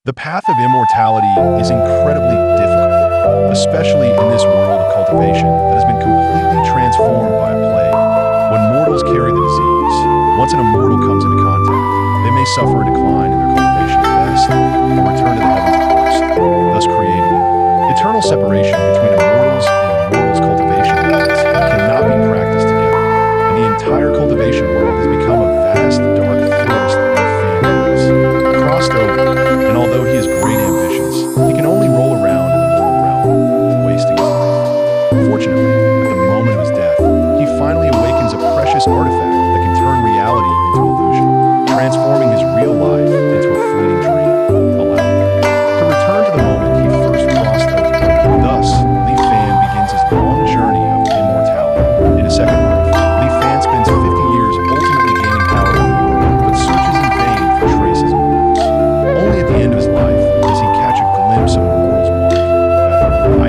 The path of immortality is incredibly difficult, especially in this world of cultivation that has been completely transformed by a plague. When mortals carry the disease, once an immortal comes into contact, they may suffer a decline in their cultivation at best, or return to the heavens at worst, thus creating it. Eternal separation between immortals and immortals' cultivation methods cannot be practiced together, and the entire cultivation world has become a vast, dark forest of fanboys. Crossed over, and although he has great ambitions, he can only roll around in the mortal realm, wasting his life. Fortunately, at the moment of his death, he finally awakens a precious artifact that can turn reality into illusion, transforming his real life into a fleeting dream, allowing him to return to the moment he first crossed over. Thus, Li Fan begins his long journey of immortality. In a second life, Li Fan spends 50 years ultimately gaining power over the world, but searches in vain for traces of mortals. Only at the end of his life does he catch a glimpse of a mortal's mark.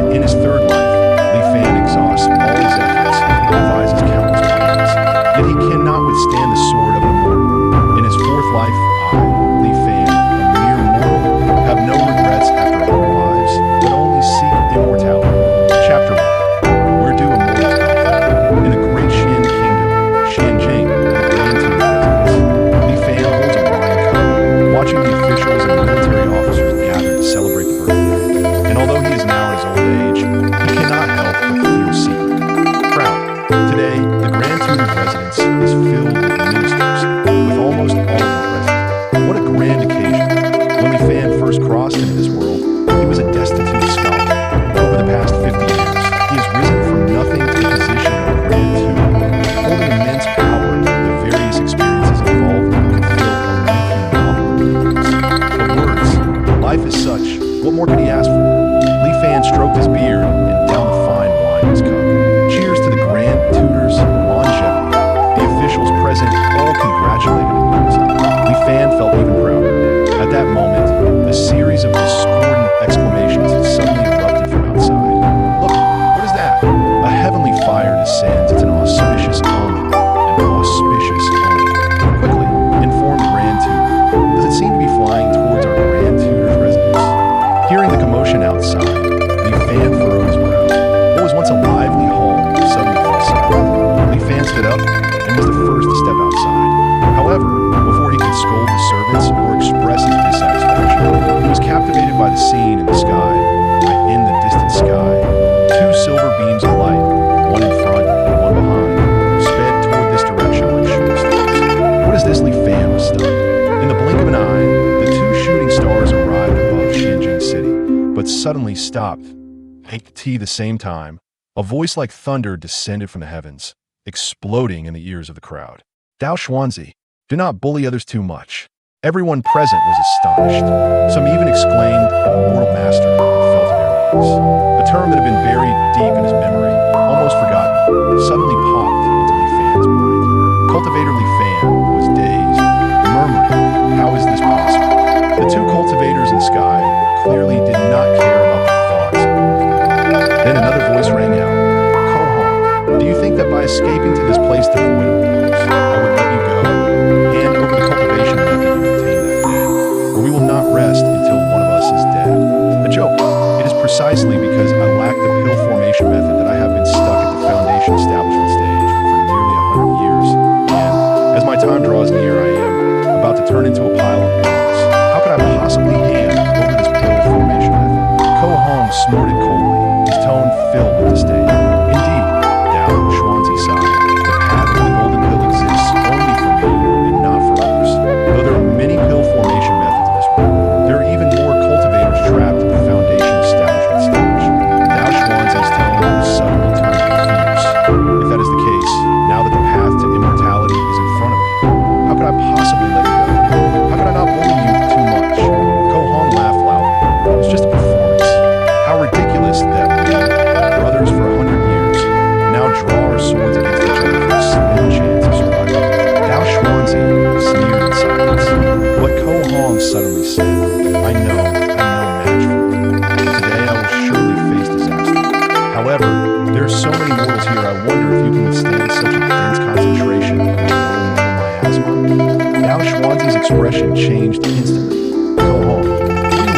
In his third life, Li Fan exhausts all his efforts and devises countless plans, yet he cannot withstand the sword of an immortal. In his fourth life, Li Fan, a mere mortal, have no regrets after our lives, but only seek immortality. Chapter 1. Where do immortals come from? In the great Xian kingdom, Xianjing, the grand to the residence, Li Fan holds a wine cup, watching the officials and military officers gather to celebrate the birthday. And although he is now in his old age, he cannot help but feel secret, proud. Today, the Grand Tutor's residence is filled with ministers, with almost all of them present. What a grand occasion. When Li Fan first crossed into this world, he was a destitute scholar. Over the past 50 years, he has risen from nothing to the position of Grand Tutor, holding immense power. The various experiences involved can fill a lengthy novel of words. But words, life is such. What more could he ask for? Li Fan stroked his beard and down the fine wine in his cup. Cheers to the Grand Tutor's longevity. The officials present all congratulated him. Li Fan felt even prouder. At that moment, a series of discordant exclamations had suddenly erupted from outside. Look, what is that? A heavenly fire descends. It's an auspicious omen. An auspicious omen. Quickly, informed Grand Tutor. Does it seem to be flying towards our Grand Tutor's residence? Hearing the commotion outside, Li Fan furrowed his brow. What was once a lively hall suddenly fell silent. Li Fan stood up and was the first to step outside. However, before he could scold the servants or express his dissatisfaction, he was captivated by the scene in the sky. In the distant sky, two silver beams of light, one in front and one behind, sped toward this direction like shooting stars. What is this? Li Fan was stunned. In the blink of an eye, the two shooting stars arrived above Xianjing City, but suddenly stopped. At the same time, a voice like thunder descended from the heavens, exploding in the ears of the crowd. Dao Xuanzi, do not bully others too much. Everyone present was astonished. Some even exclaimed, "Immortal Master," and fell to their knees. A term that had been buried deep in his memory, almost forgotten, suddenly popped into Li Fan's mind. Cultivator Li Fan was dazed, murmuring, "How is this possible?" The two cultivators in the sky clearly did not care about the thoughts. Then another voice rang out. "Ko-Hong, do you think that by escaping to this place to avoid immortals, I would let you go? Hand over the cultivation method you obtained that day, or we will not rest until one of us is dead." A joke. It is precisely because I lack the pill formation method that I have been stuck at the foundation establishment stage for nearly 100 years, and as my time draws near, I am about to turn into a pile of pills. How could I possibly hand over this pill formation method? Ko-Hong snorted coldly, his tone filled with disdain. Indeed, Dao Xuanzi sighed. The path to the golden pill exists only for me and not for others. Though there are many pill formation methods in this world, there are even more cultivators trapped in the foundation establishment stage. Dao Xuanzi's tone suddenly turned fierce. If that is the case, now that the path to immortality is in front of me, how could I possibly let you go? How could I not bully you too much? Ko-Hong laughed loudly. It's just a performance. How ridiculous that we, brothers for 100 years, now draw our swords against each other for a slim chance of survival. Dao Xuanzi sneered in silence. What Ko-Hong suddenly said, I know match for you. Today I will surely face disaster. However, there are so many mortals here, I wonder if you can withstand such a dense concentration of miasma. Dao Xuanzi's expression changed instantly. Ko-Hong, what do you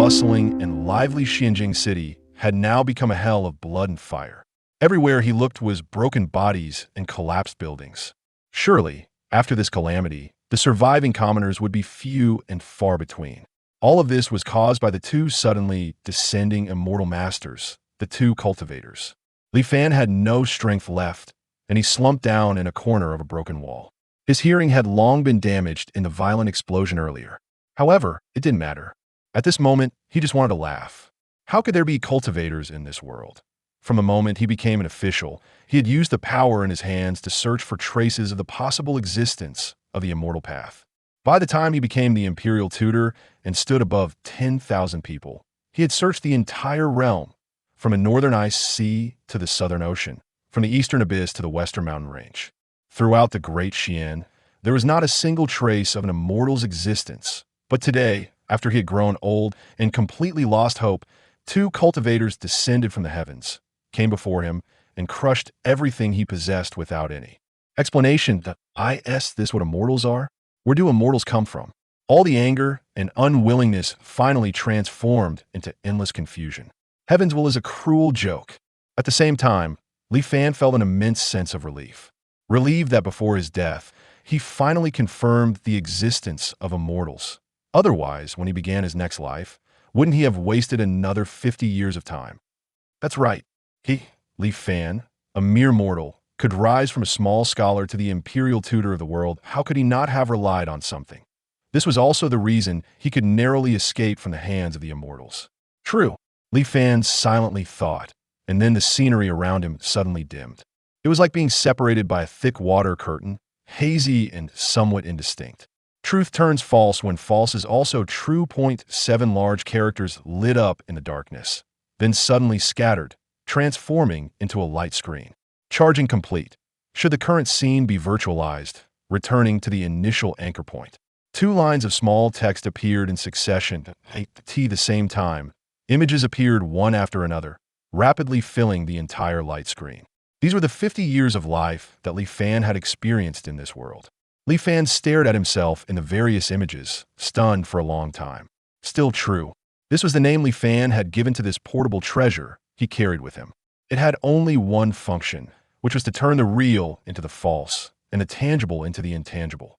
bustling and lively Xinjiang city had now become a hell of blood and fire. Everywhere he looked was broken bodies and collapsed buildings. Surely, after this calamity, the surviving commoners would be few and far between. All of this was caused by the two suddenly descending immortal masters, the two cultivators. Li Fan had no strength left, and he slumped down in a corner of a broken wall. His hearing had long been damaged in the violent explosion earlier. However, it didn't matter. At this moment, he just wanted to laugh. How could there be cultivators in this world? From the moment he became an official, he had used the power in his hands to search for traces of the possible existence of the immortal path. By the time he became the imperial tutor and stood above 10,000 people, he had searched the entire realm, from a northern ice sea to the southern ocean, from the eastern abyss to the western mountain range. Throughout the great Xian, there was not a single trace of an immortal's existence. But today, after he had grown old and completely lost hope, two cultivators descended from the heavens, came before him, and crushed everything he possessed without any explanation. This what immortals are? Where do immortals come from? All the anger and unwillingness finally transformed into endless confusion. Heaven's will is a cruel joke. At the same time, Li Fan felt an immense sense of relief. Relieved that before his death, he finally confirmed the existence of immortals. Otherwise, when he began his next life, wouldn't he have wasted another 50 years of time? That's right. He, Li Fan, a mere mortal, could rise from a small scholar to the imperial tutor of the world. How could he not have relied on something? This was also the reason he could narrowly escape from the hands of the immortals. True, Li Fan silently thought, and then the scenery around him suddenly dimmed. It was like being separated by a thick water curtain, hazy and somewhat indistinct. Truth turns false when false is also true. 7 large characters lit up in the darkness, then suddenly scattered, transforming into a light screen. Charging complete. Should the current scene be virtualized, returning to the initial anchor point. 2 lines of small text appeared in succession at the same time. Images appeared one after another, rapidly filling the entire light screen. These were the 50 years of life that Li Fan had experienced in this world. Li Fan stared at himself in the various images, stunned for a long time. Still true. This was the name Li Fan had given to this portable treasure he carried with him. It had only one function, which was to turn the real into the false, and the tangible into the intangible.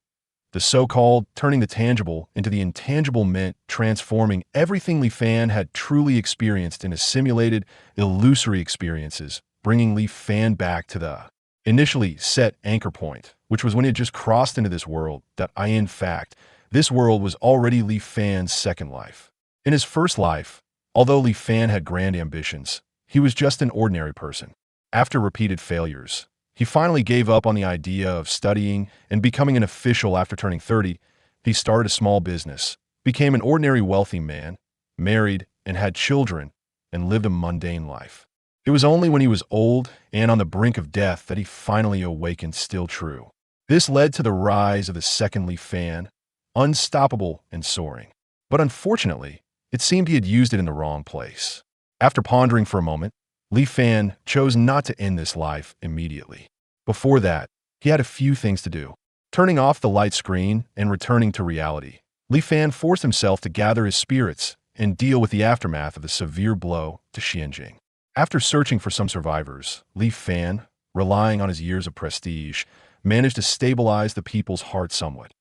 The so-called turning the tangible into the intangible meant transforming everything Li Fan had truly experienced into simulated, illusory experiences, bringing Li Fan back to the initially set anchor point, which was when he had just crossed into this world, in fact, this world was already Li Fan's second life. In his first life, although Li Fan had grand ambitions, he was just an ordinary person. After repeated failures, he finally gave up on the idea of studying and becoming an official. After turning 30, he started a small business, became an ordinary wealthy man, married and had children, and lived a mundane life. It was only when he was old and on the brink of death that he finally awakened. Still true. This led to the rise of the second Li Fan, unstoppable and soaring. But unfortunately, it seemed he had used it in the wrong place. After pondering for a moment, Li Fan chose not to end this life immediately. Before that, he had a few things to do. Turning off the light screen and returning to reality, Li Fan forced himself to gather his spirits and deal with the aftermath of the severe blow to Xinjiang. After searching for some survivors, Li Fan, relying on his years of prestige, managed to stabilize the people's hearts somewhat.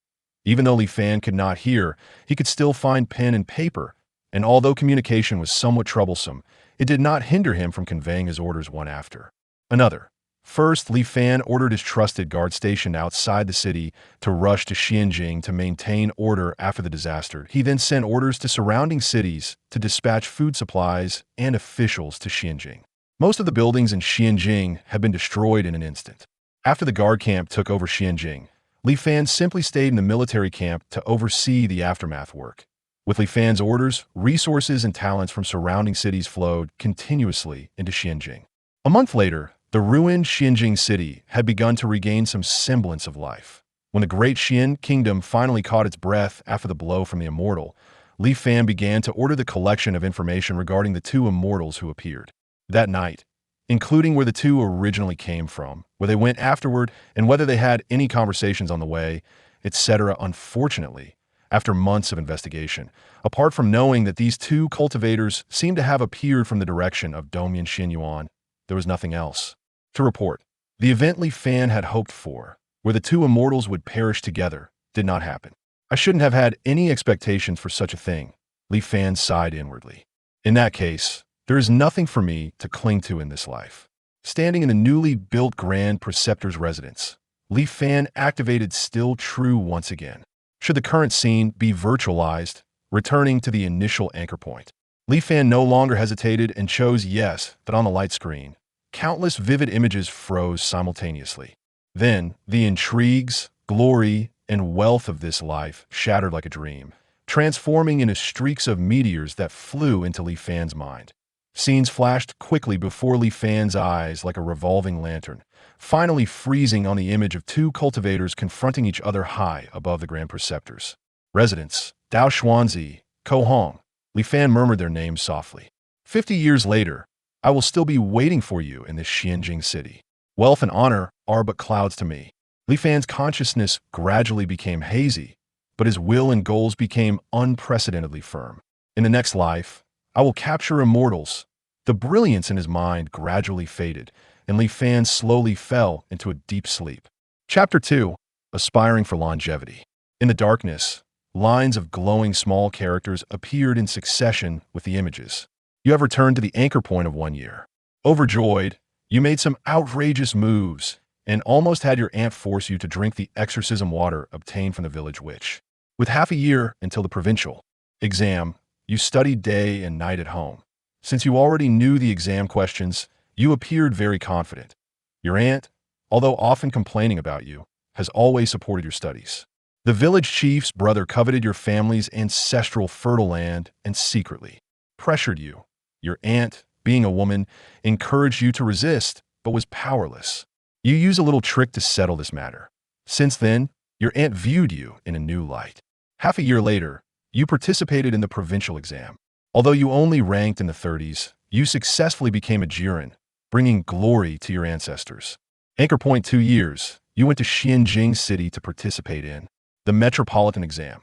Even though Li Fan could not hear, he could still find pen and paper, and although communication was somewhat troublesome, it did not hinder him from conveying his orders one after another. First, Li Fan ordered his trusted guard stationed outside the city to rush to Xinjiang to maintain order after the disaster. He then sent orders to surrounding cities to dispatch food supplies and officials to Xinjiang. Most of the buildings in Xinjiang had been destroyed in an instant. After the guard camp took over Xinjiang, Li Fan simply stayed in the military camp to oversee the aftermath work. With Li Fan's orders, resources and talents from surrounding cities flowed continuously into Xinjiang. A month later, the ruined Xinjiang city had begun to regain some semblance of life. When the great Xian kingdom finally caught its breath after the blow from the immortal, Li Fan began to order the collection of information regarding the 2 immortals who appeared that night, including where the 2 originally came from, where they went afterward, and whether they had any conversations on the way, etc. Unfortunately, after months of investigation. Apart from knowing that these two cultivators seemed to have appeared from the direction of Domyan Xinyuan, there was nothing else to report. The event Li Fan had hoped for, where the two immortals would perish together, did not happen. I shouldn't have had any expectations for such a thing, Li Fan sighed inwardly. In that case, there is nothing for me to cling to in this life. Standing in the newly built Grand Preceptor's residence, Li Fan activated Still True once again. Should the current scene be virtualized, returning to the initial anchor point? Li Fan no longer hesitated and chose yes, that on the light screen, countless vivid images froze simultaneously. Then, the intrigues, glory, and wealth of this life shattered like a dream, transforming into streaks of meteors that flew into Li Fan's mind. Scenes flashed quickly before Li Fan's eyes like a revolving lantern, finally freezing on the image of two cultivators confronting each other high above the Grand Preceptor's residence. Dao Xuanzi, Ko Hong, Li Fan murmured their names softly. 50 years later, I will still be waiting for you in this Xianjing city. Wealth and honor are but clouds to me. Li Fan's consciousness gradually became hazy, but his will and goals became unprecedentedly firm. In the next life, I will capture immortals. The brilliance in his mind gradually faded, and Li Fan slowly fell into a deep sleep. Chapter 2. Aspiring for Longevity. In the darkness, lines of glowing small characters appeared in succession with the images. You have returned to the anchor point of 1 year. Overjoyed, you made some outrageous moves and almost had your aunt force you to drink the exorcism water obtained from the village witch. With half a year until the provincial exam, you studied day and night at home. Since you already knew the exam questions, you appeared very confident. Your aunt, although often complaining about you, has always supported your studies. The village chief's brother coveted your family's ancestral fertile land and secretly pressured you. Your aunt, being a woman, encouraged you to resist, but was powerless. You use a little trick to settle this matter. Since then, your aunt viewed you in a new light. Half a year later, you participated in the provincial exam. Although you only ranked in the 30s, you successfully became a Jiren, bringing glory to your ancestors. Anchor point 2 years, you went to Xianjing City to participate in the metropolitan exam.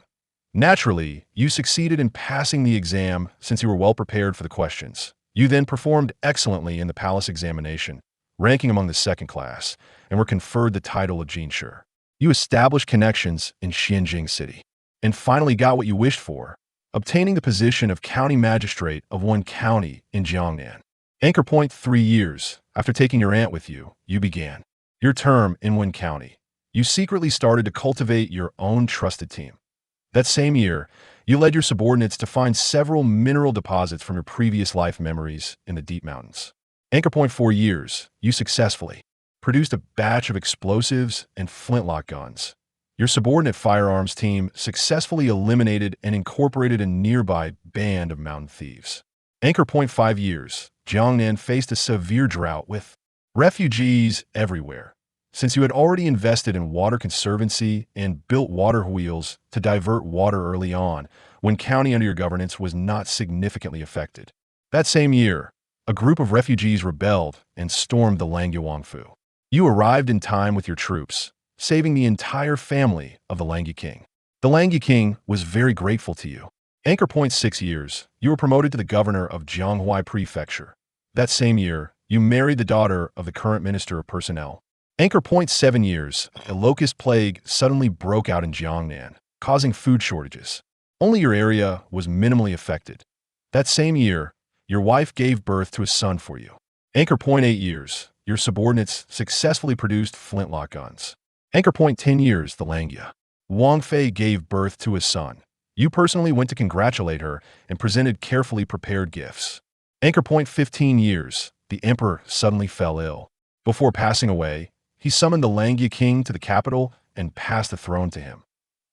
Naturally, you succeeded in passing the exam since you were well prepared for the questions. You then performed excellently in the palace examination, ranking among the second class, and were conferred the title of Jinshi. You established connections in Xianjing City, and finally got what you wished for, obtaining the position of county magistrate of one county in Jiangnan. Anchor point 3 years, after taking your aunt with you, you began your term in one county. You secretly started to cultivate your own trusted team. That same year, you led your subordinates to find several mineral deposits from your previous life memories in the deep mountains. Anchor point 4 years, you successfully produced a batch of explosives and flintlock guns. Your subordinate firearms team successfully eliminated and incorporated a nearby band of mountain thieves. Anchor point 5 years, Jiangnan faced a severe drought with refugees everywhere. Since you had already invested in water conservancy and built water wheels to divert water early on, when county under your governance was not significantly affected. That same year, a group of refugees rebelled and stormed the Langyuangfu. You arrived in time with your troops, saving the entire family of the Langyu King. The Langyu King was very grateful to you. Anchor point 6 years, you were promoted to the governor of Jianghuai Prefecture. That same year, you married the daughter of the current minister of personnel. Anchor point 7 years, a locust plague suddenly broke out in Jiangnan, causing food shortages. Only your area was minimally affected. That same year, your wife gave birth to a son for you. Anchor point 8 years, your subordinates successfully produced flintlock guns. Anchor point 10 years, the Langya Wang Fei gave birth to a son. You personally went to congratulate her and presented carefully prepared gifts. Anchor point 15 years, the emperor suddenly fell ill. Before passing away, he summoned the Langya King to the capital and passed the throne to him.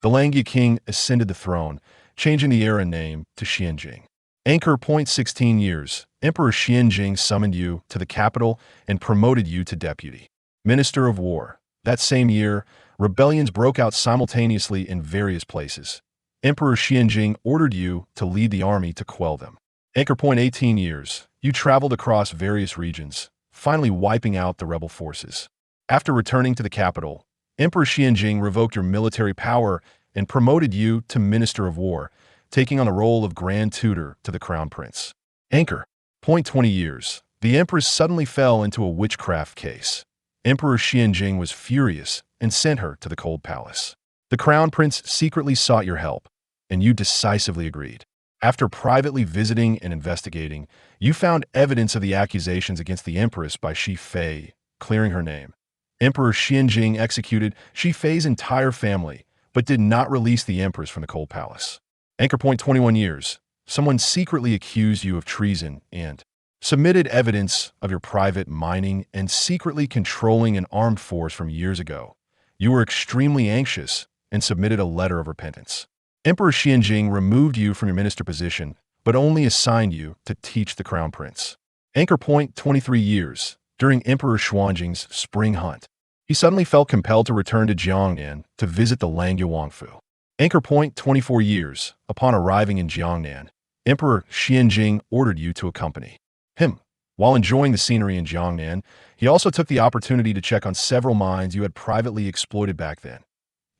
The Langya King ascended the throne, changing the era name to Xianjing. Anchor point 16 years, Emperor Xianjing summoned you to the capital and promoted you to deputy minister of war. That same year, rebellions broke out simultaneously in various places. Emperor Xianjing ordered you to lead the army to quell them. Anchor point 18 years, you traveled across various regions, finally wiping out the rebel forces. After returning to the capital, Emperor Xianjing revoked your military power and promoted you to Minister of War, taking on the role of Grand Tutor to the Crown Prince. Anchor. Point 20 years. The Empress suddenly fell into a witchcraft case. Emperor Xianjing was furious and sent her to the Cold Palace. The Crown Prince secretly sought your help, and you decisively agreed. After privately visiting and investigating, you found evidence of the accusations against the Empress by Shi Fei, clearing her name. Emperor Xianjing executed Shi Fei's entire family, but did not release the Empress from the Cold Palace. Anchor point 21 years. Someone secretly accused you of treason and submitted evidence of your private mining and secretly controlling an armed force from years ago. You were extremely anxious and submitted a letter of repentance. Emperor Xianjing removed you from your minister position, but only assigned you to teach the Crown Prince. Anchor point 23 years. During Emperor Xuanjing's spring hunt, he suddenly felt compelled to return to Jiangnan to visit the Langya Wangfu. Anchor point 24 years. Upon arriving in Jiangnan, Emperor Xianjing ordered you to accompany him. While enjoying the scenery in Jiangnan, he also took the opportunity to check on several mines you had privately exploited back then.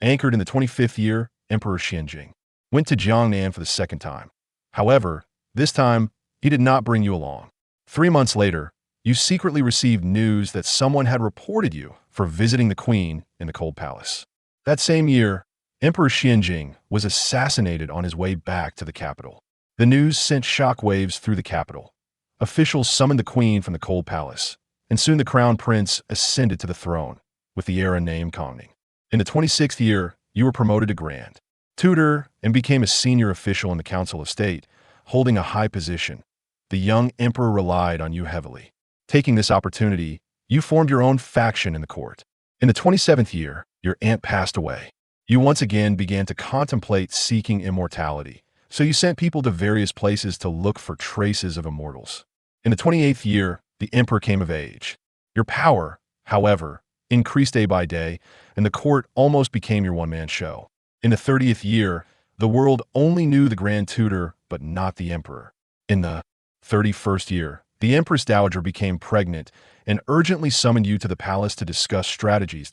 Anchored in the 25th year, Emperor Xianjing went to Jiangnan for the second time. However, this time, he did not bring you along. 3 months later, you secretly received news that someone had reported you for visiting the Queen in the Cold Palace. That same year, Emperor Xianjing was assassinated on his way back to the capital. The news sent shockwaves through the capital. Officials summoned the Queen from the Cold Palace, and soon the Crown Prince ascended to the throne, with the era named Kongning. In the 26th year, you were promoted to Grand Tutor and became a senior official in the Council of State, holding a high position. The young emperor relied on you heavily. Taking this opportunity, you formed your own faction in the court. In the 27th year, your aunt passed away. You once again began to contemplate seeking immortality, so you sent people to various places to look for traces of immortals. In the 28th year, the emperor came of age. Your power, however, increased day by day, and the court almost became your one-man show. In the 30th year, the world only knew the Grand Tutor, but not the emperor. In the 31st year, the Empress Dowager became pregnant and urgently summoned you to the palace to discuss strategies.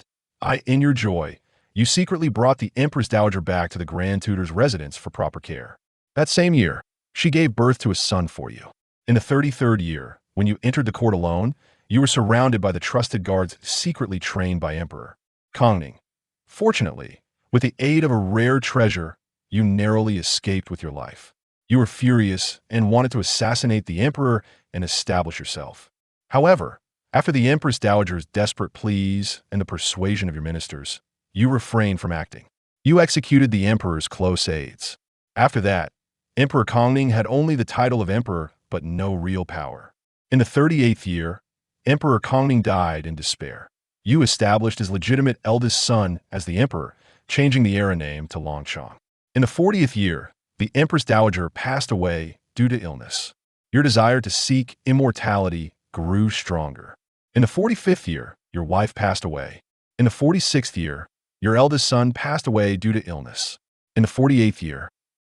In your joy, you secretly brought the Empress Dowager back to the Grand Tutor's residence for proper care. That same year, she gave birth to a son for you. In the 33rd year, when you entered the court alone, you were surrounded by the trusted guards secretly trained by Emperor Kongning. Fortunately, with the aid of a rare treasure, you narrowly escaped with your life. You were furious and wanted to assassinate the emperor and establish yourself. However, after the Empress Dowager's desperate pleas and the persuasion of your ministers, you refrained from acting. You executed the emperor's close aides. After that, Emperor Kongning had only the title of emperor, but no real power. In the 38th year, Emperor Kongning died in despair. You established his legitimate eldest son as the emperor, changing the era name to Longchong. In the 40th year, the Empress Dowager passed away due to illness. Your desire to seek immortality grew stronger. In the 45th year, your wife passed away. In the 46th year, your eldest son passed away due to illness. In the 48th year,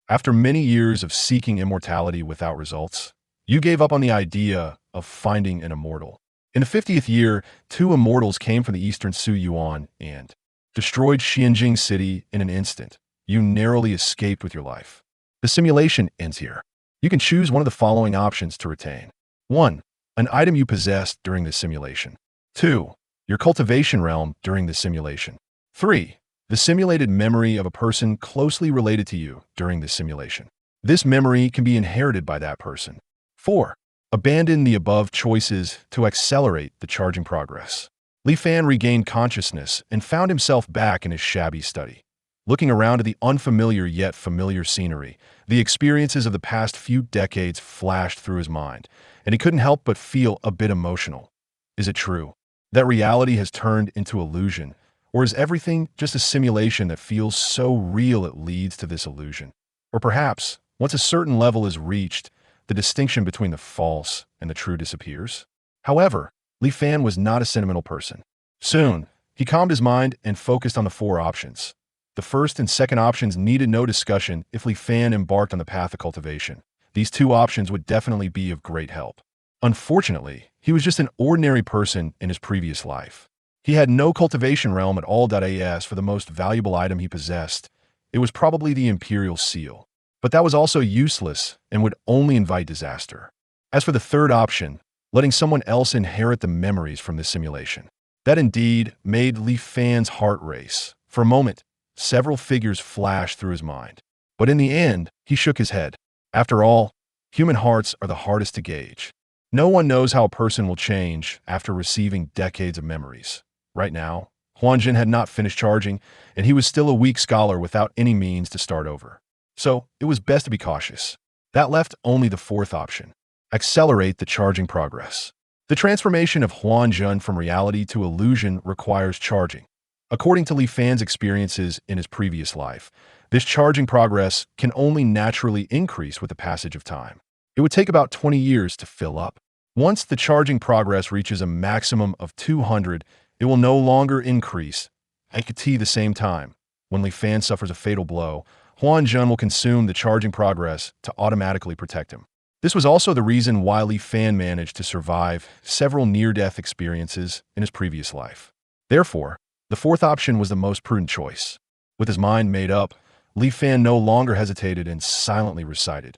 after many years of seeking immortality without results, you gave up on the idea of finding an immortal. In the 50th year, 2 immortals came from the eastern Su Yuan and destroyed Xianjing City in an instant. You narrowly escaped with your life. The simulation ends here. You can choose one of the following options to retain. 1. An item you possessed during the simulation. 2. Your cultivation realm during the simulation. 3. The simulated memory of a person closely related to you during the simulation. This memory can be inherited by that person. 4. Abandon the above choices to accelerate the charging progress. Li Fan regained consciousness and found himself back in his shabby study. Looking around at the unfamiliar yet familiar scenery, the experiences of the past few decades flashed through his mind, and he couldn't help but feel a bit emotional. Is it true that reality has turned into illusion, or is everything just a simulation that feels so real it leads to this illusion? Or perhaps, once a certain level is reached, the distinction between the false and the true disappears? However, Li Fan was not a sentimental person. Soon, he calmed his mind and focused on the 4 options. The first and second options needed no discussion if Li Fan embarked on the path of cultivation. These 2 options would definitely be of great help. Unfortunately, he was just an ordinary person in his previous life. He had no cultivation realm at all. As for the most valuable item he possessed, it was probably the imperial seal. But that was also useless and would only invite disaster. As for the third option, letting someone else inherit the memories from this simulation, that indeed made Li Fan's heart race. For a moment, several figures flashed through his mind. But in the end, he shook his head. After all, human hearts are the hardest to gauge. No one knows how a person will change after receiving decades of memories. Right now, Huanjin had not finished charging, and he was still a weak scholar without any means to start over. So, it was best to be cautious. That left only the fourth option: accelerate the charging progress. The transformation of Huanjin from reality to illusion requires charging. According to Li Fan's experiences in his previous life, this charging progress can only naturally increase with the passage of time. It would take about 20 years to fill up. Once the charging progress reaches a maximum of 200, it will no longer increase at the same time. When Li Fan suffers a fatal blow, Huanjin will consume the charging progress to automatically protect him. This was also the reason why Li Fan managed to survive several near-death experiences in his previous life. Therefore, the fourth option was the most prudent choice. With his mind made up, Li Fan no longer hesitated and silently recited.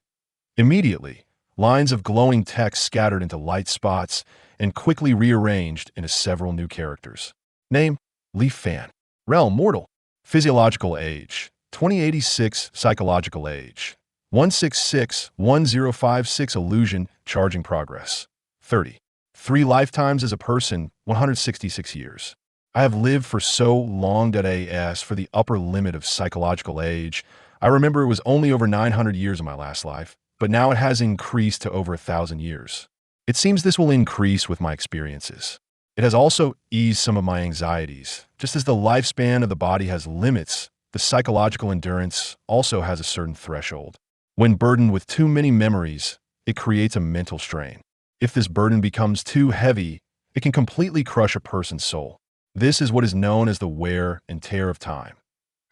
Immediately, lines of glowing text scattered into light spots and quickly rearranged into several new characters. Name: Li Fan. Realm: mortal. Physiological age: 2086. Psychological age: 166-1056. Illusion charging progress: 30. 3 lifetimes as a person: 166 years. I have lived for so long that as for the upper limit of psychological age, I remember it was only over 900 years in my last life, but now it has increased to over 1,000 years. It seems this will increase with my experiences. It has also eased some of my anxieties. Just as the lifespan of the body has limits, the psychological endurance also has a certain threshold. When burdened with too many memories, it creates a mental strain. If this burden becomes too heavy, it can completely crush a person's soul. This is what is known as the wear and tear of time.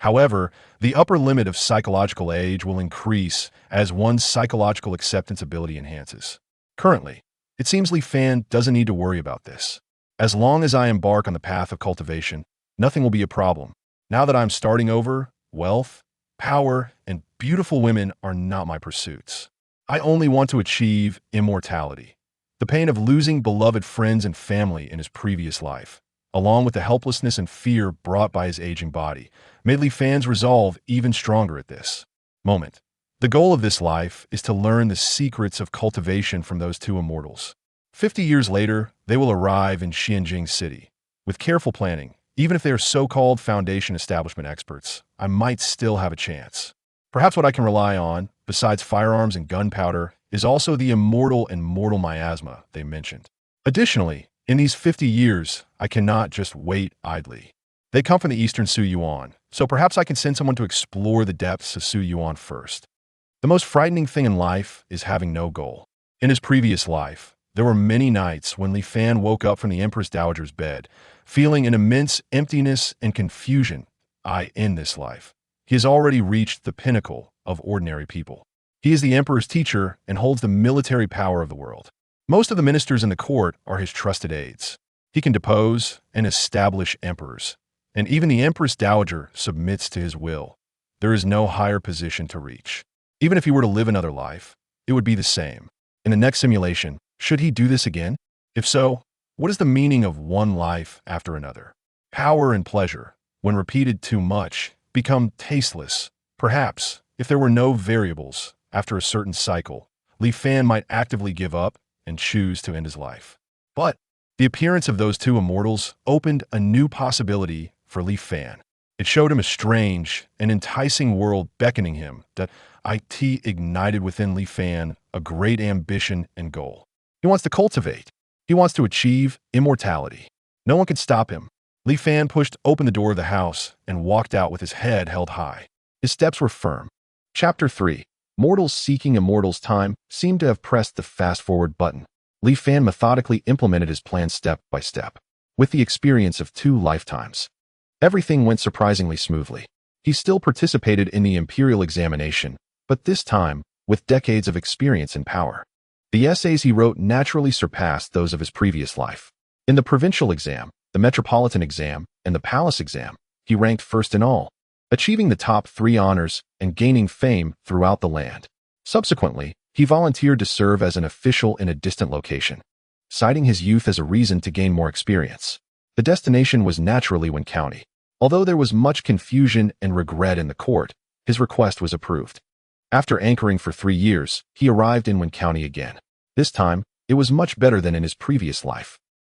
However, the upper limit of psychological age will increase as one's psychological acceptance ability enhances. Currently, it seems Li Fan doesn't need to worry about this. As long as I embark on the path of cultivation, nothing will be a problem. Now that I'm starting over, wealth, power, and beautiful women are not my pursuits. I only want to achieve immortality. The pain of losing beloved friends and family in his previous life, along with the helplessness and fear brought by his aging body, made Li Fan's resolve even stronger at this moment. The goal of this life is to learn the secrets of cultivation from those two immortals. 50 years later, they will arrive in Xianjing City. With careful planning, even if they are so-called foundation establishment experts, I might still have a chance. Perhaps what I can rely on, besides firearms and gunpowder, is also the immortal and mortal miasma they mentioned. Additionally, in these 50 years, I cannot just wait idly. They come from the eastern Suyuan, so perhaps I can send someone to explore the depths of Suyuan first. The most frightening thing in life is having no goal. In his previous life, there were many nights when Li Fan woke up from the Empress Dowager's bed, feeling an immense emptiness and confusion. In this life, he has already reached the pinnacle of ordinary people. He is the Emperor's teacher and holds the military power of the world. Most of the ministers in the court are his trusted aides. He can depose and establish emperors, and even the Empress Dowager submits to his will. There is no higher position to reach. Even if he were to live another life, it would be the same. In the next simulation, should he do this again? If so, what is the meaning of one life after another? Power and pleasure, when repeated too much, become tasteless. Perhaps, if there were no variables, after a certain cycle, Li Fan might actively give up and choose to end his life. But the appearance of those two immortals opened a new possibility for Li Fan. It showed him a strange and enticing world beckoning him that ignited within Li Fan a great ambition and goal. He wants to cultivate. He wants to achieve immortality. No one could stop him. Li Fan pushed open the door of the house and walked out with his head held high. His steps were firm. Chapter 3. Mortals seeking immortals. Time seemed to have pressed the fast-forward button. Li Fan methodically implemented his plan step by step. With the experience of 2 lifetimes, everything went surprisingly smoothly. He still participated in the imperial examination, but this time with decades of experience and power. The essays he wrote naturally surpassed those of his previous life. In the provincial exam, the metropolitan exam, and the palace exam, he ranked first in all. achieving the top 3 honors and gaining fame throughout the land. Subsequently, he volunteered to serve as an official in a distant location, citing his youth as a reason to gain more experience. The destination was naturally Wen County. Although there was much confusion and regret in the court, his request was approved. After anchoring for 3 years, he arrived in Wen County again. This time, it was much better than in his previous life.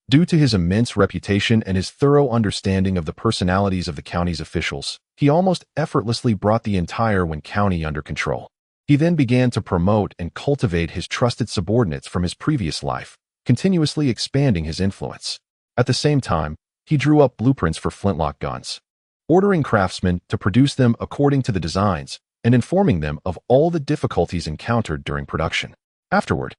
Due to his immense reputation and his thorough understanding of the personalities of the county's officials, he almost effortlessly brought the entire Wen County under control. He then began to promote and cultivate his trusted subordinates from his previous life, continuously expanding his influence. At the same time, he drew up blueprints for flintlock guns, ordering craftsmen to produce them according to the designs and informing them of all the difficulties encountered during production. Afterward,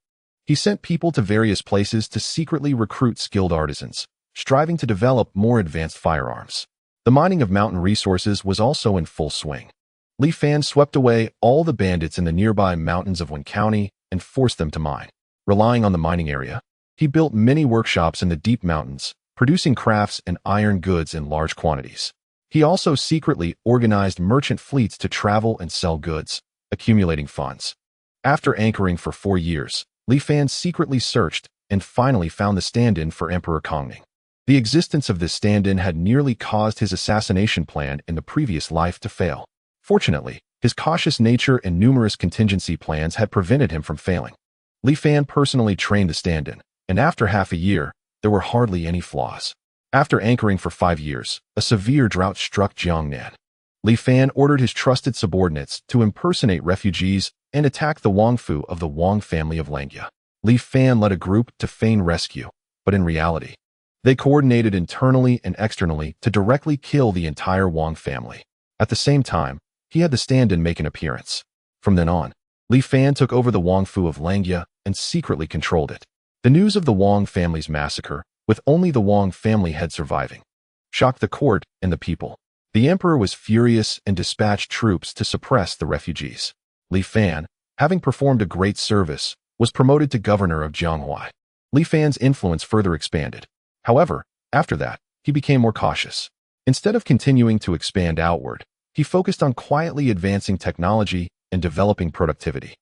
he sent people to various places to secretly recruit skilled artisans, striving to develop more advanced firearms. The mining of mountain resources was also in full swing. Li Fan swept away all the bandits in the nearby mountains of Wen County and forced them to mine. Relying on the mining area, he built many workshops in the deep mountains, producing crafts and iron goods in large quantities. He also secretly organized merchant fleets to travel and sell goods, accumulating funds. After anchoring for 4 years, Li Fan secretly searched and finally found the stand-in for Emperor Kongning. The existence of this stand-in had nearly caused his assassination plan in the previous life to fail. Fortunately, his cautious nature and numerous contingency plans had prevented him from failing. Li Fan personally trained the stand-in, and after half a year, there were hardly any flaws. After anchoring for 5 years, a severe drought struck Jiangnan. Li Fan ordered his trusted subordinates to impersonate refugees and attack the Wangfu of the Wang family of Langya. Li Fan led a group to feign rescue, but in reality, they coordinated internally and externally to directly kill the entire Wang family. At the same time, he had the stand-in make an appearance. From then on, Li Fan took over the Wangfu of Langya and secretly controlled it. The news of the Wang family's massacre, with only the Wang family head surviving, shocked the court and the people. The emperor was furious and dispatched troops to suppress the refugees. Li Fan, having performed a great service, was promoted to governor of Jianghuai. Li Fan's influence further expanded. However, after that, he became more cautious. Instead of continuing to expand outward, he focused on quietly advancing technology and developing productivity.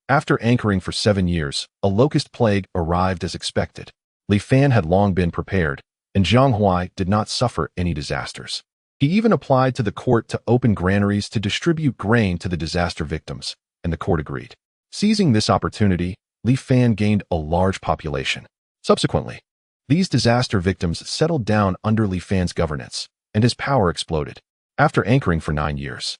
After anchoring for 7 years, a locust plague arrived as expected. Li Fan had long been prepared, and Jianghuai did not suffer any disasters. He even applied to the court to open granaries to distribute grain to the disaster victims, and the court agreed. Seizing this opportunity, Li Fan gained a large population. Subsequently, these disaster victims settled down under Li Fan's governance, and his power exploded. After anchoring for 9 years,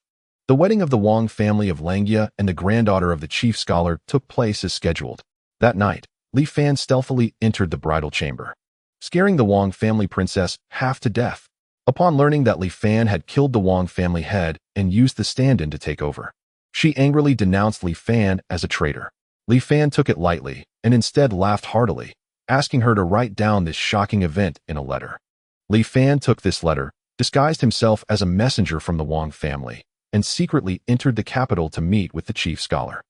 the wedding of the Wang family of Langya and the granddaughter of the chief scholar took place as scheduled. That night, Li Fan stealthily entered the bridal chamber, scaring the Wang family princess half to death. Upon learning that Li Fan had killed the Wang family head and used the stand-in to take over, she angrily denounced Li Fan as a traitor. Li Fan took it lightly and instead laughed heartily, asking her to write down this shocking event in a letter. Li Fan took this letter, disguised himself as a messenger from the Wang family, and secretly entered the capital to meet with the chief scholar.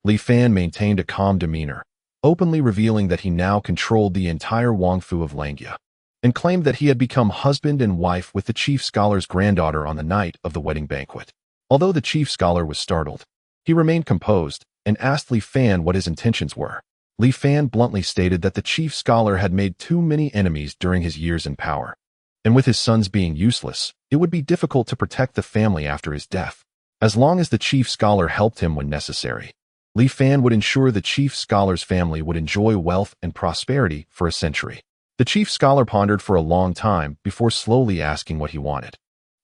Li Fan maintained a calm demeanor, openly revealing that he now controlled the entire Wangfu of Langya, and claimed that he had become husband and wife with the chief scholar's granddaughter on the night of the wedding banquet. Although the chief scholar was startled, he remained composed and asked Li Fan what his intentions were. Li Fan bluntly stated that the chief scholar had made too many enemies during his years in power, and with his sons being useless, it would be difficult to protect the family after his death. As long as the chief scholar helped him when necessary, Li Fan would ensure the chief scholar's family would enjoy wealth and prosperity for a century. The chief scholar pondered for a long time before slowly asking what he wanted.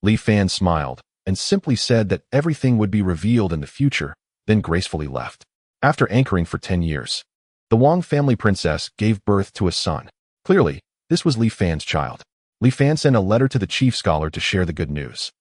Li Fan smiled and simply said that everything would be revealed in the future, then gracefully left. After anchoring for 10 years, the Wang family princess gave birth to a son. Clearly, this was Li Fan's child. Li Fan sent a letter to the chief scholar to share the good news.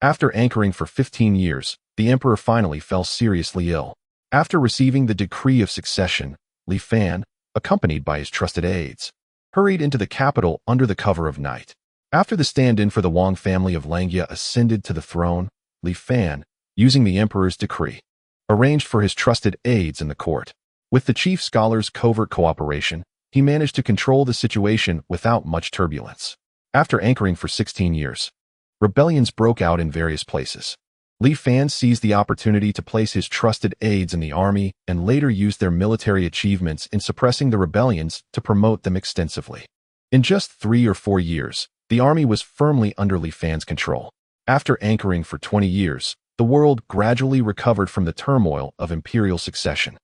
After anchoring for 15 years, the emperor finally fell seriously ill. After receiving the decree of succession, Li Fan, accompanied by his trusted aides, hurried into the capital under the cover of night. After the stand-in for the Wang family of Langya ascended to the throne, Li Fan, using the emperor's decree, arranged for his trusted aides in the court. With the chief scholar's covert cooperation, he managed to control the situation without much turbulence. After anchoring for 16 years, rebellions broke out in various places. Li Fan seized the opportunity to place his trusted aides in the army and later used their military achievements in suppressing the rebellions to promote them extensively. In just 3 or 4 years, the army was firmly under Li Fan's control. After anchoring for 20 years, the world gradually recovered from the turmoil of imperial succession.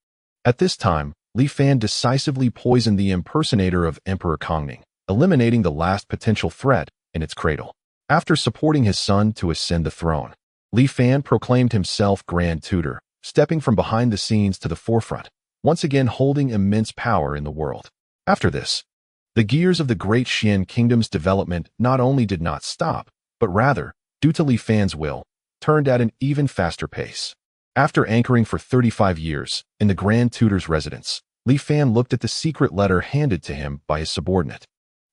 At this time, Li Fan decisively poisoned the impersonator of Emperor Kongning, eliminating the last potential threat in its cradle. After supporting his son to ascend the throne, Li Fan proclaimed himself Grand Tutor, stepping from behind the scenes to the forefront, once again holding immense power in the world. After this, the gears of the Great Xian Kingdom's development not only did not stop, but rather, due to Li Fan's will, turned at an even faster pace. After anchoring for 35 years in the Grand Tutor's residence, Li Fan looked at the secret letter handed to him by his subordinate,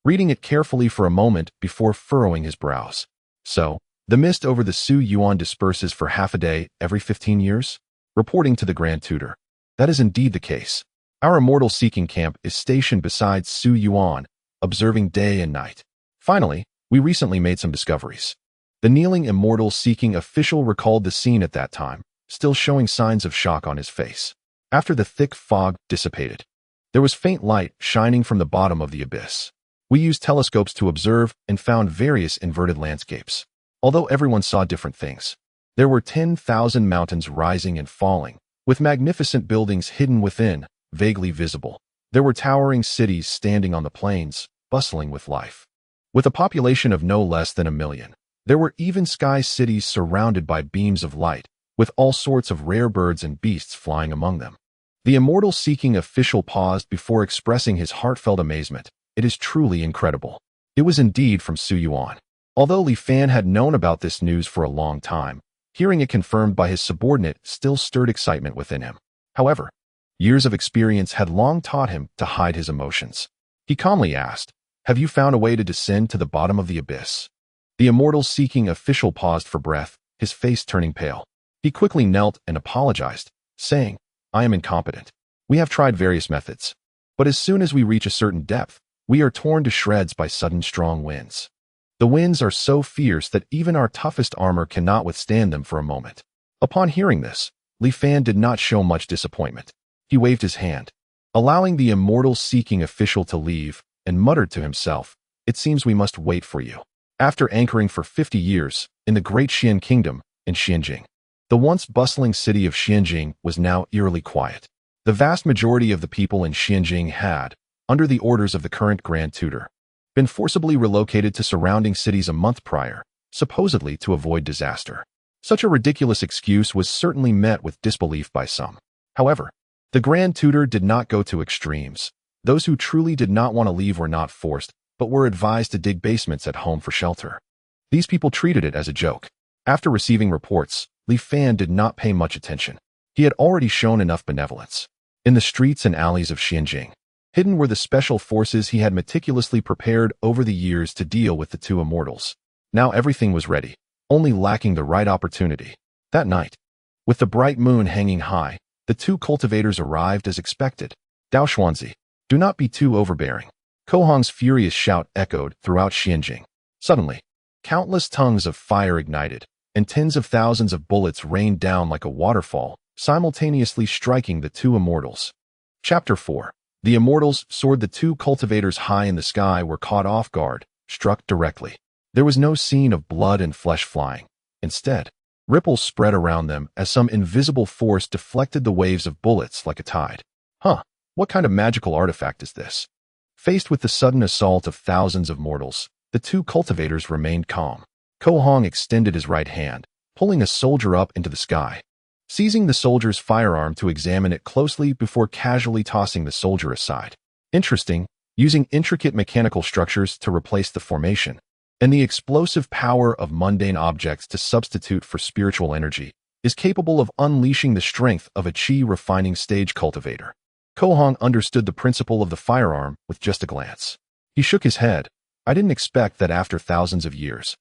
reading it carefully for a moment before furrowing his brows. So, the mist over the Su Yuan disperses for half a day every 15 years? Reporting to the Grand Tutor. That is indeed the case. Our immortal seeking camp is stationed beside Su Yuan, observing day and night. Finally, we recently made some discoveries. The kneeling immortal seeking official recalled the scene at that time, still showing signs of shock on his face. After the thick fog dissipated, there was faint light shining from the bottom of the abyss. We used telescopes to observe and found various inverted landscapes. Although everyone saw different things, there were 10,000 mountains rising and falling, with magnificent buildings hidden within, vaguely visible. There were towering cities standing on the plains, bustling with life. With a population of no less than 1 million, there were even sky cities surrounded by beams of light, with all sorts of rare birds and beasts flying among them. The immortal seeking official paused before expressing his heartfelt amazement. It is truly incredible. It was indeed from Su Yuan. Although Li Fan had known about this news for a long time, hearing it confirmed by his subordinate still stirred excitement within him. However, years of experience had long taught him to hide his emotions. He calmly asked, "Have you found a way to descend to the bottom of the abyss?" The immortal seeking official paused for breath, his face turning pale. He quickly knelt and apologized, saying, "I am incompetent. We have tried various methods, but as soon as we reach a certain depth, we are torn to shreds by sudden strong winds. The winds are so fierce that even our toughest armor cannot withstand them for a moment." Upon hearing this, Li Fan did not show much disappointment. He waved his hand, allowing the immortal seeking official to leave, and muttered to himself, "It seems we must wait for you." After anchoring for 50 years in the Great Xian Kingdom in Xianjing, the once bustling city of Xianjing was now eerily quiet. The vast majority of the people in Xianjing had, under the orders of the current Grand Tutor, been forcibly relocated to surrounding cities a month prior, supposedly to avoid disaster. Such a ridiculous excuse was certainly met with disbelief by some. However, the Grand Tutor did not go to extremes. Those who truly did not want to leave were not forced, but were advised to dig basements at home for shelter. These people treated it as a joke. After receiving reports, Li Fan did not pay much attention. He had already shown enough benevolence. In the streets and alleys of Xianjing, hidden were the special forces he had meticulously prepared over the years to deal with the two immortals. Now everything was ready, only lacking the right opportunity. That night, with the bright moon hanging high, the two cultivators arrived as expected. "Dao Xuanzi, do not be too overbearing." Ko Hong's furious shout echoed throughout Xianjing. Suddenly, countless tongues of fire ignited, and tens of thousands of bullets rained down like a waterfall, simultaneously striking the two immortals. Chapter 4. The immortals soared. The two cultivators high in the sky were caught off guard, struck directly. There was no scene of blood and flesh flying. Instead, ripples spread around them as some invisible force deflected the waves of bullets like a tide. What kind of magical artifact is this? Faced with the sudden assault of thousands of mortals, the two cultivators remained calm. Ko Hong extended his right hand, pulling a soldier up into the sky, seizing the soldier's firearm to examine it closely before casually tossing the soldier aside. Interesting, using intricate mechanical structures to replace the formation, and the explosive power of mundane objects to substitute for spiritual energy, is capable of unleashing the strength of a chi refining stage cultivator. Ko Hong understood the principle of the firearm with just a glance. He shook his head. "I didn't expect that after thousands of years,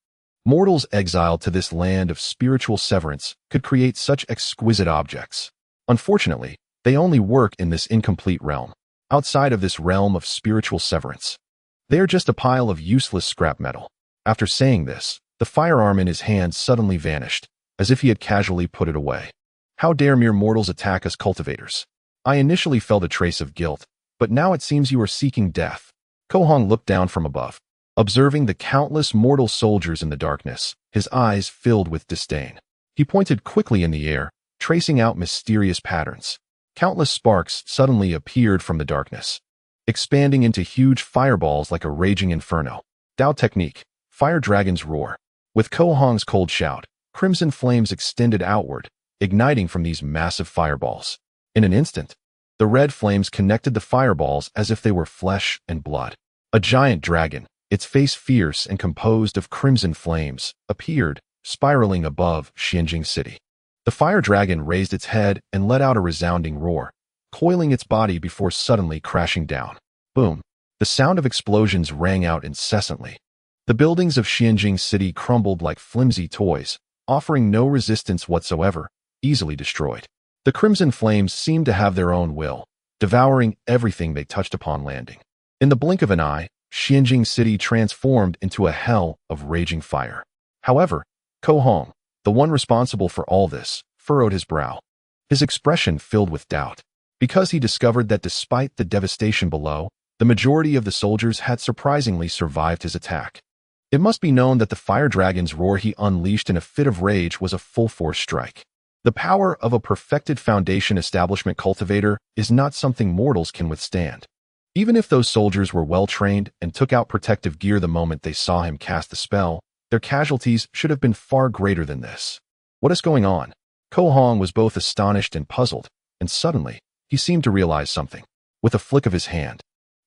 mortals exiled to this land of spiritual severance could create such exquisite objects. Unfortunately, they only work in this incomplete realm. Outside of this realm of spiritual severance, they are just a pile of useless scrap metal." After saying this, The firearm in his hand suddenly vanished, as if he had casually put it away. How dare mere mortals attack us cultivators? I initially felt a trace of guilt, but now it seems you are seeking death. Kohong looked down from above, observing the countless mortal soldiers in the darkness, his eyes filled with disdain. He pointed quickly in the air, tracing out mysterious patterns. Countless sparks suddenly appeared from the darkness, expanding into huge fireballs like a raging inferno. Dao technique, Fire Dragon's Roar. With Kohong's cold shout, crimson flames extended outward, igniting from these massive fireballs. In an instant, the red flames connected the fireballs as if they were flesh and blood. A giant dragon, its face fierce and composed of crimson flames, appeared, spiraling above Xianjing City. The fire dragon raised its head and let out a resounding roar, coiling its body before suddenly crashing down. Boom! The sound of explosions rang out incessantly. The buildings of Xianjing City crumbled like flimsy toys, offering no resistance whatsoever, easily destroyed. The crimson flames seemed to have their own will, devouring everything they touched upon landing. In the blink of an eye, Xianjing City transformed into a hell of raging fire. However, Kohong, the one responsible for all this, furrowed his brow. His expression filled with doubt, because he discovered that despite the devastation below, the majority of the soldiers had surprisingly survived his attack. It must be known that the fire dragon's roar he unleashed in a fit of rage was a full-force strike. The power of a perfected foundation establishment cultivator is not something mortals can withstand. Even if those soldiers were well-trained and took out protective gear the moment they saw him cast the spell, their casualties should have been far greater than this. What is going on? Kohong was both astonished and puzzled, and suddenly, he seemed to realize something. With a flick of his hand,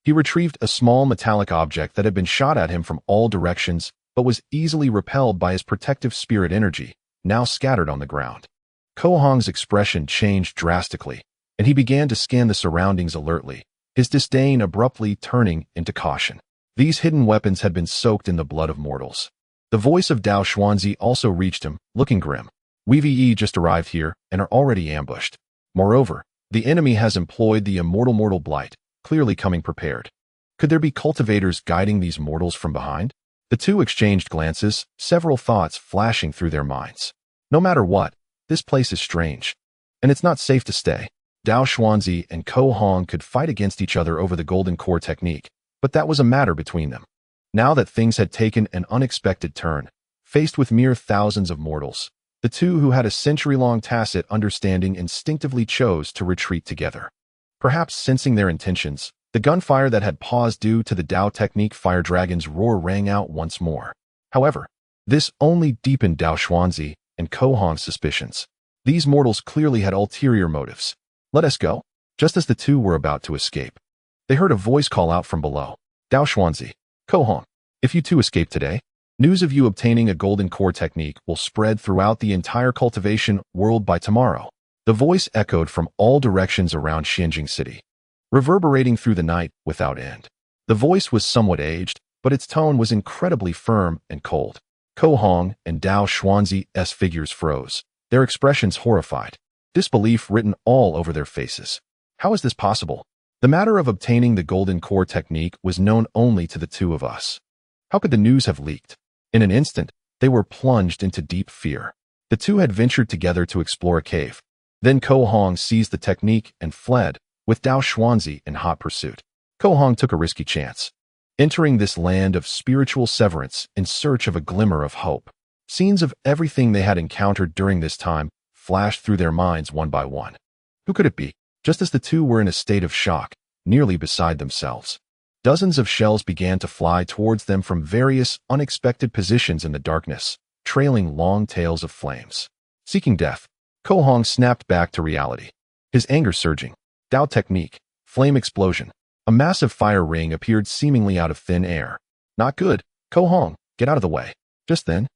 he retrieved a small metallic object that had been shot at him from all directions, but was easily repelled by his protective spirit energy, now scattered on the ground. Kohong's expression changed drastically, and he began to scan the surroundings alertly, his disdain abruptly turning into caution. These hidden weapons had been soaked in the blood of mortals. The voice of Dao Xuanzi also reached him, looking grim. We just arrived here and are already ambushed. Moreover, the enemy has employed the immortal mortal blight, clearly coming prepared. Could there be cultivators guiding these mortals from behind? The two exchanged glances, several thoughts flashing through their minds. No matter what, this place is strange, and it's not safe to stay. Dao Xuanzi and Kohong could fight against each other over the golden core technique, but that was a matter between them. Now that things had taken an unexpected turn, faced with mere thousands of mortals, the two who had a century-long tacit understanding instinctively chose to retreat together. Perhaps sensing their intentions, the gunfire that had paused due to the Dao technique Fire Dragon's roar rang out once more. However, this only deepened Dao Xuanzi and Kohong's suspicions. These mortals clearly had ulterior motives. Let us go. Just as the two were about to escape, they heard a voice call out from below. Dao Xuanzi, Kohong, if you two escape today, news of you obtaining a golden core technique will spread throughout the entire cultivation world by tomorrow. The voice echoed from all directions around Xianjing City, reverberating through the night without end. The voice was somewhat aged, but its tone was incredibly firm and cold. Kohong and Dao Xuanzi's figures froze, their expressions horrified, disbelief written all over their faces. How is this possible? The matter of obtaining the golden core technique was known only to the two of us. How could the news have leaked? In an instant, they were plunged into deep fear. The two had ventured together to explore a cave. Then Kohong seized the technique and fled, with Dao Xuanzi in hot pursuit. Kohong took a risky chance, entering this land of spiritual severance in search of a glimmer of hope. Scenes of everything they had encountered during this time flashed through their minds one by one. Who could it be? Just as the two were in a state of shock, nearly beside themselves, dozens of shells began to fly towards them from various unexpected positions in the darkness, trailing long tails of flames. Seeking death, Kohong snapped back to reality, his anger surging. Dao technique, flame explosion. A massive fire ring appeared seemingly out of thin air. Not good. Kohong, get out of the way. Just then,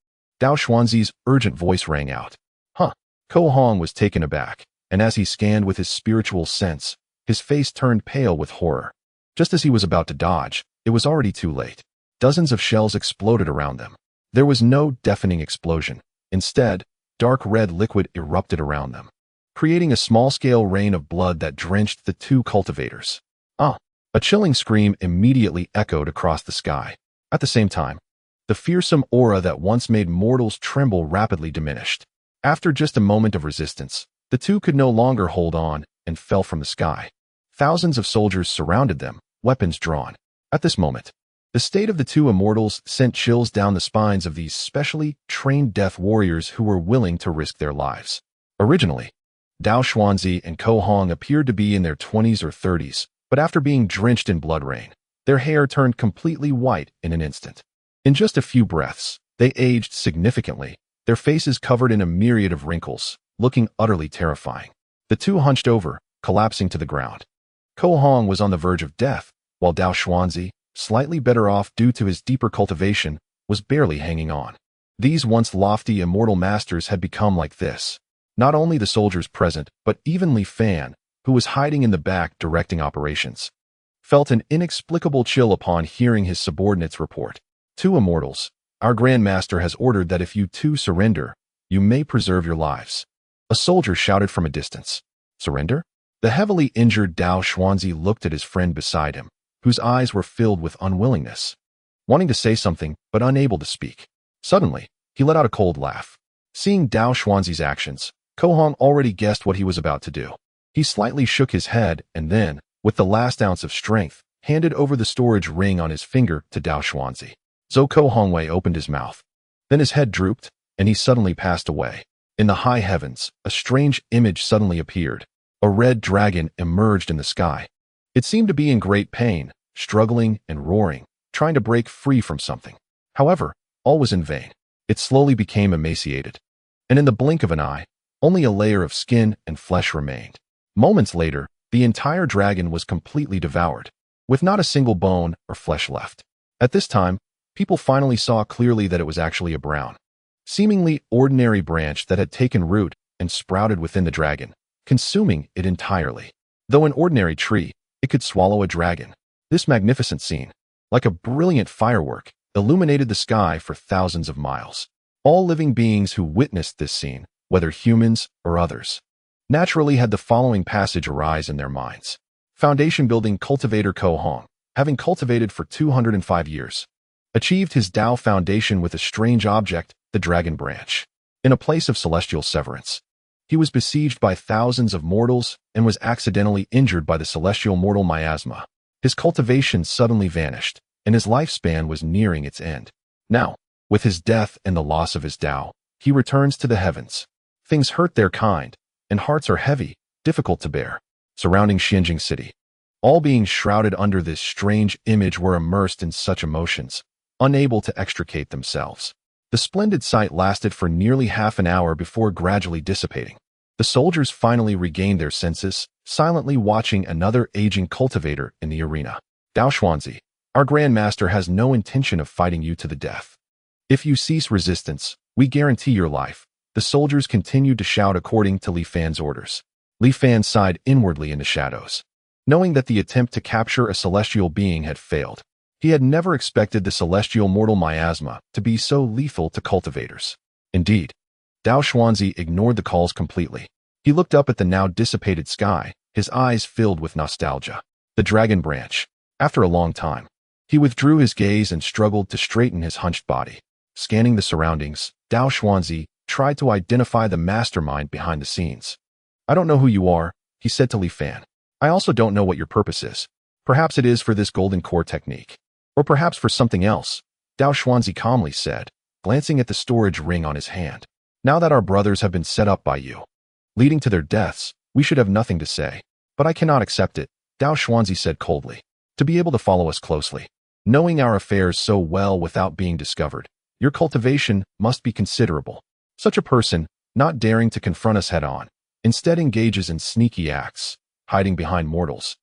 Dao Xuanzi's urgent voice rang out. Huh. Kohong was taken aback, and as he scanned with his spiritual sense, his face turned pale with horror. Just as he was about to dodge, it was already too late. Dozens of shells exploded around them. There was no deafening explosion. Instead, dark red liquid erupted around them, creating a small-scale rain of blood that drenched the two cultivators. Ah! A chilling scream immediately echoed across the sky. At the same time, The fearsome aura that once made mortals tremble rapidly diminished. After just a moment of resistance, the two could no longer hold on and fell from the sky. Thousands of soldiers surrounded them, weapons drawn. At this moment, the state of the two immortals sent chills down the spines of these specially trained death warriors who were willing to risk their lives. Originally, Dao Xuanzi and Ko Hong appeared to be in their 20s or 30s, but after being drenched in blood rain, their hair turned completely white in an instant. In just a few breaths, they aged significantly, their faces covered in a myriad of wrinkles, looking utterly terrifying. The two hunched over, collapsing to the ground. Ko Hong was on the verge of death, while Dao Xuanzi, slightly better off due to his deeper cultivation, was barely hanging on. These once lofty immortal masters had become like this. Not only the soldiers present, but even Li Fan, who was hiding in the back directing operations, felt an inexplicable chill upon hearing his subordinates report. Two immortals, our Grand Master has ordered that if you two surrender, you may preserve your lives. A soldier shouted from a distance. Surrender? The heavily injured Dao Xuanzi looked at his friend beside him, whose eyes were filled with unwillingness, wanting to say something but unable to speak. Suddenly, he let out a cold laugh. Seeing Dao Xuanzi's actions, Ko Hong already guessed what he was about to do. He slightly shook his head and then, with the last ounce of strength, handed over the storage ring on his finger to Dao Xuanzi. Zhou Ko Hongwei opened his mouth. Then his head drooped, and he suddenly passed away. In the high heavens, a strange image suddenly appeared. A red dragon emerged in the sky. It seemed to be in great pain, struggling and roaring, trying to break free from something. However, all was in vain. It slowly became emaciated. And in the blink of an eye, only a layer of skin and flesh remained. Moments later, the entire dragon was completely devoured, with not a single bone or flesh left. At this time, people finally saw clearly that it was actually a brown, seemingly ordinary branch that had taken root and sprouted within the dragon, consuming it entirely. Though an ordinary tree, it could swallow a dragon. This magnificent scene, like a brilliant firework, illuminated the sky for thousands of miles. All living beings who witnessed this scene, whether humans or others, naturally had the following passage arise in their minds. Foundation building cultivator Ko Hong, having cultivated for 205 years, achieved his Tao foundation with a strange object, the dragon branch. In a place of celestial severance, he was besieged by thousands of mortals and was accidentally injured by the celestial mortal miasma. His cultivation suddenly vanished, and his lifespan was nearing its end. Now, with his death and the loss of his Tao, he returns to the heavens. Things hurt their kind, and hearts are heavy, difficult to bear. Surrounding Xianjing City, all beings shrouded under this strange image were immersed in such emotions, unable to extricate themselves. The splendid sight lasted for nearly half an hour before gradually dissipating. The soldiers finally regained their senses, silently watching another aging cultivator in the arena. Dao Xuanzi, our Grand Master has no intention of fighting you to the death. If you cease resistance, we guarantee your life. The soldiers continued to shout according to Li Fan's orders. Li Fan sighed inwardly in the shadows, knowing that the attempt to capture a celestial being had failed. He had never expected the celestial mortal miasma to be so lethal to cultivators. Indeed, Dao Xuanzi ignored the calls completely. He looked up at the now dissipated sky, his eyes filled with nostalgia. The dragon branch. After a long time, he withdrew his gaze and struggled to straighten his hunched body. Scanning the surroundings, Dao Xuanzi tried to identify the mastermind behind the scenes. I don't know who you are, he said to Li Fan. I also don't know what your purpose is. Perhaps it is for this golden core technique. Or perhaps for something else, Dao Xuanzi calmly said, glancing at the storage ring on his hand. Now that our brothers have been set up by you, leading to their deaths, we should have nothing to say. But I cannot accept it, Dao Xuanzi said coldly. To be able to follow us closely, knowing our affairs so well without being discovered, your cultivation must be considerable. Such a person, not daring to confront us head-on, instead engages in sneaky acts, hiding behind mortals,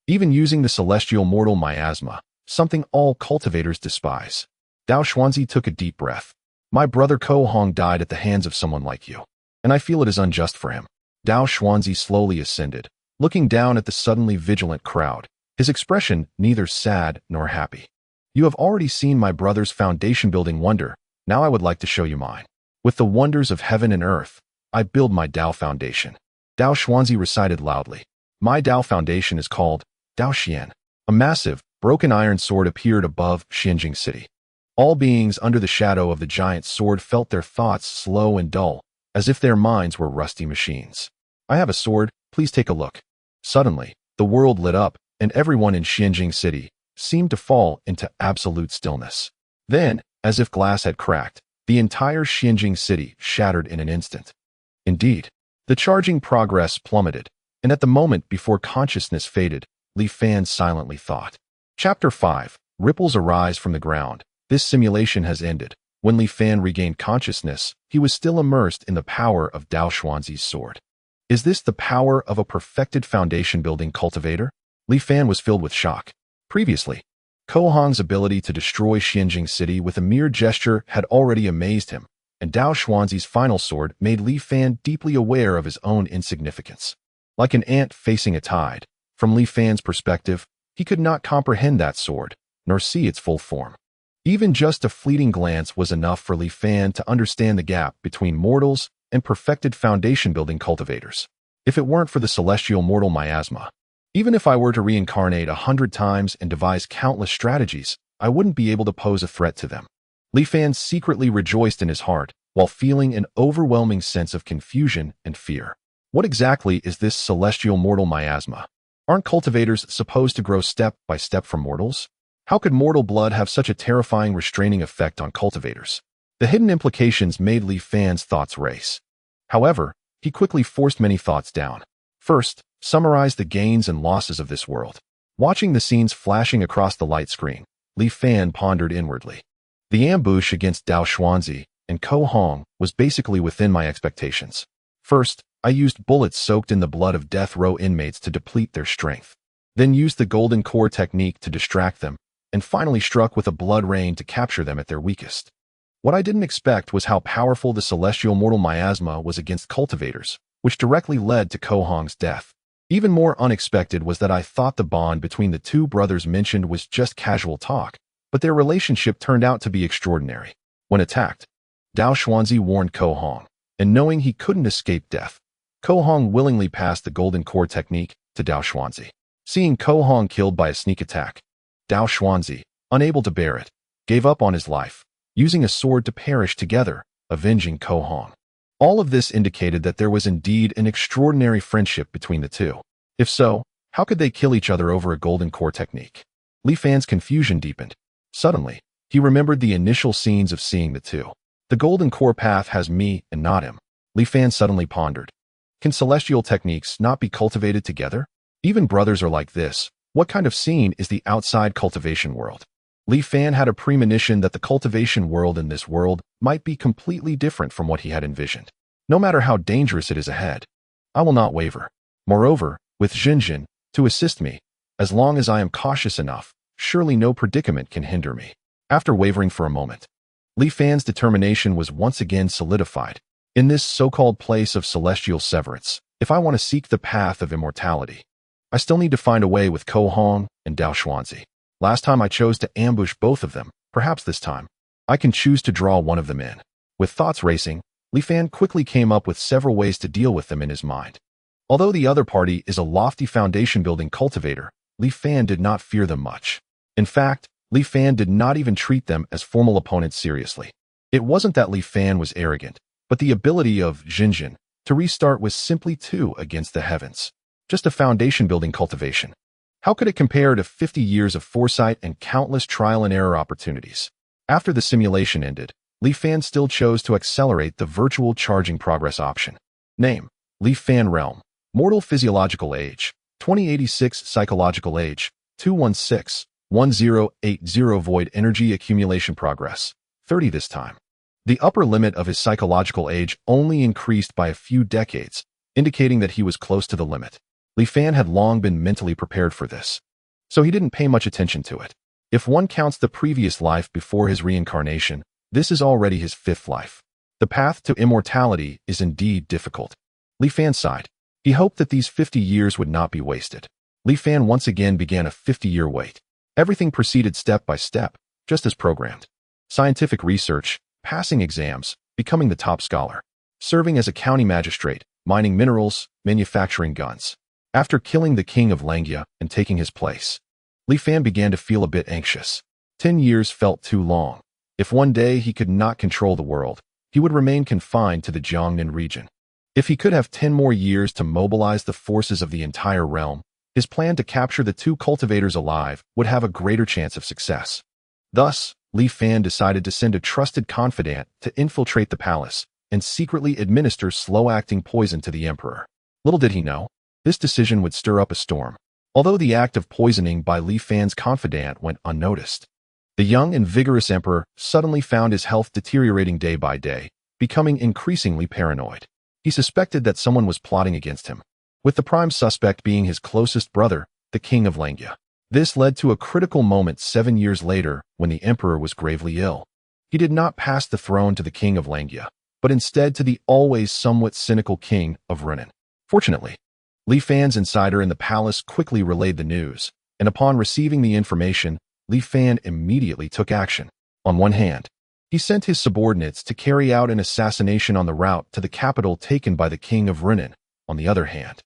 even using the celestial mortal miasma, something all cultivators despise. Dao Xuanzi took a deep breath. My brother Ko Hong died at the hands of someone like you, and I feel it is unjust for him. Dao Xuanzi slowly ascended, looking down at the suddenly vigilant crowd, his expression neither sad nor happy. You have already seen my brother's foundation-building wonder, now I would like to show you mine. With the wonders of heaven and earth, I build my Tao foundation. Dao Xuanzi recited loudly. My Tao foundation is called Dao Xian. A massive, broken iron sword appeared above Xianjing City. All beings under the shadow of the giant sword felt their thoughts slow and dull, as if their minds were rusty machines. I have a sword, please take a look. Suddenly, the world lit up, and everyone in Xianjing City seemed to fall into absolute stillness. Then, as if glass had cracked, the entire Xianjing City shattered in an instant. Indeed, the charging progress plummeted, and at the moment before consciousness faded, Li Fan silently thought. Chapter 5. Ripples arise from the ground. This simulation has ended. When Li Fan regained consciousness, he was still immersed in the power of Dao Xuanzi's sword. Is this the power of a perfected foundation-building cultivator? Li Fan was filled with shock. Previously, Ko Hong's ability to destroy Xianjing City with a mere gesture had already amazed him, and Dao Xuanzi's final sword made Li Fan deeply aware of his own insignificance. Like an ant facing a tide, from Li Fan's perspective, he could not comprehend that sword, nor see its full form. Even just a fleeting glance was enough for Li Fan to understand the gap between mortals and perfected foundation-building cultivators. If it weren't for the celestial mortal miasma, even if I were to reincarnate 100 times and devise countless strategies, I wouldn't be able to pose a threat to them. Li Fan secretly rejoiced in his heart, while feeling an overwhelming sense of confusion and fear. What exactly is this celestial mortal miasma? Aren't cultivators supposed to grow step by step from mortals? How could mortal blood have such a terrifying restraining effect on cultivators? The hidden implications made Li Fan's thoughts race. However, he quickly forced many thoughts down. First, summarize the gains and losses of this world. Watching the scenes flashing across the light screen, Li Fan pondered inwardly. The ambush against Dao Xuanzi and Ko Hong was basically within my expectations. First, I used bullets soaked in the blood of death row inmates to deplete their strength, then used the golden core technique to distract them, and finally struck with a blood rain to capture them at their weakest. What I didn't expect was how powerful the celestial mortal miasma was against cultivators, which directly led to Ko Hong's death. Even more unexpected was that I thought the bond between the two brothers mentioned was just casual talk, but their relationship turned out to be extraordinary. When attacked, Dao Xuanzi warned Ko Hong, and knowing he couldn't escape death, Ko Hong willingly passed the golden core technique to Dao Xuanzi. Seeing Ko Hong killed by a sneak attack, Dao Xuanzi, unable to bear it, gave up on his life, using a sword to perish together, avenging Ko Hong. All of this indicated that there was indeed an extraordinary friendship between the two. If so, how could they kill each other over a golden core technique? Li Fan's confusion deepened. Suddenly, he remembered the initial scenes of seeing the two. The golden core path has me and not him. Li Fan suddenly pondered. Can celestial techniques not be cultivated together? Even brothers are like this. What kind of scene is the outside cultivation world? Li Fan had a premonition that the cultivation world in this world might be completely different from what he had envisioned. No matter how dangerous it is ahead, I will not waver. Moreover, with Xinjin to assist me, as long as I am cautious enough, surely no predicament can hinder me. After wavering for a moment, Li Fan's determination was once again solidified. In this so-called place of celestial severance, if I want to seek the path of immortality, I still need to find a way with Ko Hong and Dao Xuanzi. Last time I chose to ambush both of them, perhaps this time, I can choose to draw one of them in. With thoughts racing, Li Fan quickly came up with several ways to deal with them in his mind. Although the other party is a lofty foundation-building cultivator, Li Fan did not fear them much. In fact, Li Fan did not even treat them as formal opponents seriously. It wasn't that Li Fan was arrogant, but the ability of Xinjin to restart was simply too against the heavens. Just a foundation-building cultivation. How could it compare to 50 years of foresight and countless trial-and-error opportunities? After the simulation ended, Li Fan still chose to accelerate the virtual charging progress option. Name: Li Fan Realm. Mortal physiological age: 2086. Psychological age: 216-1080. Void energy accumulation progress: 30 this time. The upper limit of his psychological age only increased by a few decades, indicating that he was close to the limit. Li Fan had long been mentally prepared for this, so he didn't pay much attention to it. If one counts the previous life before his reincarnation, this is already his 5th life. The path to immortality is indeed difficult. Li Fan sighed. He hoped that these 50 years would not be wasted. Li Fan once again began a 50-year wait. Everything proceeded step by step, just as programmed. Scientific research, passing exams, becoming the top scholar, serving as a county magistrate, mining minerals, manufacturing guns. After killing the king of Langia and taking his place, Li Fan began to feel a bit anxious. 10 years felt too long. If one day he could not control the world, he would remain confined to the Jiangnan region. If he could have 10 more years to mobilize the forces of the entire realm, his plan to capture the two cultivators alive would have a greater chance of success. Thus, Li Fan decided to send a trusted confidant to infiltrate the palace and secretly administer slow-acting poison to the emperor. Little did he know, this decision would stir up a storm. Although the act of poisoning by Li Fan's confidant went unnoticed, the young and vigorous emperor suddenly found his health deteriorating day by day, becoming increasingly paranoid. He suspected that someone was plotting against him, with the prime suspect being his closest brother, the king of Langia. This led to a critical moment 7 years later when the emperor was gravely ill. He did not pass the throne to the king of Langia, but instead to the always somewhat cynical king of Runan. Fortunately, Li Fan's insider in the palace quickly relayed the news, and upon receiving the information, Li Fan immediately took action. On one hand, he sent his subordinates to carry out an assassination on the route to the capital taken by the king of Runan. On the other hand,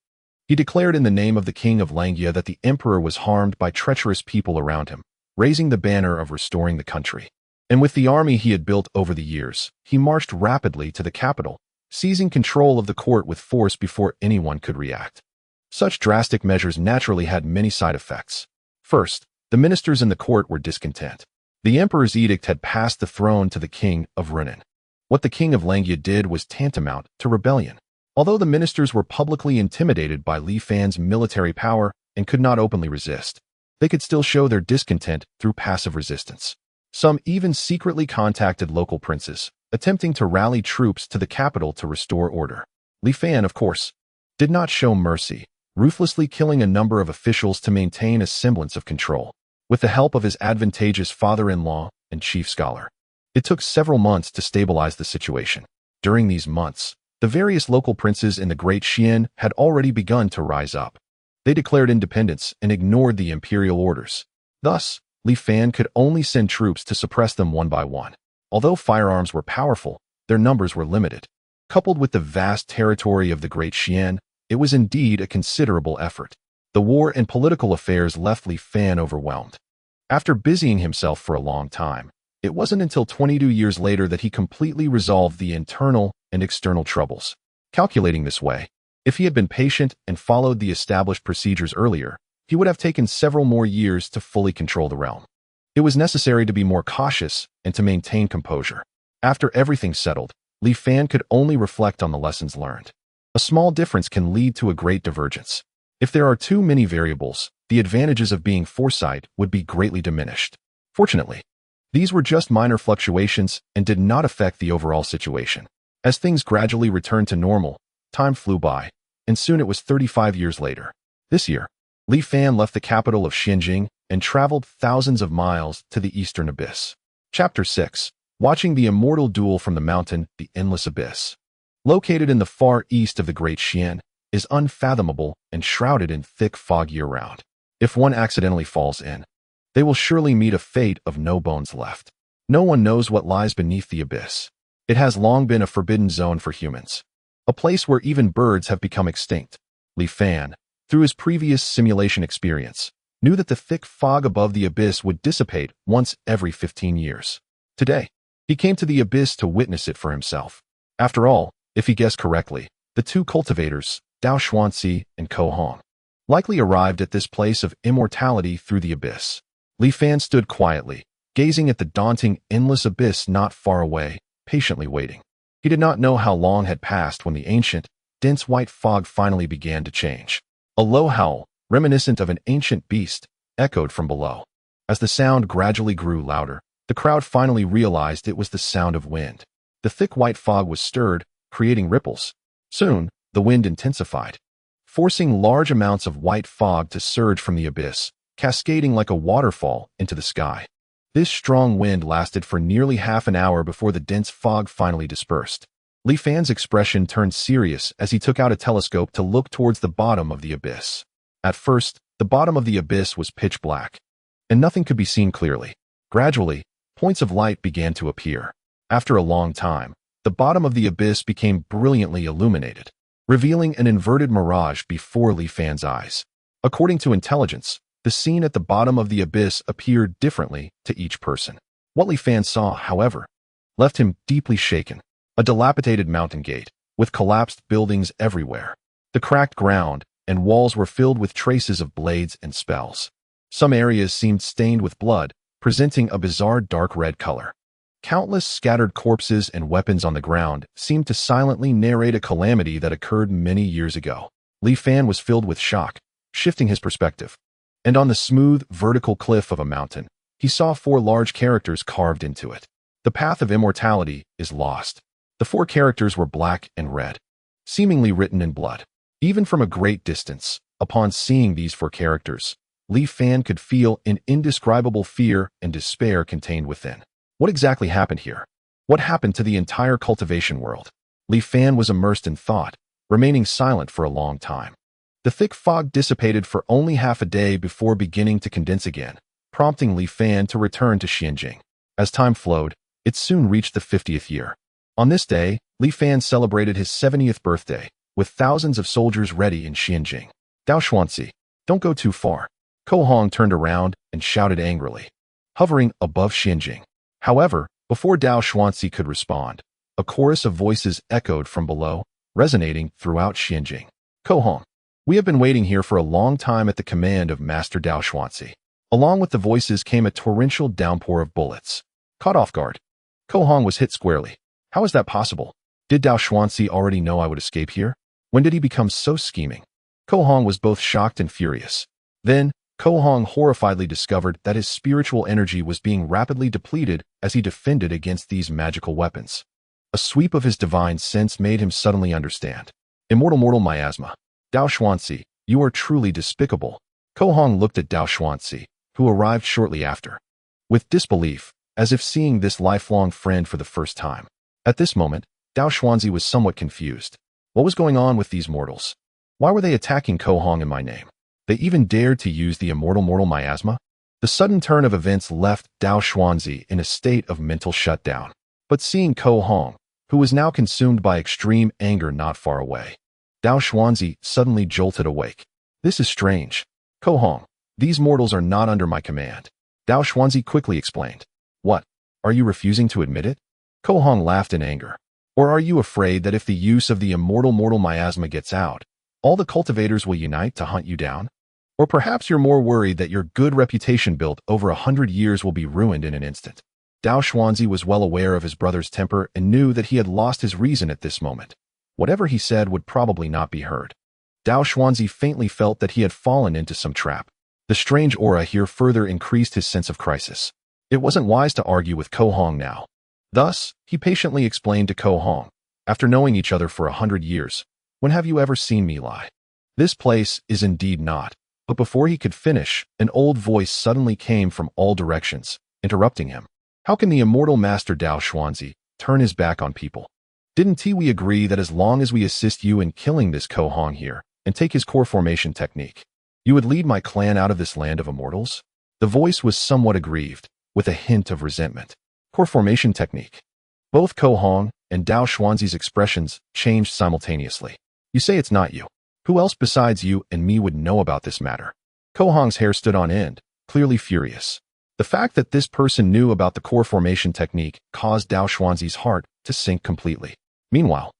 he declared in the name of the king of Langia that the emperor was harmed by treacherous people around him, raising the banner of restoring the country. And with the army he had built over the years, he marched rapidly to the capital, seizing control of the court with force before anyone could react. Such drastic measures naturally had many side effects. First, the ministers in the court were discontent. The emperor's edict had passed the throne to the king of Runan. What the king of Langia did was tantamount to rebellion. Although the ministers were publicly intimidated by Li Fan's military power and could not openly resist, they could still show their discontent through passive resistance. Some even secretly contacted local princes, attempting to rally troops to the capital to restore order. Li Fan, of course, did not show mercy, ruthlessly killing a number of officials to maintain a semblance of control. With the help of his advantageous father-in-law and chief scholar, it took several months to stabilize the situation. During these months, the various local princes in the Great Xian had already begun to rise up. They declared independence and ignored the imperial orders. Thus, Li Fan could only send troops to suppress them one by one. Although firearms were powerful, their numbers were limited. Coupled with the vast territory of the Great Xian, it was indeed a considerable effort. The war and political affairs left Li Fan overwhelmed. After busying himself for a long time, it wasn't until 22 years later that he completely resolved the internal and external troubles. Calculating this way, if he had been patient and followed the established procedures earlier, he would have taken several more years to fully control the realm. It was necessary to be more cautious and to maintain composure. After everything settled, Li Fan could only reflect on the lessons learned. A small difference can lead to a great divergence. If there are too many variables, the advantages of being foresight would be greatly diminished. Fortunately, these were just minor fluctuations and did not affect the overall situation. As things gradually returned to normal, time flew by, and soon it was 35 years later. This year, Li Fan left the capital of Xinjing and traveled thousands of miles to the eastern abyss. Chapter 6. Watching the immortal duel from the mountain, the endless abyss. Located in the far east of the Great Xian, is unfathomable and shrouded in thick fog year-round. If one accidentally falls in, they will surely meet a fate of no bones left. No one knows what lies beneath the abyss. It has long been a forbidden zone for humans, a place where even birds have become extinct. Li Fan, through his previous simulation experience, knew that the thick fog above the abyss would dissipate once every 15 years. Today, he came to the abyss to witness it for himself. After all, if he guessed correctly, the two cultivators, Dao Xuanxi and Ko Hong, likely arrived at this place of immortality through the abyss. Li Fan stood quietly, gazing at the daunting, endless abyss not far away, patiently waiting. He did not know how long had passed when the ancient, dense white fog finally began to change. A low howl, reminiscent of an ancient beast, echoed from below. As the sound gradually grew louder, the crowd finally realized it was the sound of wind. The thick white fog was stirred, creating ripples. Soon, the wind intensified, forcing large amounts of white fog to surge from the abyss, cascading like a waterfall into the sky. This strong wind lasted for nearly half an hour before the dense fog finally dispersed. Li Fan's expression turned serious as he took out a telescope to look towards the bottom of the abyss. At first, the bottom of the abyss was pitch black, and nothing could be seen clearly. Gradually, points of light began to appear. After a long time, the bottom of the abyss became brilliantly illuminated, revealing an inverted mirage before Li Fan's eyes. According to intelligence, the scene at the bottom of the abyss appeared differently to each person. What Li Fan saw, however, left him deeply shaken. A dilapidated mountain gate, with collapsed buildings everywhere. The cracked ground and walls were filled with traces of blades and spells. Some areas seemed stained with blood, presenting a bizarre dark red color. Countless scattered corpses and weapons on the ground seemed to silently narrate a calamity that occurred many years ago. Li Fan was filled with shock, shifting his perspective. And on the smooth, vertical cliff of a mountain, he saw 4 large characters carved into it. The path of immortality is lost. The 4 characters were black and red, seemingly written in blood. Even from a great distance, upon seeing these 4 characters, Li Fan could feel an indescribable fear and despair contained within. What exactly happened here? What happened to the entire cultivation world? Li Fan was immersed in thought, remaining silent for a long time. The thick fog dissipated for only half a day before beginning to condense again, prompting Li Fan to return to Xianjing. As time flowed, it soon reached the 50th year. On this day, Li Fan celebrated his 70th birthday, with thousands of soldiers ready in Xianjing. Dao Xuanzi, don't go too far. Ko Hong turned around and shouted angrily, hovering above Xianjing. However, before Dao Xuanzi could respond, a chorus of voices echoed from below, resonating throughout Xianjing. Ko Hong, we have been waiting here for a long time at the command of Master Dao Xuanzi. Along with the voices came a torrential downpour of bullets. Caught off guard, Ko Hong was hit squarely. How is that possible? Did Dao Xuanzi already know I would escape here? When did he become so scheming? Ko Hong was both shocked and furious. Then, Ko Hong horrifiedly discovered that his spiritual energy was being rapidly depleted as he defended against these magical weapons. A sweep of his divine sense made him suddenly understand. Immortal miasma. Dao Xuanzi, you are truly despicable. Ko Hong looked at Dao Xuanzi, who arrived shortly after, with disbelief, as if seeing this lifelong friend for the first time. At this moment, Dao Xuanzi was somewhat confused. What was going on with these mortals? Why were they attacking Ko Hong in my name? They even dared to use the immortal miasma? The sudden turn of events left Dao Xuanzi in a state of mental shutdown. But seeing Ko Hong, who was now consumed by extreme anger not far away, Dao Xuanzi suddenly jolted awake. This is strange. Ko Hong, these mortals are not under my command. Dao Xuanzi quickly explained. What? Are you refusing to admit it? Ko Hong laughed in anger. Or are you afraid that if the use of the immortal miasma gets out, all the cultivators will unite to hunt you down? Or perhaps you're more worried that your good reputation built over 100 years will be ruined in an instant. Dao Xuanzi was well aware of his brother's temper and knew that he had lost his reason at this moment. Whatever he said would probably not be heard. Dao Xuanzi faintly felt that he had fallen into some trap. The strange aura here further increased his sense of crisis. It wasn't wise to argue with Ko Hong now. Thus, he patiently explained to Ko Hong, after knowing each other for 100 years, when have you ever seen me lie? This place is indeed not. But before he could finish, an old voice suddenly came from all directions, interrupting him. How can the immortal Master Dao Xuanzi turn his back on people? Didn't we agree that as long as we assist you in killing this Ko Hong here, and take his core formation technique, you would lead my clan out of this land of immortals? The voice was somewhat aggrieved, with a hint of resentment. Core formation technique. Both Ko Hong and Dao Xuanzi's expressions changed simultaneously. You say it's not you. Who else besides you and me would know about this matter? Ko Hong's hair stood on end, clearly furious. The fact that this person knew about the core formation technique caused Dao Xuanzi's heart to sink completely. Meanwhile,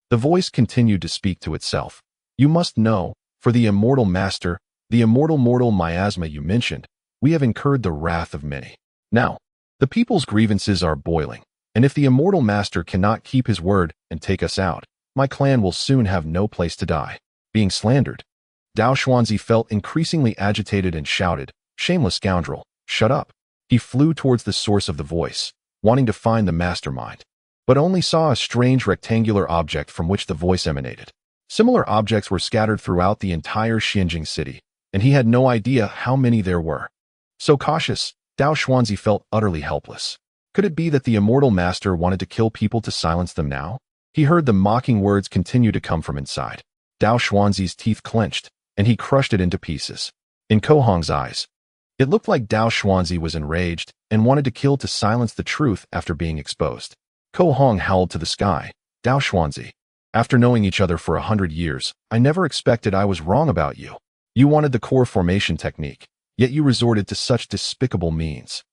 the voice continued to speak to itself. You must know, for the immortal master, the immortal miasma you mentioned, we have incurred the wrath of many. Now, the people's grievances are boiling, and if the immortal master cannot keep his word and take us out, my clan will soon have no place to die. Being slandered. Dao Xuanzi felt increasingly agitated and shouted, shameless scoundrel, shut up. He flew towards the source of the voice, wanting to find the mastermind, but only saw a strange rectangular object from which the voice emanated. Similar objects were scattered throughout the entire Xianjing city, and he had no idea how many there were. So cautious, Dao Xuanzi felt utterly helpless. Could it be that the immortal master wanted to kill people to silence them now? He heard the mocking words continue to come from inside. Dao Xuanzi's teeth clenched, and he crushed it into pieces. In Ko Hong's eyes, it looked like Dao Xuanzi was enraged and wanted to kill to silence the truth after being exposed. Ko Hong howled to the sky, Dao Xuanzi. After knowing each other for 100 years, I never expected I was wrong about you. You wanted the core formation technique, yet you resorted to such despicable means.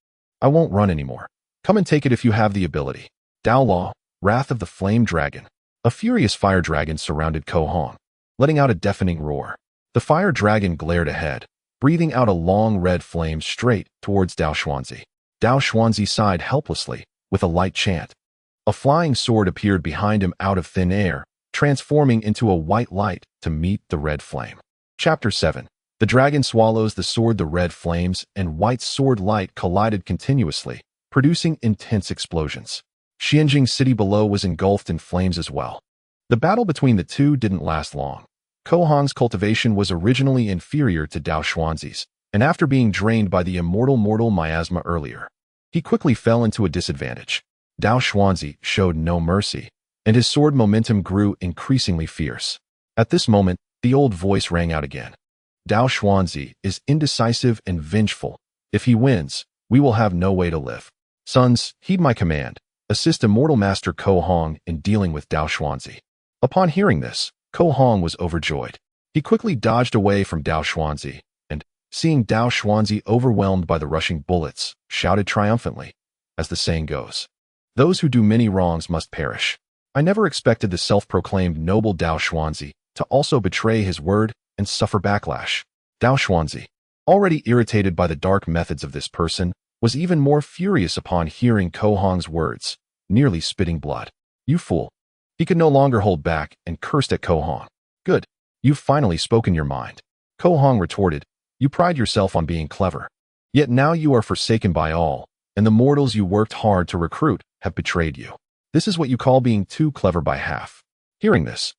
I won't run anymore. Come and take it if you have the ability. Dao Law, Wrath of the Flame Dragon. A furious fire dragon surrounded Ko Hong, letting out a deafening roar. The fire dragon glared ahead, breathing out a long red flame straight towards Dao Xuanzi. Dao Xuanzi sighed helplessly, with a light chant. A flying sword appeared behind him out of thin air, transforming into a white light to meet the red flame. Chapter 7. The dragon swallows the sword. The red flames and white sword light collided continuously, producing intense explosions. Xianjing City below was engulfed in flames as well. The battle between the two didn't last long. Ko Hong's cultivation was originally inferior to Dao Xuanzi's, and after being drained by the immortal miasma earlier, he quickly fell into a disadvantage. Dao Xuanzi showed no mercy, and his sword momentum grew increasingly fierce. At this moment, the old voice rang out again. Dao Xuanzi is indecisive and vengeful. If he wins, we will have no way to live. Sons, heed my command. Assist Immortal Master Ko Hong in dealing with Dao Xuanzi. Upon hearing this, Ko Hong was overjoyed. He quickly dodged away from Dao Xuanzi, and, seeing Dao Xuanzi overwhelmed by the rushing bullets, shouted triumphantly, as the saying goes, "Those who do many wrongs must perish." I never expected the self-proclaimed noble Dao Xuanzi to also betray his word and suffer backlash. Dao Xuanzi, already irritated by the dark methods of this person, was even more furious upon hearing Ko Hong's words, nearly spitting blood. "You fool." He could no longer hold back and cursed at Ko Hong. "Good. You've finally spoken your mind." Ko Hong retorted, "You pride yourself on being clever. Yet now you are forsaken by all, and the mortals you worked hard to recruit have betrayed you. This is what you call being too clever by half." Hearing this,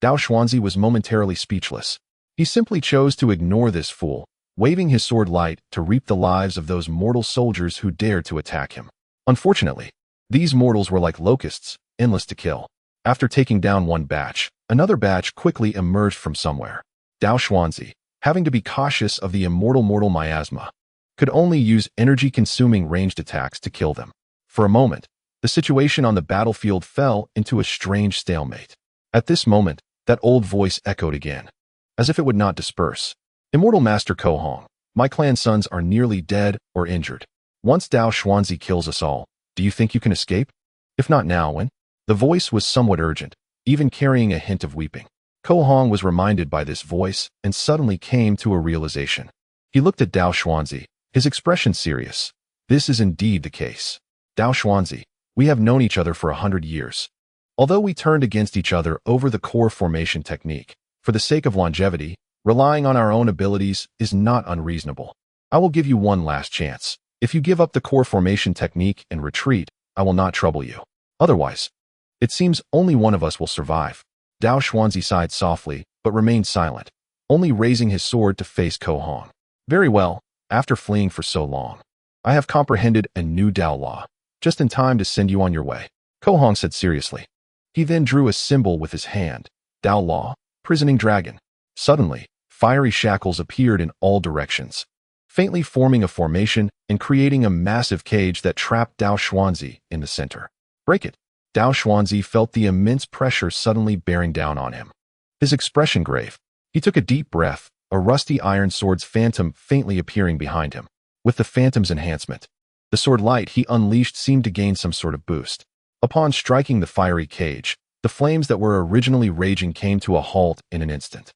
Dao Xuanzi was momentarily speechless. He simply chose to ignore this fool, waving his sword light to reap the lives of those mortal soldiers who dared to attack him. Unfortunately, these mortals were like locusts, endless to kill. After taking down one batch, another batch quickly emerged from somewhere. Dao Xuanzi, having to be cautious of the immortal miasma, could only use energy-consuming ranged attacks to kill them. For a moment, the situation on the battlefield fell into a strange stalemate. At this moment, that old voice echoed again, as if it would not disperse. "Immortal Master Ko Hong, my clan sons are nearly dead or injured. Once Dao Xuanzi kills us all, do you think you can escape? If not now, when?" The voice was somewhat urgent, even carrying a hint of weeping. Ko Hong was reminded by this voice and suddenly came to a realization. He looked at Dao Xuanzi, his expression serious. "This is indeed the case. Dao Xuanzi, we have known each other for 100 years. Although we turned against each other over the core formation technique, for the sake of longevity, relying on our own abilities is not unreasonable. I will give you one last chance. If you give up the core formation technique and retreat, I will not trouble you. Otherwise, it seems only one of us will survive." Dao Xuanzi sighed softly, but remained silent, only raising his sword to face Ko Hong. "Very well, after fleeing for so long, I have comprehended a new Dao law, just in time to send you on your way," Ko Hong said seriously. He then drew a symbol with his hand, Dao law, prisoning dragon. Suddenly, fiery shackles appeared in all directions, faintly forming a formation and creating a massive cage that trapped Dao Xuanzi in the center. "Break it." Dao Xuanzi felt the immense pressure suddenly bearing down on him. His expression grave. He took a deep breath, a rusty iron sword's phantom faintly appearing behind him. With the phantom's enhancement, the sword light he unleashed seemed to gain some sort of boost. Upon striking the fiery cage, the flames that were originally raging came to a halt in an instant,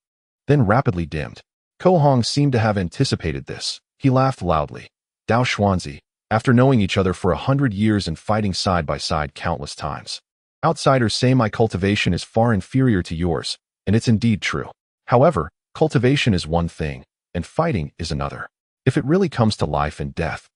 then rapidly dimmed. Ko Hong seemed to have anticipated this. He laughed loudly. "Dao Xuanzi, after knowing each other for 100 years and fighting side by side countless times, outsiders say my cultivation is far inferior to yours, and it's indeed true. However, cultivation is one thing, and fighting is another. If it really comes to life and death,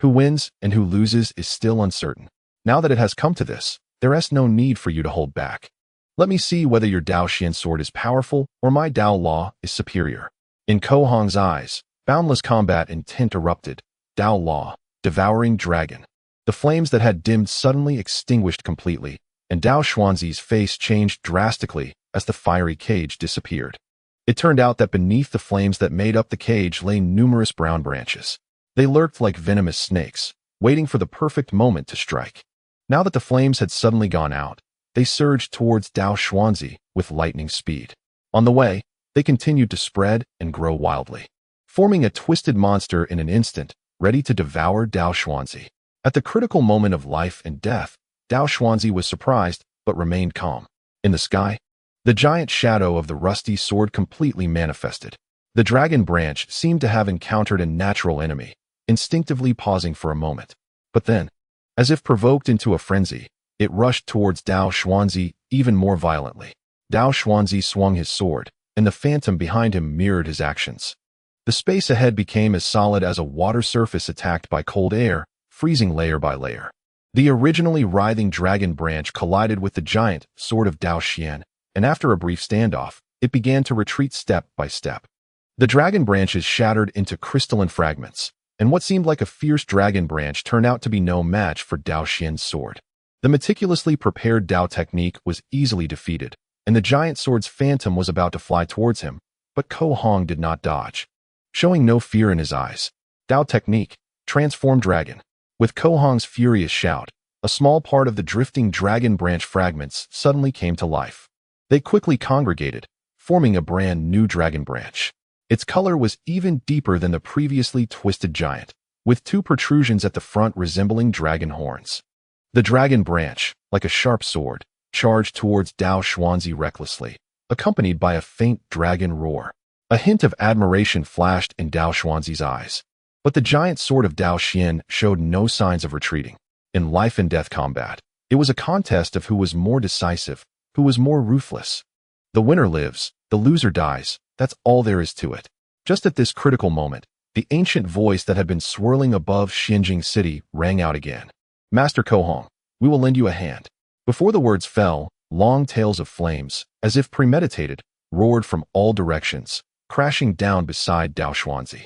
who wins and who loses is still uncertain. Now that it has come to this, there is no need for you to hold back. Let me see whether your Dao Xian sword is powerful or my Dao law is superior." In Ko Hong's eyes, boundless combat intent erupted. Dao law, devouring dragon. The flames that had dimmed suddenly extinguished completely, and Dao Xuanzi's face changed drastically as the fiery cage disappeared. It turned out that beneath the flames that made up the cage lay numerous brown branches. They lurked like venomous snakes, waiting for the perfect moment to strike. Now that the flames had suddenly gone out, they surged towards Dao Xuanzi with lightning speed. On the way, they continued to spread and grow wildly, forming a twisted monster in an instant, ready to devour Dao Xuanzi. At the critical moment of life and death, Dao Xuanzi was surprised but remained calm. In the sky, the giant shadow of the rusty sword completely manifested. The dragon branch seemed to have encountered a natural enemy, instinctively pausing for a moment. But then, as if provoked into a frenzy, it rushed towards Dao Xuanzi even more violently. Dao Xuanzi swung his sword, and the phantom behind him mirrored his actions. The space ahead became as solid as a water surface attacked by cold air, freezing layer by layer. The originally writhing dragon branch collided with the giant sword of Dao Xian, and after a brief standoff, it began to retreat step by step. The dragon branches shattered into crystalline fragments, and what seemed like a fierce dragon branch turned out to be no match for Dao Xian's sword. The meticulously prepared Dao technique was easily defeated, and the giant sword's phantom was about to fly towards him, but Ko Hong did not dodge. Showing no fear in his eyes, Dao technique, transform dragon. With Ko Hong's furious shout, a small part of the drifting dragon branch fragments suddenly came to life. They quickly congregated, forming a brand new dragon branch. Its color was even deeper than the previously twisted giant, with two protrusions at the front resembling dragon horns. The dragon branch, like a sharp sword, charged towards Dao Xuanzi recklessly, accompanied by a faint dragon roar. A hint of admiration flashed in Dao Xuanzi's eyes. But the giant sword of Dao Xian showed no signs of retreating. In life and death combat, it was a contest of who was more decisive, who was more ruthless. The winner lives, the loser dies, that's all there is to it. Just at this critical moment, the ancient voice that had been swirling above Xinjing City rang out again. Master Ko Hong, we will lend you a hand. Before the words fell, long tails of flames, as if premeditated, roared from all directions, crashing down beside Dao Xuanzi,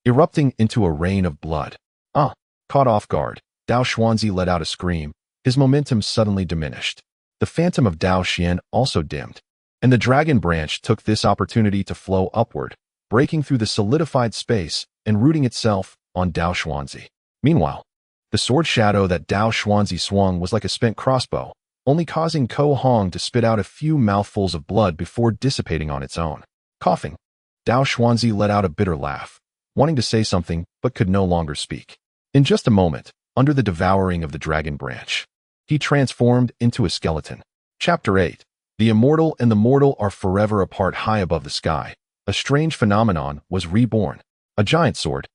erupting into a rain of blood. Caught off guard, Dao Xuanzi let out a scream. His momentum suddenly diminished. The phantom of Dao Xian also dimmed, and the dragon branch took this opportunity to flow upward, breaking through the solidified space and rooting itself on Dao Xuanzi. Meanwhile, the sword shadow that Dao Xuanzi swung was like a spent crossbow, only causing Ko Hong to spit out a few mouthfuls of blood before dissipating on its own. Coughing, Dao Xuanzi let out a bitter laugh, wanting to say something but could no longer speak. In just a moment, under the devouring of the dragon branch, he transformed into a skeleton. Chapter 8. The immortal and the mortal are forever apart high above the sky. A strange phenomenon was reborn. A giant sword,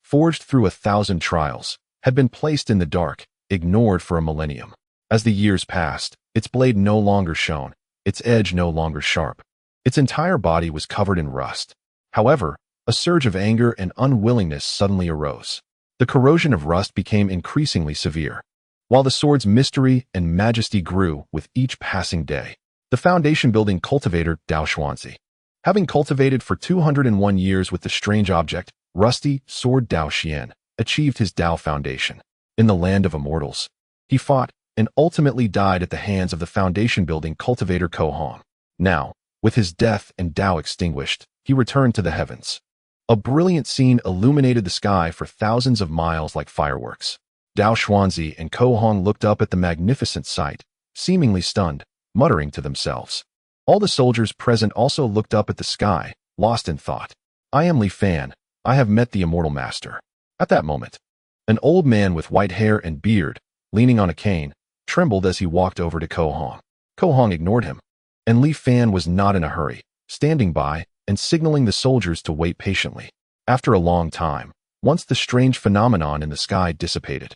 forged through 1,000 trials, had been placed in the dark, ignored for a millennium. As the years passed, its blade no longer shone, its edge no longer sharp. Its entire body was covered in rust. However, a surge of anger and unwillingness suddenly arose. The corrosion of rust became increasingly severe, while the sword's mystery and majesty grew with each passing day. The foundation-building cultivator Dao Xuanzi, having cultivated for 201 years with the strange object, rusty sword Dao Xian, achieved his Dao foundation. In the land of immortals, he fought and ultimately died at the hands of the foundation-building cultivator Ko Hong. Now, with his death and Dao extinguished, he returned to the heavens. A brilliant scene illuminated the sky for thousands of miles like fireworks. Dao Xuanzi and Ko Hong looked up at the magnificent sight, seemingly stunned, muttering to themselves. All the soldiers present also looked up at the sky, lost in thought. I am Li Fan. I have met the immortal master. At that moment, an old man with white hair and beard, leaning on a cane, trembled as he walked over to Ko Hong. Ko Hong ignored him, and Li Fan was not in a hurry, standing by and signaling the soldiers to wait patiently. After a long time, once the strange phenomenon in the sky dissipated,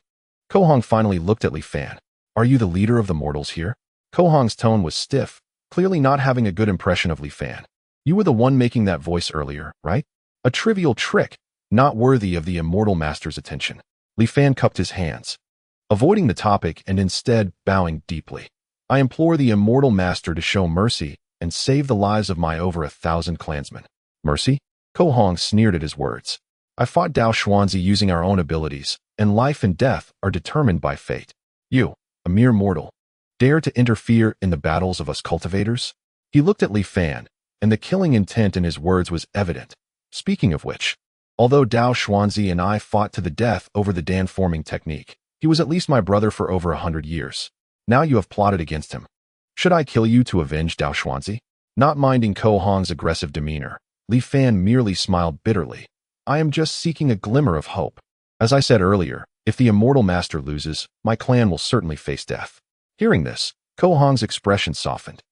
Ko Hong finally looked at Li Fan. Are you the leader of the mortals here? Ko Hong's tone was stiff, clearly not having a good impression of Li Fan. You were the one making that voice earlier, right? A trivial trick, not worthy of the immortal master's attention. Li Fan cupped his hands, avoiding the topic and instead bowing deeply. I implore the immortal master to show mercy and save the lives of my over 1,000 clansmen. Mercy? Ko Hong sneered at his words. I fought Dao Xuanzi using our own abilities, and life and death are determined by fate. You, a mere mortal, dare to interfere in the battles of us cultivators? He looked at Li Fan, and the killing intent in his words was evident. Speaking of which, although Dao Xuanzi and I fought to the death over the Dan forming technique, he was at least my brother for over 100 years. Now you have plotted against him. Should I kill you to avenge Dao Xuanzi? Not minding Ko Hong's aggressive demeanor, Li Fan merely smiled bitterly. I am just seeking a glimmer of hope. As I said earlier, If the immortal master loses, my clan will certainly face death. Hearing this, Ko Hong's expression softened.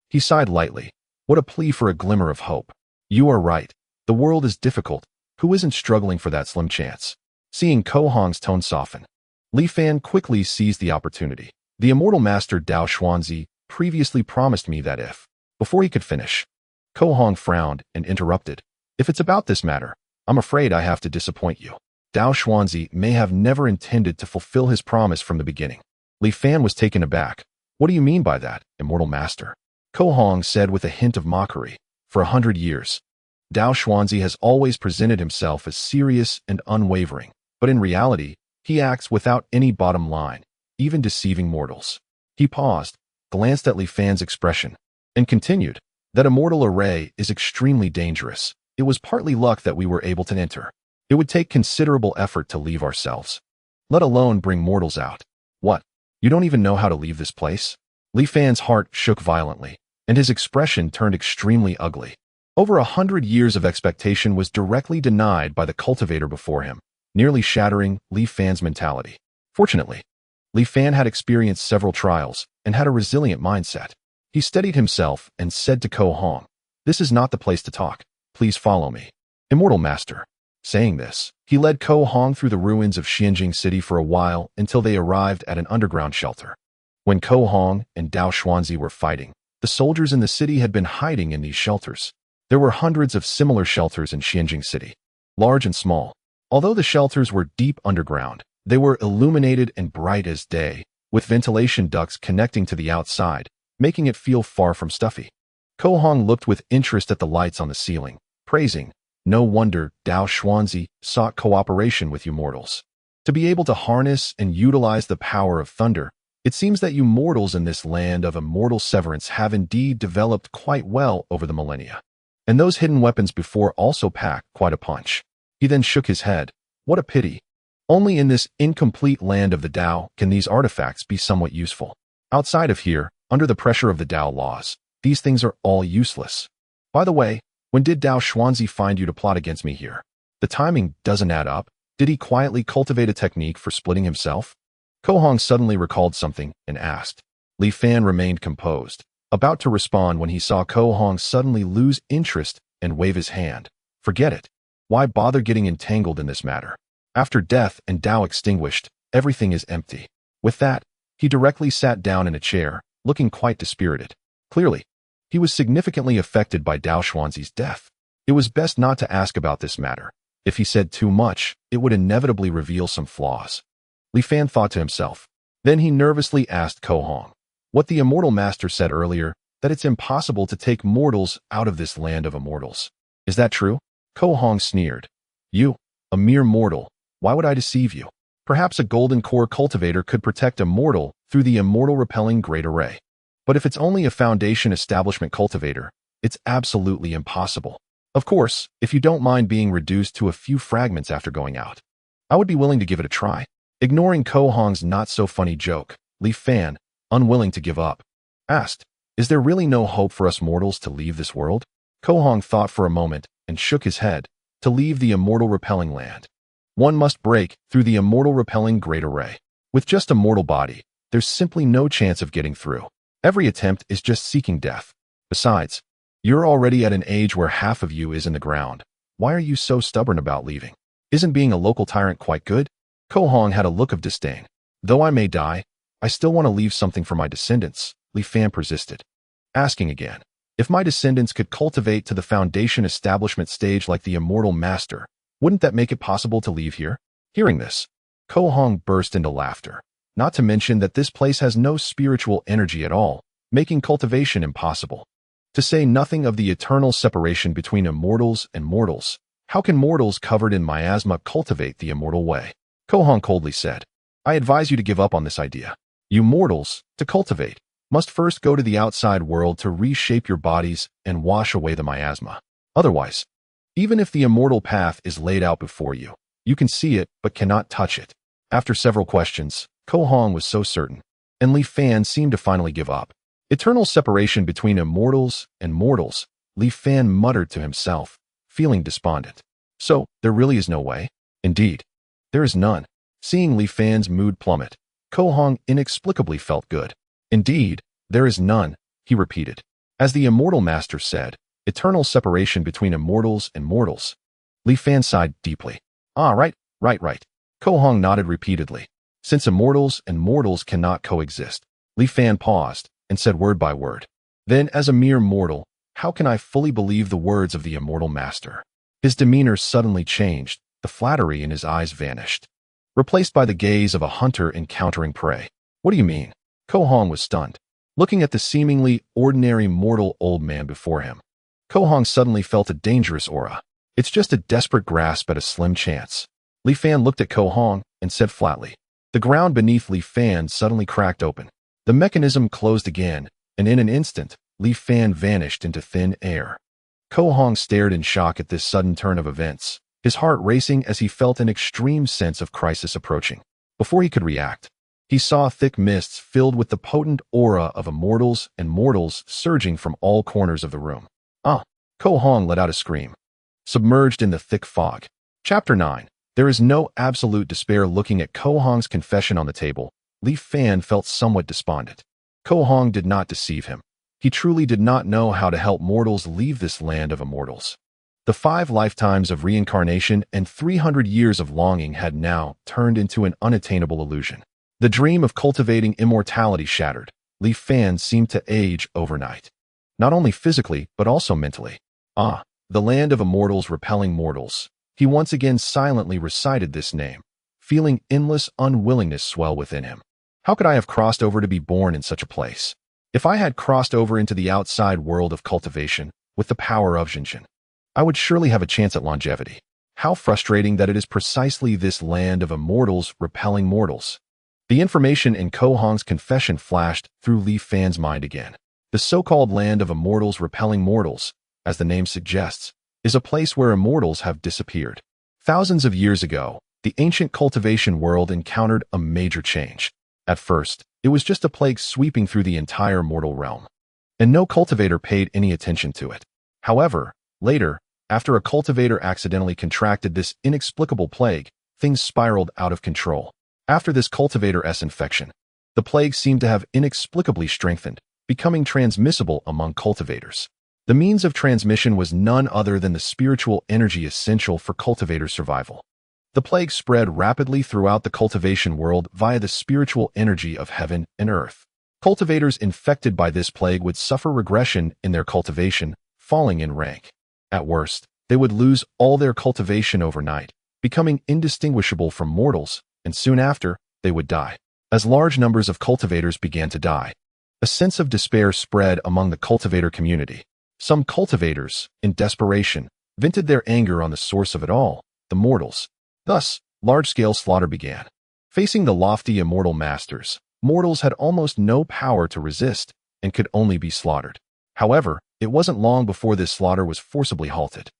He sighed lightly. What a plea for a glimmer of hope. You are right. The world is difficult. Who isn't struggling for that slim chance? Seeing Ko Hong's tone soften, Li Fan quickly seized the opportunity. The immortal master Dao Xuanzi previously promised me that if, before he could finish, Ko Hong frowned and interrupted. If it's about this matter, I'm afraid I have to disappoint you. Dao Xuanzi may have never intended to fulfill his promise from the beginning. Li Fan was taken aback. What do you mean by that, immortal master? Ko Hong said with a hint of mockery. For 100 years, Dao Xuanzi has always presented himself as serious and unwavering, but in reality, he acts without any bottom line, even deceiving mortals. He paused, glanced at Li Fan's expression, and continued. That immortal array is extremely dangerous. It was partly luck that we were able to enter. It would take considerable effort to leave ourselves, let alone bring mortals out. What? You don't even know how to leave this place? Li Fan's heart shook violently, and his expression turned extremely ugly. Over 100 years of expectation was directly denied by the cultivator before him, nearly shattering Li Fan's mentality. Fortunately, Li Fan had experienced several trials and had a resilient mindset. He steadied himself and said to Ko Hong, "This is not the place to talk. Please follow me." Immortal Master. Saying this, he led Ko Hong through the ruins of Xianjing City for a while until they arrived at an underground shelter. When Ko Hong and Dao Xuanzi were fighting, the soldiers in the city had been hiding in these shelters. There were hundreds of similar shelters in Xianjing City, large and small. Although the shelters were deep underground, they were illuminated and bright as day, with ventilation ducts connecting to the outside, making it feel far from stuffy. Ko Hong looked with interest at the lights on the ceiling, praising, "No wonder Dao Xuanzi sought cooperation with you mortals. To be able to harness and utilize the power of thunder, it seems that you mortals in this land of immortal severance have indeed developed quite well over the millennia. And those hidden weapons before also pack quite a punch." He then shook his head. What a pity. Only in this incomplete land of the Dao can these artifacts be somewhat useful. Outside of here, under the pressure of the Dao laws, these things are all useless. By the way, when did Dao Xuanzi find you to plot against me here? The timing doesn't add up. Did he quietly cultivate a technique for splitting himself? Ko Hong suddenly recalled something and asked. Li Fan remained composed, about to respond when he saw Ko Hong suddenly lose interest and wave his hand. Forget it. Why bother getting entangled in this matter? After death and Dao extinguished, everything is empty. With that, he directly sat down in a chair, looking quite dispirited. Clearly, he was significantly affected by Dao Xuanzi's death. It was best not to ask about this matter. If he said too much, it would inevitably reveal some flaws. Li Fan thought to himself. Then he nervously asked Ko Hong what the immortal master said earlier, that it's impossible to take mortals out of this land of immortals. Is that true? Ko Hong sneered. You, a mere mortal, why would I deceive you? Perhaps a golden core cultivator could protect a mortal through the immortal repelling great array. But if it's only a foundation establishment cultivator, it's absolutely impossible. Of course, if you don't mind being reduced to a few fragments after going out, I would be willing to give it a try. Ignoring Ko Hong's not-so-funny joke, Li Fan, unwilling to give up, asked, "Is there really no hope for us mortals to leave this world?" Ko Hong thought for a moment and shook his head. To leave the immortal repelling land, one must break through the immortal repelling great array. With just a mortal body, there's simply no chance of getting through. Every attempt is just seeking death. Besides, you're already at an age where half of you is in the ground. Why are you so stubborn about leaving? Isn't being a local tyrant quite good? Ko Hong had a look of disdain. Though I may die, I still want to leave something for my descendants, Li Fan persisted. Asking again, if my descendants could cultivate to the foundation establishment stage like the immortal master, wouldn't that make it possible to leave here? Hearing this, Ko Hong burst into laughter. Not to mention that this place has no spiritual energy at all, making cultivation impossible. To say nothing of the eternal separation between immortals and mortals, how can mortals covered in miasma cultivate the immortal way? Ko Hong coldly said, I advise you to give up on this idea. You mortals, to cultivate, must first go to the outside world to reshape your bodies and wash away the miasma. Otherwise, even if the immortal path is laid out before you, you can see it but cannot touch it. After several questions, Ko Hong was so certain, and Li Fan seemed to finally give up. Eternal separation between immortals and mortals, Li Fan muttered to himself, feeling despondent. So, there really is no way? Indeed, there is none. Seeing Li Fan's mood plummet, Ko Hong inexplicably felt good. Indeed, there is none, he repeated. As the immortal master said, eternal separation between immortals and mortals. Li Fan sighed deeply. Ah, right. Ko Hong nodded repeatedly. Since immortals and mortals cannot coexist, Li Fan paused and said word by word. Then, as a mere mortal, how can I fully believe the words of the immortal master? His demeanor suddenly changed, the flattery in his eyes vanished, replaced by the gaze of a hunter encountering prey. What do you mean? Ko Hong was stunned. Looking at the seemingly ordinary mortal old man before him, Ko Hong suddenly felt a dangerous aura. It's just a desperate grasp at a slim chance. Li Fan looked at Ko Hong and said flatly. The ground beneath Li Fan suddenly cracked open. The mechanism closed again, and in an instant, Li Fan vanished into thin air. Ko Hong stared in shock at this sudden turn of events, his heart racing as he felt an extreme sense of crisis approaching. Before he could react, he saw thick mists filled with the potent aura of immortals and mortals surging from all corners of the room. Ah! Ko Hong let out a scream. Submerged in the thick fog. Chapter 9. There is no absolute despair. Looking at Ko Hong's confession on the table, Li Fan felt somewhat despondent. Ko Hong did not deceive him. He truly did not know how to help mortals leave this land of immortals. The 5 lifetimes of reincarnation and 300 years of longing had now turned into an unattainable illusion. The dream of cultivating immortality shattered. Li Fan seemed to age overnight. Not only physically, but also mentally. Ah, the land of immortals repelling mortals. He once again silently recited this name, feeling endless unwillingness swell within him. How could I have crossed over to be born in such a place? If I had crossed over into the outside world of cultivation with the power of Jinjin, I would surely have a chance at longevity. How frustrating that it is precisely this land of immortals repelling mortals. The information in Ko Hong's confession flashed through Li Fan's mind again. The so-called land of immortals repelling mortals, as the name suggests, is a place where immortals have disappeared. Thousands of years ago, the ancient cultivation world encountered a major change. At first, it was just a plague sweeping through the entire mortal realm, and no cultivator paid any attention to it. However, later, after a cultivator accidentally contracted this inexplicable plague, things spiraled out of control. After this cultivator's infection, the plague seemed to have inexplicably strengthened, becoming transmissible among cultivators. The means of transmission was none other than the spiritual energy essential for cultivator survival. The plague spread rapidly throughout the cultivation world via the spiritual energy of heaven and earth. Cultivators infected by this plague would suffer regression in their cultivation, falling in rank. At worst, they would lose all their cultivation overnight, becoming indistinguishable from mortals, and soon after, they would die. As large numbers of cultivators began to die, a sense of despair spread among the cultivator community. Some cultivators, in desperation, vented their anger on the source of it all, the mortals. Thus, large-scale slaughter began. Facing the lofty immortal masters, mortals had almost no power to resist and could only be slaughtered. However, it wasn't long before this slaughter was forcibly halted.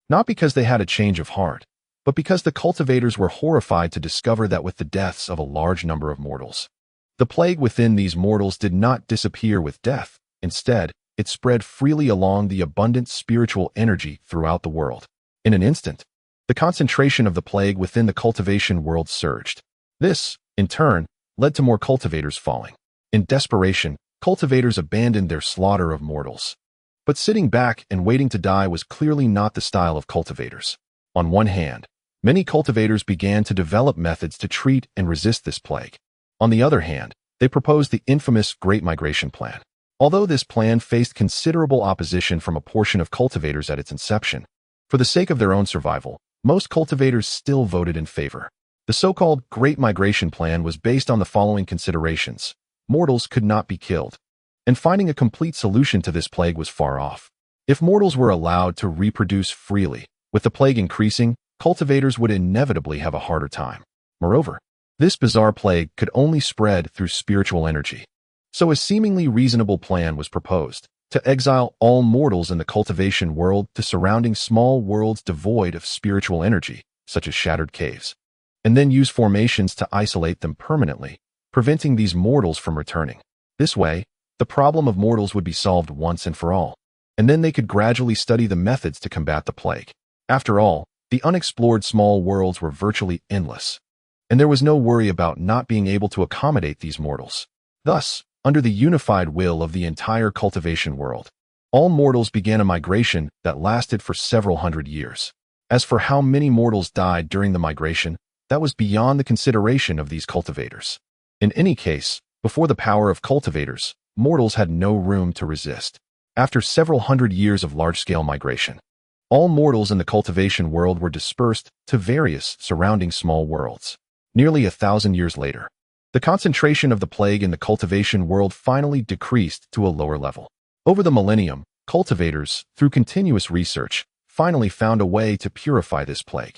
Not because they had a change of heart, but because the cultivators were horrified to discover that with the deaths of a large number of mortals, the plague within these mortals did not disappear with death. Instead, it spread freely along the abundant spiritual energy throughout the world. In an instant, the concentration of the plague within the cultivation world surged. This, in turn, led to more cultivators falling. In desperation, cultivators abandoned their slaughter of mortals. But sitting back and waiting to die was clearly not the style of cultivators. On one hand, many cultivators began to develop methods to treat and resist this plague. On the other hand, they proposed the infamous Great Migration Plan. Although this plan faced considerable opposition from a portion of cultivators at its inception, for the sake of their own survival, most cultivators still voted in favor. The so-called Great Migration Plan was based on the following considerations. Mortals could not be killed, and finding a complete solution to this plague was far off. If mortals were allowed to reproduce freely, with the plague increasing, cultivators would inevitably have a harder time. Moreover, this bizarre plague could only spread through spiritual energy. So a seemingly reasonable plan was proposed, to exile all mortals in the cultivation world to surrounding small worlds devoid of spiritual energy, such as shattered caves, and then use formations to isolate them permanently, preventing these mortals from returning. This way, the problem of mortals would be solved once and for all, and then they could gradually study the methods to combat the plague. After all, the unexplored small worlds were virtually endless, and there was no worry about not being able to accommodate these mortals. Thus, under the unified will of the entire cultivation world, all mortals began a migration that lasted for several hundred years. As for how many mortals died during the migration, that was beyond the consideration of these cultivators. In any case, before the power of cultivators, mortals had no room to resist. After several hundred years of large-scale migration, all mortals in the cultivation world were dispersed to various surrounding small worlds. Nearly 1,000 years later, the concentration of the plague in the cultivation world finally decreased to a lower level. Over the millennium, cultivators, through continuous research, finally found a way to purify this plague.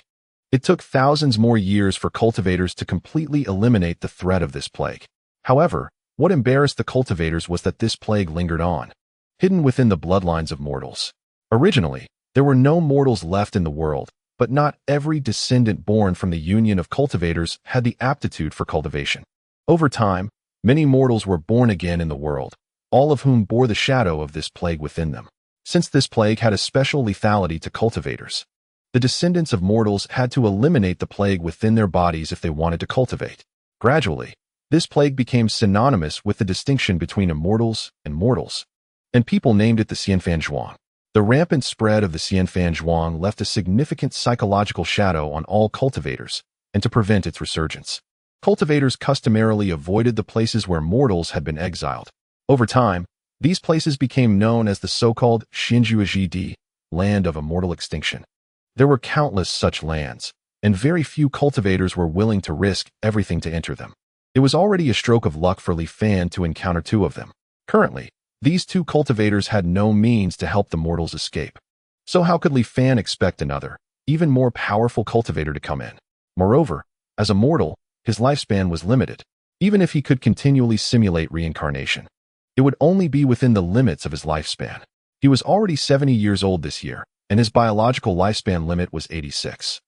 It took thousands more years for cultivators to completely eliminate the threat of this plague. However, what embarrassed the cultivators was that this plague lingered on, hidden within the bloodlines of mortals. Originally, there were no mortals left in the world, but not every descendant born from the union of cultivators had the aptitude for cultivation. Over time, many mortals were born again in the world, all of whom bore the shadow of this plague within them. Since this plague had a special lethality to cultivators, the descendants of mortals had to eliminate the plague within their bodies if they wanted to cultivate. Gradually, this plague became synonymous with the distinction between immortals and mortals, and people named it the Xianfan Zhuang. The rampant spread of the Xianfan Zhuang left a significant psychological shadow on all cultivators, and to prevent its resurgence, cultivators customarily avoided the places where mortals had been exiled. Over time, these places became known as the so-called Xinjuajidi, land of immortal extinction. There were countless such lands, and very few cultivators were willing to risk everything to enter them. It was already a stroke of luck for Li Fan to encounter two of them. Currently, these two cultivators had no means to help the mortals escape. So how could Li Fan expect another, even more powerful cultivator to come in? Moreover, as a mortal, his lifespan was limited. Even if he could continually simulate reincarnation, it would only be within the limits of his lifespan. He was already 70 years old this year, and his biological lifespan limit was 86.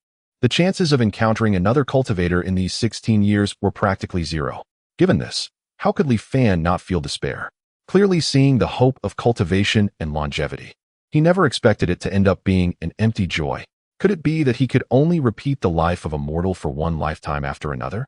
The chances of encountering another cultivator in these 16 years were practically zero. Given this, how could Li Fan not feel despair? Clearly seeing the hope of cultivation and longevity, he never expected it to end up being an empty joy. Could it be that he could only repeat the life of a mortal for one lifetime after another?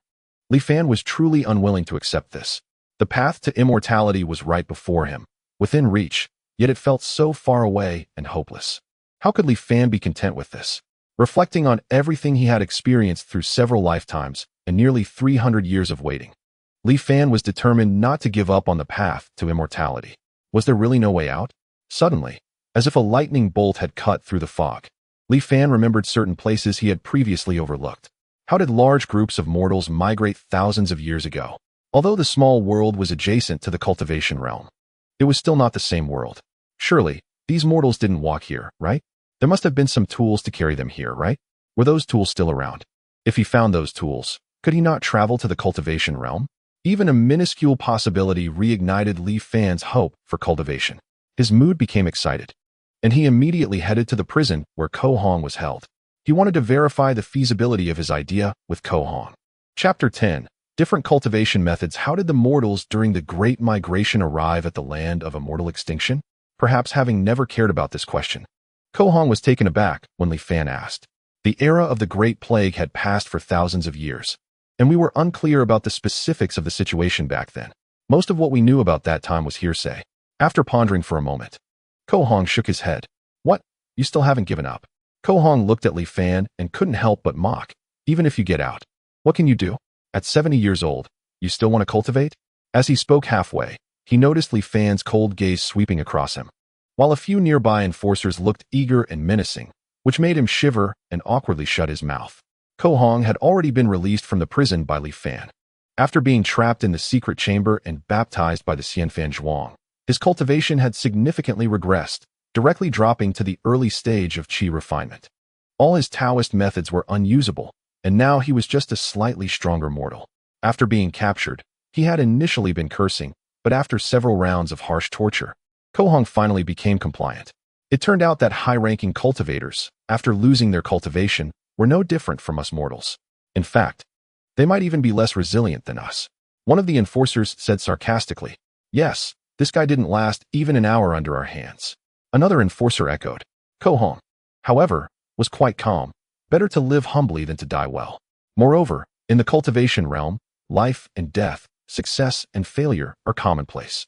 Li Fan was truly unwilling to accept this. The path to immortality was right before him, within reach, yet it felt so far away and hopeless. How could Li Fan be content with this? Reflecting on everything he had experienced through several lifetimes and nearly 300 years of waiting, Li Fan was determined not to give up on the path to immortality. Was there really no way out? Suddenly, as if a lightning bolt had cut through the fog, Li Fan remembered certain places he had previously overlooked. How did large groups of mortals migrate thousands of years ago? Although the small world was adjacent to the cultivation realm, it was still not the same world. Surely, these mortals didn't walk here, right? There must have been some tools to carry them here, right? Were those tools still around? If he found those tools, could he not travel to the cultivation realm? Even a minuscule possibility reignited Li Fan's hope for cultivation. His mood became excited, and he immediately headed to the prison where Ko Hong was held. He wanted to verify the feasibility of his idea with Ko Hong. Chapter 10. Different cultivation methods. How did the mortals during the Great Migration arrive at the land of immortal extinction? Perhaps having never cared about this question, Ko Hong was taken aback when Li Fan asked. The era of the Great Plague had passed for thousands of years, and we were unclear about the specifics of the situation back then. Most of what we knew about that time was hearsay. After pondering for a moment, Ko Hong shook his head. What? You still haven't given up? Ko Hong looked at Li Fan and couldn't help but mock. Even if you get out, what can you do? At 70 years old, you still want to cultivate? As he spoke halfway, he noticed Li Fan's cold gaze sweeping across him, while a few nearby enforcers looked eager and menacing, which made him shiver and awkwardly shut his mouth. Ko Hong had already been released from the prison by Li Fan. After being trapped in the secret chamber and baptized by the Xianfan Zhuang, his cultivation had significantly regressed, directly dropping to the early stage of qi refinement. All his Taoist methods were unusable, and now he was just a slightly stronger mortal. After being captured, he had initially been cursing, but after several rounds of harsh torture, Ko Hong finally became compliant. It turned out that high-ranking cultivators, after losing their cultivation, were no different from us mortals. In fact, they might even be less resilient than us. One of the enforcers said sarcastically, "Yes, this guy didn't last even an hour under our hands." Another enforcer echoed. Ko Hong, however, was quite calm. Better to live humbly than to die well. Moreover, In the cultivation realm, life and death, success and failure are commonplace.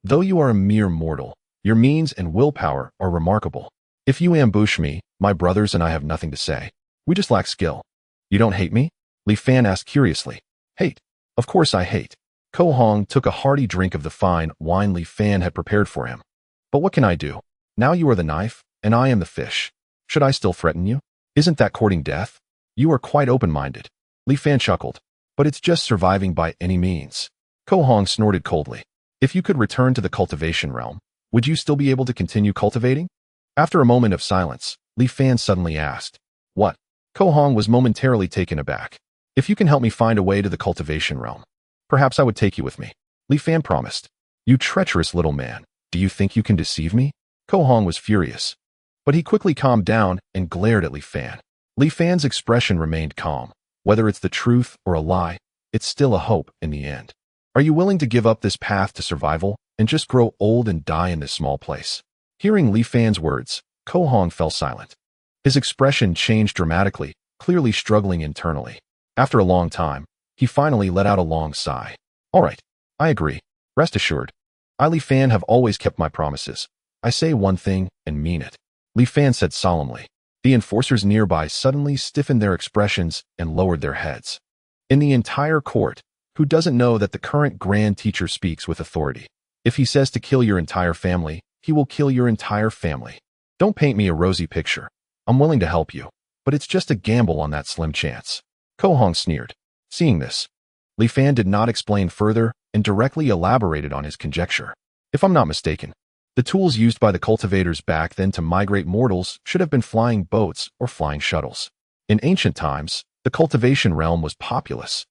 Though you are a mere mortal, your means and willpower are remarkable. If you ambush me, my brothers and I have nothing to say. We just lack skill. You don't hate me? Li Fan asked curiously. Hate? Of course I hate. Ko Hong took a hearty drink of the fine wine Li Fan had prepared for him. But what can I do? Now you are the knife, and I am the fish. Should I still threaten you? Isn't that courting death? You are quite open-minded. Li Fan chuckled. But it's just surviving by any means. Ko Hong snorted coldly. If you could return to the cultivation realm, would you still be able to continue cultivating? After a moment of silence, Li Fan suddenly asked. What? Ko Hong was momentarily taken aback. If you can help me find a way to the cultivation realm, perhaps I would take you with me. Li Fan promised. You treacherous little man, do you think you can deceive me? Ko Hong was furious. But he quickly calmed down and glared at Li Fan. Li Fan's expression remained calm. Whether it's the truth or a lie, it's still a hope in the end. Are you willing to give up this path to survival and just grow old and die in this small place? Hearing Li Fan's words, Ko Hong fell silent. His expression changed dramatically, clearly struggling internally. After a long time, he finally let out a long sigh. All right, I agree. Rest assured. I, Li Fan, have always kept my promises. I say one thing and mean it. Li Fan said solemnly. The enforcers nearby suddenly stiffened their expressions and lowered their heads. In the entire court, who doesn't know that the current Grand Teacher speaks with authority? If he says to kill your entire family, he will kill your entire family. Don't paint me a rosy picture. I'm willing to help you, but it's just a gamble on that slim chance. Ko Hong sneered. Seeing this, Li Fan did not explain further and directly elaborated on his conjecture. If I'm not mistaken, the tools used by the cultivators back then to migrate mortals should have been flying boats or flying shuttles. In ancient times, the cultivation realm was populous.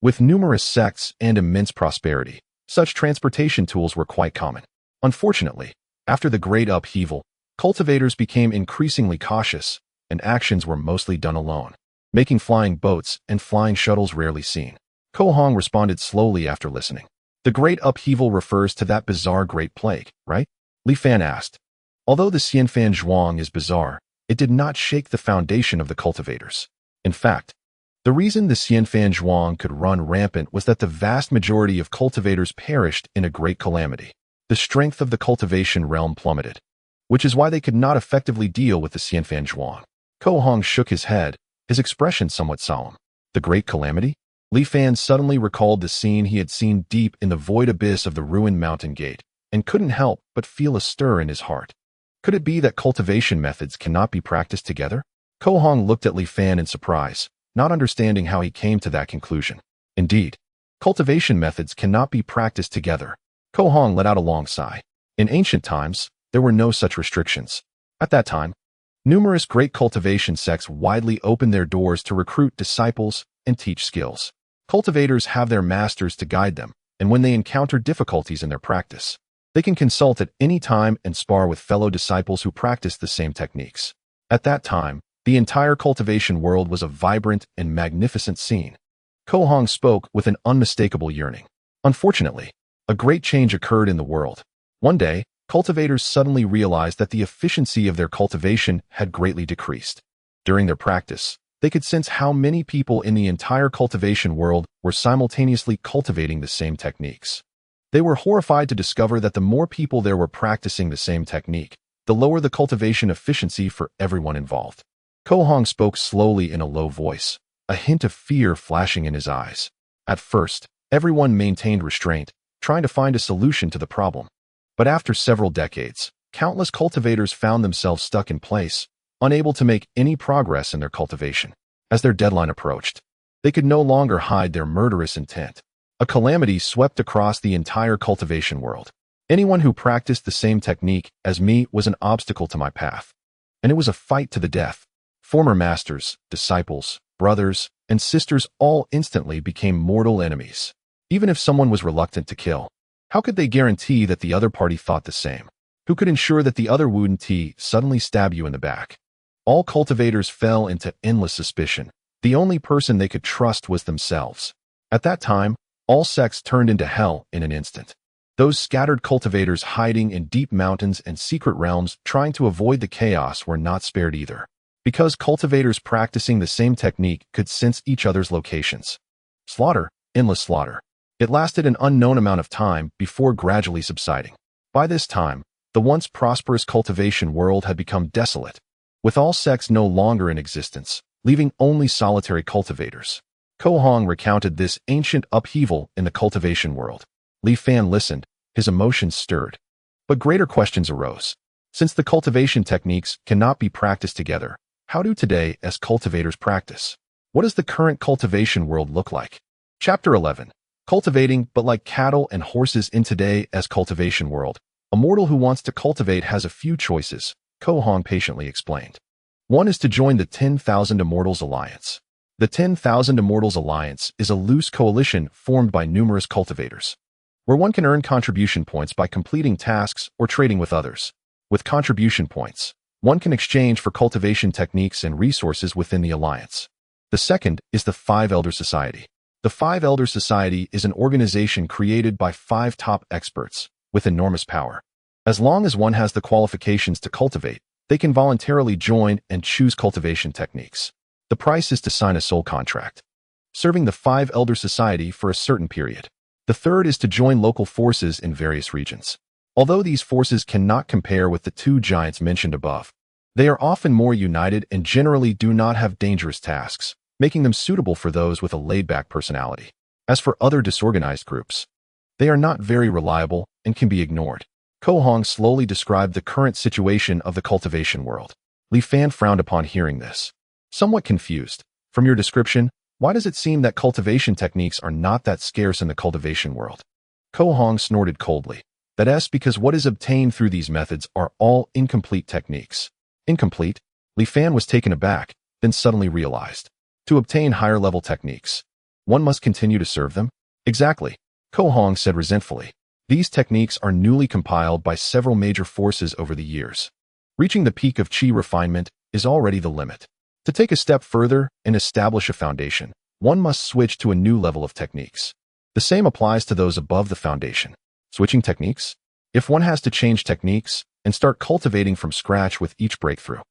With numerous sects and immense prosperity, such transportation tools were quite common. Unfortunately, after the great upheaval, cultivators became increasingly cautious, and actions were mostly done alone, making flying boats and flying shuttles rarely seen. Ko Hong responded slowly after listening. The great upheaval refers to that bizarre Great Plague, right? Li Fan asked. Although the Xianfan Zhuang is bizarre, it did not shake the foundation of the cultivators. In fact, the reason the Xianfan Zhuang could run rampant was that the vast majority of cultivators perished in a great calamity. The strength of the cultivation realm plummeted, which is why they could not effectively deal with the Xianfan Zhuang. Ko Hong shook his head, his expression somewhat solemn. The great calamity? Li Fan suddenly recalled the scene he had seen deep in the void abyss of the ruined mountain gate, and couldn't help but feel a stir in his heart. Could it be that cultivation methods cannot be practiced together? Ko Hong looked at Li Fan in surprise, not understanding how he came to that conclusion. Indeed, cultivation methods cannot be practiced together. Ko Hong let out a long sigh. In ancient times, there were no such restrictions. At that time, numerous great cultivation sects widely opened their doors to recruit disciples and teach skills. Cultivators have their masters to guide them, and when they encounter difficulties in their practice, they can consult at any time and spar with fellow disciples who practice the same techniques. At that time, the entire cultivation world was a vibrant and magnificent scene. Ko Hong spoke with an unmistakable yearning. Unfortunately, a great change occurred in the world. One day, cultivators suddenly realized that the efficiency of their cultivation had greatly decreased. During their practice, they could sense how many people in the entire cultivation world were simultaneously cultivating the same techniques. They were horrified to discover that the more people there were practicing the same technique, the lower the cultivation efficiency for everyone involved. Ko Hong spoke slowly in a low voice, a hint of fear flashing in his eyes. At first, everyone maintained restraint, trying to find a solution to the problem. But after several decades, countless cultivators found themselves stuck in place, unable to make any progress in their cultivation. As their deadline approached, they could no longer hide their murderous intent. A calamity swept across the entire cultivation world. Anyone who practiced the same technique as me was an obstacle to my path. And it was a fight to the death. Former masters, disciples, brothers, and sisters all instantly became mortal enemies. Even if someone was reluctant to kill, how could they guarantee that the other party thought the same? Who could ensure that the other wouldn't suddenly stab you in the back? All cultivators fell into endless suspicion. The only person they could trust was themselves. At that time, all sects turned into hell in an instant. Those scattered cultivators hiding in deep mountains and secret realms trying to avoid the chaos were not spared either. Because cultivators practicing the same technique could sense each other's locations, Slaughter, endless slaughter. It lasted an unknown amount of time before gradually subsiding. By this time, the once prosperous cultivation world had become desolate, with all sects no longer in existence, leaving only solitary cultivators. Ko Hong recounted this ancient upheaval in the cultivation world. Li Fan listened, his emotions stirred. But greater questions arose. Since the cultivation techniques cannot be practiced together, how do today as cultivators practice? What does the current cultivation world look like? Chapter 11. Cultivating, but like cattle and horses in today as cultivation world. A mortal who wants to cultivate has a few choices, Ko Hong patiently explained. One is to join the 10,000 Immortals Alliance. The 10,000 Immortals Alliance is a loose coalition formed by numerous cultivators, where one can earn contribution points by completing tasks or trading with others. With contribution points, one can exchange for cultivation techniques and resources within the alliance. The second is the Five Elder Society. The Five Elder Society is an organization created by 5 top experts with enormous power. As long as one has the qualifications to cultivate, they can voluntarily join and choose cultivation techniques. The price is to sign a soul contract, serving the Five Elder Society for a certain period. The third is to join local forces in various regions. Although these forces cannot compare with the 2 giants mentioned above, they are often more united and generally do not have dangerous tasks, making them suitable for those with a laid-back personality. As for other disorganized groups, they are not very reliable and can be ignored. Ko Hong slowly described the current situation of the cultivation world. Li Fan frowned upon hearing this. Somewhat confused. From your description, why does it seem that cultivation techniques are not that scarce in the cultivation world? Ko Hong snorted coldly. That's because what is obtained through these methods are all incomplete techniques. Incomplete? Li Fan was taken aback, then suddenly realized. To obtain higher-level techniques, one must continue to serve them? Exactly, Ko Hong said resentfully. These techniques are newly compiled by several major forces over the years. Reaching the peak of qi refinement is already the limit. To take a step further and establish a foundation, one must switch to a new level of techniques. The same applies to those above the foundation. Switching techniques? If one has to change techniques and start cultivating from scratch with each breakthrough,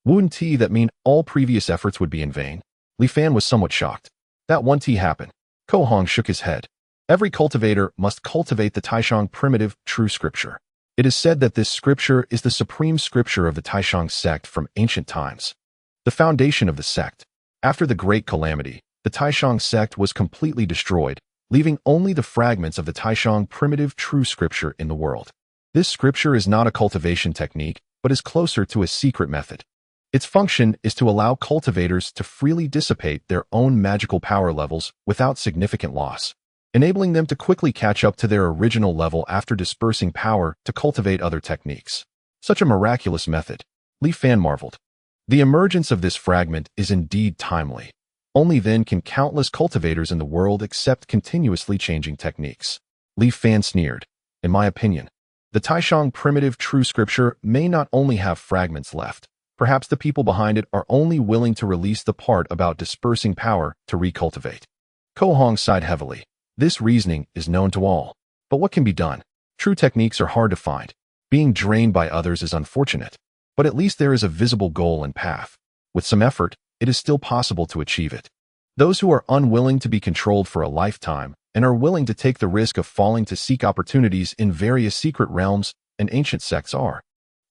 wouldn't that mean all previous efforts would be in vain? Li Fan was somewhat shocked. That won't happen. Ko Hong shook his head. Every cultivator must cultivate the Taishang primitive, true scripture. It is said that this scripture is the supreme scripture of the Taishang sect from ancient times. The foundation of the sect. After the Great Calamity, the Taishang sect was completely destroyed, leaving only the fragments of the Taishang primitive true scripture in the world. This scripture is not a cultivation technique, but is closer to a secret method. Its function is to allow cultivators to freely dissipate their own magical power levels without significant loss, enabling them to quickly catch up to their original level after dispersing power to cultivate other techniques. Such a miraculous method. Li Fan marveled. The emergence of this fragment is indeed timely. Only then can countless cultivators in the world accept continuously changing techniques. Li Fan sneered. In my opinion, the Taishang primitive true scripture may not only have fragments left. Perhaps the people behind it are only willing to release the part about dispersing power to recultivate. Ko Hong sighed heavily. This reasoning is known to all. But what can be done? True techniques are hard to find. Being drained by others is unfortunate. But at least there is a visible goal and path. With some effort, it is still possible to achieve it. Those who are unwilling to be controlled for a lifetime and are willing to take the risk of falling to seek opportunities in various secret realms and ancient sects are,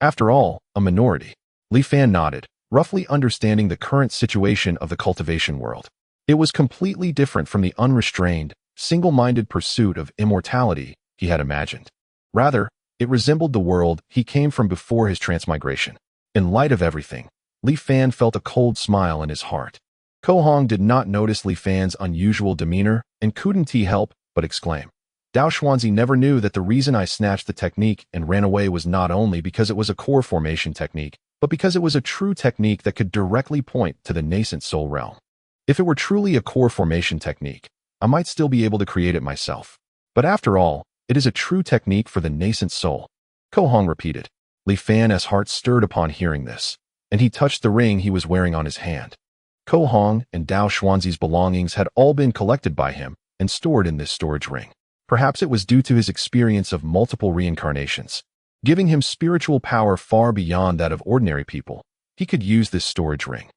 after all, a minority. Li Fan nodded, roughly understanding the current situation of the cultivation world. It was completely different from the unrestrained, single-minded pursuit of immortality he had imagined. Rather, it resembled the world he came from before his transmigration. In light of everything, Li Fan felt a cold smile in his heart. Ko Hong did not notice Li Fan's unusual demeanor and couldn't help but exclaim, Dao Xuanzi never knew that the reason I snatched the technique and ran away was not only because it was a core formation technique, but because it was a true technique that could directly point to the nascent soul realm. If it were truly a core formation technique, I might still be able to create it myself. But after all, it is a true technique for the nascent soul. Ko Hong repeated. Li Fan's heart stirred upon hearing this, and he touched the ring he was wearing on his hand. Ko Hong and Dao Xuanzi's belongings had all been collected by him and stored in this storage ring. Perhaps it was due to his experience of multiple reincarnations, giving him spiritual power far beyond that of ordinary people. He could use this storage ring.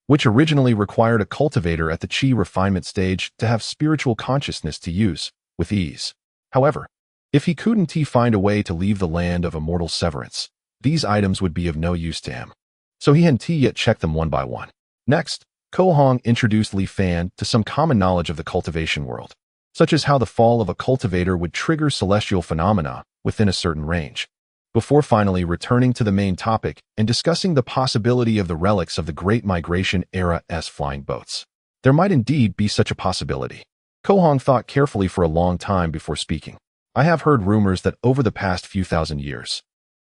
which originally required a cultivator at the Qi refinement stage to have spiritual consciousness to use with ease. However, if he couldn't find a way to leave the land of immortal severance, these items would be of no use to him. So he hadn't yet checked them one by one. Next, Ko Hong introduced Li Fan to some common knowledge of the cultivation world, such as how the fall of a cultivator would trigger celestial phenomena within a certain range, before finally returning to the main topic and discussing the possibility of the relics of the Great Migration era's flying boats. There might indeed be such a possibility. Ko Hong thought carefully for a long time before speaking. I have heard rumors that over the past few thousand years,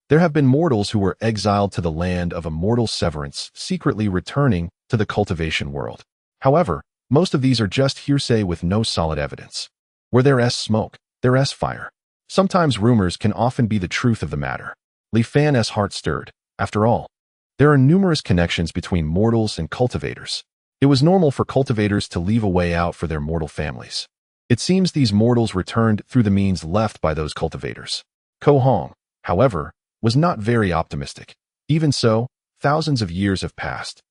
there have been mortals who were exiled to the land of immortal severance, secretly returning to the cultivation world. However, most of these are just hearsay with no solid evidence. Where there is smoke, there is fire. Sometimes rumors can often be the truth of the matter. Li Fan's heart stirred. After all, there are numerous connections between mortals and cultivators. It was normal for cultivators to leave a way out for their mortal families. It seems these mortals returned through the means left by those cultivators. Ko Hong, however, was not very optimistic. Even so, thousands of years have passed.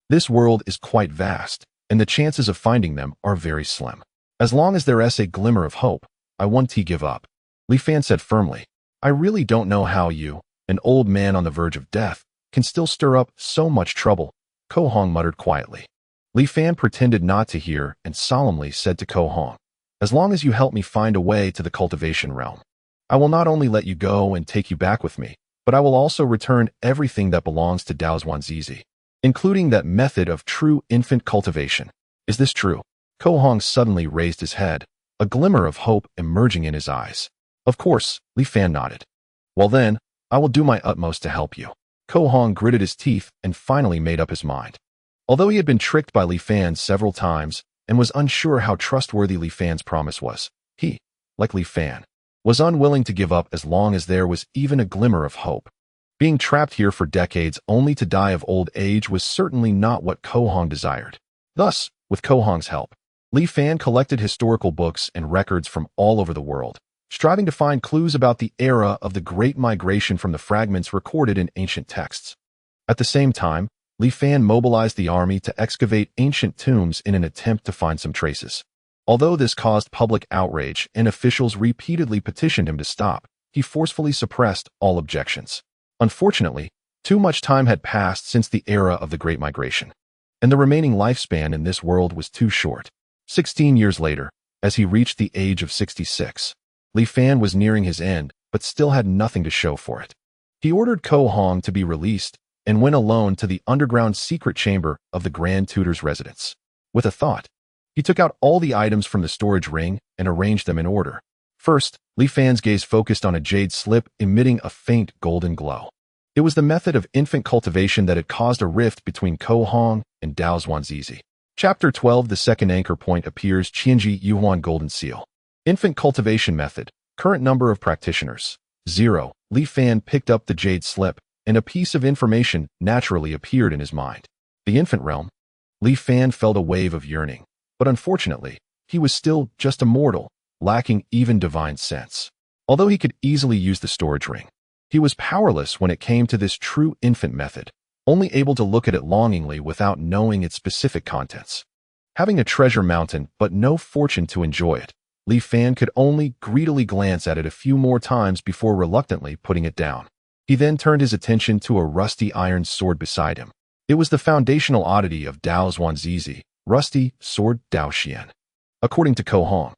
This world is quite vast, and the chances of finding them are very slim. As long as there is a glimmer of hope, I won't give up. Li Fan said firmly. I really don't know how you, an old man on the verge of death, can still stir up so much trouble, Ko Hong muttered quietly. Li Fan pretended not to hear and solemnly said to Ko Hong, as long as you help me find a way to the cultivation realm, I will not only let you go and take you back with me, but I will also return everything that belongs to Dao Zhuangzizi, including that method of true infant cultivation. Is this true? Ko Hong suddenly raised his head, a glimmer of hope emerging in his eyes. Of course, Li Fan nodded. Well then, I will do my utmost to help you. Ko Hong gritted his teeth and finally made up his mind. Although he had been tricked by Li Fan several times and was unsure how trustworthy Li Fan's promise was, he, like Li Fan, was unwilling to give up as long as there was even a glimmer of hope. Being trapped here for decades only to die of old age was certainly not what Ko Hong desired. Thus, with Ko Hong's help, Li Fan collected historical books and records from all over the world, striving to find clues about the era of the Great Migration from the fragments recorded in ancient texts. At the same time, Li Fan mobilized the army to excavate ancient tombs in an attempt to find some traces. Although this caused public outrage and officials repeatedly petitioned him to stop, he forcefully suppressed all objections. Unfortunately, too much time had passed since the era of the Great Migration, and the remaining lifespan in this world was too short. 16 years later, as he reached the age of 66, Li Fan was nearing his end, but still had nothing to show for it. He ordered Ko Hong to be released and went alone to the underground secret chamber of the Grand Tutor's residence. With a thought, he took out all the items from the storage ring and arranged them in order. First, Li Fan's gaze focused on a jade slip emitting a faint golden glow. It was the method of infant cultivation that had caused a rift between Ko Hong and Dao Zhuangzizi. Chapter 12. The second anchor point appears. Qianji Yuhuan Golden Seal. Infant cultivation method. Current number of practitioners. 0. Li Fan picked up the jade slip, and a piece of information naturally appeared in his mind. The infant realm. Li Fan felt a wave of yearning, but unfortunately, he was still just a mortal, lacking even divine sense. Although he could easily use the storage ring, he was powerless when it came to this true infant method, only able to look at it longingly without knowing its specific contents. Having a treasure mountain but no fortune to enjoy it, Li Fan could only greedily glance at it a few more times before reluctantly putting it down. He then turned his attention to a rusty iron sword beside him. It was the foundational oddity of Dao Zhuangzizi, rusty sword Dao Xian. According to Ko Hong,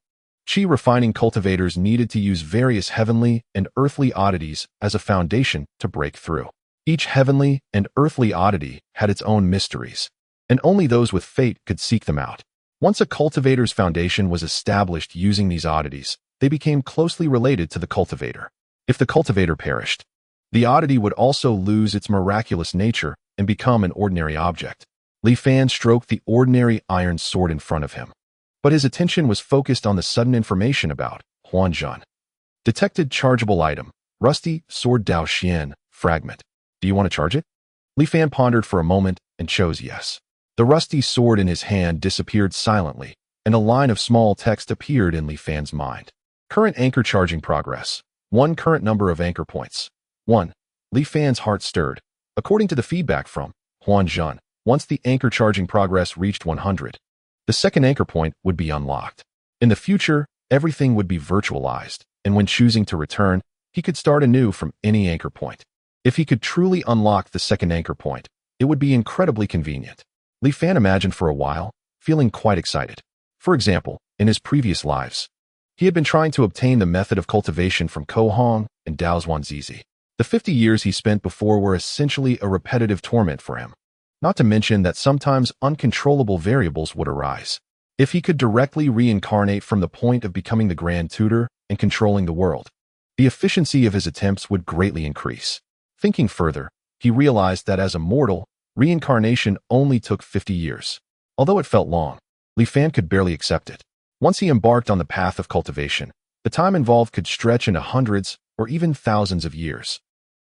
Qi refining cultivators needed to use various heavenly and earthly oddities as a foundation to break through. Each heavenly and earthly oddity had its own mysteries, and only those with fate could seek them out. Once a cultivator's foundation was established using these oddities, they became closely related to the cultivator. If the cultivator perished, the oddity would also lose its miraculous nature and become an ordinary object. Li Fan stroked the ordinary iron sword in front of him, but his attention was focused on the sudden information about Huanzhan. Detected chargeable item, rusty sword Dao Xian, fragment. Do you want to charge it? Li Fan pondered for a moment and chose yes. The rusty sword in his hand disappeared silently, and a line of small text appeared in Li Fan's mind. Current anchor charging progress. 1 current number of anchor points. 1. Li Fan's heart stirred. According to the feedback from Huanzhan, Once the anchor charging progress reached 100, the second anchor point would be unlocked. In the future, everything would be virtualized, and when choosing to return, he could start anew from any anchor point. If he could truly unlock the second anchor point, it would be incredibly convenient. Li Fan imagined for a while, feeling quite excited. For example, in his previous lives, he had been trying to obtain the method of cultivation from Ko Hong and Dao Zhuangzizi. The 50 years he spent before were essentially a repetitive torment for him. Not to mention that sometimes uncontrollable variables would arise. If he could directly reincarnate from the point of becoming the Grand Tutor and controlling the world, the efficiency of his attempts would greatly increase. Thinking further, he realized that as a mortal, reincarnation only took 50 years. Although it felt long, Li Fan could barely accept it. Once he embarked on the path of cultivation, the time involved could stretch into hundreds or even thousands of years.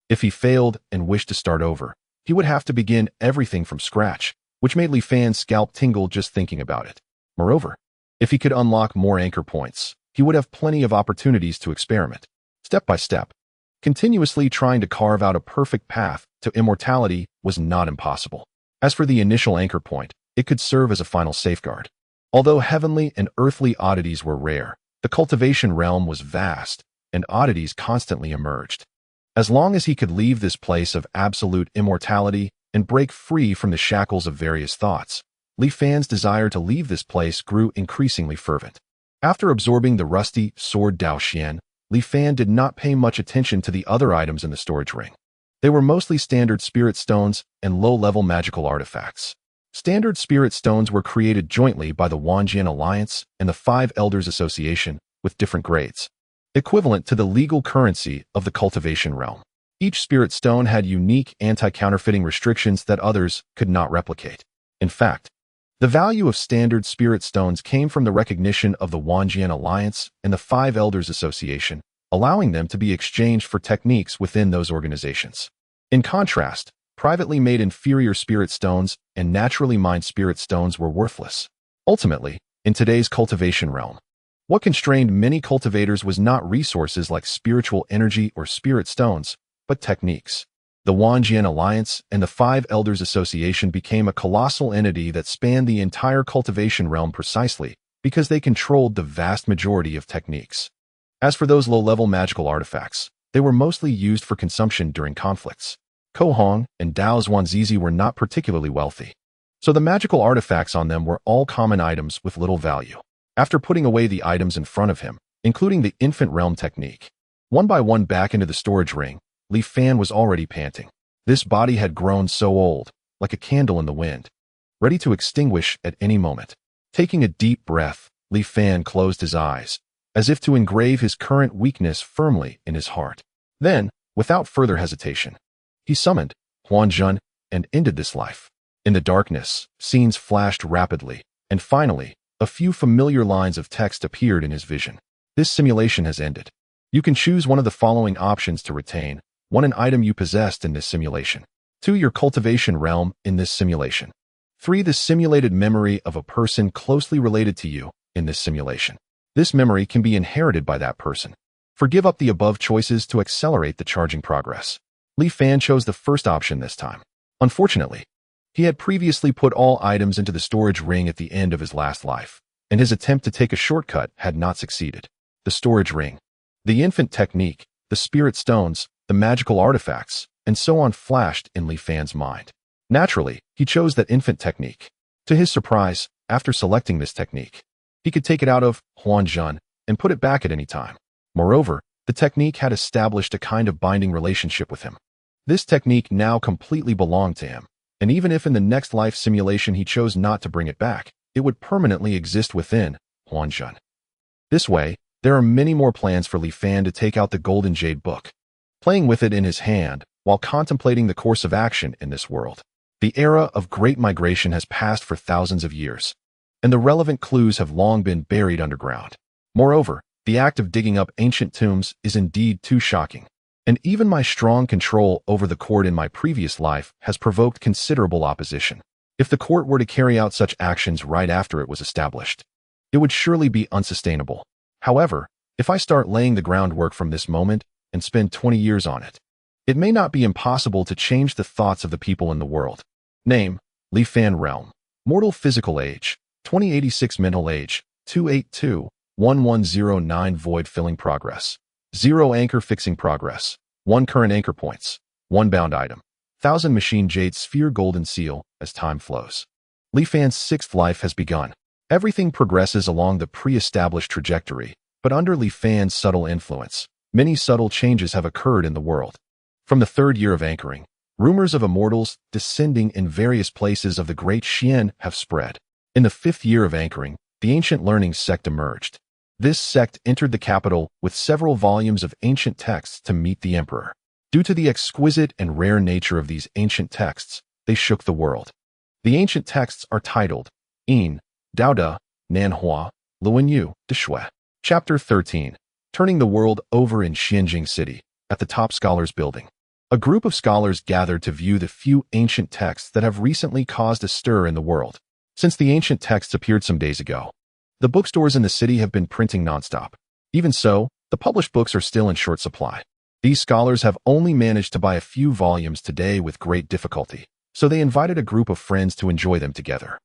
If he failed and wished to start over, he would have to begin everything from scratch, which made Li Fan's scalp tingle just thinking about it. Moreover, if he could unlock more anchor points, he would have plenty of opportunities to experiment, step by step. Continuously trying to carve out a perfect path to immortality was not impossible. As for the initial anchor point, it could serve as a final safeguard. Although heavenly and earthly oddities were rare, the cultivation realm was vast, and oddities constantly emerged. As long as he could leave this place of absolute immortality and break free from the shackles of various thoughts, Li Fan's desire to leave this place grew increasingly fervent. After absorbing the rusty sword Dao Xian, Li Fan did not pay much attention to the other items in the storage ring. They were mostly standard spirit stones and low-level magical artifacts. Standard spirit stones were created jointly by the Wanjian Alliance and the Five Elders Association with different grades, equivalent to the legal currency of the cultivation realm. Each spirit stone had unique anti-counterfeiting restrictions that others could not replicate. In fact, the value of standard spirit stones came from the recognition of the Wanjian Alliance and the Five Elders Association, allowing them to be exchanged for techniques within those organizations. In contrast, privately made inferior spirit stones and naturally mined spirit stones were worthless. Ultimately, in today's cultivation realm, what constrained many cultivators was not resources like spiritual energy or spirit stones, but techniques. The Wanjian Alliance and the Five Elders Association became a colossal entity that spanned the entire cultivation realm precisely because they controlled the vast majority of techniques. As for those low-level magical artifacts, they were mostly used for consumption during conflicts. Ko Hong and Dao Zhuangzizi were not particularly wealthy, so the magical artifacts on them were all common items with little value. After putting away the items in front of him, including the infant realm technique, one by one back into the storage ring, Li Fan was already panting. This body had grown so old, like a candle in the wind, ready to extinguish at any moment. Taking a deep breath, Li Fan closed his eyes, as if to engrave his current weakness firmly in his heart. Then, without further hesitation, he summoned Huan Zhun and ended this life. In the darkness, scenes flashed rapidly, and finally, a few familiar lines of text appeared in his vision. This simulation has ended. You can choose one of the following options to retain. 1. An item you possessed in this simulation. 2. Your cultivation realm in this simulation. 3. The simulated memory of a person closely related to you in this simulation. This memory can be inherited by that person. Forgive up the above choices to accelerate the charging progress. Li Fan chose the first option this time. Unfortunately, he had previously put all items into the storage ring at the end of his last life, and his attempt to take a shortcut had not succeeded. The storage ring, the infant technique, the spirit stones, the magical artifacts, and so on flashed in Li Fan's mind. Naturally, he chose that infant technique. To his surprise, after selecting this technique, he could take it out of Huan Zhun and put it back at any time. Moreover, the technique had established a kind of binding relationship with him. This technique now completely belonged to him, and even if in the next life simulation he chose not to bring it back, it would permanently exist within Huan Zhun. This way, there are many more plans for Li Fan to take out the Golden Jade Book, playing with it in his hand while contemplating the course of action in this world. The era of Great Migration has passed for thousands of years, and the relevant clues have long been buried underground. Moreover, the act of digging up ancient tombs is indeed too shocking, and even my strong control over the court in my previous life has provoked considerable opposition. If the court were to carry out such actions right after it was established, it would surely be unsustainable. However, if I start laying the groundwork from this moment and spend 20 years on it, it may not be impossible to change the thoughts of the people in the world. Name, Li Fan realm. Mortal physical age. 2086 mental age. 282-1109 void filling progress. 0 anchor fixing progress. 1 current anchor points. 1 bound item. 1000 machine jade sphere golden seal as time flows. Li Fan's 6th life has begun. Everything progresses along the pre-established trajectory, but under Li Fan's subtle influence, many subtle changes have occurred in the world. From the 3rd year of anchoring, rumors of immortals descending in various places of the Great Xian have spread. In the 5th year of anchoring, the ancient learning sect emerged. This sect entered the capital with several volumes of ancient texts to meet the emperor. Due to the exquisite and rare nature of these ancient texts, they shook the world. The ancient texts are titled Yin, Dao De, Nanhua, Luanyu, Deshui. Chapter 13. Turning the world over in Xianjing City, at the top scholars' building. A group of scholars gathered to view the few ancient texts that have recently caused a stir in the world. Since the ancient texts appeared some days ago, the bookstores in the city have been printing nonstop. Even so, the published books are still in short supply. These scholars have only managed to buy a few volumes today with great difficulty, so they invited a group of friends to enjoy them together.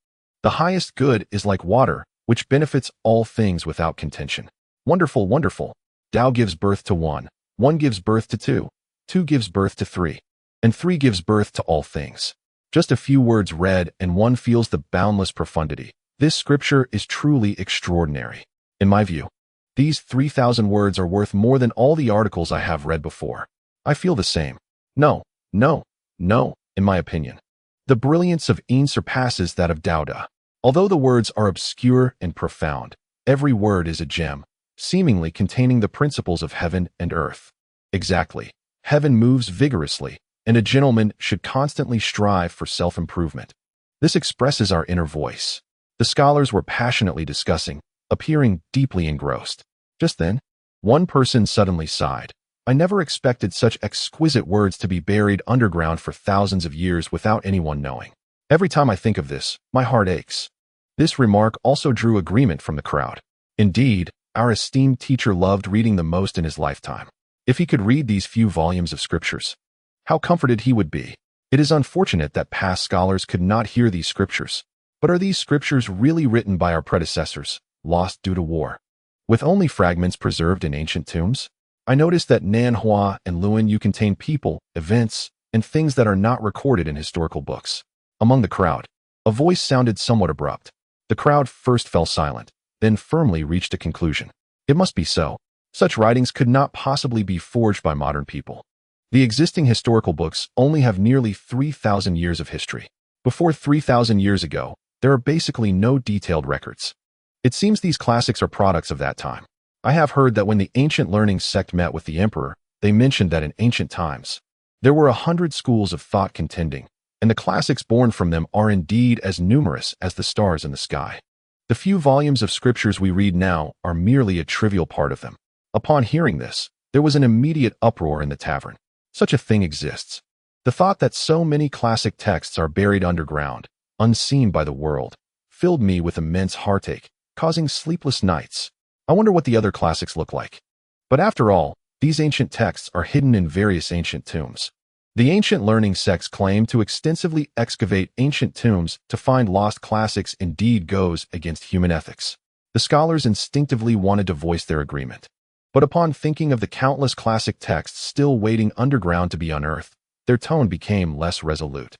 The highest good is like water, which benefits all things without contention. Wonderful, wonderful. Tao gives birth to 1, 1 gives birth to 2, 2 gives birth to 3, and 3 gives birth to all things. Just a few words read and one feels the boundless profundity. This scripture is truly extraordinary. In my view, these 3,000 words are worth more than all the articles I have read before. I feel the same. No, in my opinion. The brilliance of Yin surpasses that of Dao De. Although the words are obscure and profound, every word is a gem, seemingly containing the principles of heaven and earth. Exactly. Heaven moves vigorously, and a gentleman should constantly strive for self-improvement. This expresses our inner voice. The scholars were passionately discussing, appearing deeply engrossed. Just then, one person suddenly sighed. I never expected such exquisite words to be buried underground for thousands of years without anyone knowing. Every time I think of this, my heart aches. This remark also drew agreement from the crowd. Indeed, our esteemed teacher loved reading the most in his lifetime. If he could read these few volumes of scriptures, how comforted he would be. It is unfortunate that past scholars could not hear these scriptures. But are these scriptures really written by our predecessors, lost due to war? With only fragments preserved in ancient tombs? I noticed that Nanhua and Luanyu contain people, events, and things that are not recorded in historical books. Among the crowd, a voice sounded somewhat abrupt. The crowd first fell silent, then firmly reached a conclusion. It must be so. Such writings could not possibly be forged by modern people. The existing historical books only have nearly 3,000 years of history. Before 3,000 years ago, there are basically no detailed records. It seems these classics are products of that time. I have heard that when the ancient learning sect met with the emperor, they mentioned that in ancient times, there were 100 schools of thought contending, and the classics born from them are indeed as numerous as the stars in the sky. The few volumes of scriptures we read now are merely a trivial part of them. Upon hearing this, there was an immediate uproar in the tavern. Such a thing exists. The thought that so many classic texts are buried underground, unseen by the world, filled me with immense heartache, causing sleepless nights. I wonder what the other classics look like. But after all, these ancient texts are hidden in various ancient tombs. The ancient learning sects claim to extensively excavate ancient tombs to find lost classics indeed goes against human ethics. The scholars instinctively wanted to voice their agreement. But upon thinking of the countless classic texts still waiting underground to be unearthed, their tone became less resolute.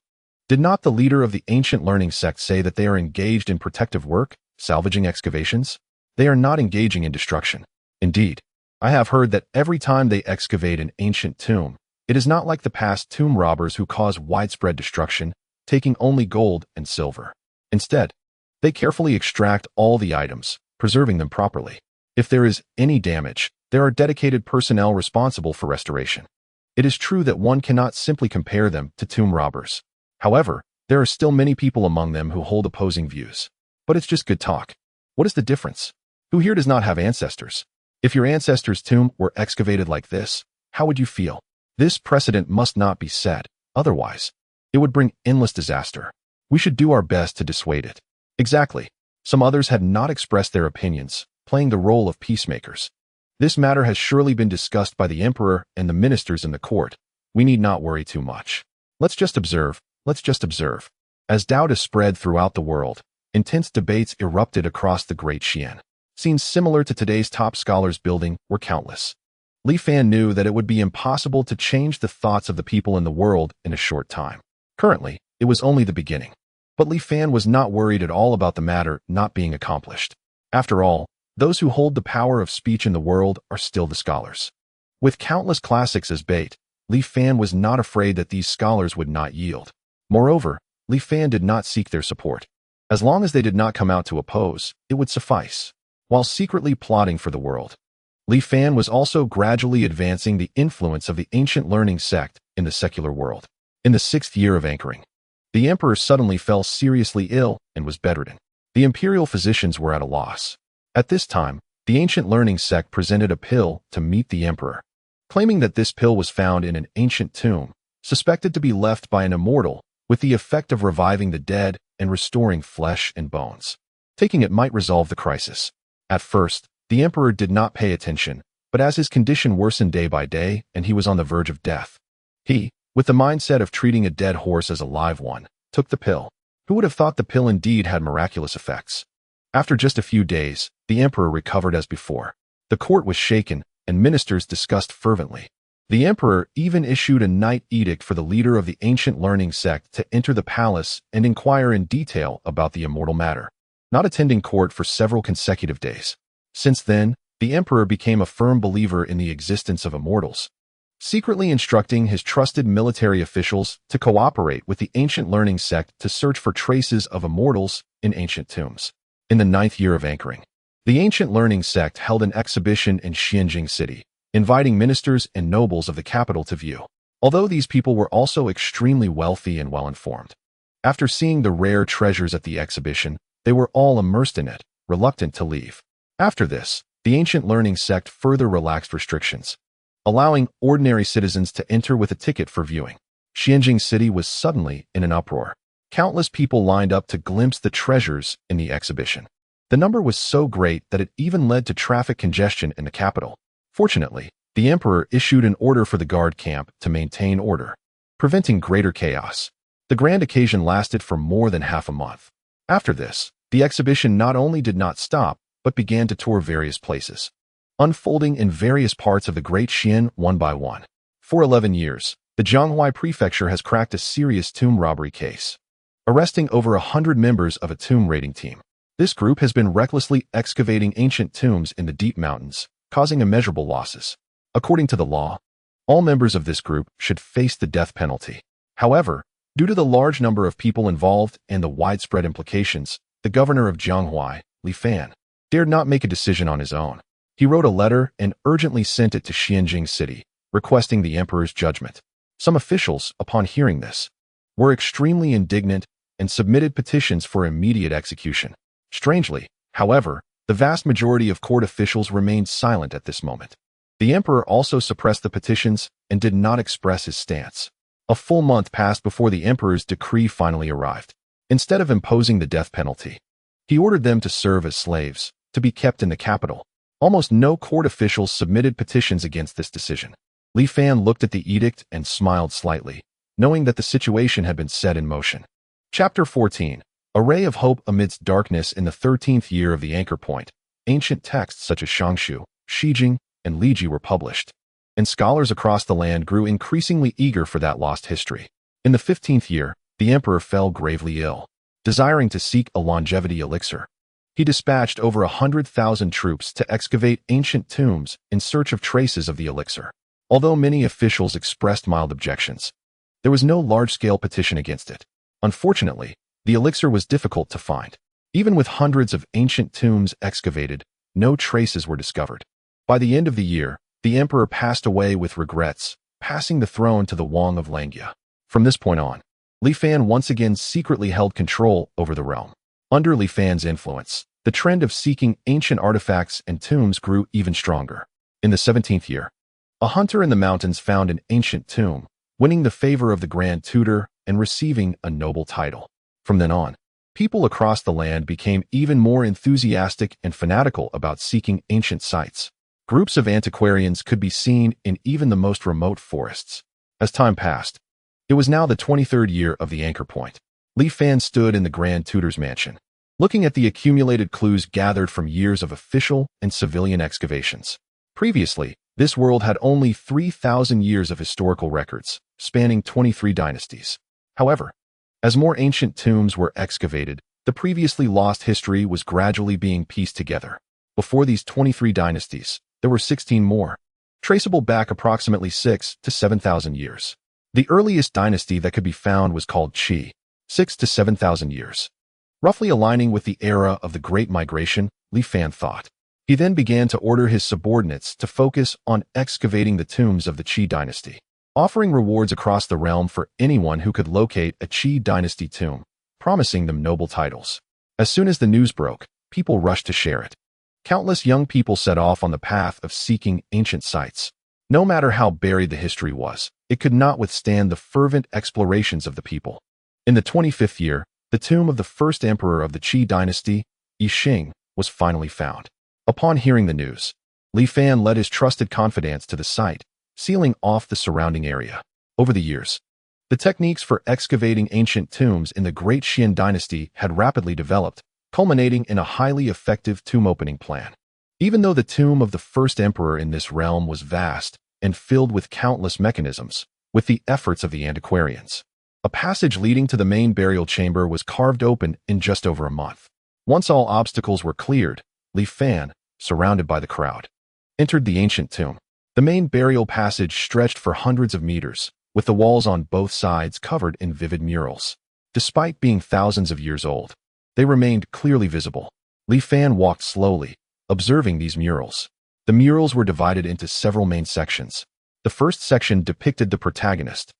Did not the leader of the ancient learning sect say that they are engaged in protective work, salvaging excavations? They are not engaging in destruction. Indeed, I have heard that every time they excavate an ancient tomb, it is not like the past tomb robbers who cause widespread destruction, taking only gold and silver. Instead, they carefully extract all the items, preserving them properly. If there is any damage, there are dedicated personnel responsible for restoration. It is true that one cannot simply compare them to tomb robbers. However, there are still many people among them who hold opposing views. But it's just good talk. What is the difference? Who here does not have ancestors? If your ancestor's tomb were excavated like this, how would you feel? This precedent must not be set, otherwise, it would bring endless disaster. We should do our best to dissuade it. Exactly. Some others had not expressed their opinions, playing the role of peacemakers. This matter has surely been discussed by the emperor and the ministers in the court. We need not worry too much. Let's just observe. As doubt spread throughout the world, intense debates erupted across the Great Xian. Scenes similar to today's top scholars building were countless. Li Fan knew that it would be impossible to change the thoughts of the people in the world in a short time. Currently, it was only the beginning. But Li Fan was not worried at all about the matter not being accomplished. After all, those who hold the power of speech in the world are still the scholars. With countless classics as bait, Li Fan was not afraid that these scholars would not yield. Moreover, Li Fan did not seek their support. As long as they did not come out to oppose, it would suffice. While secretly plotting for the world, Li Fan was also gradually advancing the influence of the ancient learning sect in the secular world. In the 6th year of anchoring, the emperor suddenly fell seriously ill and was bedridden. The imperial physicians were at a loss. At this time, the ancient learning sect presented a pill to meet the emperor, claiming that this pill was found in an ancient tomb, suspected to be left by an immortal, with the effect of reviving the dead and restoring flesh and bones. Taking it might resolve the crisis. At first, the emperor did not pay attention, but as his condition worsened day by day and he was on the verge of death, he, with the mindset of treating a dead horse as a live one, took the pill. Who would have thought the pill indeed had miraculous effects? After just a few days, the emperor recovered as before. The court was shaken, and ministers discussed fervently. The emperor even issued a night edict for the leader of the ancient learning sect to enter the palace and inquire in detail about the immortal matter, not attending court for several consecutive days. Since then, the emperor became a firm believer in the existence of immortals, secretly instructing his trusted military officials to cooperate with the ancient learning sect to search for traces of immortals in ancient tombs. In the 9th year of anchoring, the ancient learning sect held an exhibition in Xianjing City, inviting ministers and nobles of the capital to view. Although these people were also extremely wealthy and well-informed. After seeing the rare treasures at the exhibition, they were all immersed in it, reluctant to leave. After this, the ancient learning sect further relaxed restrictions, allowing ordinary citizens to enter with a ticket for viewing. Xianjing City was suddenly in an uproar. Countless people lined up to glimpse the treasures in the exhibition. The number was so great that it even led to traffic congestion in the capital. Fortunately, the emperor issued an order for the guard camp to maintain order, preventing greater chaos. The grand occasion lasted for more than half a month. After this, the exhibition not only did not stop, but began to tour various places, unfolding in various parts of the Great Xian one by one. For 11 years, the Zhanghuai prefecture has cracked a serious tomb robbery case, arresting over 100 members of a tomb raiding team. This group has been recklessly excavating ancient tombs in the deep mountains, causing immeasurable losses. According to the law, all members of this group should face the death penalty. However, due to the large number of people involved and the widespread implications, the governor of Zhanghuai, Li Fan, dared not make a decision on his own. He wrote a letter and urgently sent it to Xianjing City, requesting the emperor's judgment. Some officials, upon hearing this, were extremely indignant and submitted petitions for immediate execution. Strangely, however, the vast majority of court officials remained silent at this moment. The emperor also suppressed the petitions and did not express his stance. A full month passed before the emperor's decree finally arrived. Instead of imposing the death penalty, he ordered them to serve as slaves, to be kept in the capital. Almost no court officials submitted petitions against this decision. Li Fan looked at the edict and smiled slightly, knowing that the situation had been set in motion. Chapter 14. A ray of hope amidst darkness. In the 13th year of the anchor point, ancient texts such as Shangshu, Shijing, and Liji were published, and scholars across the land grew increasingly eager for that lost history. In the 15th year, the emperor fell gravely ill. Desiring to seek a longevity elixir, he dispatched over 100,000 troops to excavate ancient tombs in search of traces of the elixir. Although many officials expressed mild objections, there was no large-scale petition against it. Unfortunately, the elixir was difficult to find. Even with hundreds of ancient tombs excavated, no traces were discovered. By the end of the year, the emperor passed away with regrets, passing the throne to the Wang of Langia. From this point on, Li Fan once again secretly held control over the realm. Under Li Fan's influence, the trend of seeking ancient artifacts and tombs grew even stronger. In the 17th year, a hunter in the mountains found an ancient tomb, winning the favor of the Grand Tutor and receiving a noble title. From then on, people across the land became even more enthusiastic and fanatical about seeking ancient sites. Groups of antiquarians could be seen in even the most remote forests. As time passed, it was now the 23rd year of the anchor point. Li Fan stood in the Grand Tutor's mansion, looking at the accumulated clues gathered from years of official and civilian excavations. Previously, this world had only 3,000 years of historical records, spanning 23 dynasties. However, as more ancient tombs were excavated, the previously lost history was gradually being pieced together. Before these 23 dynasties, there were 16 more, traceable back approximately 6 to 7,000 years. The earliest dynasty that could be found was called Qi, 6 to 7,000 years. Roughly aligning with the era of the Great Migration, Li Fan thought. He then began to order his subordinates to focus on excavating the tombs of the Qi dynasty, offering rewards across the realm for anyone who could locate a Qi dynasty tomb, promising them noble titles. As soon as the news broke, people rushed to share it. Countless young people set off on the path of seeking ancient sites. No matter how buried the history was, it could not withstand the fervent explorations of the people. In the 25th year, the tomb of the first emperor of the Qi dynasty, Yi Xing, was finally found. Upon hearing the news, Li Fan led his trusted confidants to the site, sealing off the surrounding area. Over the years, the techniques for excavating ancient tombs in the Great Xian dynasty had rapidly developed, culminating in a highly effective tomb opening plan. Even though the tomb of the first emperor in this realm was vast and filled with countless mechanisms, with the efforts of the antiquarians, a passage leading to the main burial chamber was carved open in just over a month. Once all obstacles were cleared, Li Fan, surrounded by the crowd, entered the ancient tomb. The main burial passage stretched for hundreds of meters, with the walls on both sides covered in vivid murals. Despite being thousands of years old, they remained clearly visible. Li Fan walked slowly, observing these murals. The murals were divided into several main sections. The first section depicted the protagonist,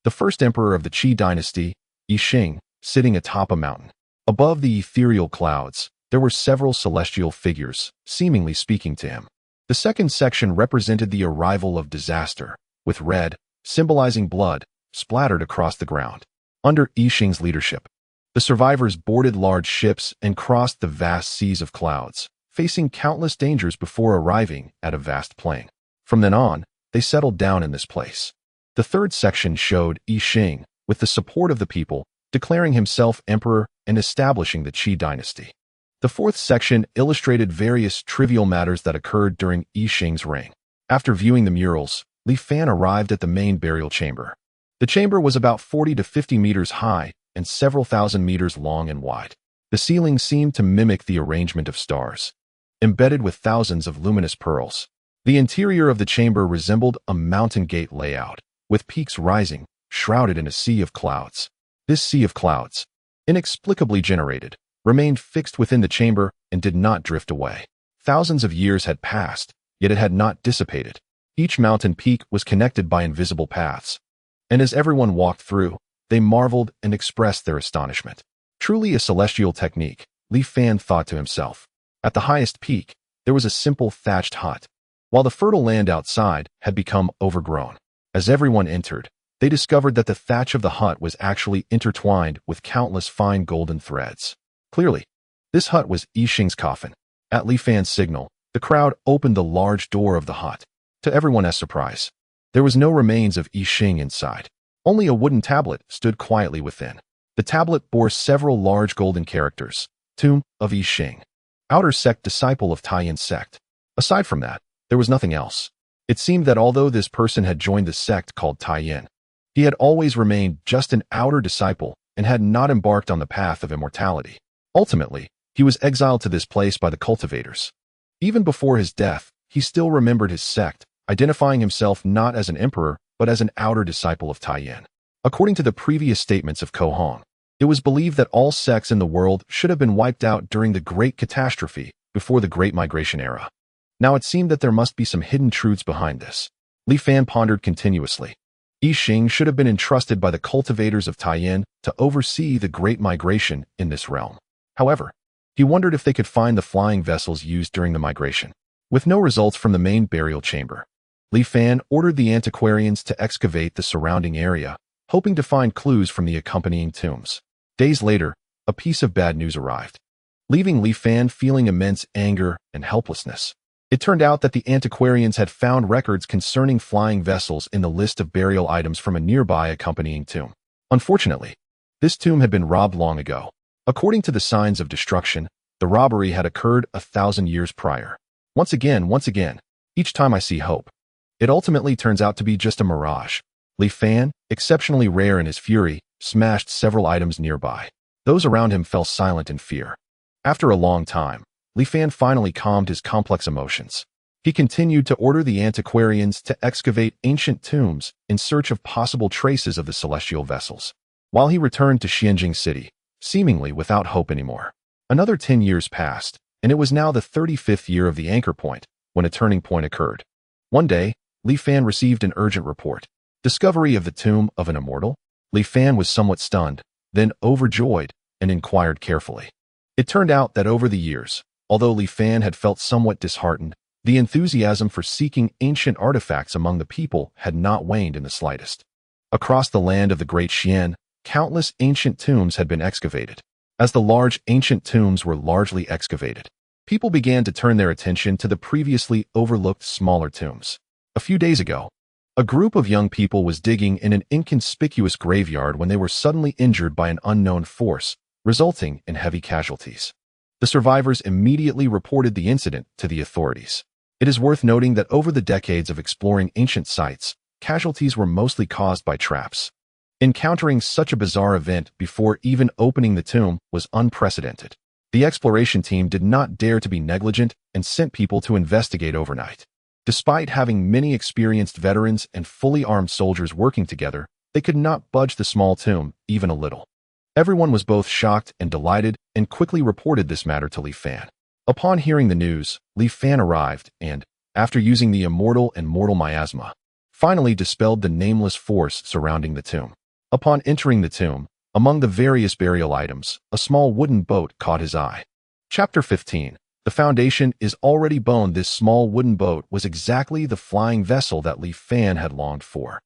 the first emperor of the Qi dynasty, Yi Xing, sitting atop a mountain. Above the ethereal clouds, there were several celestial figures, seemingly speaking to him. The second section represented the arrival of disaster, with red, symbolizing blood, splattered across the ground. Under Yi Xing's leadership, the survivors boarded large ships and crossed the vast seas of clouds, facing countless dangers before arriving at a vast plain. From then on, they settled down in this place. The third section showed Yi Xing, with the support of the people, declaring himself emperor and establishing the Qi dynasty. The fourth section illustrated various trivial matters that occurred during Yi Xing's reign. After viewing the murals, Li Fan arrived at the main burial chamber. The chamber was about 40 to 50 meters high and several thousand meters long and wide. The ceiling seemed to mimic the arrangement of stars, embedded with thousands of luminous pearls. The interior of the chamber resembled a mountain gate layout, with peaks rising, shrouded in a sea of clouds. This sea of clouds, inexplicably generated, remained fixed within the chamber and did not drift away. Thousands of years had passed, yet it had not dissipated. Each mountain peak was connected by invisible paths, and as everyone walked through, they marveled and expressed their astonishment. Truly a celestial technique, Li Fan thought to himself. At the highest peak, there was a simple thatched hut, while the fertile land outside had become overgrown. As everyone entered, they discovered that the thatch of the hut was actually intertwined with countless fine golden threads. Clearly, this hut was Yi Xing's coffin. At Li Fan's signal, the crowd opened the large door of the hut. To everyone's surprise, there was no remains of Yi Xing inside. Only a wooden tablet stood quietly within. The tablet bore several large golden characters. Tomb of Yi Xing. Outer sect disciple of Taiyin sect. Aside from that, there was nothing else. It seemed that although this person had joined the sect called Taiyin, he had always remained just an outer disciple and had not embarked on the path of immortality. Ultimately, he was exiled to this place by the cultivators. Even before his death, he still remembered his sect, identifying himself not as an emperor, but as an outer disciple of Taiyin. According to the previous statements of Ko Hong, it was believed that all sects in the world should have been wiped out during the Great Catastrophe before the Great Migration era. Now it seemed that there must be some hidden truths behind this. Li Fan pondered continuously. Yi Xing should have been entrusted by the cultivators of Taiyin to oversee the Great Migration in this realm. However, he wondered if they could find the flying vessels used during the migration. With no results from the main burial chamber, Li Fan ordered the antiquarians to excavate the surrounding area, hoping to find clues from the accompanying tombs. Days later, a piece of bad news arrived, leaving Li Fan feeling immense anger and helplessness. It turned out that the antiquarians had found records concerning flying vessels in the list of burial items from a nearby accompanying tomb. Unfortunately, This tomb had been robbed long ago. According to the signs of destruction, the robbery had occurred 1,000 years prior. Once again, each time I see hope. It ultimately turns out to be just a mirage. Li Fan, exceptionally rare in his fury, smashed several items nearby. Those around him fell silent in fear. After a long time, Li Fan finally calmed his complex emotions. He continued to order the antiquarians to excavate ancient tombs in search of possible traces of the celestial vessels. While he returned to Xianjing City, seemingly without hope anymore. Another 10 years passed, and it was now the 35th year of the anchor point when a turning point occurred. One day, Li Fan received an urgent report. Discovery of the tomb of an immortal? Li Fan was somewhat stunned, then overjoyed, and inquired carefully. It turned out that over the years, although Li Fan had felt somewhat disheartened, the enthusiasm for seeking ancient artifacts among the people had not waned in the slightest. Across the land of the Great Xian, countless ancient tombs had been excavated. As the large ancient tombs were largely excavated, people began to turn their attention to the previously overlooked smaller tombs. A few days ago, a group of young people was digging in an inconspicuous graveyard when they were suddenly injured by an unknown force, resulting in heavy casualties. The survivors immediately reported the incident to the authorities. It is worth noting that over the decades of exploring ancient sites, casualties were mostly caused by traps. Encountering such a bizarre event before even opening the tomb was unprecedented. The exploration team did not dare to be negligent and sent people to investigate overnight. Despite having many experienced veterans and fully armed soldiers working together, they could not budge the small tomb even a little. Everyone was both shocked and delighted and quickly reported this matter to Li Fan. Upon hearing the news, Li Fan arrived and, after using the immortal and mortal miasma, finally dispelled the nameless force surrounding the tomb. Upon entering the tomb, among the various burial items, a small wooden boat caught his eye. Chapter 15. The foundation is already boned. This small wooden boat was exactly the flying vessel that Li Fan had longed for.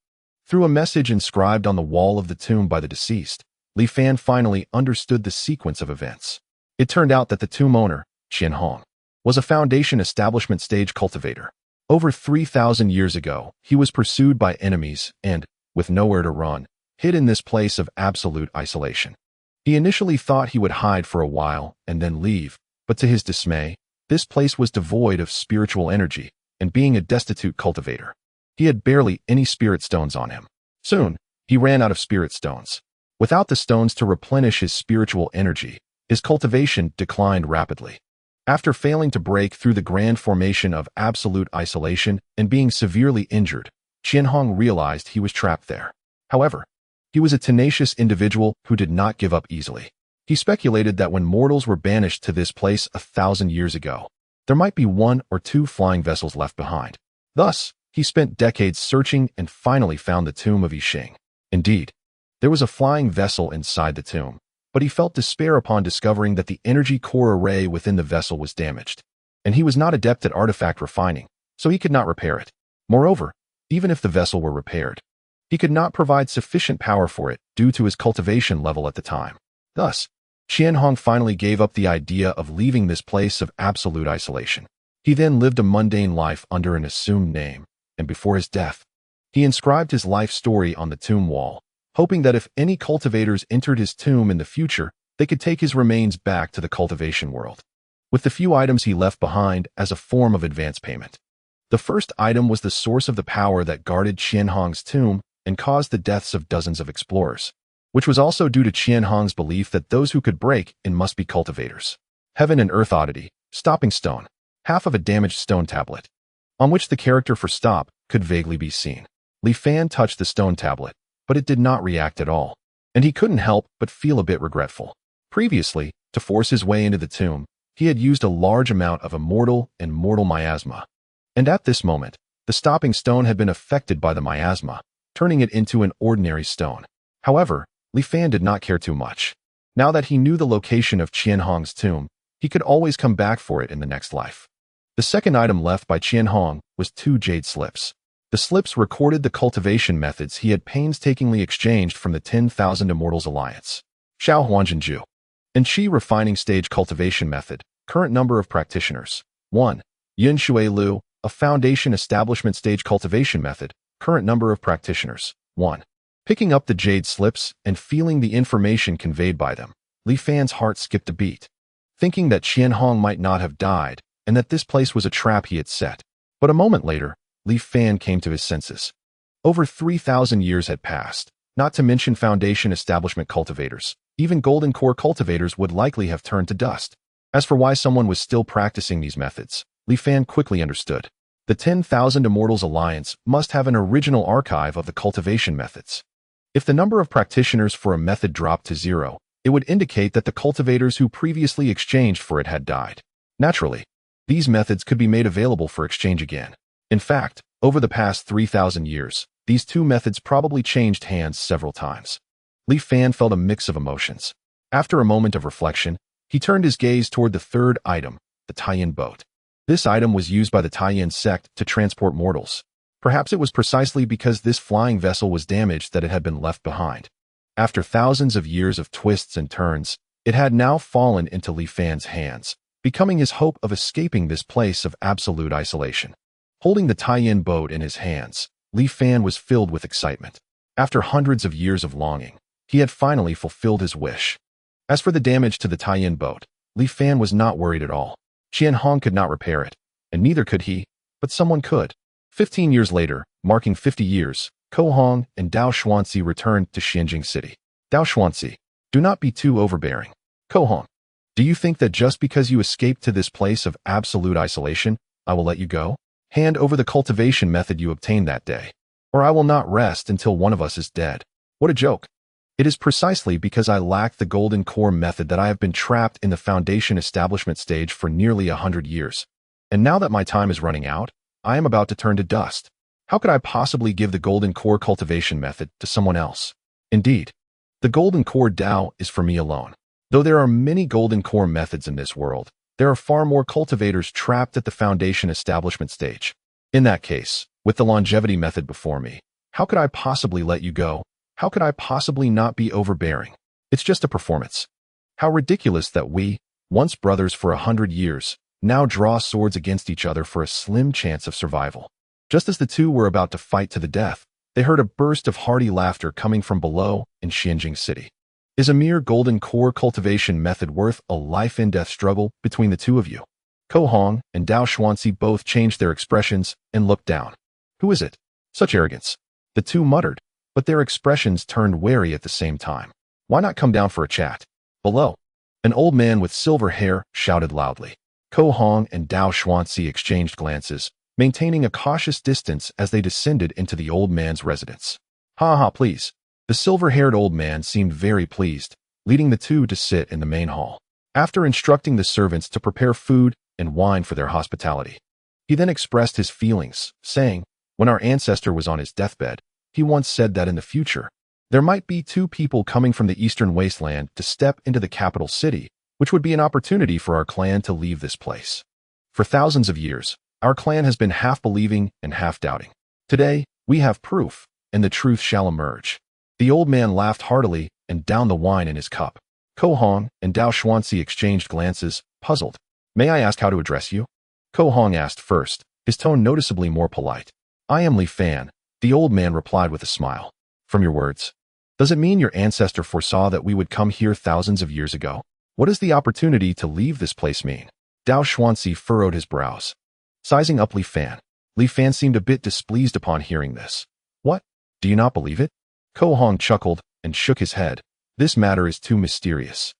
Through a message inscribed on the wall of the tomb by the deceased, Li Fan finally understood the sequence of events. It turned out that the tomb owner, Qian Hong, was a Foundation establishment stage cultivator. Over 3,000 years ago, he was pursued by enemies and, with nowhere to run, hid in this place of absolute isolation. He initially thought he would hide for a while and then leave, but to his dismay, this place was devoid of spiritual energy, and being a destitute cultivator, he had barely any spirit stones on him. Soon, he ran out of spirit stones. Without the stones to replenish his spiritual energy, his cultivation declined rapidly. After failing to break through the grand formation of absolute isolation and being severely injured, Qian Hong realized he was trapped there. However, he was a tenacious individual who did not give up easily. He speculated that when mortals were banished to this place 1,000 years ago, there might be 1 or 2 flying vessels left behind. Thus, he spent decades searching and finally found the tomb of Yixing. Indeed, there was a flying vessel inside the tomb, but he felt despair upon discovering that the energy core array within the vessel was damaged, and he was not adept at artifact refining, so he could not repair it. Moreover, even if the vessel were repaired, he could not provide sufficient power for it due to his cultivation level at the time. Thus, Qian Hong finally gave up the idea of leaving this place of absolute isolation. He then lived a mundane life under an assumed name, and before his death, he inscribed his life story on the tomb wall, hoping that if any cultivators entered his tomb in the future, they could take his remains back to the cultivation world, with the few items he left behind as a form of advance payment. The first item was the source of the power that guarded Qian Hong's tomb and caused the deaths of dozens of explorers, which was also due to Qian Hong's belief that those who could break in must be cultivators. Heaven and Earth oddity, stopping stone, half of a damaged stone tablet, on which the character for stop could vaguely be seen. Li Fan touched the stone tablet, but it did not react at all, and he couldn't help but feel a bit regretful. Previously, to force his way into the tomb, he had used a large amount of immortal and mortal miasma, and at this moment, the stopping stone had been affected by the miasma, turning it into an ordinary stone. However, Li Fan did not care too much. Now that he knew the location of Qian Hong's tomb, he could always come back for it in the next life. The second item left by Qian Hong was 2 jade slips. The slips recorded the cultivation methods he had painstakingly exchanged from the 10,000 Immortals Alliance. Xiao Huanjinju. And Qi Refining Stage Cultivation Method, current number of practitioners, 1. Yin Shui Lu, a Foundation Establishment Stage Cultivation Method, current number of practitioners, 1. Picking up the jade slips and feeling the information conveyed by them, Li Fan's heart skipped a beat, thinking that Qianhong might not have died and that this place was a trap he had set. But a moment later, Li Fan came to his senses. Over 3,000 years had passed, not to mention Foundation establishment cultivators. Even Golden Core cultivators would likely have turned to dust. As for why someone was still practicing these methods, Li Fan quickly understood. The 10,000 Immortals Alliance must have an original archive of the cultivation methods. If the number of practitioners for a method dropped to 0, it would indicate that the cultivators who previously exchanged for it had died. Naturally, these methods could be made available for exchange again. In fact, over the past 3,000 years, these two methods probably changed hands several times. Li Fan felt a mix of emotions. After a moment of reflection, he turned his gaze toward the third item, the Taiyin boat. This item was used by the Taiyin sect to transport mortals. Perhaps it was precisely because this flying vessel was damaged that it had been left behind. After thousands of years of twists and turns, it had now fallen into Li Fan's hands, becoming his hope of escaping this place of absolute isolation. Holding the Taiyin boat in his hands, Li Fan was filled with excitement. After hundreds of years of longing, he had finally fulfilled his wish. As for the damage to the Taiyin boat, Li Fan was not worried at all. Qianhong could not repair it, and neither could he, but someone could. 15 years later, marking 50 years, Ko Hong and Dao Xuanzi returned to Xianjing City. Dao Xuanzi, do not be too overbearing. Ko Hong, do you think that just because you escaped to this place of absolute isolation, I will let you go? Hand over the cultivation method you obtained that day, or I will not rest until one of us is dead. What a joke. It is precisely because I lack the Golden Core method that I have been trapped in the Foundation establishment stage for nearly 100 years. And now that my time is running out, I am about to turn to dust. How could I possibly give the Golden Core cultivation method to someone else? Indeed, the Golden Core Dao is for me alone. Though there are many Golden Core methods in this world, there are far more cultivators trapped at the Foundation establishment stage. In that case, with the longevity method before me, how could I possibly let you go? How could I possibly not be overbearing? It's just a performance. How ridiculous that we, once brothers for 100 years, now draw swords against each other for a slim chance of survival. Just as the two were about to fight to the death, they heard a burst of hearty laughter coming from below in Xianjing City. Is a mere Golden Core cultivation method worth a life-and-death struggle between the two of you? Ko Hong and Dao Xuanzi both changed their expressions and looked down. Who is it? Such arrogance. The two muttered, but their expressions turned wary at the same time. Why not come down for a chat? Below, an old man with silver hair shouted loudly. Ko Hong and Dao Xuanzi exchanged glances, maintaining a cautious distance as they descended into the old man's residence. Ha ha, please. The silver-haired old man seemed very pleased, leading the two to sit in the main hall. After instructing the servants to prepare food and wine for their hospitality, he then expressed his feelings, saying, when our ancestor was on his deathbed, he once said that in the future, there might be two people coming from the eastern wasteland to step into the capital city, which would be an opportunity for our clan to leave this place. For thousands of years, our clan has been half believing and half doubting. Today, we have proof, and the truth shall emerge. The old man laughed heartily and downed the wine in his cup. Ko Hong and Dao Xuanzi exchanged glances, puzzled. May I ask how to address you? Ko Hong asked first, his tone noticeably more polite. I am Li Fan, the old man replied with a smile. From your words, does it mean your ancestor foresaw that we would come here thousands of years ago? What does the opportunity to leave this place mean? Dao Xuanzi furrowed his brows. Sizing up Li Fan seemed a bit displeased upon hearing this. What? Do you not believe it? Ko Hong chuckled and shook his head. This matter is too mysterious.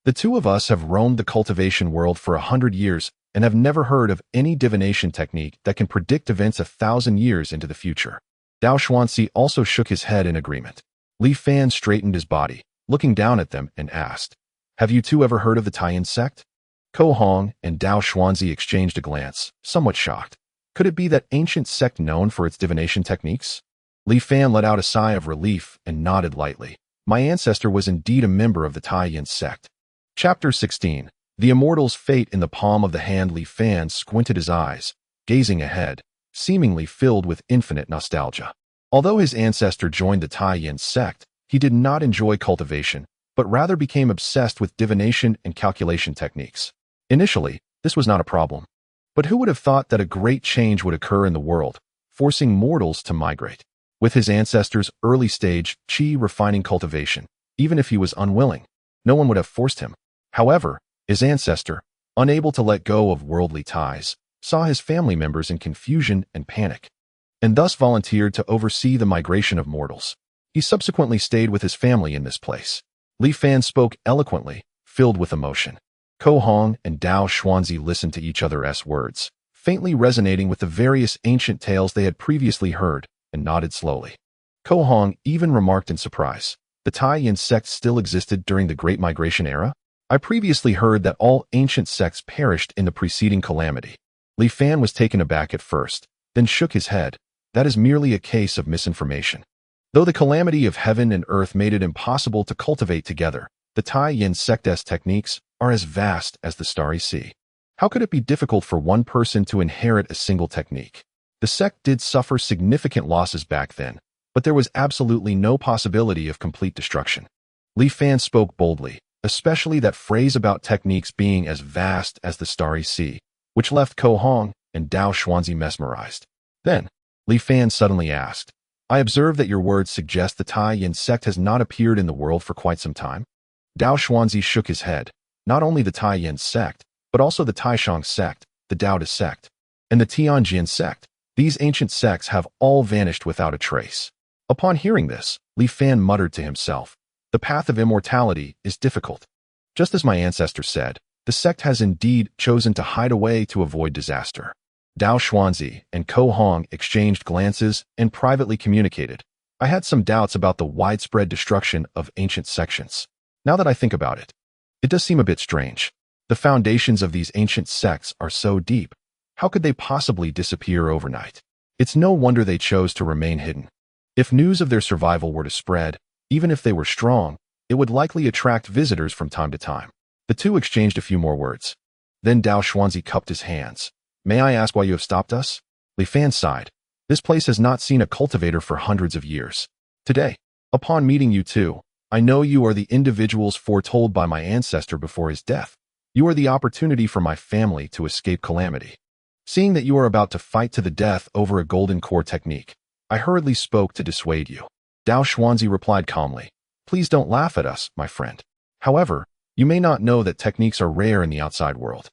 The two of us have roamed the cultivation world for 100 years and have never heard of any divination technique that can predict events 1,000 years into the future. Dao Xuanzi also shook his head in agreement. Li Fan straightened his body, looking down at them, and asked, have you two ever heard of the Taiyin sect? Ko Hong and Dao Xuanzi exchanged a glance, somewhat shocked. Could it be that ancient sect known for its divination techniques? Li Fan let out a sigh of relief and nodded lightly. My ancestor was indeed a member of the Taiyin sect. Chapter 16. The Immortal's Fate in the Palm of the Hand. Li Fan squinted his eyes, gazing ahead, seemingly filled with infinite nostalgia. Although his ancestor joined the Taiyin sect, he did not enjoy cultivation, but rather became obsessed with divination and calculation techniques. Initially, this was not a problem. But who would have thought that a great change would occur in the world, forcing mortals to migrate? with his ancestors' early-stage qi refining cultivation. Even if he was unwilling, no one would have forced him. However, his ancestor, unable to let go of worldly ties, saw his family members in confusion and panic, and thus volunteered to oversee the migration of mortals. He subsequently stayed with his family in this place. Li Fan spoke eloquently, filled with emotion. Ko Hong and Dao Xuanzi listened to each other's words, faintly resonating with the various ancient tales they had previously heard, and nodded slowly. Ko Hong even remarked in surprise, "The Tai Yin sect still existed during the Great Migration era? I previously heard that all ancient sects perished in the preceding calamity." Li Fan was taken aback at first, then shook his head. That is merely a case of misinformation. Though the calamity of heaven and earth made it impossible to cultivate together, the Tai Yin sect's techniques are as vast as the starry sea. How could it be difficult for one person to inherit a single technique? The sect did suffer significant losses back then, but there was absolutely no possibility of complete destruction. Li Fan spoke boldly, especially that phrase about techniques being as vast as the starry sea, which left Ko Hong and Dao Xuanzi mesmerized. Then, Li Fan suddenly asked, "I observe that your words suggest the Tai Yin sect has not appeared in the world for quite some time?" Dao Xuanzi shook his head. Not only the Tai Yin sect, but also the Taishang sect, the Taoist sect, and the Tianjin sect. These ancient sects have all vanished without a trace. Upon hearing this, Li Fan muttered to himself, "The path of immortality is difficult. Just as my ancestor said, the sect has indeed chosen to hide away to avoid disaster." Dao Xuanzi and Ko Hong exchanged glances and privately communicated. "I had some doubts about the widespread destruction of ancient sections. Now that I think about it, it does seem a bit strange. The foundations of these ancient sects are so deep. How could they possibly disappear overnight? It's no wonder they chose to remain hidden. If news of their survival were to spread, even if they were strong, it would likely attract visitors from time to time." The two exchanged a few more words. Then Dao Xuanzi cupped his hands. "May I ask why you have stopped us?" Li Fan sighed. "This place has not seen a cultivator for hundreds of years. Today, upon meeting you two, I know you are the individuals foretold by my ancestor before his death. You are the opportunity for my family to escape calamity. Seeing that you are about to fight to the death over a golden core technique, I hurriedly spoke to dissuade you." Dao Xuanzi replied calmly, "Please don't laugh at us, my friend. However, you may not know that techniques are rare in the outside world,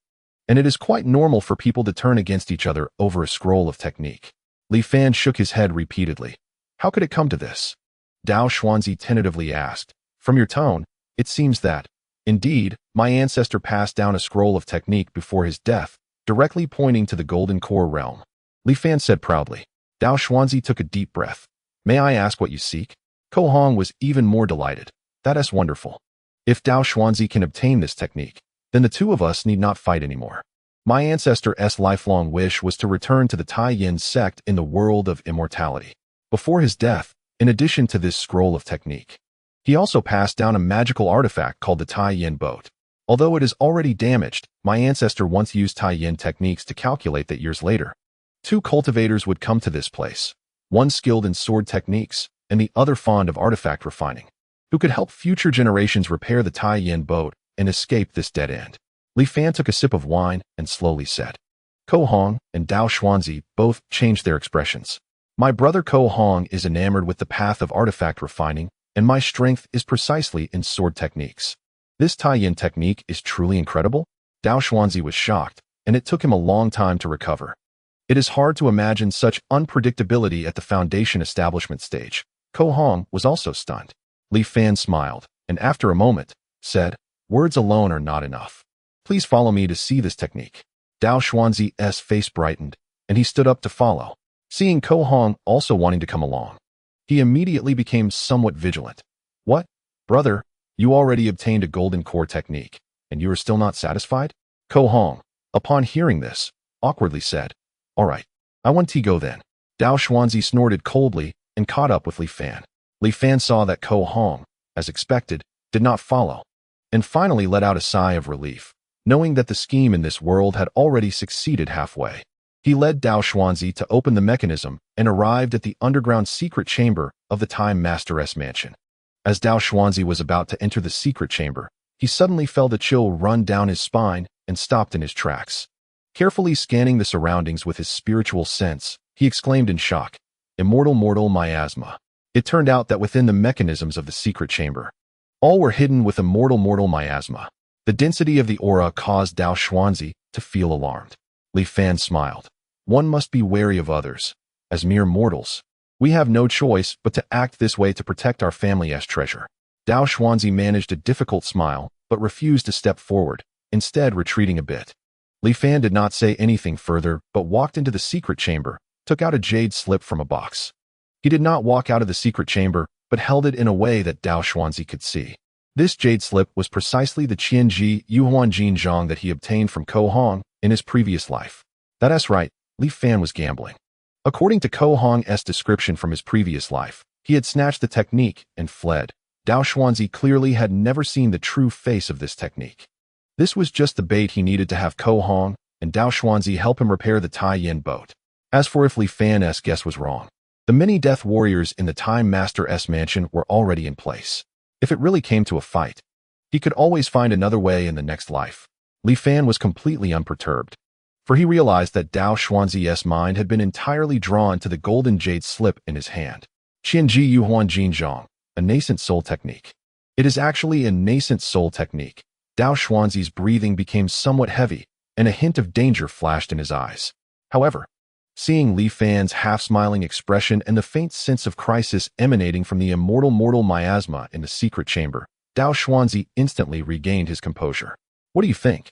and it is quite normal for people to turn against each other over a scroll of technique." Li Fan shook his head repeatedly. "How could it come to this?" Dao Xuanzi tentatively asked. "From your tone, it seems that, indeed, my ancestor passed down a scroll of technique before his death, directly pointing to the golden core realm." Li Fan said proudly. Dao Xuanzi took a deep breath. "May I ask what you seek?" Ko Hong was even more delighted. "That is wonderful. If Dao Xuanzi can obtain this technique, then the two of us need not fight anymore. My ancestor's lifelong wish was to return to the Tai Yin sect in the world of immortality. Before his death, in addition to this scroll of technique, he also passed down a magical artifact called the Tai Yin boat. Although it is already damaged, my ancestor once used Tai Yin techniques to calculate that years later, two cultivators would come to this place, one skilled in sword techniques, and the other fond of artifact refining, who could help future generations repair the Tai Yin boat and escape this dead end." Li Fan took a sip of wine and slowly said. Ko Hong and Dao Xuanzi both changed their expressions. "My brother Ko Hong is enamored with the path of artifact refining, and my strength is precisely in sword techniques. This Tai Yin technique is truly incredible." Dao Xuanzi was shocked, and it took him a long time to recover. It is hard to imagine such unpredictability at the foundation establishment stage. Ko Hong was also stunned. Li Fan smiled, and after a moment, said, "Words alone are not enough. Please follow me to see this technique." Dao Xuanzi's face brightened, and he stood up to follow. Seeing Ko Hong also wanting to come along, he immediately became somewhat vigilant. "What? Brother, you already obtained a golden core technique, and you are still not satisfied?" Ko Hong, upon hearing this, awkwardly said, "All right, I want to go then." Dao Xuanzi snorted coldly and caught up with Li Fan. Li Fan saw that Ko Hong, as expected, did not follow, and finally let out a sigh of relief, knowing that the scheme in this world had already succeeded halfway. He led Dao Xuanzi to open the mechanism and arrived at the underground secret chamber of the Time Master's mansion. As Dao Xuanzi was about to enter the secret chamber, he suddenly felt a chill run down his spine and stopped in his tracks. Carefully scanning the surroundings with his spiritual sense, he exclaimed in shock, Immortal miasma. It turned out that within the mechanisms of the secret chamber, all were hidden with immortal miasma. The density of the aura caused Dao Xuanzi to feel alarmed. Li Fan smiled. One must be wary of others. As mere mortals, we have no choice but to act this way to protect our family's treasure. Dao Xuanzi managed a difficult smile, but refused to step forward, instead retreating a bit. Li Fan did not say anything further, but walked into the secret chamber, took out a jade slip from a box. He did not walk out of the secret chamber, but held it in a way that Dao Xuanzi could see. This jade slip was precisely the Qianji Yuhuan Jin Zhang that he obtained from Ko Hong in his previous life. That's right, Li Fan was gambling. According to Ko Hong's description from his previous life, he had snatched the technique and fled. Dao Xuanzi clearly had never seen the true face of this technique. This was just the bait he needed to have Ko Hong and Dao Xuanzi help him repair the Tai Yin boat. As for if Li Fan's guess was wrong, the many death warriors in the Time Master's mansion were already in place. If it really came to a fight, he could always find another way in the next life. Li Fan was completely unperturbed, for he realized that Dao Xuanzi's mind had been entirely drawn to the golden jade slip in his hand. Qianji Yuhuan Jin Zhang, a nascent soul technique. It is actually a nascent soul technique. Dao Xuanzi's breathing became somewhat heavy, and a hint of danger flashed in his eyes. However, seeing Li Fan's half-smiling expression and the faint sense of crisis emanating from the immortal miasma in the secret chamber, Dao Xuanzi instantly regained his composure. What do you think?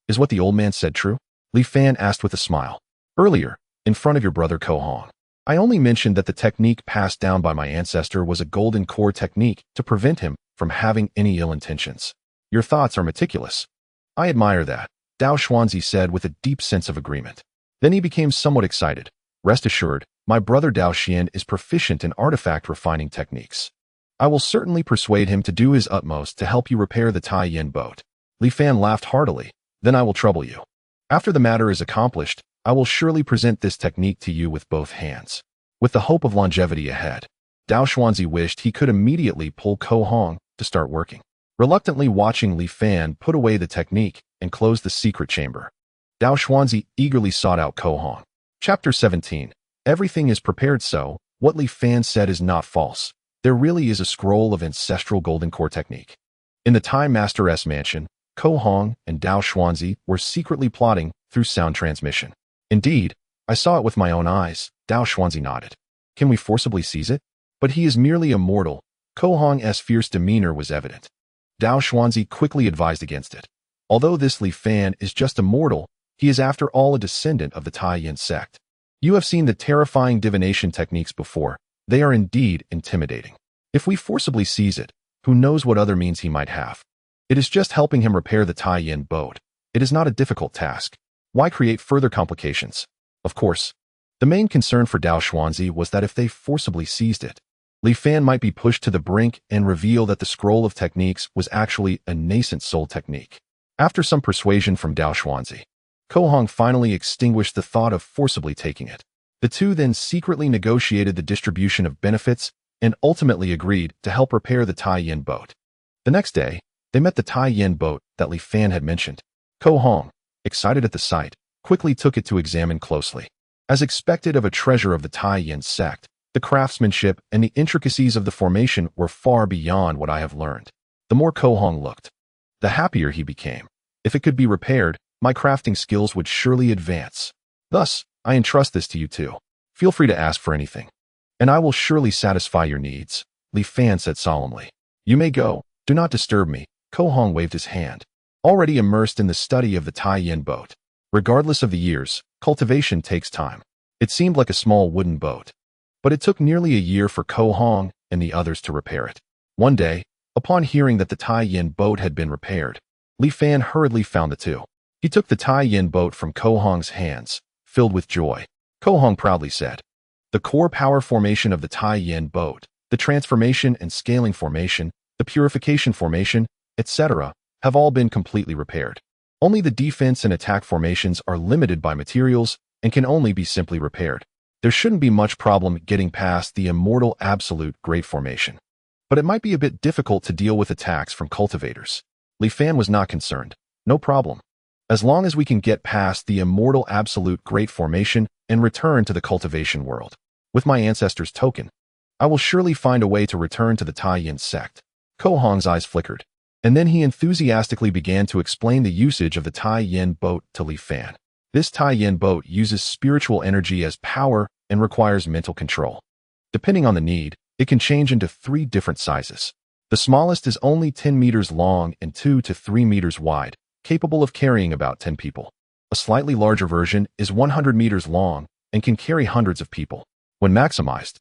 Is what the old man said true? Li Fan asked with a smile. Earlier, in front of your brother Ko Hong, I only mentioned that the technique passed down by my ancestor was a golden core technique to prevent him from having any ill intentions. Your thoughts are meticulous. I admire that, Dao Xuanzi said with a deep sense of agreement. Then he became somewhat excited. Rest assured, my brother Dao Xian is proficient in artifact refining techniques. I will certainly persuade him to do his utmost to help you repair the Tai Yin boat. Li Fan laughed heartily. Then I will trouble you. After the matter is accomplished, I will surely present this technique to you with both hands. With the hope of longevity ahead, Dao Xuanzi wished he could immediately pull Ko Hong to start working. Reluctantly watching Li Fan put away the technique and close the secret chamber, Dao Xuanzi eagerly sought out Ko Hong. Chapter 17. Everything is prepared so, what Li Fan said is not false. There really is a scroll of ancestral golden core technique. In the Time Master's mansion, Ko Hong and Dao Xuanzi were secretly plotting through sound transmission. Indeed, I saw it with my own eyes, Dao Xuanzi nodded. Can we forcibly seize it? But he is merely a mortal. Ko Hong's fierce demeanor was evident. Dao Xuanzi quickly advised against it. Although this Li Fan is just a mortal, he is after all a descendant of the Tai Yin sect. You have seen the terrifying divination techniques before. They are indeed intimidating. If we forcibly seize it, who knows what other means he might have. It is just helping him repair the Tai Yin boat. It is not a difficult task. Why create further complications? Of course, the main concern for Dao Xuanzi was that if they forcibly seized it, Li Fan might be pushed to the brink and reveal that the scroll of techniques was actually a nascent soul technique. After some persuasion from Dao Xuanzi, Ko Hong finally extinguished the thought of forcibly taking it. The two then secretly negotiated the distribution of benefits and ultimately agreed to help repair the Tai Yin boat. The next day, they met the Tai Yin boat that Li Fan had mentioned. Ko Hong, excited at the sight, quickly took it to examine closely. As expected of a treasure of the Tai Yin sect, the craftsmanship and the intricacies of the formation were far beyond what I have learned. The more Ko Hong looked, the happier he became. If it could be repaired, my crafting skills would surely advance. Thus, I entrust this to you too. Feel free to ask for anything, and I will surely satisfy your needs, Li Fan said solemnly. You may go. Do not disturb me. Ko Hong waved his hand. Already immersed in the study of the Tai Yin boat. Regardless of the years, cultivation takes time. It seemed like a small wooden boat, but it took nearly a year for Ko Hong and the others to repair it. One day, upon hearing that the Tai Yin boat had been repaired, Li Fan hurriedly found the two. He took the Tai Yin boat from Ko Hong's hands, filled with joy. Ko Hong proudly said, the core power formation of the Tai Yin boat, the transformation and scaling formation, the purification formation, etc., have all been completely repaired. Only the defense and attack formations are limited by materials and can only be simply repaired. There shouldn't be much problem getting past the immortal absolute great formation. But it might be a bit difficult to deal with attacks from cultivators. Li Fan was not concerned. No problem. As long as we can get past the immortal absolute great formation and return to the cultivation world. With my ancestor's token, I will surely find a way to return to the Tai Yin sect. Ko Hong's eyes flickered, and then he enthusiastically began to explain the usage of the Tai Yin boat to Li Fan. This Tai Yin boat uses spiritual energy as power and requires mental control. Depending on the need, it can change into 3 different sizes. The smallest is only 10 meters long and 2 to 3 meters wide, capable of carrying about 10 people. A slightly larger version is 100 meters long and can carry hundreds of people. When maximized,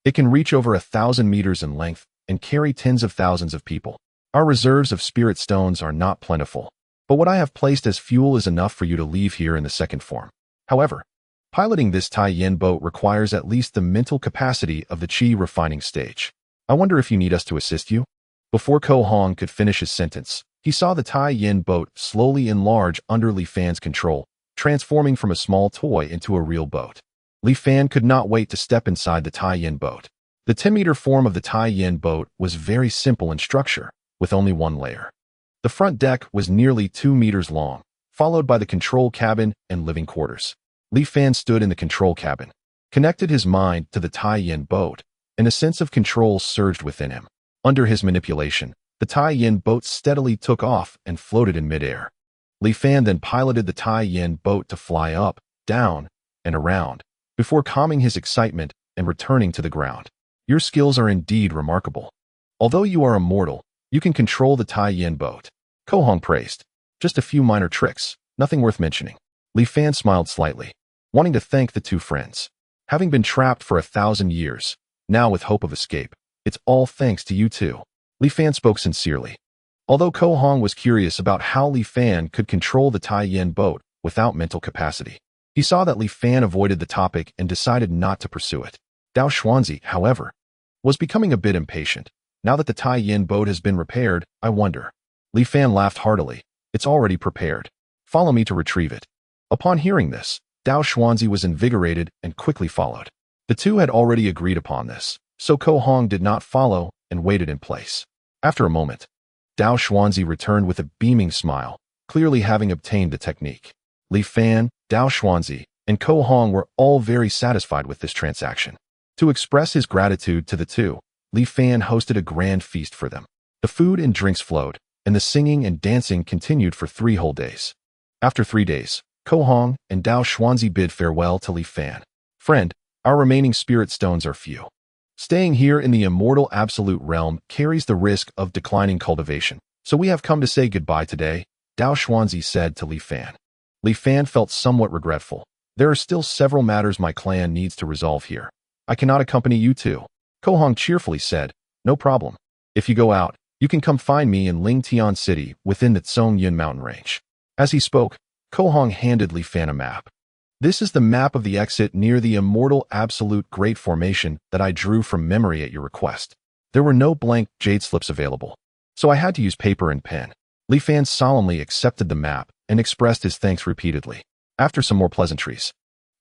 it can reach over 1,000 meters in length and carry tens of thousands of people. Our reserves of spirit stones are not plentiful, but what I have placed as fuel is enough for you to leave here in the second form. However, piloting this Tai Yin boat requires at least the mental capacity of the Qi refining stage. I wonder if you need us to assist you? Before Ko Hong could finish his sentence, he saw the Tai Yin boat slowly enlarge under Li Fan's control, transforming from a small toy into a real boat. Li Fan could not wait to step inside the Tai Yin boat. The 10-meter form of the Tai Yin boat was very simple in structure, with only one layer. The front deck was nearly 2 meters long, followed by the control cabin and living quarters. Li Fan stood in the control cabin, connected his mind to the Tai Yin boat, and a sense of control surged within him. Under his manipulation, the Tai Yin boat steadily took off and floated in midair. Li Fan then piloted the Tai Yin boat to fly up, down, and around, before calming his excitement and returning to the ground. Your skills are indeed remarkable. Although you are immortal, you can control the Tai Yin boat. Ko Hong praised. Just a few minor tricks, nothing worth mentioning. Li Fan smiled slightly, wanting to thank the 2 friends. Having been trapped for 1,000 years, now with hope of escape, it's all thanks to you 2. Li Fan spoke sincerely. Although Ko Hong was curious about how Li Fan could control the Tai Yin boat without mental capacity, he saw that Li Fan avoided the topic and decided not to pursue it. Dao Xuanzi, however, was becoming a bit impatient. Now that the Tai Yin boat has been repaired, I wonder. Li Fan laughed heartily. It's already prepared. Follow me to retrieve it. Upon hearing this, Dao Xuanzi was invigorated and quickly followed. The 2 had already agreed upon this, so Ko Hong did not follow and waited in place. After a moment, Dao Xuanzi returned with a beaming smile, clearly having obtained the technique. Li Fan, Dao Xuanzi, and Ko Hong were all very satisfied with this transaction. To express his gratitude to the 2, Li Fan hosted a grand feast for them. The food and drinks flowed, and the singing and dancing continued for 3 whole days. After 3 days, Ko Hong and Dao Xuanzi bid farewell to Li Fan. Friend, our remaining spirit stones are few. Staying here in the immortal absolute realm carries the risk of declining cultivation, so we have come to say goodbye today, Dao Xuanzi said to Li Fan. Li Fan felt somewhat regretful. There are still several matters my clan needs to resolve here. I cannot accompany you 2. Ko Hong cheerfully said, no problem. If you go out, you can come find me in Lingtian City within the Zhongyun mountain range. As he spoke, Ko Hong handed Li Fan a map. This is the map of the exit near the immortal absolute great formation that I drew from memory at your request. There were no blank jade slips available, so I had to use paper and pen. Li Fan solemnly accepted the map and expressed his thanks repeatedly. After some more pleasantries,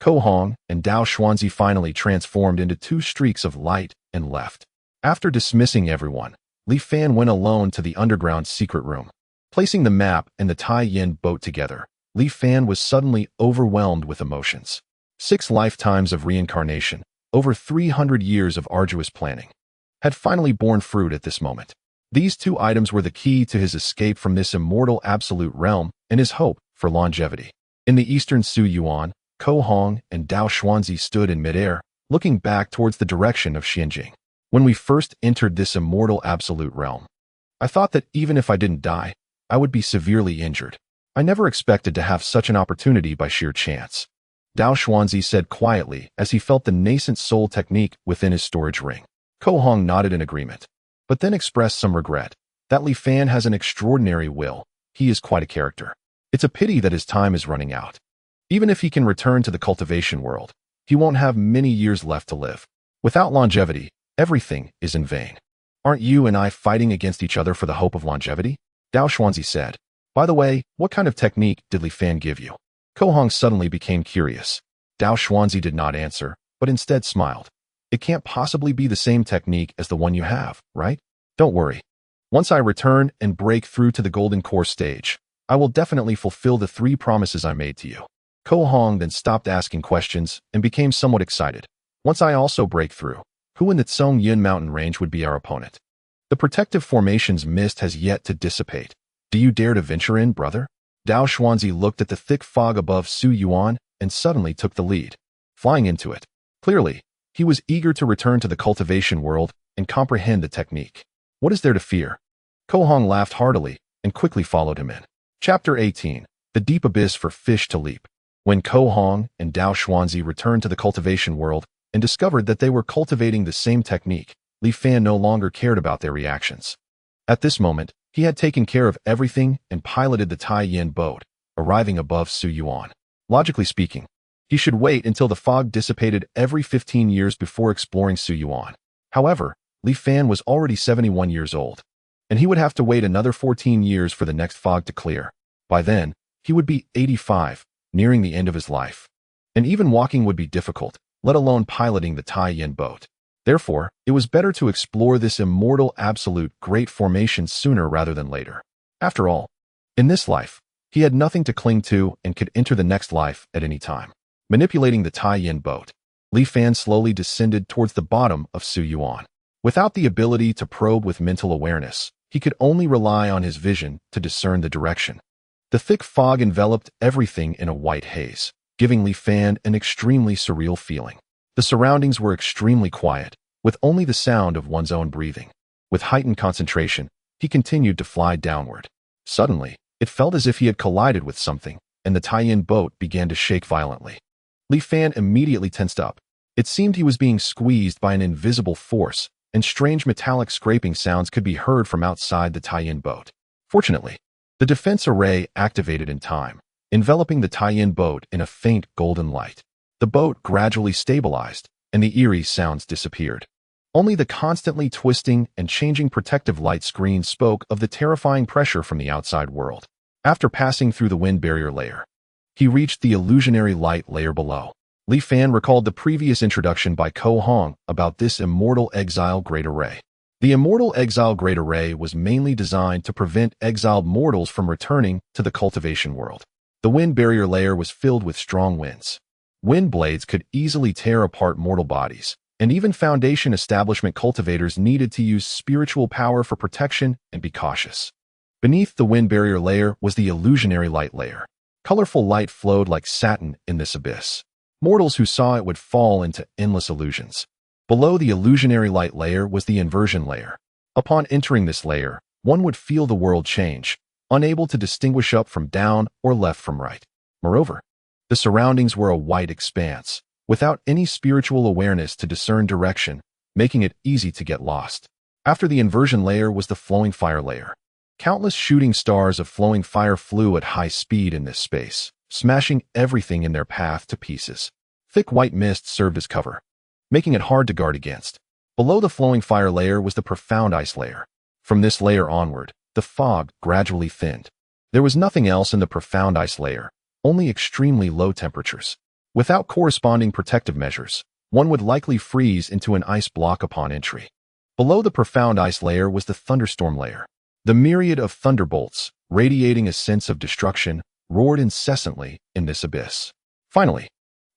Ko Hong and Dao Xuanzi finally transformed into 2 streaks of light and left. After dismissing everyone, Li Fan went alone to the underground secret room. Placing the map and the Tai Yin boat together, Li Fan was suddenly overwhelmed with emotions. 6 lifetimes of reincarnation, over 300 years of arduous planning, had finally borne fruit at this moment. These 2 items were the key to his escape from this immortal absolute realm and his hope for longevity. In the eastern Su Yuan, Ko Hong and Dao Xuanzi stood in midair, looking back towards the direction of Xianjing. When we first entered this immortal absolute realm, I thought that even if I didn't die, I would be severely injured. I never expected to have such an opportunity by sheer chance. Dao Xuanzi said quietly as he felt the nascent soul technique within his storage ring. Ko Hong nodded in agreement, but then expressed some regret. That Li Fan has an extraordinary will. He is quite a character. It's a pity that his time is running out. Even if he can return to the cultivation world, he won't have many years left to live. Without longevity, everything is in vain. Aren't you and I fighting against each other for the hope of longevity? Dao Xuanzi said. By the way, what kind of technique did Li Fan give you? Ko Hong suddenly became curious. Dao Xuanzi did not answer, but instead smiled. It can't possibly be the same technique as the one you have, right? Don't worry. Once I return and break through to the golden core stage, I will definitely fulfill the 3 promises I made to you. Ko Hong then stopped asking questions and became somewhat excited. Once I also break through, who in the Tsong Yun mountain range would be our opponent? The protective formation's mist has yet to dissipate. Do you dare to venture in, brother? Dao Xuanzi looked at the thick fog above Su Yuan and suddenly took the lead, flying into it. Clearly, he was eager to return to the cultivation world and comprehend the technique. What is there to fear? Ko Hong laughed heartily and quickly followed him in. Chapter 18. The Deep Abyss for Fish to Leap. When Ko Hong and Dao Xuanzi returned to the cultivation world and discovered that they were cultivating the same technique, Li Fan no longer cared about their reactions. At this moment, he had taken care of everything and piloted the Tai Yin boat, arriving above Su Yuan. Logically speaking, he should wait until the fog dissipated every 15 years before exploring Su Yuan. However, Li Fan was already 71 years old, and he would have to wait another 14 years for the next fog to clear. By then, he would be 85, nearing the end of his life. And even walking would be difficult, let alone piloting the Tai Yin boat. Therefore, it was better to explore this immortal absolute great formation sooner rather than later. After all, in this life, he had nothing to cling to and could enter the next life at any time. Manipulating the Tai Yin boat, Li Fan slowly descended towards the bottom of Su Yuan. Without the ability to probe with mental awareness, he could only rely on his vision to discern the direction. The thick fog enveloped everything in a white haze, giving Li Fan an extremely surreal feeling. The surroundings were extremely quiet, with only the sound of one's own breathing. With heightened concentration, he continued to fly downward. Suddenly, it felt as if he had collided with something, and the Tai Yin boat began to shake violently. Li Fan immediately tensed up. It seemed he was being squeezed by an invisible force, and strange metallic scraping sounds could be heard from outside the Tai Yin boat. Fortunately, the defense array activated in time, enveloping the Tai Yin boat in a faint golden light. The boat gradually stabilized, and the eerie sounds disappeared. Only the constantly twisting and changing protective light screen spoke of the terrifying pressure from the outside world. After passing through the wind barrier layer, he reached the illusionary light layer below. Li Fan recalled the previous introduction by Ko Hong about this immortal exile great array. The immortal exile great array was mainly designed to prevent exiled mortals from returning to the cultivation world. The wind barrier layer was filled with strong winds. Wind blades could easily tear apart mortal bodies, and even Foundation establishment cultivators needed to use spiritual power for protection and be cautious. Beneath the wind barrier layer was the illusionary light layer. Colorful light flowed like satin in this abyss. Mortals who saw it would fall into endless illusions. Below the illusionary light layer was the inversion layer. Upon entering this layer, one would feel the world change, unable to distinguish up from down or left from right. Moreover, the surroundings were a white expanse, without any spiritual awareness to discern direction, making it easy to get lost. After the inversion layer was the flowing fire layer. Countless shooting stars of flowing fire flew at high speed in this space, smashing everything in their path to pieces. Thick white mist served as cover, making it hard to guard against. Below the flowing fire layer was the profound ice layer. From this layer onward, the fog gradually thinned. There was nothing else in the profound ice layer, only extremely low temperatures. Without corresponding protective measures, one would likely freeze into an ice block upon entry. Below the profound ice layer was the thunderstorm layer. The myriad of thunderbolts, radiating a sense of destruction, roared incessantly in this abyss. Finally,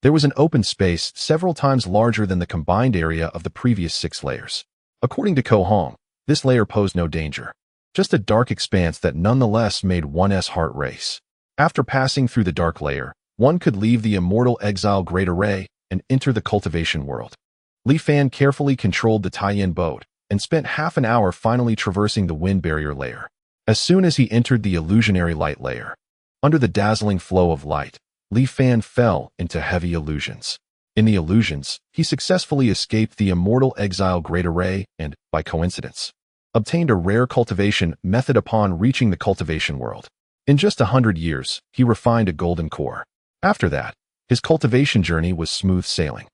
there was an open space several times larger than the combined area of the previous 6 layers. According to Ko Hong, this layer posed no danger, just a dark expanse that nonetheless made one's heart race. After passing through the dark layer, one could leave the immortal exile great array and enter the cultivation world. Li Fan carefully controlled the Tai Yin boat and spent half an hour finally traversing the wind barrier layer. As soon as he entered the illusionary light layer, under the dazzling flow of light, Li Fan fell into heavy illusions. In the illusions, he successfully escaped the immortal exile great array and, by coincidence, obtained a rare cultivation method upon reaching the cultivation world. In just 100 years, he refined a golden core. After that, his cultivation journey was smooth sailing.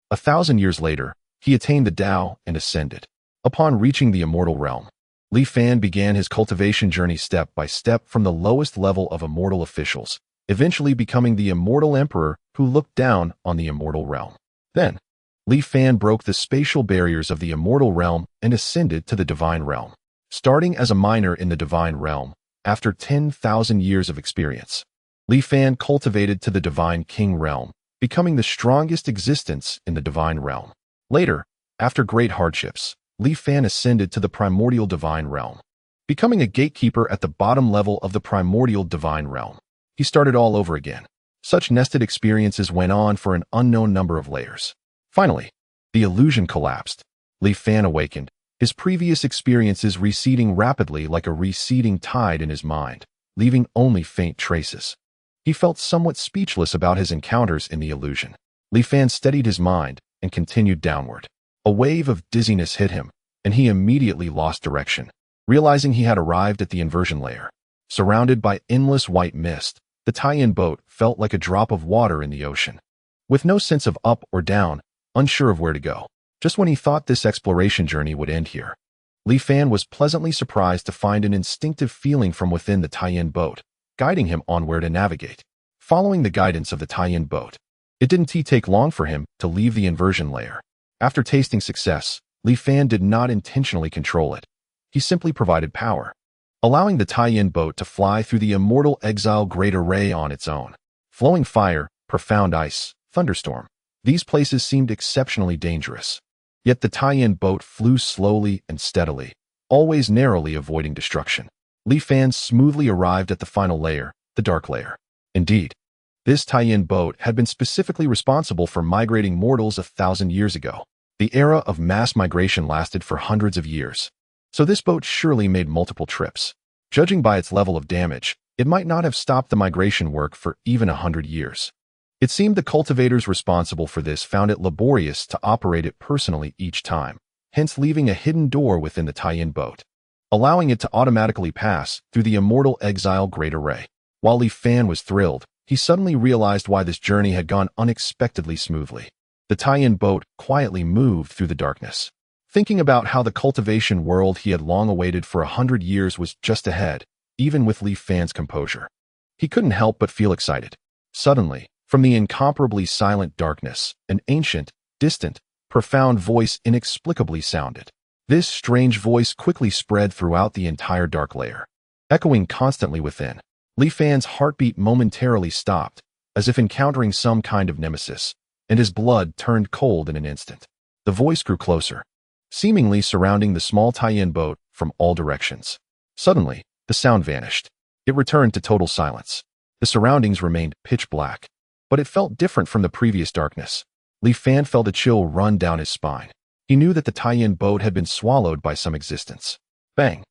1,000 years later, he attained the Tao and ascended. Upon reaching the immortal realm, Li Fan began his cultivation journey step by step from the lowest level of immortal officials, eventually becoming the immortal emperor who looked down on the immortal realm. Then, Li Fan broke the spatial barriers of the immortal realm and ascended to the divine realm. Starting as a miner in the divine realm, after 10,000 years of experience, Li Fan cultivated to the divine king realm becoming the strongest existence in the divine realm. Later, after great hardships, Li Fan ascended to the primordial divine realm, becoming a gatekeeper at the bottom level of the primordial divine realm. He started all over again. Such nested experiences went on for an unknown number of layers. Finally, the illusion collapsed. Li Fan awakened, his previous experiences receding rapidly like a receding tide in his mind, leaving only faint traces. He felt somewhat speechless about his encounters in the illusion. Li Fan steadied his mind and continued downward. A wave of dizziness hit him, and he immediately lost direction, realizing he had arrived at the inversion layer. Surrounded by endless white mist, the tie-in boat felt like a drop of water in the ocean. With no sense of up or down, unsure of where to go, just when he thought this exploration journey would end here, Li Fan was pleasantly surprised to find an instinctive feeling from within the tie-in boat, guiding him on where to navigate. Following the guidance of the tie-in boat, it didn't take long for him to leave the inversion layer. After tasting success, Li Fan did not intentionally control it. He simply provided power, allowing the tie-in boat to fly through the immortal exile great array on its own. Flowing fire, profound ice, thunderstorm. These places seemed exceptionally dangerous. Yet the tie-in boat flew slowly and steadily, always narrowly avoiding destruction. Li Fan smoothly arrived at the final layer, the dark layer. Indeed, this tie-in boat had been specifically responsible for migrating mortals 1,000 years ago. The era of mass migration lasted for hundreds of years. So this boat surely made multiple trips. Judging by its level of damage, it might not have stopped the migration work for even 100 years. It seemed the cultivators responsible for this found it laborious to operate it personally each time, hence leaving a hidden door within the tie-in boat, allowing it to automatically pass through the immortal exile great array. While Li Fan was thrilled, he suddenly realized why this journey had gone unexpectedly smoothly. The tie-in boat quietly moved through the darkness. Thinking about how the cultivation world he had long awaited for 100 years was just ahead, even with Li Fan's composure, he couldn't help but feel excited. Suddenly, from the incomparably silent darkness, an ancient, distant, profound voice inexplicably sounded. This strange voice quickly spread throughout the entire dark layer, echoing constantly within. Li Fan's heartbeat momentarily stopped, as if encountering some kind of nemesis, and his blood turned cold in an instant. The voice grew closer, seemingly surrounding the small tie-in boat from all directions. Suddenly, the sound vanished. It returned to total silence. The surroundings remained pitch black, but it felt different from the previous darkness. Li Fan felt a chill run down his spine. He knew that the tie-in boat had been swallowed by some existence. Bang!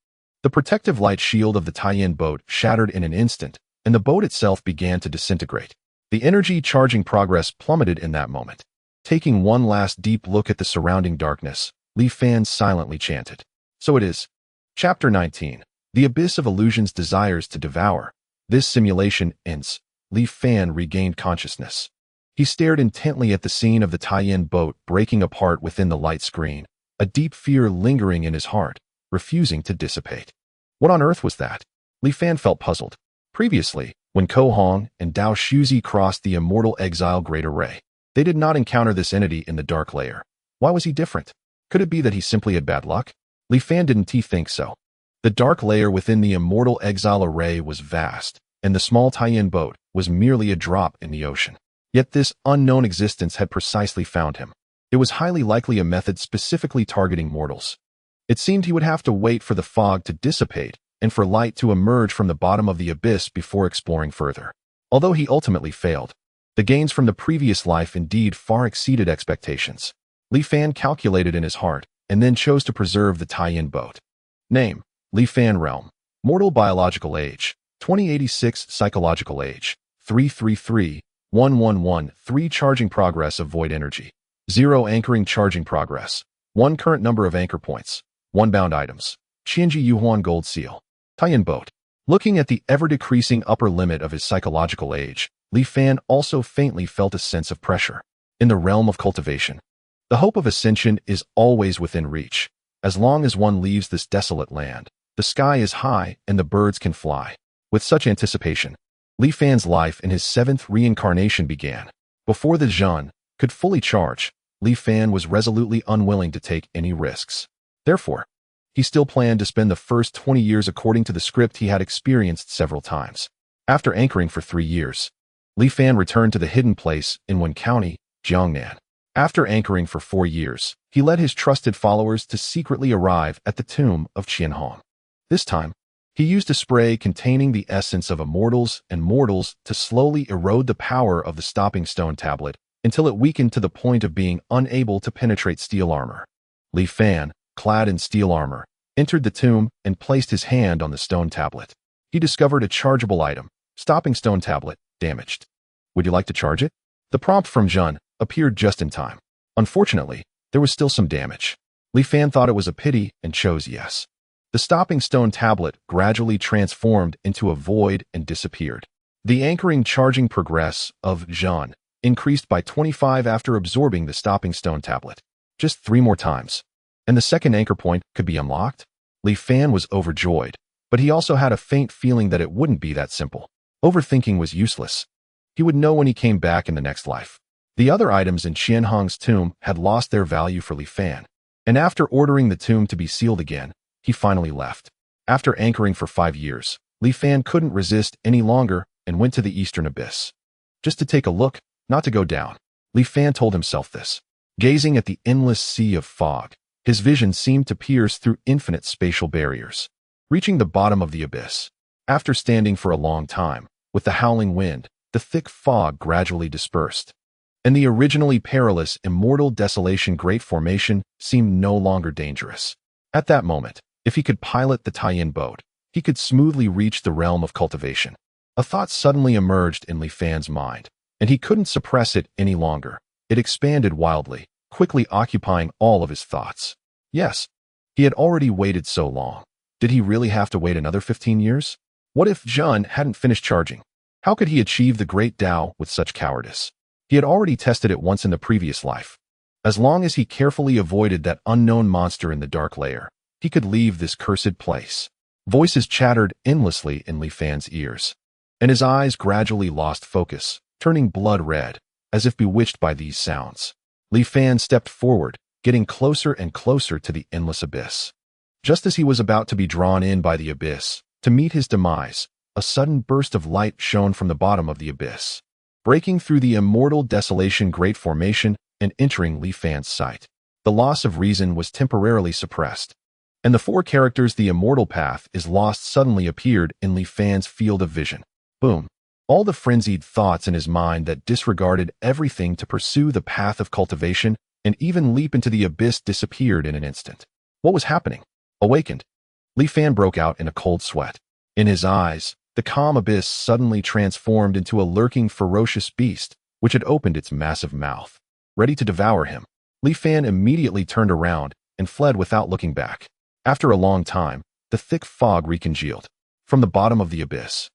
The protective light shield of the tie-in boat shattered in an instant, and the boat itself began to disintegrate. The energy charging progress plummeted in that moment. Taking one last deep look at the surrounding darkness, Li Fan silently chanted. So it is. Chapter 19. The Abyss of Illusions desires to devour. This simulation ends. Li Fan regained consciousness. He stared intently at the scene of the tie-in boat breaking apart within the light screen, a deep fear lingering in his heart, refusing to dissipate. What on earth was that? Li Fan felt puzzled. Previously, when Ko Hong and Dao Shuzi crossed the immortal exile great array, they did not encounter this entity in the dark layer. Why was he different? Could it be that he simply had bad luck? Li Fan didn't think so. The dark layer within the immortal exile array was vast, and the small tie-in boat was merely a drop in the ocean. Yet this unknown existence had precisely found him. It was highly likely a method specifically targeting mortals. It seemed he would have to wait for the fog to dissipate and for light to emerge from the bottom of the abyss before exploring further. Although he ultimately failed, the gains from the previous life indeed far exceeded expectations. Li Fan calculated in his heart and then chose to preserve the tie-in boat. Name: Li Fan Realm. Mortal biological age: 2086. Psychological age: 333-111. 3 charging progress of void energy. 0 anchoring charging progress. 1 current number of anchor points. 1 bound items. Qianji Yuhuan gold seal. Tie-in boat. Looking at the ever-decreasing upper limit of his psychological age, Li Fan also faintly felt a sense of pressure. In the realm of cultivation, the hope of ascension is always within reach. As long as one leaves this desolate land, the sky is high and the birds can fly. With such anticipation, Li Fan's life in his 7th reincarnation began. Before the Zhan could fully charge, Li Fan was resolutely unwilling to take any risks. Therefore, he still planned to spend the first 20 years according to the script he had experienced several times. After anchoring for 3 years, Li Fan returned to the hidden place in Wen County, Jiangnan. After anchoring for 4 years, he led his trusted followers to secretly arrive at the tomb of Qianhong. This time, he used a spray containing the essence of immortals and mortals to slowly erode the power of the stopping stone tablet until it weakened to the point of being unable to penetrate steel armor. Li Fan, clad in steel armor, entered the tomb and placed his hand on the stone tablet. He discovered a chargeable item, stopping stone tablet, damaged. Would you like to charge it? The prompt from Zhun appeared just in time. Unfortunately, there was still some damage. Li Fan thought it was a pity and chose yes. The stopping stone tablet gradually transformed into a void and disappeared. The anchoring charging progress of Zhun increased by 25 after absorbing the stopping stone tablet. Just 3 more times, and the second anchor point could be unlocked? Li Fan was overjoyed, but he also had a faint feeling that it wouldn't be that simple. Overthinking was useless. He would know when he came back in the next life. The other items in Qianhong's tomb had lost their value for Li Fan, and after ordering the tomb to be sealed again, he finally left. After anchoring for 5 years, Li Fan couldn't resist any longer and went to the eastern abyss. Just to take a look, not to go down. Li Fan told himself this. Gazing at the endless sea of fog, his vision seemed to pierce through infinite spatial barriers. Reaching the bottom of the abyss, after standing for a long time, with the howling wind, the thick fog gradually dispersed, and the originally perilous immortal desolation Great Formation seemed no longer dangerous. At that moment, if he could pilot the tie-in boat, he could smoothly reach the realm of cultivation. A thought suddenly emerged in Li Fan's mind, and he couldn't suppress it any longer. It expanded wildly, quickly occupying all of his thoughts. Yes, he had already waited so long. Did he really have to wait another 15 years? What if Zhun hadn't finished charging? How could he achieve the great Tao with such cowardice? He had already tested it once in the previous life. As long as he carefully avoided that unknown monster in the dark lair, he could leave this cursed place. Voices chattered endlessly in Li Fan's ears, and his eyes gradually lost focus, turning blood red, as if bewitched by these sounds. Li Fan stepped forward, getting closer and closer to the endless abyss. Just as he was about to be drawn in by the abyss, to meet his demise, a sudden burst of light shone from the bottom of the abyss, breaking through the immortal desolation Great Formation and entering Li Fan's sight. The loss of reason was temporarily suppressed, and the 4 characters the immortal path is lost suddenly appeared in Li Fan's field of vision. Boom. All the frenzied thoughts in his mind that disregarded everything to pursue the path of cultivation and even leap into the abyss disappeared in an instant. What was happening? Awakened, Li Fan broke out in a cold sweat. In his eyes, the calm abyss suddenly transformed into a lurking, ferocious beast, which had opened its massive mouth, ready to devour him. Li Fan immediately turned around and fled without looking back. After a long time, the thick fog recongealed. From the bottom of the abyss,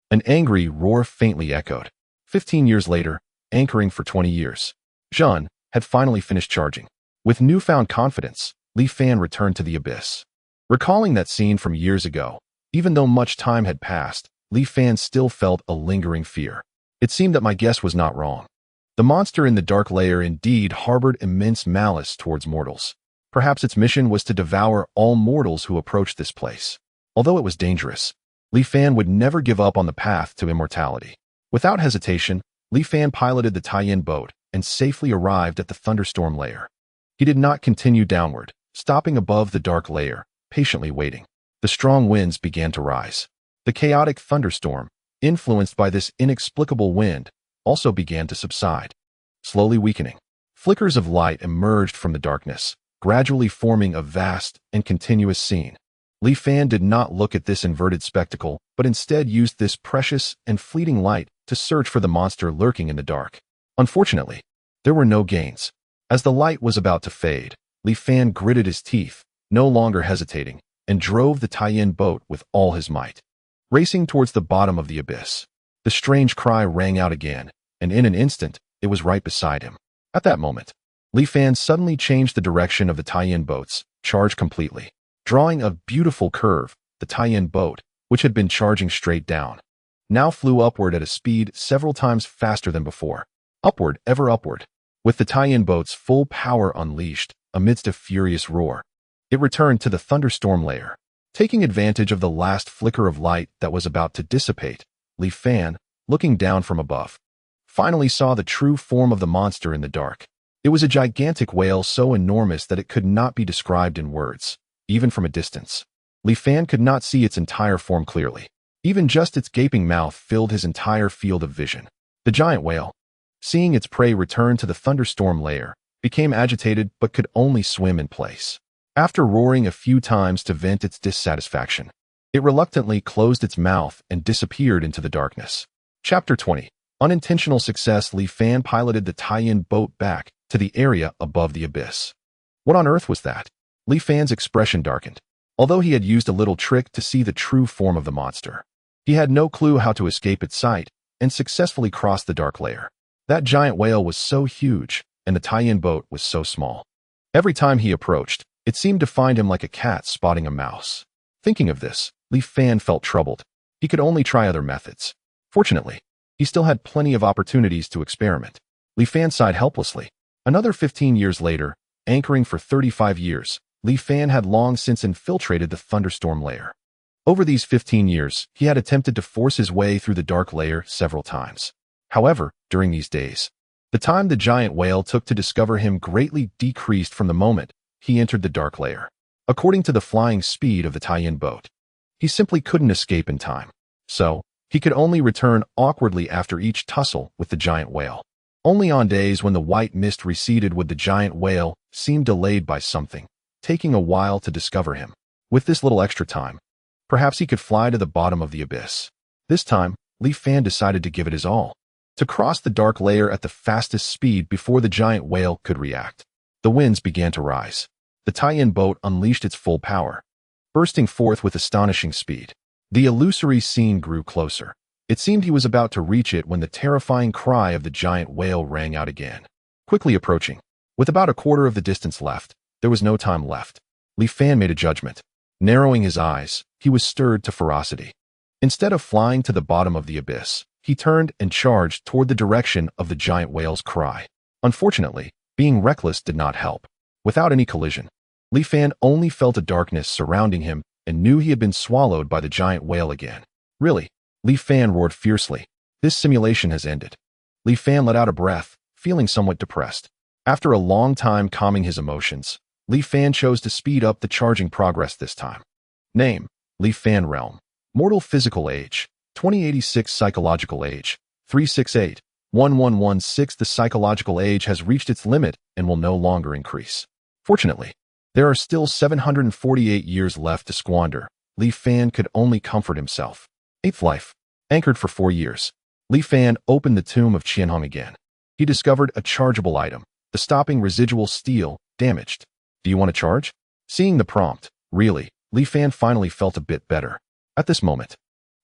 an angry roar faintly echoed. 15 years later, anchoring for 20 years, Zhun had finally finished charging. With newfound confidence, Li Fan returned to the abyss. Recalling that scene from years ago, even though much time had passed, Li Fan still felt a lingering fear. It seemed that my guess was not wrong. The monster in the dark lair indeed harbored immense malice towards mortals. Perhaps its mission was to devour all mortals who approached this place. Although it was dangerous, Li Fan would never give up on the path to immortality. Without hesitation, Li Fan piloted the tie-in boat and safely arrived at the thunderstorm lair. He did not continue downward, stopping above the dark lair, patiently waiting. The strong winds began to rise. The chaotic thunderstorm, influenced by this inexplicable wind, also began to subside, slowly weakening. Flickers of light emerged from the darkness, gradually forming a vast and continuous scene. Li Fan did not look at this inverted spectacle, but instead used this precious and fleeting light to search for the monster lurking in the dark. Unfortunately, there were no gains. As the light was about to fade, Li Fan gritted his teeth, no longer hesitating, and drove the tie-in boat with all his might. Racing towards the bottom of the abyss, the strange cry rang out again, and in an instant, it was right beside him. At that moment, Li Fan suddenly changed the direction of the tie-in boats, charged completely. Drawing a beautiful curve, the tie-in boat, which had been charging straight down, now flew upward at a speed several times faster than before. Upward, ever upward. With the tie-in boat's full power unleashed, amidst a furious roar, it returned to the thunderstorm lair. Taking advantage of the last flicker of light that was about to dissipate, Li Fan, looking down from above, finally saw the true form of the monster in the dark. It was a gigantic whale so enormous that it could not be described in words, even from a distance. Li Fan could not see its entire form clearly. Even just its gaping mouth filled his entire field of vision. The giant whale, seeing its prey return to the thunderstorm lair, became agitated but could only swim in place. After roaring a few times to vent its dissatisfaction, it reluctantly closed its mouth and disappeared into the darkness. Chapter 20. Unintentional success. Li Fan piloted the tie-in boat back to the area above the abyss. What on earth was that? Li Fan's expression darkened. Although he had used a little trick to see the true form of the monster, he had no clue how to escape its sight and successfully cross the dark lair. That giant whale was so huge, and the tie-in boat was so small. Every time he approached, it seemed to find him like a cat spotting a mouse. Thinking of this, Li Fan felt troubled. He could only try other methods. Fortunately, he still had plenty of opportunities to experiment. Li Fan sighed helplessly. Another 15 years later, anchoring for 35 years, Li Fan had long since infiltrated the thunderstorm lair. Over these 15 years, he had attempted to force his way through the dark lair several times. However, during these days, the time the giant whale took to discover him greatly decreased from the moment he entered the dark lair. According to the flying speed of the tie-in boat, he simply couldn't escape in time. So, he could only return awkwardly after each tussle with the giant whale. Only on days when the white mist receded would the giant whale seem delayed by something, taking a while to discover him. With this little extra time, perhaps he could fly to the bottom of the abyss. This time, Li Fan decided to give it his all, to cross the dark lair at the fastest speed before the giant whale could react. The winds began to rise. The tie-in boat unleashed its full power, bursting forth with astonishing speed. The illusory scene grew closer. It seemed he was about to reach it when the terrifying cry of the giant whale rang out again. Quickly approaching, with about a quarter of the distance left, there was no time left. Li Fan made a judgment. Narrowing his eyes, he was stirred to ferocity. Instead of flying to the bottom of the abyss, he turned and charged toward the direction of the giant whale's cry. Unfortunately, being reckless did not help. Without any collision, Li Fan only felt a darkness surrounding him and knew he had been swallowed by the giant whale again. Really? Li Fan roared fiercely. This simulation has ended. Li Fan let out a breath, feeling somewhat depressed. After a long time calming his emotions, Li Fan chose to speed up the charging progress this time. Name: Li Fan. Realm: mortal physical age, 2086. Psychological age, 368. 1116. The psychological age has reached its limit and will no longer increase. Fortunately, there are still 748 years left to squander. Li Fan could only comfort himself. 8th life. Anchored for 4 years, Li Fan opened the tomb of Qianhong again. He discovered a chargeable item, the stopping residual steel, damaged. Do you want to charge? Seeing the prompt, really, Li Fan finally felt a bit better. At this moment,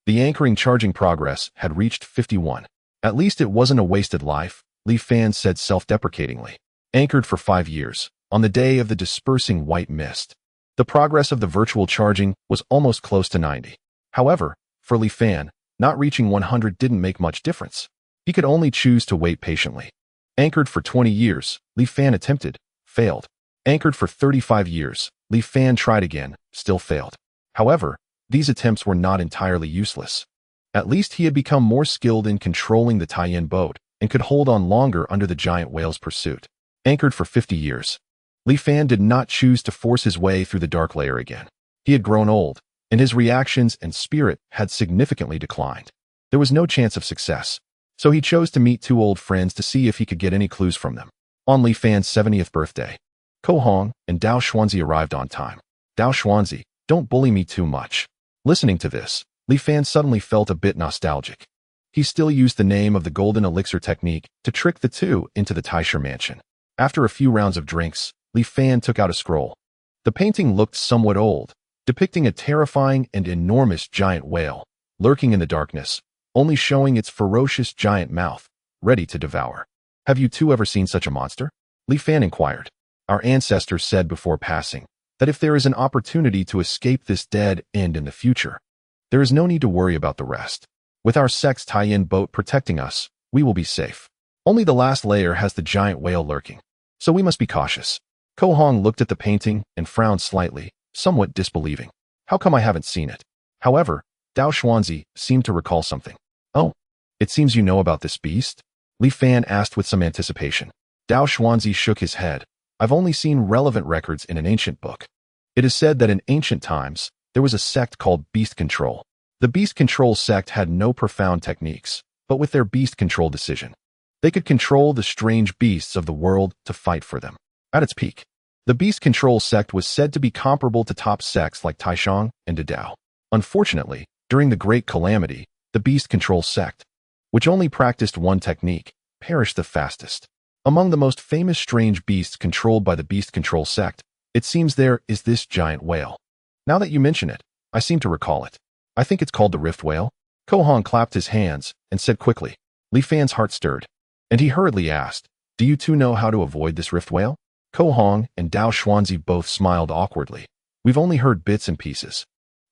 the anchoring charging progress had reached 51. At least it wasn't a wasted life, Li Fan said self-deprecatingly. Anchored for 5 years, on the day of the dispersing white mist, the progress of the virtual charging was almost close to 90. However, for Li Fan, not reaching 100 didn't make much difference. He could only choose to wait patiently. Anchored for 20 years, Li Fan attempted, failed. Anchored for 35 years, Li Fan tried again, still failed. However, these attempts were not entirely useless. At least he had become more skilled in controlling the tie-in boat and could hold on longer under the giant whale's pursuit. Anchored for 50 years, Li Fan did not choose to force his way through the dark lair again. He had grown old, and his reactions and spirit had significantly declined. There was no chance of success, so he chose to meet 2 old friends to see if he could get any clues from them. On Li Fan's 70th birthday, Ko Hong and Dao Xuanzi arrived on time. Dao Xuanzi, don't bully me too much. Listening to this, Li Fan suddenly felt a bit nostalgic. He still used the name of the golden elixir technique to trick the two into the Taisha mansion. After a few rounds of drinks, Li Fan took out a scroll. The painting looked somewhat old, depicting a terrifying and enormous giant whale, lurking in the darkness, only showing its ferocious giant mouth, ready to devour. Have you two ever seen such a monster? Li Fan inquired. Our ancestors said before passing that if there is an opportunity to escape this dead end in the future, there is no need to worry about the rest. With our sex tie-in boat protecting us, we will be safe. Only the last layer has the giant whale lurking, so we must be cautious. Ko Hong looked at the painting and frowned slightly, somewhat disbelieving. How come I haven't seen it? However, Dao Xuanzi seemed to recall something. Oh, it seems you know about this beast? Li Fan asked with some anticipation. Dao Xuanzi shook his head. I've only seen relevant records in an ancient book. It is said that in ancient times, there was a sect called Beast Control. The Beast Control sect had no profound techniques, but with their beast control decision, they could control the strange beasts of the world to fight for them. At its peak, the Beast Control sect was said to be comparable to top sects like Taishang and Dao. Unfortunately, during the Great Calamity, the Beast Control sect, which only practiced one technique, perished the fastest. Among the most famous strange beasts controlled by the Beast Control sect, it seems there is this giant whale. Now that you mention it, I seem to recall it. I think it's called the Rift Whale. Ko Hong clapped his hands and said quickly. Li Fan's heart stirred, and he hurriedly asked, do you two know how to avoid this Rift Whale? Ko Hong and Dao Xuanzi both smiled awkwardly. We've only heard bits and pieces.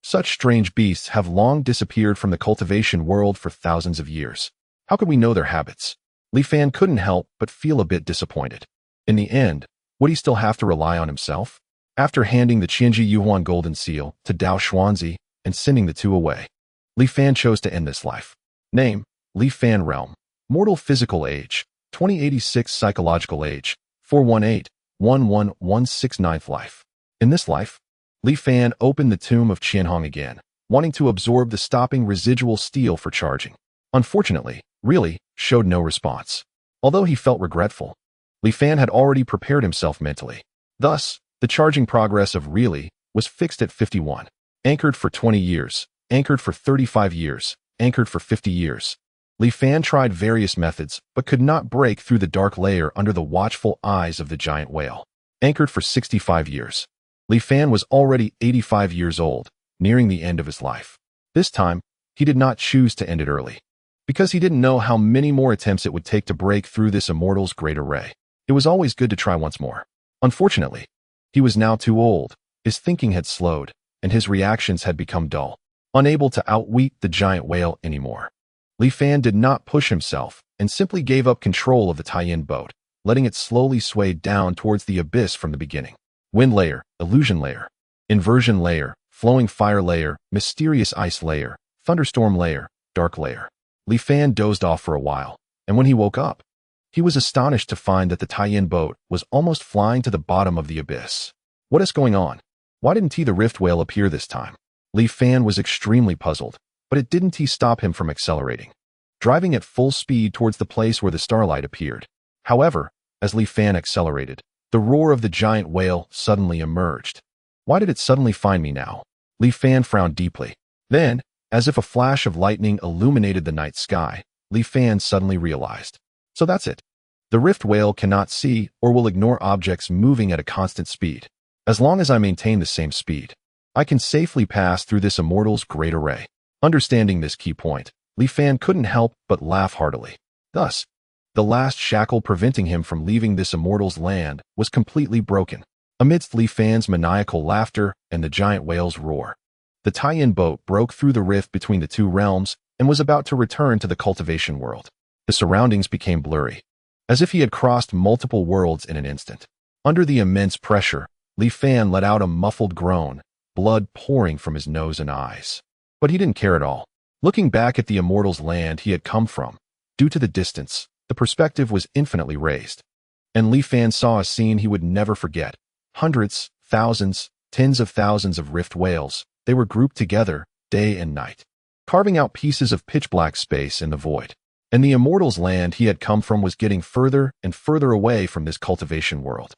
Such strange beasts have long disappeared from the cultivation world for thousands of years. How could we know their habits? Li Fan couldn't help but feel a bit disappointed. In the end, would he still have to rely on himself? After handing the Qianji Yuhuan golden seal to Dao Xuanzi and sending the two away, Li Fan chose to end this life. Name, Li Fan Realm. Mortal physical age, 2086 psychological age, 418-11169th life. In this life, Li Fan opened the tomb of Qianhong again, wanting to absorb the stopping residual steel for charging. Unfortunately, really, showed no response. Although he felt regretful, Li Fan had already prepared himself mentally. Thus, the charging progress of really was fixed at 51. Anchored for 20 years, anchored for 35 years, anchored for 50 years. Li Fan tried various methods, but could not break through the dark layer under the watchful eyes of the giant whale. Anchored for 65 years. Li Fan was already 85 years old, nearing the end of his life. This time, he did not choose to end it early, because he didn't know how many more attempts it would take to break through this immortal's great array. It was always good to try once more. Unfortunately, he was now too old, his thinking had slowed, and his reactions had become dull, unable to outwit the giant whale anymore. Li Fan did not push himself and simply gave up control of the Taiyin boat, letting it slowly sway down towards the abyss from the beginning. Wind layer, illusion layer, inversion layer, flowing fire layer, mysterious ice layer, thunderstorm layer, dark layer. Li Fan dozed off for a while, and when he woke up, he was astonished to find that the Taiyin boat was almost flying to the bottom of the abyss. What is going on? Why didn't the Rift Whale appear this time? Li Fan was extremely puzzled, but it didn't stop him from accelerating, driving at full speed towards the place where the starlight appeared. However, as Li Fan accelerated, the roar of the giant whale suddenly emerged. Why did it suddenly find me now? Li Fan frowned deeply. Then, as if a flash of lightning illuminated the night sky, Li Fan suddenly realized. So that's it. The Rift Whale cannot see or will ignore objects moving at a constant speed. As long as I maintain the same speed, I can safely pass through this immortal's great array. Understanding this key point, Li Fan couldn't help but laugh heartily. Thus, the last shackle preventing him from leaving this immortal's land was completely broken. Amidst Li Fan's maniacal laughter and the giant whale's roar, the Taiyin boat broke through the rift between the two realms and was about to return to the cultivation world. The surroundings became blurry, as if he had crossed multiple worlds in an instant. Under the immense pressure, Li Fan let out a muffled groan, blood pouring from his nose and eyes. But he didn't care at all. Looking back at the immortal's land he had come from, due to the distance, the perspective was infinitely raised. And Li Fan saw a scene he would never forget. Hundreds, thousands, tens of thousands of rift whales, they were grouped together, day and night, carving out pieces of pitch-black space in the void. And the immortal's land he had come from was getting further and further away from this cultivation world.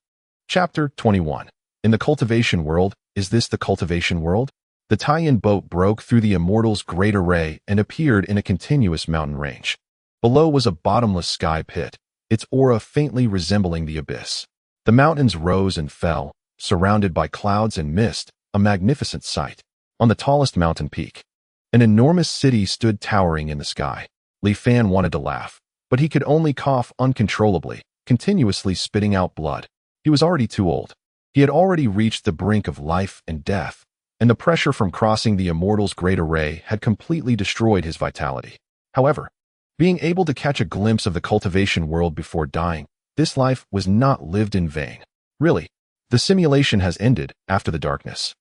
Chapter 21. In the cultivation world, is this the cultivation world? The Taiyin boat broke through the immortal's great array and appeared in a continuous mountain range. Below was a bottomless sky pit, its aura faintly resembling the abyss. The mountains rose and fell, surrounded by clouds and mist, a magnificent sight. On the tallest mountain peak, an enormous city stood towering in the sky. Li Fan wanted to laugh, but he could only cough uncontrollably, continuously spitting out blood. He was already too old. He had already reached the brink of life and death, and the pressure from crossing the immortal's great array had completely destroyed his vitality. However, being able to catch a glimpse of the cultivation world before dying, this life was not lived in vain. Really, the simulation has ended after the darkness.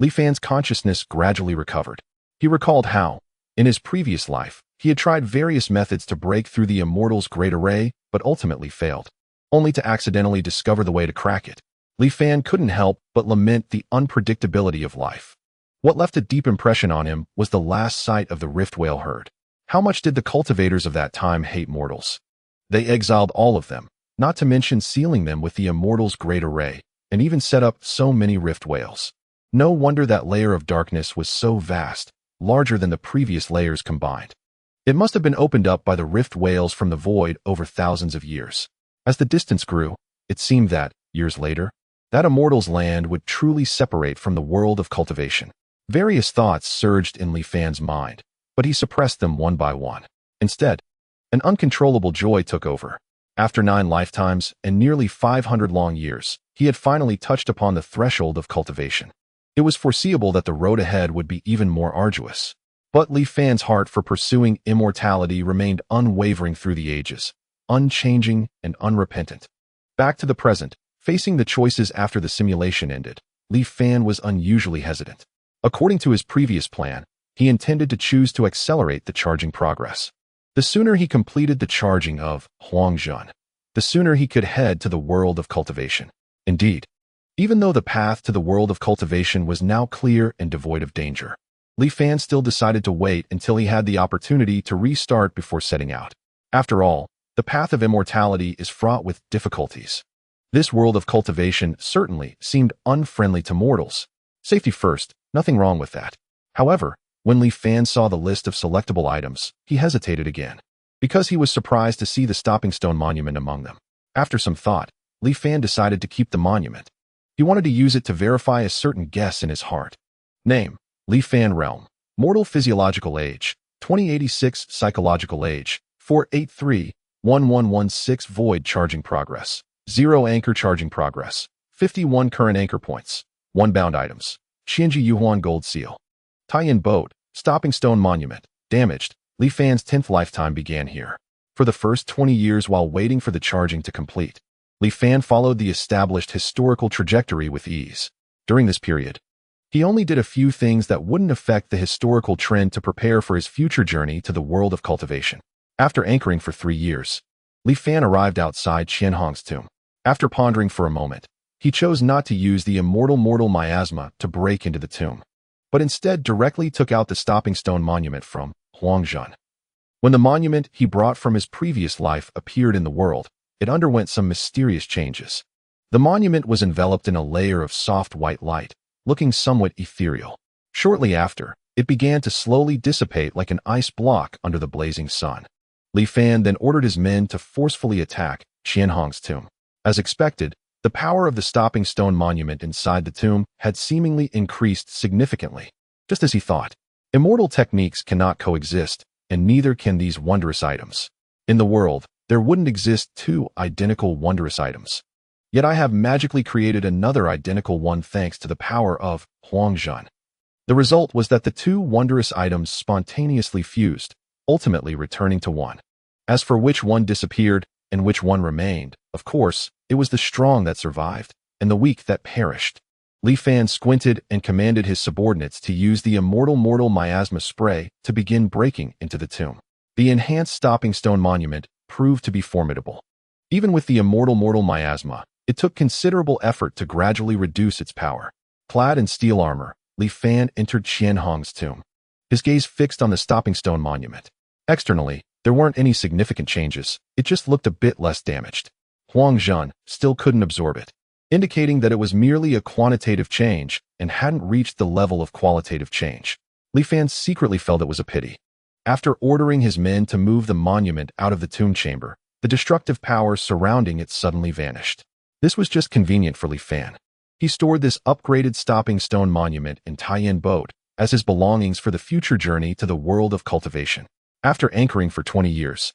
Li Fan's consciousness gradually recovered. He recalled how, in his previous life, He had tried various methods to break through the Immortal's great array, but ultimately failed, only to accidentally discover the way to crack it. Li Fan couldn't help but lament the unpredictability of life. What left a deep impression on him was the last sight of the Rift Whale herd. How much did the cultivators of that time hate mortals? They exiled all of them, not to mention sealing them with the Immortal's great array, and even set up so many Rift Whales. No wonder that layer of darkness was so vast, larger than the previous layers combined. It must have been opened up by the Rift Whales from the void over thousands of years. As the distance grew, it seemed that, years later, that Immortal's land would truly separate from the world of cultivation. Various thoughts surged in Li Fan's mind, but he suppressed them one by one. Instead, an uncontrollable joy took over. After 9 lifetimes and nearly 500 long years, he had finally touched upon the threshold of cultivation. It was foreseeable that the road ahead would be even more arduous. But Li Fan's heart for pursuing immortality remained unwavering through the ages, unchanging and unrepentant. Back to the present, facing the choices after the simulation ended, Li Fan was unusually hesitant. According to his previous plan, he intended to choose to accelerate the charging progress. The sooner he completed the charging of Huangjun, the sooner he could head to the world of cultivation. Indeed, even though the path to the world of cultivation was now clear and devoid of danger, Li Fan still decided to wait until he had the opportunity to restart before setting out. After all, the path of immortality is fraught with difficulties. This world of cultivation certainly seemed unfriendly to mortals. Safety first, nothing wrong with that. However, when Li Fan saw the list of selectable items, he hesitated again, because he was surprised to see the Stopping Stone monument among them. After some thought, Li Fan decided to keep the monument. He wanted to use it to verify a certain guess in his heart. Name: Li Fan Realm. Mortal Physiological Age, 2086 Psychological Age, 483-1116 Void Charging Progress, 0 Anchor Charging Progress, 51 Current Anchor Points, 1 Bound Items, Qianji Yuhuan Gold Seal. Tie-in Boat, Stopping Stone Monument, damaged. Li Fan's 10th lifetime began here. For the first 20 years while waiting for the charging to complete, Li Fan followed the established historical trajectory with ease. During this period, he only did a few things that wouldn't affect the historical trend to prepare for his future journey to the world of cultivation. After anchoring for 3 years, Li Fan arrived outside Qianhong's tomb. After pondering for a moment, he chose not to use the immortal mortal miasma to break into the tomb, but instead directly took out the Stopping Stone monument from Huangjun. When the monument he brought from his previous life appeared in the world, it underwent some mysterious changes. The monument was enveloped in a layer of soft white light, looking somewhat ethereal. Shortly after, it began to slowly dissipate like an ice block under the blazing sun. Li Fan then ordered his men to forcefully attack Qianhong's tomb. As expected, the power of the Stopping Stone monument inside the tomb had seemingly increased significantly. Just as he thought, immortal techniques cannot coexist, and neither can these wondrous items. In the world, there wouldn't exist 2 identical wondrous items. Yet I have magically created another identical one thanks to the power of Huangjun. The result was that the 2 wondrous items spontaneously fused, ultimately returning to one. As for which one disappeared and which one remained, of course, it was the strong that survived, and the weak that perished. Li Fan squinted and commanded his subordinates to use the immortal mortal miasma spray to begin breaking into the tomb. The enhanced Stopping Stone monument proved to be formidable. Even with the immortal mortal miasma, it took considerable effort to gradually reduce its power. Clad in steel armor, Li Fan entered Qianhong's tomb, his gaze fixed on the Stopping Stone monument. Externally, there weren't any significant changes, it just looked a bit less damaged. Huangjun still couldn't absorb it, indicating that it was merely a quantitative change and hadn't reached the level of qualitative change. Li Fan secretly felt it was a pity. After ordering his men to move the monument out of the tomb chamber, the destructive power surrounding it suddenly vanished. This was just convenient for Li Fan. He stored this upgraded Stopping Stone monument in tie-in boat as his belongings for the future journey to the world of cultivation. After anchoring for 20 years,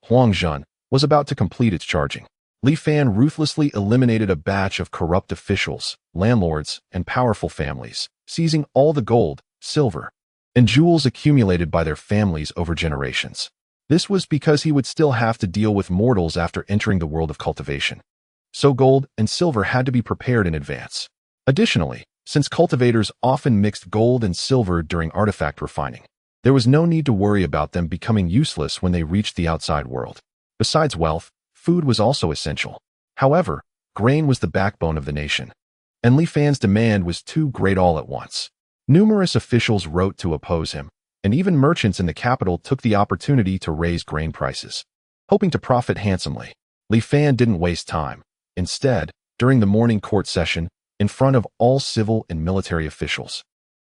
Huangjun was about to complete its charging. Li Fan ruthlessly eliminated a batch of corrupt officials, landlords, and powerful families, seizing all the gold, silver, and jewels accumulated by their families over generations. This was because he would still have to deal with mortals after entering the world of cultivation. So gold and silver had to be prepared in advance. Additionally, since cultivators often mixed gold and silver during artifact refining, There was no need to worry about them becoming useless when they reached the outside world. Besides wealth, food was also essential. However, grain was the backbone of the nation, and Li Fan's demand was too great all at once. Numerous officials wrote to oppose him, and even merchants in the capital took the opportunity to raise grain prices, hoping to profit handsomely. Li Fan didn't waste time. Instead, during the morning court session, in front of all civil and military officials,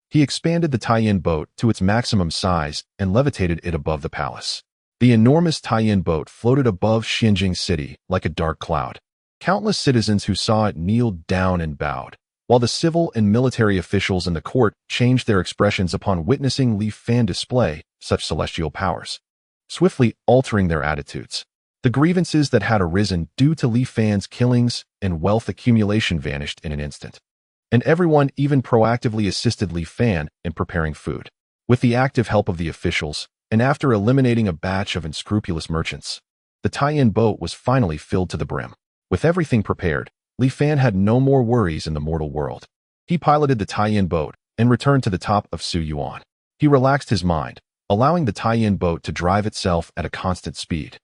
he expanded the tie-in boat to its maximum size and levitated it above the palace. The enormous tie-in boat floated above Xinjing City like a dark cloud. Countless citizens who saw it kneeled down and bowed, while the civil and military officials in the court changed their expressions upon witnessing Li Fan display such celestial powers, swiftly altering their attitudes. The grievances that had arisen due to Li Fan's killings and wealth accumulation vanished in an instant, and everyone even proactively assisted Li Fan in preparing food. With the active help of the officials, and after eliminating a batch of unscrupulous merchants, the tie-in boat was finally filled to the brim. With everything prepared, Li Fan had no more worries in the mortal world. He piloted the tie-in boat and returned to the top of Su Yuan. He relaxed his mind, allowing the tie-in boat to drive itself at a constant speed.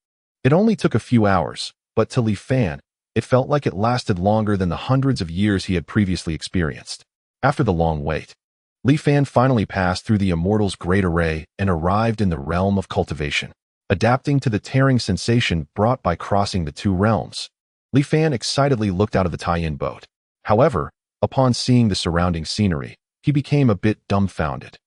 It only took a few hours, but to Li Fan, it felt like it lasted longer than the hundreds of years he had previously experienced. After the long wait, Li Fan finally passed through the Immortal's great array and arrived in the realm of cultivation. Adapting to the tearing sensation brought by crossing the two realms, Li Fan excitedly looked out of the tie-in boat. However, upon seeing the surrounding scenery, he became a bit dumbfounded.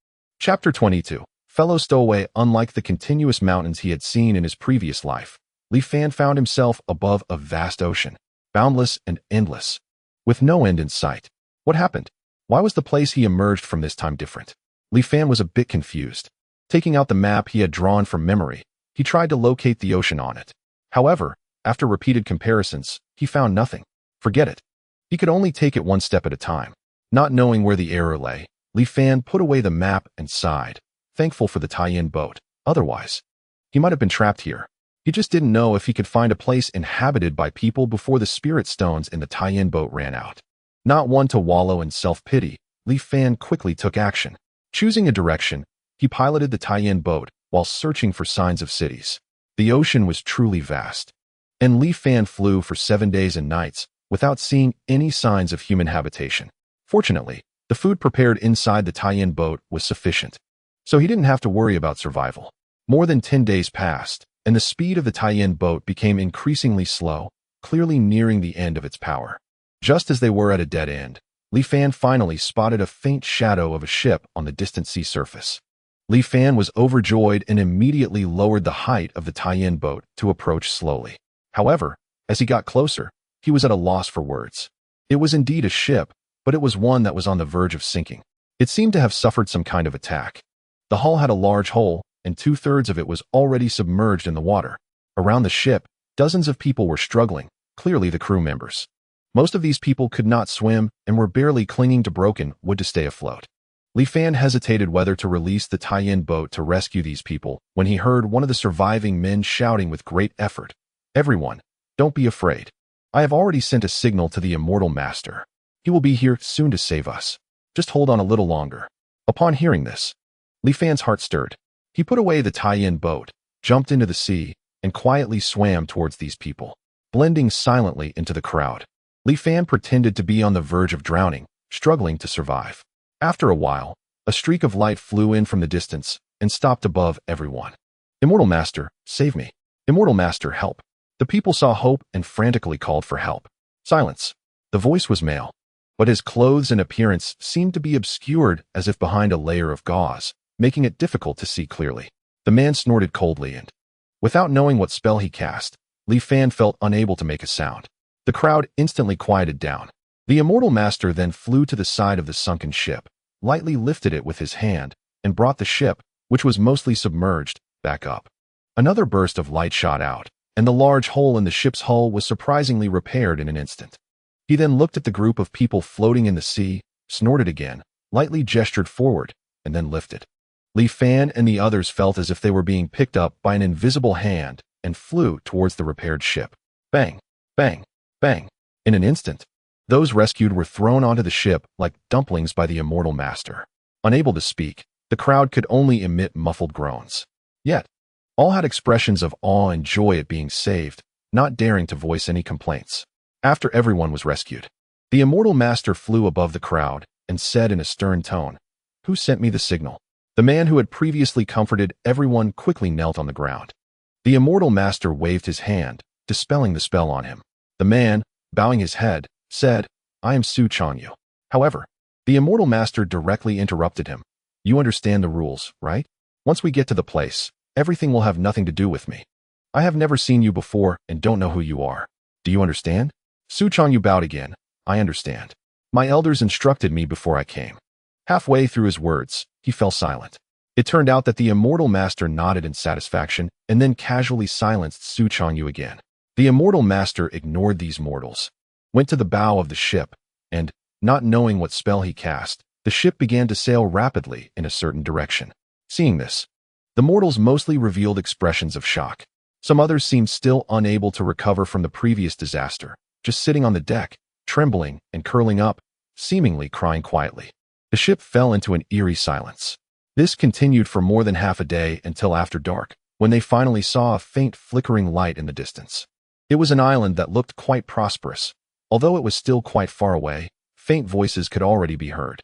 Chapter 22. Fellow stowaway. Unlike the continuous mountains he had seen in his previous life, Li Fan found himself above a vast ocean, boundless and endless, with no end in sight. What happened? Why was the place he emerged from this time different? Li Fan was a bit confused. Taking out the map he had drawn from memory, he tried to locate the ocean on it. However, after repeated comparisons, he found nothing. Forget it. He could only take it one step at a time. Not knowing where the error lay, Li Fan put away the map and sighed, thankful for the tie-in boat. Otherwise, he might have been trapped here. He just didn't know if he could find a place inhabited by people before the spirit stones in the tie-in boat ran out. Not one to wallow in self-pity, Li Fan quickly took action. Choosing a direction, he piloted the tie-in boat while searching for signs of cities. The ocean was truly vast, and Li Fan flew for 7 days and nights without seeing any signs of human habitation. Fortunately, the food prepared inside the tie-in boat was sufficient, so he didn't have to worry about survival. More than 10 days passed, and the speed of the tie-in boat became increasingly slow, clearly nearing the end of its power. Just as they were at a dead end, Li Fan finally spotted a faint shadow of a ship on the distant sea surface. Li Fan was overjoyed and immediately lowered the height of the tie-in boat to approach slowly. However, as he got closer, he was at a loss for words. It was indeed a ship, but it was one that was on the verge of sinking. It seemed to have suffered some kind of attack. The hull had a large hole, and 2/3 of it was already submerged in the water. Around the ship, dozens of people were struggling, clearly the crew members. Most of these people could not swim and were barely clinging to broken wood to stay afloat. Li Fan hesitated whether to release the tie-in boat to rescue these people when he heard one of the surviving men shouting with great effort, "Everyone, don't be afraid. I have already sent a signal to the Immortal Master. He will be here soon to save us. Just hold on a little longer." Upon hearing this, Li Fan's heart stirred. He put away the tie-in boat, jumped into the sea, and quietly swam towards these people, blending silently into the crowd. Li Fan pretended to be on the verge of drowning, struggling to survive. After a while, a streak of light flew in from the distance and stopped above everyone. "Immortal Master, save me. Immortal Master, help." The people saw hope and frantically called for help. Silence. The voice was male, but his clothes and appearance seemed to be obscured as if behind a layer of gauze, making it difficult to see clearly. The man snorted coldly and, without knowing what spell he cast, Li Fan felt unable to make a sound. The crowd instantly quieted down. The Immortal Master then flew to the side of the sunken ship, lightly lifted it with his hand, and brought the ship, which was mostly submerged, back up. Another burst of light shot out, and the large hole in the ship's hull was surprisingly repaired in an instant. He then looked at the group of people floating in the sea, snorted again, lightly gestured forward, and then lifted. Li Fan and the others felt as if they were being picked up by an invisible hand and flew towards the repaired ship. Bang, bang, bang. In an instant, those rescued were thrown onto the ship like dumplings by the Immortal Master. Unable to speak, The crowd could only emit muffled groans. Yet, all had expressions of awe and joy at being saved, not daring to voice any complaints. After everyone was rescued, the immortal master flew above the crowd and said in a stern tone, "Who sent me the signal?" The man who had previously comforted everyone quickly knelt on the ground. The immortal master waved his hand, dispelling the spell on him. The man, bowing his head, said, "I am Su Changyu." However, the immortal master directly interrupted him. "You understand the rules, right? Once we get to the place, everything will have nothing to do with me. I have never seen you before and don't know who you are. Do you understand?" Su Changyu bowed again. "I understand. My elders instructed me before I came." Halfway through his words, he fell silent. It turned out that the immortal master nodded in satisfaction and then casually silenced Su Changyu again. The immortal master ignored these mortals, went to the bow of the ship, and, not knowing what spell he cast, the ship began to sail rapidly in a certain direction. Seeing this, the mortals mostly revealed expressions of shock. Some others seemed still unable to recover from the previous disaster, just sitting on the deck, trembling and curling up, seemingly crying quietly. The ship fell into an eerie silence. This continued for more than half a day until after dark, when they finally saw a faint flickering light in the distance. It was an island that looked quite prosperous. Although it was still quite far away, faint voices could already be heard.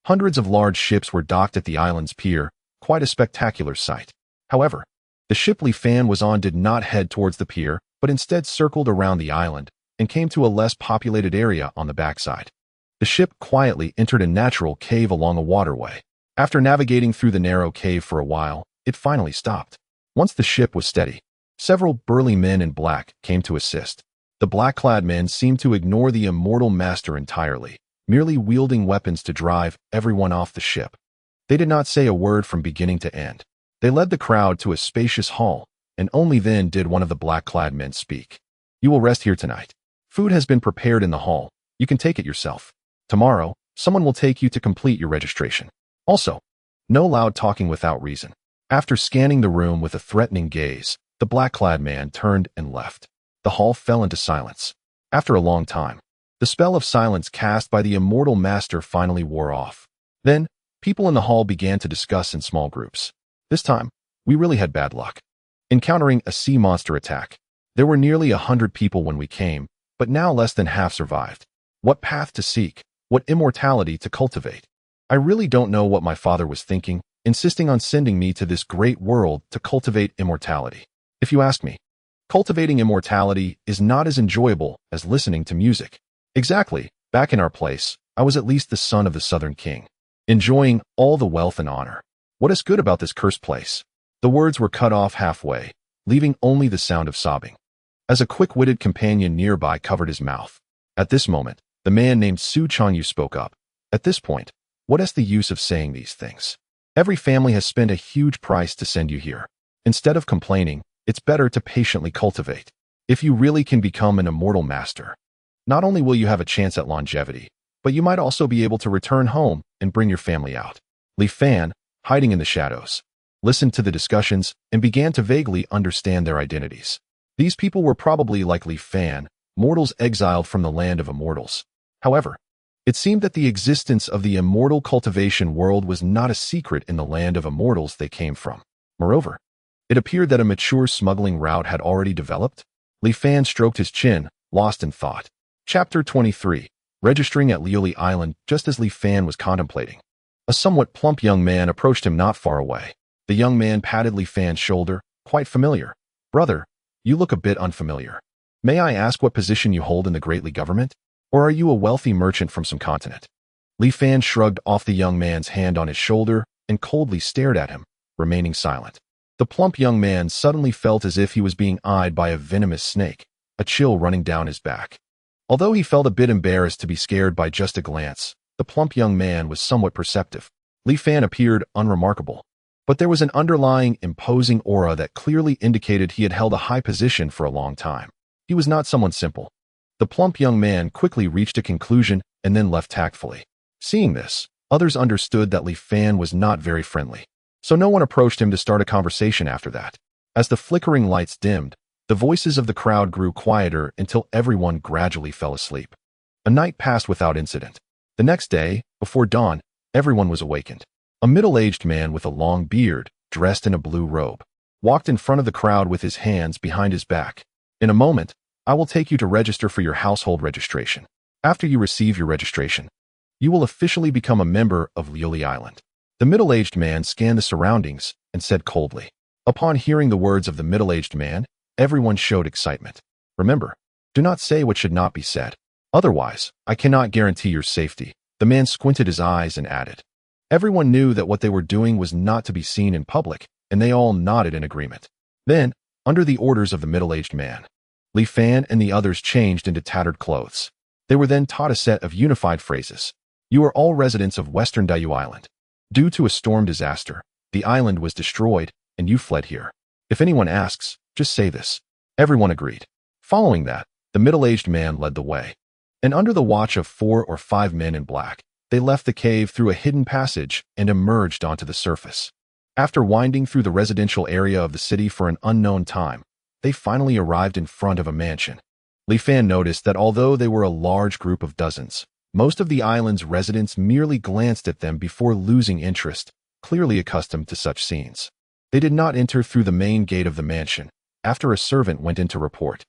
Hundreds of large ships were docked at the island's pier, quite a spectacular sight. However, the ship Li Fan was on did not head towards the pier, but instead circled around the island and came to a less populated area on the backside. The ship quietly entered a natural cave along a waterway. After navigating through the narrow cave for a while, it finally stopped. Once the ship was steady, several burly men in black came to assist. The black-clad men seemed to ignore the immortal master entirely, merely wielding weapons to drive everyone off the ship. They did not say a word from beginning to end. They led the crowd to a spacious hall, and only then did one of the black-clad men speak. "You will rest here tonight. Food has been prepared in the hall. You can take it yourself. Tomorrow, someone will take you to complete your registration. Also, no loud talking without reason." After scanning the room with a threatening gaze, the black-clad man turned and left. The hall fell into silence. After a long time, the spell of silence cast by the immortal master finally wore off. Then, people in the hall began to discuss in small groups. "This time, we really had bad luck. Encountering a sea monster attack. There were nearly 100 people when we came, but now less than half survived. What path to seek? What immortality to cultivate? I really don't know what my father was thinking, insisting on sending me to this great world to cultivate immortality. If you ask me, cultivating immortality is not as enjoyable as listening to music." Exactly, back in our place, I was at least the son of the Southern King, enjoying all the wealth and honor. What is good about this cursed place? The words were cut off halfway, leaving only the sound of sobbing, as a quick-witted companion nearby covered his mouth. At this moment, the man named Su Changyu spoke up. "At this point, what is the use of saying these things? Every family has spent a huge price to send you here. Instead of complaining, it's better to patiently cultivate. If you really can become an immortal master, not only will you have a chance at longevity, but you might also be able to return home and bring your family out." Li Fan, hiding in the shadows, listened to the discussions and began to vaguely understand their identities. These people were probably like Li Fan, mortals exiled from the land of immortals. However, it seemed that the existence of the immortal cultivation world was not a secret in the land of immortals they came from. Moreover, it appeared that a mature smuggling route had already developed. Li Fan stroked his chin, lost in thought. Chapter 23. Registering at Lioli Island just as Li Fan was contemplating. A somewhat plump young man approached him not far away. The young man patted Li Fan's shoulder, quite familiar. "Brother, you look a bit unfamiliar. May I ask what position you hold in the Great Li government? Or are you a wealthy merchant from some continent?" Li Fan shrugged off the young man's hand on his shoulder and coldly stared at him, remaining silent. The plump young man suddenly felt as if he was being eyed by a venomous snake, a chill running down his back. Although he felt a bit embarrassed to be scared by just a glance, the plump young man was somewhat perceptive. Li Fan appeared unremarkable, but there was an underlying, imposing aura that clearly indicated he had held a high position for a long time. He was not someone simple. The plump young man quickly reached a conclusion and then left tactfully. Seeing this, others understood that Li Fan was not very friendly, so no one approached him to start a conversation after that. As the flickering lights dimmed, the voices of the crowd grew quieter until everyone gradually fell asleep. A night passed without incident. The next day, before dawn, everyone was awakened. A middle-aged man with a long beard, dressed in a blue robe, walked in front of the crowd with his hands behind his back. In a moment, I will take you to register for your household registration. After you receive your registration, you will officially become a member of Lily Island. The middle-aged man scanned the surroundings and said coldly. Upon hearing the words of the middle-aged man, everyone showed excitement. Remember, do not say what should not be said. Otherwise, I cannot guarantee your safety. The man squinted his eyes and added. Everyone knew that what they were doing was not to be seen in public, and they all nodded in agreement. Then, under the orders of the middle-aged man, Li Fan and the others changed into tattered clothes. They were then taught a set of unified phrases. You are all residents of Western Dayu Island. Due to a storm disaster, the island was destroyed, and you fled here. If anyone asks, just say this. Everyone agreed. Following that, the middle-aged man led the way. And under the watch of 4 or 5 men in black, they left the cave through a hidden passage and emerged onto the surface. After winding through the residential area of the city for an unknown time, they finally arrived in front of a mansion. Li Fan noticed that although they were a large group of dozens, most of the island's residents merely glanced at them before losing interest, clearly accustomed to such scenes. They did not enter through the main gate of the mansion, after a servant went in to report.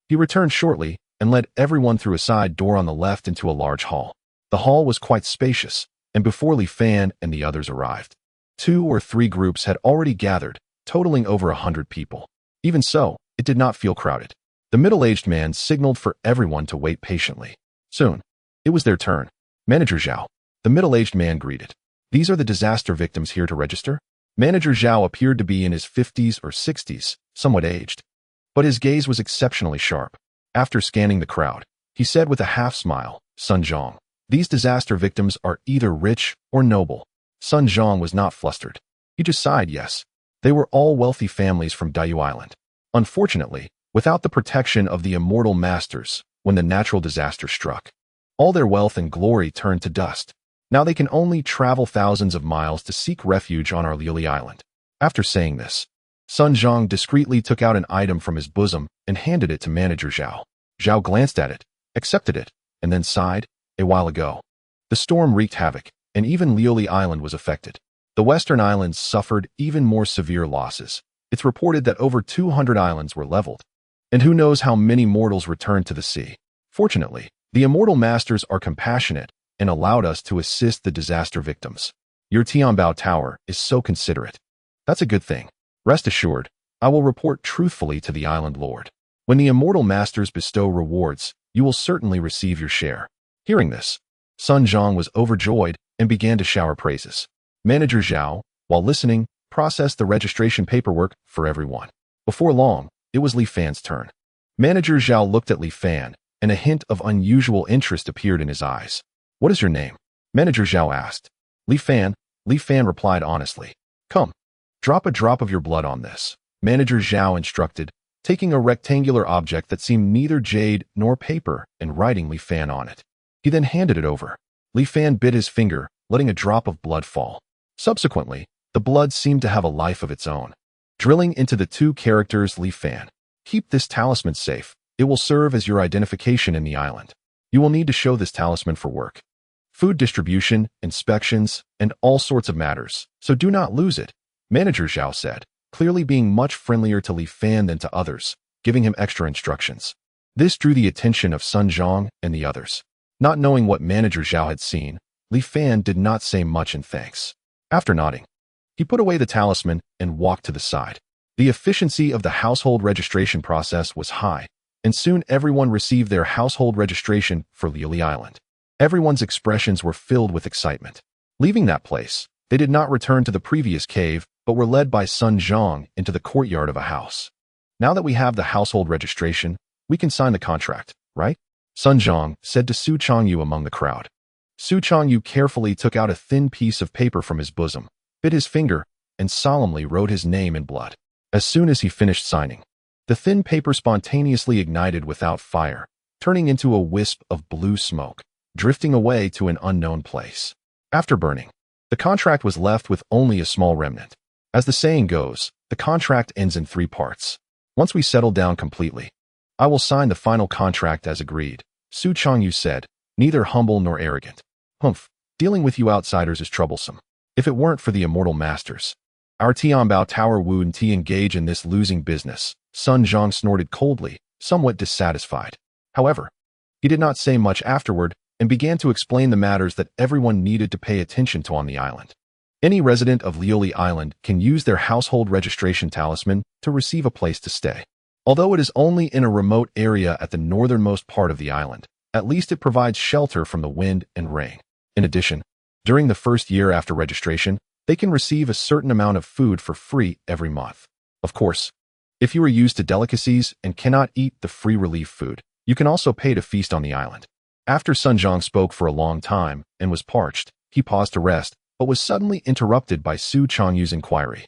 He returned shortly and led everyone through a side door on the left into a large hall. The hall was quite spacious, and before Li Fan and the others arrived, 2 or 3 groups had already gathered, totaling over 100 people. Even so, it did not feel crowded. The middle-aged man signaled for everyone to wait patiently. Soon, it was their turn. Manager Zhao, the middle-aged man greeted. These are the disaster victims here to register? Manager Zhao appeared to be in his 50s or 60s, somewhat aged. But his gaze was exceptionally sharp. After scanning the crowd, he said with a half-smile, Sun Zhang, these disaster victims are either rich or noble. Sun Zhang was not flustered. He just sighed yes. They were all wealthy families from Dayu Island. Unfortunately, without the protection of the immortal masters, when the natural disaster struck, all their wealth and glory turned to dust. Now they can only travel thousands of miles to seek refuge on our Lily Island. After saying this, Sun Zhang discreetly took out an item from his bosom and handed it to Manager Zhao. Zhao glanced at it, accepted it, and then sighed. A while ago, the storm wreaked havoc, and even Lily Island was affected. The Western Islands suffered even more severe losses. It's reported that over 200 islands were leveled, and who knows how many mortals returned to the sea. Fortunately, the immortal masters are compassionate and allowed us to assist the disaster victims. Your Tianbao Tower is so considerate. That's a good thing. Rest assured, I will report truthfully to the island lord. When the immortal masters bestow rewards, you will certainly receive your share. Hearing this, Sun Zhang was overjoyed and began to shower praises. Manager Zhao, while listening, processed the registration paperwork for everyone. Before long, it was Li Fan's turn. Manager Zhao looked at Li Fan, and a hint of unusual interest appeared in his eyes. What is your name? Manager Zhao asked. Li Fan. Li Fan replied honestly. Come, drop a drop of your blood on this. Manager Zhao instructed, taking a rectangular object that seemed neither jade nor paper and writing Li Fan on it. He then handed it over. Li Fan bit his finger, letting a drop of blood fall. Subsequently, the blood seemed to have a life of its own. Drilling into the 2 characters Li Fan. Keep this talisman safe. It will serve as your identification in the island. You will need to show this talisman for work, food distribution, inspections, and all sorts of matters, so do not lose it, Manager Zhao said, clearly being much friendlier to Li Fan than to others, giving him extra instructions. This drew the attention of Sun Zhang and the others. Not knowing what Manager Zhao had seen, Li Fan did not say much in thanks. After nodding, he put away the talisman and walked to the side. The efficiency of the household registration process was high, and soon everyone received their household registration for Lily Island. Everyone's expressions were filled with excitement. Leaving that place, they did not return to the previous cave, but were led by Sun Zhang into the courtyard of a house. Now that we have the household registration, we can sign the contract, right? Sun Zhang said to Su Changyu among the crowd. Su Changyu carefully took out a thin piece of paper from his bosom, bit his finger, and solemnly wrote his name in blood. As soon as he finished signing, the thin paper spontaneously ignited without fire, turning into a wisp of blue smoke, drifting away to an unknown place. After burning, the contract was left with only a small remnant. As the saying goes, the contract ends in 3 parts. Once we settle down completely, I will sign the final contract as agreed, Su Changyu said, neither humble nor arrogant. Humph, dealing with you outsiders is troublesome. If it weren't for the immortal masters, our Tianbao Tower wouldn't engage in this losing business. Sun Zhang snorted coldly, somewhat dissatisfied. However, he did not say much afterward and began to explain the matters that everyone needed to pay attention to on the island. Any resident of Lioli Island can use their household registration talisman to receive a place to stay. Although it is only in a remote area at the northernmost part of the island, at least it provides shelter from the wind and rain. In addition, during the first year after registration, they can receive a certain amount of food for free every month. Of course, if you are used to delicacies and cannot eat the free relief food, you can also pay to feast on the island. After Sun Zhang spoke for a long time and was parched, he paused to rest, but was suddenly interrupted by Su Changyu's inquiry.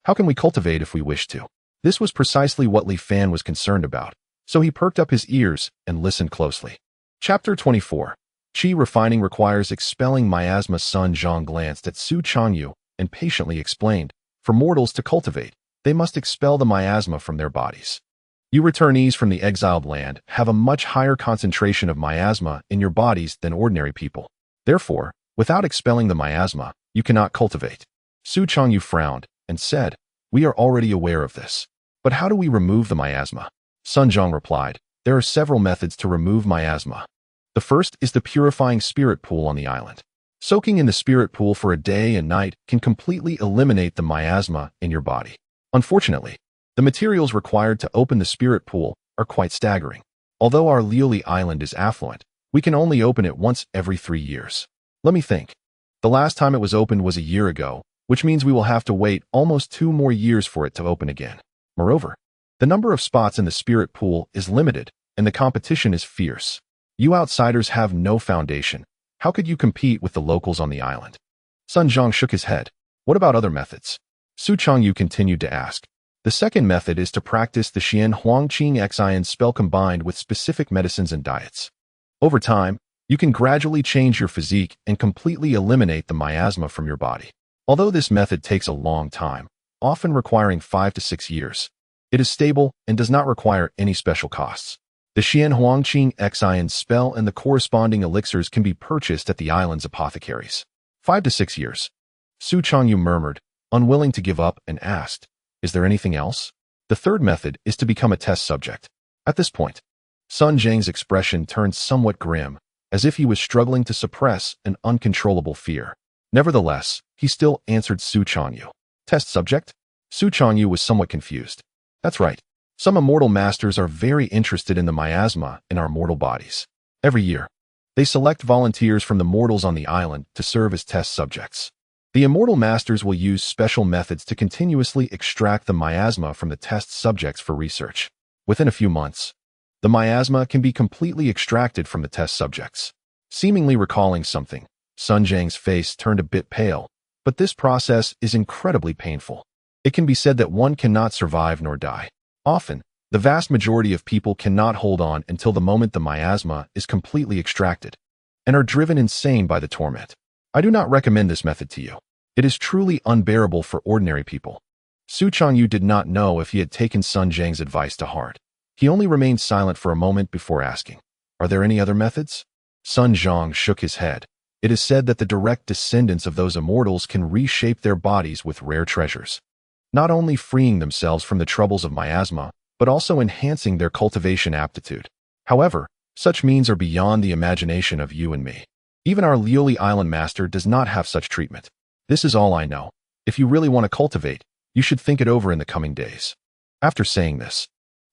How can we cultivate if we wish to? This was precisely what Li Fan was concerned about, so he perked up his ears and listened closely. Chapter 24. Qi refining requires expelling miasma. Sun Zhang glanced at Su Changyu and patiently explained, for mortals to cultivate, they must expel the miasma from their bodies. You returnees from the exiled land have a much higher concentration of miasma in your bodies than ordinary people. Therefore, without expelling the miasma, you cannot cultivate. Su Changyu frowned and said, we are already aware of this. But how do we remove the miasma? Sun Zhang replied, there are several methods to remove miasma. The first is the purifying spirit pool on the island. Soaking in the spirit pool for a day and night can completely eliminate the miasma in your body. Unfortunately, the materials required to open the spirit pool are quite staggering. Although our Lioli Island is affluent, we can only open it once every 3 years. Let me think. The last time it was opened was a year ago, which means we will have to wait almost 2 more years for it to open again. Moreover, the number of spots in the spirit pool is limited, and the competition is fierce. You outsiders have no foundation. How could you compete with the locals on the island? Sun Zhang shook his head. What about other methods? Su Changyu continued to ask. The second method is to practice the Xian Huangqing Xian spell combined with specific medicines and diets. Over time, you can gradually change your physique and completely eliminate the miasma from your body. Although this method takes a long time, often requiring 5 to 6 years, it is stable and does not require any special costs. The Xian Huangqing Xian spell and the corresponding elixirs can be purchased at the island's apothecaries. 5 to 6 years. Su Changyu murmured, unwilling to give up, and asked, is there anything else? The third method is to become a test subject. At this point, Sun Zhang's expression turned somewhat grim, as if he was struggling to suppress an uncontrollable fear. Nevertheless, he still answered Su Changyu. Test subject? Su Changyu was somewhat confused. That's right. Some immortal masters are very interested in the miasma in our mortal bodies. Every year, they select volunteers from the mortals on the island to serve as test subjects. The immortal masters will use special methods to continuously extract the miasma from the test subjects for research. Within a few months, the miasma can be completely extracted from the test subjects. Seemingly recalling something, Sun Zhang's face turned a bit pale, but this process is incredibly painful. It can be said that one cannot survive nor die. Often, the vast majority of people cannot hold on until the moment the miasma is completely extracted, and are driven insane by the torment. I do not recommend this method to you. It is truly unbearable for ordinary people. Su Changyu did not know if he had taken Sun Zhang's advice to heart. He only remained silent for a moment before asking, are there any other methods? Sun Zhang shook his head. It is said that the direct descendants of those immortals can reshape their bodies with rare treasures, not only freeing themselves from the troubles of miasma, but also enhancing their cultivation aptitude. However, such means are beyond the imagination of you and me. Even our Lioli Island master does not have such treatment. This is all I know. If you really want to cultivate, you should think it over in the coming days. After saying this,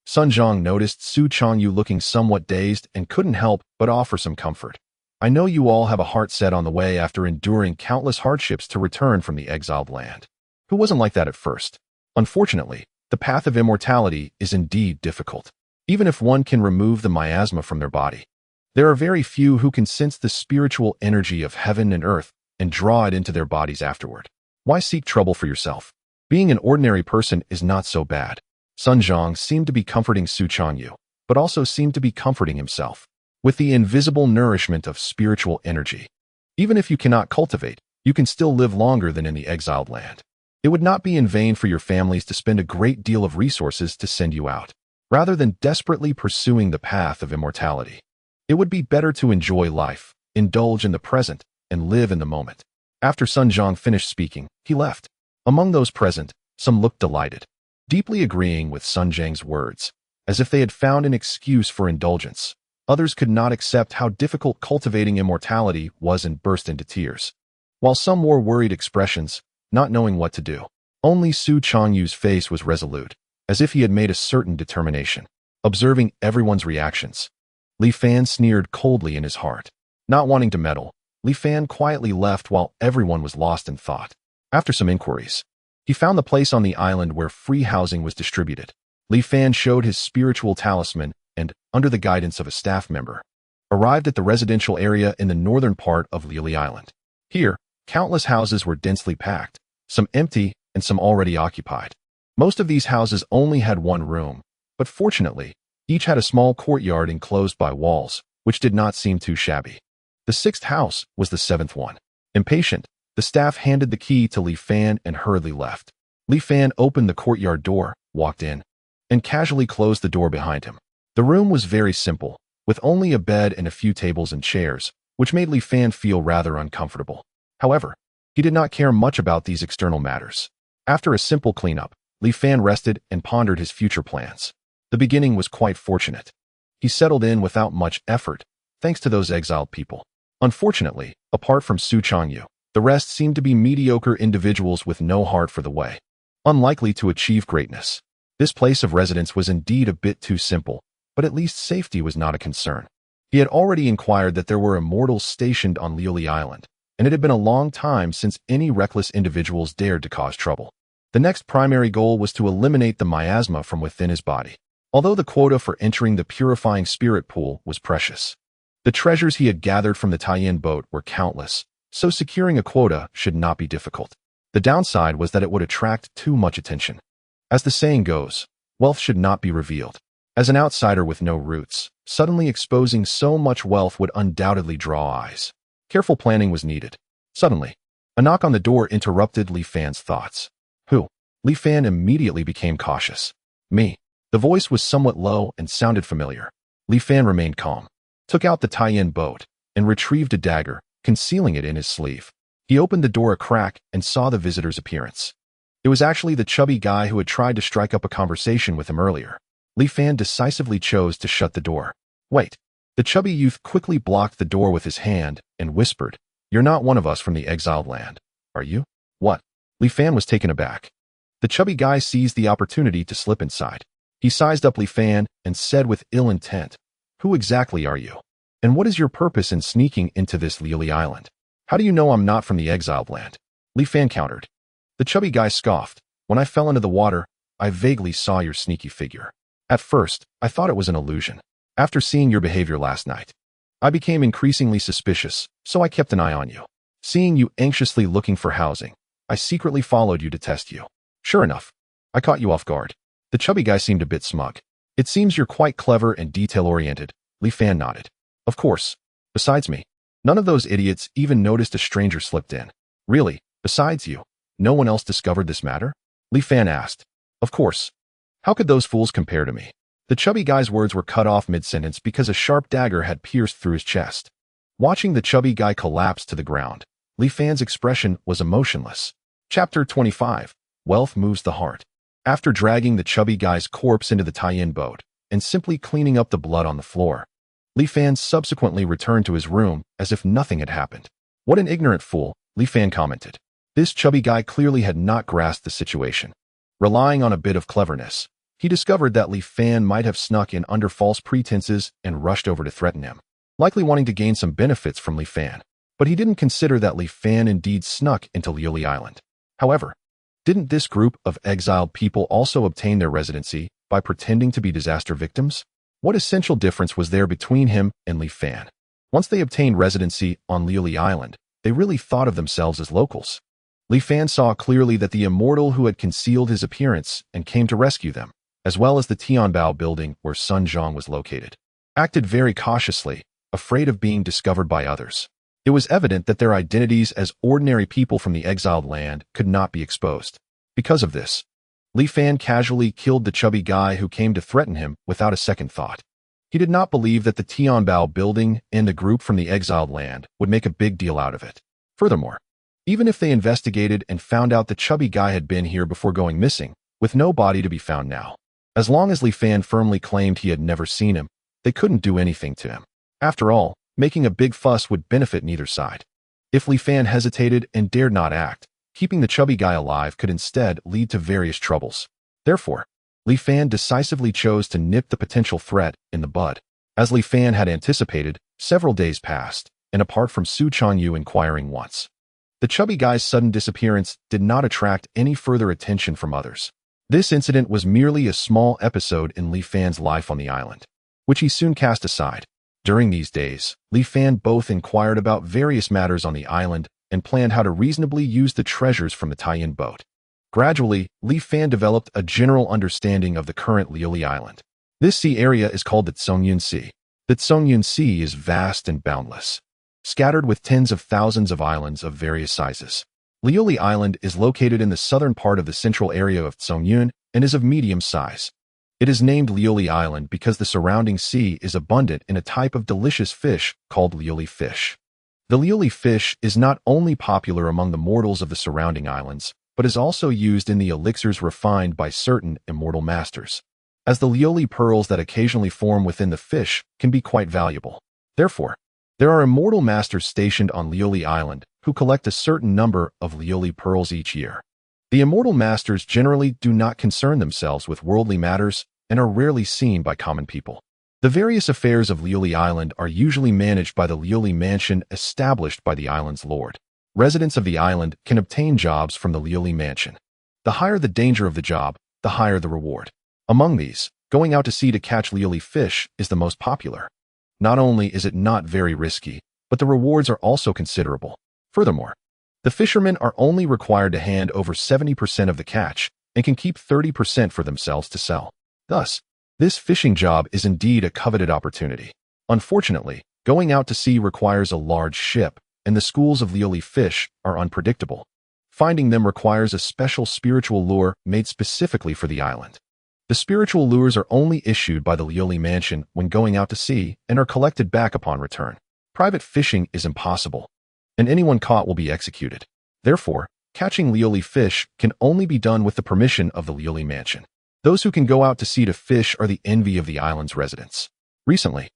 Sun Zhang noticed Su Changyu looking somewhat dazed and couldn't help but offer some comfort. I know you all have a heart set on the way after enduring countless hardships to return from the exiled land. Who wasn't like that at first? Unfortunately, the path of immortality is indeed difficult. Even if one can remove the miasma from their body, there are very few who can sense the spiritual energy of heaven and earth and draw it into their bodies afterward. Why seek trouble for yourself? Being an ordinary person is not so bad. Sun Zhang seemed to be comforting Su Changyu, but also seemed to be comforting himself with the invisible nourishment of spiritual energy. Even if you cannot cultivate, you can still live longer than in the exiled land. It would not be in vain for your families to spend a great deal of resources to send you out, rather than desperately pursuing the path of immortality. It would be better to enjoy life, indulge in the present, and live in the moment. After Sun Zhang finished speaking, he left. Among those present, some looked delighted, deeply agreeing with Sun Zhang's words, as if they had found an excuse for indulgence. Others could not accept how difficult cultivating immortality was and burst into tears, while some wore worried expressions, not knowing what to do. Only Su Changyu's face was resolute, as if he had made a certain determination. Observing everyone's reactions, Li Fan sneered coldly in his heart. Not wanting to meddle, Li Fan quietly left while everyone was lost in thought. After some inquiries, he found the place on the island where free housing was distributed. Li Fan showed his spiritual talisman and, under the guidance of a staff member, arrived at the residential area in the northern part of Lily Island. Here, countless houses were densely packed, some empty and some already occupied. Most of these houses only had one room, but fortunately, each had a small courtyard enclosed by walls, which did not seem too shabby. The sixth house was the seventh one. Impatient, the staff handed the key to Li Fan and hurriedly left. Li Fan opened the courtyard door, walked in, and casually closed the door behind him. The room was very simple, with only a bed and a few tables and chairs, which made Li Fan feel rather uncomfortable. However, he did not care much about these external matters. After a simple cleanup, Li Fan rested and pondered his future plans. The beginning was quite fortunate. He settled in without much effort, thanks to those exiled people. Unfortunately, apart from Su Changyu, the rest seemed to be mediocre individuals with no heart for the way, unlikely to achieve greatness. This place of residence was indeed a bit too simple, but at least safety was not a concern. He had already inquired that there were immortals stationed on Liuli Island, and it had been a long time since any reckless individuals dared to cause trouble. The next primary goal was to eliminate the miasma from within his body. Although the quota for entering the purifying spirit pool was precious, the treasures he had gathered from the Taiyin boat were countless, so securing a quota should not be difficult. The downside was that it would attract too much attention. As the saying goes, wealth should not be revealed. As an outsider with no roots, suddenly exposing so much wealth would undoubtedly draw eyes. Careful planning was needed. Suddenly, a knock on the door interrupted Li Fan's thoughts. Who? Li Fan immediately became cautious. Me. The voice was somewhat low and sounded familiar. Li Fan remained calm, took out the Taiyin boat, and retrieved a dagger, concealing it in his sleeve. He opened the door a crack and saw the visitor's appearance. It was actually the chubby guy who had tried to strike up a conversation with him earlier. Li Fan decisively chose to shut the door. Wait. The chubby youth quickly blocked the door with his hand and whispered, "You're not one of us from the exiled land, are you?" What? Li Fan was taken aback. The chubby guy seized the opportunity to slip inside. He sized up Li Fan and said with ill intent, "Who exactly are you? And what is your purpose in sneaking into this Liuli Island? How do you know I'm not from the exiled land?" Li Fan countered. The chubby guy scoffed. "When I fell into the water, I vaguely saw your sneaky figure. At first, I thought it was an illusion. After seeing your behavior last night, I became increasingly suspicious, so I kept an eye on you. Seeing you anxiously looking for housing, I secretly followed you to test you. Sure enough, I caught you off guard." The chubby guy seemed a bit smug. "It seems you're quite clever and detail-oriented." Li Fan nodded. "Of course. Besides me, none of those idiots even noticed a stranger slipped in." "Really? Besides you, no one else discovered this matter?" Li Fan asked. "Of course. How could those fools compare to me?" The chubby guy's words were cut off mid-sentence because a sharp dagger had pierced through his chest. Watching the chubby guy collapse to the ground, Li Fan's expression was emotionless. Chapter 25. Wealth Moves the Heart. After dragging the chubby guy's corpse into the Taiyin boat and simply cleaning up the blood on the floor, Li Fan subsequently returned to his room as if nothing had happened. "What an ignorant fool," Li Fan commented. This chubby guy clearly had not grasped the situation. Relying on a bit of cleverness, he discovered that Li Fan might have snuck in under false pretenses and rushed over to threaten him, likely wanting to gain some benefits from Li Fan. But he didn't consider that Li Fan indeed snuck into Liuli Island. However, didn't this group of exiled people also obtain their residency by pretending to be disaster victims? What essential difference was there between him and Li Fan? Once they obtained residency on Liuli Island, they really thought of themselves as locals. Li Fan saw clearly that the immortal who had concealed his appearance and came to rescue them, as well as the Tianbao building where Sun Zhang was located, acted very cautiously, afraid of being discovered by others. It was evident that their identities as ordinary people from the exiled land could not be exposed. Because of this, Li Fan casually killed the chubby guy who came to threaten him without a second thought. He did not believe that the Tianbao building and the group from the exiled land would make a big deal out of it. Furthermore, Even if they investigated and found out the chubby guy had been here before going missing, with no body to be found now. As long as Li Fan firmly claimed he had never seen him, they couldn't do anything to him. After all, making a big fuss would benefit neither side. If Li Fan hesitated and dared not act, keeping the chubby guy alive could instead lead to various troubles. Therefore, Li Fan decisively chose to nip the potential threat in the bud. As Li Fan had anticipated, several days passed, and apart from Su Changyu inquiring once, the chubby guy's sudden disappearance did not attract any further attention from others. This incident was merely a small episode in Li Fan's life on the island, which he soon cast aside. During these days, Li Fan both inquired about various matters on the island and planned how to reasonably use the treasures from the tie-in boat. Gradually, Li Fan developed a general understanding of the current Liuli Island. This sea area is called the Zhongyun Sea. The Zhongyun Sea is vast and boundless, scattered with tens of thousands of islands of various sizes. Liuli Island is located in the southern part of the central area of Zhongyun and is of medium size. It is named Liuli Island because the surrounding sea is abundant in a type of delicious fish called Liuli fish. The Liuli fish is not only popular among the mortals of the surrounding islands, but is also used in the elixirs refined by certain immortal masters, as the Liuli pearls that occasionally form within the fish can be quite valuable. Therefore, there are immortal masters stationed on Liuli Island who collect a certain number of Liuli pearls each year. The immortal masters generally do not concern themselves with worldly matters and are rarely seen by common people. The various affairs of Liuli Island are usually managed by the Liuli mansion established by the island's lord. Residents of the island can obtain jobs from the Liuli mansion. The higher the danger of the job, the higher the reward. Among these, going out to sea to catch Liuli fish is the most popular. Not only is it not very risky, but the rewards are also considerable. Furthermore, the fishermen are only required to hand over 70% of the catch and can keep 30% for themselves to sell. Thus, this fishing job is indeed a coveted opportunity. Unfortunately, going out to sea requires a large ship, and the schools of Liuli fish are unpredictable. Finding them requires a special spiritual lure made specifically for the island. The spiritual lures are only issued by the Liuli mansion when going out to sea and are collected back upon return. Private fishing is impossible, and anyone caught will be executed. Therefore, catching Liuli fish can only be done with the permission of the Liuli mansion. Those who can go out to sea to fish are the envy of the island's residents. Recently,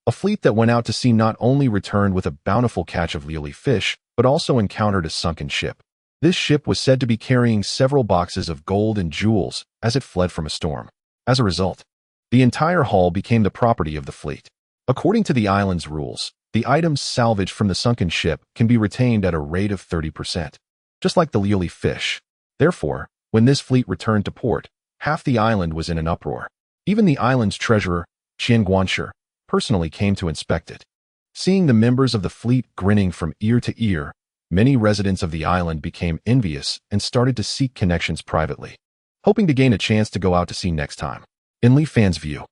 a fleet that went out to sea not only returned with a bountiful catch of Liuli fish, but also encountered a sunken ship. This ship was said to be carrying several boxes of gold and jewels as it fled from a storm. As a result, the entire hull became the property of the fleet. According to the island's rules, the items salvaged from the sunken ship can be retained at a rate of 30%, just like the Liuli fish. Therefore, when this fleet returned to port, half the island was in an uproar. Even the island's treasurer, Qian Guanshi, personally came to inspect it. Seeing the members of the fleet grinning from ear to ear, many residents of the island became envious and started to seek connections privately, hoping to gain a chance to go out to sea next time. In Li Fan's view,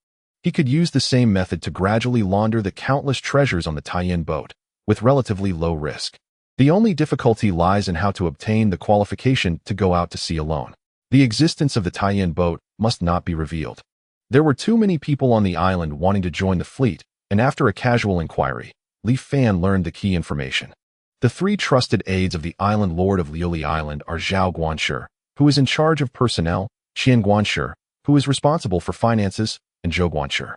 he could use the same method to gradually launder the countless treasures on the tie-in boat, with relatively low risk. The only difficulty lies in how to obtain the qualification to go out to sea alone. The existence of the tie-in boat must not be revealed. There were too many people on the island wanting to join the fleet, and after a casual inquiry, Li Fan learned the key information. The three trusted aides of the island lord of Liuli Island are Zhao Guanshi, who is in charge of personnel, Qian Guanshi, who is responsible for finances, and Zhou Guanshi,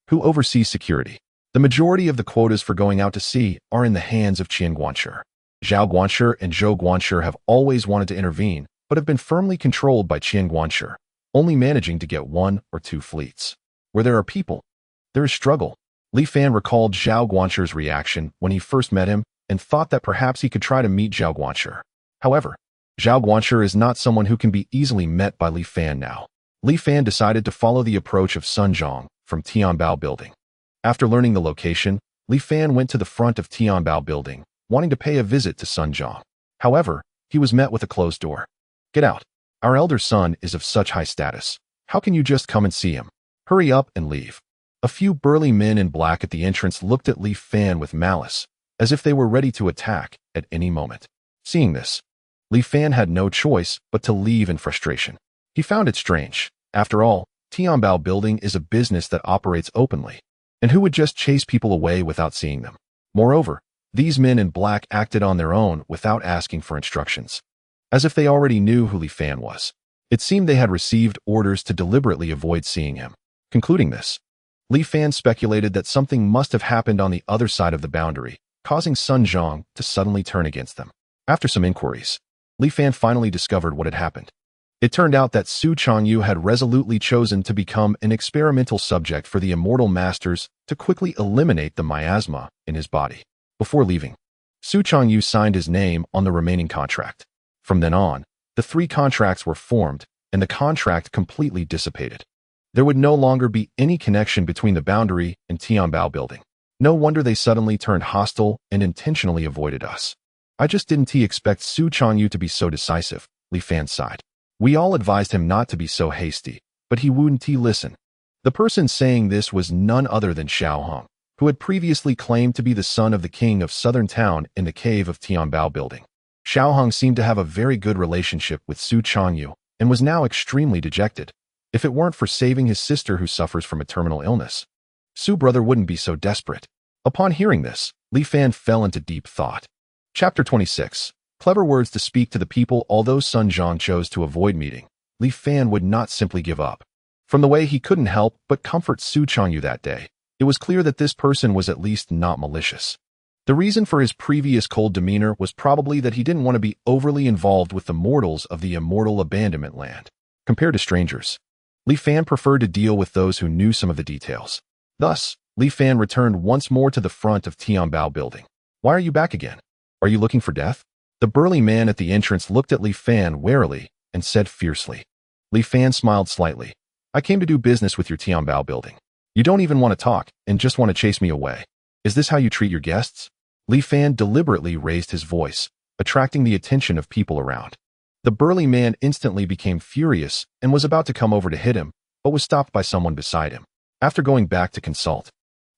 who oversees security. The majority of the quotas for going out to sea are in the hands of Qian Guanshi. Zhao Guanshi and Zhou Guanshi have always wanted to intervene, but have been firmly controlled by Qian Guanshi, only managing to get 1 or 2 fleets. Where there are people, there is struggle. Li Fan recalled Zhao Guanshi's reaction when he first met him and thought that perhaps he could try to meet Zhao Guanshi. However, Zhao Guanshi is not someone who can be easily met by Li Fan now. Li Fan decided to follow the approach of Sun Zhong from Tianbao Building. After learning the location, Li Fan went to the front of Tianbao Building, wanting to pay a visit to Sun Zhong. However, he was met with a closed door. "Get out. Our elder son is of such high status. How can you just come and see him? Hurry up and leave." A few burly men in black at the entrance looked at Li Fan with malice, as if they were ready to attack at any moment. Seeing this, Li Fan had no choice but to leave in frustration. He found it strange. After all, Tianbao Building is a business that operates openly, and who would just chase people away without seeing them? Moreover, These men in black acted on their own without asking for instructions, as if they already knew who Li Fan was. It seemed they had received orders to deliberately avoid seeing him. Concluding this, Li Fan speculated that something must have happened on the other side of the boundary, causing Sun Zhang to suddenly turn against them. After some inquiries, Li Fan finally discovered what had happened. It turned out that Su Changyu had resolutely chosen to become an experimental subject for the immortal masters to quickly eliminate the miasma in his body. Before leaving, Su Changyu signed his name on the remaining contract. From then on, the 3 contracts were formed, and the contract completely dissipated. There would no longer be any connection between the boundary and Tianbao building. No wonder they suddenly turned hostile and intentionally avoided us. I just didn't expect Su Changyu to be so decisive, Li Fan sighed. We all advised him not to be so hasty, but he wouldn't listen. The person saying this was none other than Xiao Hong, who had previously claimed to be the son of the king of Southern Town in the cave of Tianbao building. Xiao Hong seemed to have a very good relationship with Su Changyu and was now extremely dejected. If it weren't for saving his sister who suffers from a terminal illness, Su brother wouldn't be so desperate. Upon hearing this, Li Fan fell into deep thought. Chapter 26. Clever words to speak to the people. Although Sun Zhang chose to avoid meeting, Li Fan would not simply give up. From the way he couldn't help but comfort Su Changyu that day, it was clear that this person was at least not malicious. The reason for his previous cold demeanor was probably that he didn't want to be overly involved with the mortals of the immortal abandonment land. Compared to strangers, Li Fan preferred to deal with those who knew some of the details. Thus, Li Fan returned once more to the front of Tianbao building. Why are you back again? Are you looking for death? The burly man at the entrance looked at Li Fan warily and said fiercely. Li Fan smiled slightly. I came to do business with your Tianbao building. You don't even want to talk and just want to chase me away. Is this how you treat your guests? Li Fan deliberately raised his voice, attracting the attention of people around. The burly man instantly became furious and was about to come over to hit him, but was stopped by someone beside him. After going back to consult,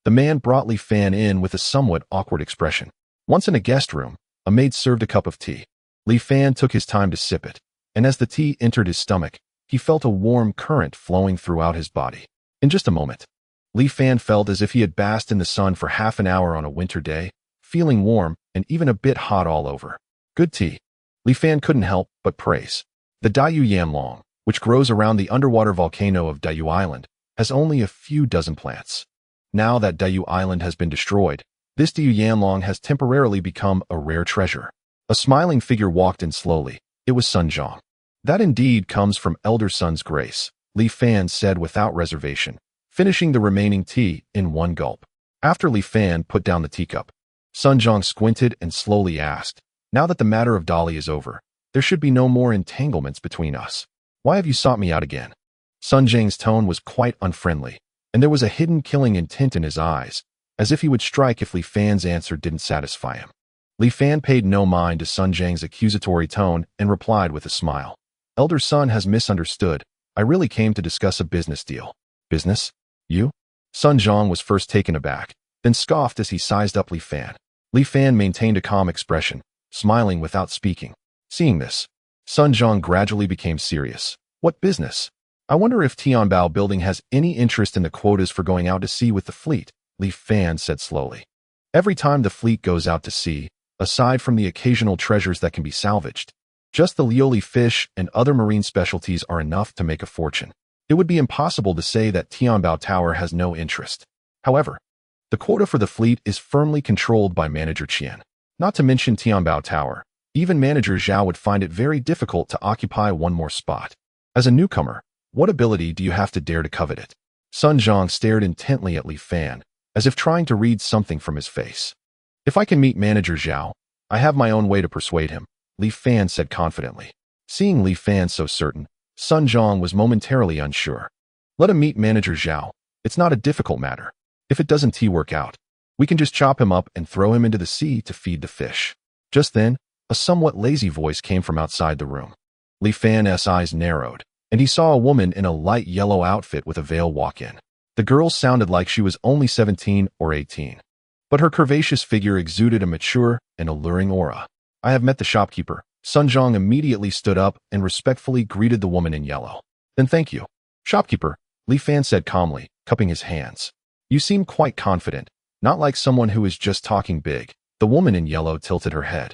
the man brought Li Fan in with a somewhat awkward expression. Once in a guest room, a maid served a cup of tea. Li Fan took his time to sip it, and as the tea entered his stomach, he felt a warm current flowing throughout his body. In just a moment, Li Fan felt as if he had basked in the sun for half an hour on a winter day, feeling warm and even a bit hot all over. Good tea. Li Fan couldn't help but praise. The Daiyu Yanlong, which grows around the underwater volcano of Daiyu Island, has only a few dozen plants. Now that Daiyu Island has been destroyed, this Daiyu Yanlong has temporarily become a rare treasure. A smiling figure walked in slowly. It was Sun Zhang. That indeed comes from Elder Sun's grace, Li Fan said without reservation, finishing the remaining tea in one gulp. After Li Fan put down the teacup, Sun Zhang squinted and slowly asked, now that the matter of Dolly is over, there should be no more entanglements between us. Why have you sought me out again? Sun Zhang's tone was quite unfriendly, and there was a hidden killing intent in his eyes, as if he would strike if Li Fan's answer didn't satisfy him. Li Fan paid no mind to Sun Zhang's accusatory tone and replied with a smile. Elder Sun has misunderstood. I really came to discuss a business deal. Business? You? Sun Zhang was first taken aback, then scoffed as he sized up Li Fan. Li Fan maintained a calm expression, smiling without speaking. Seeing this, Sun Zhang gradually became serious. What business? I wonder if Tianbao building has any interest in the quotas for going out to sea with the fleet, Li Fan said slowly. Every time the fleet goes out to sea, aside from the occasional treasures that can be salvaged, just the lioli fish and other marine specialties are enough to make a fortune. It would be impossible to say that Tianbao Tower has no interest. However, the quota for the fleet is firmly controlled by Manager Qian. Not to mention Tianbao Tower, even Manager Zhao would find it very difficult to occupy one more spot. As a newcomer, what ability do you have to dare to covet it? Sun Zhang stared intently at Li Fan, as if trying to read something from his face. If I can meet Manager Zhao, I have my own way to persuade him, Li Fan said confidently. Seeing Li Fan so certain, Sun Zhang was momentarily unsure. Let him meet Manager Zhao. It's not a difficult matter. If it doesn't work out, we can just chop him up and throw him into the sea to feed the fish. Just then, a somewhat lazy voice came from outside the room. Li Fan's eyes narrowed, and he saw a woman in a light yellow outfit with a veil walk in. The girl sounded like she was only 17 or 18, but her curvaceous figure exuded a mature and alluring aura. I have met the shopkeeper. Sun Zhang immediately stood up and respectfully greeted the woman in yellow. Then thank you. Shopkeeper, Li Fan said calmly, cupping his hands. You seem quite confident, not like someone who is just talking big. The woman in yellow tilted her head,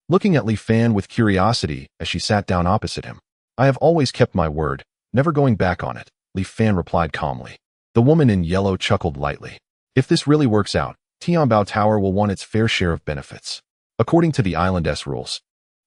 looking at Li Fan with curiosity as she sat down opposite him. I have always kept my word, never going back on it, Li Fan replied calmly. The woman in yellow chuckled lightly. If this really works out, Tianbao Tower will want its fair share of benefits. According to the island's rules,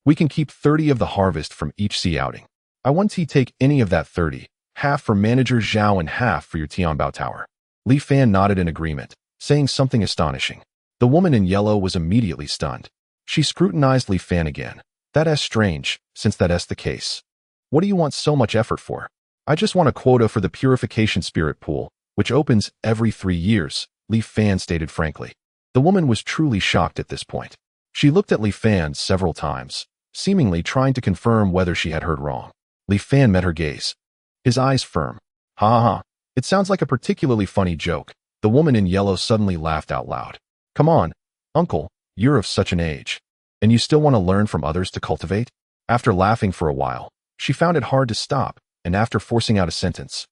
we can keep 30 of the harvest from each sea outing. I want to take any of that 30, half for Manager Zhao and half for your Tianbao Tower. Li Fan nodded in agreement, saying something astonishing. The woman in yellow was immediately stunned. She scrutinized Li Fan again. That's strange, since that's the case. What do you want so much effort for? I just want a quota for the purification spirit pool, which opens every 3 years, Li Fan stated frankly. The woman was truly shocked at this point. She looked at Li Fan several times, seemingly trying to confirm whether she had heard wrong. Li Fan met her gaze, his eyes firm. Ha ha ha, it sounds like a particularly funny joke. The woman in yellow suddenly laughed out loud. Come on, uncle, you're of such an age. And you still want to learn from others to cultivate? After laughing for a while, she found it hard to stop, and after forcing out a sentence,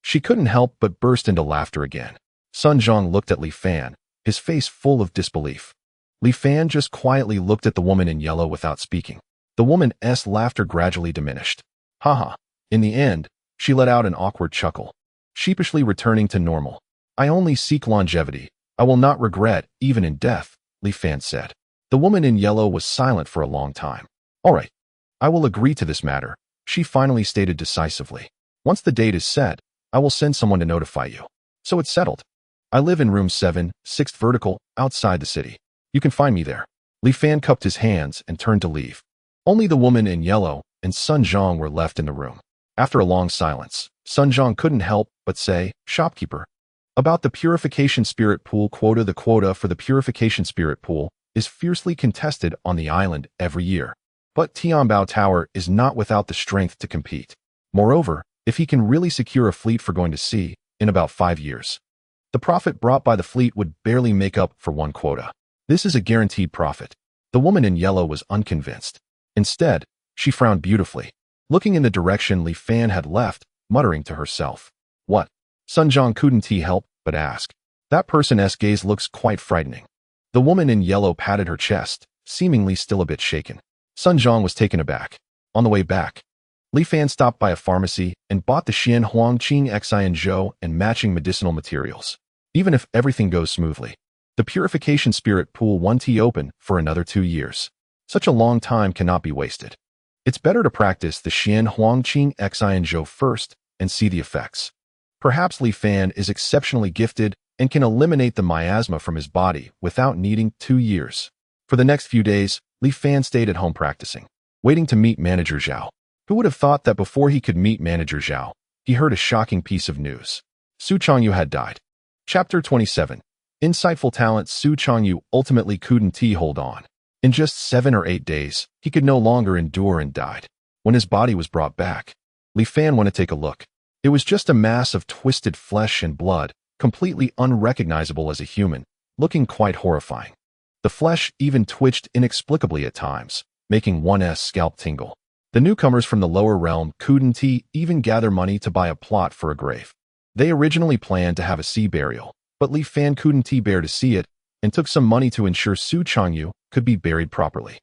she couldn't help but burst into laughter again. Sun Zhang looked at Li Fan, his face full of disbelief. Li Fan just quietly looked at the woman in yellow without speaking. The woman's laughter gradually diminished. Haha. In the end, she let out an awkward chuckle, sheepishly returning to normal. I only seek longevity. I will not regret, even in death, Li Fan said. The woman in yellow was silent for a long time. All right. I will agree to this matter, she finally stated decisively. Once the date is set, I will send someone to notify you. So it's settled. I live in room 7, 6th vertical, outside the city. You can find me there. Li Fan cupped his hands and turned to leave. Only the woman in yellow and Sun Zhang were left in the room. After a long silence, Sun Zhang couldn't help but say, Shopkeeper, about the purification spirit pool quota. The quota for the purification spirit pool is fiercely contested on the island every year. But Tianbao Tower is not without the strength to compete. Moreover, if he can really secure a fleet for going to sea in about 5 years, the profit brought by the fleet would barely make up for one quota. This is a guaranteed profit. The woman in yellow was unconvinced. Instead, she frowned beautifully, looking in the direction Li Fan had left, muttering to herself. What? Sun Zhang couldn't help but ask. That person's gaze looks quite frightening. The woman in yellow patted her chest, seemingly still a bit shaken. Sun Zhang was taken aback. On the way back, Li Fan stopped by a pharmacy and bought the Xian Huang Qing Xian Zhou and matching medicinal materials. Even if everything goes smoothly, the purification spirit pool won't open for another 2 years. Such a long time cannot be wasted. It's better to practice the Xian Huang Qing Xian Zhou first and see the effects. Perhaps Li Fan is exceptionally gifted and can eliminate the miasma from his body without needing 2 years. For the next few days, Li Fan stayed at home practicing, waiting to meet Manager Zhao. Who would have thought that before he could meet Manager Zhao, he heard a shocking piece of news. Su Changyu had died. Chapter 27. Insightful talent. Su Changyu ultimately couldn't hold on. In just 7 or 8 days, he could no longer endure and died. When his body was brought back, Li Fan went to take a look. It was just a mass of twisted flesh and blood, completely unrecognizable as a human, looking quite horrifying. The flesh even twitched inexplicably at times, making one's scalp tingle. The newcomers from the lower realm couldn't even gather money to buy a plot for a grave. They originally planned to have a sea burial, but Li Fan couldn't bear to see it and took some money to ensure Su Changyu could be buried properly.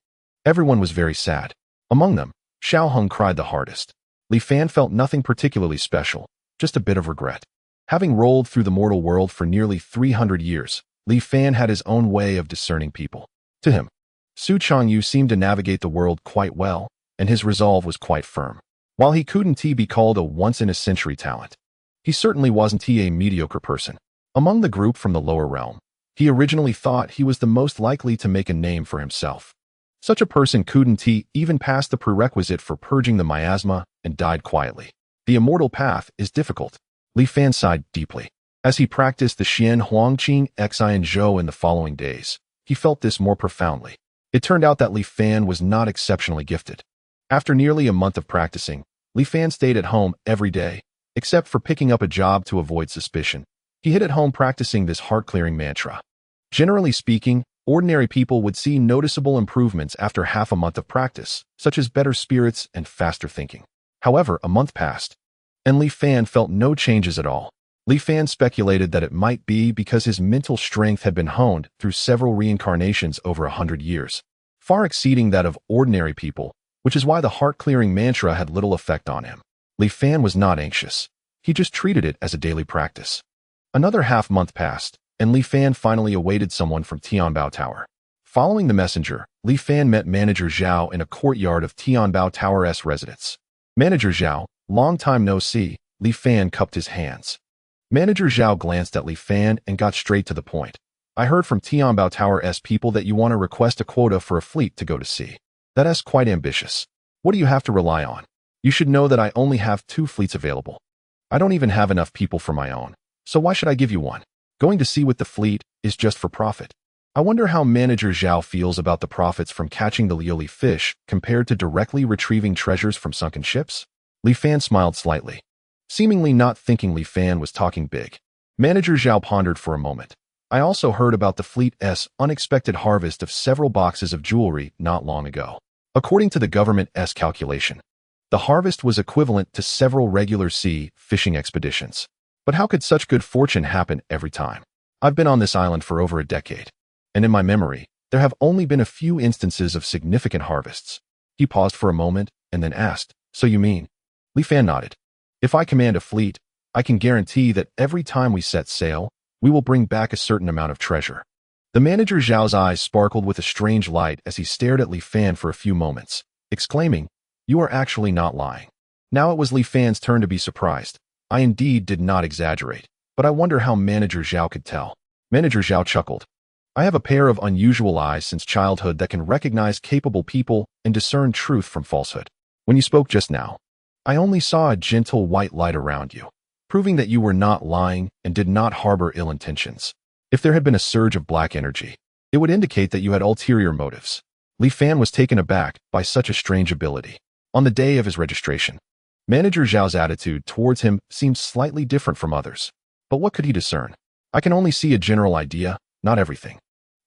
Everyone was very sad. Among them, Xiao Heng cried the hardest. Li Fan felt nothing particularly special, just a bit of regret. Having rolled through the mortal world for nearly 300 years, Li Fan had his own way of discerning people. To him, Su Changyu seemed to navigate the world quite well, and his resolve was quite firm. While he couldn't be called a once-in-a-century talent, he certainly wasn't a mediocre person. Among the group from the lower realm, he originally thought he was the most likely to make a name for himself. Such a person couldn't even pass the prerequisite for purging the miasma and died quietly. The immortal path is difficult. Li Fan sighed deeply. As he practiced the Xian Huang Qing Xian Zhou in the following days, he felt this more profoundly. It turned out that Li Fan was not exceptionally gifted. After nearly a month of practicing, Li Fan stayed at home every day, except for picking up a job to avoid suspicion. He hid at home practicing this heart-clearing mantra. Generally speaking, ordinary people would see noticeable improvements after half a month of practice, such as better spirits and faster thinking. However, a month passed, and Li Fan felt no changes at all. Li Fan speculated that it might be because his mental strength had been honed through several reincarnations over 100 years, far exceeding that of ordinary people, which is why the heart-clearing mantra had little effect on him. Li Fan was not anxious. He just treated it as a daily practice. Another half-month passed, and Li Fan finally awaited someone from Tianbao Tower. Following the messenger, Li Fan met Manager Zhao in a courtyard of Tianbao Tower's residence. Manager Zhao, long time no see, Li Fan cupped his hands. Manager Zhao glanced at Li Fan and got straight to the point. I heard from Tianbao Tower's people that you want to request a quota for a fleet to go to sea. That's quite ambitious. What do you have to rely on? You should know that I only have 2 fleets available. I don't even have enough people for my own, so why should I give you one? Going to sea with the fleet is just for profit. I wonder how Manager Zhao feels about the profits from catching the lioli fish compared to directly retrieving treasures from sunken ships? Li Fan smiled slightly, seemingly not thinking Li Fan was talking big. Manager Zhao pondered for a moment. I also heard about the fleet's unexpected harvest of several boxes of jewelry not long ago. According to the government's calculation, the harvest was equivalent to several regular sea fishing expeditions. But how could such good fortune happen every time? I've been on this island for over a decade, and in my memory, there have only been a few instances of significant harvests. He paused for a moment and then asked, So you mean? Li Fan nodded. If I command a fleet, I can guarantee that every time we set sail, we will bring back a certain amount of treasure. The manager Zhao's eyes sparkled with a strange light as he stared at Li Fan for a few moments, exclaiming, You are actually not lying. Now it was Li Fan's turn to be surprised. I indeed did not exaggerate, but I wonder how Manager Zhao could tell. Manager Zhao chuckled. I have a pair of unusual eyes since childhood that can recognize capable people and discern truth from falsehood. When you spoke just now, I only saw a gentle white light around you, proving that you were not lying and did not harbor ill intentions. If there had been a surge of black energy, it would indicate that you had ulterior motives. Li Fan was taken aback by such a strange ability. On the day of his registration, Manager Zhao's attitude towards him seemed slightly different from others. But what could he discern? I can only see a general idea, not everything.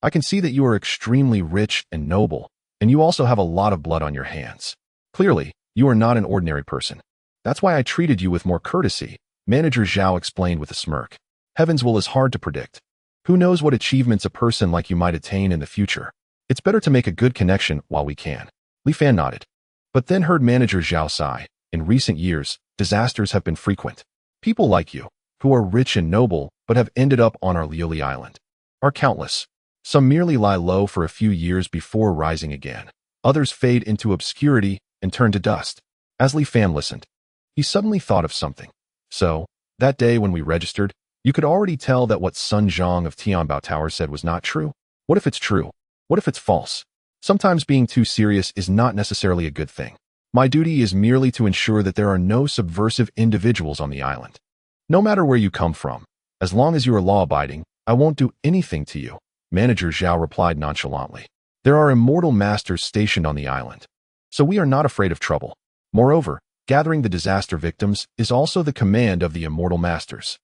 I can see that you are extremely rich and noble, and you also have a lot of blood on your hands. Clearly, you are not an ordinary person. That's why I treated you with more courtesy, Manager Zhao explained with a smirk. Heaven's will is hard to predict. Who knows what achievements a person like you might attain in the future? It's better to make a good connection while we can. Li Fan nodded, but then heard Manager Zhao sigh. In recent years, disasters have been frequent. People like you, who are rich and noble but have ended up on our lioli island, are countless. Some merely lie low for a few years before rising again. Others fade into obscurity and turn to dust. As Li Fan listened, he suddenly thought of something. So, that day when we registered, you could already tell that what Sun Zhang of Tianbao Tower said was not true. What if it's true? What if it's false? Sometimes being too serious is not necessarily a good thing. My duty is merely to ensure that there are no subversive individuals on the island. No matter where you come from, as long as you are law-abiding, I won't do anything to you, Manager Zhao replied nonchalantly. There are immortal masters stationed on the island, so we are not afraid of trouble. Moreover, gathering the disaster victims is also the command of the immortal masters.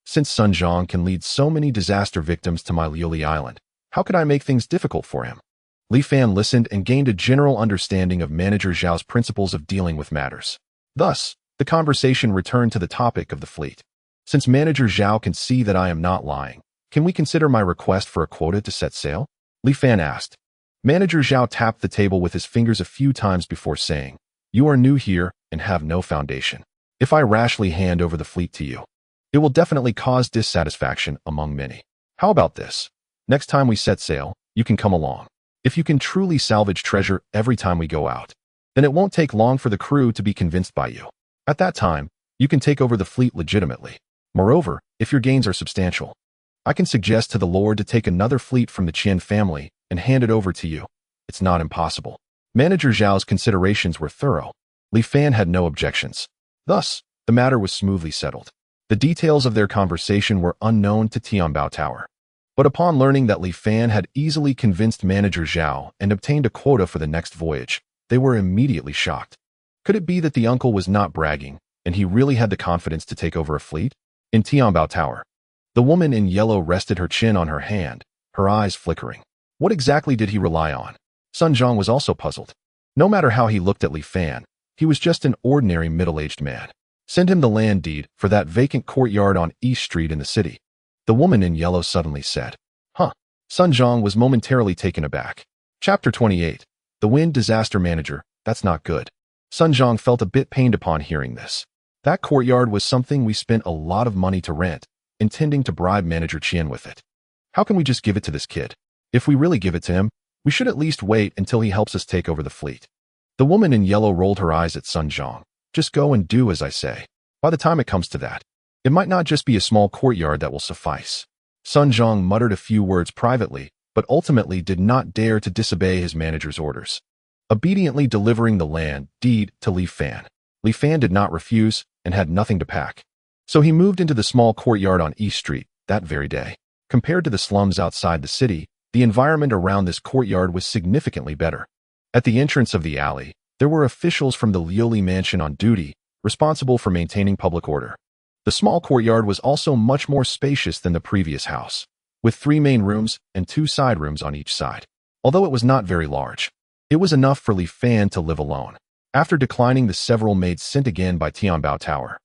Since Sun Zhang can lead so many disaster victims to my lioli island, how could I make things difficult for him? Li Fan listened and gained a general understanding of Manager Zhao's principles of dealing with matters. Thus, the conversation returned to the topic of the fleet. Since Manager Zhao can see that I am not lying, can we consider my request for a quota to set sail? Li Fan asked. Manager Zhao tapped the table with his fingers a few times before saying, You are new here and have no foundation. If I rashly hand over the fleet to you, it will definitely cause dissatisfaction among many. How about this? Next time we set sail, you can come along. If you can truly salvage treasure every time we go out, then it won't take long for the crew to be convinced by you. At that time, you can take over the fleet legitimately. Moreover, if your gains are substantial, I can suggest to the Lord to take another fleet from the Qian family and hand it over to you. It's not impossible. Manager Zhao's considerations were thorough. Li Fan had no objections. Thus, the matter was smoothly settled. The details of their conversation were unknown to Tianbao Tower. But upon learning that Li Fan had easily convinced Manager Zhao and obtained a quota for the next voyage, they were immediately shocked. Could it be that the uncle was not bragging, and he really had the confidence to take over a fleet? In Tianbao Tower, the woman in yellow rested her chin on her hand, her eyes flickering. What exactly did he rely on? Sun Zhang was also puzzled. No matter how he looked at Li Fan, he was just an ordinary middle-aged man. Send him the land deed for that vacant courtyard on East Street in the city. The woman in yellow suddenly said. Huh. Sun Zhang was momentarily taken aback. Chapter 28. The Wind Disaster Manager. That's not good. Sun Zhang felt a bit pained upon hearing this. That courtyard was something we spent a lot of money to rent, intending to bribe Manager Qian with it. How can we just give it to this kid? If we really give it to him, we should at least wait until he helps us take over the fleet. The woman in yellow rolled her eyes at Sun Zhang. Just go and do as I say. By the time it comes to that, it might not just be a small courtyard that will suffice. Sun Zhang muttered a few words privately, but ultimately did not dare to disobey his manager's orders. Obediently delivering the land deed to Li Fan. Li Fan did not refuse and had nothing to pack. So he moved into the small courtyard on East Street that very day. Compared to the slums outside the city, the environment around this courtyard was significantly better. At the entrance of the alley, there were officials from the Lioli mansion on duty, responsible for maintaining public order. The small courtyard was also much more spacious than the previous house, with 3 main rooms and 2 side rooms on each side. Although it was not very large, it was enough for Li Fan to live alone. After declining the several maids sent again by Tianbao Tower,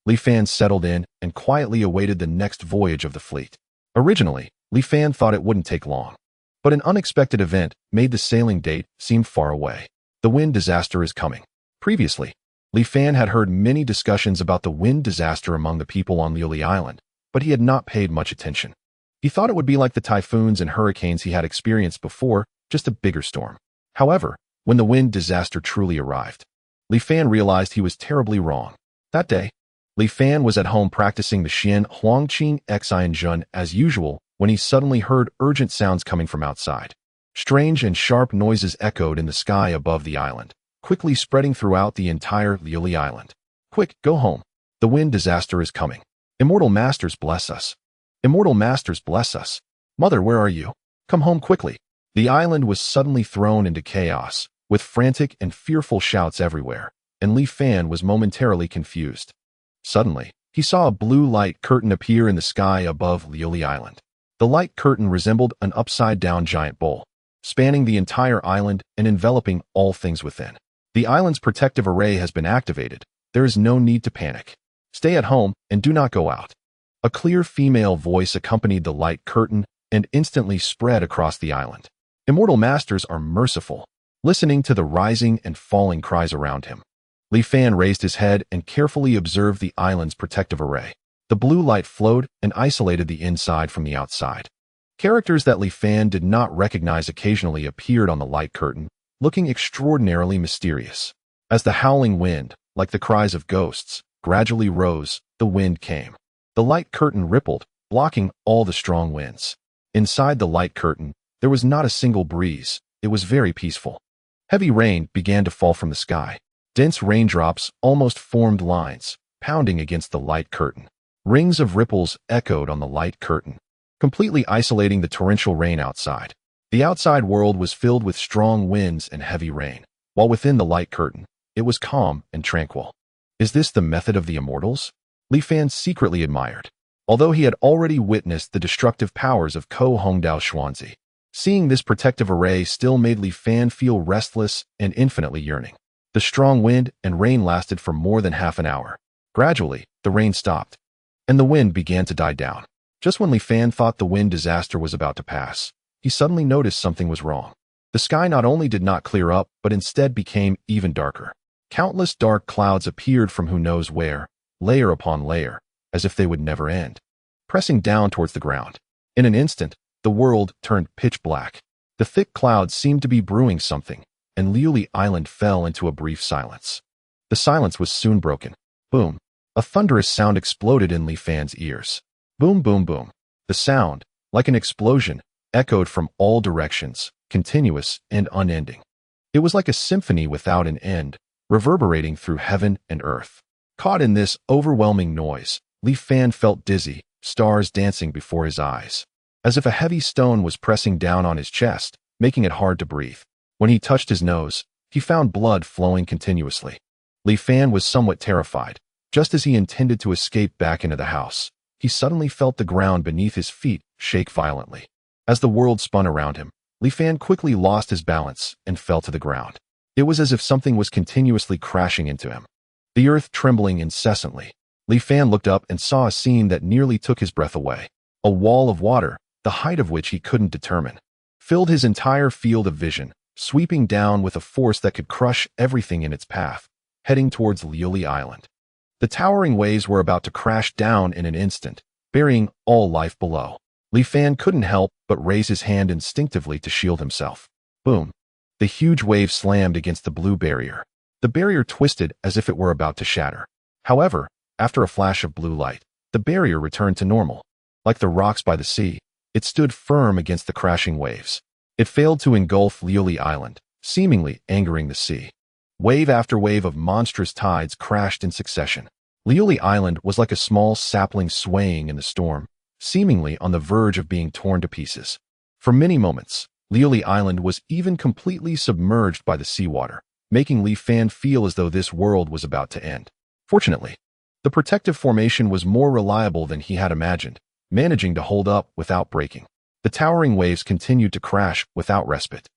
Li Fan settled in and quietly awaited the next voyage of the fleet. Originally, Li Fan thought it wouldn't take long, but an unexpected event made the sailing date seem far away. The wind disaster is coming. Previously, Li Fan had heard many discussions about the wind disaster among the people on Lioli Island, but he had not paid much attention. He thought it would be like the typhoons and hurricanes he had experienced before, just a bigger storm. However, when the wind disaster truly arrived, Li Fan realized he was terribly wrong. That day, Li Fan was at home practicing the Xian Huangqing Xian Jun as usual when he suddenly heard urgent sounds coming from outside. Strange and sharp noises echoed in the sky above the island, quickly spreading throughout the entire Lioli Island. Quick, go home. The wind disaster is coming. Immortal Masters bless us. Immortal Masters bless us. Mother, where are you? Come home quickly. The island was suddenly thrown into chaos, with frantic and fearful shouts everywhere, and Li Fan was momentarily confused. Suddenly, he saw a blue light curtain appear in the sky above Lioli Island. The light curtain resembled an upside-down giant bowl, spanning the entire island and enveloping all things within. The island's protective array has been activated. There is no need to panic. Stay at home and do not go out. A clear female voice accompanied the light curtain and instantly spread across the island. Immortal Masters are merciful. Listening to the rising and falling cries around him, Li Fan raised his head and carefully observed the island's protective array. The blue light flowed and isolated the inside from the outside. Characters that Li Fan did not recognize occasionally appeared on the light curtain, looking extraordinarily mysterious. As the howling wind, like the cries of ghosts, gradually rose, the wind came. The light curtain rippled, blocking all the strong winds. Inside the light curtain, there was not a single breeze. It was very peaceful. Heavy rain began to fall from the sky. Dense raindrops almost formed lines, pounding against the light curtain. Rings of ripples echoed on the light curtain, completely isolating the torrential rain outside. The outside world was filled with strong winds and heavy rain, while within the light curtain, it was calm and tranquil. Is this the method of the immortals? Li Fan secretly admired, although he had already witnessed the destructive powers of Ko Hongdao Xuanzi. Seeing this protective array still made Li Fan feel restless and infinitely yearning. The strong wind and rain lasted for more than half an hour. Gradually, the rain stopped, and the wind began to die down. Just when Li Fan thought the wind disaster was about to pass, he suddenly noticed something was wrong. The sky not only did not clear up, but instead became even darker. Countless dark clouds appeared from who knows where, layer upon layer, as if they would never end, pressing down towards the ground. In an instant, the world turned pitch black. The thick clouds seemed to be brewing something, and Lioli Island fell into a brief silence. The silence was soon broken. Boom! A thunderous sound exploded in Li Fan's ears. Boom, boom, boom. The sound, like an explosion, echoed from all directions, continuous and unending. It was like a symphony without an end, reverberating through heaven and earth. Caught in this overwhelming noise, Li Fan felt dizzy, stars dancing before his eyes, as if a heavy stone was pressing down on his chest, making it hard to breathe. When he touched his nose, he found blood flowing continuously. Li Fan was somewhat terrified. Just as he intended to escape back into the house, he suddenly felt the ground beneath his feet shake violently. As the world spun around him, Li Fan quickly lost his balance and fell to the ground. It was as if something was continuously crashing into him. the earth trembling incessantly. Li Fan looked up and saw a scene that nearly took his breath away. A wall of water, the height of which he couldn't determine, filled his entire field of vision, sweeping down with a force that could crush everything in its path, heading towards Liuli Island. The towering waves were about to crash down in an instant, burying all life below. Li Fan couldn't help but raise his hand instinctively to shield himself. Boom! The huge wave slammed against the blue barrier. The barrier twisted as if it were about to shatter. However, after a flash of blue light, the barrier returned to normal. Like the rocks by the sea, it stood firm against the crashing waves. It failed to engulf Liuli Island, seemingly angering the sea. Wave after wave of monstrous tides crashed in succession. Liuli Island was like a small sapling swaying in the storm, seemingly on the verge of being torn to pieces. For many moments, Liuli Island was even completely submerged by the seawater, making Li Fan feel as though this world was about to end. Fortunately, the protective formation was more reliable than he had imagined, managing to hold up without breaking. The towering waves continued to crash without respite.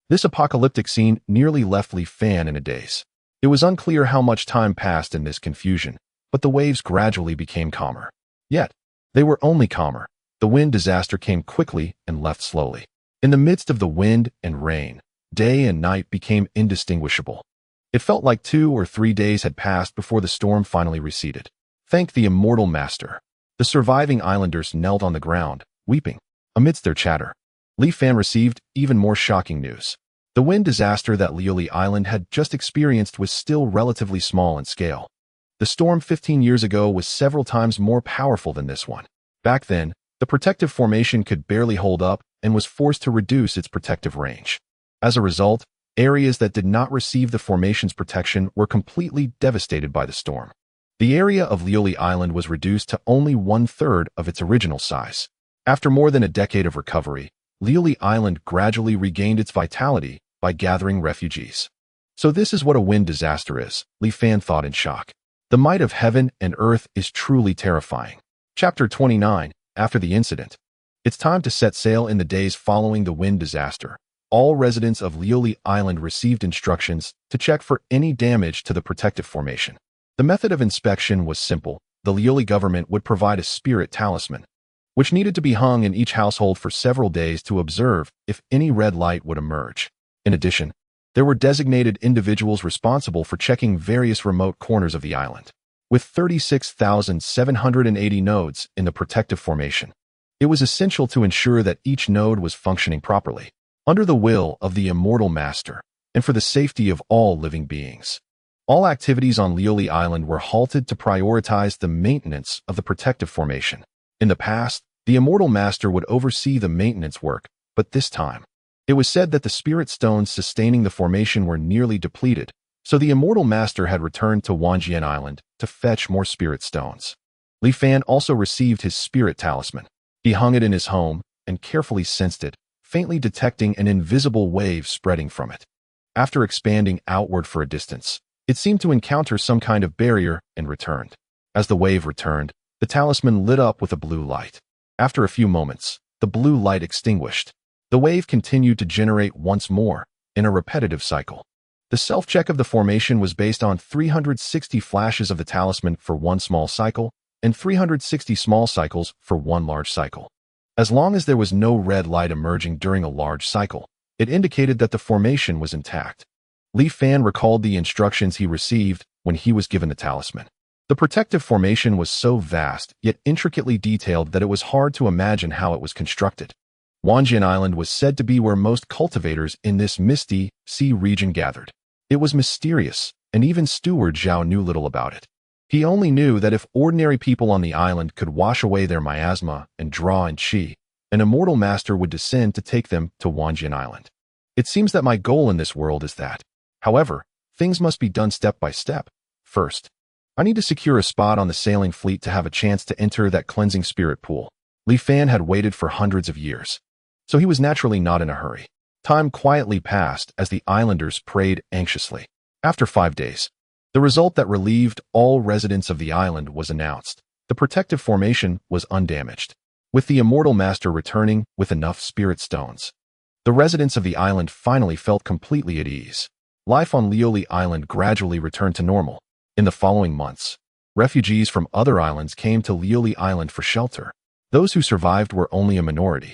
This apocalyptic scene nearly left Li Fan in a daze. It was unclear how much time passed in this confusion, but the waves gradually became calmer. Yet, they were only calmer. The wind disaster came quickly and left slowly. In the midst of the wind and rain, day and night became indistinguishable. It felt like 2 or 3 days had passed before the storm finally receded. Thank the immortal master. The surviving islanders knelt on the ground, weeping. Amidst their chatter, Li Fan received even more shocking news. The wind disaster that Liuli Island had just experienced was still relatively small in scale. The storm 15 years ago was several times more powerful than this one. Back then, the protective formation could barely hold up and was forced to reduce its protective range. As a result, areas that did not receive the formation's protection were completely devastated by the storm. The area of Liuli Island was reduced to only 1/3 of its original size. After more than a decade of recovery, Liuli Island gradually regained its vitality by gathering refugees. So this is what a wind disaster is, Li Fan thought in shock. The might of heaven and earth is truly terrifying. Chapter 29, After the Incident. It's time to set sail. In the days following the wind disaster, all residents of Liuli Island received instructions to check for any damage to the protective formation. The method of inspection was simple. The Liuli government would provide a spirit talisman, which needed to be hung in each household for several days to observe if any red light would emerge. In addition, there were designated individuals responsible for checking various remote corners of the island. With 36,780 nodes in the protective formation, it was essential to ensure that each node was functioning properly, under the will of the immortal master, and for the safety of all living beings. All activities on Liuli Island were halted to prioritize the maintenance of the protective formation. In the past, the immortal master would oversee the maintenance work, but this time, it was said that the spirit stones sustaining the formation were nearly depleted, so the immortal master had returned to Wanjian Island to fetch more spirit stones. Li Fan also received his spirit talisman. He hung it in his home and carefully sensed it, faintly detecting an invisible wave spreading from it. After expanding outward for a distance, it seemed to encounter some kind of barrier and returned. As the wave returned, the talisman lit up with a blue light. After a few moments, the blue light extinguished. The wave continued to generate once more, in a repetitive cycle. The self-check of the formation was based on 360 flashes of the talisman for one small cycle, and 360 small cycles for one large cycle. As long as there was no red light emerging during a large cycle, it indicated that the formation was intact. Li Fan recalled the instructions he received when he was given the talisman. The protective formation was so vast, yet intricately detailed that it was hard to imagine how it was constructed. Wanjian Island was said to be where most cultivators in this misty sea region gathered. It was mysterious, and even Steward Zhao knew little about it. He only knew that if ordinary people on the island could wash away their miasma and draw in qi, an immortal master would descend to take them to Wanjian Island. It seems that my goal in this world is that. However, things must be done step by step. First, I need to secure a spot on the sailing fleet to have a chance to enter that cleansing spirit pool. Li Fan had waited for hundreds of years, so he was naturally not in a hurry. Time quietly passed as the islanders prayed anxiously. After 5 days, the result that relieved all residents of the island was announced. The protective formation was undamaged, with the immortal master returning with enough spirit stones. The residents of the island finally felt completely at ease. Life on Liuli Island gradually returned to normal. In the following months, refugees from other islands came to Lioli Island for shelter. Those who survived were only a minority,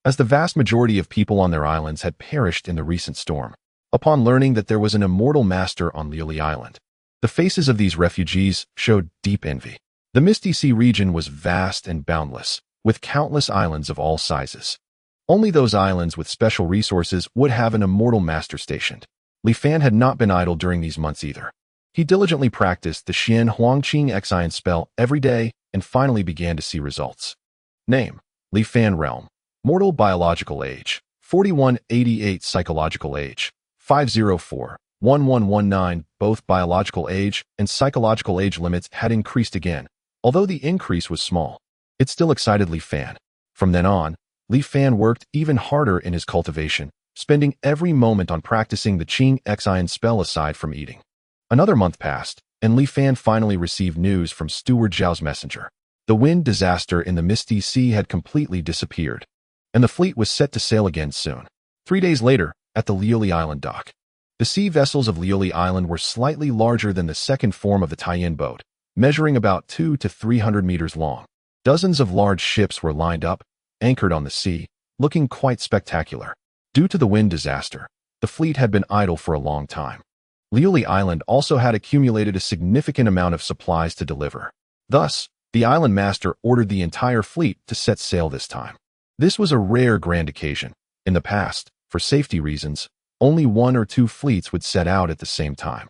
as the vast majority of people on their islands had perished in the recent storm. Upon learning that there was an immortal master on Lioli Island, the faces of these refugees showed deep envy. The Misty Sea region was vast and boundless, with countless islands of all sizes. Only those islands with special resources would have an immortal master stationed. Li Fan had not been idle during these months either. He diligently practiced the Xian Huangqing Xian spell every day and finally began to see results. Name: Li Fan Realm. Mortal biological age: 4188. Psychological age: 504-1119. Both biological age and psychological age limits had increased again. Although the increase was small, it still excited Li Fan. From then on, Li Fan worked even harder in his cultivation, spending every moment on practicing the Qing Xian spell aside from eating. Another month passed, and Li Fan finally received news from Steward Zhao's messenger. The wind disaster in the Misty Sea had completely disappeared, and the fleet was set to sail again soon. 3 days later, at the Lioli Island dock, the sea vessels of Lioli Island were slightly larger than the second form of the Taiyin boat, measuring about 200 to 300 meters long. Dozens of large ships were lined up, anchored on the sea, looking quite spectacular. Due to the wind disaster, the fleet had been idle for a long time. Lioli Island also had accumulated a significant amount of supplies to deliver. Thus, the island master ordered the entire fleet to set sail this time. This was a rare grand occasion. In the past, for safety reasons, only 1 or 2 fleets would set out at the same time.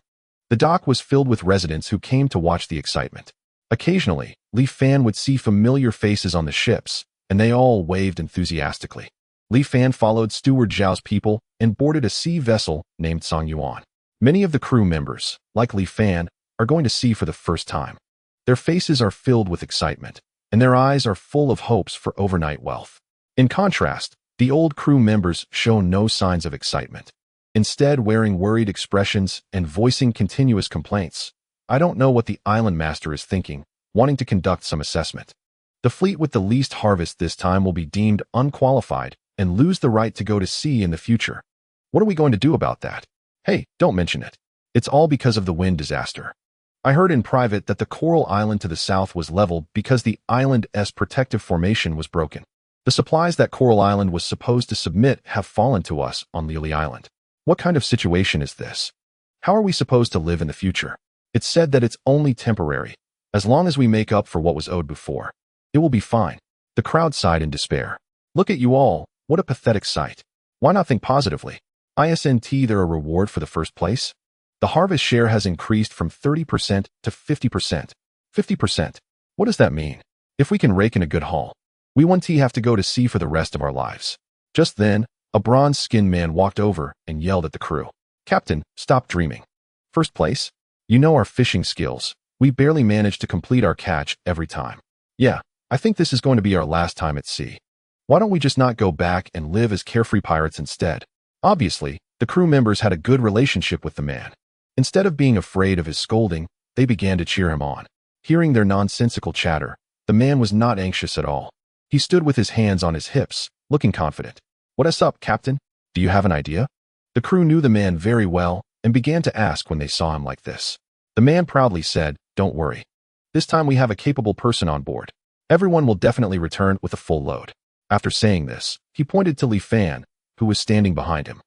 The dock was filled with residents who came to watch the excitement. Occasionally, Li Fan would see familiar faces on the ships, and they all waved enthusiastically. Li Fan followed Steward Zhao's people and boarded a sea vessel named Song Yuan. Many of the crew members, like Li Fan, are going to sea for the first time. Their faces are filled with excitement, and their eyes are full of hopes for overnight wealth. In contrast, the old crew members show no signs of excitement, instead wearing worried expressions and voicing continuous complaints. I don't know what the island master is thinking, wanting to conduct some assessment. The fleet with the least harvest this time will be deemed unqualified and lose the right to go to sea in the future. What are we going to do about that? Hey, don't mention it. It's all because of the wind disaster. I heard in private that the coral island to the south was leveled because the island's protective formation was broken. The supplies that Coral Island was supposed to submit have fallen to us on Lioli Island. What kind of situation is this? How are we supposed to live in the future? It's said that it's only temporary. As long as we make up for what was owed before, it will be fine. The crowd sighed in despair. Look at you all, what a pathetic sight. Why not think positively? Isn't there a reward for the first place? The harvest share has increased from 30% to 50%. 50%. What does that mean? If we can rake in a good haul, we won't have to go to sea for the rest of our lives. Just then, a bronze-skinned man walked over and yelled at the crew. Captain, stop dreaming. First place? You know our fishing skills. We barely manage to complete our catch every time. Yeah, I think this is going to be our last time at sea. Why don't we just not go back and live as carefree pirates instead? Obviously, the crew members had a good relationship with the man. Instead of being afraid of his scolding, they began to cheer him on. Hearing their nonsensical chatter, the man was not anxious at all. He stood with his hands on his hips, looking confident. What's up, Captain? Do you have an idea? The crew knew the man very well and began to ask when they saw him like this. The man proudly said, Don't worry. This time we have a capable person on board. Everyone will definitely return with a full load. After saying this, he pointed to Li Fan, who was standing behind him.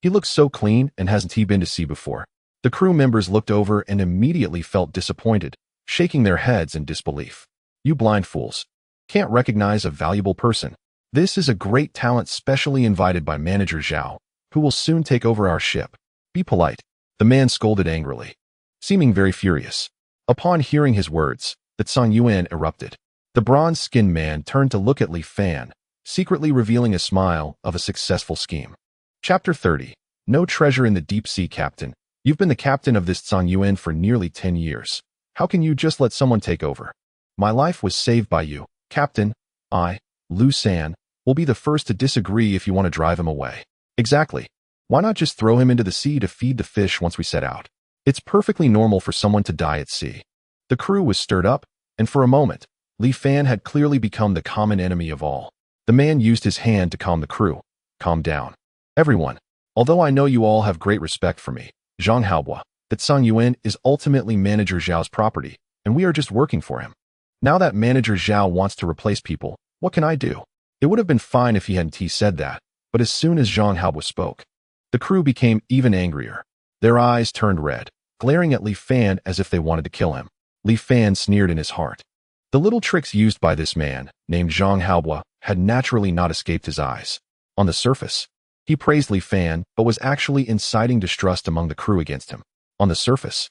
He looks so clean, and hasn't he been to sea before? The crew members looked over and immediately felt disappointed, shaking their heads in disbelief. You blind fools. Can't recognize a valuable person. This is a great talent specially invited by Manager Zhao, who will soon take over our ship. Be polite. The man scolded angrily, seeming very furious. Upon hearing his words, the Tsang Yuan erupted. The bronze-skinned man turned to look at Li Fan, secretly revealing a smile of a successful scheme. Chapter 30. No treasure in the deep sea, Captain. You've been the captain of this Tsang Yuan for nearly 10 years. How can you just let someone take over? My life was saved by you, Captain. I, Lu San, will be the first to disagree if you want to drive him away. Exactly. Why not just throw him into the sea to feed the fish once we set out? It's perfectly normal for someone to die at sea. The crew was stirred up, and for a moment, Li Fan had clearly become the common enemy of all. The man used his hand to calm the crew. Calm down. Everyone, although I know you all have great respect for me, Zhang Haobo, that Song Yuan is ultimately Manager Zhao's property, and we are just working for him. Now that Manager Zhao wants to replace people, what can I do? It would have been fine if he hadn't said that, but as soon as Zhang Haobo spoke, the crew became even angrier. Their eyes turned red, glaring at Li Fan as if they wanted to kill him. Li Fan sneered in his heart. The little tricks used by this man, named Zhang Haobo, had naturally not escaped his eyes. On the surface, he praised Li Fan, but was actually inciting distrust among the crew against him. On the surface,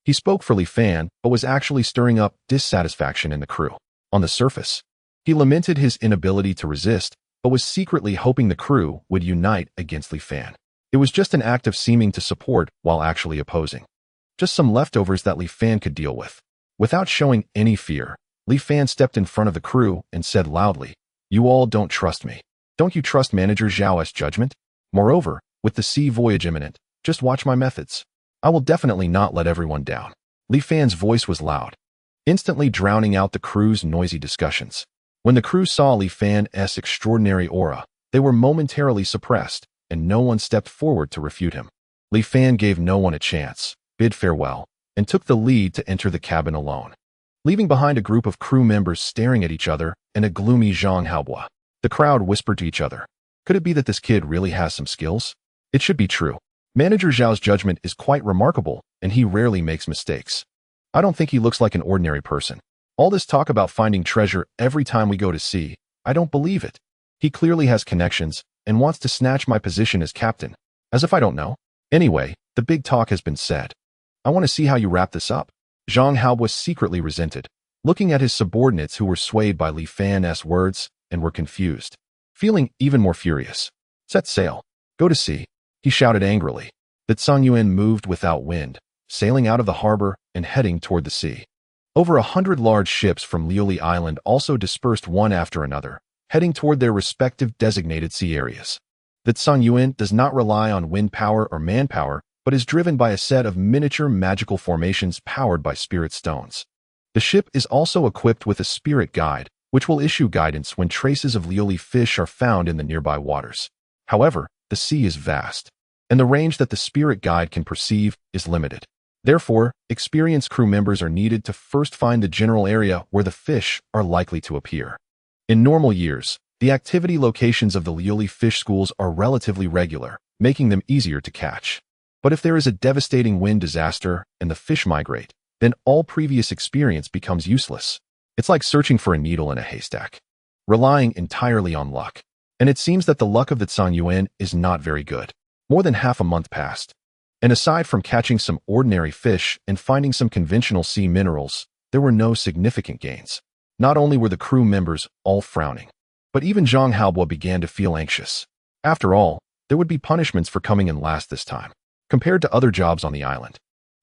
he spoke for Li Fan, but was actually stirring up dissatisfaction in the crew. On the surface, he lamented his inability to resist, but was secretly hoping the crew would unite against Li Fan. It was just an act of seeming to support while actually opposing. Just some leftovers that Li Fan could deal with. Without showing any fear, Li Fan stepped in front of the crew and said loudly, "You all don't trust me. Don't you trust Manager Zhao's judgment? Moreover, with the sea voyage imminent, just watch my methods. I will definitely not let everyone down." Li Fan's voice was loud, instantly drowning out the crew's noisy discussions. When the crew saw Li Fan's extraordinary aura, they were momentarily suppressed, and no one stepped forward to refute him. Li Fan gave no one a chance, bid farewell, and took the lead to enter the cabin alone, leaving behind a group of crew members staring at each other and a gloomy Zhang Haobo. The crowd whispered to each other, "Could it be that this kid really has some skills? It should be true. Manager Zhao's judgment is quite remarkable, and he rarely makes mistakes. I don't think he looks like an ordinary person. All this talk about finding treasure every time we go to sea, I don't believe it. He clearly has connections and wants to snatch my position as captain, as if I don't know. Anyway, the big talk has been said. I want to see how you wrap this up." Zhang Haobo was secretly resented, looking at his subordinates who were swayed by Li Fan's words and were confused. Feeling even more furious, "Set sail. Go to sea," he shouted angrily. That Song Yuan moved without wind, sailing out of the harbor and heading toward the sea. Over 100 large ships from Liuli Island also dispersed one after another, heading toward their respective designated sea areas. That Song Yuan does not rely on wind power or manpower, but is driven by a set of miniature magical formations powered by spirit stones. The ship is also equipped with a spirit guide, which will issue guidance when traces of Liuli fish are found in the nearby waters. However, the sea is vast, and the range that the spirit guide can perceive is limited. Therefore, experienced crew members are needed to first find the general area where the fish are likely to appear. In normal years, the activity locations of the Liuli fish schools are relatively regular, making them easier to catch. But if there is a devastating wind disaster and the fish migrate, then all previous experience becomes useless. It's like searching for a needle in a haystack, relying entirely on luck. And it seems that the luck of the Song Yuan is not very good. More than half a month passed, and aside from catching some ordinary fish and finding some conventional sea minerals, there were no significant gains. Not only were the crew members all frowning, but even Zhang Haobo began to feel anxious. After all, there would be punishments for coming in last this time, compared to other jobs on the island.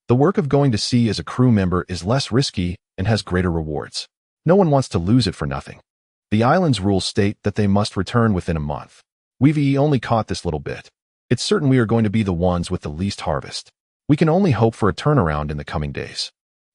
The work of going to sea as a crew member is less risky and has greater rewards. No one wants to lose it for nothing. The island's rules state that they must return within a month. We've only caught this little bit. It's certain we are going to be the ones with the least harvest. We can only hope for a turnaround in the coming days.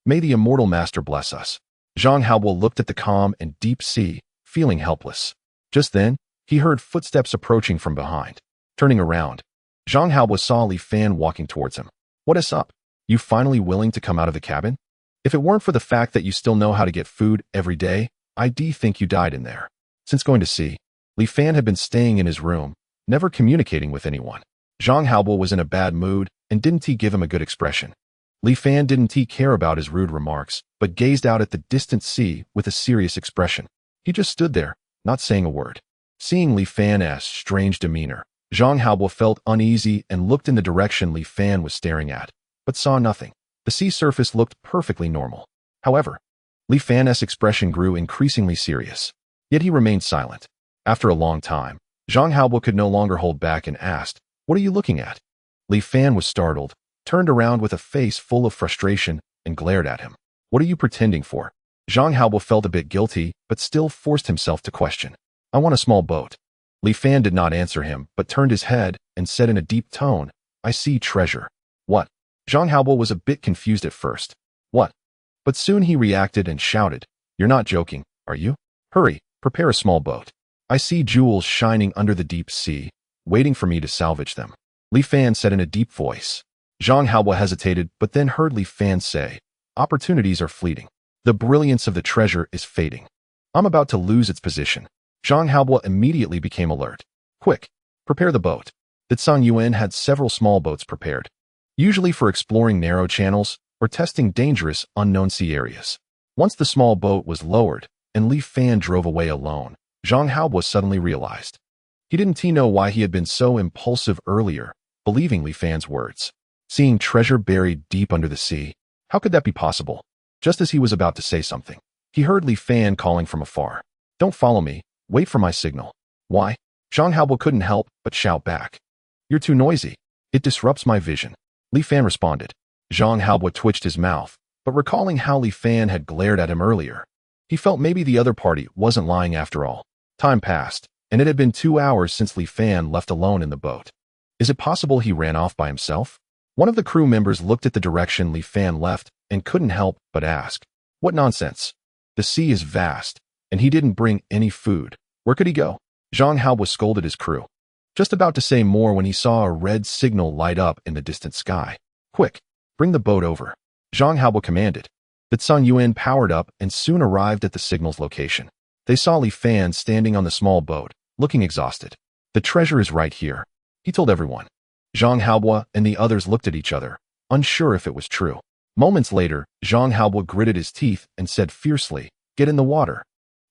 May the immortal master bless us. Zhang Haobo looked at the calm and deep sea, feeling helpless. Just then, he heard footsteps approaching from behind. Turning around, Zhang Haobo saw Li Fan walking towards him. "What is up? You finally willing to come out of the cabin? If it weren't for the fact that you still know how to get food every day, I'd think you died in there." Since going to sea, Li Fan had been staying in his room, never communicating with anyone. Zhang Haobo was in a bad mood, and didn't he give him a good expression? Li Fan didn't he care about his rude remarks, but gazed out at the distant sea with a serious expression. He just stood there, not saying a word. Seeing Li Fan's strange demeanor, Zhang Haobo felt uneasy and looked in the direction Li Fan was staring at, but saw nothing. The sea surface looked perfectly normal. However, Li Fan's expression grew increasingly serious. Yet he remained silent. After a long time, Zhang Haobo could no longer hold back and asked, "What are you looking at?" Li Fan was startled, turned around with a face full of frustration, and glared at him. "What are you pretending for?" Zhang Haobo felt a bit guilty, but still forced himself to question. "I want a small boat." Li Fan did not answer him, but turned his head and said in a deep tone, "I see treasure." "What?" Zhang Haobo was a bit confused at first. "What?" But soon he reacted and shouted, "You're not joking, are you? Hurry, prepare a small boat. I see jewels shining under the deep sea, waiting for me to salvage them." Li Fan said in a deep voice. Zhang Haobo hesitated, but then heard Li Fan say, "Opportunities are fleeting. The brilliance of the treasure is fading. I'm about to lose its position." Zhang Haobo immediately became alert. "Quick, prepare the boat." The Tsang Yuan had several small boats prepared, usually for exploring narrow channels or testing dangerous, unknown sea areas. Once the small boat was lowered and Li Fan drove away alone, Zhang Haobo suddenly realized. He didn't know why he had been so impulsive earlier, believing Li Fan's words. Seeing treasure buried deep under the sea, how could that be possible? Just as he was about to say something, he heard Li Fan calling from afar. "Don't follow me, wait for my signal." "Why?" Zhang Haobo couldn't help but shout back. "You're too noisy. It disrupts my vision." Li Fan responded. Zhang Haobo twitched his mouth, but recalling how Li Fan had glared at him earlier, he felt maybe the other party wasn't lying after all. Time passed, and it had been 2 hours since Li Fan left alone in the boat. Is it possible he ran off by himself? One of the crew members looked at the direction Li Fan left and couldn't help but ask, "What nonsense? The sea is vast, and he didn't bring any food. Where could he go?" Zhang Haobo scolded his crew, just about to say more when he saw a red signal light up in the distant sky. "Quick, bring the boat over," Zhang Haobo commanded. The Tsang Yuan powered up and soon arrived at the signal's location. They saw Li Fan standing on the small boat, looking exhausted. "The treasure is right here," he told everyone. Zhang Haobo and the others looked at each other, unsure if it was true. Moments later, Zhang Haobo gritted his teeth and said fiercely, "Get in the water.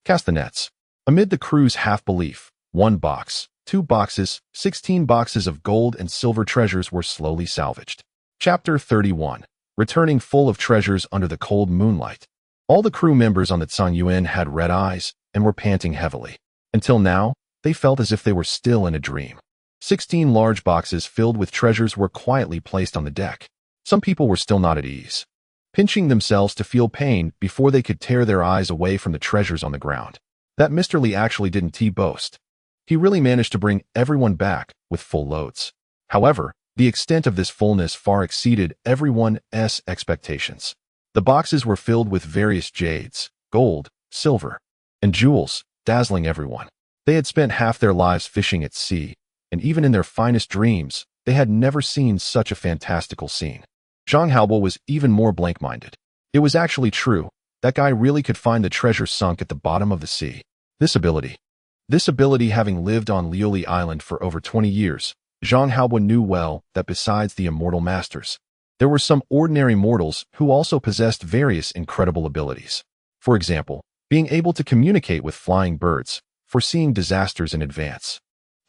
Cast the nets." Amid the crew's half-belief, 1 box, 2 boxes, 16 boxes of gold and silver treasures were slowly salvaged. Chapter 31. Returning full of treasures under the cold moonlight. All the crew members on the Tsang Yuan had red eyes and were panting heavily. Until now, they felt as if they were still in a dream. 16 large boxes filled with treasures were quietly placed on the deck. Some people were still not at ease, pinching themselves to feel pain before they could tear their eyes away from the treasures on the ground. That Mr. Li actually didn't boast. He really managed to bring everyone back with full loads. However, the extent of this fullness far exceeded everyone's expectations. The boxes were filled with various jades, gold, silver, and jewels, dazzling everyone. They had spent half their lives fishing at sea, and even in their finest dreams, they had never seen such a fantastical scene. Zhang Haobo was even more blank-minded. It was actually true. That guy really could find the treasure sunk at the bottom of the sea. This ability having lived on Lioli Island for over 20 years, Zhang Haobo knew well that besides the immortal masters, there were some ordinary mortals who also possessed various incredible abilities. For example, being able to communicate with flying birds, foreseeing disasters in advance,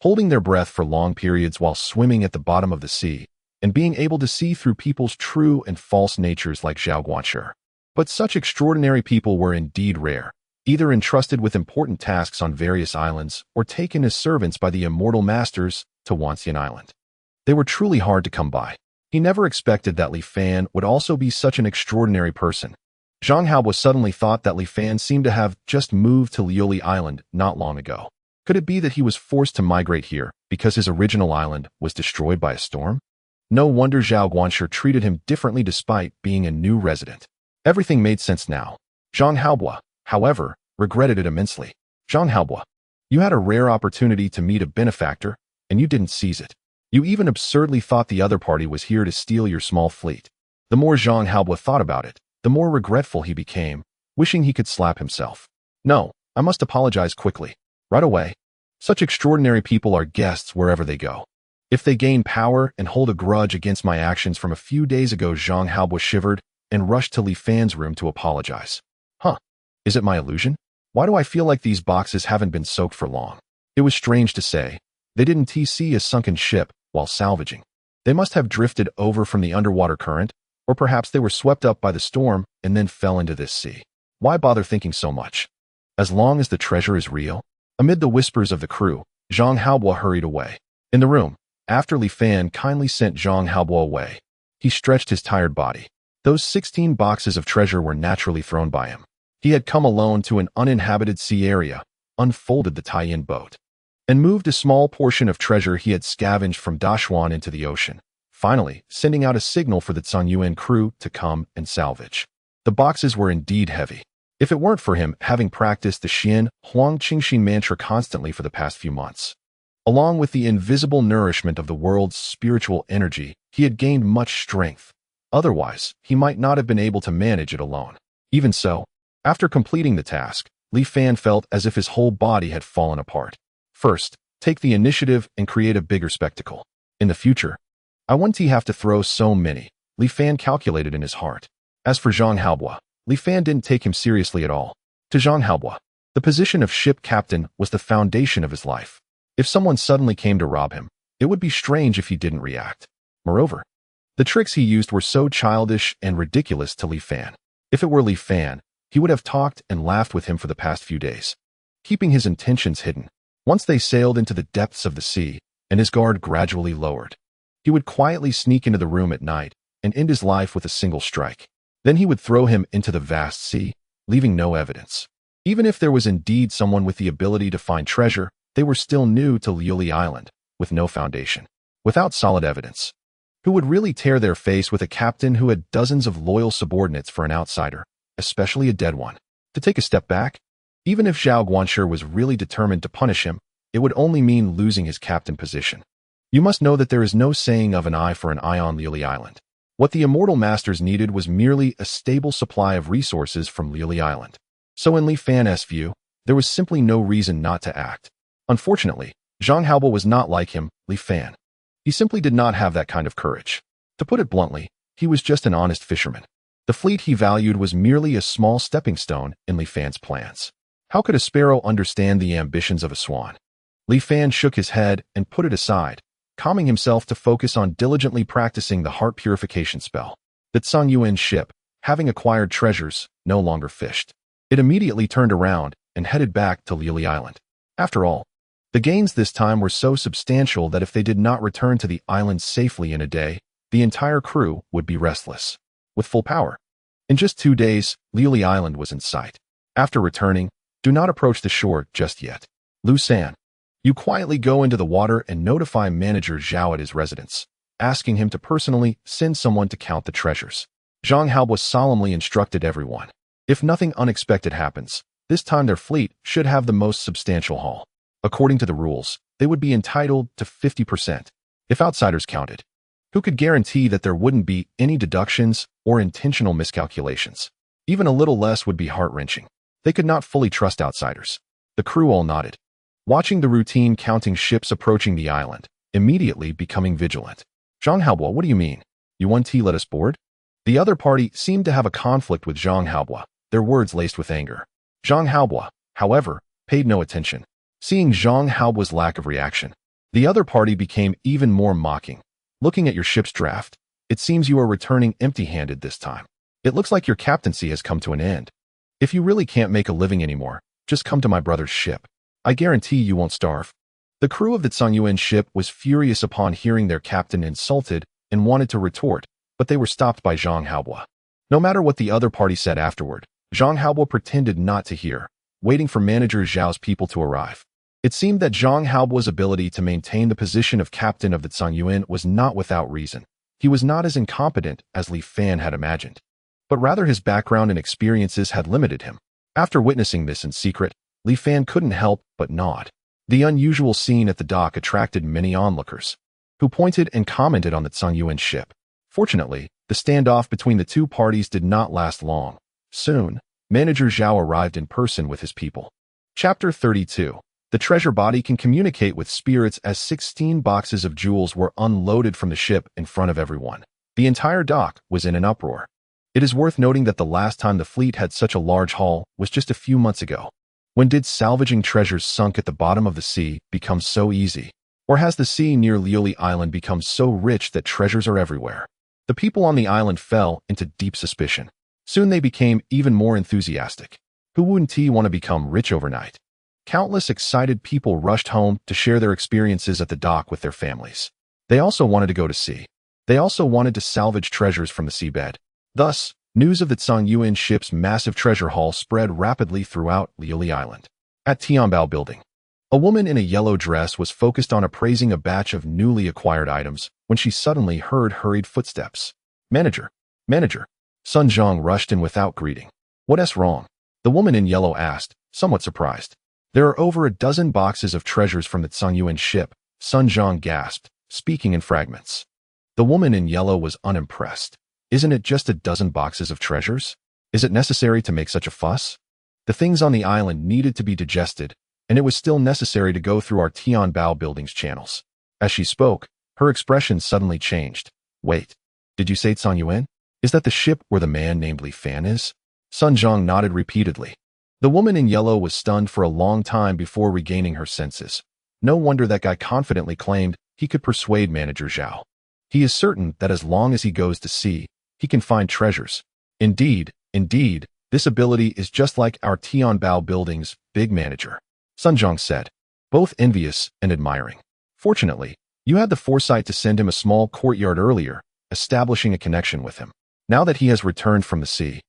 holding their breath for long periods while swimming at the bottom of the sea, and being able to see through people's true and false natures like Zhao Guanshi. But such extraordinary people were indeed rare, either entrusted with important tasks on various islands or taken as servants by the immortal masters to Wanxian Island. They were truly hard to come by. He never expected that Li Fan would also be such an extraordinary person. Zhang Haobo suddenly thought that Li Fan seemed to have just moved to Lioli Island not long ago. Could it be that he was forced to migrate here because his original island was destroyed by a storm? No wonder Zhao Guanshi treated him differently despite being a new resident. Everything made sense now. Zhang Haobo, however, regretted it immensely. Zhang Haobo, you had a rare opportunity to meet a benefactor, and you didn't seize it. You even absurdly thought the other party was here to steal your small fleet. The more Zhang Haobo thought about it, the more regretful he became, wishing he could slap himself. "No, I must apologize quickly. Right away. Such extraordinary people are guests wherever they go. If they gain power and hold a grudge against my actions from a few days ago." Zhang Haobo shivered and rushed to Li Fan's room to apologize. "Huh? Is it my illusion? Why do I feel like these boxes haven't been soaked for long?" It was strange to say. They didn't see a sunken ship while salvaging. They must have drifted over from the underwater current, or perhaps they were swept up by the storm and then fell into this sea. Why bother thinking so much? As long as the treasure is real? Amid the whispers of the crew, Zhang Haobo hurried away. In the room, after Li Fan kindly sent Zhang Haobo away, he stretched his tired body. Those 16 boxes of treasure were naturally thrown by him. He had come alone to an uninhabited sea area, unfolded the tie-in boat, and moved a small portion of treasure he had scavenged from Dashuan into the ocean, finally sending out a signal for the Tsang Yuan crew to come and salvage. The boxes were indeed heavy. If it weren't for him having practiced the Xian Huang Qingxin mantra constantly for the past few months, Along with the invisible nourishment of the world's spiritual energy, he had gained much strength. Otherwise, he might not have been able to manage it alone. Even so, after completing the task, Li Fan felt as if his whole body had fallen apart. First, take the initiative and create a bigger spectacle. In the future, I wouldn't have to throw so many, Li Fan calculated in his heart. As for Zhang Haobo, Li Fan didn't take him seriously at all. To Zhang Haobo, the position of ship captain was the foundation of his life. If someone suddenly came to rob him, it would be strange if he didn't react. Moreover, the tricks he used were so childish and ridiculous to Li Fan. If it were Li Fan, he would have talked and laughed with him for the past few days, keeping his intentions hidden. Once they sailed into the depths of the sea, and his guard gradually lowered, he would quietly sneak into the room at night and end his life with a single strike. Then he would throw him into the vast sea, leaving no evidence. Even if there was indeed someone with the ability to find treasure, they were still new to Liuli Island, with no foundation, without solid evidence. Who would really tear their face with a captain who had dozens of loyal subordinates for an outsider, especially a dead one? To take a step back, even if Zhao Guanshi was really determined to punish him, it would only mean losing his captain position. You must know that there is no saying of an eye for an eye on Liuli Island. What the immortal masters needed was merely a stable supply of resources from Liuli Island. So in Li Fan's view, there was simply no reason not to act. Unfortunately, Zhang Haobo was not like him, Li Fan. He simply did not have that kind of courage. To put it bluntly, he was just an honest fisherman. The fleet he valued was merely a small stepping stone in Li Fan's plans. How could a sparrow understand the ambitions of a swan? Li Fan shook his head and put it aside, calming himself to focus on diligently practicing the heart purification spell. The Tsang Yuan's ship, having acquired treasures, no longer fished. It immediately turned around and headed back to Liuli Island. After all, the gains this time were so substantial that if they did not return to the island safely in a day, the entire crew would be restless. With full power, in just 2 days, Liuli Island was in sight. After returning, do not approach the shore just yet. Lu San, you quietly go into the water and notify Manager Zhao at his residence, asking him to personally send someone to count the treasures. Zhang Haobo solemnly instructed everyone. If nothing unexpected happens, this time their fleet should have the most substantial haul. According to the rules, they would be entitled to 50%. If outsiders counted, who could guarantee that there wouldn't be any deductions or intentional miscalculations? Even a little less would be heart-wrenching. They could not fully trust outsiders. The crew all nodded, watching the routine counting ships approaching the island, immediately becoming vigilant. Zhang Haobo, what do you mean? You want to let us board? The other party seemed to have a conflict with Zhang Haobo, their words laced with anger. Zhang Haobo, however, paid no attention. Seeing Zhang Haobo's lack of reaction, the other party became even more mocking. Looking at your ship's draft, it seems you are returning empty-handed this time. It looks like your captaincy has come to an end. If you really can't make a living anymore, just come to my brother's ship. I guarantee you won't starve. The crew of the Tsang Yuan ship was furious upon hearing their captain insulted and wanted to retort, but they were stopped by Zhang Haobo. No matter what the other party said afterward, Zhang Haobo pretended not to hear, waiting for Manager Zhao's people to arrive. It seemed that Zhang Haobo's ability to maintain the position of captain of the Tsang Yuan was not without reason. He was not as incompetent as Li Fan had imagined, but rather his background and experiences had limited him. After witnessing this in secret, Li Fan couldn't help but nod. The unusual scene at the dock attracted many onlookers, who pointed and commented on the Tsang Yuan ship. Fortunately, the standoff between the two parties did not last long. Soon, Manager Zhao arrived in person with his people. Chapter 32. The treasure body can communicate with spirits as 16 boxes of jewels were unloaded from the ship in front of everyone. The entire dock was in an uproar. It is worth noting that the last time the fleet had such a large haul was just a few months ago. When did salvaging treasures sunk at the bottom of the sea become so easy? Or has the sea near Liuli Island become so rich that treasures are everywhere? The people on the island fell into deep suspicion. Soon they became even more enthusiastic. Who wouldn't want to become rich overnight? Countless excited people rushed home to share their experiences at the dock with their families. They also wanted to go to sea. They also wanted to salvage treasures from the seabed. Thus, news of the Tsang Yuan ship's massive treasure haul spread rapidly throughout Liuli Island. At Tianbao Building, a woman in a yellow dress was focused on appraising a batch of newly acquired items when she suddenly heard hurried footsteps. Manager! Manager! Sun Zhang rushed in without greeting. What's wrong? The woman in yellow asked, somewhat surprised. There are over a dozen boxes of treasures from the Tsangyuan ship, Sun Zhang gasped, speaking in fragments. The woman in yellow was unimpressed. Isn't it just a dozen boxes of treasures? Is it necessary to make such a fuss? The things on the island needed to be digested, and it was still necessary to go through our Tianbao building's channels. As she spoke, her expression suddenly changed. Wait, did you say Tsangyuan? Is that the ship where the man named Li Fan is? Sun Zhang nodded repeatedly. The woman in yellow was stunned for a long time before regaining her senses. No wonder that guy confidently claimed he could persuade Manager Zhao. He is certain that as long as he goes to sea, he can find treasures. Indeed, this ability is just like our Tianbao building's big manager, Sun Zhang said, both envious and admiring. Fortunately, you had the foresight to send him a small courtyard earlier, establishing a connection with him. Now that he has returned from the sea,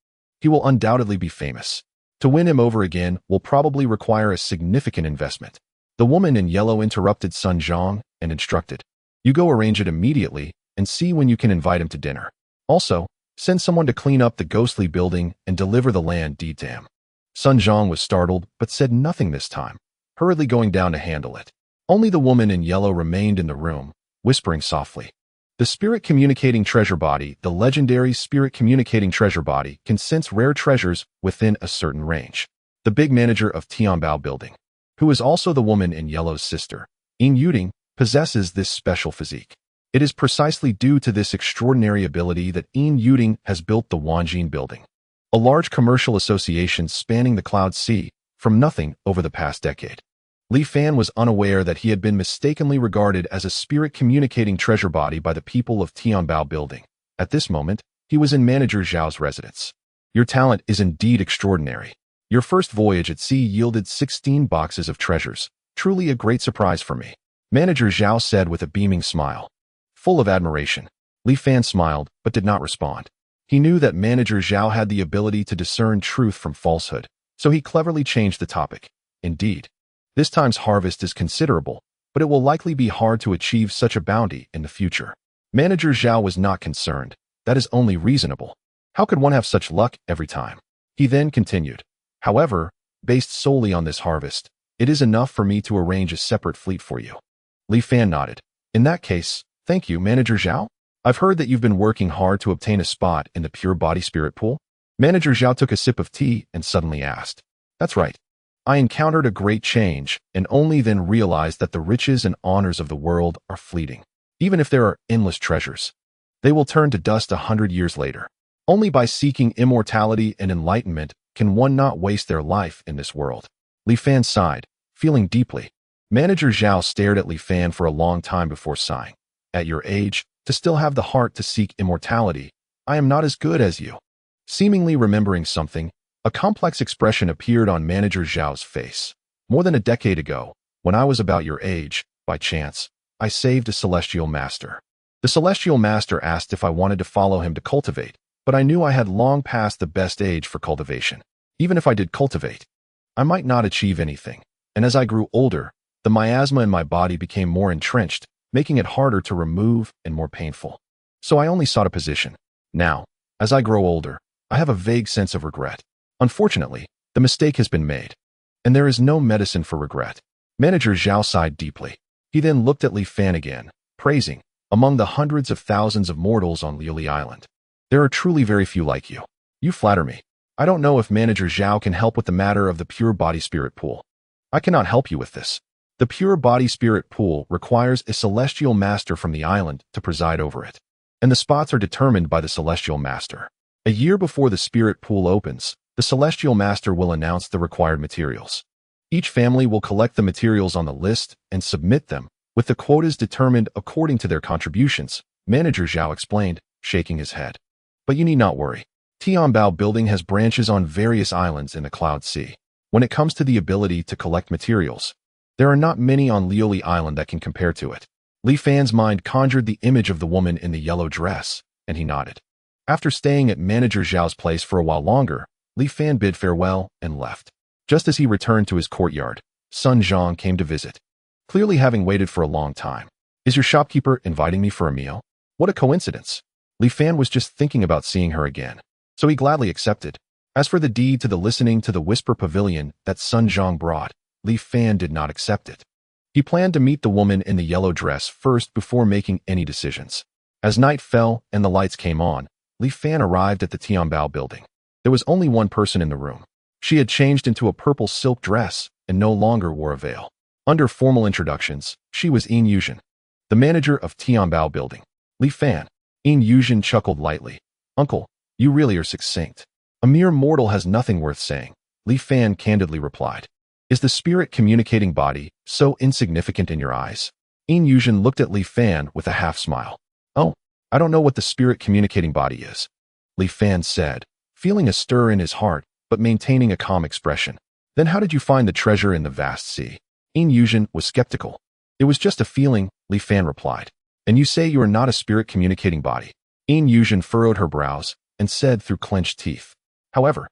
he will undoubtedly be famous. To win him over again will probably require a significant investment. The woman in yellow interrupted Sun Zhang and instructed, you go arrange it immediately and see when you can invite him to dinner. Also, send someone to clean up the ghostly building and deliver the land deed to him. Sun Zhang was startled but said nothing this time, hurriedly going down to handle it. Only the woman in yellow remained in the room, whispering softly. The spirit communicating treasure body, the legendary spirit communicating treasure body, can sense rare treasures within a certain range. The big manager of Tianbao building, who is also the woman in yellow's sister, Ying Yuding, possesses this special physique. It is precisely due to this extraordinary ability that Ying Yuding has built the Wanjin building, a large commercial association spanning the Cloud Sea, from nothing over the past decade. Li Fan was unaware that he had been mistakenly regarded as a spirit-communicating treasure body by the people of Tianbao building. At this moment, he was in Manager Zhao's residence. Your talent is indeed extraordinary. Your first voyage at sea yielded 16 boxes of treasures, truly a great surprise for me, Manager Zhao said with a beaming smile. Full of admiration, Li Fan smiled but did not respond. He knew that Manager Zhao had the ability to discern truth from falsehood, so he cleverly changed the topic. Indeed, this time's harvest is considerable, but it will likely be hard to achieve such a bounty in the future. Manager Zhao was not concerned. That is only reasonable. How could one have such luck every time? He then continued. However, based solely on this harvest, it is enough for me to arrange a separate fleet for you. Li Fan nodded. In that case, thank you, Manager Zhao. I've heard that you've been working hard to obtain a spot in the pure body spirit pool. Manager Zhao took a sip of tea and suddenly asked. That's right. I encountered a great change and only then realized that the riches and honors of the world are fleeting. Even if there are endless treasures, they will turn to dust 100 years later. Only by seeking immortality and enlightenment can one not waste their life in this world. Li Fan sighed, feeling deeply. Manager Zhao stared at Li Fan for a long time before sighing. At your age, to still have the heart to seek immortality, I am not as good as you. Seemingly remembering something, a complex expression appeared on Manager Zhao's face. More than a decade ago, when I was about your age, by chance, I saved a celestial master. The celestial master asked if I wanted to follow him to cultivate, but I knew I had long passed the best age for cultivation. Even if I did cultivate, I might not achieve anything, and as I grew older, the miasma in my body became more entrenched, making it harder to remove and more painful. So I only sought a position. Now, as I grow older, I have a vague sense of regret. Unfortunately, the mistake has been made, and there is no medicine for regret. Manager Zhao sighed deeply. He then looked at Li Fan again, praising, among the hundreds of thousands of mortals on Liuli Island, there are truly very few like you. You flatter me. I don't know if Manager Zhao can help with the matter of the pure body spirit pool. I cannot help you with this. The pure body spirit pool requires a celestial master from the island to preside over it, and the spots are determined by the celestial master. A year before the spirit pool opens, the celestial master will announce the required materials. Each family will collect the materials on the list and submit them, with the quotas determined according to their contributions, Manager Zhao explained, shaking his head. But you need not worry. Tianbao building has branches on various islands in the Cloud Sea. When it comes to the ability to collect materials, there are not many on Liuli Island that can compare to it. Li Fan's mind conjured the image of the woman in the yellow dress, and he nodded. After staying at Manager Zhao's place for a while longer, Li Fan bid farewell and left. Just as he returned to his courtyard, Sun Zhang came to visit, clearly having waited for a long time. Is your shopkeeper inviting me for a meal? What a coincidence. Li Fan was just thinking about seeing her again, so he gladly accepted. As for the deed to the listening to the whisper pavilion that Sun Zhang brought, Li Fan did not accept it. He planned to meet the woman in the yellow dress first before making any decisions. As night fell and the lights came on, Li Fan arrived at the Tianbao building. There was only one person in the room. She had changed into a purple silk dress and no longer wore a veil. Under formal introductions, she was Yin Yuzhen, the manager of Tianbao building. Li Fan. Yin Yuzhen chuckled lightly. Uncle, you really are succinct. A mere mortal has nothing worth saying, Li Fan candidly replied. Is the spirit communicating body so insignificant in your eyes? Yin Yuzhen looked at Li Fan with a half smile. Oh, I don't know what the spirit communicating body is, Li Fan said, feeling a stir in his heart, but maintaining a calm expression. Then how did you find the treasure in the vast sea? Yin Yuzhen was skeptical. It was just a feeling, Li Fan replied. And you say you are not a spirit communicating body? Yin Yuzhen furrowed her brows and said through clenched teeth. However,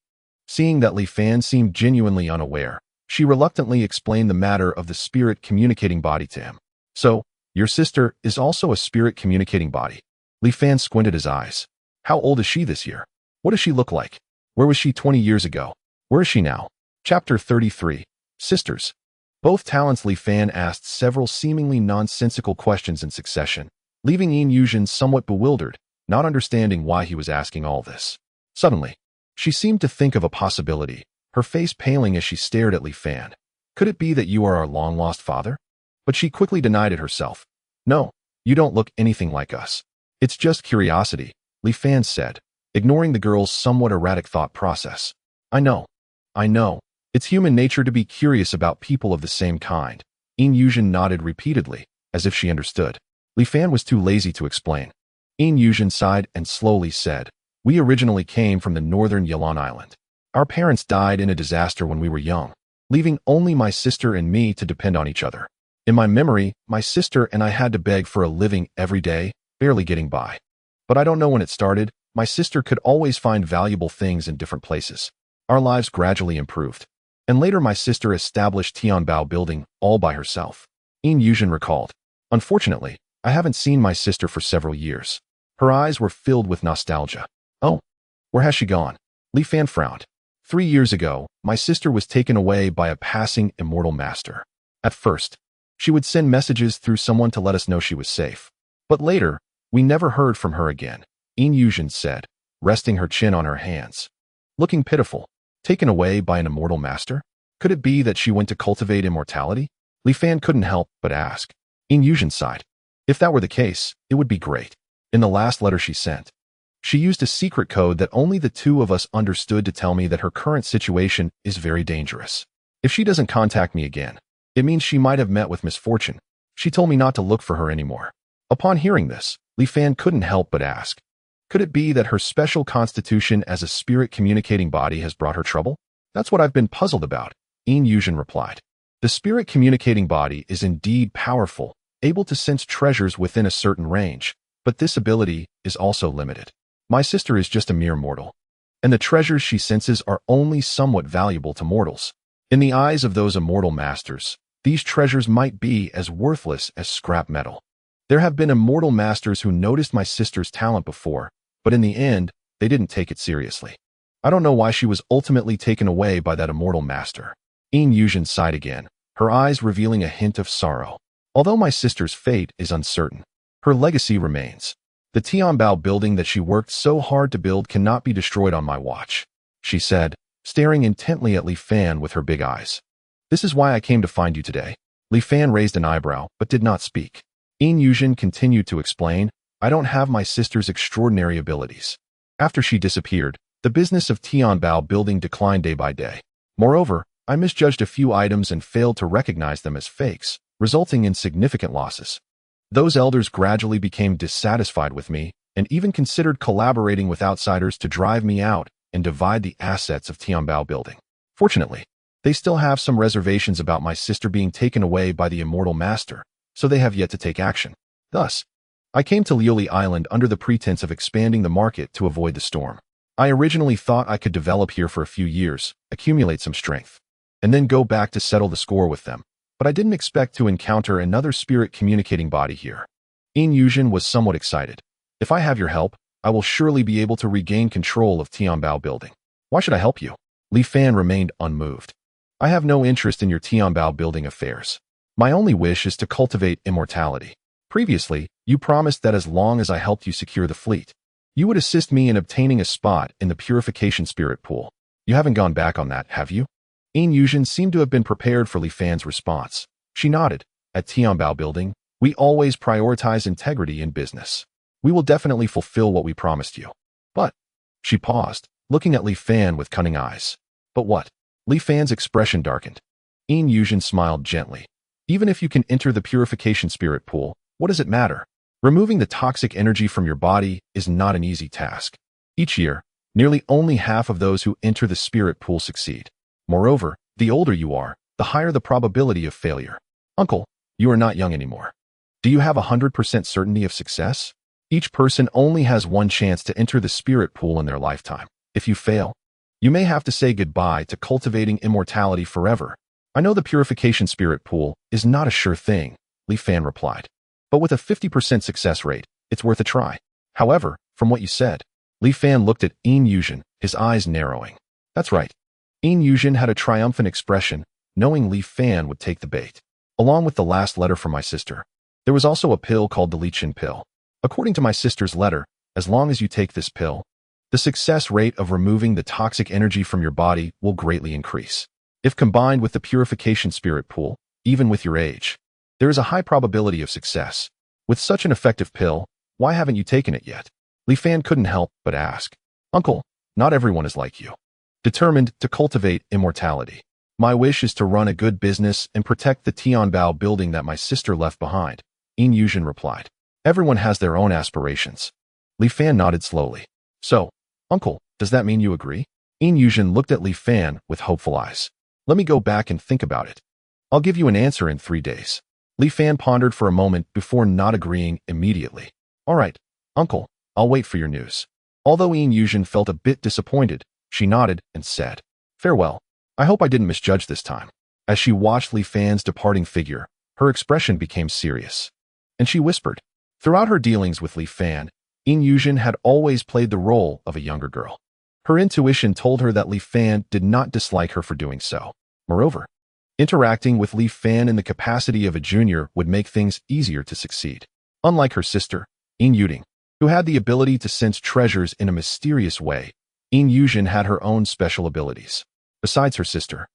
seeing that Li Fan seemed genuinely unaware, she reluctantly explained the matter of the spirit communicating body to him. So, your sister is also a spirit communicating body? Li Fan squinted his eyes. How old is she this year? What does she look like? Where was she 20 years ago? Where is she now? Chapter 33. Sisters. Both talents. Li Fan asked several seemingly nonsensical questions in succession, leaving Yin Yuzhen somewhat bewildered, not understanding why he was asking all this. Suddenly, she seemed to think of a possibility, her face paling as she stared at Li Fan. Could it be that you are our long-lost father? But she quickly denied it herself. No, you don't look anything like us. It's just curiosity, Li Fan said, ignoring the girl's somewhat erratic thought process. I know. It's human nature to be curious about people of the same kind. Yin Yuzhen nodded repeatedly, as if she understood. Li Fan was too lazy to explain. Yin Yuzhen sighed and slowly said, We originally came from the northern Yilan Island. Our parents died in a disaster when we were young, leaving only my sister and me to depend on each other. In my memory, my sister and I had to beg for a living every day, barely getting by. But I don't know when it started. My sister could always find valuable things in different places. Our lives gradually improved. And later my sister established Tianbao building all by herself. Yin Yuzhen recalled. Unfortunately, I haven't seen my sister for several years. Her eyes were filled with nostalgia. Oh, where has she gone? Li Fan frowned. 3 years ago, my sister was taken away by a passing immortal master. At first, she would send messages through someone to let us know she was safe. But later, we never heard from her again, Yin Yuzhen said, resting her chin on her hands. Looking pitiful. Taken away by an immortal master? Could it be that she went to cultivate immortality? Li Fan couldn't help but ask. Yin Yuzhen sighed. If that were the case, it would be great. In the last letter she sent, she used a secret code that only the two of us understood to tell me that her current situation is very dangerous. If she doesn't contact me again, it means she might have met with misfortune. She told me not to look for her anymore. Upon hearing this, Li Fan couldn't help but ask. Could it be that her special constitution as a spirit communicating body has brought her trouble? That's what I've been puzzled about, Yin Yuzhen replied. The spirit communicating body is indeed powerful, able to sense treasures within a certain range, but this ability is also limited. My sister is just a mere mortal, and the treasures she senses are only somewhat valuable to mortals. In the eyes of those immortal masters, these treasures might be as worthless as scrap metal. There have been immortal masters who noticed my sister's talent before, but in the end, they didn't take it seriously. I don't know why she was ultimately taken away by that immortal master. Yin Yuzhen sighed again, her eyes revealing a hint of sorrow. Although my sister's fate is uncertain, her legacy remains. The Tianbao building that she worked so hard to build cannot be destroyed on my watch, she said, staring intently at Li Fan with her big eyes. This is why I came to find you today. Li Fan raised an eyebrow, but did not speak. Yin Yuzhen continued to explain, I don't have my sister's extraordinary abilities. After she disappeared, the business of Tianbao building declined day by day. Moreover, I misjudged a few items and failed to recognize them as fakes, resulting in significant losses. Those elders gradually became dissatisfied with me and even considered collaborating with outsiders to drive me out and divide the assets of Tianbao building. Fortunately, they still have some reservations about my sister being taken away by the immortal master, so they have yet to take action. Thus, I came to Lioli Island under the pretense of expanding the market to avoid the storm. I originally thought I could develop here for a few years, accumulate some strength, and then go back to settle the score with them. But I didn't expect to encounter another spirit communicating body here. Yin Yuzhen was somewhat excited. If I have your help, I will surely be able to regain control of Tianbao building. Why should I help you? Li Fan remained unmoved. I have no interest in your Tianbao building affairs. My only wish is to cultivate immortality. Previously, you promised that as long as I helped you secure the fleet, you would assist me in obtaining a spot in the purification spirit pool. You haven't gone back on that, have you? Yin Yuzhen seemed to have been prepared for Li Fan's response. She nodded. At Tianbao building, we always prioritize integrity in business. We will definitely fulfill what we promised you. But, she paused, looking at Li Fan with cunning eyes. But what? Li Fan's expression darkened. Yin Yuzhen smiled gently. Even if you can enter the purification spirit pool, what does it matter? Removing the toxic energy from your body is not an easy task. Each year, nearly only half of those who enter the spirit pool succeed. Moreover, the older you are, the higher the probability of failure. Uncle, you are not young anymore. Do you have 100% certainty of success? Each person only has one chance to enter the spirit pool in their lifetime. If you fail, you may have to say goodbye to cultivating immortality forever. I know the purification spirit pool is not a sure thing, Li Fan replied. But with a 50% success rate, it's worth a try. However, from what you said, Li Fan looked at Yin Yuzhen, his eyes narrowing. That's right. Yin Yuzhen had a triumphant expression, knowing Li Fan would take the bait. Along with the last letter from my sister, there was also a pill called the Li Qin pill. According to my sister's letter, as long as you take this pill, the success rate of removing the toxic energy from your body will greatly increase. If combined with the purification spirit pool, even with your age, there is a high probability of success. With such an effective pill, why haven't you taken it yet? Li Fan couldn't help but ask. Uncle, not everyone is like you. Determined to cultivate immortality. My wish is to run a good business and protect the Tianbao building that my sister left behind, Yin Yuzhen replied. Everyone has their own aspirations. Li Fan nodded slowly. So, Uncle, does that mean you agree? Yin Yuzhen looked at Li Fan with hopeful eyes. Let me go back and think about it. I'll give you an answer in 3 days. Li Fan pondered for a moment before not agreeing immediately. All right, Uncle, I'll wait for your news. Although Yin Yuzhen felt a bit disappointed, she nodded and said, Farewell. I hope I didn't misjudge this time. As she watched Li Fan's departing figure, her expression became serious. And she whispered. Throughout her dealings with Li Fan, Yin Yuzhen had always played the role of a younger girl. Her intuition told her that Li Fan did not dislike her for doing so. Moreover, interacting with Li Fan in the capacity of a junior would make things easier to succeed. Unlike her sister, Yin Yuding, who had the ability to sense treasures in a mysterious way, Yin Yuzhen had her own special abilities. Besides her sister,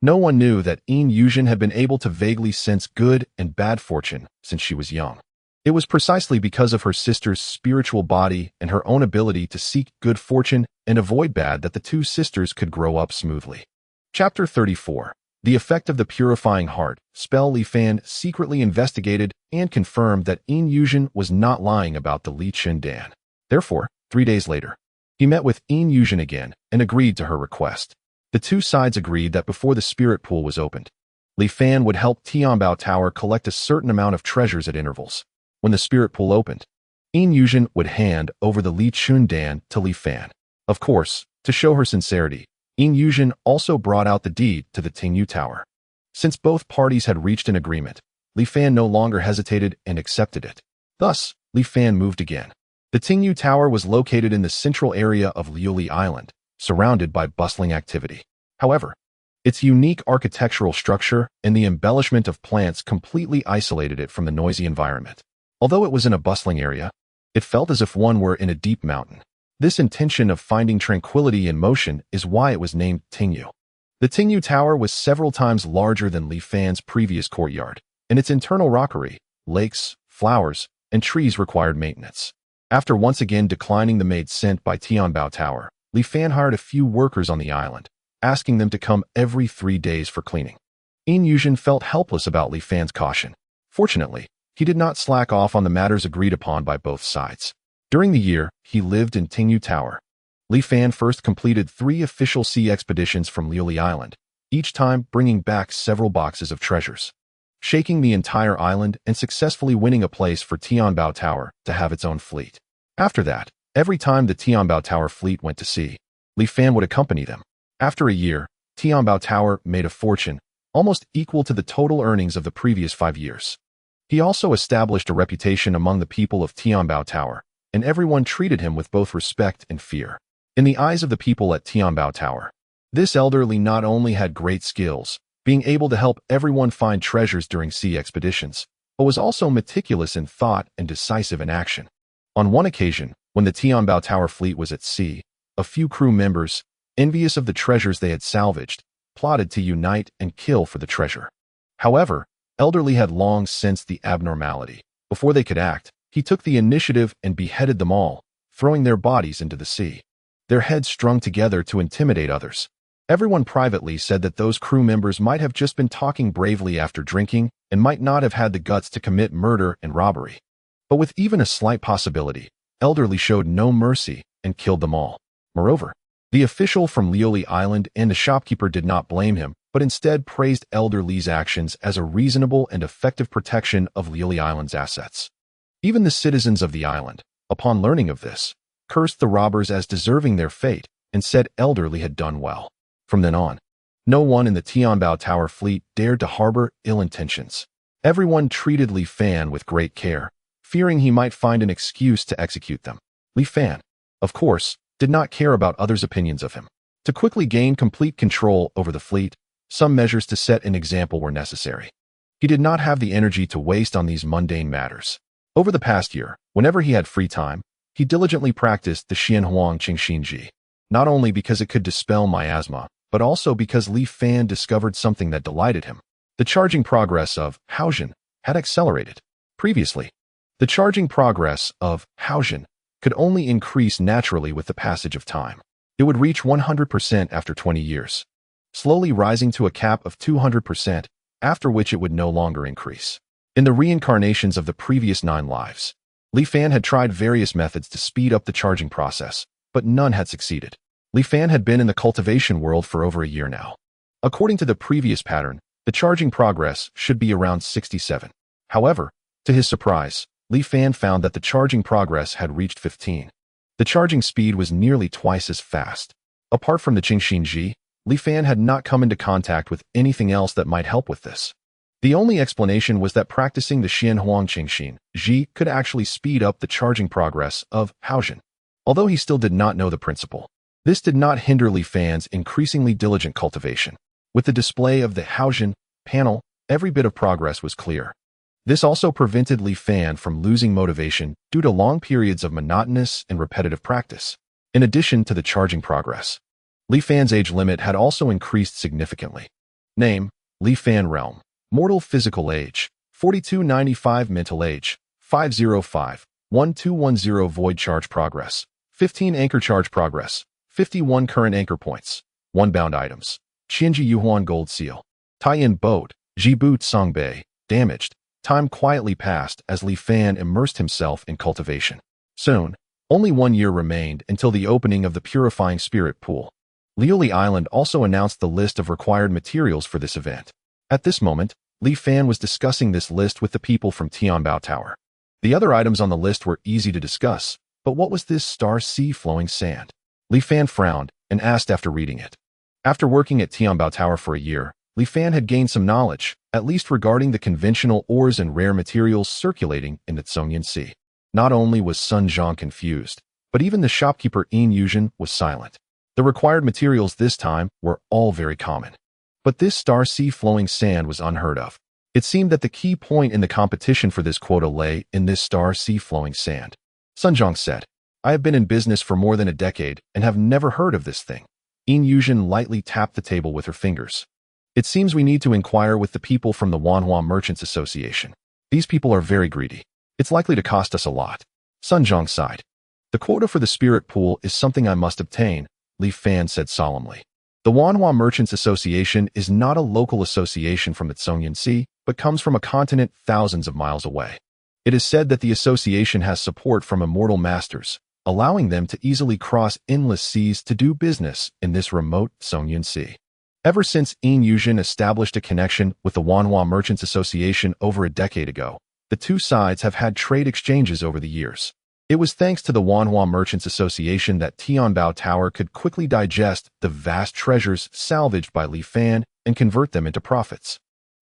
no one knew that Yin Yuzhen had been able to vaguely sense good and bad fortune since she was young. It was precisely because of her sister's spiritual body and her own ability to seek good fortune and avoid bad that the two sisters could grow up smoothly. Chapter 34. The Effect of the Purifying Heart. Spell Li Fan secretly investigated and confirmed that Yin Yuzhen was not lying about the Li Qin Dan. Therefore, 3 days later, he met with Yin Yuzhen again and agreed to her request. The two sides agreed that before the spirit pool was opened, Li Fan would help Tianbao Tower collect a certain amount of treasures at intervals. When the spirit pool opened, Yin Yuzhen would hand over the Li Qin Dan to Li Fan. Of course, to show her sincerity, Yin Yuzhen also brought out the deed to the Tingyu Tower. Since both parties had reached an agreement, Li Fan no longer hesitated and accepted it. Thus, Li Fan moved again. The Tingyu Tower was located in the central area of Liuli Island, surrounded by bustling activity. However, its unique architectural structure and the embellishment of plants completely isolated it from the noisy environment. Although it was in a bustling area, it felt as if one were in a deep mountain. This intention of finding tranquility in motion is why it was named Tingyu. The Tingyu Tower was several times larger than Li Fan's previous courtyard, and its internal rockery, lakes, flowers, and trees required maintenance. After once again declining the maid sent by Tianbao Tower, Li Fan hired a few workers on the island, asking them to come every 3 days for cleaning. Yin Yuzhen felt helpless about Li Fan's caution. Fortunately, he did not slack off on the matters agreed upon by both sides. During the year he lived in Tingyu Tower, Li Fan first completed 3 official sea expeditions from Liuli Island, each time bringing back several boxes of treasures, shaking the entire island and successfully winning a place for Tianbao Tower to have its own fleet. After that, every time the Tianbao Tower fleet went to sea, Li Fan would accompany them. After a year, Tianbao Tower made a fortune, almost equal to the total earnings of the previous 5 years. He also established a reputation among the people of Tianbao Tower, and everyone treated him with both respect and fear. In the eyes of the people at Tianbao Tower, This elderly not only had great skills, being able to help everyone find treasures during sea expeditions, but was also meticulous in thought and decisive in action. On one occasion, when the Tianbao Tower fleet was at sea, a few crew members, envious of the treasures they had salvaged, plotted to unite and kill for the treasure. However, Elderly had long sensed the abnormality. Before they could act, he took the initiative and beheaded them all, throwing their bodies into the sea. Their heads strung together to intimidate others. Everyone privately said that those crew members might have just been talking bravely after drinking and might not have had the guts to commit murder and robbery. But with even a slight possibility, Elderly showed no mercy and killed them all. Moreover, the official from Lioli Island and the shopkeeper did not blame him, but instead praised Elderly's actions as a reasonable and effective protection of Lioli Island's assets. Even the citizens of the island, upon learning of this, cursed the robbers as deserving their fate and said Elderly had done well. From then on, no one in the Tianbao Tower fleet dared to harbor ill intentions. Everyone treated Li Fan with great care, fearing he might find an excuse to execute them. Li Fan, of course, did not care about others' opinions of him. To quickly gain complete control over the fleet, some measures to set an example were necessary. He did not have the energy to waste on these mundane matters. Over the past year, whenever he had free time, he diligently practiced the Xianhuang Qingxinji, not only because it could dispel miasma, but also because Li Fan discovered something that delighted him. The charging progress of Haojin had accelerated. Previously, the charging progress of Haojin could only increase naturally with the passage of time. It would reach 100% after 20 years, slowly rising to a cap of 200%, after which it would no longer increase. In the reincarnations of the previous 9 lives, Li Fan had tried various methods to speed up the charging process, but none had succeeded. Li Fan had been in the cultivation world for over a year now. According to the previous pattern, the charging progress should be around 67. However, to his surprise, Li Fan found that the charging progress had reached 15. The charging speed was nearly twice as fast. Apart from the Qingxinji, Li Fan had not come into contact with anything else that might help with this. The only explanation was that practicing the Xianhuang Qingxinji could actually speed up the charging progress of Haojin. Although he still did not know the principle, this did not hinder Li Fan's increasingly diligent cultivation. With the display of the Haojin panel, every bit of progress was clear. This also prevented Li Fan from losing motivation due to long periods of monotonous and repetitive practice. In addition to the charging progress, Li Fan's age limit had also increased significantly. Name: Li Fan Realm. Mortal physical age: 4295. Mental age: 505. 1210. Void charge progress: 15. Anchor charge progress: 51. Current anchor points: 1. Bound items: Qianji Yuhuan Gold Seal. Tie-in boat: Jibu Songbei. Damaged. Time quietly passed as Li Fan immersed himself in cultivation. Soon, only 1 year remained until the opening of the purifying spirit pool. Lioli Island also announced the list of required materials for this event. At this moment, Li Fan was discussing this list with the people from Tianbao Tower. The other items on the list were easy to discuss, but what was this star sea flowing sand? Li Fan frowned and asked after reading it. After working at Tianbao Tower for a year, Li Fan had gained some knowledge, at least regarding the conventional ores and rare materials circulating in the Zhongyan Sea. Not only was Sun Zhang confused, but even the shopkeeper Yin Yuzhen was silent. The required materials this time were all very common. But this star sea flowing sand was unheard of. It seemed that the key point in the competition for this quota lay in this star sea flowing sand. Sun Zhang said, "I have been in business for more than a decade and have never heard of this thing." Yin Yuzhen lightly tapped the table with her fingers. "It seems we need to inquire with the people from the Wanhua Merchants Association. These people are very greedy. It's likely to cost us a lot." Sun Zhang sighed. "The quota for the spirit pool is something I must obtain," Li Fan said solemnly. The Wanhua Merchants Association is not a local association from the Zhongyan Sea, but comes from a continent thousands of miles away. It is said that the association has support from immortal masters, allowing them to easily cross endless seas to do business in this remote Zhongyan Sea. Ever since Yin Yuzhen established a connection with the Wanhua Merchants Association over a decade ago, the two sides have had trade exchanges over the years. It was thanks to the Wanhua Merchants Association that Tianbao Tower could quickly digest the vast treasures salvaged by Li Fan and convert them into profits.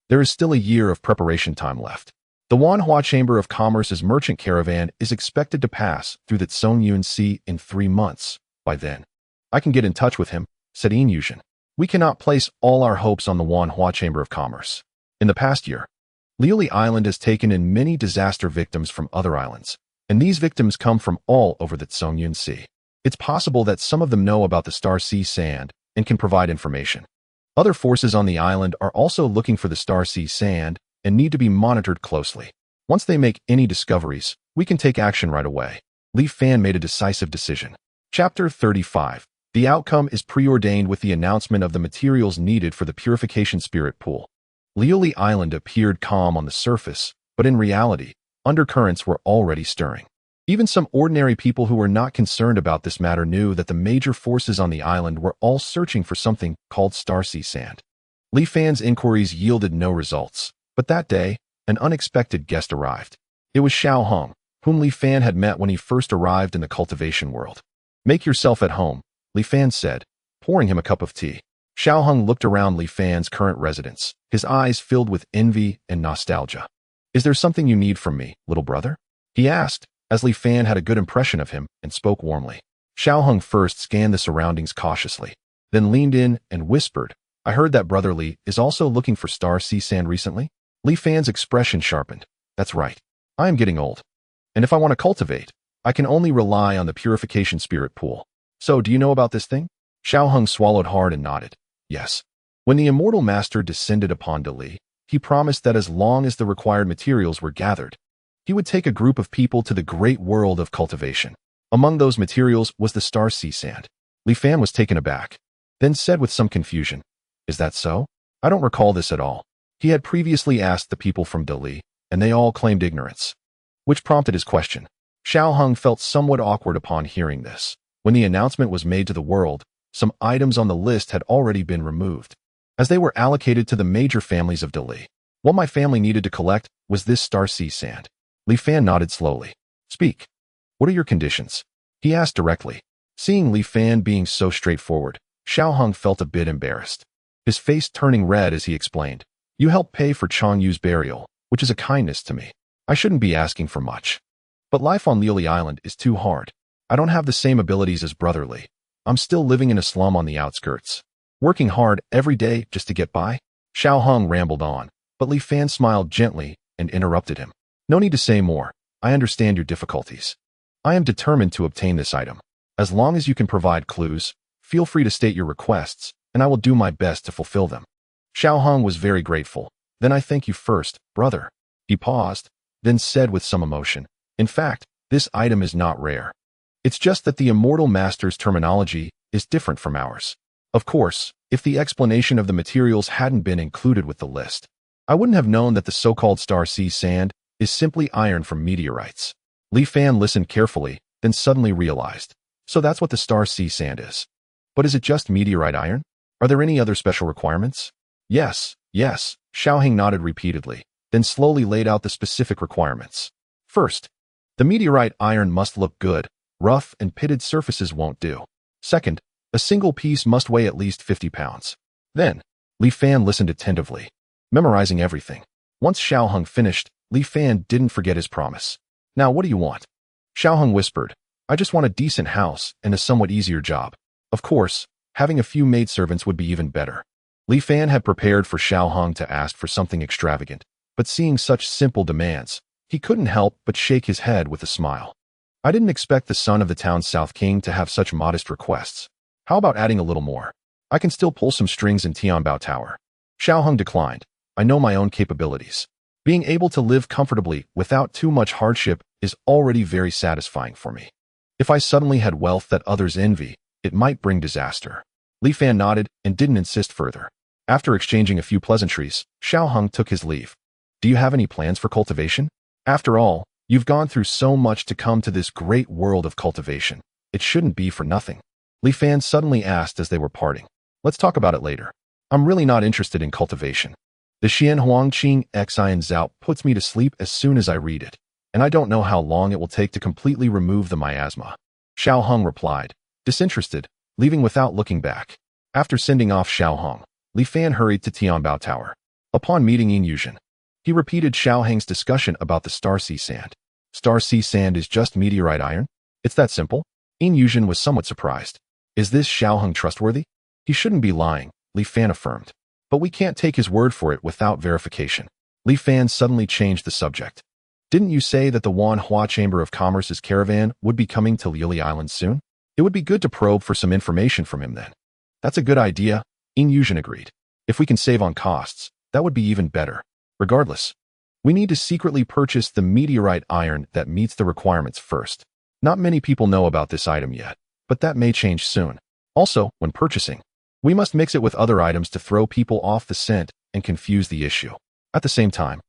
There is still a year of preparation time left. The Wanhua Chamber of Commerce's merchant caravan is expected to pass through the Zhongyun Sea in 3 months. By then, I can get in touch with him, said Yin Yuzhen. We cannot place all our hopes on the Wanhua Chamber of Commerce. In the past year, Liuli Island has taken in many disaster victims from other islands, and these victims come from all over the Tsongyun Sea. It's possible that some of them know about the Star Sea Sand and can provide information. Other forces on the island are also looking for the Star Sea Sand and need to be monitored closely. Once they make any discoveries, we can take action right away. Li Fan made a decisive decision. Chapter 35. The outcome is preordained with the announcement of the materials needed for the purification spirit pool. Liuli Island appeared calm on the surface, but in reality, undercurrents were already stirring. Even some ordinary people who were not concerned about this matter knew that the major forces on the island were all searching for something called Star Sea Sand. Li Fan's inquiries yielded no results, but that day, an unexpected guest arrived. It was Xiao Hong, whom Li Fan had met when he first arrived in the cultivation world. "Make yourself at home," Li Fan said, pouring him a cup of tea. Xiao Hong looked around Li Fan's current residence, his eyes filled with envy and nostalgia. "Is there something you need from me, little brother?" he asked, as Li Fan had a good impression of him and spoke warmly. Xiao Hong first scanned the surroundings cautiously, then leaned in and whispered, "I heard that Brother Li is also looking for Star Sea Sand recently?" Li Fan's expression sharpened. "That's right. I am getting old. And if I want to cultivate, I can only rely on the purification spirit pool. So, do you know about this thing?" Xiao Hong swallowed hard and nodded. "Yes." When the immortal master descended upon Li, he promised that as long as the required materials were gathered, he would take a group of people to the great world of cultivation. Among those materials was the Star Sea Sand. Li Fan was taken aback, then said with some confusion, "Is that so? I don't recall this at all." He had previously asked the people from Li, and they all claimed ignorance, which prompted his question. Xiao Hong felt somewhat awkward upon hearing this. When the announcement was made to the world, some items on the list had already been removed, as they were allocated to the major families of Li. What my family needed to collect was this Star Sea Sand. Li Fan nodded slowly. "Speak. What are your conditions?" he asked directly. Seeing Li Fan being so straightforward, Xiao Hong felt a bit embarrassed, his face turning red as he explained, "You helped pay for Chong Yu's burial, which is a kindness to me. I shouldn't be asking for much. But life on Liuli Island is too hard. I don't have the same abilities as Brother Li. I'm still living in a slum on the outskirts, working hard every day just to get by." Xiao Hong rambled on, but Li Fan smiled gently and interrupted him. "No need to say more. I understand your difficulties. I am determined to obtain this item. As long as you can provide clues, feel free to state your requests, and I will do my best to fulfill them." Xiao Hong was very grateful. "Then I thank you first, brother." He paused, then said with some emotion, "In fact, this item is not rare. It's just that the immortal master's terminology is different from ours. Of course, if the explanation of the materials hadn't been included with the list, I wouldn't have known that the so-called Star Sea Sand is simply iron from meteorites." Li Fan listened carefully, then suddenly realized, "So that's what the Star Sea Sand is. But is it just meteorite iron? Are there any other special requirements?" Yes. Xiao Hong nodded repeatedly, then slowly laid out the specific requirements. First, the meteorite iron must look good. Rough and pitted surfaces won't do. Second, a single piece must weigh at least 50 pounds. Then, Li Fan listened attentively, memorizing everything. Once Xiao Hong finished, Li Fan didn't forget his promise. "Now what do you want?" Xiao Hong whispered, "I just want a decent house and a somewhat easier job. Of course, having a few maidservants would be even better." Li Fan had prepared for Xiao Hong to ask for something extravagant, but seeing such simple demands, he couldn't help but shake his head with a smile. "I didn't expect the son of the town's South King to have such modest requests. How about adding a little more? I can still pull some strings in Tianbao Tower." Xiao Hong declined. "I know my own capabilities. Being able to live comfortably without too much hardship is already very satisfying for me. If I suddenly had wealth that others envy, it might bring disaster." Li Fan nodded and didn't insist further. After exchanging a few pleasantries, Xiao Hong took his leave. "Do you have any plans for cultivation? After all, you've gone through so much to come to this great world of cultivation. It shouldn't be for nothing." Li Fan suddenly asked as they were parting. "Let's talk about it later. I'm really not interested in cultivation. The Xian Huangqing Xian Zhao puts me to sleep as soon as I read it, and I don't know how long it will take to completely remove the miasma." Xiao Hong replied, disinterested, leaving without looking back. After sending off Xiao Hong, Li Fan hurried to Tianbao Tower. Upon meeting Yin Yuzhen, he repeated Xiao Hong's discussion about the Star Sea Sand. "Star Sea Sand is just meteorite iron? It's that simple?" Yin Yuzhen was somewhat surprised. "Is this Xiao Hong trustworthy? He shouldn't be lying," Li Fan affirmed. But we can't take his word for it without verification. Li Fan suddenly changed the subject. Didn't you say that the Wanhua Chamber of Commerce's caravan would be coming to Liuli Island soon? It would be good to probe for some information from him then. That's a good idea, Yin Yuzhen agreed. If we can save on costs, that would be even better. Regardless, we need to secretly purchase the meteorite iron that meets the requirements first. Not many people know about this item yet, but that may change soon. Also, when purchasing, we must mix it with other items to throw people off the scent and confuse the issue. At the same time,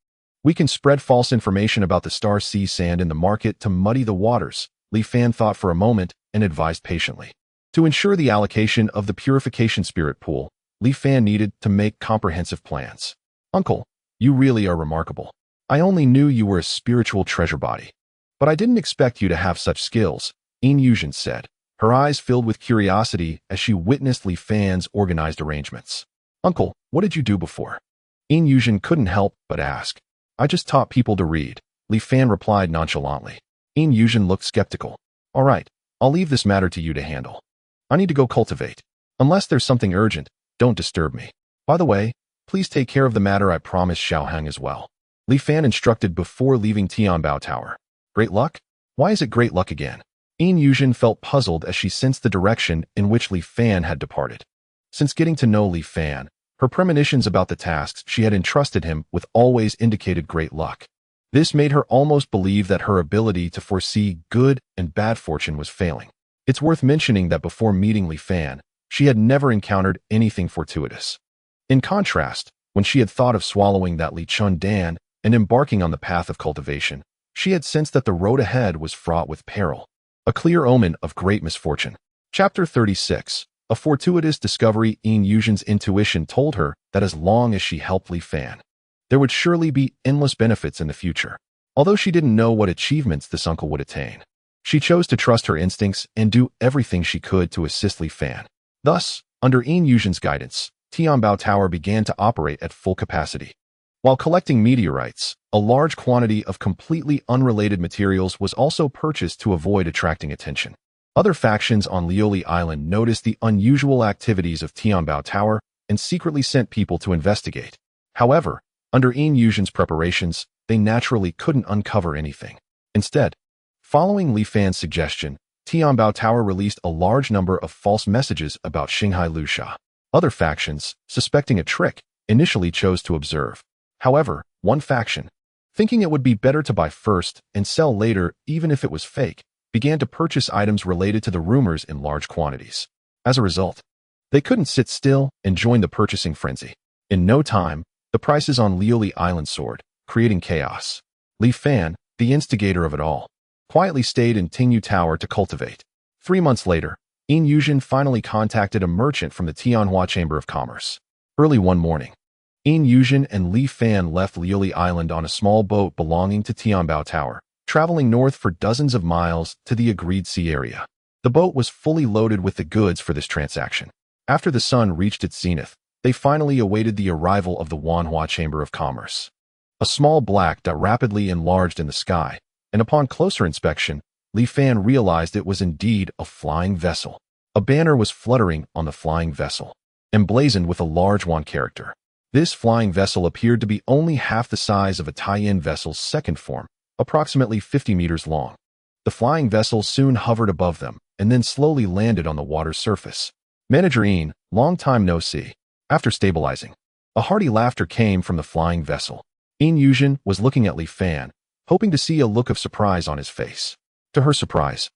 we can spread false information about the Star Sea sand in the market to muddy the waters. Li Fan thought for a moment and advised patiently. To ensure the allocation of the purification spirit pool, Li Fan needed to make comprehensive plans. Uncle, you really are remarkable. I only knew you were a spiritual treasure body. But I didn't expect you to have such skills, Yin Yuzhen said, her eyes filled with curiosity as she witnessed Li Fan's organized arrangements. Uncle, what did you do before? Yin Yuzhen couldn't help but ask. I just taught people to read, Li Fan replied nonchalantly. Yin Yuzhen looked skeptical. All right, I'll leave this matter to you to handle. I need to go cultivate. Unless there's something urgent, don't disturb me. By the way, please take care of the matter I promised Xiaohang as well. Li Fan instructed before leaving Tianbao Tower. Great luck? Why is it great luck again? Yin Yuzhen felt puzzled as she sensed the direction in which Li Fan had departed. Since getting to know Li Fan, her premonitions about the tasks she had entrusted him with always indicated great luck. This made her almost believe that her ability to foresee good and bad fortune was failing. It's worth mentioning that before meeting Li Fan, she had never encountered anything fortuitous. In contrast, when she had thought of swallowing that Li Chun Dan and embarking on the path of cultivation, she had sensed that the road ahead was fraught with peril, a clear omen of great misfortune. Chapter 36. A fortuitous discovery. Yin Yuzhen's intuition told her that as long as she helped Li Fan, there would surely be endless benefits in the future. Although she didn't know what achievements this uncle would attain, she chose to trust her instincts and do everything she could to assist Li Fan. Thus, under Yin Yuzhen's guidance, Tianbao Tower began to operate at full capacity. While collecting meteorites, a large quantity of completely unrelated materials was also purchased to avoid attracting attention. Other factions on Liuli Island noticed the unusual activities of Tianbao Tower and secretly sent people to investigate. However, under Yin Yuzhen's preparations, they naturally couldn't uncover anything. Instead, following Li Fan's suggestion, Tianbao Tower released a large number of false messages about Xinghai Lusha. Other factions, suspecting a trick, initially chose to observe. However, one faction, thinking it would be better to buy first and sell later even if it was fake, began to purchase items related to the rumors in large quantities. As a result, they couldn't sit still and joined the purchasing frenzy. In no time, the prices on Liuli Island soared, creating chaos. Li Fan, the instigator of it all, quietly stayed in Tingyu Tower to cultivate. 3 months later, Yin Yuzhen finally contacted a merchant from the Tianhua Chamber of Commerce. Early one morning, Yin Yuzhen and Li Fan left Liuli Island on a small boat belonging to Tianbao Tower, traveling north for dozens of miles to the agreed sea area. The boat was fully loaded with the goods for this transaction. After the sun reached its zenith, they finally awaited the arrival of the Wanhua Chamber of Commerce. A small black dot rapidly enlarged in the sky, and upon closer inspection, Li Fan realized it was indeed a flying vessel. A banner was fluttering on the flying vessel, emblazoned with a large Wan character. This flying vessel appeared to be only half the size of a tie-in vessel's second form, approximately 50 meters long. The flying vessel soon hovered above them and then slowly landed on the water's surface. Manager Yin, long time no see. After stabilizing, a hearty laughter came from the flying vessel. Yin Yuzhen was looking at Li Fan, hoping to see a look of surprise on his face. To her surprise,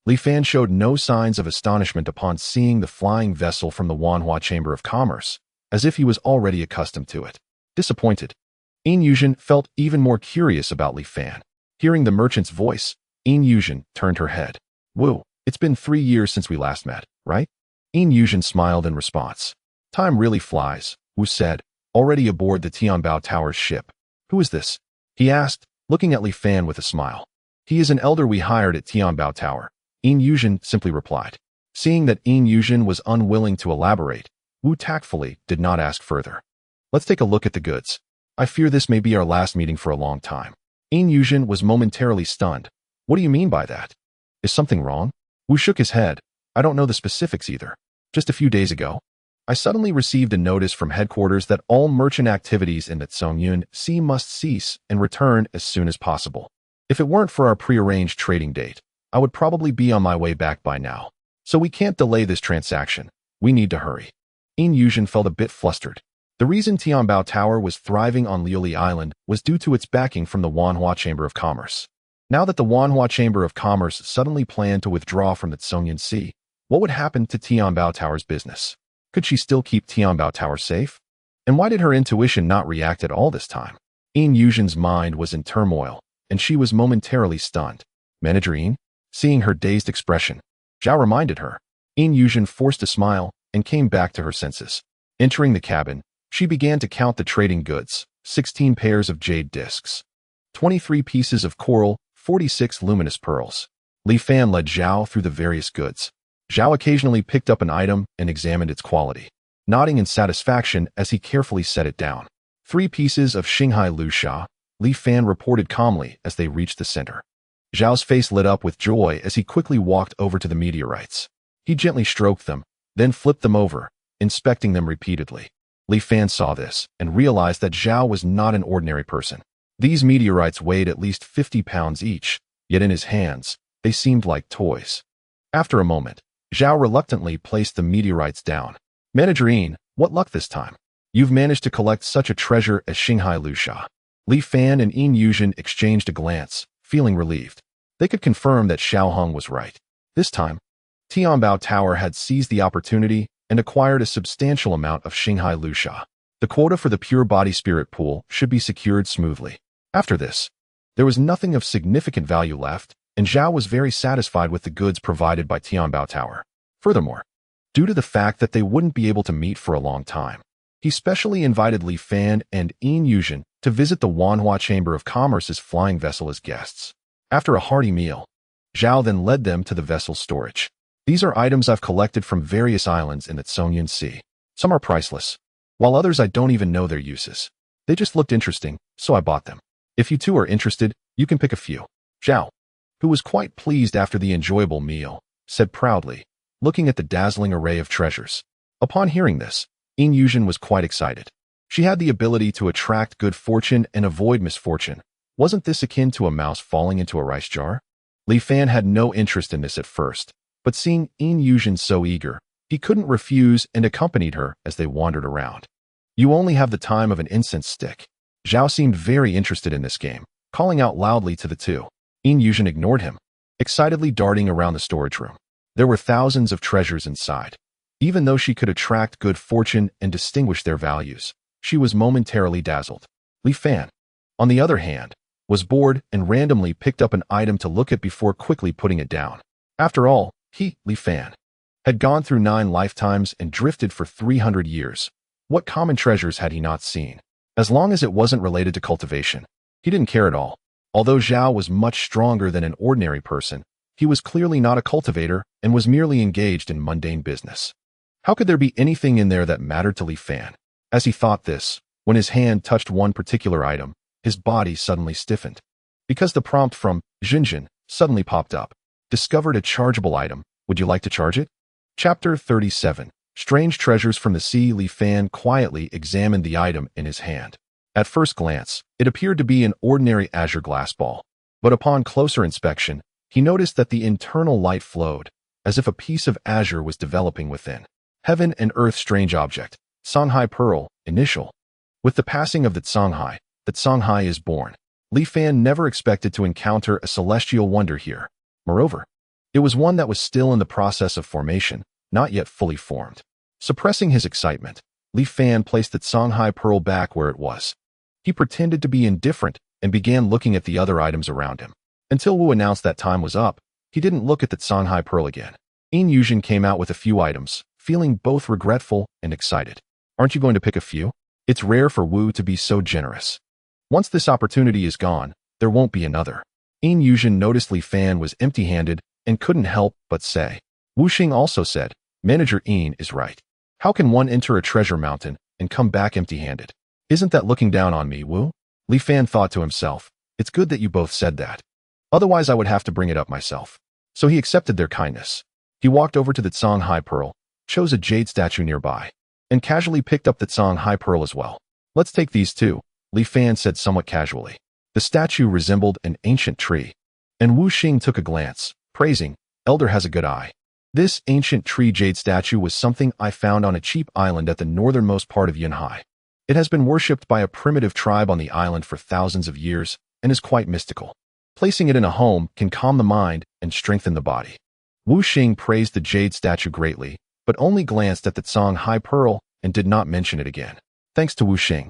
Li Fan showed no signs of astonishment upon seeing the flying vessel from the Wanhua Chamber of Commerce, as if he was already accustomed to it. Disappointed, Yin Yuzhen felt even more curious about Li Fan. Hearing the merchant's voice, Yin Yuzhen turned her head. Woo, it's been 3 years since we last met, right? Yin Yuzhen smiled in response. Time really flies, Wu said, already aboard the Tianbao Tower's ship. Who is this? He asked, looking at Li Fan with a smile. He is an elder we hired at Tianbao Tower, Yin Yuzhen simply replied. Seeing that Yin Yuzhen was unwilling to elaborate, Wu tactfully did not ask further. Let's take a look at the goods. I fear this may be our last meeting for a long time. Yin Yuzhen was momentarily stunned. What do you mean by that? Is something wrong? Wu shook his head. I don't know the specifics either. Just a few days ago, I suddenly received a notice from headquarters that all merchant activities in the Songyun Sea must cease and return as soon as possible. If it weren't for our prearranged trading date, I would probably be on my way back by now. So we can't delay this transaction. We need to hurry. Yin Yuzhen felt a bit flustered. The reason Tianbao Tower was thriving on Liuli Island was due to its backing from the Wanhua Chamber of Commerce. Now that the Wanhua Chamber of Commerce suddenly planned to withdraw from the Songyun Sea, what would happen to Tianbao Tower's business? Could she still keep Tianbao Tower safe? And why did her intuition not react at all this time? Yin Yuzhen's mind was in turmoil, and she was momentarily stunned. Manager Yin? Seeing her dazed expression, Zhao reminded her. Yin Yuzhen forced a smile and came back to her senses. Entering the cabin, she began to count the trading goods: 16 pairs of jade discs, 23 pieces of coral, 46 luminous pearls. Li Fan led Zhao through the various goods. Zhao occasionally picked up an item and examined its quality, nodding in satisfaction as he carefully set it down. 3 pieces of Xinghai Lusha, Li Fan reported calmly as they reached the center. Zhao's face lit up with joy as he quickly walked over to the meteorites. He gently stroked them, then flipped them over, inspecting them repeatedly. Li Fan saw this and realized that Zhao was not an ordinary person. These meteorites weighed at least 50 pounds each, yet in his hands, they seemed like toys. After a moment, Zhao reluctantly placed the meteorites down. Manager Yin, what luck this time? You've managed to collect such a treasure as Xinghai Lusha. Li Fan and Yin Yuzhen exchanged a glance, feeling relieved. They could confirm that Xiao Hong was right. This time, Tianbao Tower had seized the opportunity and acquired a substantial amount of Xinghai Lusha. The quota for the pure body spirit pool should be secured smoothly. After this, there was nothing of significant value left, and Zhao was very satisfied with the goods provided by Tianbao Tower. Furthermore, due to the fact that they wouldn't be able to meet for a long time, he specially invited Li Fan and Yin Yuzhen to visit the Wanhua Chamber of Commerce's flying vessel as guests. After a hearty meal, Zhao then led them to the vessel's storage. These are items I've collected from various islands in the Songyun Sea. Some are priceless, while others I don't even know their uses. They just looked interesting, so I bought them. If you two are interested, you can pick a few. Zhao, who was quite pleased after the enjoyable meal, said proudly, looking at the dazzling array of treasures. Upon hearing this, Yin Yuzhen was quite excited. She had the ability to attract good fortune and avoid misfortune. Wasn't this akin to a mouse falling into a rice jar? Li Fan had no interest in this at first, but seeing Yin Yuzhen so eager, he couldn't refuse and accompanied her as they wandered around. You only have the time of an incense stick. Zhao seemed very interested in this game, calling out loudly to the two. Yin Yuzhen ignored him, excitedly darting around the storage room. There were thousands of treasures inside. Even though she could attract good fortune and distinguish their values, she was momentarily dazzled. Li Fan, on the other hand, was bored and randomly picked up an item to look at before quickly putting it down. After all, he, Li Fan, had gone through 9 lifetimes and drifted for 300 years. What common treasures had he not seen? As long as it wasn't related to cultivation, he didn't care at all. Although Zhao was much stronger than an ordinary person, he was clearly not a cultivator and was merely engaged in mundane business. How could there be anything in there that mattered to Li Fan? As he thought this, when his hand touched one particular item, his body suddenly stiffened. Because the prompt from Jinjin suddenly popped up. Discovered a chargeable item. Would you like to charge it? Chapter 37. Strange treasures from the sea. Li Fan quietly examined the item in his hand. At first glance, it appeared to be an ordinary azure glass ball. But upon closer inspection, he noticed that the internal light flowed, as if a piece of azure was developing within. Heaven and earth strange object. Songhai Pearl, initial. With the passing of the Songhai is born. Li Fan never expected to encounter a celestial wonder here. Moreover, it was one that was still in the process of formation, not yet fully formed. Suppressing his excitement, Li Fan placed the Songhai Pearl back where it was. He pretended to be indifferent and began looking at the other items around him. Until Wu announced that time was up, he didn't look at the Songhai Pearl again. Yin Yuzhen came out with a few items, feeling both regretful and excited. Aren't you going to pick a few? It's rare for Wu to be so generous. Once this opportunity is gone, there won't be another. Yin Yuzhen noticed Li Fan was empty-handed and couldn't help but say. Wu Xing also said, Manager Yin is right. How can one enter a treasure mountain and come back empty-handed? Isn't that looking down on me, Wu? Li Fan thought to himself, it's good that you both said that. Otherwise I would have to bring it up myself. So he accepted their kindness. He walked over to the Songhai Pearl, chose a jade statue nearby, and casually picked up the Tsang Hai Pearl as well. Let's take these too, Li Fan said somewhat casually. The statue resembled an ancient tree, and Wu Xing took a glance, praising, Elder has a good eye. This ancient tree jade statue was something I found on a cheap island at the northernmost part of Yunhai. It has been worshipped by a primitive tribe on the island for thousands of years and is quite mystical. Placing it in a home can calm the mind and strengthen the body. Wu Xing praised the jade statue greatly, but only glanced at the Tsang Hai Pearl and did not mention it again. Thanks to Wu Xing.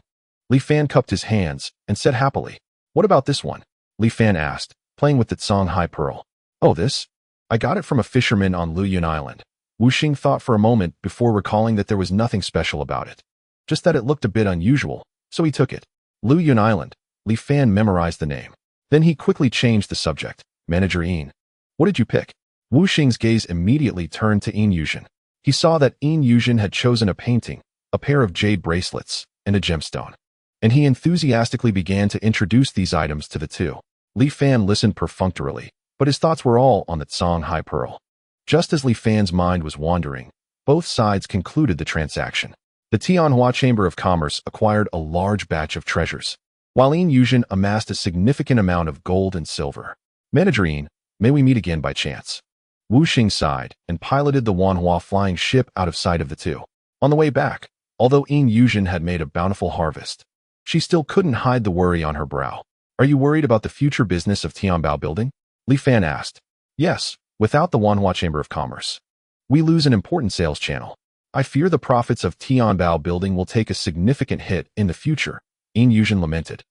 Li Fan cupped his hands and said happily, What about this one? Li Fan asked, playing with the Tsang Hai Pearl. Oh, this? I got it from a fisherman on Luyun Island. Wu Xing thought for a moment before recalling that there was nothing special about it. Just that it looked a bit unusual, so he took it. Luyun Island. Li Fan memorized the name. Then he quickly changed the subject. Manager Yin. What did you pick? Wu Xing's gaze immediately turned to Yin Yuzhen. He saw that Yin Yuzhen had chosen a painting, a pair of jade bracelets, and a gemstone. And he enthusiastically began to introduce these items to the two. Li Fan listened perfunctorily, but his thoughts were all on the Tsang Hai Pearl. Just as Li Fan's mind was wandering, both sides concluded the transaction. The Tianhua Chamber of Commerce acquired a large batch of treasures, while Yin Yuzhen amassed a significant amount of gold and silver. Manager Yin, may we meet again by chance? Wu Xing sighed and piloted the Wanhua flying ship out of sight of the two. On the way back, although Yin Yuzhen had made a bountiful harvest, she still couldn't hide the worry on her brow. Are you worried about the future business of Tianbao Building? Li Fan asked. Yes, without the Wanhua Chamber of Commerce, we lose an important sales channel. I fear the profits of Tianbao Building will take a significant hit in the future, Yin Yuzhen lamented.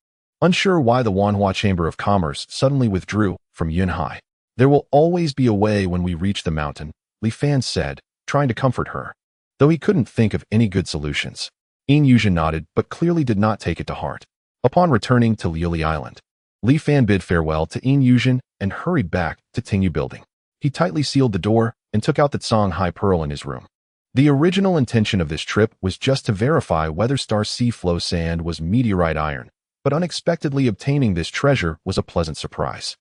Unsure why the Wanhua Chamber of Commerce suddenly withdrew from Yunhai. There will always be a way when we reach the mountain, Li Fan said, trying to comfort her. Though he couldn't think of any good solutions. Yin Yuzhen nodded but clearly did not take it to heart. Upon returning to Liuli Island, Li Fan bid farewell to Yin Yuzhen and hurried back to Tingyu Building. He tightly sealed the door and took out the Tsang Hai Pearl in his room. The original intention of this trip was just to verify whether Star Sea Flow sand was meteorite iron, but unexpectedly obtaining this treasure was a pleasant surprise.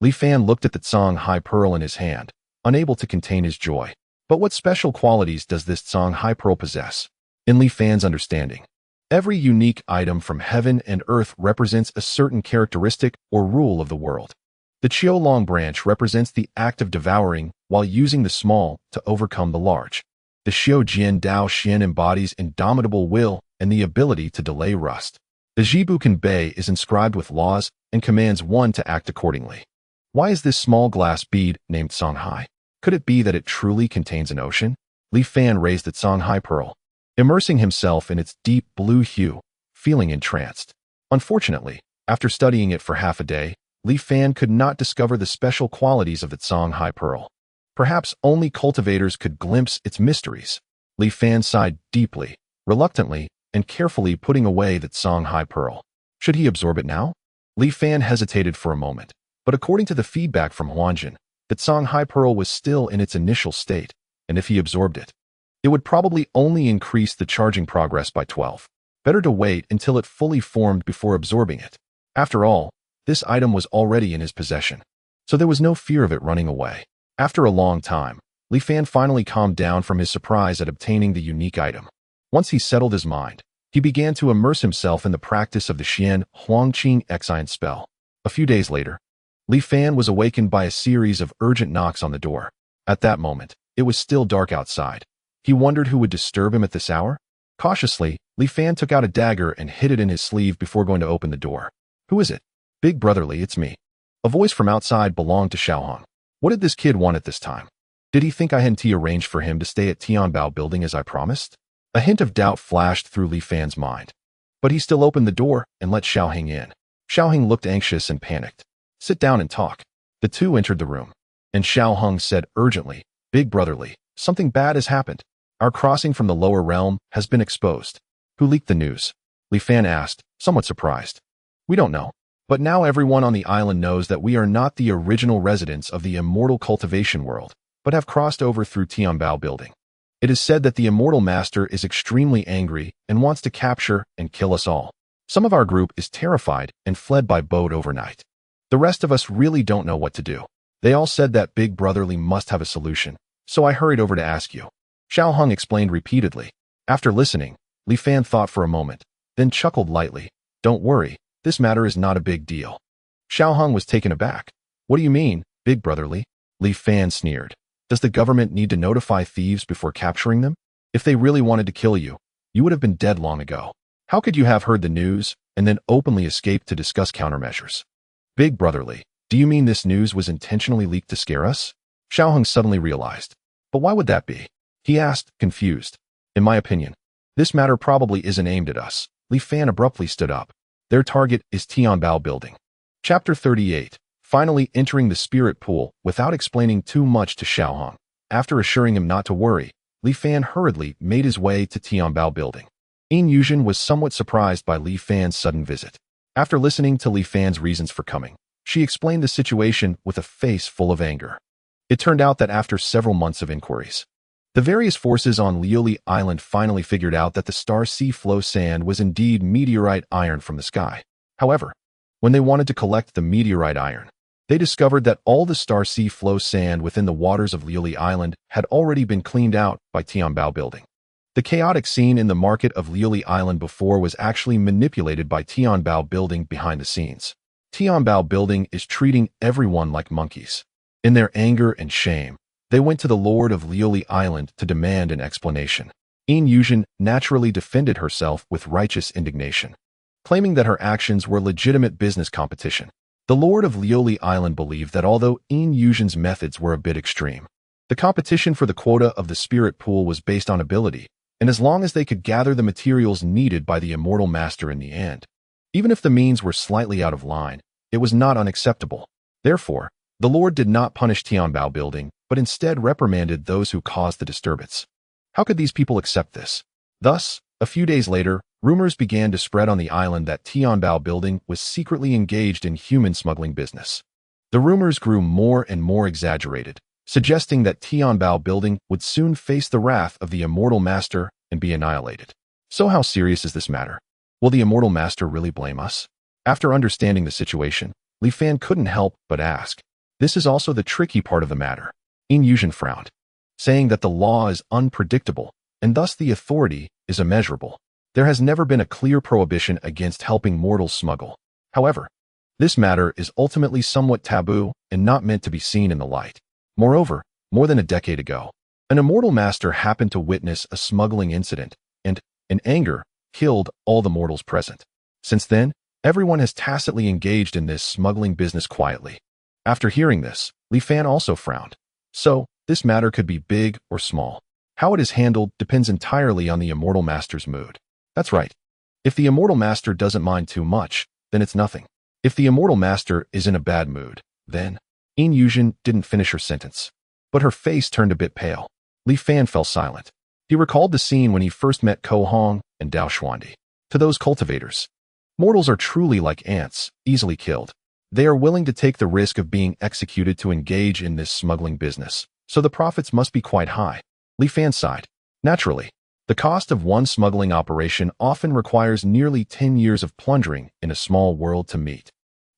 Li Fan looked at the Tsang Hai Pearl in his hand, unable to contain his joy. But what special qualities does this Tsang Hai Pearl possess? In Li Fan's understanding, every unique item from heaven and earth represents a certain characteristic or rule of the world. The Qiulong branch represents the act of devouring while using the small to overcome the large. The Xiujin Dao Xin embodies indomitable will and the ability to delay rust. The Jibukan Bei is inscribed with laws and commands one to act accordingly. Why is this small glass bead named Tsang Hai? Could it be that it truly contains an ocean? Li Fan raised the Tsang Hai Pearl, immersing himself in its deep blue hue, feeling entranced. Unfortunately, after studying it for half a day, Li Fan could not discover the special qualities of the Tsang Hai Pearl. Perhaps only cultivators could glimpse its mysteries. Li Fan sighed deeply, reluctantly, and carefully putting away the Tsang Hai Pearl. Should he absorb it now? Li Fan hesitated for a moment, but according to the feedback from Huanjin, the Tsang Hai Pearl was still in its initial state, and if he absorbed it, it would probably only increase the charging progress by 12. Better to wait until it fully formed before absorbing it. After all, this item was already in his possession, so there was no fear of it running away. After a long time, Li Fan finally calmed down from his surprise at obtaining the unique item. Once he settled his mind, he began to immerse himself in the practice of the Xian Huangqing Exine spell. A few days later, Li Fan was awakened by a series of urgent knocks on the door. At that moment, it was still dark outside. He wondered who would disturb him at this hour. Cautiously, Li Fan took out a dagger and hid it in his sleeve before going to open the door. Who is it? Big brother Li, it's me. A voice from outside belonged to Xiaohong. What did this kid want at this time? Did he think I hadn't arranged for him to stay at Tianbao Building as I promised? A hint of doubt flashed through Li Fan's mind. But he still opened the door and let Xiaohong in. Xiaohong looked anxious and panicked. Sit down and talk. The two entered the room, and Xiaohong said urgently, Big brother Li, something bad has happened. Our crossing from the lower realm has been exposed. Who leaked the news? Li Fan asked, somewhat surprised. We don't know. But now everyone on the island knows that we are not the original residents of the immortal cultivation world, but have crossed over through Tianbao Building. It is said that the immortal master is extremely angry and wants to capture and kill us all. Some of our group is terrified and fled by boat overnight. The rest of us really don't know what to do. They all said that Big Brother Li must have a solution, so I hurried over to ask you. Xiaohong explained repeatedly. After listening, Li Fan thought for a moment, then chuckled lightly. Don't worry, this matter is not a big deal. Xiao Hong was taken aback. What do you mean, big brotherly? Li Fan sneered. Does the government need to notify thieves before capturing them? If they really wanted to kill you, you would have been dead long ago. How could you have heard the news and then openly escaped to discuss countermeasures? Big brotherly, do you mean this news was intentionally leaked to scare us? Xiao Hong suddenly realized. But why would that be? He asked, confused. In my opinion, this matter probably isn't aimed at us. Li Fan abruptly stood up. Their target is Tianbao Building. Chapter 38. Finally entering the spirit pool without explaining too much to Xiao Hong. After assuring him not to worry, Li Fan hurriedly made his way to Tianbao Building. Yin Yuzhen was somewhat surprised by Li Fan's sudden visit. After listening to Li Fan's reasons for coming, she explained the situation with a face full of anger. It turned out that after several months of inquiries, the various forces on Liuli Island finally figured out that the Star Sea Flow sand was indeed meteorite iron from the sky. However, when they wanted to collect the meteorite iron, they discovered that all the Star Sea Flow sand within the waters of Liuli Island had already been cleaned out by Tianbao Building. The chaotic scene in the market of Liuli Island before was actually manipulated by Tianbao Building behind the scenes. Tianbao Building is treating everyone like monkeys. In their anger and shame, they went to the Lord of Liuli Island to demand an explanation. Yin Yuzhen naturally defended herself with righteous indignation, claiming that her actions were legitimate business competition. The Lord of Liuli Island believed that although Yin Yuzhen's methods were a bit extreme, the competition for the quota of the spirit pool was based on ability, and as long as they could gather the materials needed by the immortal master in the end, even if the means were slightly out of line, it was not unacceptable. Therefore, the Lord did not punish Tianbao Building, but instead reprimanded those who caused the disturbance. How could these people accept this? Thus, a few days later, rumors began to spread on the island that Tianbao Building was secretly engaged in human smuggling business. The rumors grew more and more exaggerated, suggesting that Tianbao Building would soon face the wrath of the Immortal Master and be annihilated. So how serious is this matter? Will the Immortal Master really blame us? After understanding the situation, Li Fan couldn't help but ask. This is also the tricky part of the matter. Yin Yuzhen frowned, saying that the law is unpredictable, and thus the authority is immeasurable. There has never been a clear prohibition against helping mortals smuggle. However, this matter is ultimately somewhat taboo and not meant to be seen in the light. Moreover, more than a decade ago, an immortal master happened to witness a smuggling incident and, in anger, killed all the mortals present. Since then, everyone has tacitly engaged in this smuggling business quietly. After hearing this, Li Fan also frowned. So, this matter could be big or small. How it is handled depends entirely on the immortal master's mood. That's right. If the immortal master doesn't mind too much, then it's nothing. If the immortal master is in a bad mood, then Yin Yuzhen didn't finish her sentence, but her face turned a bit pale. Li Fan fell silent. He recalled the scene when he first met Ko Hong and Dao Xuandi. To those cultivators, mortals are truly like ants, easily killed. They are willing to take the risk of being executed to engage in this smuggling business, so the profits must be quite high. Li Fan sighed. Naturally, the cost of one smuggling operation often requires nearly 10 years of plundering in a small world to meet.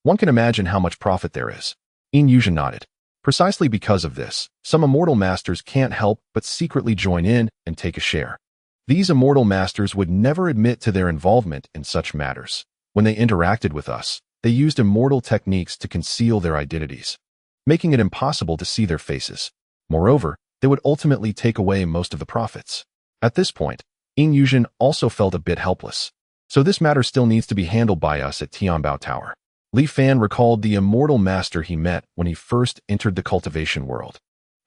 One can imagine how much profit there is. Yin Yuzhen nodded. Precisely because of this, some immortal masters can't help but secretly join in and take a share. These immortal masters would never admit to their involvement in such matters. When they interacted with us, they used immortal techniques to conceal their identities, making it impossible to see their faces. Moreover, they would ultimately take away most of the profits. At this point, Yin Yuzhen also felt a bit helpless. So this matter still needs to be handled by us at Tianbao Tower. Li Fan recalled the immortal master he met when he first entered the cultivation world,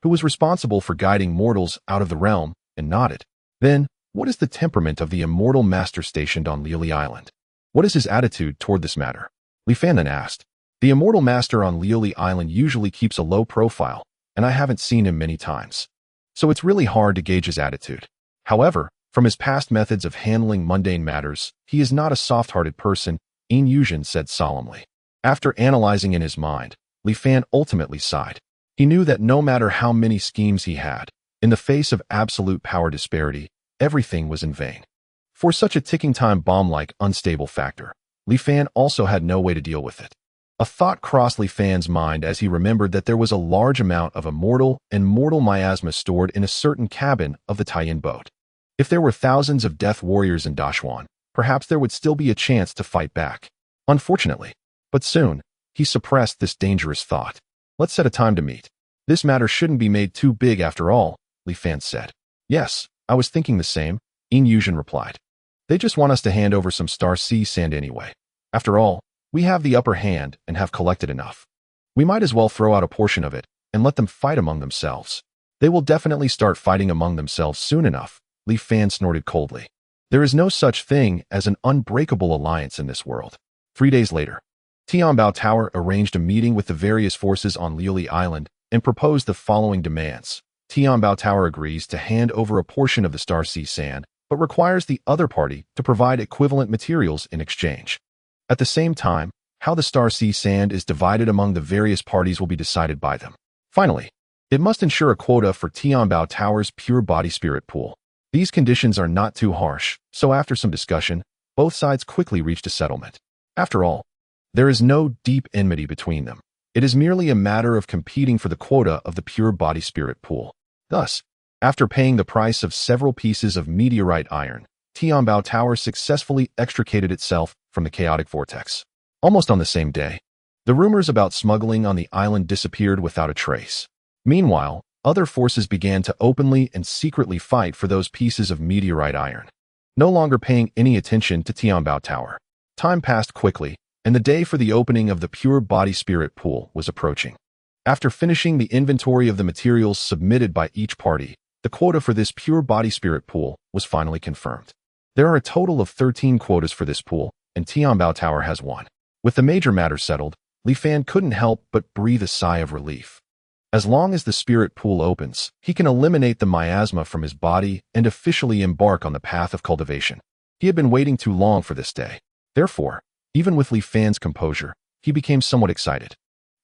who was responsible for guiding mortals out of the realm, and nodded. Then, what is the temperament of the immortal master stationed on Liuli Island? What is his attitude toward this matter? Li Fan then asked. The immortal master on Liuli Island usually keeps a low profile, and I haven't seen him many times. So it's really hard to gauge his attitude. However, from his past methods of handling mundane matters, he is not a soft-hearted person, Yin Yuzhen said solemnly. After analyzing in his mind, Li Fan ultimately sighed. He knew that no matter how many schemes he had, in the face of absolute power disparity, everything was in vain. For such a ticking time bomb-like unstable factor, Li Fan also had no way to deal with it. A thought crossed Li Fan's mind as he remembered that there was a large amount of immortal and mortal miasma stored in a certain cabin of the Taiyin boat. If there were thousands of death warriors in Dashuan, perhaps there would still be a chance to fight back. Unfortunately. But soon, he suppressed this dangerous thought. Let's set a time to meet. This matter shouldn't be made too big after all, Li Fan said. Yes, I was thinking the same, Yin Yuzhen replied. They just want us to hand over some Star Sea sand anyway. After all, we have the upper hand and have collected enough. We might as well throw out a portion of it and let them fight among themselves. They will definitely start fighting among themselves soon enough, Li Fan snorted coldly. There is no such thing as an unbreakable alliance in this world. 3 days later, Tianbao Tower arranged a meeting with the various forces on Liuli Island and proposed the following demands. Tianbao Tower agrees to hand over a portion of the Star Sea sand, but requires the other party to provide equivalent materials in exchange. At the same time, how the Star Sea sand is divided among the various parties will be decided by them. Finally, it must ensure a quota for Tianbao Tower's pure body spirit pool. These conditions are not too harsh, so after some discussion, both sides quickly reached a settlement. After all, there is no deep enmity between them. It is merely a matter of competing for the quota of the pure body spirit pool. Thus, after paying the price of several pieces of meteorite iron, Tianbao Tower successfully extricated itself from the chaotic vortex. Almost on the same day, the rumors about smuggling on the island disappeared without a trace. Meanwhile, other forces began to openly and secretly fight for those pieces of meteorite iron. No longer paying any attention to Tianbao Tower. Time passed quickly, and the day for the opening of the pure body spirit pool was approaching. After finishing the inventory of the materials submitted by each party, the quota for this pure body spirit pool was finally confirmed. There are a total of 13 quotas for this pool, and Tianbao Tower has one. With the major matter settled, Li Fan couldn't help but breathe a sigh of relief. As long as the spirit pool opens, he can eliminate the miasma from his body and officially embark on the path of cultivation. He had been waiting too long for this day. Therefore, even with Li Fan's composure, he became somewhat excited.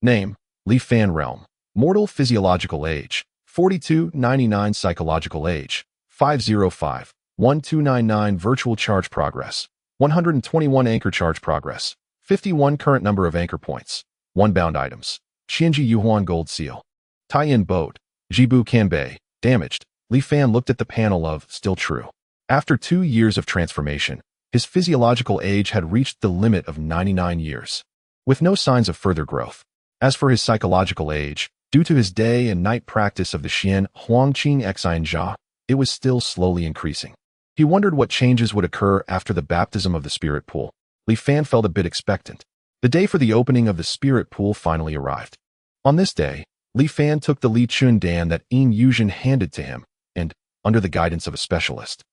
Name, Li Fan Realm. Mortal physiological age, 4299 psychological age, 505, 1299 virtual charge progress, 121 anchor charge progress, 51 current number of anchor points, 1 bound items, Qianji Yuhuan gold seal. Taiyin boat, Jibu Kanbei, damaged. Li Fan looked at the panel of still true. After 2 years of transformation, his physiological age had reached the limit of 99 years, with no signs of further growth. As for his psychological age, due to his day and night practice of the Xian Huangqing Xian Jia, it was still slowly increasing. He wondered what changes would occur after the baptism of the spirit pool. Li Fan felt a bit expectant. The day for the opening of the spirit pool finally arrived. On this day, Li Fan took the Li Chun Dan that Yin Yuzhen handed to him and, under the guidance of a specialist,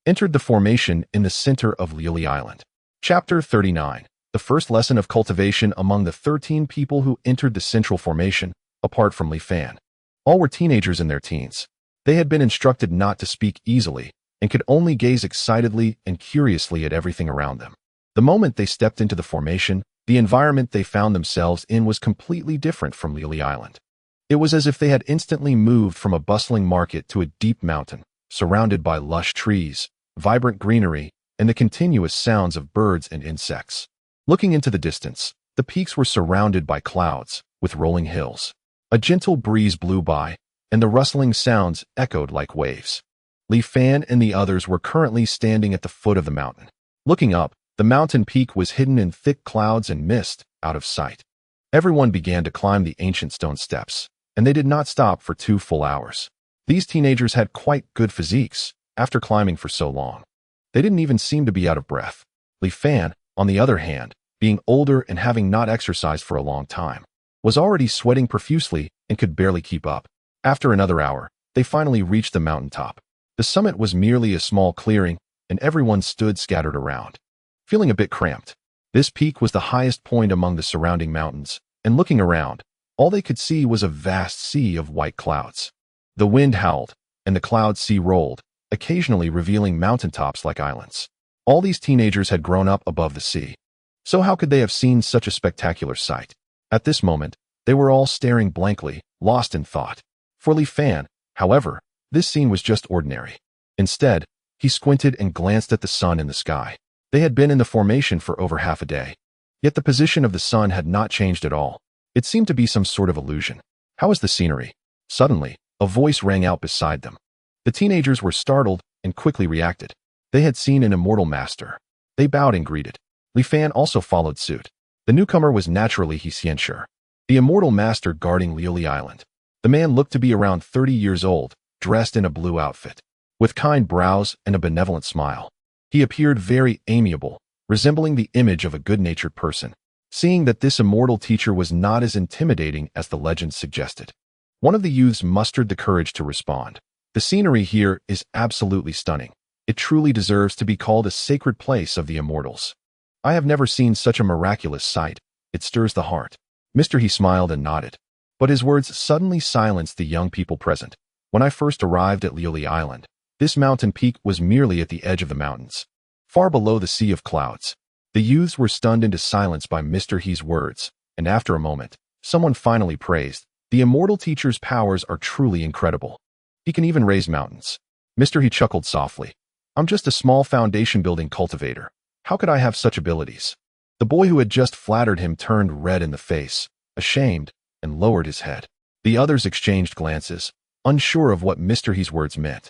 entered the formation in the center of Liuli Island. Chapter 39. The first lesson of cultivation among the 13 people who entered the central formation, apart from Li Fan. All were teenagers in their teens. They had been instructed not to speak easily and could only gaze excitedly and curiously at everything around them. The moment they stepped into the formation, the environment they found themselves in was completely different from Liuli Island. It was as if they had instantly moved from a bustling market to a deep mountain, surrounded by lush trees, vibrant greenery, and the continuous sounds of birds and insects. Looking into the distance, the peaks were surrounded by clouds, with rolling hills. A gentle breeze blew by, and the rustling sounds echoed like waves. Li Fan and the others were currently standing at the foot of the mountain. Looking up, the mountain peak was hidden in thick clouds and mist, out of sight. Everyone began to climb the ancient stone steps, and they did not stop for 2 full hours. These teenagers had quite good physiques, after climbing for so long. They didn't even seem to be out of breath. Li Fan, on the other hand, being older and having not exercised for a long time, was already sweating profusely and could barely keep up. After another hour, they finally reached the mountaintop. The summit was merely a small clearing, and everyone stood scattered around, feeling a bit cramped. This peak was the highest point among the surrounding mountains, and looking around, all they could see was a vast sea of white clouds. The wind howled, and the cloud sea rolled, occasionally revealing mountaintops like islands. All these teenagers had grown up above the sea. So how could they have seen such a spectacular sight? At this moment, they were all staring blankly, lost in thought. For Li Fan, however, this scene was just ordinary. Instead, he squinted and glanced at the sun in the sky. They had been in the formation for over half a day. Yet the position of the sun had not changed at all. It seemed to be some sort of illusion. How is the scenery? Suddenly, a voice rang out beside them. The teenagers were startled and quickly reacted. They had seen an immortal master. They bowed and greeted. Li Fan also followed suit. The newcomer was naturally He Xianshi, the immortal master guarding Liuli Island. The man looked to be around 30 years old, dressed in a blue outfit, with kind brows and a benevolent smile. He appeared very amiable, resembling the image of a good-natured person. Seeing that this immortal teacher was not as intimidating as the legend suggested, one of the youths mustered the courage to respond. The scenery here is absolutely stunning. It truly deserves to be called a sacred place of the immortals. I have never seen such a miraculous sight. It stirs the heart. Mr. He smiled and nodded, but his words suddenly silenced the young people present. When I first arrived at Liuli Island, this mountain peak was merely at the edge of the mountains, far below the sea of clouds. The youths were stunned into silence by Mr. He's words, and after a moment, someone finally praised, "The immortal teacher's powers are truly incredible. He can even raise mountains." Mr. He chuckled softly. "I'm just a small foundation-building cultivator. How could I have such abilities?" The boy who had just flattered him turned red in the face, ashamed, and lowered his head. The others exchanged glances, unsure of what Mr. He's words meant.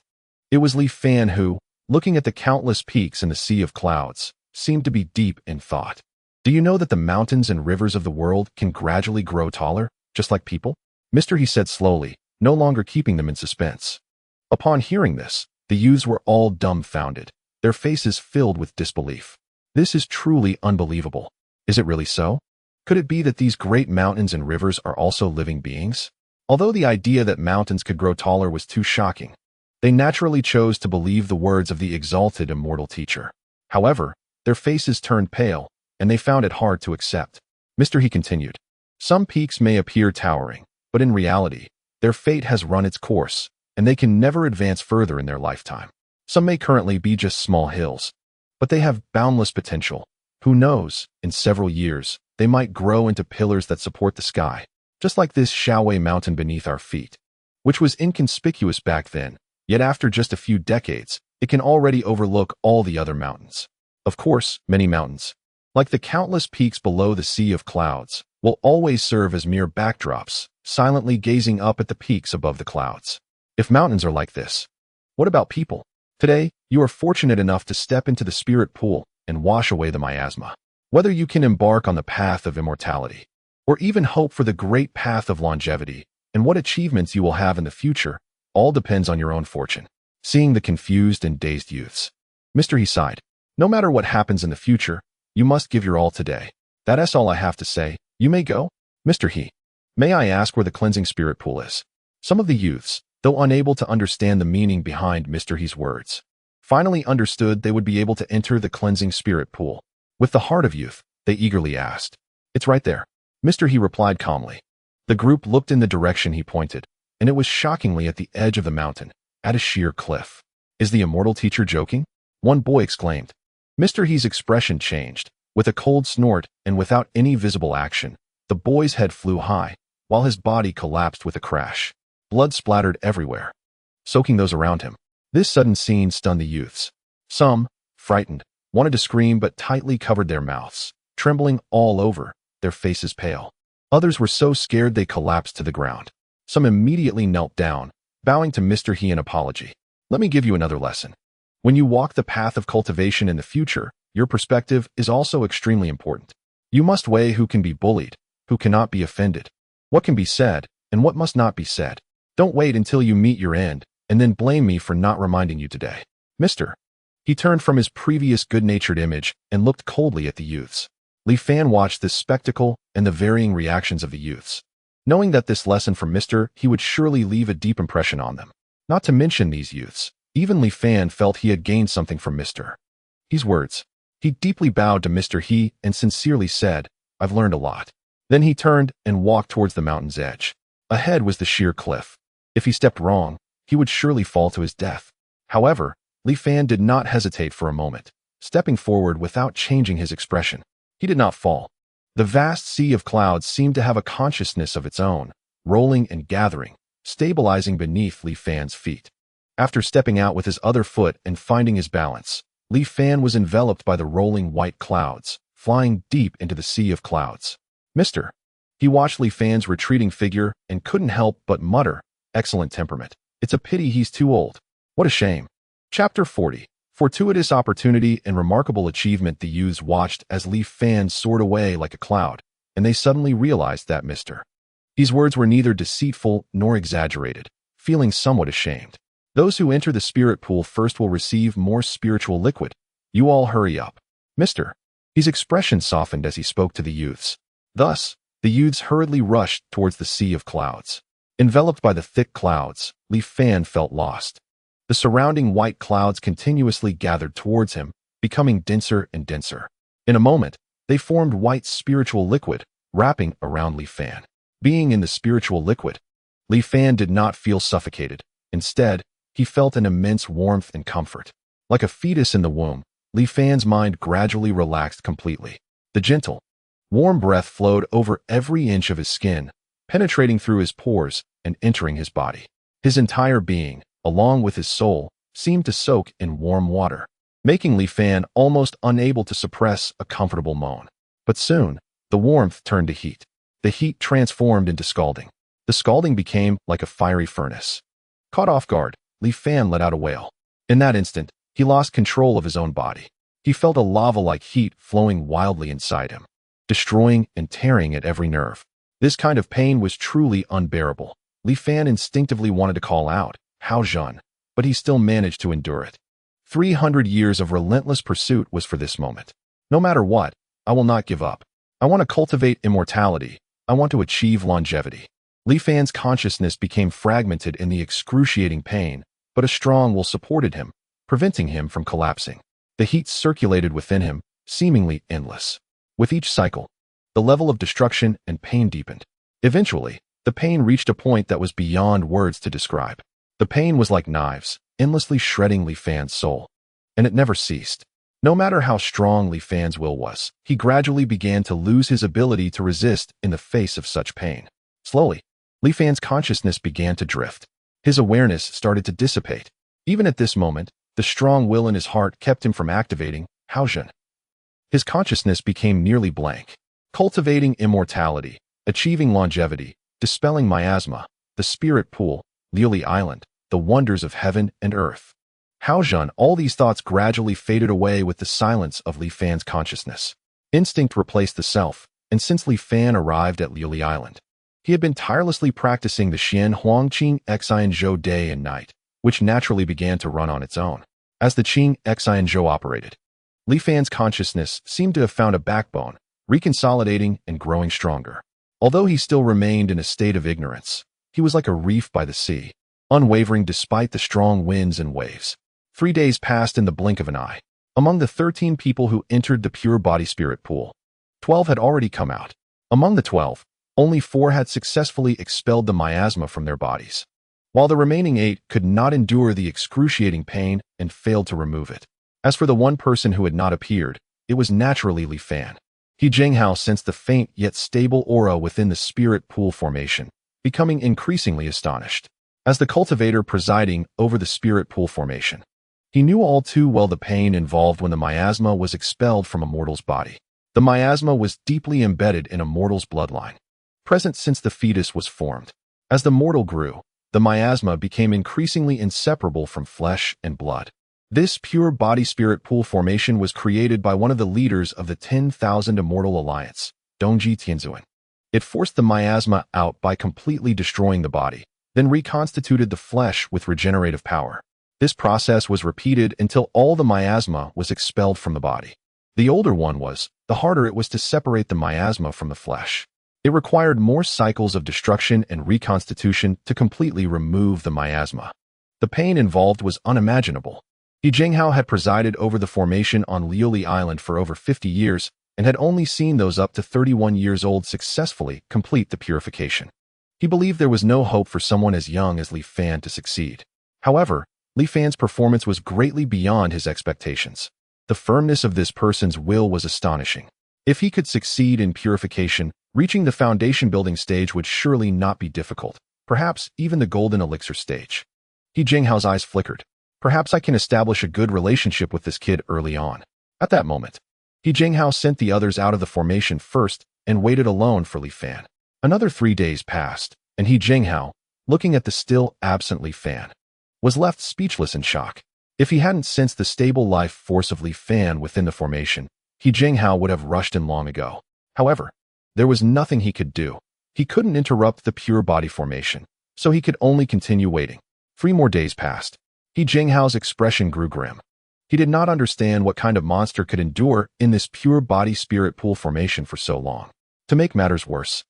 It was Li Fan who, looking at the countless peaks in the sea of clouds, seemed to be deep in thought. "Do you know that the mountains and rivers of the world can gradually grow taller, just like people?" Mr. He said slowly, no longer keeping them in suspense. Upon hearing this, the youths were all dumbfounded, their faces filled with disbelief. This is truly unbelievable. Is it really so? Could it be that these great mountains and rivers are also living beings? Although the idea that mountains could grow taller was too shocking, they naturally chose to believe the words of the exalted immortal teacher. However, their faces turned pale, and they found it hard to accept. Mr. He continued, "Some peaks may appear towering, but in reality, their fate has run its course, and they can never advance further in their lifetime. Some may currently be just small hills, but they have boundless potential. Who knows, in several years, they might grow into pillars that support the sky, just like this Shaowei mountain beneath our feet, which was inconspicuous back then, yet after just a few decades, it can already overlook all the other mountains. Of course, many mountains, like the countless peaks below the sea of clouds, will always serve as mere backdrops, silently gazing up at the peaks above the clouds. If mountains are like this, what about people? Today, you are fortunate enough to step into the spirit pool and wash away the miasma. Whether you can embark on the path of immortality, or even hope for the great path of longevity, and what achievements you will have in the future, all depends on your own fortune." Seeing the confused and dazed youths, Mr. He sighed. "No matter what happens in the future, you must give your all today. That's all I have to say. You may go." "Mr. He, may I ask where the cleansing spirit pool is?" Some of the youths, though unable to understand the meaning behind Mr. He's words, finally understood they would be able to enter the cleansing spirit pool. With the heart of youth, they eagerly asked. "It's right there," Mr. He replied calmly. The group looked in the direction he pointed, and it was shockingly at the edge of the mountain, at a sheer cliff. "Is the immortal teacher joking?" one boy exclaimed. Mr. He's expression changed. With a cold snort and without any visible action, the boy's head flew high, while his body collapsed with a crash. Blood splattered everywhere, soaking those around him. This sudden scene stunned the youths. Some, frightened, wanted to scream but tightly covered their mouths, trembling all over, their faces pale. Others were so scared they collapsed to the ground. Some immediately knelt down, bowing to Mr. He in apology. "Let me give you another lesson. When you walk the path of cultivation in the future, your perspective is also extremely important. You must weigh who can be bullied, who cannot be offended, what can be said, and what must not be said. Don't wait until you meet your end, and then blame me for not reminding you today." Mr. He turned from his previous good-natured image and looked coldly at the youths. Li Fan watched this spectacle and the varying reactions of the youths, knowing that this lesson from Mr. He would surely leave a deep impression on them. Not to mention these youths, even Li Fan felt he had gained something from Mr. He's words. He deeply bowed to Mr. He and sincerely said, "I've learned a lot." Then he turned and walked towards the mountain's edge. Ahead was the sheer cliff. If he stepped wrong, he would surely fall to his death. However, Li Fan did not hesitate for a moment, stepping forward without changing his expression. He did not fall. The vast sea of clouds seemed to have a consciousness of its own, rolling and gathering, stabilizing beneath Li Fan's feet. After stepping out with his other foot and finding his balance, Li Fan was enveloped by the rolling white clouds, flying deep into the sea of clouds. "Mr." He watched Li Fan's retreating figure and couldn't help but mutter, "Excellent temperament. It's a pity he's too old. What a shame." Chapter 40. Fortuitous opportunity and remarkable achievement. The youths watched as Li Fan soared away like a cloud, and they suddenly realized that Mr. These words were neither deceitful nor exaggerated, feeling somewhat ashamed. Those who enter the spirit pool first will receive more spiritual liquid. You all hurry up. Mr. His expression softened as he spoke to the youths. Thus, the youths hurriedly rushed towards the sea of clouds. Enveloped by the thick clouds, Li Fan felt lost. The surrounding white clouds continuously gathered towards him, becoming denser and denser. In a moment, they formed white spiritual liquid, wrapping around Li Fan. Being in the spiritual liquid, Li Fan did not feel suffocated. Instead, he felt an immense warmth and comfort. Like a fetus in the womb, Li Fan's mind gradually relaxed completely. The gentle, warm breath flowed over every inch of his skin, penetrating through his pores and entering his body. His entire being, along with his soul, seemed to soak in warm water, making Li Fan almost unable to suppress a comfortable moan. But soon, the warmth turned to heat. The heat transformed into scalding. The scalding became like a fiery furnace. Caught off guard, Li Fan let out a wail. In that instant, he lost control of his own body. He felt a lava-like heat flowing wildly inside him, destroying and tearing at every nerve. This kind of pain was truly unbearable. Li Fan instinctively wanted to call out, "Hao Zhen," but he still managed to endure it. 300 years of relentless pursuit was for this moment. No matter what, I will not give up. I want to cultivate immortality. I want to achieve longevity. Li Fan's consciousness became fragmented in the excruciating pain, but a strong will supported him, preventing him from collapsing. The heat circulated within him, seemingly endless. With each cycle, the level of destruction and pain deepened. Eventually, the pain reached a point that was beyond words to describe. The pain was like knives, endlessly shredding Li Fan's soul. And it never ceased. No matter how strong Li Fan's will was, he gradually began to lose his ability to resist in the face of such pain. Slowly, Li Fan's consciousness began to drift. His awareness started to dissipate. Even at this moment, the strong will in his heart kept him from activating Hao Zhen. His consciousness became nearly blank. Cultivating immortality, achieving longevity, dispelling miasma, the spirit pool, Liuli Island, the wonders of heaven and earth. Hao Zhen, all these thoughts gradually faded away with the silence of Li Fan's consciousness. Instinct replaced the self, and since Li Fan arrived at Liuli Island, he had been tirelessly practicing the Xian Huangqing Xian Zhou day and night, which naturally began to run on its own. As the Qing Xian Zhou operated, Li Fan's consciousness seemed to have found a backbone, reconsolidating and growing stronger. Although he still remained in a state of ignorance, he was like a reef by the sea, unwavering despite the strong winds and waves. 3 days passed in the blink of an eye. Among the 13 people who entered the pure body spirit pool, 12 had already come out. Among the 12, only 4 had successfully expelled the miasma from their bodies, while the remaining 8 could not endure the excruciating pain and failed to remove it. As for the one person who had not appeared, it was naturally Li Fan. He Jinghao sensed the faint yet stable aura within the spirit pool formation, becoming increasingly astonished. As the cultivator presiding over the spirit pool formation, he knew all too well the pain involved when the miasma was expelled from a mortal's body. The miasma was deeply embedded in a mortal's bloodline, present since the fetus was formed. As the mortal grew, the miasma became increasingly inseparable from flesh and blood. This pure body spirit pool formation was created by one of the leaders of the 10,000 Immortal Alliance, Dongji Tianzuan. It forced the miasma out by completely destroying the body, then reconstituted the flesh with regenerative power. This process was repeated until all the miasma was expelled from the body. The older one was, the harder it was to separate the miasma from the flesh. It required more cycles of destruction and reconstitution to completely remove the miasma. The pain involved was unimaginable. He Jinghao had presided over the formation on Liuli Island for over 50 years and had only seen those up to 31 years old successfully complete the purification. He believed there was no hope for someone as young as Li Fan to succeed. However, Li Fan's performance was greatly beyond his expectations. The firmness of this person's will was astonishing. If he could succeed in purification, reaching the foundation building stage would surely not be difficult, perhaps even the golden elixir stage. He Jinghao's eyes flickered. Perhaps I can establish a good relationship with this kid early on. At that moment, He Jinghao sent the others out of the formation first and waited alone for Li Fan. Another 3 days passed, and He Jinghao, looking at the still absent Li Fan, was left speechless in shock. If he hadn't sensed the stable life force of Li Fan within the formation, He Jinghao would have rushed in long ago. However, there was nothing he could do. He couldn't interrupt the pure body formation, so he could only continue waiting. 3 more days passed. He Jinghao's expression grew grim. He did not understand what kind of monster could endure in this pure body spirit pool formation for so long. To make matters worse,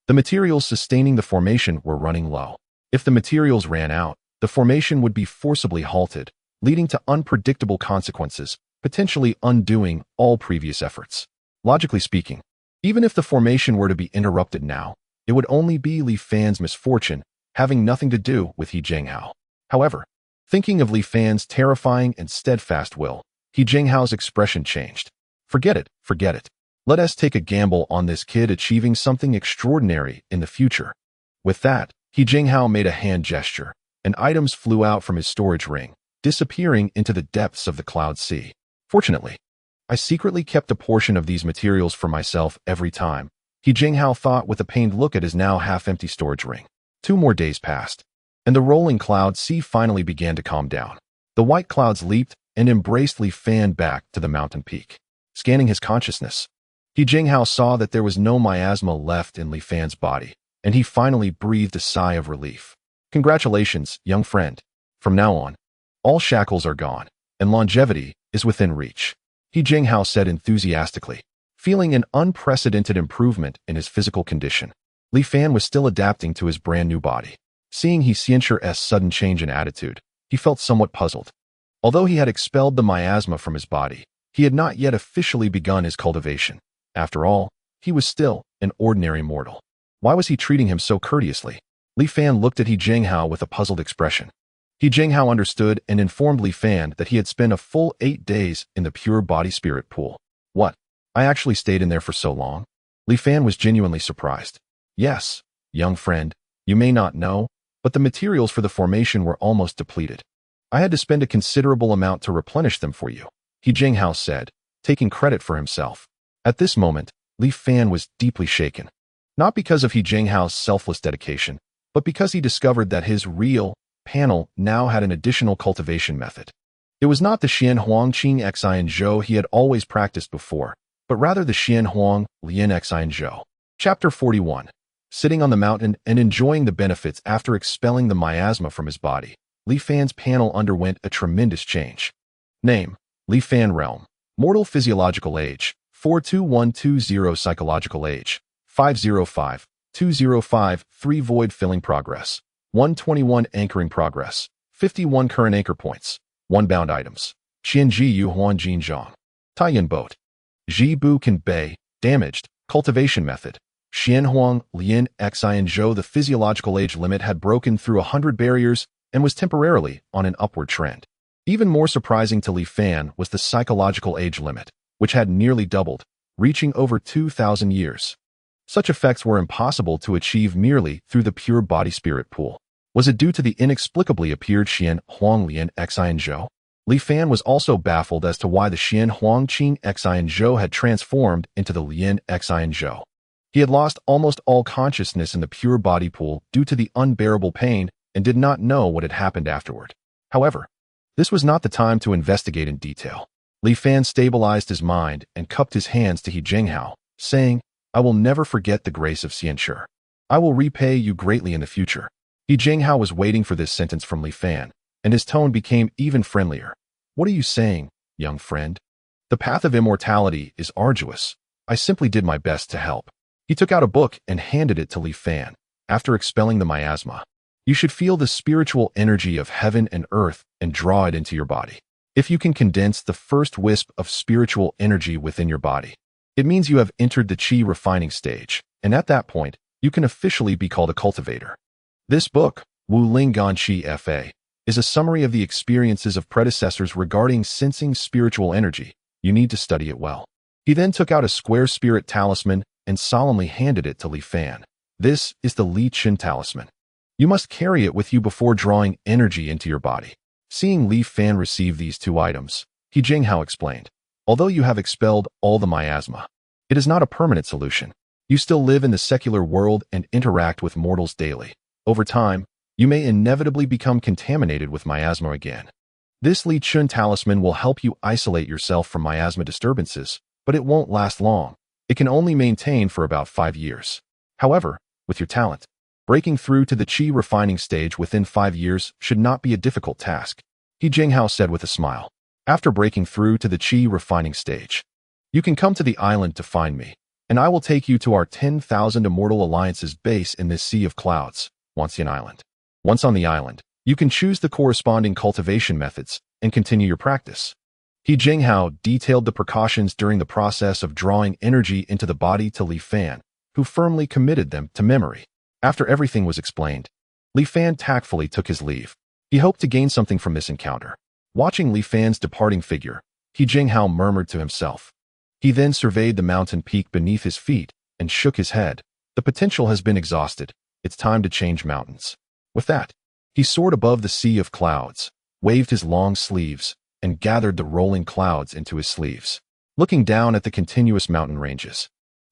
the materials sustaining the formation were running low. If the materials ran out, the formation would be forcibly halted, leading to unpredictable consequences, potentially undoing all previous efforts. Logically speaking, even if the formation were to be interrupted now, it would only be Li Fan's misfortune, having nothing to do with He Jinghao. However, thinking of Li Fan's terrifying and steadfast will, He Jinghao's expression changed. Forget it, forget it. Let us take a gamble on this kid achieving something extraordinary in the future. With that, He Jinghao made a hand gesture, and items flew out from his storage ring, disappearing into the depths of the cloud sea. Fortunately, I secretly kept a portion of these materials for myself every time, He Jinghao thought with a pained look at his now half-empty storage ring. 2 more days passed, and the rolling cloud sea finally began to calm down. The white clouds leaped and embraced Li Fan back to the mountain peak. Scanning his consciousness, He Jinghao saw that there was no miasma left in Li Fan's body, and he finally breathed a sigh of relief. Congratulations, young friend. From now on, all shackles are gone, and longevity is within reach, He Jinghao said enthusiastically, feeling an unprecedented improvement in his physical condition. Li Fan was still adapting to his brand new body. Seeing He Xianchu's sudden change in attitude, he felt somewhat puzzled. Although he had expelled the miasma from his body, he had not yet officially begun his cultivation. After all, he was still an ordinary mortal. Why was he treating him so courteously? Li Fan looked at He Jinghao with a puzzled expression. He Jinghao understood and informed Li Fan that he had spent a full 8 days in the pure body spirit pool. What? I actually stayed in there for so long? Li Fan was genuinely surprised. Yes, young friend, you may not know, but the materials for the formation were almost depleted. I had to spend a considerable amount to replenish them for you, He Jinghao said, taking credit for himself. At this moment, Li Fan was deeply shaken. Not because of He Jinghao's selfless dedication, but because he discovered that his real panel now had an additional cultivation method. It was not the Xian Huang Qing Xian Zhou he had always practiced before, but rather the Xian Huang Lian Xian Zhou. Chapter 41. Sitting on the mountain and enjoying the benefits after expelling the miasma from his body, Li Fan's panel underwent a tremendous change. Name: Li Fan Realm. Mortal Physiological Age: 42120. Psychological Age: 505. 205. 3 Void Filling Progress: 121. Anchoring Progress: 51. Current Anchor Points: 1 Bound Items: Qianji Yu Huan Jin Zhang. Taiyan Boat. Ji Bu Kan Bei. Damaged. Cultivation Method: Xian Huang Lian Xian Zhou. The physiological age limit had broken through 100 barriers and was temporarily on an upward trend. Even more surprising to Li Fan was the psychological age limit, which had nearly doubled, reaching over 2,000 years. Such effects were impossible to achieve merely through the pure body spirit pool. Was it due to the inexplicably appeared Xian Huang Lian Xian Zhou? Li Fan was also baffled as to why the Xian Huang Qing Xian Zhou had transformed into the Lian Xian Zhou. He had lost almost all consciousness in the pure body pool due to the unbearable pain and did not know what had happened afterward. However, this was not the time to investigate in detail. Li Fan stabilized his mind and cupped his hands to He Jinghao, saying, I will never forget the grace of Xianchu. I will repay you greatly in the future. He Jinghao was waiting for this sentence from Li Fan, and his tone became even friendlier. What are you saying, young friend? The path of immortality is arduous. I simply did my best to help. He took out a book and handed it to Li Fan. After expelling the miasma, you should feel the spiritual energy of heaven and earth and draw it into your body. If you can condense the first wisp of spiritual energy within your body, it means you have entered the Qi refining stage, and at that point, you can officially be called a cultivator. This book, Wu Ling Gan Qi Fa, is a summary of the experiences of predecessors regarding sensing spiritual energy. You need to study it well. He then took out a square spirit talisman and solemnly handed it to Li Fan. This is the Li Qin talisman. You must carry it with you before drawing energy into your body. Seeing Li Fan receive these 2 items, He Jinghao explained, although you have expelled all the miasma, it is not a permanent solution. You still live in the secular world and interact with mortals daily. Over time, you may inevitably become contaminated with miasma again. This Li Chun talisman will help you isolate yourself from miasma disturbances, but it won't last long. It can only maintain for about 5 years. However, with your talent, breaking through to the qi refining stage within 5 years should not be a difficult task, He Jinghao said with a smile. After breaking through to the qi refining stage, you can come to the island to find me, and I will take you to our 10,000 Immortal Alliance's base in this sea of clouds, Wanxian Island. Once on the island, you can choose the corresponding cultivation methods and continue your practice. He Jinghao detailed the precautions during the process of drawing energy into the body to Li Fan, who firmly committed them to memory. After everything was explained, Li Fan tactfully took his leave. He hoped to gain something from this encounter. Watching Li Fan's departing figure, He Jinghao murmured to himself. He then surveyed the mountain peak beneath his feet and shook his head. The potential has been exhausted. It's time to change mountains. With that, he soared above the sea of clouds, waved his long sleeves, and gathered the rolling clouds into his sleeves. Looking down at the continuous mountain ranges,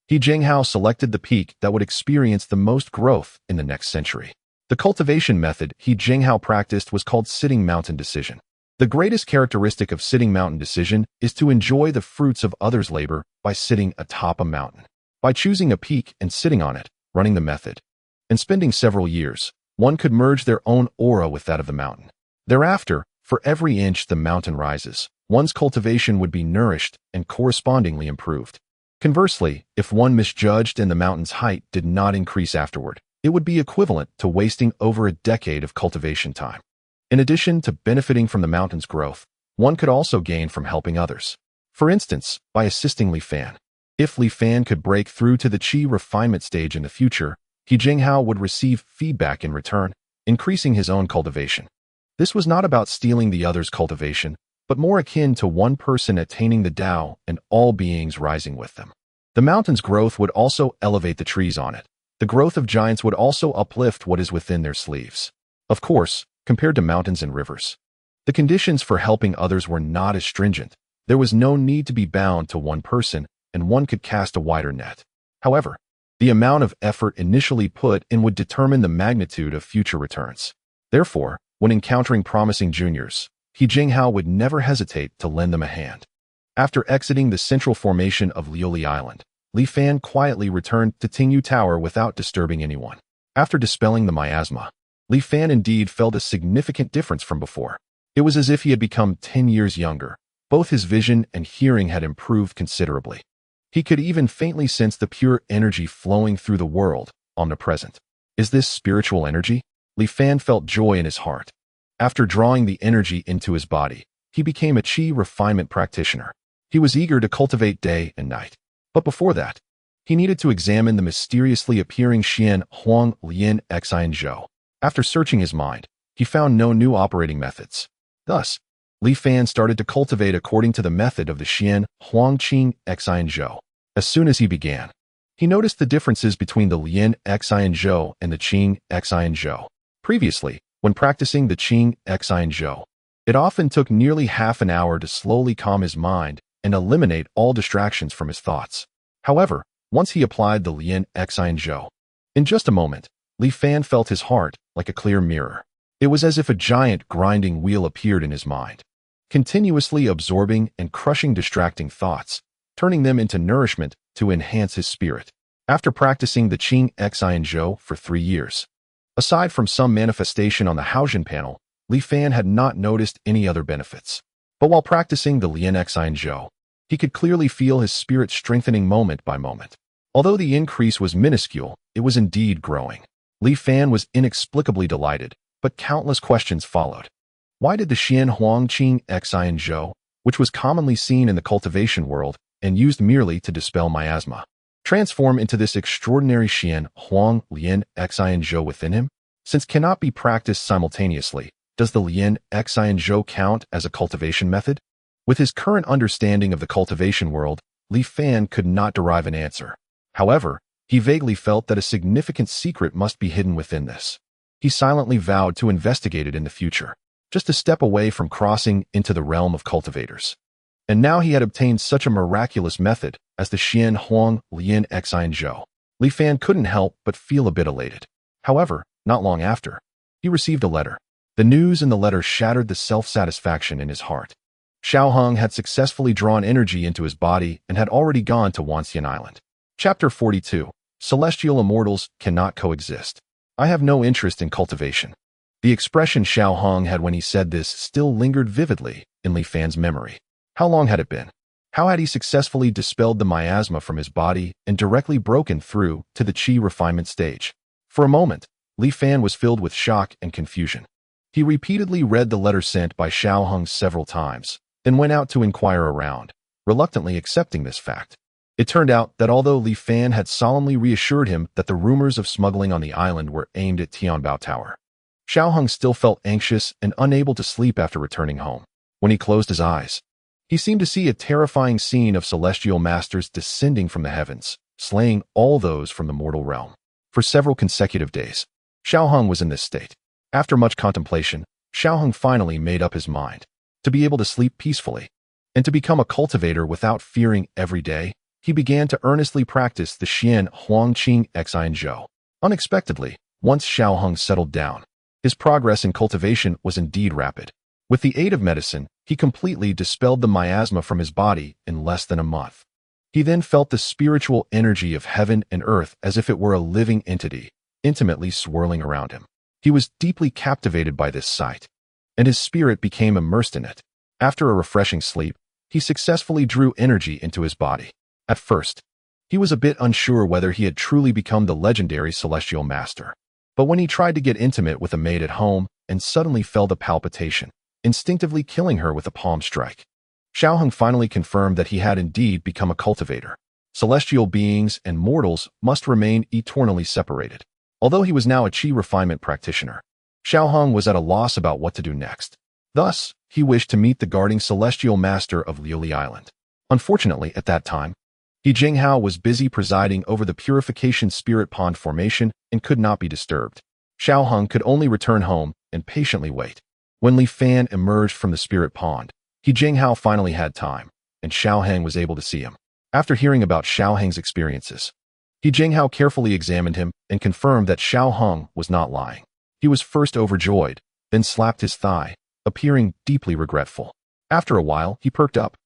He Jinghao selected the peak that would experience the most growth in the next century. The cultivation method He Jinghao practiced was called sitting mountain decision. The greatest characteristic of sitting mountain decision is to enjoy the fruits of others' labor by sitting atop a mountain. By choosing a peak and sitting on it, running the method, and spending several years, one could merge their own aura with that of the mountain. Thereafter, for every inch the mountain rises, one's cultivation would be nourished and correspondingly improved. Conversely, if one misjudged and the mountain's height did not increase afterward, it would be equivalent to wasting over a decade of cultivation time. In addition to benefiting from the mountain's growth, one could also gain from helping others. For instance, by assisting Li Fan. If Li Fan could break through to the qi refinement stage in the future, He Jinghao would receive feedback in return, increasing his own cultivation. This was not about stealing the other's cultivation, but more akin to one person attaining the Tao and all beings rising with them. The mountain's growth would also elevate the trees on it. The growth of giants would also uplift what is within their sleeves. Of course, compared to mountains and rivers, the conditions for helping others were not as stringent. There was no need to be bound to one person, and one could cast a wider net. However, the amount of effort initially put in would determine the magnitude of future returns. Therefore, when encountering promising juniors, He Jinghao would never hesitate to lend them a hand. After exiting the central formation of Liuli Island, Li Fan quietly returned to Tingyu Tower without disturbing anyone. After dispelling the miasma, Li Fan indeed felt a significant difference from before. It was as if he had become 10 years younger. Both his vision and hearing had improved considerably. He could even faintly sense the pure energy flowing through the world, omnipresent. Is this spiritual energy? Li Fan felt joy in his heart. After drawing the energy into his body, he became a qi refinement practitioner. He was eager to cultivate day and night. But before that, he needed to examine the mysteriously appearing Xian Huang Lian Xian Zhou. After searching his mind, he found no new operating methods. Thus, Li Fan started to cultivate according to the method of the Xian Huang Qing Xian Zhou. As soon as he began, he noticed the differences between the Lian Xian Zhou and the Qing Xian Zhou. Previously, when practicing the Qing Xian Zhou, it often took nearly half an hour to slowly calm his mind and eliminate all distractions from his thoughts. However, once he applied the Lian Xian Zhou, in just a moment, Li Fan felt his heart like a clear mirror. It was as if a giant grinding wheel appeared in his mind, continuously absorbing and crushing distracting thoughts, turning them into nourishment to enhance his spirit. After practicing the Qing Xian Zhou for 3 years, aside from some manifestation on the Haotian panel, Li Fan had not noticed any other benefits. But while practicing the Lian Xian Zhou, he could clearly feel his spirit strengthening moment by moment. Although the increase was minuscule, it was indeed growing. Li Fan was inexplicably delighted, but countless questions followed. Why did the Xian Huang Qing Xian Zhou, which was commonly seen in the cultivation world and used merely to dispel miasma, transform into this extraordinary Xian Huang Lian Xian Zhou within him? Since cannot be practiced simultaneously, does the Lian Xian Zhou count as a cultivation method? With his current understanding of the cultivation world, Li Fan could not derive an answer. However, he vaguely felt that a significant secret must be hidden within this. He silently vowed to investigate it in the future, just a step away from crossing into the realm of cultivators. And now he had obtained such a miraculous method as the Xian Huang Lian Xian Zhou. Li Fan couldn't help but feel a bit elated. However, not long after, he received a letter. The news in the letter shattered the self-satisfaction in his heart. Xiao Hong had successfully drawn energy into his body and had already gone to Wanxian Island. Chapter 42. Celestial Immortals Cannot Coexist. I have no interest in cultivation. The expression Xiao Hong had when he said this still lingered vividly in Li Fan's memory. How long had it been? How had he successfully dispelled the miasma from his body and directly broken through to the qi refinement stage? For a moment, Li Fan was filled with shock and confusion. He repeatedly read the letter sent by Xiao Hong several times, then went out to inquire around, reluctantly accepting this fact. It turned out that although Li Fan had solemnly reassured him that the rumors of smuggling on the island were aimed at Tianbao Tower, Xiao Hong still felt anxious and unable to sleep after returning home. When he closed his eyes, he seemed to see a terrifying scene of celestial masters descending from the heavens, slaying all those from the mortal realm. For several consecutive days, Xiao Hong was in this state. After much contemplation, Xiao Hong finally made up his mind to be able to sleep peacefully and to become a cultivator without fearing every day. He began to earnestly practice the Xian Huangqing Xian Zhou. Unexpectedly, once Xiao Hong settled down, his progress in cultivation was indeed rapid. With the aid of medicine, he completely dispelled the miasma from his body in less than a month. He then felt the spiritual energy of heaven and earth as if it were a living entity, intimately swirling around him. He was deeply captivated by this sight, and his spirit became immersed in it. After a refreshing sleep, he successfully drew energy into his body. At first, he was a bit unsure whether he had truly become the legendary celestial master. But when he tried to get intimate with a maid at home and suddenly felt a palpitation, instinctively killing her with a palm strike, Xiao Hong finally confirmed that he had indeed become a cultivator. Celestial beings and mortals must remain eternally separated. Although he was now a qi refinement practitioner, Xiao Hong was at a loss about what to do next. Thus, he wished to meet the guarding celestial master of Liuli Island. Unfortunately, at that time, He Jinghao was busy presiding over the purification spirit pond formation and could not be disturbed. Xiao Hong could only return home and patiently wait. When Li Fan emerged from the spirit pond, He Jinghao finally had time, and Xiao Heng was able to see him. After hearing about Xiao Heng's experiences, He Jinghao carefully examined him and confirmed that Xiao Hong was not lying. He was first overjoyed, then slapped his thigh, appearing deeply regretful. After a while, he perked up,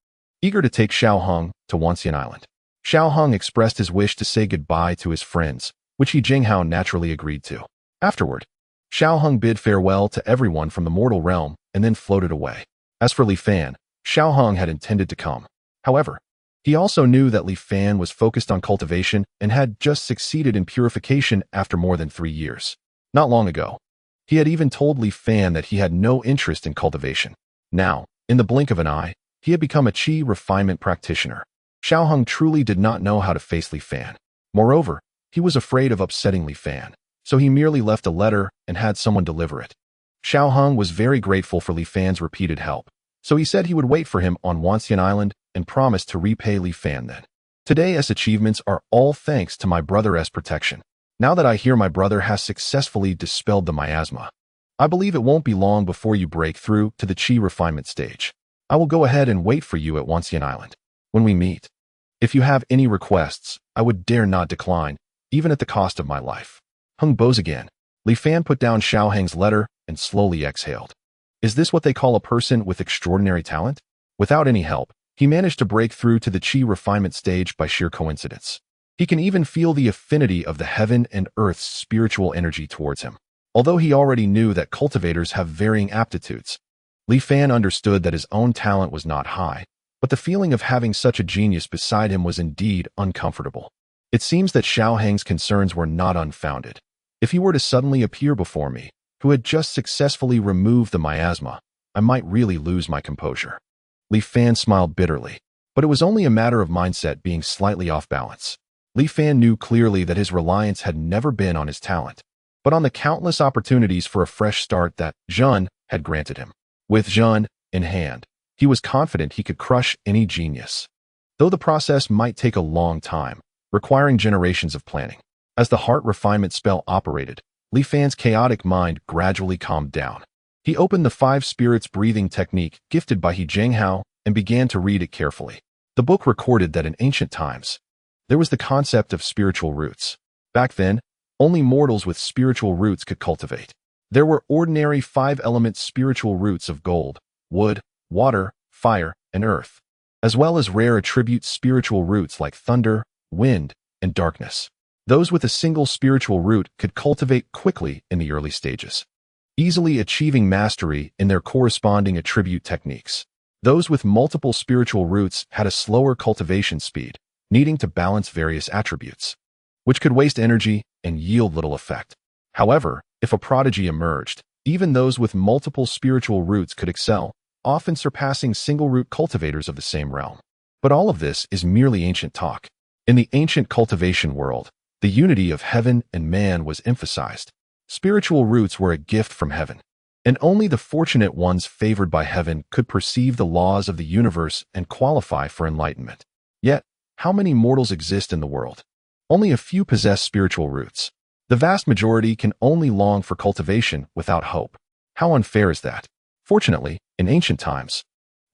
eager to take Xiao Hong to Wanxian Island. Xiao Hong expressed his wish to say goodbye to his friends, which He Jinghao naturally agreed to. Afterward, Xiao Hong bid farewell to everyone from the mortal realm and then floated away. As for Li Fan, Xiao Hong had intended to come. However, he also knew that Li Fan was focused on cultivation and had just succeeded in purification after more than 3 years. Not long ago, he had even told Li Fan that he had no interest in cultivation. Now, in the blink of an eye, he had become a qi refinement practitioner. Xiao Hong truly did not know how to face Li Fan. Moreover, he was afraid of upsetting Li Fan, so he merely left a letter and had someone deliver it. Xiao Hong was very grateful for Li Fan's repeated help, so he said he would wait for him on Wanxian Island and promised to repay Li Fan then. Today's achievements are all thanks to my brother's protection. Now that I hear my brother has successfully dispelled the miasma, I believe it won't be long before you break through to the qi refinement stage. I will go ahead and wait for you at Wanxian Island. When we meet, if you have any requests, I would dare not decline, even at the cost of my life. Hung bows again. Li Fan put down Xiao Heng's letter and slowly exhaled. Is this what they call a person with extraordinary talent? Without any help, he managed to break through to the qi refinement stage by sheer coincidence. He can even feel the affinity of the heaven and earth's spiritual energy towards him. Although he already knew that cultivators have varying aptitudes, Li Fan understood that his own talent was not high, but the feeling of having such a genius beside him was indeed uncomfortable. It seems that Xiao Heng's concerns were not unfounded. If he were to suddenly appear before me, who had just successfully removed the miasma, I might really lose my composure. Li Fan smiled bitterly, but it was only a matter of mindset being slightly off balance. Li Fan knew clearly that his reliance had never been on his talent, but on the countless opportunities for a fresh start that Zhen had granted him. With Zhen in hand, he was confident he could crush any genius, though the process might take a long time, requiring generations of planning. As the heart refinement spell operated, Li Fan's chaotic mind gradually calmed down. He opened the 5 spirits breathing technique gifted by He Jinghao and began to read it carefully. The book recorded that in ancient times, there was the concept of spiritual roots. Back then, only mortals with spiritual roots could cultivate. There were ordinary five-element spiritual roots of gold, wood, water, fire, and earth, as well as rare attribute spiritual roots like thunder, wind, and darkness. Those with a single spiritual root could cultivate quickly in the early stages, easily achieving mastery in their corresponding attribute techniques. Those with multiple spiritual roots had a slower cultivation speed, needing to balance various attributes, which could waste energy and yield little effect. However, if a prodigy emerged, even those with multiple spiritual roots could excel, often surpassing single-root cultivators of the same realm. But all of this is merely ancient talk. In the ancient cultivation world, the unity of heaven and man was emphasized. Spiritual roots were a gift from heaven, and only the fortunate ones favored by heaven could perceive the laws of the universe and qualify for enlightenment. Yet, how many mortals exist in the world? Only a few possess spiritual roots. The vast majority can only long for cultivation without hope. How unfair is that? Fortunately, in ancient times,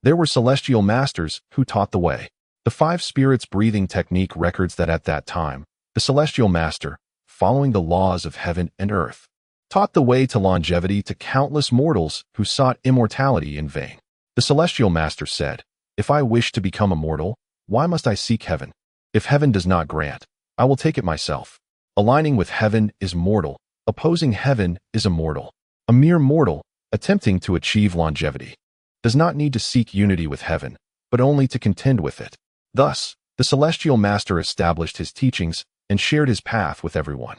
there were celestial masters who taught the way. The five spirits breathing technique records that at that time, the celestial master, following the laws of heaven and earth, taught the way to longevity to countless mortals who sought immortality in vain. The celestial master said, "If I wish to become immortal, why must I seek heaven? If heaven does not grant, I will take it myself. Aligning with heaven is mortal, opposing heaven is immortal. A mere mortal, attempting to achieve longevity, does not need to seek unity with heaven, but only to contend with it." Thus, the celestial master established his teachings and shared his path with everyone.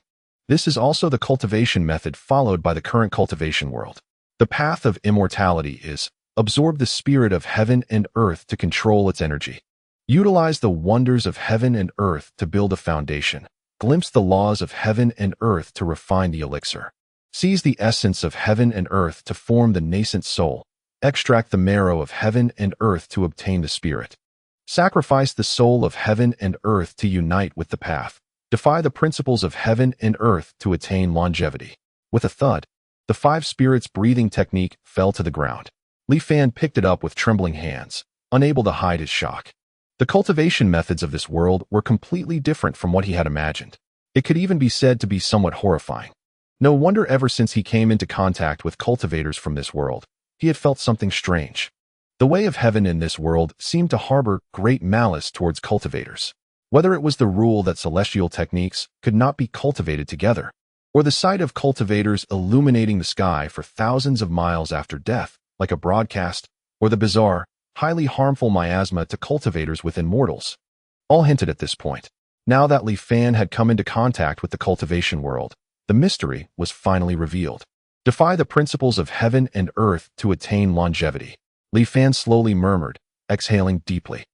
This is also the cultivation method followed by the current cultivation world. The path of immortality is, absorb the spirit of heaven and earth to control its energy. Utilize the wonders of heaven and earth to build a foundation. Glimpse the laws of heaven and earth to refine the elixir. Seize the essence of heaven and earth to form the nascent soul. Extract the marrow of heaven and earth to obtain the spirit. Sacrifice the soul of heaven and earth to unite with the path. Defy the principles of heaven and earth to attain longevity. With a thud, the five spirits breathing technique fell to the ground. Li Fan picked it up with trembling hands, unable to hide his shock. The cultivation methods of this world were completely different from what he had imagined. It could even be said to be somewhat horrifying. No wonder ever since he came into contact with cultivators from this world, he had felt something strange. The way of heaven in this world seemed to harbor great malice towards cultivators. Whether it was the rule that celestial techniques could not be cultivated together, or the sight of cultivators illuminating the sky for thousands of miles after death, like a broadcast, or the bizarre, highly harmful miasma to cultivators within mortals, all hinted at this point. Now that Li Fan had come into contact with the cultivation world, the mystery was finally revealed. Defy the principles of heaven and earth to attain longevity. Li Fan slowly murmured, exhaling deeply.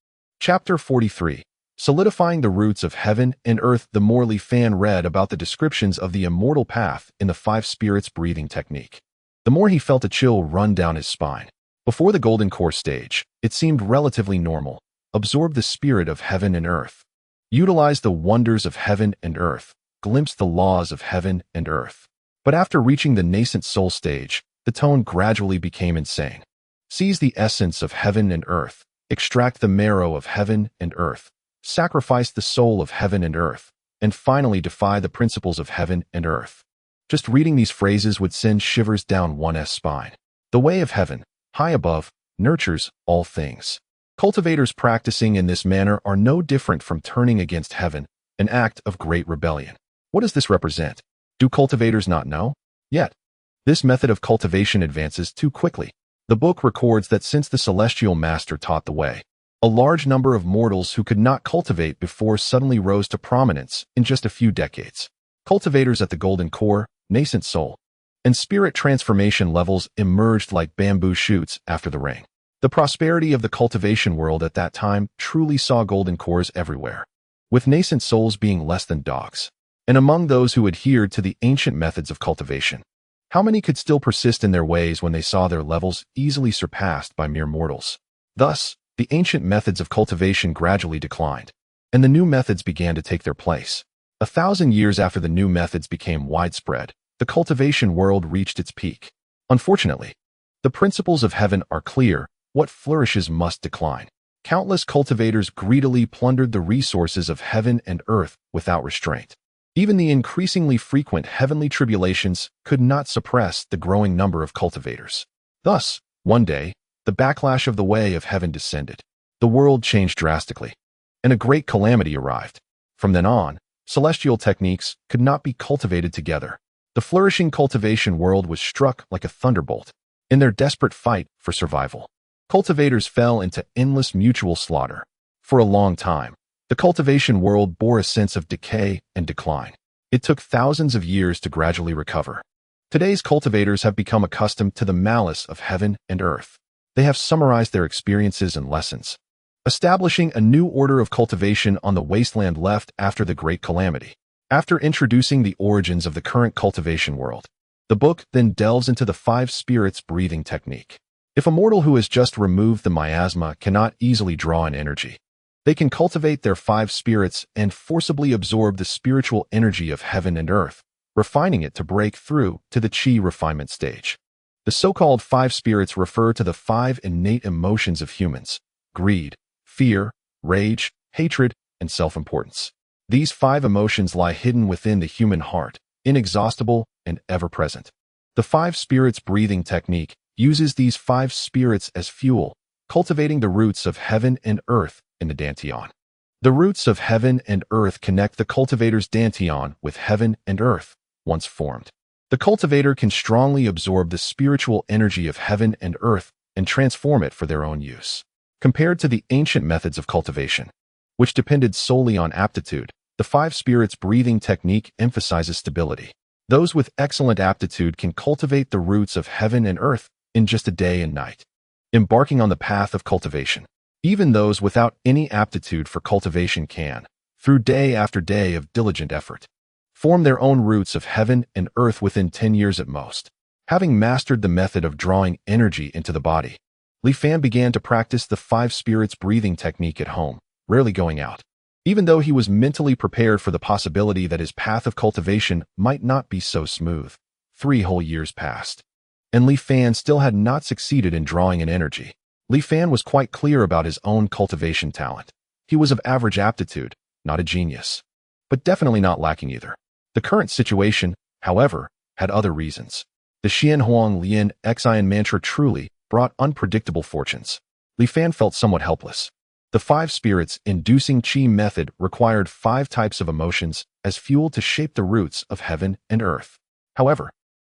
Chapter 43. Solidifying the roots of heaven and earth. The more Li Fan read about the descriptions of the immortal path in the five spirits breathing technique, the more he felt a chill run down his spine. Before the golden core stage, it seemed relatively normal. Absorb the spirit of heaven and earth. Utilize the wonders of heaven and earth. Glimpse the laws of heaven and earth. But after reaching the nascent soul stage, the tone gradually became insane. Seize the essence of heaven and earth. Extract the marrow of heaven and earth. Sacrifice the soul of heaven and earth. And finally defy the principles of heaven and earth. Just reading these phrases would send shivers down one's spine. The way of heaven, high above, nurtures all things. Cultivators practicing in this manner are no different from turning against heaven, an act of great rebellion. What does this represent? Do cultivators not know? Yet, this method of cultivation advances too quickly. The book records that since the celestial master taught the way, a large number of mortals who could not cultivate before suddenly rose to prominence in just a few decades. Cultivators at the golden core, nascent soul, and spirit transformation levels emerged like bamboo shoots after the rain. The prosperity of the cultivation world at that time truly saw golden cores everywhere, with nascent souls being less than dogs. And among those who adhered to the ancient methods of cultivation, how many could still persist in their ways when they saw their levels easily surpassed by mere mortals? Thus, the ancient methods of cultivation gradually declined, and the new methods began to take their place. 1,000 years after the new methods became widespread, the cultivation world reached its peak. Unfortunately, the principles of heaven are clear: what flourishes must decline. Countless cultivators greedily plundered the resources of heaven and earth without restraint. Even the increasingly frequent heavenly tribulations could not suppress the growing number of cultivators. Thus, one day, the backlash of the way of heaven descended. The world changed drastically, and a great calamity arrived. From then on, celestial techniques could not be cultivated together. The flourishing cultivation world was struck like a thunderbolt. In their desperate fight for survival, cultivators fell into endless mutual slaughter. For a long time, the cultivation world bore a sense of decay and decline. It took thousands of years to gradually recover. Today's cultivators have become accustomed to the malice of heaven and earth. They have summarized their experiences and lessons, establishing a new order of cultivation on the wasteland left after the Great Calamity. After introducing the origins of the current cultivation world, the book then delves into the 5 spirits breathing technique. If a mortal who has just removed the miasma cannot easily draw in energy, they can cultivate their 5 spirits and forcibly absorb the spiritual energy of heaven and earth, refining it to break through to the chi refinement stage. The so-called 5 spirits refer to the 5 innate emotions of humans: greed, fear, rage, hatred, and self-importance. These 5 emotions lie hidden within the human heart, inexhaustible and ever-present. The 5 spirits breathing technique uses these 5 spirits as fuel, cultivating the roots of heaven and earth in the dantian. The roots of heaven and earth connect the cultivator's dantian with heaven and earth, once formed. The cultivator can strongly absorb the spiritual energy of heaven and earth and transform it for their own use. Compared to the ancient methods of cultivation, which depended solely on aptitude, the 5 spirits breathing technique emphasizes stability. Those with excellent aptitude can cultivate the roots of heaven and earth in just a day and night, embarking on the path of cultivation. Even those without any aptitude for cultivation can, through day after day of diligent effort, form their own roots of heaven and earth within 10 years at most. Having mastered the method of drawing energy into the body, Li Fan began to practice the 5 spirits breathing technique at home, rarely going out. Even though he was mentally prepared for the possibility that his path of cultivation might not be so smooth, 3 whole years passed, and Li Fan still had not succeeded in drawing in energy. Li Fan was quite clear about his own cultivation talent. He was of average aptitude, not a genius, but definitely not lacking either. The current situation, however, had other reasons. The Xian Huang Lian Xian mantra truly brought unpredictable fortunes. Li Fan felt somewhat helpless. The 5 spirits inducing qi method required 5 types of emotions as fuel to shape the roots of heaven and earth. However,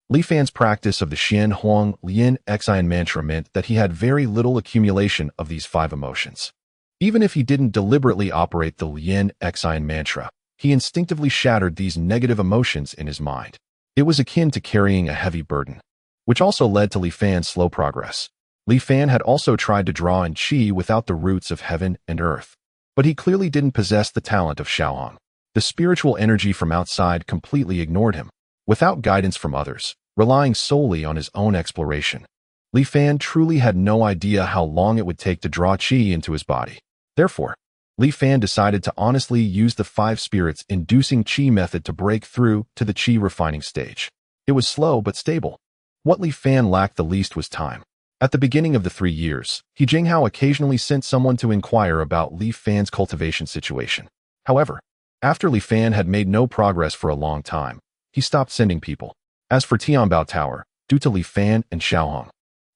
Li Fan's practice of the Xian Huang Lian Xian mantra meant that he had very little accumulation of these 5 emotions. Even if he didn't deliberately operate the Lian Xian mantra, he instinctively shattered these negative emotions in his mind. It was akin to carrying a heavy burden, which also led to Li Fan's slow progress. Li Fan had also tried to draw in qi without the roots of heaven and earth, but he clearly didn't possess the talent of Shaohong. The spiritual energy from outside completely ignored him. Without guidance from others, relying solely on his own exploration, Li Fan truly had no idea how long it would take to draw qi into his body. Therefore, Li Fan decided to honestly use the 5 spirits inducing qi method to break through to the qi refining stage. It was slow but stable. What Li Fan lacked the least was time. At the beginning of the 3 years, He Jinghao occasionally sent someone to inquire about Li Fan's cultivation situation. However, after Li Fan had made no progress for a long time, he stopped sending people. As for Tianbao Tower, due to Li Fan and Shaohong,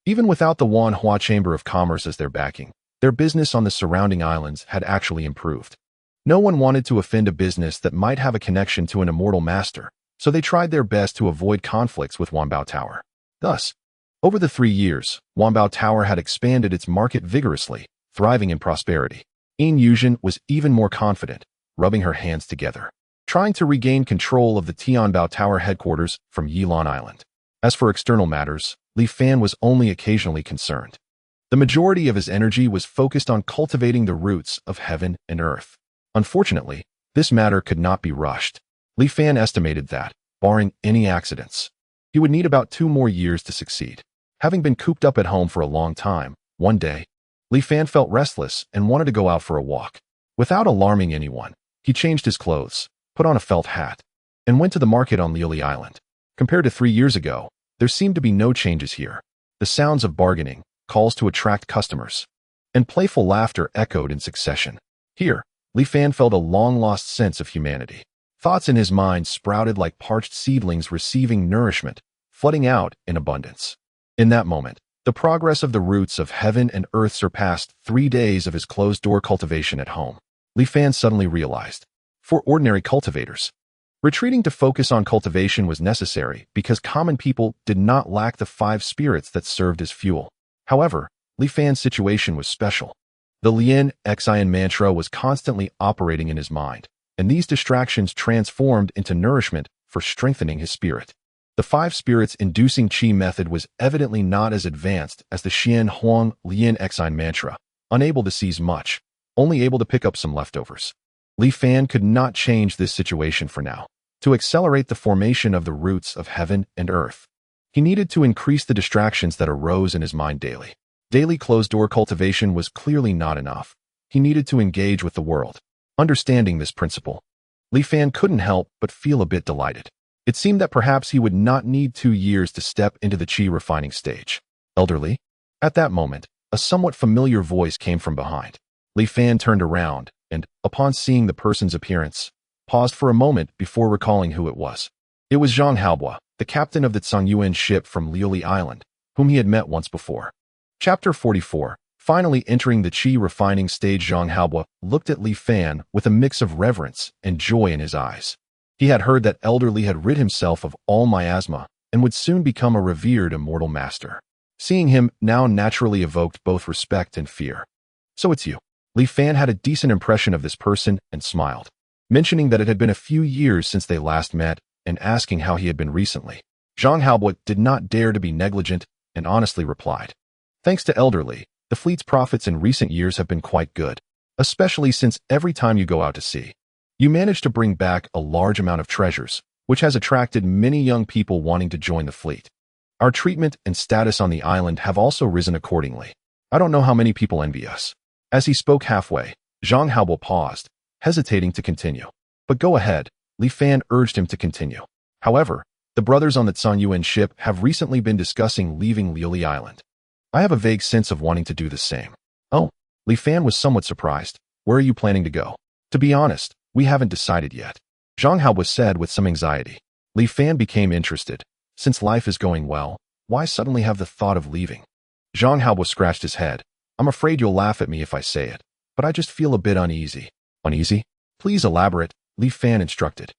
even without the Wanhua Chamber of Commerce as their backing, their business on the surrounding islands had actually improved. No one wanted to offend a business that might have a connection to an immortal master, so they tried their best to avoid conflicts with Wanbao Tower. Thus, over the 3 years, Wanbao Tower had expanded its market vigorously, thriving in prosperity. Yin Yuzhen was even more confident, rubbing her hands together, trying to regain control of the Tianbao Tower headquarters from Yilan Island. As for external matters, Li Fan was only occasionally concerned. The majority of his energy was focused on cultivating the roots of heaven and earth. Unfortunately, this matter could not be rushed. Li Fan estimated that, barring any accidents, he would need about 2 more years to succeed. Having been cooped up at home for a long time, one day, Li Fan felt restless and wanted to go out for a walk. Without alarming anyone, he changed his clothes, put on a felt hat, and went to the market on Liuli Island. Compared to 3 years ago, there seemed to be no changes here. The sounds of bargaining, calls to attract customers, and playful laughter echoed in succession. Here, Li Fan felt a long-lost sense of humanity. Thoughts in his mind sprouted like parched seedlings receiving nourishment, flooding out in abundance. In that moment, the progress of the roots of heaven and earth surpassed 3 days of his closed-door cultivation at home. Li Fan suddenly realized, for ordinary cultivators, retreating to focus on cultivation was necessary because common people did not lack the 5 spirits that served as fuel. However, Li Fan's situation was special. The Lian Xian mantra was constantly operating in his mind, and these distractions transformed into nourishment for strengthening his spirit. The 5 spirits inducing qi method was evidently not as advanced as the Xian Huang Lian Xian mantra, unable to seize much, only able to pick up some leftovers. Li Fan could not change this situation for now. To accelerate the formation of the roots of heaven and earth, he needed to increase the distractions that arose in his mind daily. Daily closed-door cultivation was clearly not enough. He needed to engage with the world. Understanding this principle, Li Fan couldn't help but feel a bit delighted. It seemed that perhaps he would not need 2 years to step into the qi refining stage. Elderly? At that moment, a somewhat familiar voice came from behind. Li Fan turned around and, upon seeing the person's appearance, paused for a moment before recalling who it was. It was Zhang Haobo, the captain of the Tsangyuan ship from Liuli Island, whom he had met once before. Chapter 44. Finally entering the qi refining stage, Zhang Haobo looked at Li Fan with a mix of reverence and joy in his eyes. He had heard that Elder Li had rid himself of all miasma and would soon become a revered immortal master. Seeing him now naturally evoked both respect and fear. So it's you. Li Fan had a decent impression of this person and smiled, mentioning that it had been a few years since they last met and asking how he had been recently. Zhang Haobo did not dare to be negligent and honestly replied, "Thanks to Elder Li, the fleet's profits in recent years have been quite good, especially since every time you go out to sea, you manage to bring back a large amount of treasures, which has attracted many young people wanting to join the fleet. Our treatment and status on the island have also risen accordingly. I don't know how many people envy us." As he spoke halfway, Zhang Haobo paused, hesitating to continue. "But go ahead," Li Fan urged him to continue. However, the brothers on the Tsangyuan ship have recently been discussing leaving Liuli Island. I have a vague sense of wanting to do the same. Oh, Li Fan was somewhat surprised. "Where are you planning to go?" "To be honest, we haven't decided yet," Zhang Haobo said with some anxiety. Li Fan became interested. Since life is going well, why suddenly have the thought of leaving? Zhang Haobo scratched his head. "I'm afraid you'll laugh at me if I say it, but I just feel a bit uneasy." "Uneasy? Please elaborate," Li Fan instructed.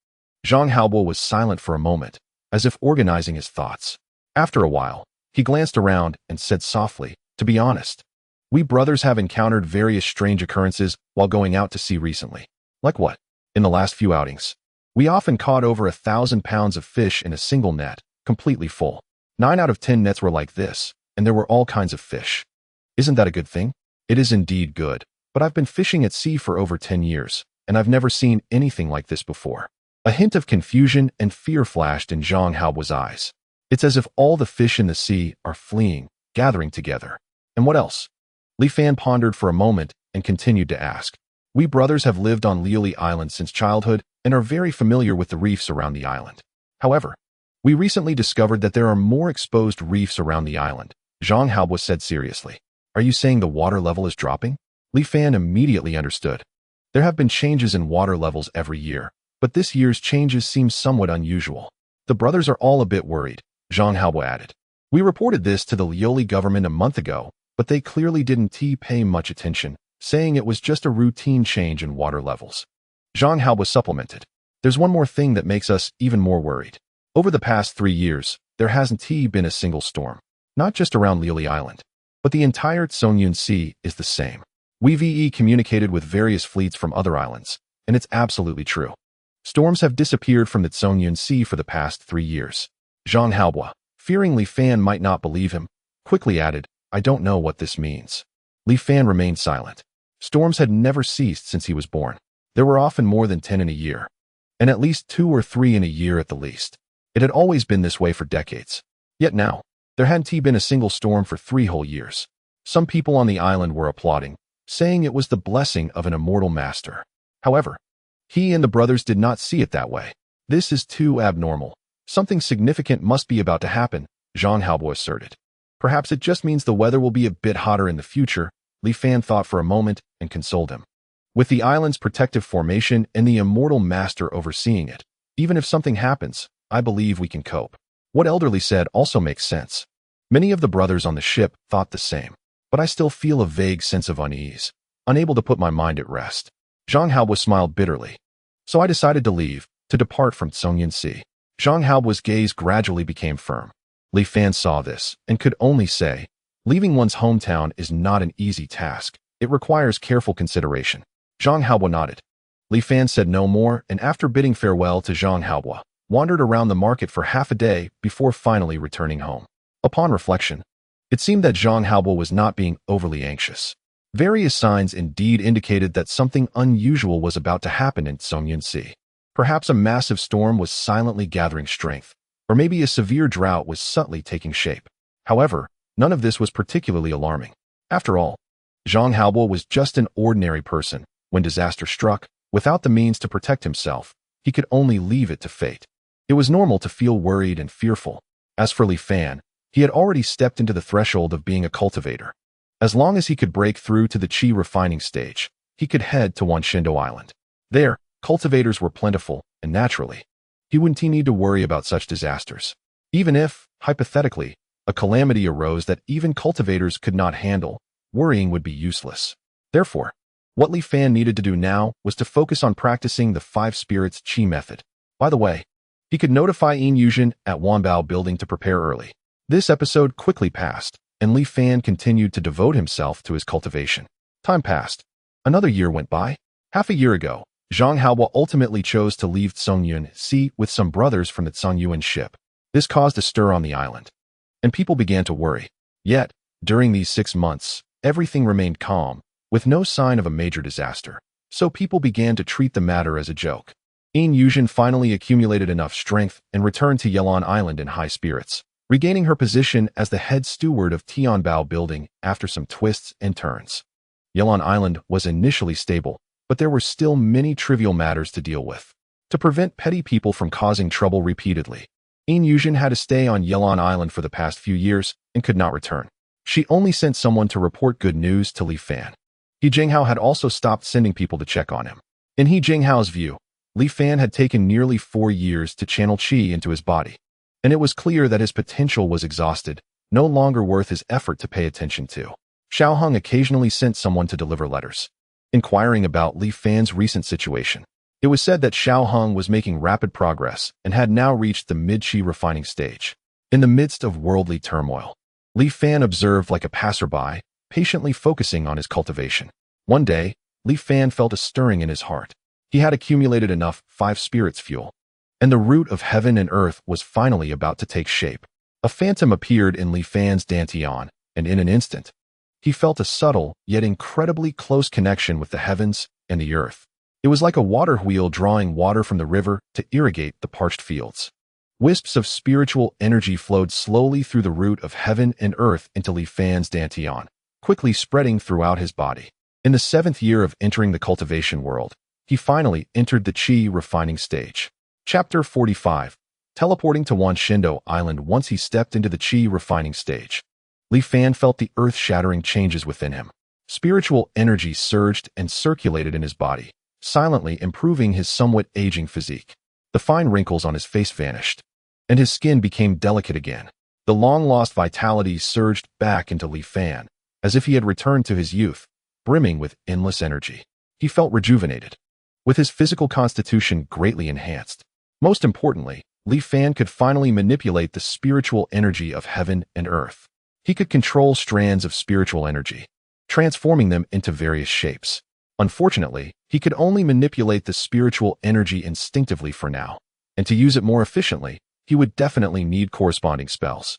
Zhang Haobo was silent for a moment, as if organizing his thoughts. After a while, he glanced around and said softly, "To be honest, we brothers have encountered various strange occurrences while going out to sea recently." "Like what?" "In the last few outings, we often caught over 1,000 pounds of fish in a single net, completely full. 9 out of 10 nets were like this, and there were all kinds of fish." "Isn't that a good thing?" "It is indeed good, but I've been fishing at sea for over 10 years, and I've never seen anything like this before." A hint of confusion and fear flashed in Zhang Haobo's eyes. "It's as if all the fish in the sea are fleeing, gathering together." "And what else?" Li Fan pondered for a moment and continued to ask. "We brothers have lived on Liuli Island since childhood and are very familiar with the reefs around the island. However, we recently discovered that there are more exposed reefs around the island," Zhang Haobo said seriously. "Are you saying the water level is dropping?" Li Fan immediately understood. There have been changes in water levels every year, but this year's changes seem somewhat unusual. "The brothers are all a bit worried," Zhang Haobo added. "We reported this to the Liuli government a month ago, but they clearly didn't pay much attention, saying it was just a routine change in water levels." Zhang Haobo supplemented. "There's one more thing that makes us even more worried. Over the past 3 years, there hasn't been a single storm. Not just around Liuli Island, but the entire Tsangyuan Sea is the same. We've communicated with various fleets from other islands, and it's absolutely true. Storms have disappeared from the Tsangyuan Sea for the past 3 years." Zhang Haobo, fearing Li Fan might not believe him, quickly added, "I don't know what this means." Li Fan remained silent. Storms had never ceased since he was born. There were often more than 10 in a year, and at least 2 or 3 in a year at the least. It had always been this way for decades. Yet now, there hadn't been a single storm for 3 whole years. Some people on the island were applauding, saying it was the blessing of an immortal master. However, he and the brothers did not see it that way. "This is too abnormal. Something significant must be about to happen," Zhang Haobo asserted. "Perhaps it just means the weather will be a bit hotter in the future," Li Fan thought for a moment and consoled him. with the island's protective formation and the immortal master overseeing it. Even if something happens, I believe we can cope. What Elderly said also makes sense. Many of the brothers on the ship thought the same, but I still feel a vague sense of unease, unable to put my mind at rest. Zhang Haobo smiled bitterly. So I decided to leave, to depart from Songyunsi. Zhang Haobo's gaze gradually became firm. Li Fan saw this, and could only say, leaving one's hometown is not an easy task. It requires careful consideration. Zhang Haobo nodded. Li Fan said no more, and after bidding farewell to Zhang Haobo, wandered around the market for half a day before finally returning home. Upon reflection, it seemed that Zhang Haobo was not being overly anxious. Various signs indeed indicated that something unusual was about to happen in Songyunsi. Perhaps a massive storm was silently gathering strength, or maybe a severe drought was subtly taking shape. However, none of this was particularly alarming. After all, Zhang Haobo was just an ordinary person. When disaster struck, without the means to protect himself, he could only leave it to fate. It was normal to feel worried and fearful. As for Li Fan, he had already stepped into the threshold of being a cultivator. As long as he could break through to the qi refining stage, he could head to Wanshindo Island. There, cultivators were plentiful, and naturally, he wouldn't need to worry about such disasters. Even if, hypothetically, a calamity arose that even cultivators could not handle, worrying would be useless. Therefore, what Li Fan needed to do now was to focus on practicing the Five Spirits Qi method. By the way, he could notify Yin Yuzhen at Wanbao Building to prepare early. This episode quickly passed, and Li Fan continued to devote himself to his cultivation. Time passed. Another year went by. Half a year ago, Zhang Haobo ultimately chose to leave Songyunsi with some brothers from the Songyuan ship. This caused a stir on the island, and people began to worry. Yet, during these 6 months, everything remained calm, with no sign of a major disaster. So people began to treat the matter as a joke. Yin Yuzhen finally accumulated enough strength and returned to Yelon Island in high spirits, regaining her position as the head steward of Tianbao Building after some twists and turns. Yelon Island was initially stable, but there were still many trivial matters to deal with. To prevent petty people from causing trouble repeatedly, Yin Yuzhen had to stay on Yelon Island for the past few years and could not return. She only sent someone to report good news to Li Fan. He Jinghao had also stopped sending people to check on him. In He Jinghao's view, Li Fan had taken nearly 4 years to channel qi into his body, and it was clear that his potential was exhausted, no longer worth his effort to pay attention to. Xiao Heng occasionally sent someone to deliver letters, inquiring about Li Fan's recent situation. It was said that Xiao Heng was making rapid progress and had now reached the mid-qi refining stage. In the midst of worldly turmoil, Li Fan observed like a passerby, patiently focusing on his cultivation. One day, Li Fan felt a stirring in his heart. He had accumulated enough Five Spirits fuel, and the root of heaven and earth was finally about to take shape. A phantom appeared in Li Fan's dantian, and in an instant, he felt a subtle yet incredibly close connection with the heavens and the earth. It was like a water wheel drawing water from the river to irrigate the parched fields. Wisps of spiritual energy flowed slowly through the root of heaven and earth into Li Fan's dantian, quickly spreading throughout his body. In the 7th year of entering the cultivation world, he finally entered the qi refining stage. Chapter 45. Teleporting to Wanshindo Island. Once he stepped into the qi refining stage, Li Fan felt the earth-shattering changes within him. Spiritual energy surged and circulated in his body, silently improving his somewhat aging physique. The fine wrinkles on his face vanished, and his skin became delicate again. The long-lost vitality surged back into Li Fan, as if he had returned to his youth, brimming with endless energy. He felt rejuvenated, with his physical constitution greatly enhanced. Most importantly, Li Fan could finally manipulate the spiritual energy of heaven and earth. He could control strands of spiritual energy, transforming them into various shapes. Unfortunately, he could only manipulate the spiritual energy instinctively for now, and to use it more efficiently, he would definitely need corresponding spells.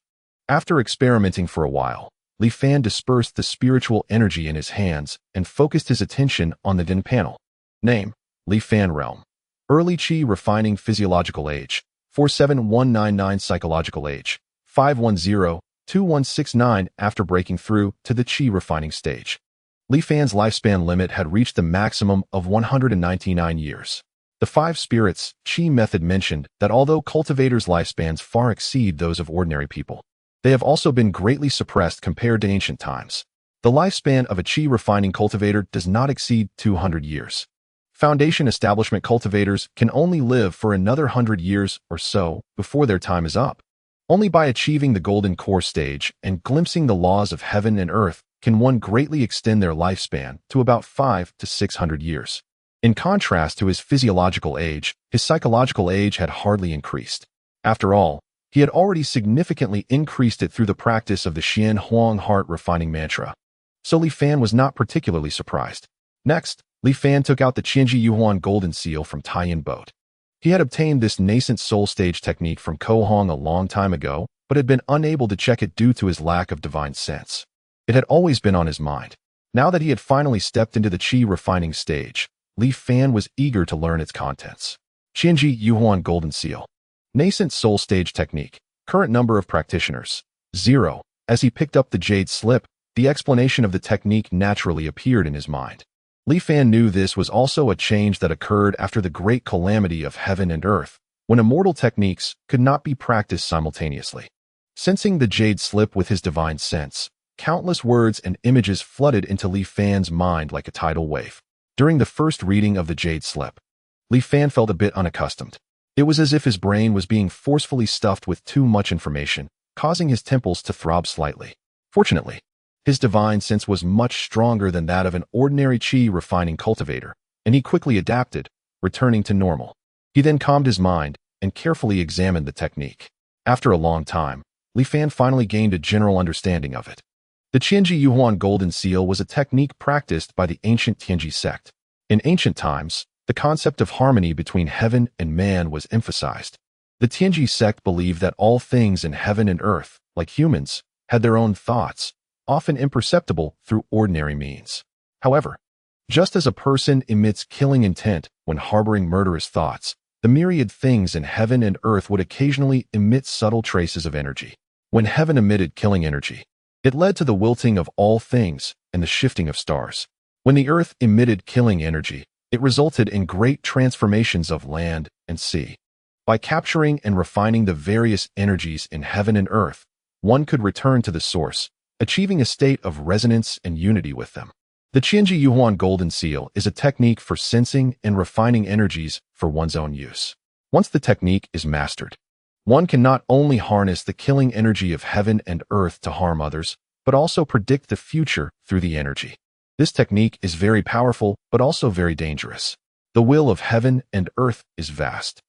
After experimenting for a while, Li Fan dispersed the spiritual energy in his hands and focused his attention on the Din panel. Name: Li Fan Realm. Early Qi Refining Physiological Age, 47199. Psychological Age, 510-2169. After breaking through to the Qi Refining stage, Li Fan's lifespan limit had reached the maximum of 199 years. The Five Spirits Qi method mentioned that although cultivators' lifespans far exceed those of ordinary people, they have also been greatly suppressed compared to ancient times. The lifespan of a qi refining cultivator does not exceed 200 years. Foundation establishment cultivators can only live for another 100 years or so before their time is up. Only by achieving the golden core stage and glimpsing the laws of heaven and earth can one greatly extend their lifespan to about 500 to 600 years. In contrast to his physiological age, his psychological age had hardly increased. After all, he had already significantly increased it through the practice of the Xian Huang heart refining mantra. So Li Fan was not particularly surprised. Next, Li Fan took out the Qianji Yuhuan golden seal from Taiyin boat. He had obtained this nascent soul stage technique from Ko Hong a long time ago, but had been unable to check it due to his lack of divine sense. It had always been on his mind. Now that he had finally stepped into the qi refining stage, Li Fan was eager to learn its contents. Qianji Yuhuan golden seal. Nascent soul stage technique. Current number of practitioners, 0. As he picked up the jade slip, the explanation of the technique naturally appeared in his mind. Li Fan knew this was also a change that occurred after the great calamity of heaven and earth, when immortal techniques could not be practiced simultaneously. Sensing the jade slip with his divine sense, countless words and images flooded into Li Fan's mind like a tidal wave. During the first reading of the jade slip, Li Fan felt a bit unaccustomed. It was as if his brain was being forcefully stuffed with too much information, causing his temples to throb slightly. Fortunately, his divine sense was much stronger than that of an ordinary qi refining cultivator, and he quickly adapted, returning to normal. He then calmed his mind and carefully examined the technique. After a long time, Li Fan finally gained a general understanding of it. The Qianji Yuhuan golden seal was a technique practiced by the ancient Tianji sect. In ancient times, the concept of harmony between heaven and man was emphasized. The Tianji sect believed that all things in heaven and earth, like humans, had their own thoughts, often imperceptible through ordinary means. However, just as a person emits killing intent when harboring murderous thoughts, the myriad things in heaven and earth would occasionally emit subtle traces of energy. When heaven emitted killing energy, it led to the wilting of all things and the shifting of stars. When the earth emitted killing energy, it resulted in great transformations of land and sea. By capturing and refining the various energies in heaven and earth, one could return to the source, achieving a state of resonance and unity with them. The Qianji Yuhuan golden seal is a technique for sensing and refining energies for one's own use. Once the technique is mastered, one can not only harness the killing energy of heaven and earth to harm others, but also predict the future through the energy. This technique is very powerful, but also very dangerous. The will of heaven and earth is vast.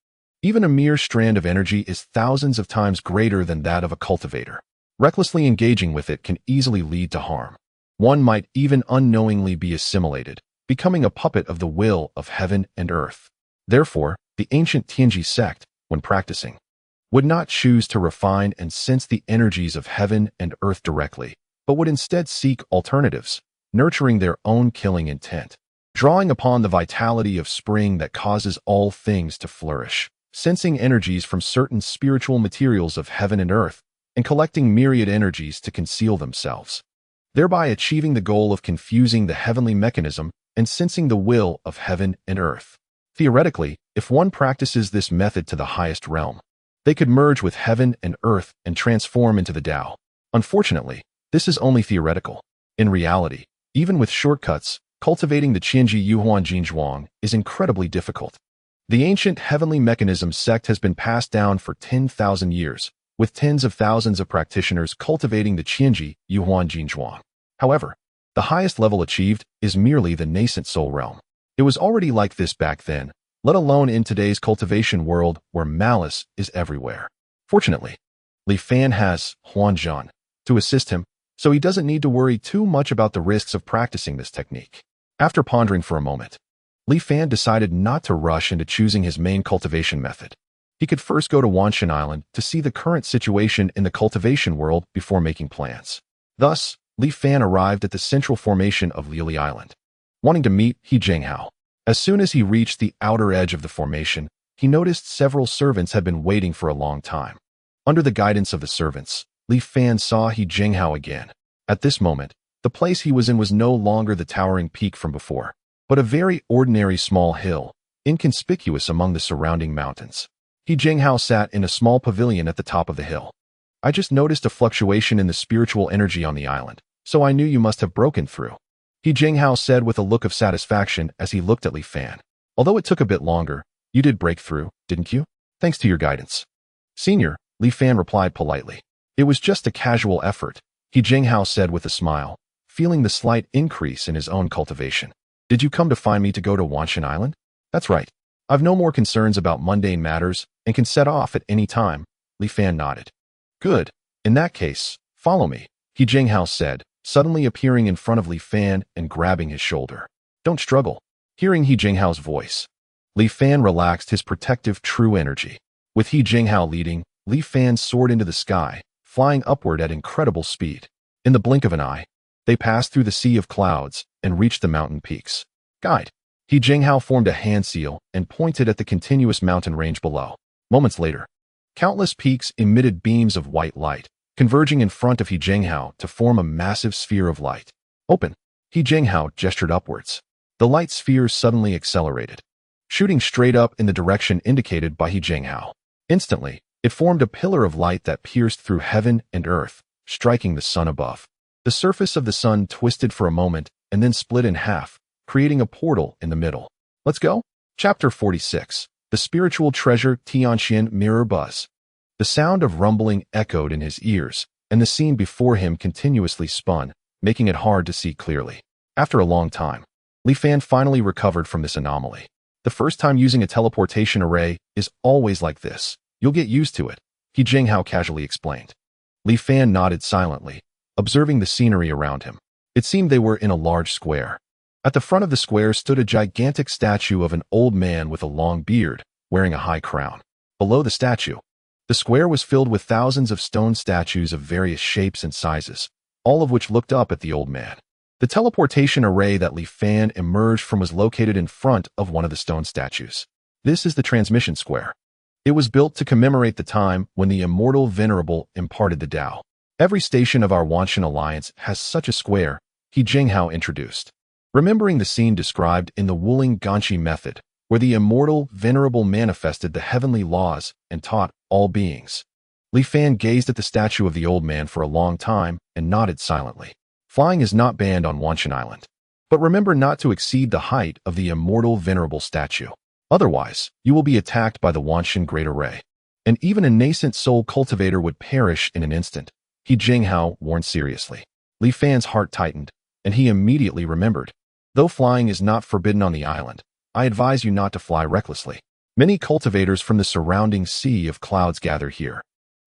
Even a mere strand of energy is thousands of times greater than that of a cultivator. Recklessly engaging with it can easily lead to harm. One might even unknowingly be assimilated, becoming a puppet of the will of heaven and earth. Therefore, the ancient Tianji sect, when practicing, would not choose to refine and sense the energies of heaven and earth directly, but would instead seek alternatives, nurturing their own killing intent, drawing upon the vitality of spring that causes all things to flourish, sensing energies from certain spiritual materials of heaven and earth, and collecting myriad energies to conceal themselves, thereby achieving the goal of confusing the heavenly mechanism and sensing the will of heaven and earth. Theoretically, if one practices this method to the highest realm, they could merge with heaven and earth and transform into the Tao. Unfortunately, this is only theoretical. In reality, even with shortcuts, cultivating the Qianji Yuhuan Jinzhuang is incredibly difficult. The ancient heavenly mechanism sect has been passed down for 10,000 years, with tens of thousands of practitioners cultivating the Qianji Yuhuan Jinzhuang. However, the highest level achieved is merely the nascent soul realm. It was already like this back then, let alone in today's cultivation world where malice is everywhere. Fortunately, Li Fan has Huanzhan to assist him, so he doesn't need to worry too much about the risks of practicing this technique. After pondering for a moment, Li Fan decided not to rush into choosing his main cultivation method. He could first go to Wanshan Island to see the current situation in the cultivation world before making plans. Thus, Li Fan arrived at the central formation of Lili Island, wanting to meet He Zhenghao. As soon as he reached the outer edge of the formation, he noticed several servants had been waiting for a long time. Under the guidance of the servants, Li Fan saw He Zhenghao again. At this moment, the place he was in was no longer the towering peak from before, but a very ordinary small hill, inconspicuous among the surrounding mountains. He Zhenghao sat in a small pavilion at the top of the hill. I just noticed a fluctuation in the spiritual energy on the island, So I knew you must have broken through, He Jinghao said with a look of satisfaction as he looked at Li Fan. Although it took a bit longer, you did break through, didn't you? Thanks to your guidance. Senior, Li Fan replied politely. It was just a casual effort, He Jinghao said with a smile, feeling the slight increase in his own cultivation. Did you come to find me to go to Wanshan Island? That's right. I've no more concerns about mundane matters and can set off at any time, Li Fan nodded. Good. In that case, follow me, He Jinghao said, suddenly appearing in front of Li Fan and grabbing his shoulder. Don't struggle. Hearing He Jinghao's voice, Li Fan relaxed his protective true energy. With He Jinghao leading, Li Fan soared into the sky, flying upward at incredible speed. In the blink of an eye, they passed through the sea of clouds and reached the mountain peaks. Guide. He Jinghao formed a hand seal and pointed at the continuous mountain range below. Moments later, countless peaks emitted beams of white light, converging in front of He Jinghao to form a massive sphere of light. Open. He Jinghao gestured upwards. The light spheres suddenly accelerated, shooting straight up in the direction indicated by He Jinghao. Instantly, it formed a pillar of light that pierced through heaven and earth, striking the sun above. The surface of the sun twisted for a moment and then split in half, creating a portal in the middle. Let's go. Chapter 46. The Spiritual Treasure Tianxian Mirror Buzz. The sound of rumbling echoed in his ears, and the scene before him continuously spun, making it hard to see clearly. After a long time, Li Fan finally recovered from this anomaly. The first time using a teleportation array is always like this. You'll get used to it, He Jinghao casually explained. Li Fan nodded silently, observing the scenery around him. It seemed they were in a large square. At the front of the square stood a gigantic statue of an old man with a long beard, wearing a high crown. Below the statue, the square was filled with thousands of stone statues of various shapes and sizes, all of which looked up at the old man. The teleportation array that Li Fan emerged from was located in front of one of the stone statues. This is the transmission square. It was built to commemorate the time when the immortal venerable imparted the Tao. Every station of our Wanshan Alliance has such a square, He Jinghao introduced. Remembering the scene described in the Wuling Ganshi method, where the immortal venerable manifested the heavenly laws and taught all beings. Li Fan gazed at the statue of the old man for a long time and nodded silently. Flying is not banned on Wanshan Island, but remember not to exceed the height of the immortal venerable statue. Otherwise, you will be attacked by the Wanshan Great Array, and even a nascent soul cultivator would perish in an instant, He Jinghao warned seriously. Li Fan's heart tightened, and he immediately remembered. Though flying is not forbidden on the island, I advise you not to fly recklessly. Many cultivators from the surrounding sea of clouds gather here,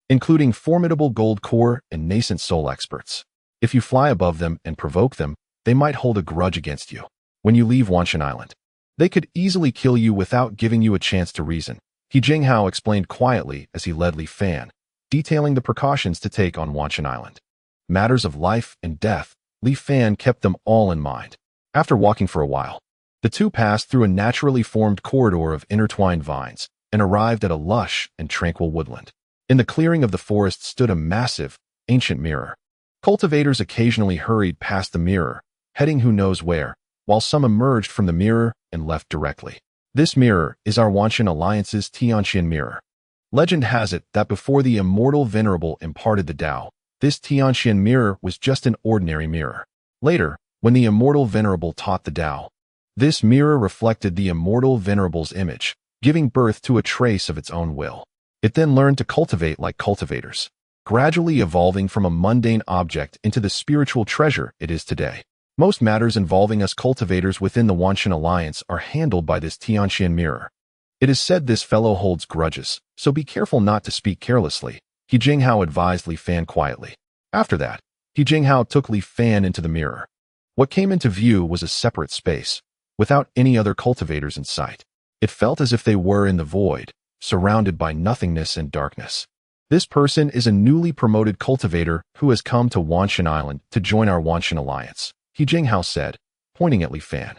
including formidable gold core and nascent soul experts. If you fly above them and provoke them, they might hold a grudge against you. When you leave Wanshan Island, they could easily kill you without giving you a chance to reason, He Jinghao explained quietly as he led Li Fan, detailing the precautions to take on Wanshan Island. Matters of life and death, Li Fan kept them all in mind. After walking for a while, the two passed through a naturally formed corridor of intertwined vines and arrived at a lush and tranquil woodland. In the clearing of the forest stood a massive, ancient mirror. Cultivators occasionally hurried past the mirror, heading who knows where, while some emerged from the mirror and left directly. This mirror is our Wanshan Alliance's Tianxian mirror. Legend has it that before the immortal venerable imparted the Tao, this Tianxian mirror was just an ordinary mirror. Later, when the immortal venerable taught the Tao, this mirror reflected the immortal venerable's image, giving birth to a trace of its own will. It then learned to cultivate like cultivators, gradually evolving from a mundane object into the spiritual treasure it is today. Most matters involving us cultivators within the Wanshan Alliance are handled by this Tianxian mirror. It is said this fellow holds grudges, so be careful not to speak carelessly, He Jinghao advised Li Fan quietly. After that, He Jinghao took Li Fan into the mirror. What came into view was a separate space, without any other cultivators in sight. It felt as if they were in the void, surrounded by nothingness and darkness. This person is a newly promoted cultivator who has come to Wanshan Island to join our Wanshan Alliance, He Jinghao said, pointing at Li Fan.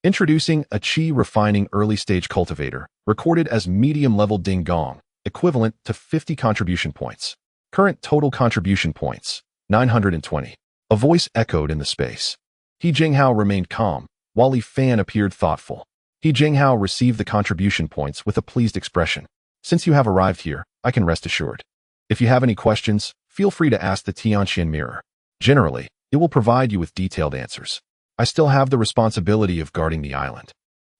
Introducing a Qi refining early-stage cultivator, recorded as medium-level Ding Gong, equivalent to 50 contribution points. Current total contribution points, 920. A voice echoed in the space. He Jinghao remained calm, while Li Fan appeared thoughtful. He Jinghao received the contribution points with a pleased expression. Since you have arrived here, I can rest assured. If you have any questions, feel free to ask the Tianxian mirror. Generally, It will provide you with detailed answers. I still have the responsibility of guarding the island,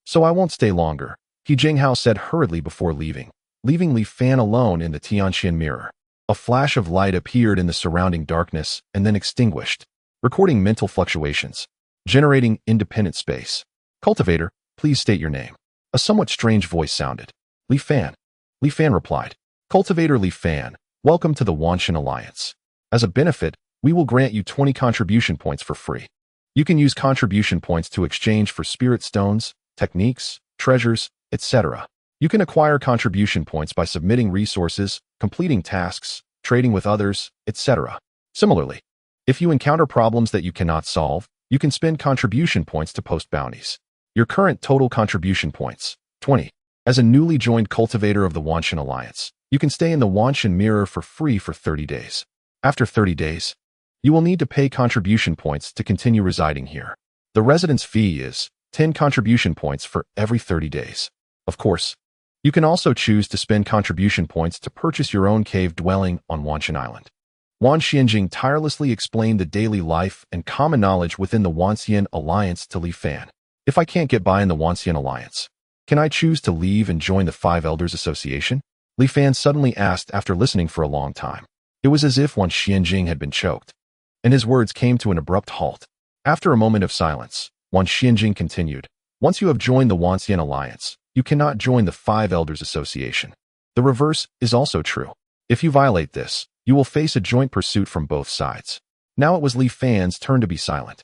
so I won't stay longer, He Jinghao said hurriedly before leaving Li Fan alone in the Tianqian mirror. A flash of light appeared in the surrounding darkness and then extinguished, recording mental fluctuations, generating independent space. Cultivator, please state your name. A somewhat strange voice sounded. Li Fan. Li Fan replied. Cultivator Li Fan, welcome to the Wanxian Alliance. As a benefit, we will grant you 20 contribution points for free. You can use contribution points to exchange for spirit stones, techniques, treasures, etc. You can acquire contribution points by submitting resources, completing tasks, trading with others, etc. Similarly, if you encounter problems that you cannot solve, you can spend contribution points to post bounties. Your current total contribution points, 20. As a newly joined cultivator of the Wanxian Alliance, you can stay in the Wanxian Mirror for free for 30 days. After 30 days, you will need to pay contribution points to continue residing here. The residence fee is 10 contribution points for every 30 days. Of course, you can also choose to spend contribution points to purchase your own cave dwelling on Wanxian Island. Wan Xianjing tirelessly explained the daily life and common knowledge within the Wanxian Alliance to Li Fan. If I can't get by in the Wanxian Alliance, can I choose to leave and join the Five Elders Association? Li Fan suddenly asked after listening for a long time. It was as if Wan Xianjing had been choked, and his words came to an abrupt halt. After a moment of silence, Wan Xianjing continued. Once you have joined the Wanxian Alliance, you cannot join the Five Elders Association. The reverse is also true. If you violate this, you will face a joint pursuit from both sides. Now it was Li Fan's turn to be silent.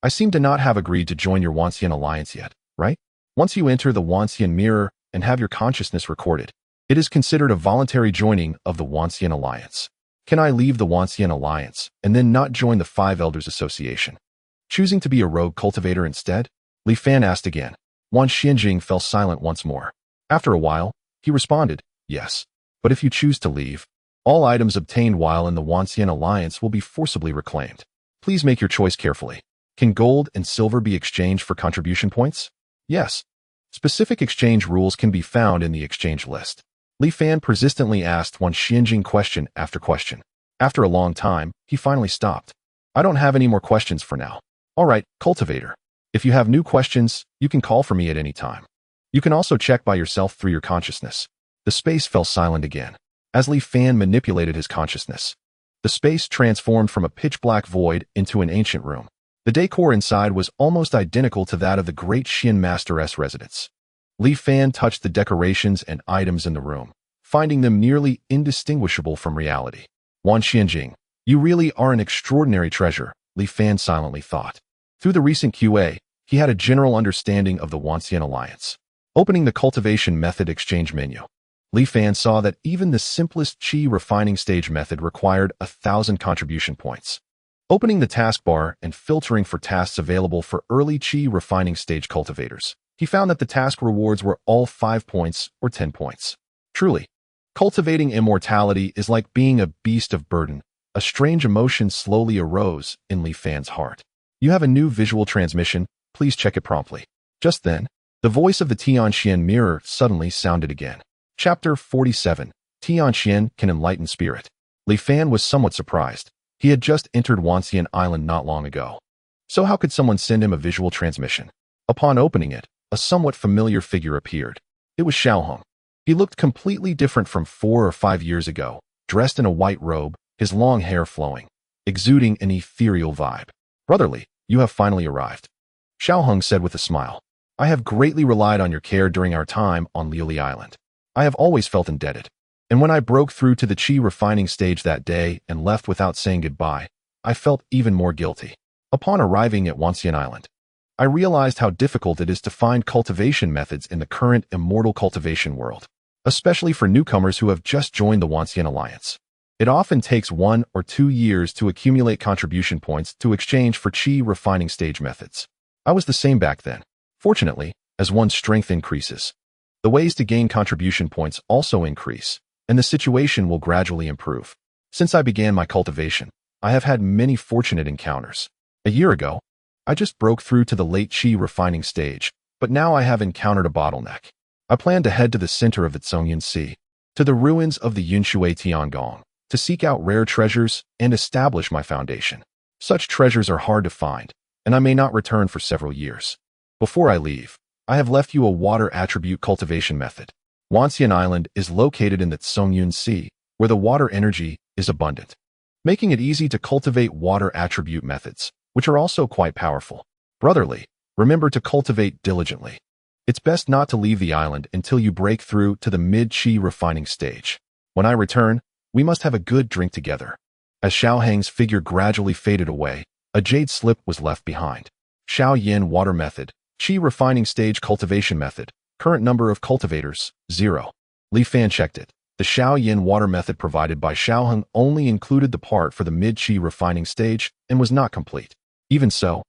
I seem to not have agreed to join your Wanxian Alliance yet, right? Once you enter the Wanxian Mirror and have your consciousness recorded, it is considered a voluntary joining of the Wanxian Alliance. Can I leave the Wanxian Alliance and then not join the Five Elders Association, choosing to be a rogue cultivator instead? Li Fan asked again. Wan Xianjing fell silent once more. After a while, he responded, yes. But if you choose to leave, all items obtained while in the Wanxian Alliance will be forcibly reclaimed. Please make your choice carefully. Can gold and silver be exchanged for contribution points? Yes. Specific exchange rules can be found in the exchange list. Li Fan persistently asked Wan Xianjing question after question. After a long time, he finally stopped. I don't have any more questions for now. All right, cultivator. If you have new questions, you can call for me at any time. You can also check by yourself through your consciousness. The space fell silent again. As Li Fan manipulated his consciousness, the space transformed from a pitch-black void into an ancient room. The decor inside was almost identical to that of the great Xian Master's residence. Li Fan touched the decorations and items in the room, finding them nearly indistinguishable from reality. Wan Xianjing, you really are an extraordinary treasure, Li Fan silently thought. Through the recent QA, he had a general understanding of the Wanxian Alliance. Opening the cultivation method exchange menu, Li Fan saw that even the simplest qi refining stage method required 1,000 contribution points. Opening the taskbar and filtering for tasks available for early qi refining stage cultivators, he found that the task rewards were all 5 points or 10 points. Truly, cultivating immortality is like being a beast of burden. A strange emotion slowly arose in Li Fan's heart. You have a new visual transmission, please check it promptly. Just then, the voice of the Tianqian Mirror suddenly sounded again. Chapter 47, Tianqian Can Enlighten Spirit. Li Fan was somewhat surprised. He had just entered Wanxian Island not long ago. So how could someone send him a visual transmission? Upon opening it, a somewhat familiar figure appeared. It was Xiaohong. He looked completely different from 4 or 5 years ago, dressed in a white robe, his long hair flowing, exuding an ethereal vibe. Brotherly, you have finally arrived. Xiaohong said with a smile. I have greatly relied on your care during our time on Liuli Island. I have always felt indebted. And when I broke through to the qi refining stage that day and left without saying goodbye, I felt even more guilty. Upon arriving at Wanxian Island, I realized how difficult it is to find cultivation methods in the current immortal cultivation world, especially for newcomers who have just joined the Wanxian Alliance. It often takes 1 or 2 years to accumulate contribution points to exchange for qi refining stage methods. I was the same back then. Fortunately, as one's strength increases, the ways to gain contribution points also increase, and the situation will gradually improve. Since I began my cultivation, I have had many fortunate encounters. A year ago, I just broke through to the late qi refining stage, but now I have encountered a bottleneck. I plan to head to the center of the Zhongyan Sea, to the ruins of the Yunshui Tiangong, to seek out rare treasures and establish my foundation. Such treasures are hard to find, and I may not return for several years. Before I leave, I have left you a water attribute cultivation method. Wanxian Island is located in the Songyun Sea, where the water energy is abundant, making it easy to cultivate water attribute methods, which are also quite powerful. Brotherly, remember to cultivate diligently. It's best not to leave the island until you break through to the mid-chi refining stage. When I return, we must have a good drink together. As Xiao Heng's figure gradually faded away, a jade slip was left behind. Xiao Yin water method, Qi refining stage cultivation method, current number of cultivators, 0. Li Fan checked it. The Xiao Yin water method provided by Xiao Heng only included the part for the mid-Qi refining stage and was not complete. Even so,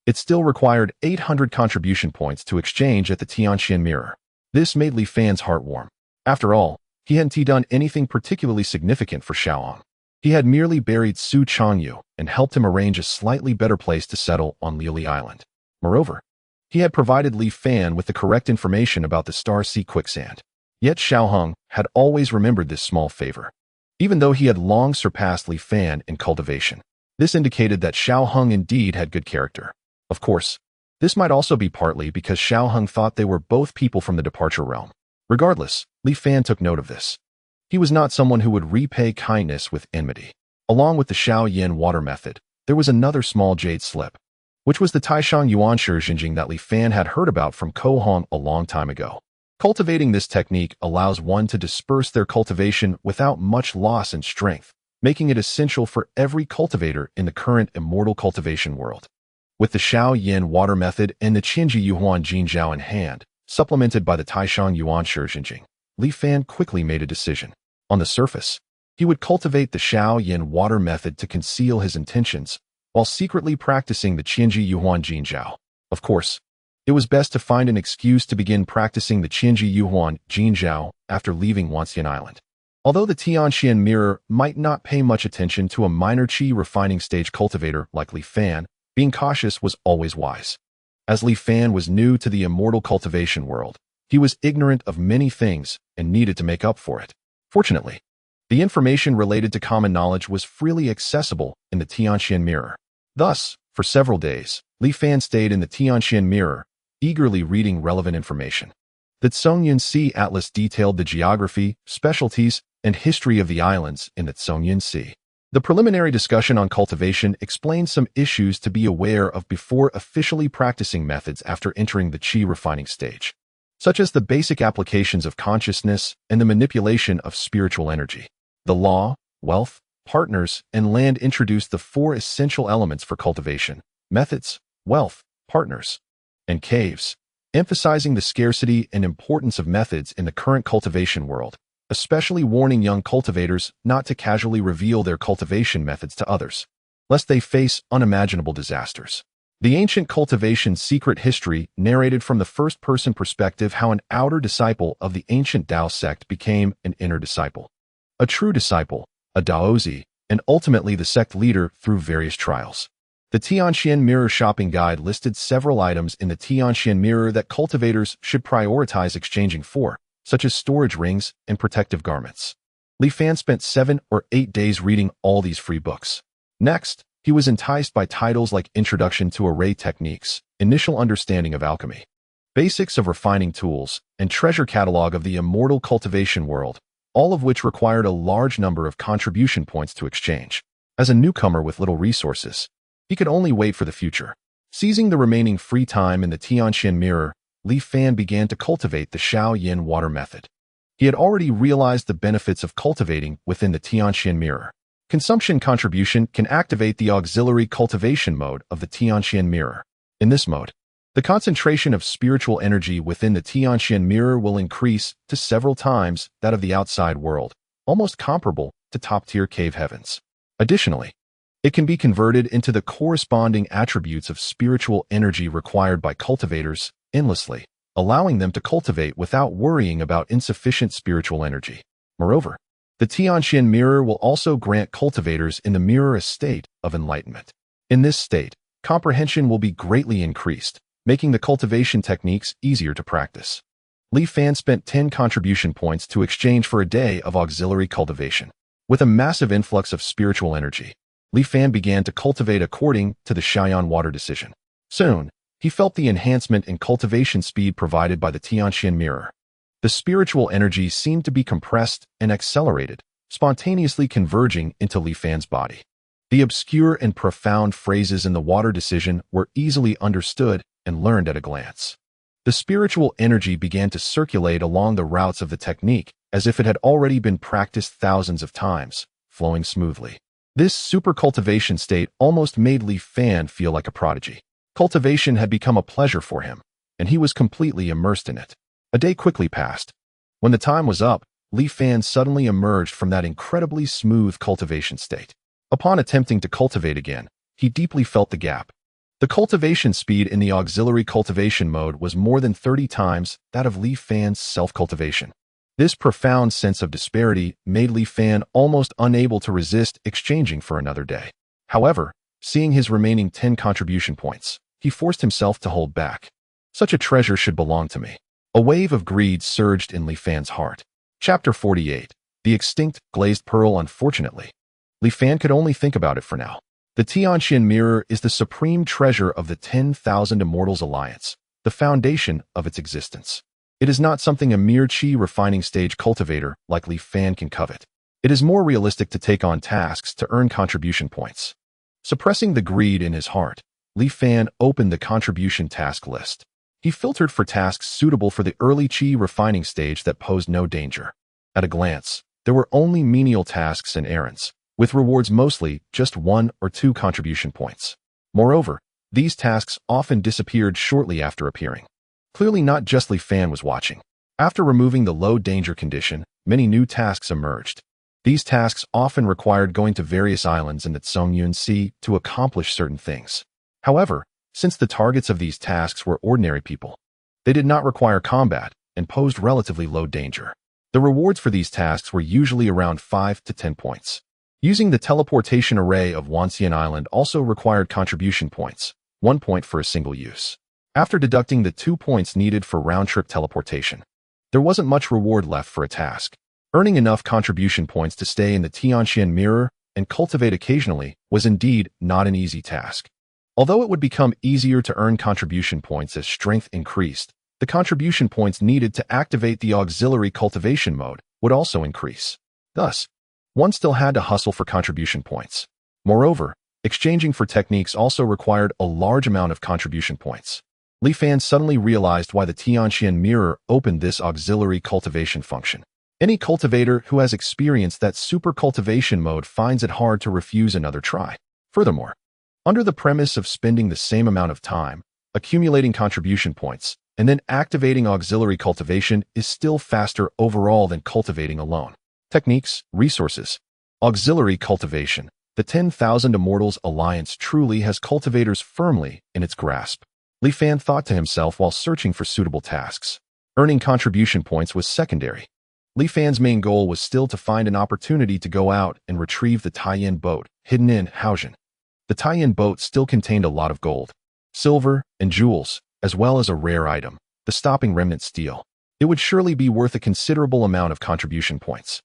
it still required 800 contribution points to exchange at the Tianqian mirror. This made Li Fan's heart warm. After all, he hadn't done anything particularly significant for Xiao Heng. He had merely buried Su Changyu and helped him arrange a slightly better place to settle on Liuli Island. Moreover, he had provided Li Fan with the correct information about the Star Sea quicksand. Yet Xiao Heng had always remembered this small favor, even though he had long surpassed Li Fan in cultivation. This indicated that Xiao Heng indeed had good character. Of course, this might also be partly because Xiao Heng thought they were both people from the departure realm. Regardless, Li Fan took note of this. He was not someone who would repay kindness with enmity. Along with the Xiao Yin water method, there was another small jade slip, which was the Taishang Yuan Shijing that Li Fan had heard about from Ko Hong a long time ago. Cultivating this technique allows one to disperse their cultivation without much loss in strength, making it essential for every cultivator in the current immortal cultivation world. With the Xiao Yin water method and the Qinji Yuan Jinjiao in hand, supplemented by the Taishang Yuan Shijing, Li Fan quickly made a decision. On the surface, he would cultivate the Xiao Yin water method to conceal his intentions, while secretly practicing the Qinji Yuan Jinjiao. Of course, it was best to find an excuse to begin practicing the Qinji Yuan Jinjiao after leaving Wanxian Island. Although the Tianqian mirror might not pay much attention to a minor Qi refining stage cultivator like Li Fan, being cautious was always wise. As Li Fan was new to the immortal cultivation world, he was ignorant of many things and needed to make up for it. Fortunately, the information related to common knowledge was freely accessible in the Tianqian mirror. Thus, for several days, Li Fan stayed in the Tianqian mirror, eagerly reading relevant information. The Songyun Sea Atlas detailed the geography, specialties, and history of the islands in the Songyun Sea. The preliminary discussion on cultivation explained some issues to be aware of before officially practicing methods after entering the Qi refining stage, such as the basic applications of consciousness and the manipulation of spiritual energy. The law, wealth, partners, and land introduced the 4 essential elements for cultivation: methods, wealth, partners, and caves, emphasizing the scarcity and importance of methods in the current cultivation world, especially warning young cultivators not to casually reveal their cultivation methods to others, lest they face unimaginable disasters. The ancient cultivation secret history narrated from the first-person perspective how an outer disciple of the ancient Dao sect became an inner disciple, a true disciple, a Daozi, and ultimately the sect leader through various trials. The Tianqian Mirror Shopping Guide listed several items in the Tianqian Mirror that cultivators should prioritize exchanging for, such as storage rings and protective garments. Li Fan spent 7 or 8 days reading all these free books. Next, he was enticed by titles like Introduction to Array Techniques, Initial Understanding of Alchemy, Basics of Refining Tools, and Treasure Catalog of the Immortal Cultivation World, all of which required a large number of contribution points to exchange. As a newcomer with little resources, he could only wait for the future. Seizing the remaining free time in the Tianqian Mirror, Li Fan began to cultivate the Xiao Yin water method. He had already realized the benefits of cultivating within the Tianqian Mirror. Consumption contribution can activate the auxiliary cultivation mode of the Tianqian Mirror. In this mode, the concentration of spiritual energy within the Tianqian Mirror will increase to several times that of the outside world, almost comparable to top-tier cave heavens. Additionally, it can be converted into the corresponding attributes of spiritual energy required by cultivators endlessly, allowing them to cultivate without worrying about insufficient spiritual energy. Moreover, the Tianqian Mirror will also grant cultivators in the mirror a state of enlightenment. In this state, comprehension will be greatly increased, making the cultivation techniques easier to practice. Li Fan spent 10 contribution points to exchange for a day of auxiliary cultivation. With a massive influx of spiritual energy, Li Fan began to cultivate according to the Xiaoyan water decision. Soon, he felt the enhancement in cultivation speed provided by the Tianqian mirror. The spiritual energy seemed to be compressed and accelerated, spontaneously converging into Li Fan's body. The obscure and profound phrases in the water decision were easily understood and learned at a glance. The spiritual energy began to circulate along the routes of the technique as if it had already been practiced thousands of times, flowing smoothly. This super cultivation state almost made Li Fan feel like a prodigy. Cultivation had become a pleasure for him, and he was completely immersed in it. A day quickly passed. When the time was up, Li Fan suddenly emerged from that incredibly smooth cultivation state. Upon attempting to cultivate again, he deeply felt the gap. The cultivation speed in the auxiliary cultivation mode was more than 30 times that of Li Fan's self-cultivation. This profound sense of disparity made Li Fan almost unable to resist exchanging for another day. However, seeing his remaining 10 contribution points, he forced himself to hold back. Such a treasure should belong to me. A wave of greed surged in Li Fan's heart. Chapter 48. The Extinct Glazed Pearl. Unfortunately, Li Fan could only think about it for now. The Tianqian mirror is the supreme treasure of the 10,000 Immortals Alliance, the foundation of its existence. It is not something a mere qi refining stage cultivator like Li Fan can covet. It is more realistic to take on tasks to earn contribution points. Suppressing the greed in his heart, Li Fan opened the contribution task list. He filtered for tasks suitable for the early qi refining stage that posed no danger. At a glance, there were only menial tasks and errands, with rewards mostly just 1 or 2 contribution points. Moreover, these tasks often disappeared shortly after appearing. Clearly not just Li Fan was watching. After removing the low danger condition, many new tasks emerged. These tasks often required going to various islands in the Zongyun Sea to accomplish certain things. However, since the targets of these tasks were ordinary people, they did not require combat and posed relatively low danger. The rewards for these tasks were usually around 5 to 10 points. Using the teleportation array of Wanxian Island also required contribution points, 1 point for a single use. After deducting the 2 points needed for round-trip teleportation, there wasn't much reward left for a task. Earning enough contribution points to stay in the Tianqian mirror and cultivate occasionally was indeed not an easy task. Although it would become easier to earn contribution points as strength increased, the contribution points needed to activate the auxiliary cultivation mode would also increase. Thus, one still had to hustle for contribution points. Moreover, exchanging for techniques also required a large amount of contribution points. Li Fan suddenly realized why the Tianqian mirror opened this auxiliary cultivation function. Any cultivator who has experienced that super cultivation mode finds it hard to refuse another try. Furthermore, under the premise of spending the same amount of time, accumulating contribution points, and then activating auxiliary cultivation is still faster overall than cultivating alone. Techniques, resources, auxiliary cultivation. The 10,000 Immortals Alliance truly has cultivators firmly in its grasp. Li Fan thought to himself while searching for suitable tasks. Earning contribution points was secondary. Li Fan's main goal was still to find an opportunity to go out and retrieve the Taiyan boat hidden in Haojian. The Taiyan boat still contained a lot of gold, silver, and jewels, as well as a rare item, the stopping remnant steel. It would surely be worth a considerable amount of contribution points.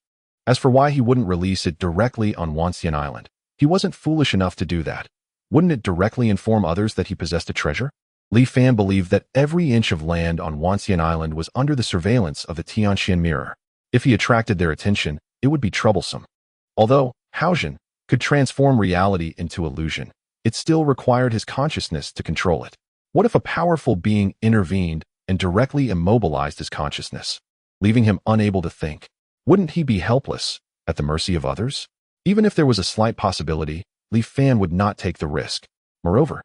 As for why he wouldn't release it directly on Wanxian Island, he wasn't foolish enough to do that. Wouldn't it directly inform others that he possessed a treasure? Li Fan believed that every inch of land on Wanxian Island was under the surveillance of the Tianqian mirror. If he attracted their attention, it would be troublesome. Although Haojian could transform reality into illusion, it still required his consciousness to control it. What if a powerful being intervened and directly immobilized his consciousness, leaving him unable to think? Wouldn't he be helpless, at the mercy of others? Even if there was a slight possibility, Li Fan would not take the risk. Moreover,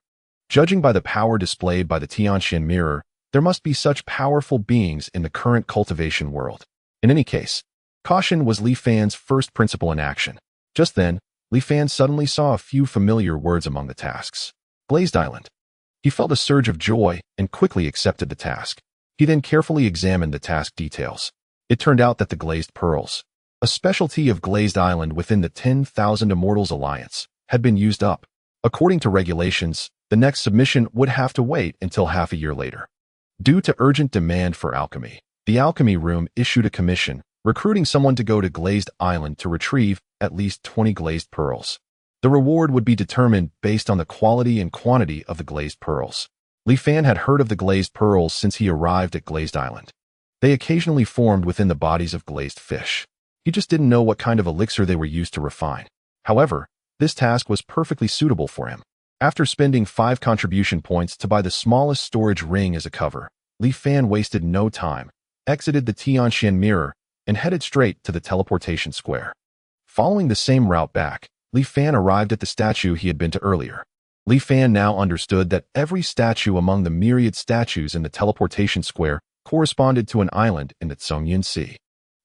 judging by the power displayed by the Tianqian mirror, there must be such powerful beings in the current cultivation world. In any case, caution was Li Fan's first principle in action. Just then, Li Fan suddenly saw a few familiar words among the tasks. Glazed Island. He felt a surge of joy and quickly accepted the task. He then carefully examined the task details. It turned out that the glazed pearls, a specialty of Glazed Island within the 10,000 Immortals Alliance, had been used up. According to regulations, the next submission would have to wait until half a year later. Due to urgent demand for alchemy, the alchemy room issued a commission, recruiting someone to go to Glazed Island to retrieve at least 20 glazed pearls. The reward would be determined based on the quality and quantity of the glazed pearls. Li Fan had heard of the glazed pearls since he arrived at Glazed Island. They occasionally formed within the bodies of glazed fish. He just didn't know what kind of elixir they were used to refine. However, this task was perfectly suitable for him. After spending 5 contribution points to buy the smallest storage ring as a cover, Li Fan wasted no time, exited the Tianxian mirror, and headed straight to the teleportation square. Following the same route back, Li Fan arrived at the statue he had been to earlier. Li Fan now understood that every statue among the myriad statues in the teleportation square corresponded to an island in the Zhongyun Sea.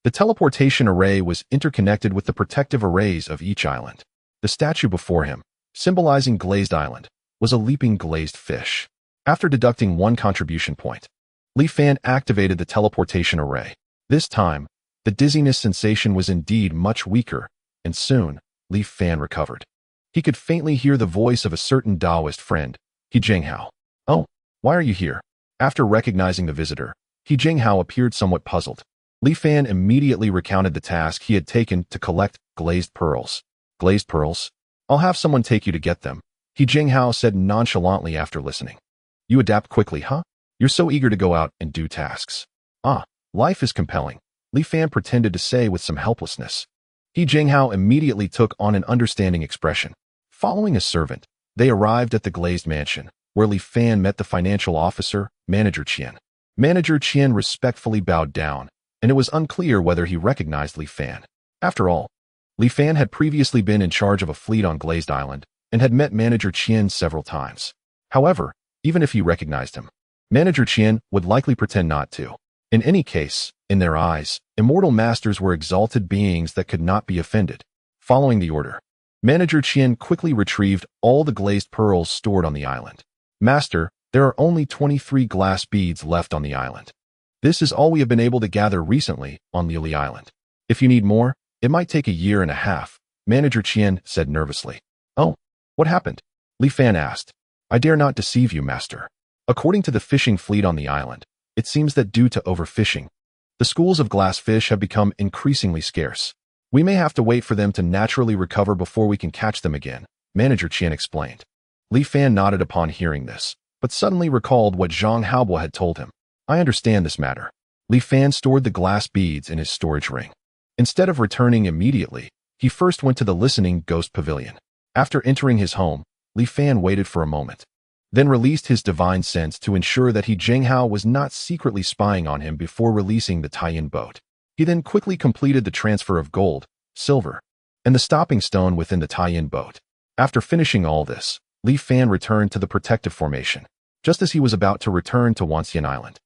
The teleportation array was interconnected with the protective arrays of each island. The statue before him, symbolizing Glazed Island, was a leaping glazed fish. After deducting 1 contribution point, Li Fan activated the teleportation array. This time, the dizziness sensation was indeed much weaker, and soon, Li Fan recovered. He could faintly hear the voice of a certain Taoist friend, He Jinghao. "Oh, why are you here?" After recognizing the visitor, He Jinghao appeared somewhat puzzled. Li Fan immediately recounted the task he had taken to collect glazed pearls. "Glazed pearls? I'll have someone take you to get them," He Jinghao said nonchalantly after listening. "You adapt quickly, huh? You're so eager to go out and do tasks." "Ah, life is compelling," Li Fan pretended to say with some helplessness. He Jinghao immediately took on an understanding expression. Following a servant, they arrived at the glazed mansion, where Li Fan met the financial officer, Manager Qian. Manager Qian respectfully bowed down, and it was unclear whether he recognized Li Fan. After all, Li Fan had previously been in charge of a fleet on Glazed Island and had met Manager Qian several times. However, even if he recognized him, Manager Qian would likely pretend not to. In any case, in their eyes, immortal masters were exalted beings that could not be offended. Following the order, Manager Qian quickly retrieved all the glazed pearls stored on the island. "Master, there are only 23 glass beads left on the island. This is all we have been able to gather recently on Liuli Island. If you need more, it might take a year and a half," Manager Qian said nervously. "Oh, what happened?" Li Fan asked. "I dare not deceive you, master. According to the fishing fleet on the island, it seems that due to overfishing, the schools of glass fish have become increasingly scarce. We may have to wait for them to naturally recover before we can catch them again," Manager Qian explained. Li Fan nodded upon hearing this, but suddenly recalled what Zhang Haobo had told him. "I understand this matter." Li Fan stored the glass beads in his storage ring. Instead of returning immediately, he first went to the listening ghost pavilion. After entering his home, Li Fan waited for a moment, then released his divine sense to ensure that He Jinghao was not secretly spying on him before releasing the tie-in boat. He then quickly completed the transfer of gold, silver, and the stopping stone within the tie-in boat. After finishing all this, Li Fan returned to the protective formation. Just as he was about to return to Wanxian Island,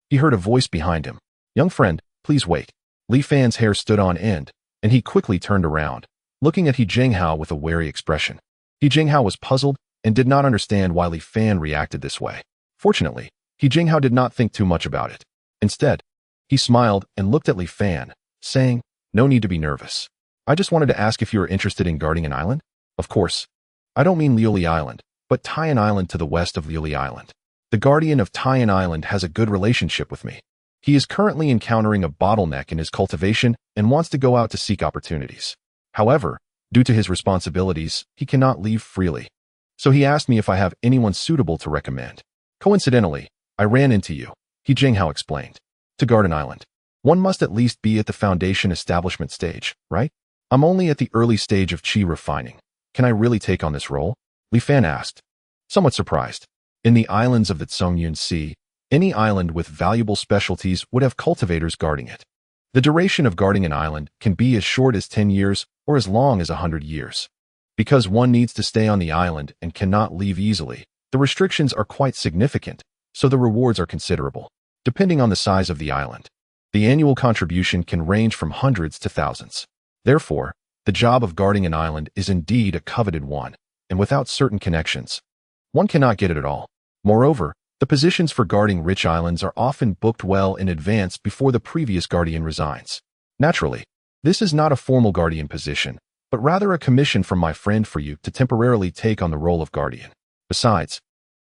he heard a voice behind him. "Young friend, please wait." Li Fan's hair stood on end, and he quickly turned around, looking at He Jinghao with a wary expression. He Jinghao was puzzled and did not understand why Li Fan reacted this way. Fortunately, He Jinghao did not think too much about it. Instead, he smiled and looked at Li Fan, saying, "No need to be nervous. I just wanted to ask if you are interested in guarding an island. Of course, I don't mean Liuli Island, but Taiyan Island to the west of Liuli Island. The guardian of Taiyan Island has a good relationship with me. He is currently encountering a bottleneck in his cultivation and wants to go out to seek opportunities. However, due to his responsibilities, he cannot leave freely. So he asked me if I have anyone suitable to recommend. Coincidentally, I ran into you," He Jinghao explained. "To guard an island, one must at least be at the foundation establishment stage, right? I'm only at the early stage of qi refining. Can I really take on this role?" Li Fan asked, somewhat surprised. In the islands of the Zhongyun Sea, any island with valuable specialties would have cultivators guarding it. The duration of guarding an island can be as short as 10 years or as long as 100 years. Because one needs to stay on the island and cannot leave easily, the restrictions are quite significant, so the rewards are considerable. Depending on the size of the island, the annual contribution can range from hundreds to thousands. Therefore, the job of guarding an island is indeed a coveted one, and without certain connections, one cannot get it at all. Moreover, the positions for guarding rich islands are often booked well in advance before the previous guardian resigns. Naturally, this is not a formal guardian position, but rather a commission from my friend for you to temporarily take on the role of guardian. Besides,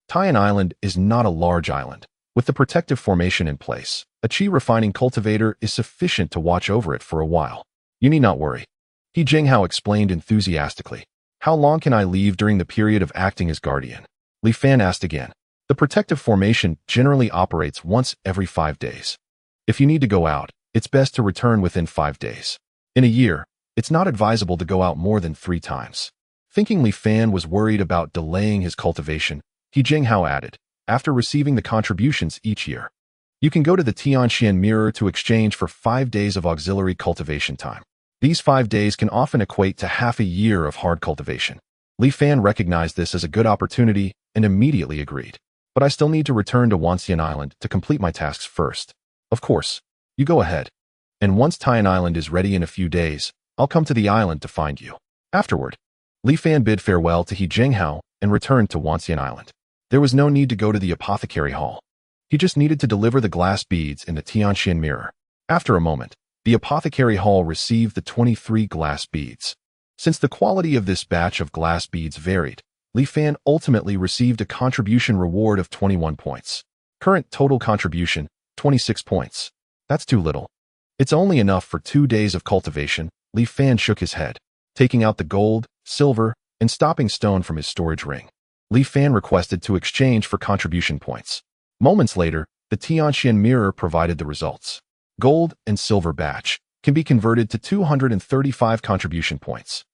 Taiyan Island is not a large island. With the protective formation in place, a qi refining cultivator is sufficient to watch over it for a while. You need not worry," He Jinghao explained enthusiastically. How long can I leave during the period of acting as guardian? Li Fan asked again. The protective formation generally operates once every 5 days. If you need to go out, it's best to return within 5 days. In a year, it's not advisable to go out more than 3 times. Thinking Li Fan was worried about delaying his cultivation, He Jinghao added, after receiving the contributions each year. You can go to the Tianxian mirror to exchange for 5 days of auxiliary cultivation time. These 5 days can often equate to half a year of hard cultivation. Li Fan recognized this as a good opportunity and immediately agreed. But I still need to return to Wanxian Island to complete my tasks first. Of course, you go ahead. And once Tian Island is ready in a few days, I'll come to the island to find you. Afterward, Li Fan bid farewell to He Jinghao and returned to Wanxian Island. There was no need to go to the apothecary hall. He just needed to deliver the glass beads in the Tianxian mirror. After a moment, the apothecary hall received the 23 glass beads. Since the quality of this batch of glass beads varied, Li Fan ultimately received a contribution reward of 21 points. Current total contribution, 26 points. That's too little. It's only enough for 2 days of cultivation. Li Fan shook his head, taking out the gold, silver, and stopping stone from his storage ring. Li Fan requested to exchange for contribution points. Moments later, the Tianxian mirror provided the results. Gold and silver batch can be converted to 235 contribution points.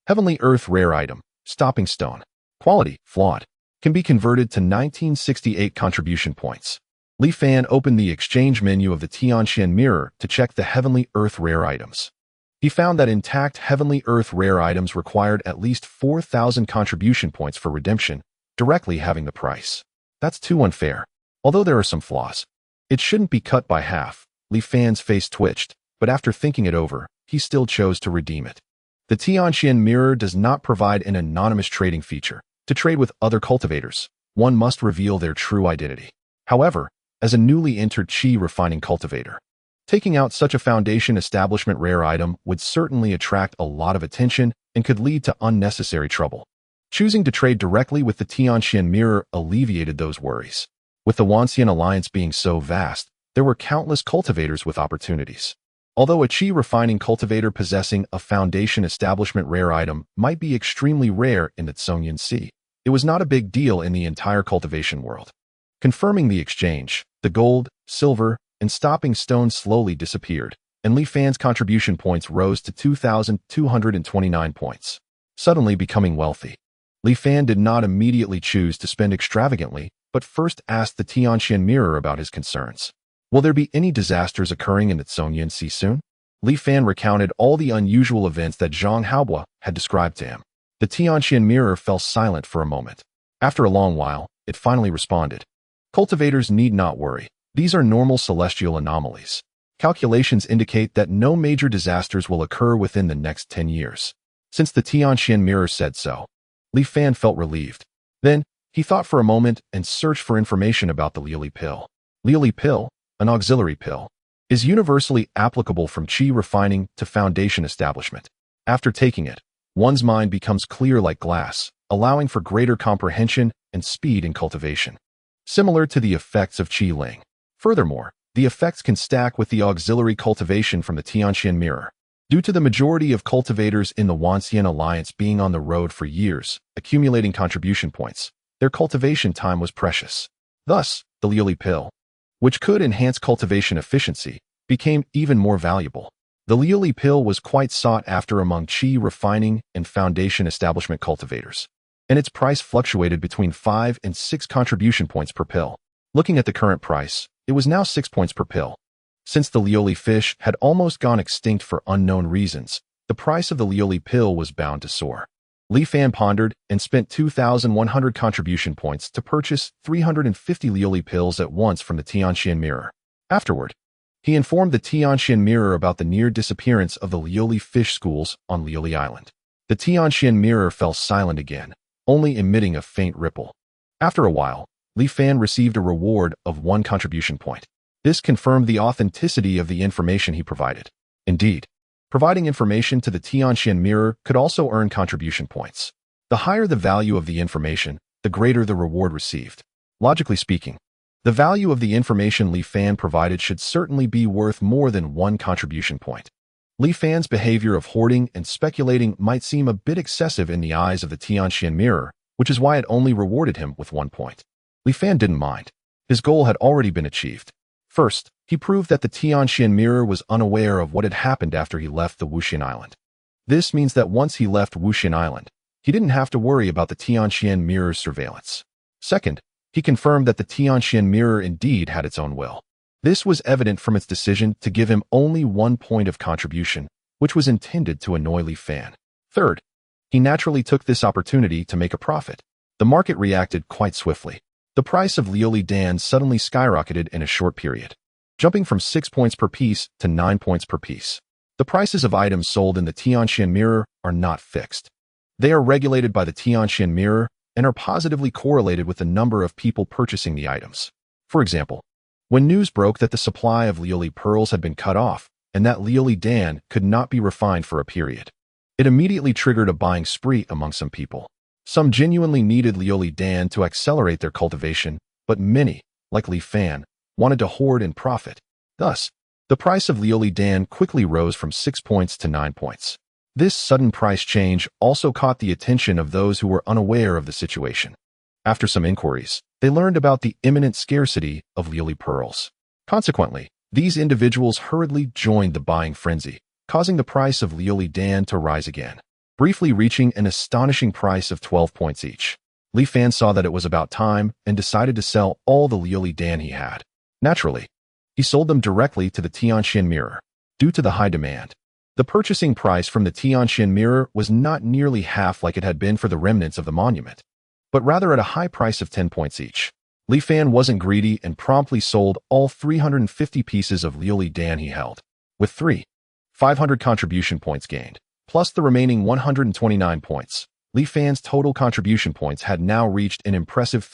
Heavenly Earth rare item, stopping stone. Quality, flawed, can be converted to 1968 contribution points. Li Fan opened the exchange menu of the Tianxian mirror to check the Heavenly Earth rare items. He found that intact Heavenly Earth rare items required at least 4,000 contribution points for redemption, directly having the price. That's too unfair. Although there are some flaws, it shouldn't be cut by half. Li Fan's face twitched, but after thinking it over, he still chose to redeem it. The Tianxian mirror does not provide an anonymous trading feature. To trade with other cultivators, one must reveal their true identity. However, as a newly entered Qi refining cultivator, taking out such a foundation establishment rare item would certainly attract a lot of attention and could lead to unnecessary trouble. Choosing to trade directly with the Tianxian mirror alleviated those worries. With the Wanxian alliance being so vast, there were countless cultivators with opportunities. Although a Qi refining cultivator possessing a foundation establishment rare item might be extremely rare in the Tsongyan Sea, it was not a big deal in the entire cultivation world. Confirming the exchange, the gold, silver, and stopping stone slowly disappeared, and Li Fan's contribution points rose to 2,229 points. Suddenly becoming wealthy, Li Fan did not immediately choose to spend extravagantly, but first asked the Tianxian mirror about his concerns. Will there be any disasters occurring in the Tsongyan Sea soon? Li Fan recounted all the unusual events that Zhang Haobo had described to him. The Tianxian mirror fell silent for a moment. After a long while, it finally responded. Cultivators need not worry. These are normal celestial anomalies. Calculations indicate that no major disasters will occur within the next 10 years. Since the Tianxian mirror said so, Li Fan felt relieved. Then, he thought for a moment and searched for information about the Liuli pill. Liuli pill, an auxiliary pill, is universally applicable from Qi refining to foundation establishment. After taking it, one's mind becomes clear like glass, allowing for greater comprehension and speed in cultivation. Similar to the effects of Qi Ling. Furthermore, the effects can stack with the auxiliary cultivation from the Tianxian mirror. Due to the majority of cultivators in the Wanxian alliance being on the road for years, accumulating contribution points, their cultivation time was precious. Thus, the Liuli pill, which could enhance cultivation efficiency, became even more valuable. The Liuli pill was quite sought after among Qi refining and foundation establishment cultivators, and its price fluctuated between 5 and 6 contribution points per pill. Looking at the current price, it was now 6 points per pill. Since the Liuli fish had almost gone extinct for unknown reasons, the price of the Liuli pill was bound to soar. Li Fan pondered and spent 2,100 contribution points to purchase 350 Liuli pills at once from the Tianxian mirror. Afterward, he informed the Tianxian mirror about the near disappearance of the Liuli fish schools on Liuli Island. The Tianxian mirror fell silent again, only emitting a faint ripple. After a while, Li Fan received a reward of 1 contribution point. This confirmed the authenticity of the information he provided. Indeed, providing information to the Tianxian mirror could also earn contribution points. The higher the value of the information, the greater the reward received. Logically speaking, the value of the information Li Fan provided should certainly be worth more than 1 contribution point. Li Fan's behavior of hoarding and speculating might seem a bit excessive in the eyes of the Tianqian mirror, which is why it only rewarded him with 1 point. Li Fan didn't mind. His goal had already been achieved. First, he proved that the Tianqian mirror was unaware of what had happened after he left the Wuxian Island. This means that once he left Wuxian Island, he didn't have to worry about the Tianqian mirror's surveillance. Second, he confirmed that the Tianqian mirror indeed had its own will. This was evident from its decision to give him only 1 point of contribution, which was intended to annoy Li Fan. Third, he naturally took this opportunity to make a profit. The market reacted quite swiftly. The price of Liuli Dan suddenly skyrocketed in a short period, jumping from 6 points per piece to 9 points per piece. The prices of items sold in the Tianqian mirror are not fixed. They are regulated by the Tianqian mirror and are positively correlated with the number of people purchasing the items. For example, when news broke that the supply of Liuli pearls had been cut off and that Liuli Dan could not be refined for a period, it immediately triggered a buying spree among some people. Some genuinely needed Liuli Dan to accelerate their cultivation, but many, like Li Fan, wanted to hoard and profit. Thus, the price of Liuli Dan quickly rose from 6 points to 9 points. This sudden price change also caught the attention of those who were unaware of the situation. After some inquiries, they learned about the imminent scarcity of Liuli pearls. Consequently, these individuals hurriedly joined the buying frenzy, causing the price of Liuli Dan to rise again, briefly reaching an astonishing price of 12 points each. Li Fan saw that it was about time and decided to sell all the Liuli Dan he had. Naturally, he sold them directly to the Tianqian mirror. Due to the high demand, the purchasing price from the Tianqian mirror was not nearly half like it had been for the remnants of the monument, but rather at a high price of 10 points each. Li Fan wasn't greedy and promptly sold all 350 pieces of Liuli Dan he held. With 500 contribution points gained, plus the remaining 129 points, Li Fan's total contribution points had now reached an impressive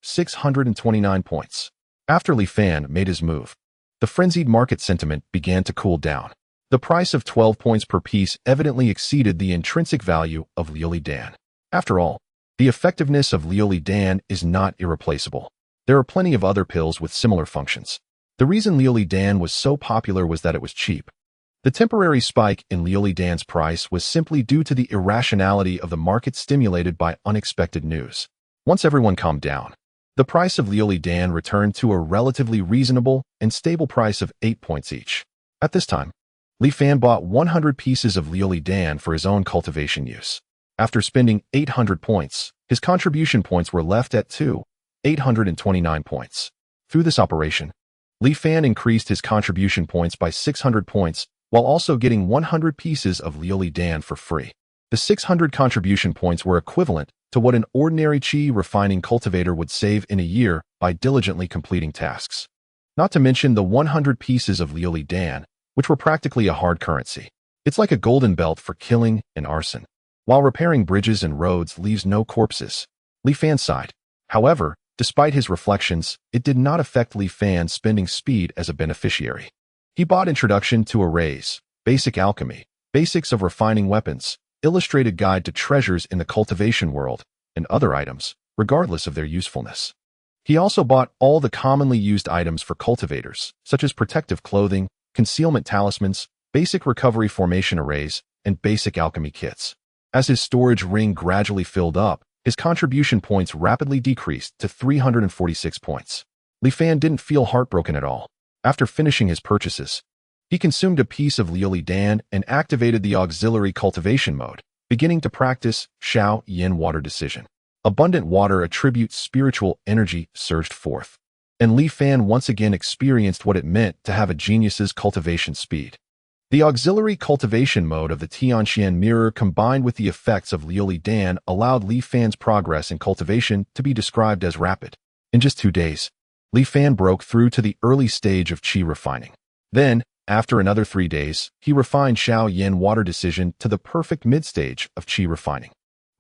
629 points. After Li Fan made his move, the frenzied market sentiment began to cool down. The price of 12 points per piece evidently exceeded the intrinsic value of Liuli Dan. After all, the effectiveness of Liuli Dan is not irreplaceable. There are plenty of other pills with similar functions. The reason Liuli Dan was so popular was that it was cheap. The temporary spike in Liuli Dan's price was simply due to the irrationality of the market stimulated by unexpected news. Once everyone calmed down, the price of Liuli Dan returned to a relatively reasonable and stable price of 8 points each. At this time, Li Fan bought 100 pieces of Liuli Dan for his own cultivation use. After spending 800 points, his contribution points were left at 829 points. Through this operation, Li Fan increased his contribution points by 600 points while also getting 100 pieces of Liuli Dan for free. The 600 contribution points were equivalent to what an ordinary qi refining cultivator would save in a year by diligently completing tasks. Not to mention the 100 pieces of Liuli Dan, which were practically a hard currency. It's like a golden belt for killing and arson, while repairing bridges and roads leaves no corpses. Li Fan sighed. However, despite his reflections, it did not affect Li Fan's spending speed as a beneficiary. He bought Introduction to Arrays, Basic Alchemy, Basics of Refining Weapons, Illustrated Guide to Treasures in the Cultivation World, and other items, regardless of their usefulness. He also bought all the commonly used items for cultivators, such as protective clothing, concealment talismans, basic recovery formation arrays, and basic alchemy kits. As his storage ring gradually filled up, his contribution points rapidly decreased to 346 points. Li Fan didn't feel heartbroken at all. After finishing his purchases, he consumed a piece of Liuli Dan and activated the auxiliary cultivation mode, beginning to practice Shao Yin water decision. Abundant water attributes spiritual energy surged forth, and Li Fan once again experienced what it meant to have a genius's cultivation speed. The auxiliary cultivation mode of the Tianqian mirror combined with the effects of Liuli Dan allowed Li Fan's progress in cultivation to be described as rapid. In just 2 days, Li Fan broke through to the early stage of qi refining. Then, after another 3 days, he refined Shao Yin water decision to the perfect mid-stage of qi refining.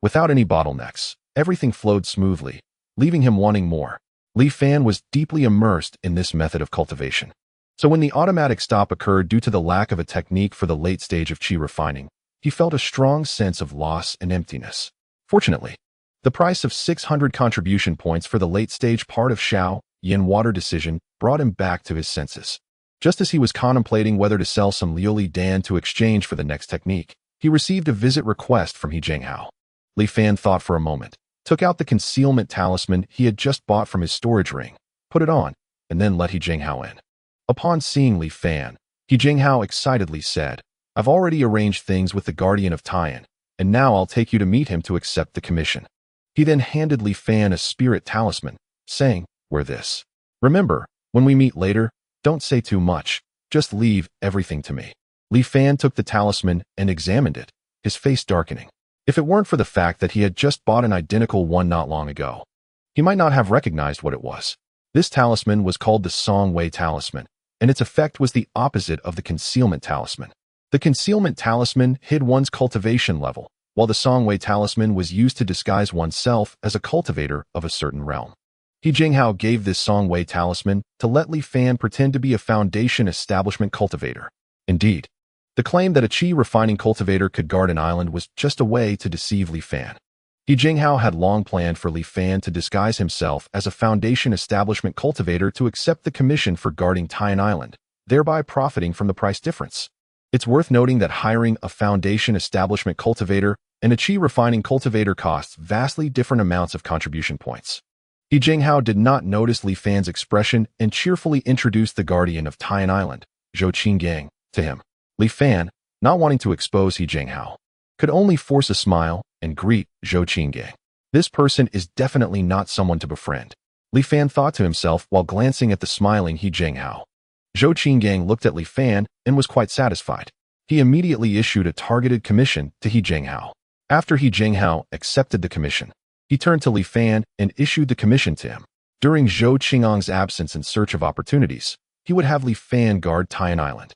Without any bottlenecks, everything flowed smoothly, leaving him wanting more. Li Fan was deeply immersed in this method of cultivation. So when the automatic stop occurred due to the lack of a technique for the late stage of qi refining, he felt a strong sense of loss and emptiness. Fortunately, the price of 600 contribution points for the late stage part of Shao Yin water decision brought him back to his senses. Just as he was contemplating whether to sell some Liuli Dan to exchange for the next technique, he received a visit request from He Jinghao. Li Fan thought for a moment, took out the concealment talisman he had just bought from his storage ring, put it on, and then let He Jinghao in. Upon seeing Li Fan, He Jinghao excitedly said, "I've already arranged things with the guardian of Taiyan, and now I'll take you to meet him to accept the commission." He then handed Li Fan a spirit talisman, saying, "Wear this. Remember, when we meet later, don't say too much, just leave everything to me." Li Fan took the talisman and examined it, his face darkening. If it weren't for the fact that he had just bought an identical one not long ago, he might not have recognized what it was. This talisman was called the Song Wei Talisman, and its effect was the opposite of the concealment talisman. The concealment talisman hid one's cultivation level, while the Song Wei Talisman was used to disguise oneself as a cultivator of a certain realm. He Jinghao gave this Song Wei Talisman to let Li Fan pretend to be a foundation establishment cultivator. Indeed, the claim that a qi refining cultivator could guard an island was just a way to deceive Li Fan. He Jinghao had long planned for Li Fan to disguise himself as a foundation establishment cultivator to accept the commission for guarding Taiyan Island, thereby profiting from the price difference. It's worth noting that hiring a foundation establishment cultivator and a qi refining cultivator costs vastly different amounts of contribution points. He Jinghao did not notice Li Fan's expression and cheerfully introduced the guardian of Taiyan Island, Zhou Qinggang, to him. Li Fan, not wanting to expose He Jinghao, could only force a smile and greet Zhou Qinggang. This person is definitely not someone to befriend, Li Fan thought to himself while glancing at the smiling He Jinghao. Zhou Qinggang looked at Li Fan and was quite satisfied. He immediately issued a targeted commission to He Jinghao. After He Jinghao accepted the commission, he turned to Li Fan and issued the commission to him. During Zhou Qingang's absence in search of opportunities, he would have Li Fan guard Taiyan Island.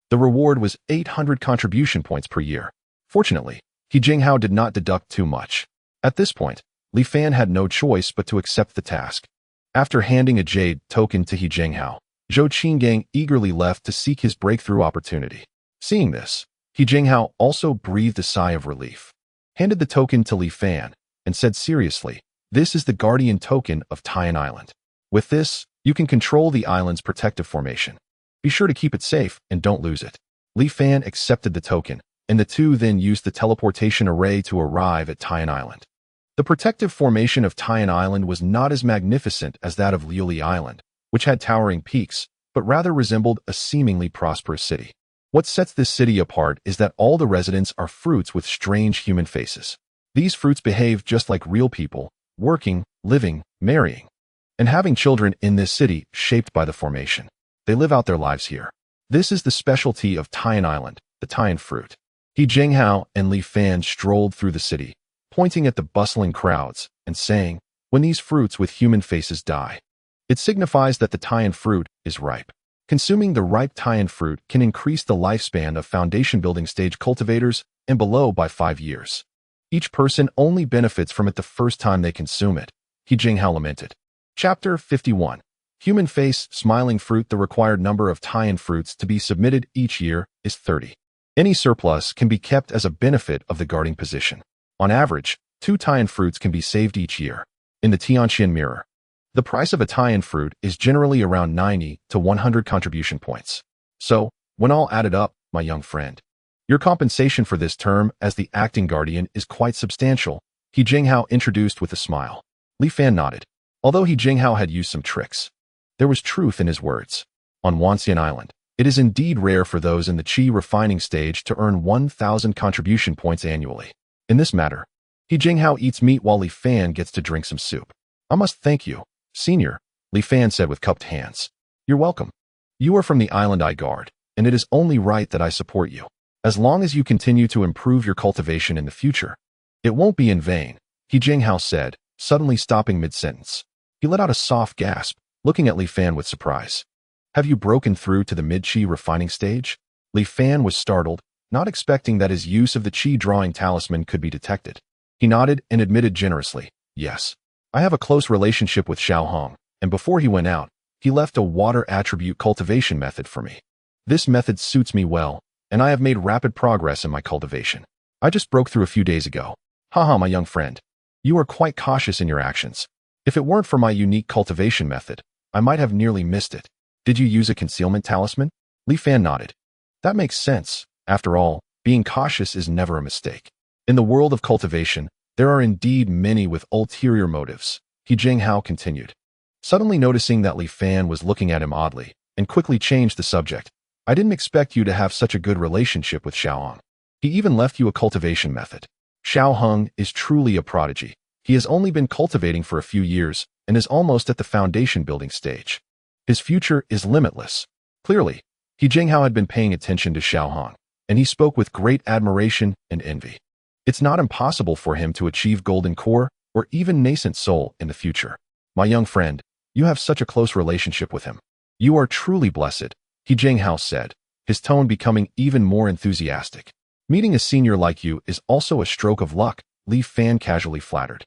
The reward was 800 contribution points per year. Fortunately, He Jinghao did not deduct too much. At this point, Li Fan had no choice but to accept the task. After handing a jade token to He Jinghao, Zhou Qinggang eagerly left to seek his breakthrough opportunity. Seeing this, He Jinghao also breathed a sigh of relief, handed the token to Li Fan, and said seriously, "This is the guardian token of Taiyan Island. With this, you can control the island's protective formation. Be sure to keep it safe and don't lose it." Li Fan accepted the token, and the two then used the teleportation array to arrive at Taiyan Island. The protective formation of Taiyan Island was not as magnificent as that of Liuli Island, which had towering peaks, but rather resembled a seemingly prosperous city. What sets this city apart is that all the residents are fruits with strange human faces. These fruits behave just like real people, working, living, marrying, and having children in this city shaped by the formation. They live out their lives here. This is the specialty of Taiyan Island, the Taiyan fruit. He Jinghao and Li Fan strolled through the city, pointing at the bustling crowds and saying, "When these fruits with human faces die, it signifies that the Taiyan fruit is ripe. Consuming the ripe Taiyan fruit can increase the lifespan of foundation building stage cultivators and below by 5 years. Each person only benefits from it the first time they consume it," He Jinghao lamented. Chapter 51. Human face, smiling fruit. The required number of Taiyan fruits to be submitted each year is 30. Any surplus can be kept as a benefit of the guarding position. On average, 2 Taiyan fruits can be saved each year. In the Tianqian mirror, the price of a Taiyan fruit is generally around 90 to 100 contribution points. So, when all added up, my young friend, your compensation for this term as the acting guardian is quite substantial, He Jinghao introduced with a smile. Li Fan nodded. Although He Jinghao had used some tricks, there was truth in his words. On Wanxian Island, it is indeed rare for those in the qi refining stage to earn 1,000 contribution points annually. In this matter, He Jinghao eats meat while Li Fan gets to drink some soup. "I must thank you, Senior," Li Fan said with cupped hands. "You're welcome. You are from the island I guard, and it is only right that I support you. As long as you continue to improve your cultivation in the future, it won't be in vain," He Jinghao said, suddenly stopping mid-sentence. He let out a soft gasp, looking at Li Fan with surprise. "Have you broken through to the mid-qi refining stage?" Li Fan was startled, not expecting that his use of the qi drawing talisman could be detected. He nodded and admitted generously, "Yes. I have a close relationship with Xiao Hong, and before he went out, he left a water attribute cultivation method for me. This method suits me well, and I have made rapid progress in my cultivation. I just broke through a few days ago. Haha, my young friend. You are quite cautious in your actions. If it weren't for my unique cultivation method, I might have nearly missed it. Did you use a concealment talisman?" Li Fan nodded. That makes sense. After all, being cautious is never a mistake. In the world of cultivation, there are indeed many with ulterior motives, He Jinghao continued. Suddenly noticing that Li Fan was looking at him oddly, and quickly changed the subject. I didn't expect you to have such a good relationship with Xiaohong. He even left you a cultivation method. Xiaohong is truly a prodigy. He has only been cultivating for a few years and is almost at the foundation building stage. His future is limitless. Clearly, He Jinghao had been paying attention to Xiaohong, and he spoke with great admiration and envy. It's not impossible for him to achieve golden core or even nascent soul in the future. My young friend, you have such a close relationship with him. You are truly blessed, He Jinghao said, his tone becoming even more enthusiastic. Meeting a senior like you is also a stroke of luck, Li Fan casually flattered.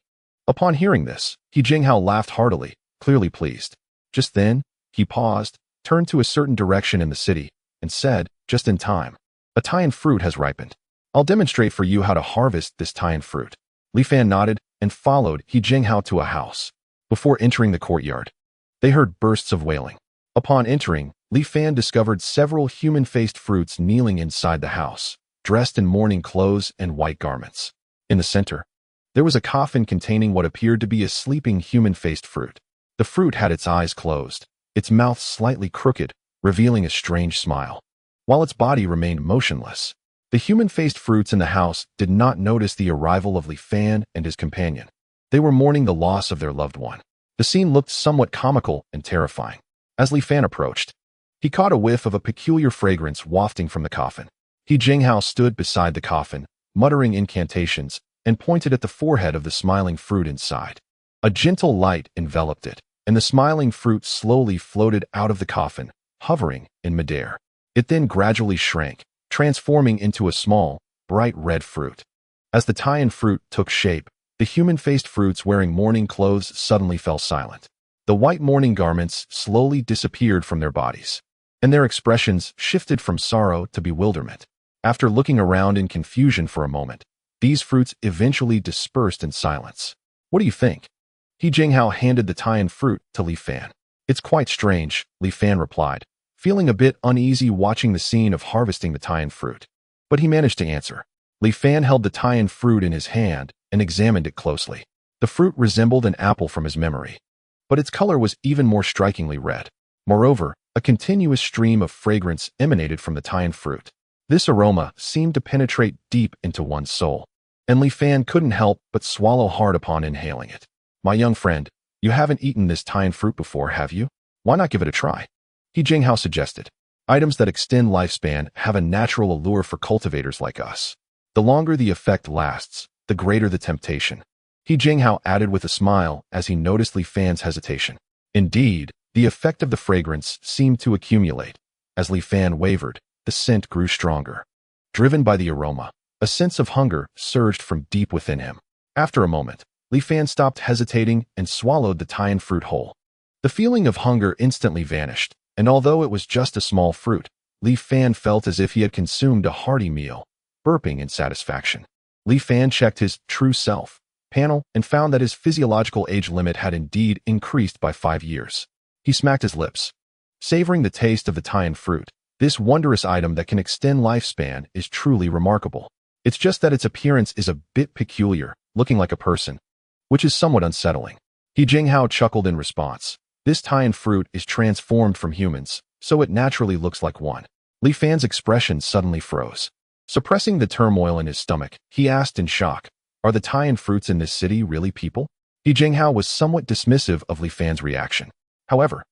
Upon hearing this, He Jinghao laughed heartily, clearly pleased. Just then, he paused, turned to a certain direction in the city, and said, just in time, a Taiyan fruit has ripened. I'll demonstrate for you how to harvest this Taiyan fruit. Li Fan nodded and followed He Jinghao to a house. Before entering the courtyard, they heard bursts of wailing. Upon entering, Li Fan discovered several human-faced fruits kneeling inside the house, dressed in mourning clothes and white garments. In the center, there was a coffin containing what appeared to be a sleeping human-faced fruit. The fruit had its eyes closed, its mouth slightly crooked, revealing a strange smile, while its body remained motionless. The human-faced fruits in the house did not notice the arrival of Li Fan and his companion. They were mourning the loss of their loved one. The scene looked somewhat comical and terrifying. As Li Fan approached, he caught a whiff of a peculiar fragrance wafting from the coffin. He Jinghao stood beside the coffin, muttering incantations, and pointed at the forehead of the smiling fruit inside. A gentle light enveloped it, and the smiling fruit slowly floated out of the coffin, hovering in midair. It then gradually shrank, transforming into a small, bright red fruit. As the Taiyan fruit took shape, the human-faced fruits wearing mourning clothes suddenly fell silent. The white mourning garments slowly disappeared from their bodies, and their expressions shifted from sorrow to bewilderment. After looking around in confusion for a moment, these fruits eventually dispersed in silence. What do you think? He Jinghao handed the Taiyan fruit to Li Fan. It's quite strange, Li Fan replied, feeling a bit uneasy watching the scene of harvesting the Taiyan fruit. But he managed to answer. Li Fan held the Taiyan fruit in his hand and examined it closely. The fruit resembled an apple from his memory, but its color was even more strikingly red. Moreover, a continuous stream of fragrance emanated from the Taiyan fruit. This aroma seemed to penetrate deep into one's soul, and Li Fan couldn't help but swallow hard upon inhaling it. My young friend, you haven't eaten this Taiyan fruit before, have you? Why not give it a try? He Jinghao suggested. Items that extend lifespan have a natural allure for cultivators like us. The longer the effect lasts, the greater the temptation. He Jinghao added with a smile as he noticed Li Fan's hesitation. Indeed, the effect of the fragrance seemed to accumulate. As Li Fan wavered, the scent grew stronger. Driven by the aroma, a sense of hunger surged from deep within him. After a moment, Li Fan stopped hesitating and swallowed the Taiyan fruit whole. The feeling of hunger instantly vanished, and although it was just a small fruit, Li Fan felt as if he had consumed a hearty meal, burping in satisfaction. Li Fan checked his true self panel and found that his physiological age limit had indeed increased by 5 years. He smacked his lips, savoring the taste of the Taiyan fruit. This wondrous item that can extend lifespan is truly remarkable. It's just that its appearance is a bit peculiar, looking like a person, which is somewhat unsettling. He Jinghao chuckled in response. This Taiyan fruit is transformed from humans, so it naturally looks like one. Li Fan's expression suddenly froze. Suppressing the turmoil in his stomach, he asked in shock, are the Taiyan fruits in this city really people? He Jinghao was somewhat dismissive of Li Fan's reaction. However,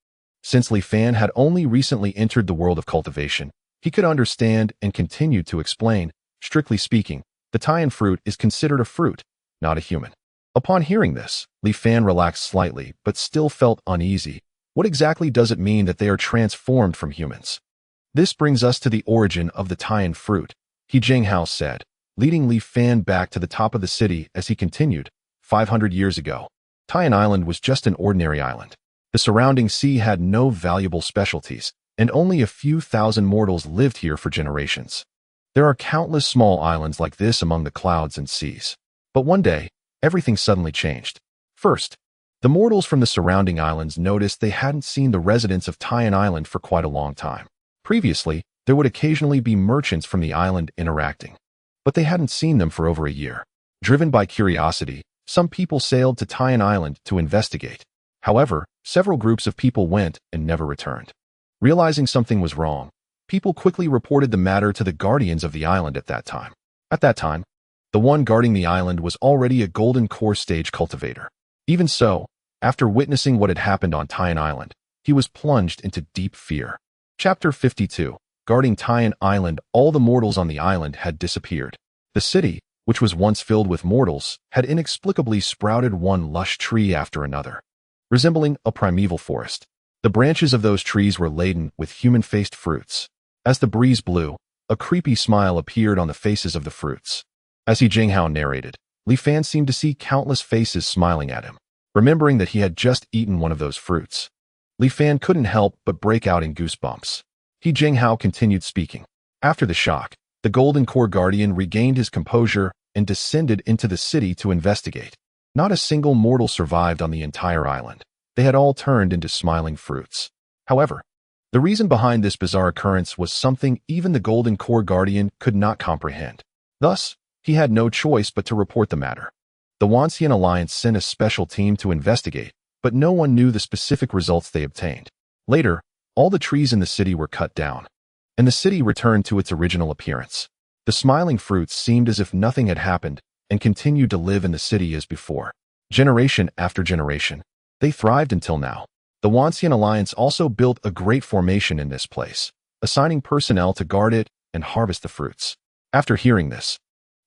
since Li Fan had only recently entered the world of cultivation, he could understand and continued to explain. Strictly speaking, the Taiyan fruit is considered a fruit, not a human. Upon hearing this, Li Fan relaxed slightly but still felt uneasy. What exactly does it mean that they are transformed from humans? This brings us to the origin of the Taiyan fruit, He Jinghao said, leading Li Fan back to the top of the city as he continued. 500 years ago, Taiyan Island was just an ordinary island. The surrounding sea had no valuable specialties, and only a few thousand mortals lived here for generations. There are countless small islands like this among the clouds and seas. But one day, everything suddenly changed. First, the mortals from the surrounding islands noticed they hadn't seen the residents of Taiyan Island for quite a long time. Previously, there would occasionally be merchants from the island interacting, but they hadn't seen them for over a year. Driven by curiosity, some people sailed to Taiyan Island to investigate. However, several groups of people went and never returned. Realizing something was wrong, people quickly reported the matter to the guardians of the island at that time. At that time, the one guarding the island was already a golden core stage cultivator. Even so, after witnessing what had happened on Taiyan Island, he was plunged into deep fear. Chapter 52. Guarding Taiyan Island, all the mortals on the island had disappeared. The city, which was once filled with mortals, had inexplicably sprouted one lush tree after another, resembling a primeval forest. The branches of those trees were laden with human-faced fruits. As the breeze blew, a creepy smile appeared on the faces of the fruits. As He Jinghao narrated, Li Fan seemed to see countless faces smiling at him. Remembering that he had just eaten one of those fruits, Li Fan couldn't help but break out in goosebumps. He Jinghao continued speaking. After the shock, the Golden Core Guardian regained his composure and descended into the city to investigate. Not a single mortal survived on the entire island. They had all turned into smiling fruits. However, the reason behind this bizarre occurrence was something even the Golden Core Guardian could not comprehend. Thus, he had no choice but to report the matter. The Wanxian Alliance sent a special team to investigate, but no one knew the specific results they obtained. Later, all the trees in the city were cut down, and the city returned to its original appearance. The smiling fruits seemed as if nothing had happened and continued to live in the city as before. Generation after generation, they thrived until now. The Wanxian Alliance also built a great formation in this place, assigning personnel to guard it and harvest the fruits. After hearing this,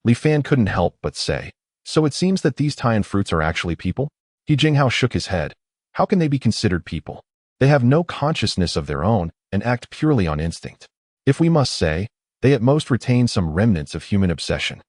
Li Fan couldn't help but say, "So it seems that these Taiyan fruits are actually people?" He Jinghao shook his head. "How can they be considered people? They have no consciousness of their own and act purely on instinct. If we must say, they at most retain some remnants of human obsession."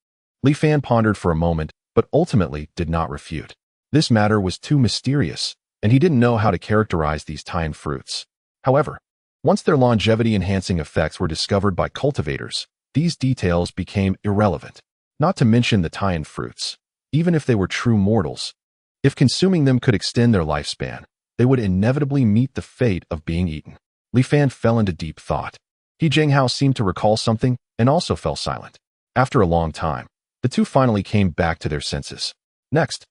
Li Fan pondered for a moment, but ultimately did not refute. This matter was too mysterious, and he didn't know how to characterize these Taiyan fruits. However, once their longevity-enhancing effects were discovered by cultivators, these details became irrelevant. Not to mention the Taiyan fruits. Even if they were true mortals, if consuming them could extend their lifespan, they would inevitably meet the fate of being eaten. Li Fan fell into deep thought. He Jinghao seemed to recall something and also fell silent. After a long time, the two finally came back to their senses. Next,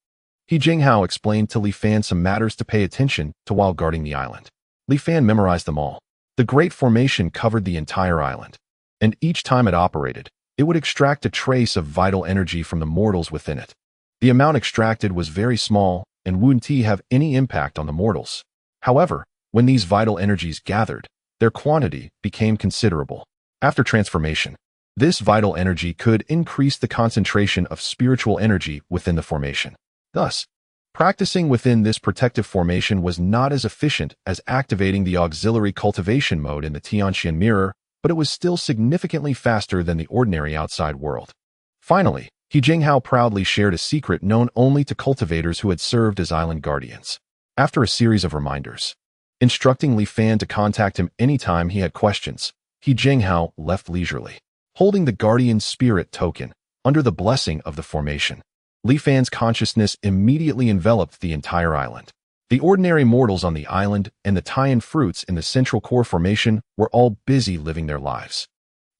He Jinghao explained to Li Fan some matters to pay attention to while guarding the island. Li Fan memorized them all. The Great Formation covered the entire island, and each time it operated, it would extract a trace of vital energy from the mortals within it. The amount extracted was very small and wouldn't have any impact on the mortals. However, when these vital energies gathered, their quantity became considerable. After transformation, this vital energy could increase the concentration of spiritual energy within the formation. Thus, practicing within this protective formation was not as efficient as activating the auxiliary cultivation mode in the Tianxian mirror, but it was still significantly faster than the ordinary outside world. Finally, He Jinghao proudly shared a secret known only to cultivators who had served as island guardians. After a series of reminders, instructing Li Fan to contact him anytime he had questions, He Jinghao left leisurely, holding the guardian spirit token under the blessing of the formation. Li Fan's consciousness immediately enveloped the entire island. The ordinary mortals on the island and the Taiyan fruits in the central core formation were all busy living their lives.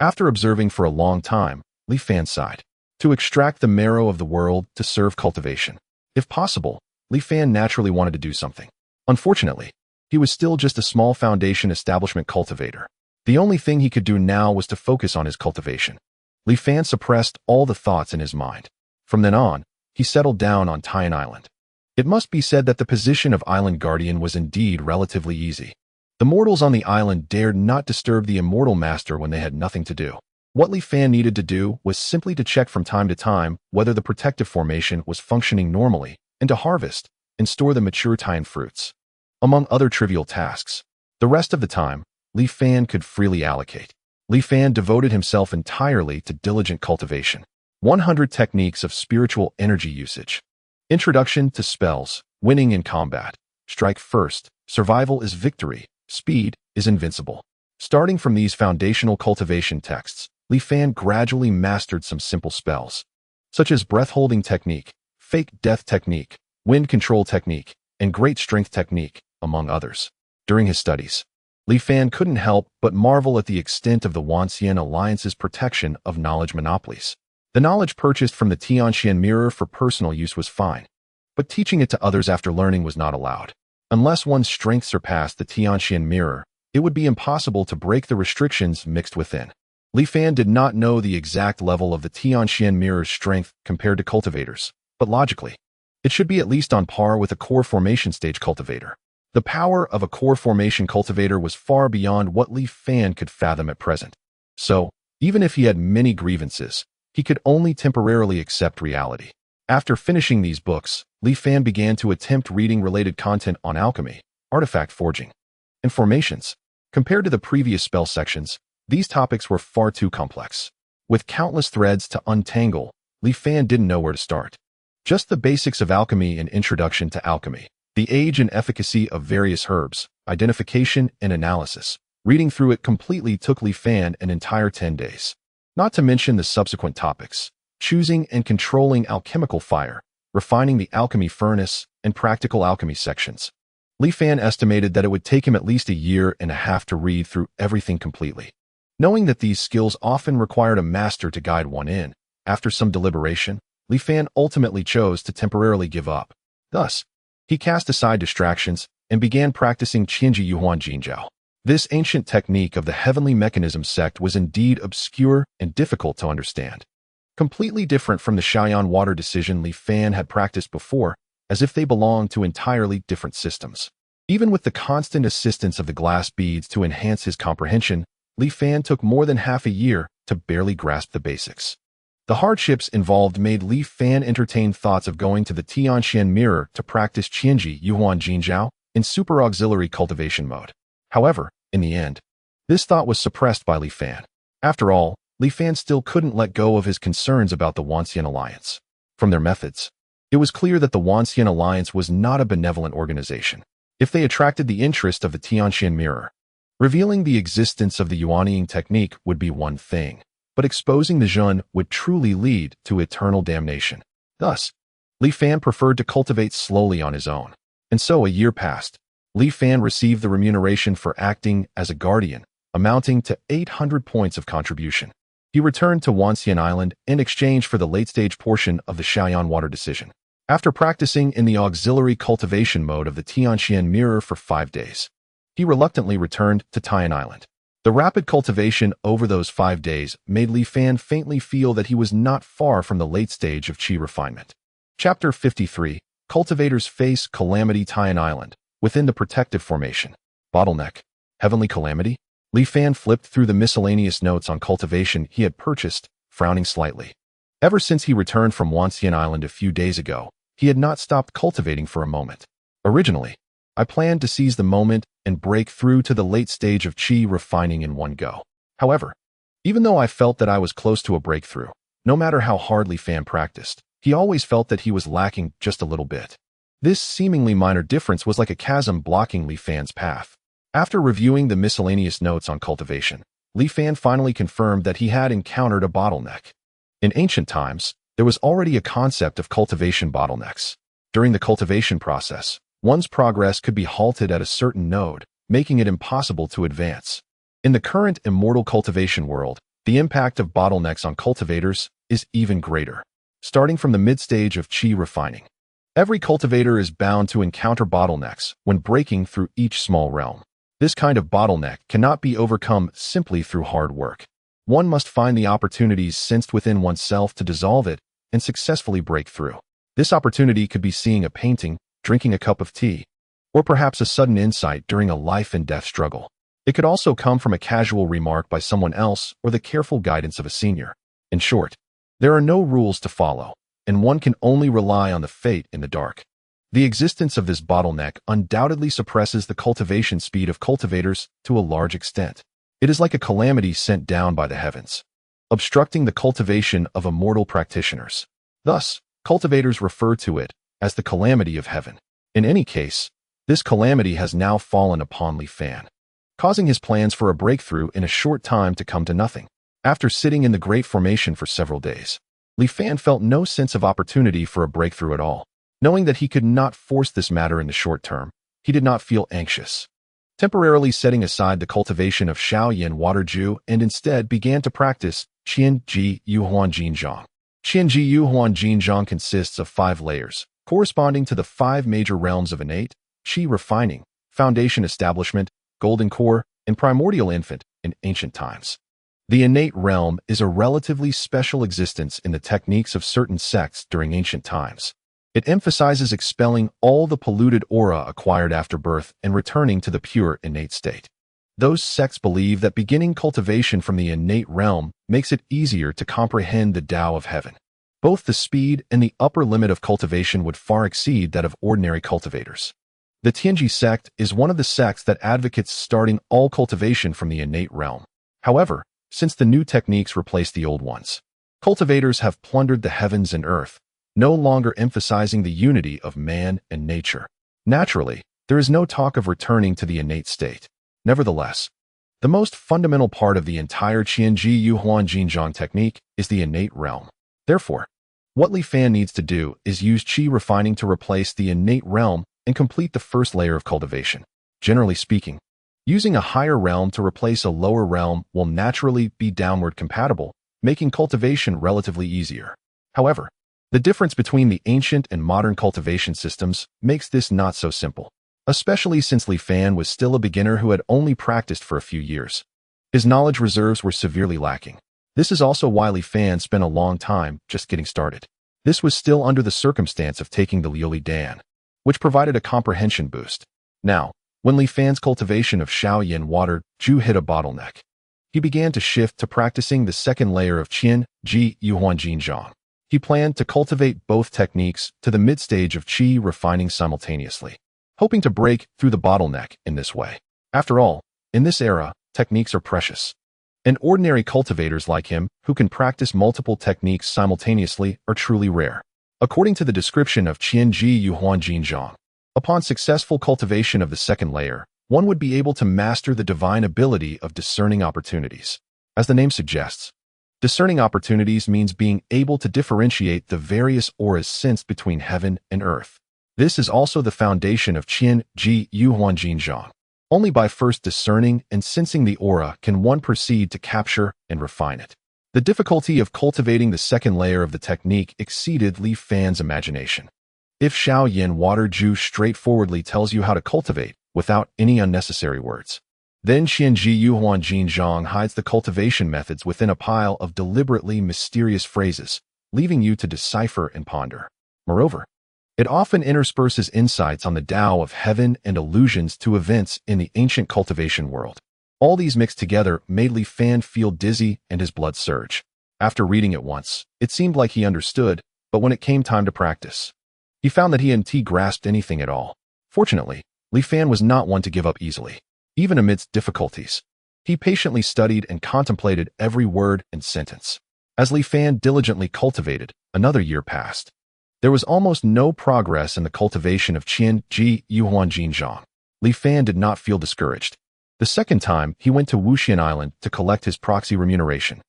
After observing for a long time, Li Fan sighed. To extract the marrow of the world to serve cultivation. If possible, Li Fan naturally wanted to do something. Unfortunately, he was still just a small foundation establishment cultivator. The only thing he could do now was to focus on his cultivation. Li Fan suppressed all the thoughts in his mind. From then on, he settled down on Taiyan Island. It must be said that the position of Island Guardian was indeed relatively easy. The mortals on the island dared not disturb the immortal master when they had nothing to do. What Li Fan needed to do was simply to check from time to time whether the protective formation was functioning normally and to harvest and store the mature Taiyan fruits. Among other trivial tasks, the rest of the time, Li Fan could freely allocate. Li Fan devoted himself entirely to diligent cultivation. 100 techniques of spiritual energy usage. Introduction to spells, winning in combat. Strike first, survival is victory, speed is invincible. Starting from these foundational cultivation texts, Li Fan gradually mastered some simple spells, such as breath-holding technique, fake death technique, wind control technique, and great strength technique, among others. During his studies, Li Fan couldn't help but marvel at the extent of the Wanxian Alliance's protection of knowledge monopolies. The knowledge purchased from the Tianxian mirror for personal use was fine, but teaching it to others after learning was not allowed. Unless one's strength surpassed the Tianxian mirror, it would be impossible to break the restrictions mixed within. Li Fan did not know the exact level of the Tianxian mirror's strength compared to cultivators, but logically, it should be at least on par with a core formation stage cultivator. The power of a core formation cultivator was far beyond what Li Fan could fathom at present. So, even if he had many grievances, he could only temporarily accept reality. After finishing these books, Li Fan began to attempt reading related content on alchemy, artifact forging, and formations. Compared to the previous spell sections, these topics were far too complex. With countless threads to untangle, Li Fan didn't know where to start. Just the basics of alchemy and introduction to alchemy, the age and efficacy of various herbs, identification and analysis. Reading through it completely took Li Fan an entire 10 days. Not to mention the subsequent topics, choosing and controlling alchemical fire, refining the alchemy furnace, and practical alchemy sections. Li Fan estimated that it would take him at least a year and a half to read through everything completely. Knowing that these skills often required a master to guide one in, after some deliberation, Li Fan ultimately chose to temporarily give up. Thus, he cast aside distractions and began practicing Qianji Yuhuan Jinjiao. This ancient technique of the heavenly mechanism sect was indeed obscure and difficult to understand. Completely different from the Shaoyan water decision Li Fan had practiced before, as if they belonged to entirely different systems. Even with the constant assistance of the glass beads to enhance his comprehension, Li Fan took more than half a year to barely grasp the basics. The hardships involved made Li Fan entertain thoughts of going to the Tianxian mirror to practice Qianji Yuhuan Jinjiao in super auxiliary cultivation mode. However, in the end, this thought was suppressed by Li Fan. After all, Li Fan still couldn't let go of his concerns about the Wanxian Alliance. From their methods, it was clear that the Wanxian Alliance was not a benevolent organization. If they attracted the interest of the Tianxian mirror, revealing the existence of the Yuanying technique would be one thing, but exposing the Zhun would truly lead to eternal damnation. Thus, Li Fan preferred to cultivate slowly on his own. And so a year passed. Li Fan received the remuneration for acting as a guardian, amounting to 800 points of contribution. He returned to Wanxian Island in exchange for the late-stage portion of the Shaoyan water decision. After practicing in the auxiliary cultivation mode of the Tianxian mirror for 5 days, he reluctantly returned to Tian Island. The rapid cultivation over those 5 days made Li Fan faintly feel that he was not far from the late stage of qi refinement. Chapter 53, Cultivators Face Calamity Tian Island, within the protective formation. Bottleneck. Heavenly Calamity? Li Fan flipped through the miscellaneous notes on cultivation he had purchased, frowning slightly. Ever since he returned from Wanxian Island a few days ago, he had not stopped cultivating for a moment. Originally, I planned to seize the moment and break through to the late stage of qi refining in one go. However, even though I felt that I was close to a breakthrough, no matter how hard Li Fan practiced, he always felt that he was lacking just a little bit. This seemingly minor difference was like a chasm blocking Li Fan's path. After reviewing the miscellaneous notes on cultivation, Li Fan finally confirmed that he had encountered a bottleneck. In ancient times, there was already a concept of cultivation bottlenecks. During the cultivation process, one's progress could be halted at a certain node, making it impossible to advance. In the current immortal cultivation world, the impact of bottlenecks on cultivators is even greater. Starting from the mid-stage of qi refining, every cultivator is bound to encounter bottlenecks when breaking through each small realm. This kind of bottleneck cannot be overcome simply through hard work. One must find the opportunities sensed within oneself to dissolve it and successfully break through. This opportunity could be seeing a painting, drinking a cup of tea, or perhaps a sudden insight during a life and death struggle. It could also come from a casual remark by someone else or the careful guidance of a senior. In short, there are no rules to follow, and one can only rely on the fate in the dark. The existence of this bottleneck undoubtedly suppresses the cultivation speed of cultivators to a large extent. It is like a calamity sent down by the heavens, obstructing the cultivation of immortal practitioners. Thus, cultivators refer to it as the calamity of heaven. In any case, this calamity has now fallen upon Li Fan, causing his plans for a breakthrough in a short time to come to nothing. After sitting in the Great Formation for several days, Li Fan felt no sense of opportunity for a breakthrough at all. Knowing that he could not force this matter in the short term, he did not feel anxious. temporarily setting aside the cultivation of Shaoyin water Ju and instead began to practice Qian Ji Yuhuan Jinzhong. Qian Ji Yuhuan Jinzhong consists of 5 layers, corresponding to the 5 major realms of innate, Qi refining, foundation establishment, golden core, and primordial infant in ancient times. The innate realm is a relatively special existence in the techniques of certain sects during ancient times. It emphasizes expelling all the polluted aura acquired after birth and returning to the pure innate state. Those sects believe that beginning cultivation from the innate realm makes it easier to comprehend the Tao of heaven. Both the speed and the upper limit of cultivation would far exceed that of ordinary cultivators. The Tianji sect is one of the sects that advocates starting all cultivation from the innate realm. However, since the new techniques replace the old ones, cultivators have plundered the heavens and earth, no longer emphasizing the unity of man and nature. Naturally, there is no talk of returning to the innate state. Nevertheless, the most fundamental part of the entire Qianji Yuhuan Jinzhong technique is the innate realm. Therefore, what Li Fan needs to do is use Qi refining to replace the innate realm and complete the first layer of cultivation. Generally speaking, using a higher realm to replace a lower realm will naturally be downward compatible, making cultivation relatively easier. However, the difference between the ancient and modern cultivation systems makes this not so simple, especially since Li Fan was still a beginner who had only practiced for a few years. His knowledge reserves were severely lacking. This is also why Li Fan spent a long time just getting started. This was still under the circumstance of taking the Liuli Dan, which provided a comprehension boost. Now, when Li Fan's cultivation of Shaoyin water Ju hit a bottleneck, he began to shift to practicing the second layer of Qian Ji Yuhuan Jinzhong. He planned to cultivate both techniques to the mid-stage of Qi refining simultaneously, hoping to break through the bottleneck in this way. After all, in this era, techniques are precious. And ordinary cultivators like him, who can practice multiple techniques simultaneously, are truly rare. According to the description of Qianji Yuhuan Jinzhong, upon successful cultivation of the second layer, one would be able to master the divine ability of discerning opportunities. As the name suggests, discerning opportunities means being able to differentiate the various auras sensed between heaven and earth. This is also the foundation of Qian Ji Yuhuan Jinzhong. Only by first discerning and sensing the aura can one proceed to capture and refine it. The difficulty of cultivating the second layer of the technique exceeded Li Fan's imagination. If Shaoyin water Ju straightforwardly tells you how to cultivate without any unnecessary words, then Qianji Yuhuan Jinzhong hides the cultivation methods within a pile of deliberately mysterious phrases, leaving you to decipher and ponder. Moreover, it often intersperses insights on the Tao of heaven and allusions to events in the ancient cultivation world. All these mixed together made Li Fan feel dizzy and his blood surge. After reading it once, it seemed like he understood, but when it came time to practice, he found that he hadn't grasped anything at all. Fortunately, Li Fan was not one to give up easily. Even amidst difficulties, he patiently studied and contemplated every word and sentence. As Li Fan diligently cultivated, another year passed. There was almost no progress in the cultivation of Qian Ji Yuhuan Jinzhong. Li Fan did not feel discouraged. The second time, he went to Wuxian Island to collect his proxy remuneration.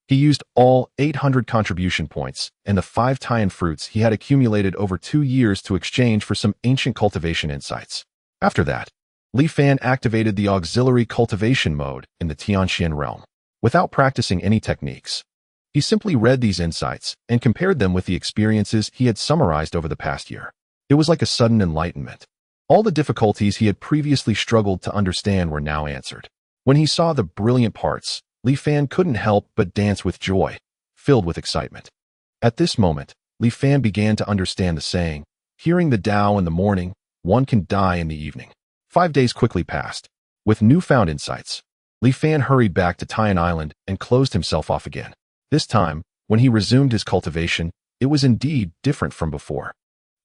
He used all 800 contribution points and the 5 Taiyan fruits he had accumulated over 2 years to exchange for some ancient cultivation insights. After that, Li Fan activated the auxiliary cultivation mode in the Tianxian realm. Without practicing any techniques, he simply read these insights and compared them with the experiences he had summarized over the past year. It was like a sudden enlightenment. All the difficulties he had previously struggled to understand were now answered. When he saw the brilliant parts, Li Fan couldn't help but dance with joy, filled with excitement. At this moment, Li Fan began to understand the saying, "Hearing the Tao in the morning, one can die in the evening." 5 days quickly passed. With newfound insights, Li Fan hurried back to Taiyan Island and closed himself off again. This time, when he resumed his cultivation, it was indeed different from before.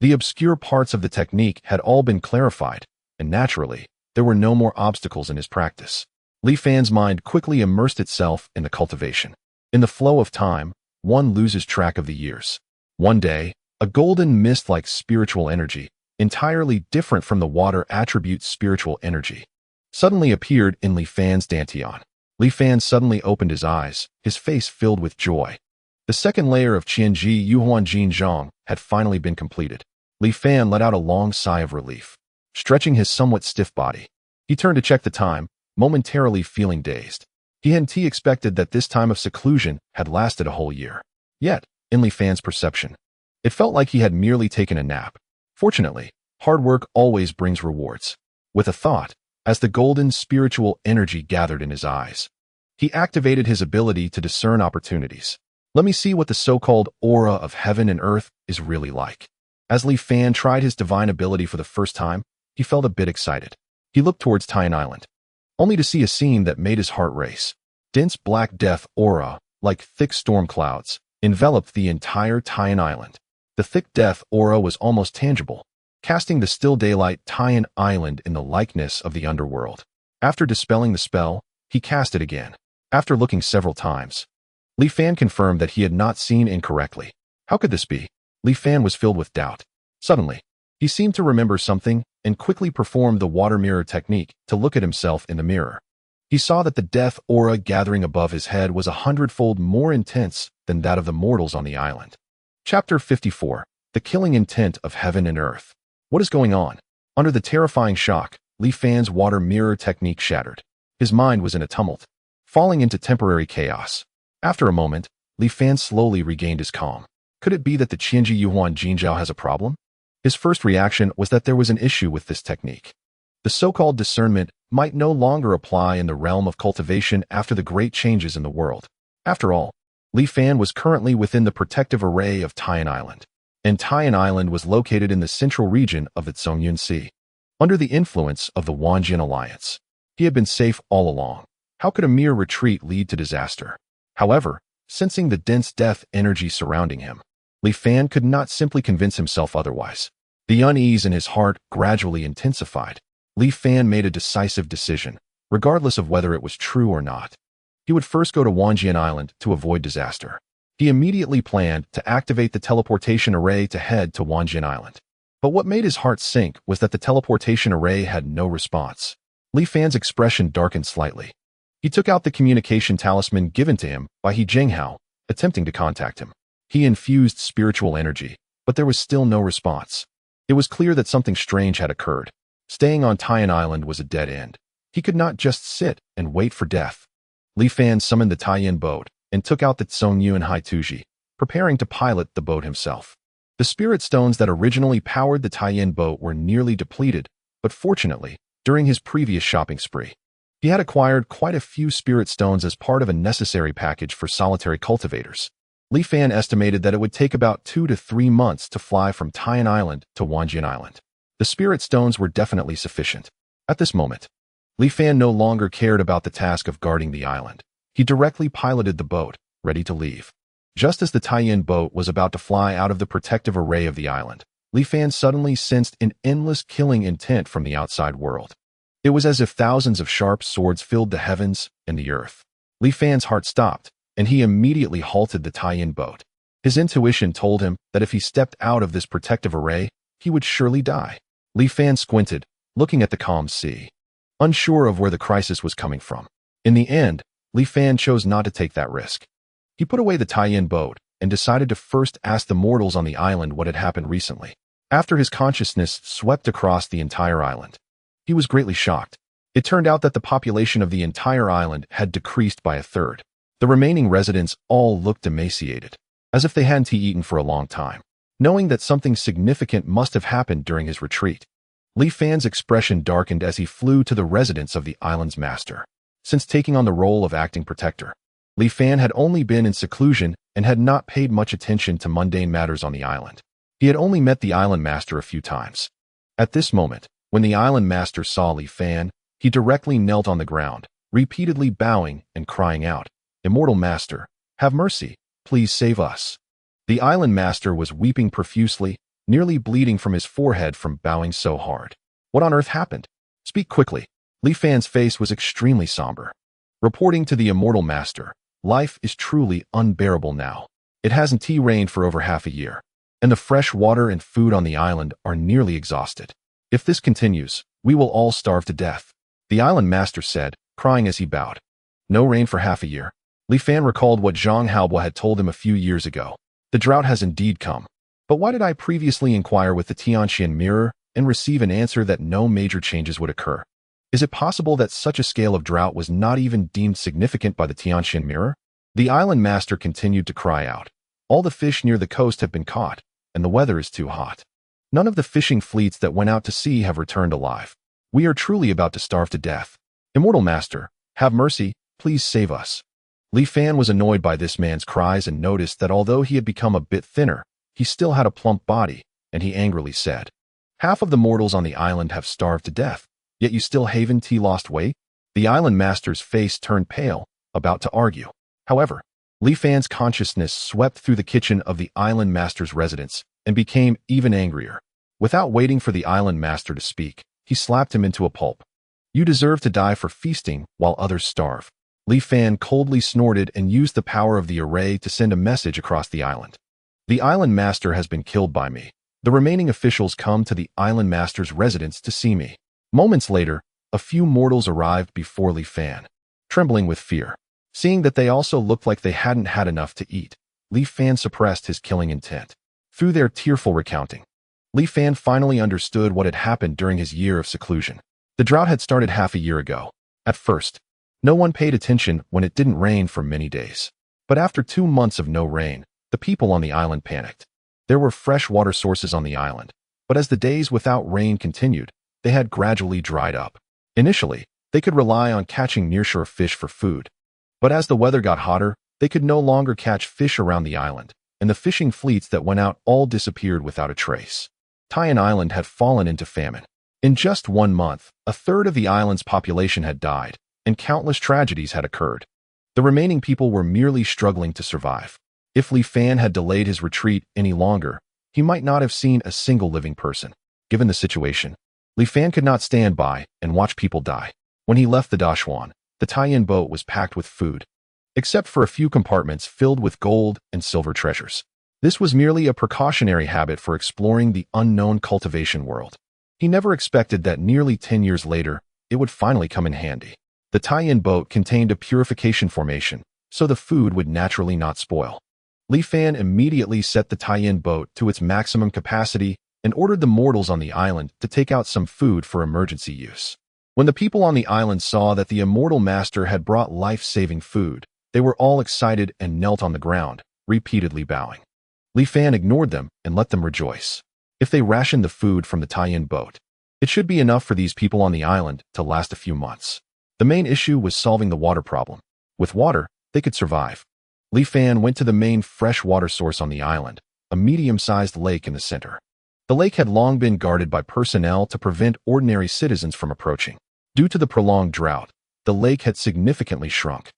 The obscure parts of the technique had all been clarified, and naturally, there were no more obstacles in his practice. Li Fan's mind quickly immersed itself in the cultivation. In the flow of time, one loses track of the years. One day, a golden mist-like spiritual energy, entirely different from the water attribute spiritual energy, suddenly appeared in Li Fan's dantian. Li Fan suddenly opened his eyes, his face filled with joy. The second layer of Qianji Yuhuan Jinzhong had finally been completed. Li Fan let out a long sigh of relief. Stretching his somewhat stiff body, He turned to check the time, momentarily feeling dazed. He hadn't expected that this time of seclusion had lasted a whole year. Yet, in Li Fan's perception, it felt like he had merely taken a nap. Fortunately, hard work always brings rewards. With a thought, as the golden spiritual energy gathered in his eyes, he activated his ability to discern opportunities. Let me see what the so-called aura of heaven and earth is really like. As Li Fan tried his divine ability for the first time, he felt a bit excited. He looked towards Tian Island, only to see a scene that made his heart race. Dense black death aura, like thick storm clouds, enveloped the entire Tian Island. The thick death aura was almost tangible, casting the still daylight Tian Island in the likeness of the underworld. After dispelling the spell, he cast it again. After looking several times, Li Fan confirmed that he had not seen incorrectly. How could this be? Li Fan was filled with doubt. Suddenly, he seemed to remember something and quickly performed the water mirror technique to look at himself in the mirror. He saw that the death aura gathering above his head was 100-fold more intense than that of the mortals on the island. Chapter 54. The Killing Intent of Heaven and Earth. What is going on? Under the terrifying shock, Li Fan's water mirror technique shattered. His mind was in a tumult, falling into temporary chaos. After a moment, Li Fan slowly regained his calm. Could it be that the Qianji Yuhuan Jinzhao has a problem? His first reaction was that there was an issue with this technique. The so-called discernment might no longer apply in the realm of cultivation after the great changes in the world. After all, Li Fan was currently within the protective array of Tian Island, and Tian Island was located in the central region of the Zongyun Sea, under the influence of the Wanjian Alliance. He had been safe all along. How could a mere retreat lead to disaster? However, sensing the dense death energy surrounding him, Li Fan could not simply convince himself otherwise. The unease in his heart gradually intensified. Li Fan made a decisive decision, regardless of whether it was true or not. He would first go to Wanjian Island to avoid disaster. He immediately planned to activate the teleportation array to head to Wanjian Island. But what made his heart sink was that the teleportation array had no response. Li Fan's expression darkened slightly. He took out the communication talisman given to him by He Zhenghao, attempting to contact him. He infused spiritual energy, but there was still no response. It was clear that something strange had occurred. Staying on Tian Island was a dead end. He could not just sit and wait for death. Li Fan summoned the Taiyin boat and took out the Zongyuan Haituji, preparing to pilot the boat himself. The spirit stones that originally powered the Taiyin boat were nearly depleted, but fortunately, during his previous shopping spree, he had acquired quite a few spirit stones as part of a necessary package for solitary cultivators. Li Fan estimated that it would take about 2 to 3 months to fly from Tian Island to Wanjian Island. The spirit stones were definitely sufficient. At this moment, Li Fan no longer cared about the task of guarding the island. He directly piloted the boat, ready to leave. Just as the Taiyin boat was about to fly out of the protective array of the island, Li Fan suddenly sensed an endless killing intent from the outside world. It was as if thousands of sharp swords filled the heavens and the earth. Li Fan's heart stopped, and he immediately halted the Taiyin boat. His intuition told him that if he stepped out of this protective array, he would surely die. Li Fan squinted, looking at the calm sea, unsure of where the crisis was coming from. In the end, Li Fan chose not to take that risk. He put away the Taiyin boat and decided to first ask the mortals on the island what had happened recently. After his consciousness swept across the entire island, he was greatly shocked. It turned out that the population of the entire island had decreased by a third. The remaining residents all looked emaciated, as if they hadn't eaten for a long time. Knowing that something significant must have happened during his retreat, Li Fan's expression darkened as he flew to the residence of the island's master. Since taking on the role of acting protector, Li Fan had only been in seclusion and had not paid much attention to mundane matters on the island. He had only met the island master a few times. At this moment, when the island master saw Li Fan, he directly knelt on the ground, repeatedly bowing and crying out, "Immortal Master, have mercy, please save us." The island master was weeping profusely, nearly bleeding from his forehead from bowing so hard. What on earth happened? Speak quickly. Li Fan's face was extremely somber. Reporting to the immortal master, life is truly unbearable now. It hasn't rained for over half a year, and the fresh water and food on the island are nearly exhausted. If this continues, we will all starve to death, the island master said, crying as he bowed. No rain for half a year. Li Fan recalled what Zhang Haobo had told him a few years ago. The drought has indeed come. But why did I previously inquire with the Tianxian mirror and receive an answer that no major changes would occur? Is it possible that such a scale of drought was not even deemed significant by the Tianxian mirror? The island master continued to cry out. All the fish near the coast have been caught, and the weather is too hot. None of the fishing fleets that went out to sea have returned alive. We are truly about to starve to death. Immortal Master, have mercy, please save us. Li Fan was annoyed by this man's cries and noticed that although he had become a bit thinner, he still had a plump body, and he angrily said, "Half of the mortals on the island have starved to death, yet you still haven't lost weight?" The island master's face turned pale, about to argue. However, Li Fan's consciousness swept through the kitchen of the island master's residence and became even angrier. Without waiting for the island master to speak, he slapped him into a pulp. "You deserve to die for feasting while others starve." Li Fan coldly snorted and used the power of the array to send a message across the island. "The island master has been killed by me. The remaining officials come to the island master's residence to see me." Moments later, a few mortals arrived before Li Fan, trembling with fear. Seeing that they also looked like they hadn't had enough to eat, Li Fan suppressed his killing intent. Through their tearful recounting, Li Fan finally understood what had happened during his year of seclusion. The drought had started half a year ago. At first, no one paid attention when it didn't rain for many days. But after 2 months of no rain, the people on the island panicked. There were fresh water sources on the island, but as the days without rain continued, they had gradually dried up. Initially, they could rely on catching nearshore fish for food. But as the weather got hotter, they could no longer catch fish around the island, and the fishing fleets that went out all disappeared without a trace. Taiyan Island had fallen into famine. In just 1 month, a third of the island's population had died, and countless tragedies had occurred. The remaining people were merely struggling to survive. If Li Fan had delayed his retreat any longer, he might not have seen a single living person. Given the situation, Li Fan could not stand by and watch people die. When he left the Dashuan, the Taiyan boat was packed with food, except for a few compartments filled with gold and silver treasures. This was merely a precautionary habit for exploring the unknown cultivation world. He never expected that nearly 10 years later, it would finally come in handy. The Taiyan boat contained a purification formation, so the food would naturally not spoil. Li Fan immediately set the Taiyan boat to its maximum capacity and ordered the mortals on the island to take out some food for emergency use. When the people on the island saw that the immortal master had brought life-saving food, they were all excited and knelt on the ground, repeatedly bowing. Li Fan ignored them and let them rejoice. If they rationed the food from the Taiyan boat, it should be enough for these people on the island to last a few months. The main issue was solving the water problem. With water, they could survive. Li Fan went to the main fresh water source on the island, a medium-sized lake in the center. The lake had long been guarded by personnel to prevent ordinary citizens from approaching. Due to the prolonged drought, the lake had significantly shrunk,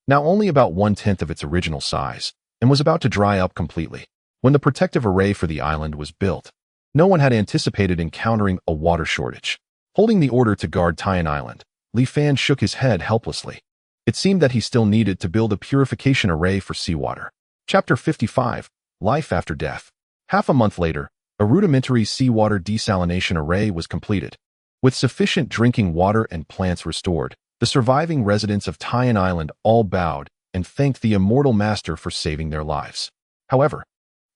now only about 1/10 of its original size, and was about to dry up completely. When the protective array for the island was built, no one had anticipated encountering a water shortage. Holding the order to guard Taiyan Island, Li Fan shook his head helplessly. It seemed that he still needed to build a purification array for seawater. Chapter 55, Life After Death. Half a month later, a rudimentary seawater desalination array was completed. With sufficient drinking water and plants restored, the surviving residents of Taiyan Island all bowed and thanked the immortal master for saving their lives. However,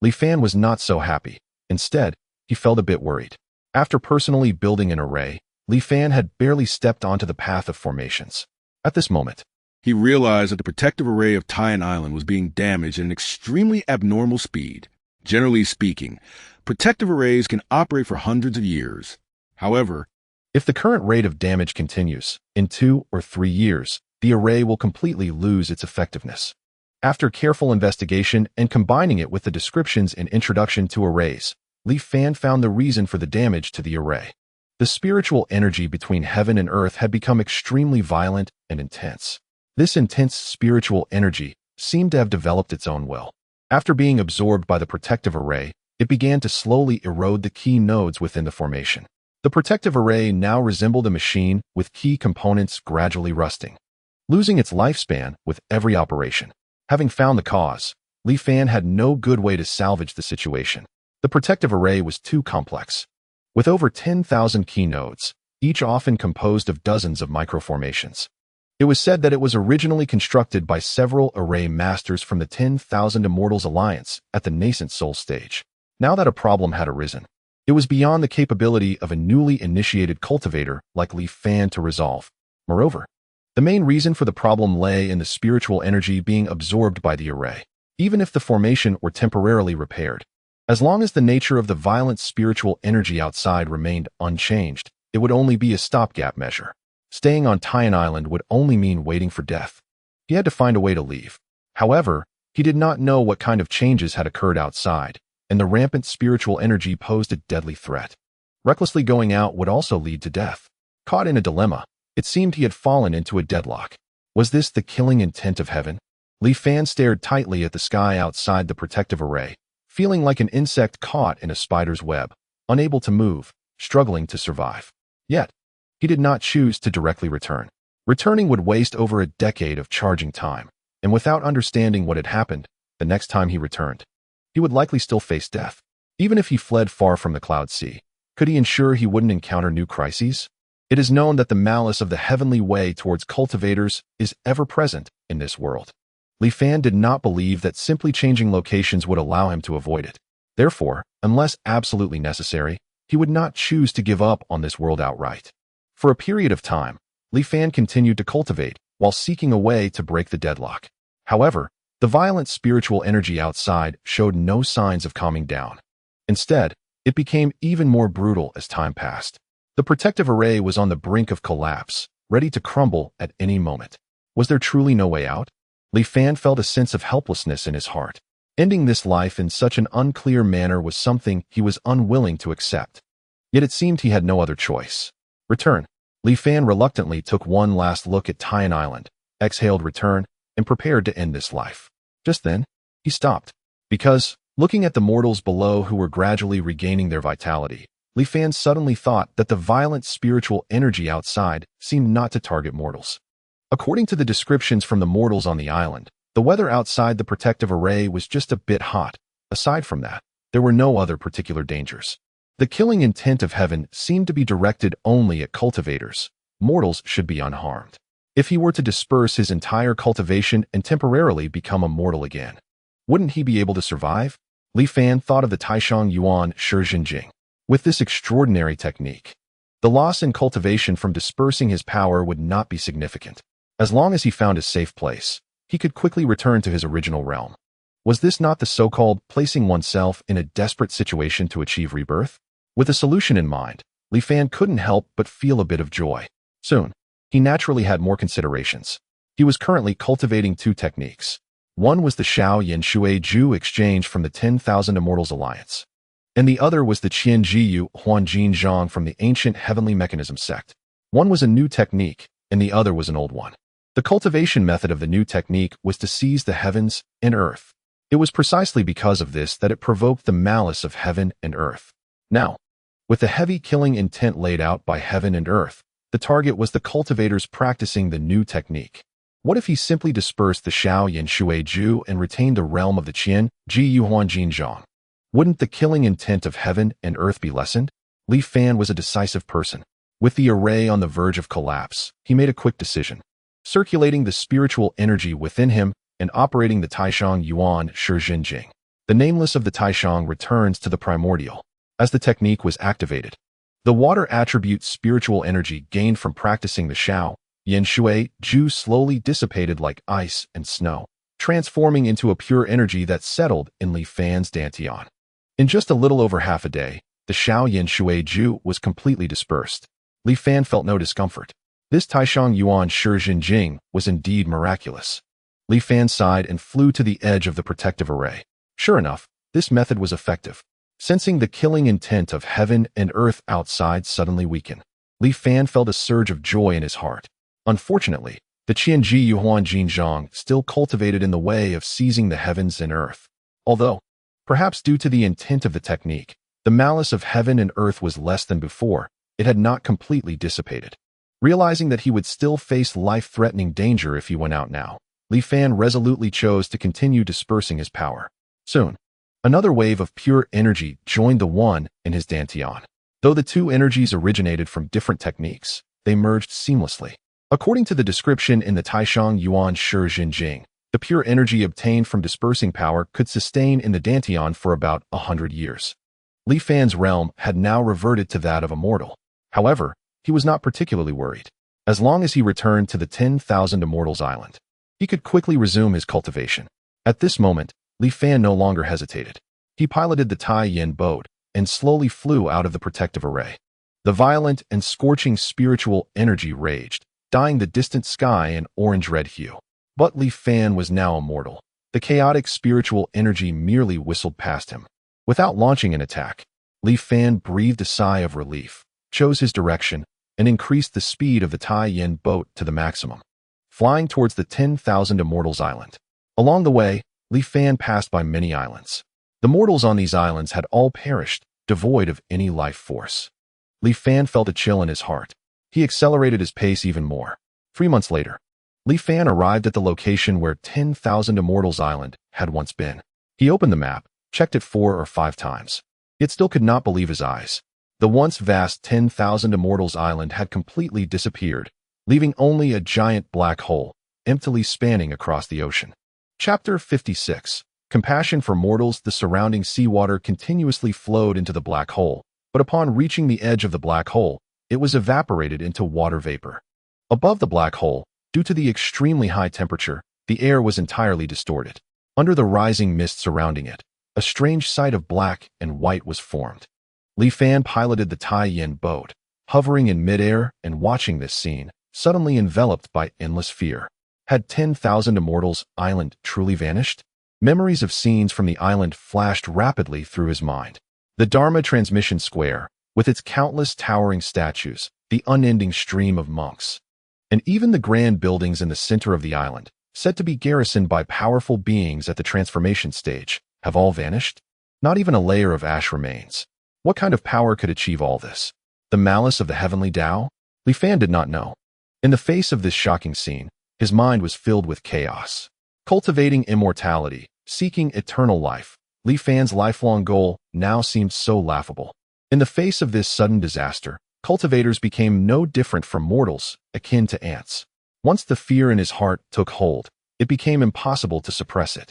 Li Fan was not so happy. Instead, he felt a bit worried. After personally building an array, Li Fan had barely stepped onto the path of formations. At this moment, he realized that the protective array of Taiyan Island was being damaged at an extremely abnormal speed. Generally speaking, protective arrays can operate for hundreds of years. However, if the current rate of damage continues, in 2 or 3 years, the array will completely lose its effectiveness. After careful investigation and combining it with the descriptions and introduction to arrays, Li Fan found the reason for the damage to the array. The spiritual energy between heaven and earth had become extremely violent and intense. This intense spiritual energy seemed to have developed its own will. After being absorbed by the protective array, it began to slowly erode the key nodes within the formation. The protective array now resembled a machine with key components gradually rusting, losing its lifespan with every operation. Having found the cause, Li Fan had no good way to salvage the situation. The protective array was too complex. With over 10,000 key nodes, each often composed of dozens of microformations. It was said that it was originally constructed by several array masters from the 10,000 Immortals Alliance at the nascent soul stage. Now that a problem had arisen, It was beyond the capability of a newly initiated cultivator like Li Fan to resolve. Moreover, the main reason for the problem lay in the spiritual energy being absorbed by the array, even if the formation were temporarily repaired. As long as the nature of the violent spiritual energy outside remained unchanged, it would only be a stopgap measure. Staying on Tian Island would only mean waiting for death. He had to find a way to leave. However, he did not know what kind of changes had occurred outside, and the rampant spiritual energy posed a deadly threat. Recklessly going out would also lead to death. Caught in a dilemma, it seemed he had fallen into a deadlock. Was this the killing intent of heaven? Li Fan stared tightly at the sky outside the protective array, feeling like an insect caught in a spider's web, unable to move, struggling to survive. Yet, he did not choose to directly return. Returning would waste over a decade of charging time, and without understanding what had happened, the next time he returned, he would likely still face death. Even if he fled far from the Cloud Sea, could he ensure he wouldn't encounter new crises? It is known that the malice of the heavenly way towards cultivators is ever present in this world. Li Fan did not believe that simply changing locations would allow him to avoid it. Therefore, unless absolutely necessary, he would not choose to give up on this world outright. For a period of time, Li Fan continued to cultivate while seeking a way to break the deadlock. However, the violent spiritual energy outside showed no signs of calming down. Instead, it became even more brutal as time passed. The protective array was on the brink of collapse, ready to crumble at any moment. Was there truly no way out? Li Fan felt a sense of helplessness in his heart. Ending this life in such an unclear manner was something he was unwilling to accept. Yet it seemed he had no other choice. Return. Li Fan reluctantly took one last look at Tian Island, exhaled return, and prepared to end this life. Just then, he stopped. Because, looking at the mortals below who were gradually regaining their vitality, Li Fan suddenly thought that the violent spiritual energy outside seemed not to target mortals. According to the descriptions from the mortals on the island, the weather outside the protective array was just a bit hot. Aside from that, there were no other particular dangers. The killing intent of heaven seemed to be directed only at cultivators. Mortals should be unharmed. If he were to disperse his entire cultivation and temporarily become a mortal again, wouldn't he be able to survive? Li Fan thought of the Taishang Yuan Shijing. With this extraordinary technique, the loss in cultivation from dispersing his power would not be significant. As long as he found a safe place, he could quickly return to his original realm. Was this not the so-called placing oneself in a desperate situation to achieve rebirth? With a solution in mind, Li Fan couldn't help but feel a bit of joy. Soon, he naturally had more considerations. He was currently cultivating two techniques. One was the Xiao Yin Shui Ju exchange from the 10,000 Immortals Alliance, and the other was the Qian Jiyu Huanjin Zhang from the ancient Heavenly Mechanism sect. One was a new technique, and the other was an old one. The cultivation method of the new technique was to seize the heavens and earth. It was precisely because of this that it provoked the malice of heaven and earth. Now, with the heavy killing intent laid out by heaven and earth, the target was the cultivators practicing the new technique. What if he simply dispersed the Xiao Yin Shui Ju and retained the realm of the Qian Ji Yuhuanjin Zhang? Wouldn't the killing intent of heaven and earth be lessened? Li Fan was a decisive person. With the array on the verge of collapse, he made a quick decision. Circulating the spiritual energy within him and operating the Taishang Yuan Shijing. The nameless of the Taishang returns to the primordial. As the technique was activated, the water attribute spiritual energy gained from practicing the Xiao Yin Shui Ju slowly dissipated like ice and snow, transforming into a pure energy that settled in Li Fan's dantian. In just a little over half a day, the Xiao Yin Shui Ju was completely dispersed. Li Fan felt no discomfort. This Taishang Yuan Shijing was indeed miraculous. Li Fan sighed and flew to the edge of the protective array. Sure enough, this method was effective. Sensing the killing intent of heaven and earth outside suddenly weaken, Li Fan felt a surge of joy in his heart. Unfortunately, the Qianji Yuhuanjin Zhang still cultivated in the way of seizing the heavens and earth. Although, perhaps due to the intent of the technique, the malice of heaven and earth was less than before, it had not completely dissipated. Realizing that he would still face life-threatening danger if he went out now, Li Fan resolutely chose to continue dispersing his power. Soon, another wave of pure energy joined the one in his dantian. Though the two energies originated from different techniques, they merged seamlessly. According to the description in the Taishang Yuan Shijing, the pure energy obtained from dispersing power could sustain in the dantian for about 100 years. Li Fan's realm had now reverted to that of a mortal. However, he was not particularly worried. As long as he returned to the 10,000 Immortals Island, he could quickly resume his cultivation. At this moment, Li Fan no longer hesitated. He piloted the Tai Yin boat and slowly flew out of the protective array. The violent and scorching spiritual energy raged, dyeing the distant sky an orange-red hue. But Li Fan was now immortal. The chaotic spiritual energy merely whistled past him. Without launching an attack, Li Fan breathed a sigh of relief, chose his direction, and increased the speed of the Tai Yin boat to the maximum, flying towards the 10,000 Immortals Island. Along the way, Li Fan passed by many islands. The mortals on these islands had all perished, devoid of any life force. Li Fan felt a chill in his heart. He accelerated his pace even more. 3 months later, Li Fan arrived at the location where 10,000 Immortals Island had once been. He opened the map, checked it 4 or 5 times. Yet still could not believe his eyes. The once vast 10,000 Immortals Island had completely disappeared, leaving only a giant black hole, emptily spanning across the ocean. Chapter 56. Compassion for Mortals. The surrounding seawater continuously flowed into the black hole, but upon reaching the edge of the black hole, it was evaporated into water vapor. Above the black hole, due to the extremely high temperature, the air was entirely distorted. Under the rising mist surrounding it, a strange sight of black and white was formed. Li Fan piloted the Tai Yin boat, hovering in midair and watching this scene, suddenly enveloped by endless fear. Had 10,000 Immortals Island truly vanished? Memories of scenes from the island flashed rapidly through his mind. The Dharma Transmission Square, with its countless towering statues, the unending stream of monks, and even the grand buildings in the center of the island, said to be garrisoned by powerful beings at the transformation stage, have all vanished? Not even a layer of ash remains. What kind of power could achieve all this? The malice of the heavenly Tao? Li Fan did not know. In the face of this shocking scene, his mind was filled with chaos. Cultivating immortality, seeking eternal life, Li Fan's lifelong goal now seemed so laughable. In the face of this sudden disaster, cultivators became no different from mortals, akin to ants. Once the fear in his heart took hold, it became impossible to suppress it.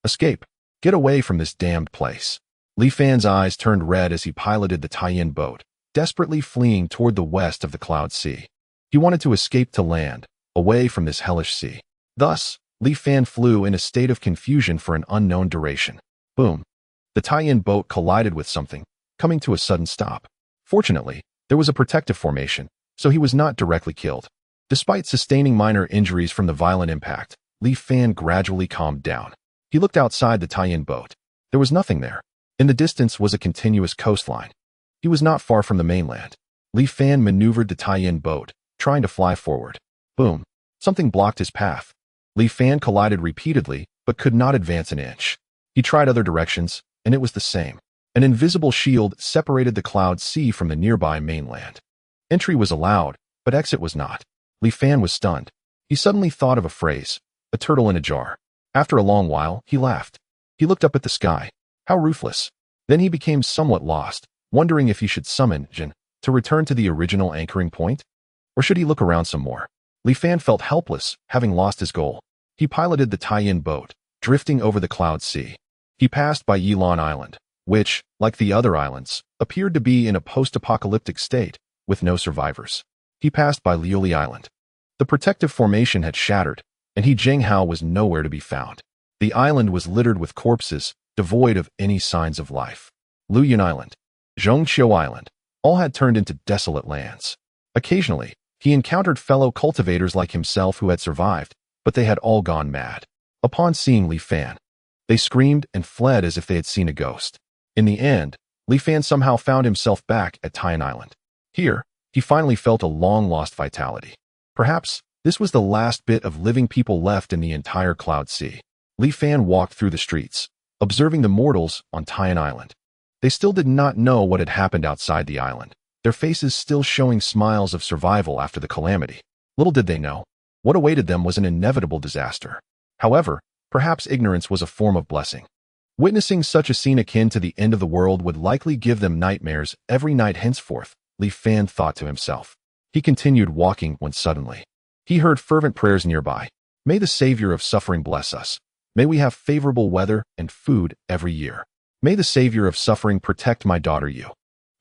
Escape. Get away from this damned place. Li Fan's eyes turned red as he piloted the Tai Yin boat, desperately fleeing toward the west of the Cloud Sea. He wanted to escape to land, away from this hellish sea. Thus, Li Fan flew in a state of confusion for an unknown duration. Boom. The Tai Yin boat collided with something, coming to a sudden stop. Fortunately, there was a protective formation, so he was not directly killed. Despite sustaining minor injuries from the violent impact, Li Fan gradually calmed down. He looked outside the Tai Yin boat. There was nothing there. In the distance was a continuous coastline. He was not far from the mainland. Li Fan maneuvered the Tai Yin boat, trying to fly forward. Boom. Something blocked his path. Li Fan collided repeatedly, but could not advance an inch. He tried other directions, and it was the same. An invisible shield separated the Cloud Sea from the nearby mainland. Entry was allowed, but exit was not. Li Fan was stunned. He suddenly thought of a phrase, a turtle in a jar. After a long while, he laughed. He looked up at the sky. How ruthless. Then he became somewhat lost, wondering if he should summon Jin to return to the original anchoring point, or should he look around some more. Li Fan felt helpless, having lost his goal. He piloted the Tai Yin boat, drifting over the Cloud Sea. He passed by Yilan Island, which, like the other islands, appeared to be in a post-apocalyptic state, with no survivors. He passed by Liuli Island. The protective formation had shattered, and He Jinghao was nowhere to be found. The island was littered with corpses, devoid of any signs of life. Luoyuan Island, Zhongqiu Island, all had turned into desolate lands. Occasionally, he encountered fellow cultivators like himself who had survived, but they had all gone mad. Upon seeing Li Fan, they screamed and fled as if they had seen a ghost. In the end, Li Fan somehow found himself back at Taiyan Island. Here, he finally felt a long-lost vitality. Perhaps this was the last bit of living people left in the entire Cloud Sea. Li Fan walked through the streets, observing the mortals on Taiyan Island. They still did not know what had happened outside the island, their faces still showing smiles of survival after the calamity. Little did they know, what awaited them was an inevitable disaster. However, perhaps ignorance was a form of blessing. Witnessing such a scene akin to the end of the world would likely give them nightmares every night henceforth, Li Fan thought to himself. He continued walking when suddenly, he heard fervent prayers nearby. May the Savior of suffering bless us. May we have favorable weather and food every year. May the savior of suffering protect my daughter Yu.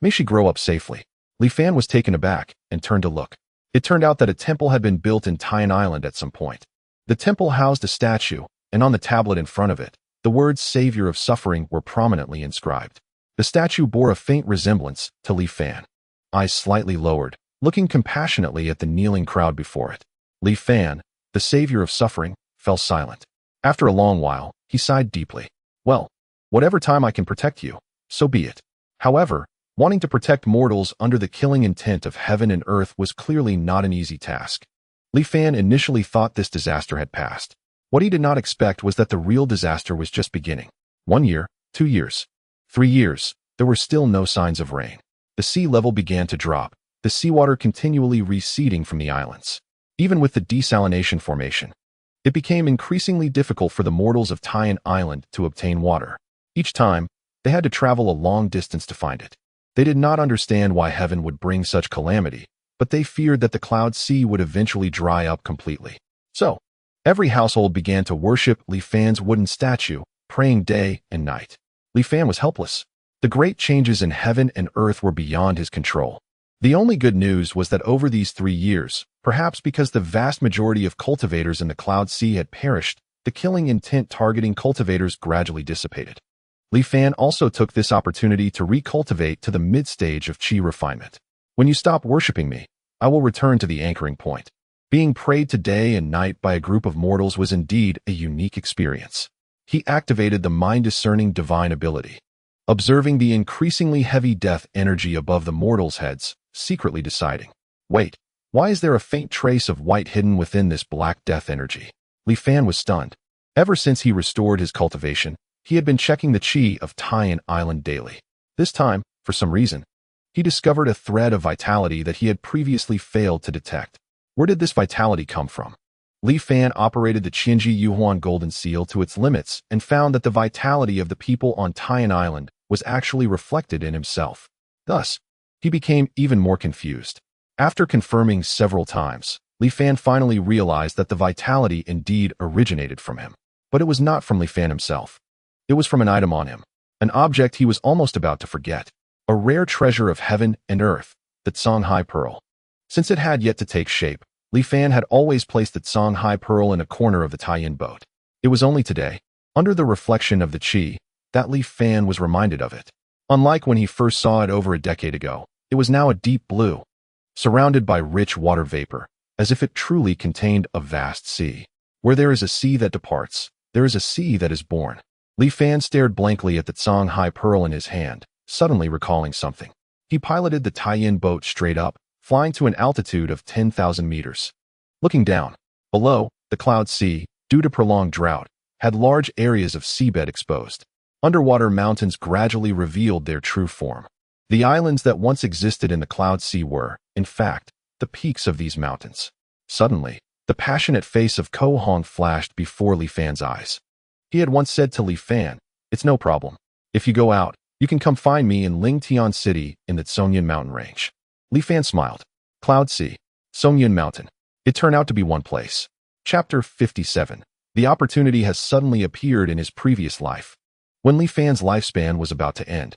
May she grow up safely. Li Fan was taken aback and turned to look. It turned out that a temple had been built in Tian Island at some point. The temple housed a statue, and on the tablet in front of it, the words Savior of Suffering were prominently inscribed. The statue bore a faint resemblance to Li Fan. Eyes slightly lowered, looking compassionately at the kneeling crowd before it. Li Fan, the Savior of Suffering, fell silent. After a long while, he sighed deeply. Well, whatever time I can protect you, so be it. However, wanting to protect mortals under the killing intent of heaven and earth was clearly not an easy task. Li Fan initially thought this disaster had passed. What he did not expect was that the real disaster was just beginning. 1 year, 2 years, 3 years, there were still no signs of rain. The sea level began to drop, the seawater continually receding from the islands. Even with the desalination formation, it became increasingly difficult for the mortals of Tian Island to obtain water. Each time, they had to travel a long distance to find it. They did not understand why heaven would bring such calamity, but they feared that the cloud sea would eventually dry up completely. So, every household began to worship Li Fan's wooden statue, praying day and night. Li Fan was helpless. The great changes in heaven and earth were beyond his control. The only good news was that over these 3 years, perhaps because the vast majority of cultivators in the Cloud Sea had perished, the killing intent targeting cultivators gradually dissipated. Li Fan also took this opportunity to recultivate to the mid-stage of Qi refinement. When you stop worshipping me, I will return to the anchoring point. Being prayed to day and night by a group of mortals was indeed a unique experience. He activated the mind-discerning divine ability, observing the increasingly heavy death energy above the mortals' heads, secretly deciding, wait, why is there a faint trace of white hidden within this black death energy? Li Fan was stunned. Ever since he restored his cultivation, he had been checking the qi of Tian Island daily. This time, for some reason, he discovered a thread of vitality that he had previously failed to detect. Where did this vitality come from? Li Fan operated the Qinji Yuhuan Golden Seal to its limits and found that the vitality of the people on Tian Island was actually reflected in himself. Thus, he became even more confused. After confirming several times, Li Fan finally realized that the vitality indeed originated from him. But it was not from Li Fan himself. It was from an item on him, an object he was almost about to forget, a rare treasure of heaven and earth, the Songhai Pearl. Since it had yet to take shape, Li Fan had always placed the Songhai Pearl in a corner of the Taiyin boat. It was only today, under the reflection of the qi, that Li Fan was reminded of it. Unlike when he first saw it over a decade ago, it was now a deep blue, surrounded by rich water vapor, as if it truly contained a vast sea. Where there is a sea that departs, there is a sea that is born. Li Fan stared blankly at the Songhai Pearl in his hand, suddenly recalling something. He piloted the Taiyin boat straight up, flying to an altitude of 10,000 meters. Looking down, below, the Cloud Sea, due to prolonged drought, had large areas of seabed exposed. Underwater mountains gradually revealed their true form. The islands that once existed in the Cloud Sea were, in fact, the peaks of these mountains. Suddenly, the passionate face of Ko Hong flashed before Li Fan's eyes. He had once said to Li Fan, "It's no problem. If you go out, you can come find me in Lingtian City in the Songyun mountain range." Li Fan smiled. Cloud Sea, Songyun Mountain. It turned out to be one place. Chapter 57. The opportunity has suddenly appeared in his previous life. When Li Fan's lifespan was about to end,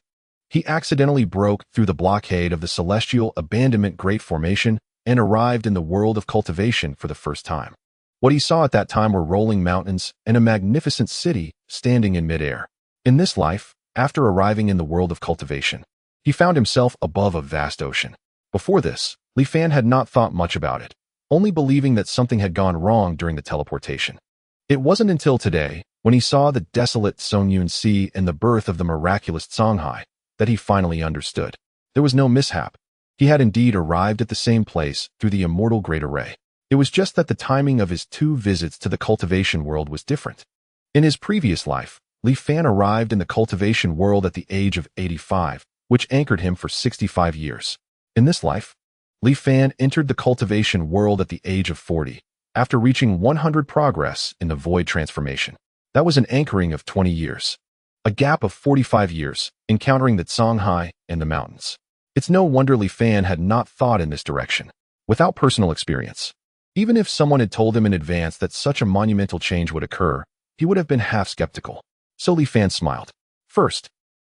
he accidentally broke through the blockade of the Celestial Abandonment Great Formation and arrived in the world of cultivation for the first time. What he saw at that time were rolling mountains and a magnificent city standing in midair. In this life, after arriving in the world of cultivation, he found himself above a vast ocean. Before this, Li Fan had not thought much about it, only believing that something had gone wrong during the teleportation. It wasn't until today, when he saw the desolate Songyun Sea and the birth of the miraculous Songhai, that he finally understood. There was no mishap. He had indeed arrived at the same place through the immortal Great Array. It was just that the timing of his 2 visits to the cultivation world was different. In his previous life, Li Fan arrived in the cultivation world at the age of 85, which anchored him for 65 years. In this life, Li Fan entered the cultivation world at the age of 40, after reaching 100 progress in the void transformation. That was an anchoring of 20 years. A gap of 45 years, encountering the Songhai and the mountains. It's no wonder Li Fan had not thought in this direction. Without personal experience, even if someone had told him in advance that such a monumental change would occur, he would have been half skeptical. So Li Fan smiled. First,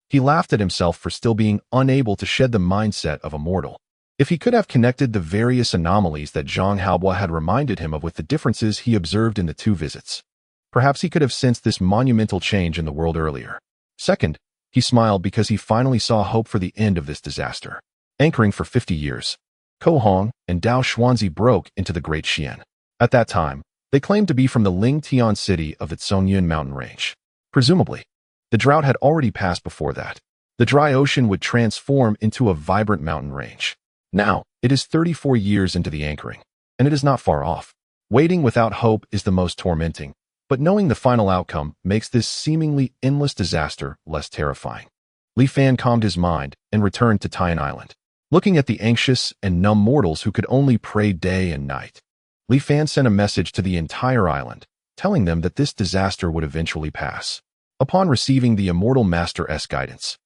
He laughed at himself for still being unable to shed the mindset of a mortal. If he could have connected the various anomalies that Zhang Haobo had reminded him of with the differences he observed in the two visits, perhaps he could have sensed this monumental change in the world earlier. Second, he smiled because he finally saw hope for the end of this disaster. Anchoring for 50 years, Ko Hong and Dao Xuanzi broke into the Great Xian. At that time, they claimed to be from the Ling Tian city of the Zhongyun mountain range. Presumably, the drought had already passed before that. The dry ocean would transform into a vibrant mountain range. Now, it is 34 years into the anchoring, and it is not far off. Waiting without hope is the most tormenting, but knowing the final outcome makes this seemingly endless disaster less terrifying. Li Fan calmed his mind and returned to Tian Island. Looking at the anxious and numb mortals who could only pray day and night, Li Fan sent a message to the entire island, telling them that this disaster would eventually pass. Upon receiving the Immortal Master's guidance,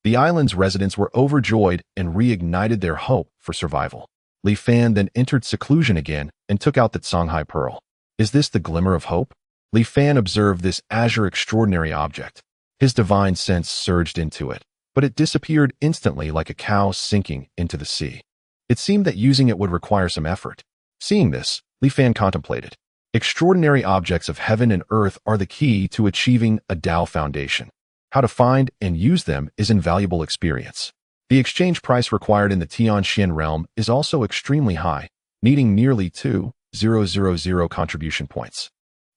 the island's residents were overjoyed and reignited their hope for survival. Li Fan then entered seclusion again and took out the Songhai Pearl. Is this the glimmer of hope? Li Fan observed this azure extraordinary object. His divine sense surged into it, but it disappeared instantly like a cow sinking into the sea. It seemed that using it would require some effort. Seeing this, Li Fan contemplated. Extraordinary objects of heaven and earth are the key to achieving a Tao foundation. How to find and use them is invaluable experience. The exchange price required in the Tianxian realm is also extremely high, needing nearly 2,000 contribution points.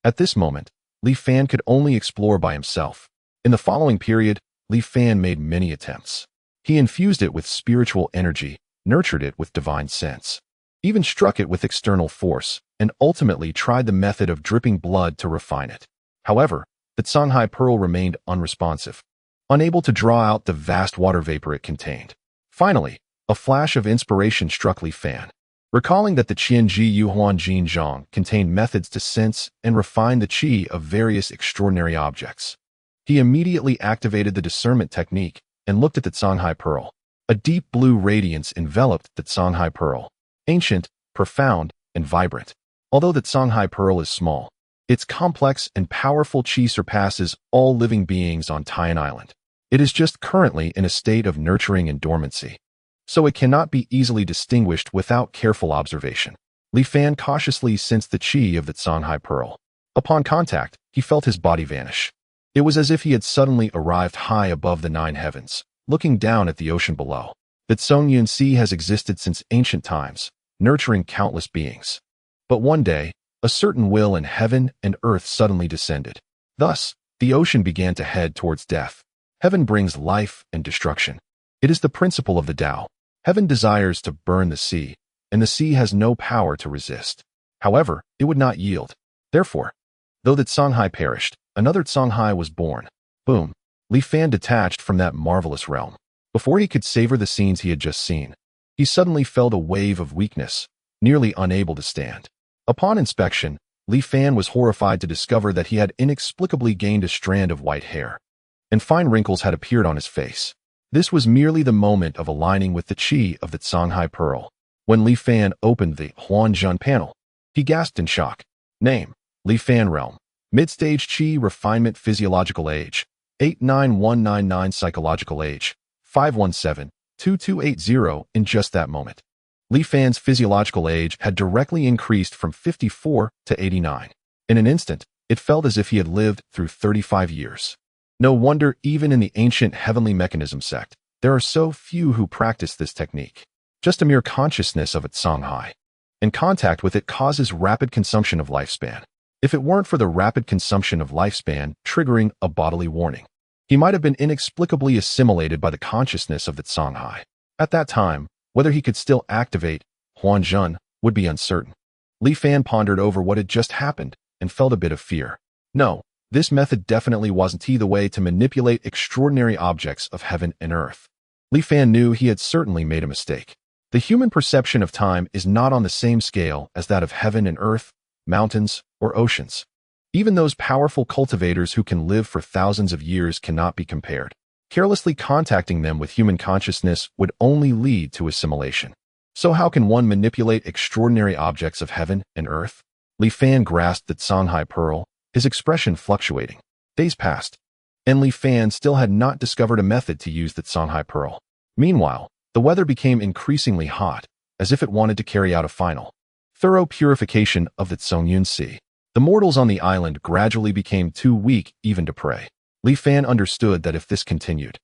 At this moment, Li Fan could only explore by himself. In the following period, Li Fan made many attempts. He infused it with spiritual energy, nurtured it with divine sense, even struck it with external force, and ultimately tried the method of dripping blood to refine it. However, the Songhai Pearl remained unresponsive, unable to draw out the vast water vapor it contained. Finally, a flash of inspiration struck Li Fan. Recalling that the Qianji Yuhuan Jin Zhang contained methods to sense and refine the qi of various extraordinary objects, he immediately activated the discernment technique and looked at the Songhai Pearl. A deep blue radiance enveloped the Songhai Pearl, ancient, profound, and vibrant. Although the Songhai Pearl is small, its complex and powerful qi surpasses all living beings on Tian Island. It is just currently in a state of nurturing and dormancy, so it cannot be easily distinguished without careful observation. Li Fan cautiously sensed the qi of the Songhai Pearl. Upon contact, he felt his body vanish. It was as if he had suddenly arrived high above the 9 heavens, looking down at the ocean below. The Zhongyun Sea has existed since ancient times, nurturing countless beings. But one day, a certain will in heaven and earth suddenly descended. Thus, the ocean began to head towards death. Heaven brings life and destruction. It is the principle of the Tao. Heaven desires to burn the sea, and the sea has no power to resist. However, it would not yield. Therefore, though the Songhai perished, another Songhai was born. Boom. Li Fan detached from that marvelous realm. Before he could savor the scenes he had just seen, he suddenly felt a wave of weakness, nearly unable to stand. Upon inspection, Li Fan was horrified to discover that he had inexplicably gained a strand of white hair, and fine wrinkles had appeared on his face. This was merely the moment of aligning with the qi of the Songhai Pearl. When Li Fan opened the Huanzhun panel, he gasped in shock. Name: Li Fan Realm. Mid-stage qi refinement physiological age. 89199 psychological age. 517-2280. In just that moment, Li Fan's physiological age had directly increased from 54 to 89. In an instant, it felt as if he had lived through 35 years. No wonder even in the ancient heavenly mechanism sect, there are so few who practice this technique. Just a mere consciousness of its Songhai, and contact with it causes rapid consumption of lifespan. If it weren't for the rapid consumption of lifespan triggering a bodily warning, he might have been inexplicably assimilated by the consciousness of the Songhai. At that time, whether he could still activate Huanzhun would be uncertain. Li Fan pondered over what had just happened and felt a bit of fear. No, this method definitely wasn't the way to manipulate extraordinary objects of heaven and earth. Li Fan knew he had certainly made a mistake. The human perception of time is not on the same scale as that of heaven and earth, mountains, or oceans. Even those powerful cultivators who can live for thousands of years cannot be compared. Carelessly contacting them with human consciousness would only lead to assimilation. So how can one manipulate extraordinary objects of heaven and earth? Li Fan grasped the Songhai Pearl, his expression fluctuating. Days passed. and Li Fan still had not discovered a method to use the Songhai Pearl. Meanwhile, the weather became increasingly hot, as if it wanted to carry out a final, thorough purification of the Songyun Sea. The mortals on the island gradually became too weak even to pray. Li Fan understood that if this continued,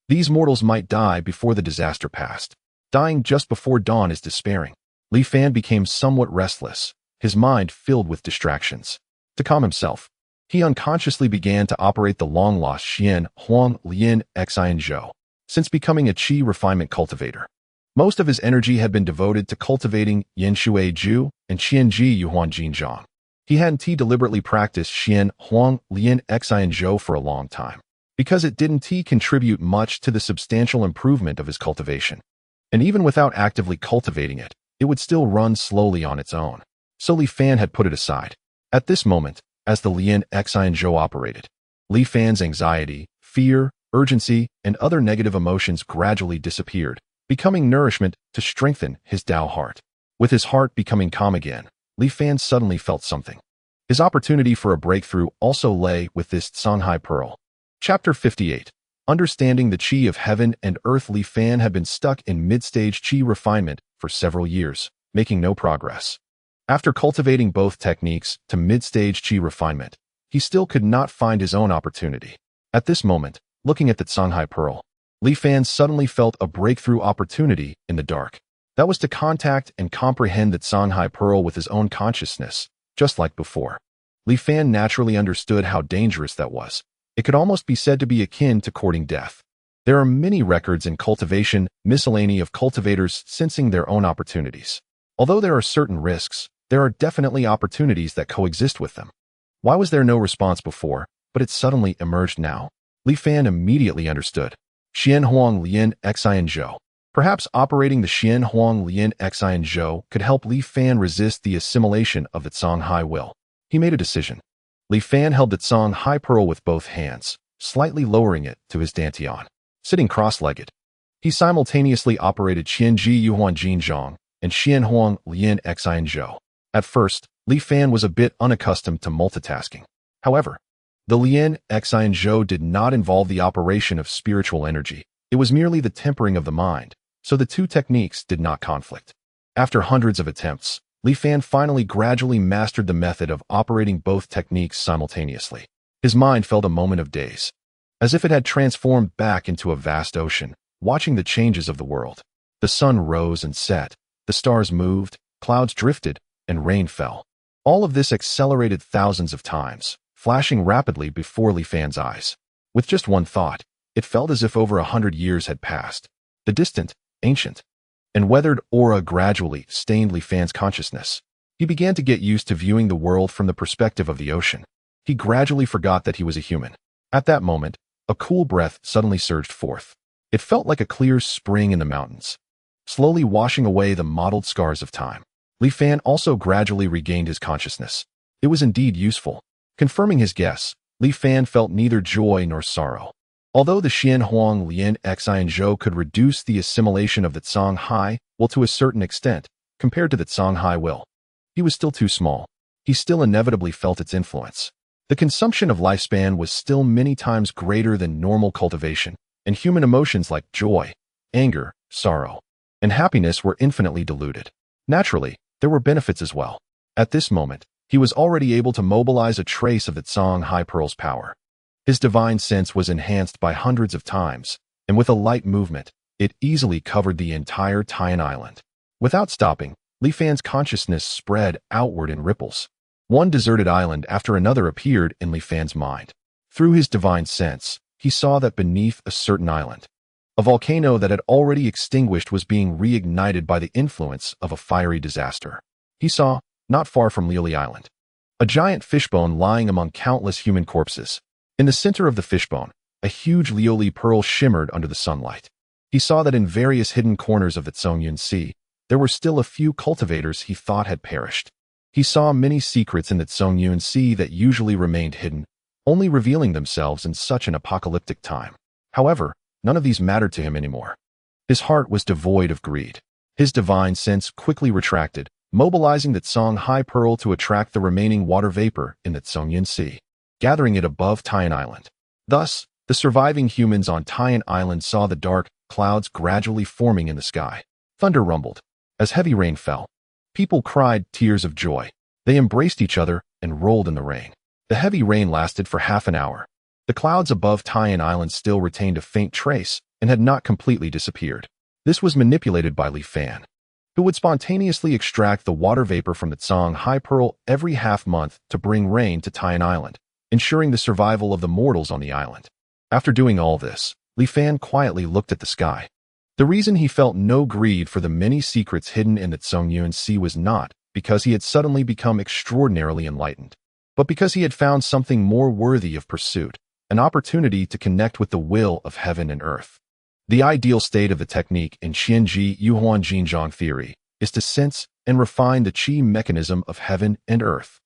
these mortals might die before the disaster passed. Dying just before dawn is despairing. Li Fan became somewhat restless, his mind filled with distractions. To calm himself, he unconsciously began to operate the long-lost Xian Huang Lian Xian Zhou. Since becoming a qi refinement cultivator, most of his energy had been devoted to cultivating Yin Shui Ju and Qianji Yuhuan Jinzhang. He hadn't deliberately practiced Xian Huang Lian Xian Zhou for a long time, because it didn't contribute much to the substantial improvement of his cultivation. And even without actively cultivating it, it would still run slowly on its own. So Li Fan had put it aside. At this moment, as the Lian Xian Zhou operated, Li Fan's anxiety, fear, urgency, and other negative emotions gradually disappeared, becoming nourishment to strengthen his Tao heart. With his heart becoming calm again, Li Fan suddenly felt something. His opportunity for a breakthrough also lay with this Songhai Pearl. Chapter 58. Understanding the Qi of Heaven and Earth. Li Fan had been stuck in mid-stage Qi refinement for several years, making no progress. After cultivating both techniques to mid-stage Qi refinement, he still could not find his own opportunity. At this moment, looking at the Songhai Pearl, Li Fan suddenly felt a breakthrough opportunity in the dark. That was to contact and comprehend the Songhai Pearl with his own consciousness, just like before. Li Fan naturally understood how dangerous that was. It could almost be said to be akin to courting death. There are many records in cultivation, miscellany of cultivators sensing their own opportunities. Although there are certain risks, there are definitely opportunities that coexist with them. Why was there no response before, but it suddenly emerged now? Li Fan immediately understood. Xian Huang Lian Xian Zhou. Perhaps operating the Xian Huang Lian Xian Zhou could help Li Fan resist the assimilation of the Songhai will. He made a decision. Li Fan held the Songhai Pearl with both hands, slightly lowering it to his dantian. Sitting cross-legged, he simultaneously operated Qianji Yuhuan Jinzhang and Xian Huang Lian Xian Zhou. At first, Li Fan was a bit unaccustomed to multitasking. However, the Lian Xian Zhou did not involve the operation of spiritual energy. It was merely the tempering of the mind, so the two techniques did not conflict. After hundreds of attempts, Li Fan finally gradually mastered the method of operating both techniques simultaneously. His mind felt a moment of daze, as if it had transformed back into a vast ocean, watching the changes of the world. The sun rose and set, the stars moved, clouds drifted, and rain fell. All of this accelerated thousands of times, flashing rapidly before Li Fan's eyes. With just one thought, it felt as if over 100 years had passed. The distant, ancient, and weathered aura gradually stained Li Fan's consciousness. He began to get used to viewing the world from the perspective of the ocean. He gradually forgot that he was a human. At that moment, a cool breath suddenly surged forth. It felt like a clear spring in the mountains, slowly washing away the mottled scars of time. Li Fan also gradually regained his consciousness. It was indeed useful. Confirming his guess, Li Fan felt neither joy nor sorrow. Although the Xian Huang Lian Xian Zhou could reduce the assimilation of the Songhai will to a certain extent, compared to the Songhai will, he was still too small. He still inevitably felt its influence. The consumption of lifespan was still many times greater than normal cultivation, and human emotions like joy, anger, sorrow, and happiness were infinitely diluted. Naturally, there were benefits as well. At this moment, he was already able to mobilize a trace of the Songhai Pearl's power. His divine sense was enhanced by hundreds of times, and with a light movement, it easily covered the entire Taiyan island. Without stopping, Li Fan's consciousness spread outward in ripples. One deserted island after another appeared in Li Fan's mind. Through his divine sense, he saw that beneath a certain island, a volcano that had already extinguished was being reignited by the influence of a fiery disaster. He saw, not far from Lioli Island, a giant fishbone lying among countless human corpses. In the center of the fishbone, a huge Lioli pearl shimmered under the sunlight. He saw that in various hidden corners of the Songyun Sea, there were still a few cultivators he thought had perished. He saw many secrets in the Songyun Sea that usually remained hidden, only revealing themselves in such an apocalyptic time. However, none of these mattered to him anymore. His heart was devoid of greed. His divine sense quickly retracted, mobilizing the Songhai Pearl to attract the remaining water vapor in the Songyun Sea, gathering it above Taiyan Island. Thus, The surviving humans on Taiyan Island saw the dark clouds gradually forming in the sky. Thunder rumbled. As heavy rain fell, people cried tears of joy. They embraced each other and rolled in the rain. The heavy rain lasted for half an hour. The clouds above Taiyan Island still retained a faint trace and had not completely disappeared. This was manipulated by Li Fan, who would spontaneously extract the water vapor from the Songhai Pearl every half-month to bring rain to Taiyan Island, ensuring the survival of the mortals on the island. After doing all this, Li Fan quietly looked at the sky. The reason he felt no greed for the many secrets hidden in the Songyuan Sea was not because he had suddenly become extraordinarily enlightened, but because he had found something more worthy of pursuit, an opportunity to connect with the will of heaven and earth. The ideal state of the technique in Qianji Yuhuan Jinzhong theory is to sense and refine the qi mechanism of heaven and earth.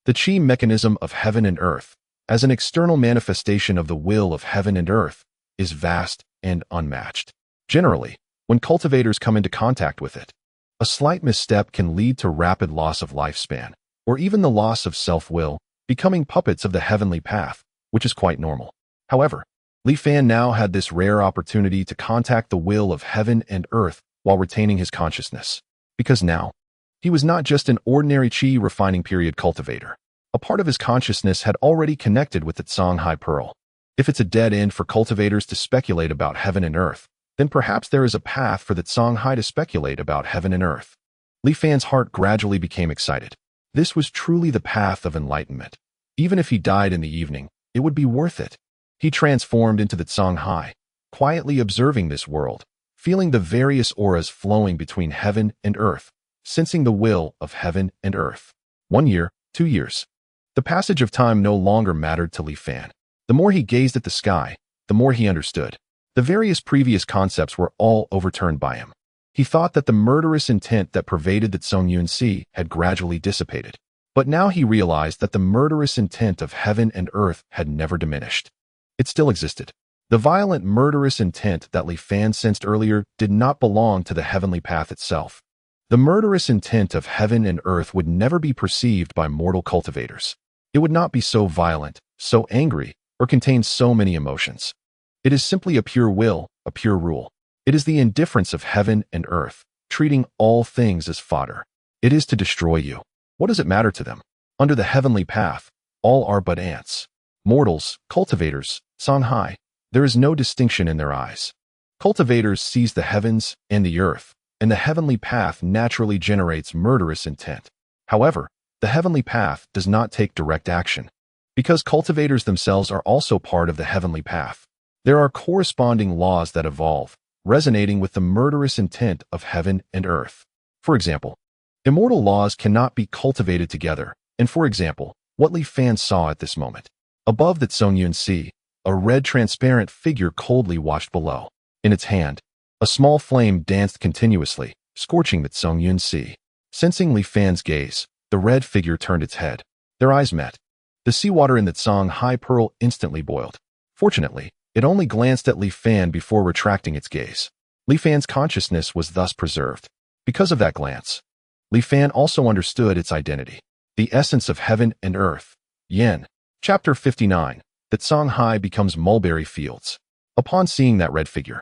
The qi mechanism of heaven and earth, as an external manifestation of the will of heaven and earth, is vast and unmatched. Generally, when cultivators come into contact with it, a slight misstep can lead to rapid loss of lifespan, or even the loss of self-will, becoming puppets of the heavenly path, which is quite normal. However, Li Fan now had this rare opportunity to contact the will of heaven and earth while retaining his consciousness, because now, he was not just an ordinary qi refining period cultivator. A part of his consciousness had already connected with the Songhai Pearl. If it's a dead end for cultivators to speculate about heaven and earth, then perhaps there is a path for the Songhai to speculate about heaven and earth. Li Fan's heart gradually became excited. This was truly the path of enlightenment. Even if he died in the evening, it would be worth it. He transformed into the Songhai, quietly observing this world, feeling the various auras flowing between heaven and earth, sensing the will of heaven and earth. 1 year, 2 years. The passage of time no longer mattered to Li Fan. The more he gazed at the sky, the more he understood. The various previous concepts were all overturned by him. He thought that the murderous intent that pervaded the Songyuan Sea had gradually dissipated. But now he realized that the murderous intent of heaven and earth had never diminished. It still existed. The violent murderous intent that Li Fan sensed earlier did not belong to the heavenly path itself. The murderous intent of heaven and earth would never be perceived by mortal cultivators. It would not be so violent, so angry, or contain so many emotions. It is simply a pure will, a pure rule. It is the indifference of heaven and earth, treating all things as fodder. It is to destroy you. What does it matter to them? Under the heavenly path, all are but ants. Mortals, cultivators, Songhai, there is no distinction in their eyes. Cultivators seize the heavens and the earth, and the heavenly path naturally generates murderous intent. However, the heavenly path does not take direct action, because cultivators themselves are also part of the heavenly path. There are corresponding laws that evolve, resonating with the murderous intent of heaven and earth. For example, immortal laws cannot be cultivated together, and for example, what Li Fan saw at this moment. Above the Songyuan Sea, a red transparent figure coldly watched below. In its hand, a small flame danced continuously, scorching the Songyuan Sea. Sensing Li Fan's gaze, the red figure turned its head. Their eyes met. The seawater in the Songhai Pearl instantly boiled. Fortunately, it only glanced at Li Fan before retracting its gaze. Li Fan's consciousness was thus preserved. Because of that glance, Li Fan also understood its identity. The essence of heaven and earth. Yen. Chapter 59. The Songhai becomes mulberry fields. Upon seeing that red figure,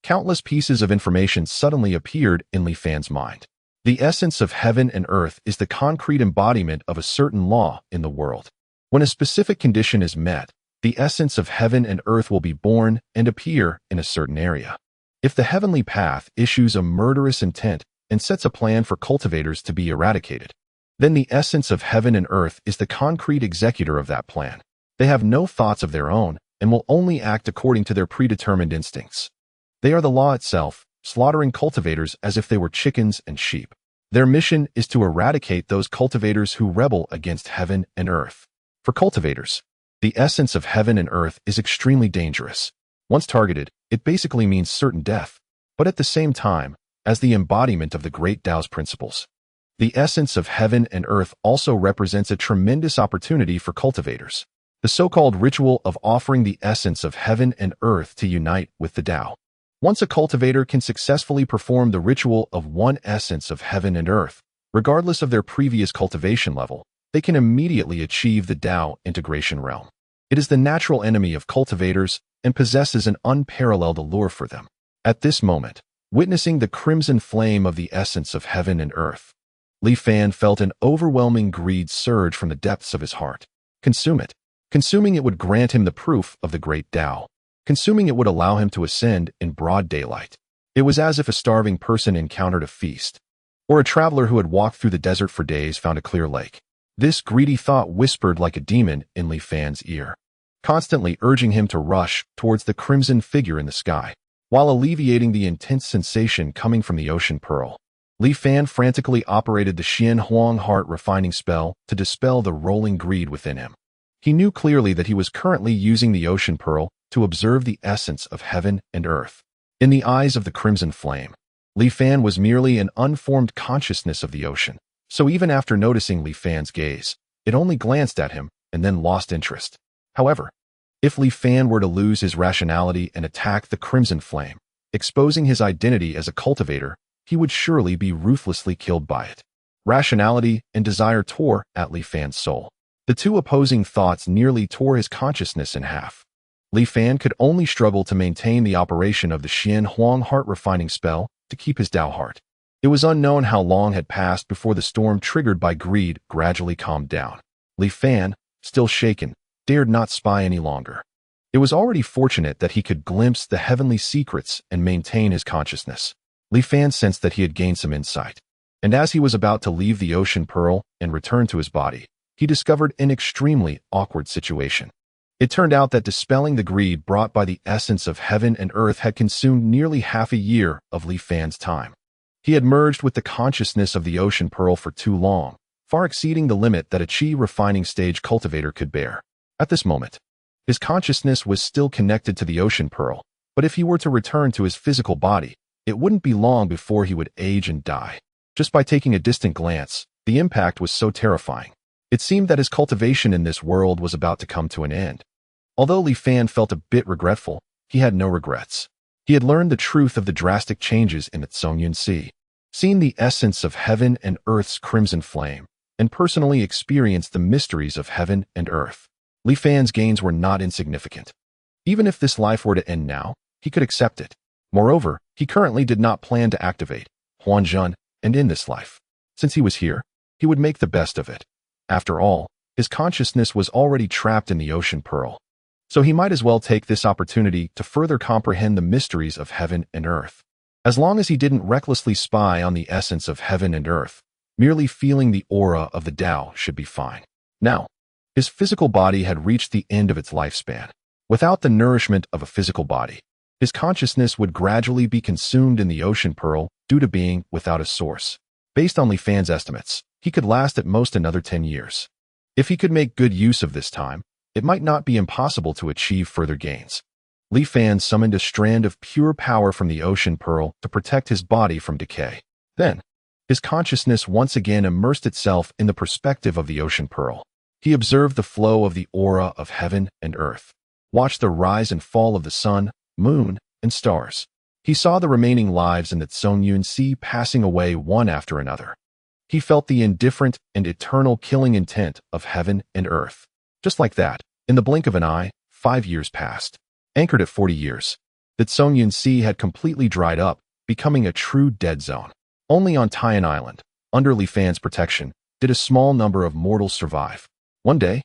countless pieces of information suddenly appeared in Li Fan's mind. The essence of heaven and earth is the concrete embodiment of a certain law in the world. When a specific condition is met, the essence of heaven and earth will be born and appear in a certain area. If the heavenly path issues a murderous intent and sets a plan for cultivators to be eradicated, then the essence of heaven and earth is the concrete executor of that plan. They have no thoughts of their own and will only act according to their predetermined instincts. They are the law itself, slaughtering cultivators as if they were chickens and sheep. Their mission is to eradicate those cultivators who rebel against heaven and earth. For cultivators, the essence of heaven and earth is extremely dangerous. Once targeted, it basically means certain death, but at the same time, as the embodiment of the great Tao's principles. The essence of heaven and earth also represents a tremendous opportunity for cultivators. The so-called ritual of offering the essence of heaven and earth to unite with the Tao. Once a cultivator can successfully perform the ritual of one essence of heaven and earth, regardless of their previous cultivation level, they can immediately achieve the Tao integration realm. It is the natural enemy of cultivators and possesses an unparalleled allure for them. At this moment, witnessing the crimson flame of the essence of heaven and earth, Li Fan felt an overwhelming greed surge from the depths of his heart. Consume it. Consuming it would grant him the proof of the great Tao. Consuming it would allow him to ascend in broad daylight. It was as if a starving person encountered a feast, or a traveler who had walked through the desert for days found a clear lake. This greedy thought whispered like a demon in Li Fan's ear, constantly urging him to rush towards the crimson figure in the sky. While alleviating the intense sensation coming from the ocean pearl, Li Fan frantically operated the Xian Huang heart refining spell to dispel the rolling greed within him. He knew clearly that he was currently using the ocean pearl to observe the essence of heaven and earth. In the eyes of the crimson flame, Li Fan was merely an unformed consciousness of the ocean. So even after noticing Li Fan's gaze, it only glanced at him and then lost interest. However, if Li Fan were to lose his rationality and attack the crimson flame, exposing his identity as a cultivator, he would surely be ruthlessly killed by it. Rationality and desire tore at Li Fan's soul. The two opposing thoughts nearly tore his consciousness in half. Li Fan could only struggle to maintain the operation of the Xian Huang heart refining spell to keep his Tao heart. It was unknown how long had passed before the storm triggered by greed gradually calmed down. Li Fan, still shaken, dared not spy any longer. It was already fortunate that he could glimpse the heavenly secrets and maintain his consciousness. Li Fan sensed that he had gained some insight, and as he was about to leave the ocean pearl and return to his body, he discovered an extremely awkward situation. It turned out that dispelling the greed brought by the essence of heaven and earth had consumed nearly half a year of Li Fan's time. He had merged with the consciousness of the ocean pearl for too long, far exceeding the limit that a qi refining stage cultivator could bear. At this moment, his consciousness was still connected to the ocean pearl, but if he were to return to his physical body, it wouldn't be long before he would age and die. Just by taking a distant glance, the impact was so terrifying. It seemed that his cultivation in this world was about to come to an end. Although Li Fan felt a bit regretful, he had no regrets. He had learned the truth of the drastic changes in the Songyun Sea, seen the essence of heaven and earth's crimson flame, and personally experienced the mysteries of heaven and earth. Li Fan's gains were not insignificant. Even if this life were to end now, he could accept it. Moreover, he currently did not plan to activate Huanzhen and end this life. Since he was here, he would make the best of it. After all, his consciousness was already trapped in the ocean pearl. So he might as well take this opportunity to further comprehend the mysteries of heaven and earth. As long as he didn't recklessly spy on the essence of heaven and earth, merely feeling the aura of the Tao should be fine. Now, his physical body had reached the end of its lifespan. Without the nourishment of a physical body, his consciousness would gradually be consumed in the ocean pearl due to being without a source. Based on Li Fan's estimates, he could last at most another 10 years. If he could make good use of this time, it might not be impossible to achieve further gains. Li Fan summoned a strand of pure power from the ocean pearl to protect his body from decay. Then, his consciousness once again immersed itself in the perspective of the ocean pearl. He observed the flow of the aura of heaven and earth, watched the rise and fall of the sun, moon, and stars. He saw the remaining lives in the Songyun Sea passing away one after another. He felt the indifferent and eternal killing intent of heaven and earth. Just like that, in the blink of an eye, 5 years passed. Anchored at 40 years, the Songyun Sea had completely dried up, becoming a true dead zone. Only on Tian Island, under Li Fan's protection, did a small number of mortals survive. One day,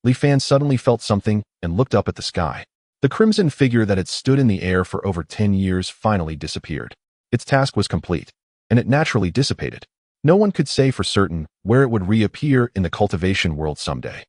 Li Fan suddenly felt something and looked up at the sky. The crimson figure that had stood in the air for over 10 years finally disappeared. Its task was complete, and it naturally dissipated. No one could say for certain where it would reappear in the cultivation world someday.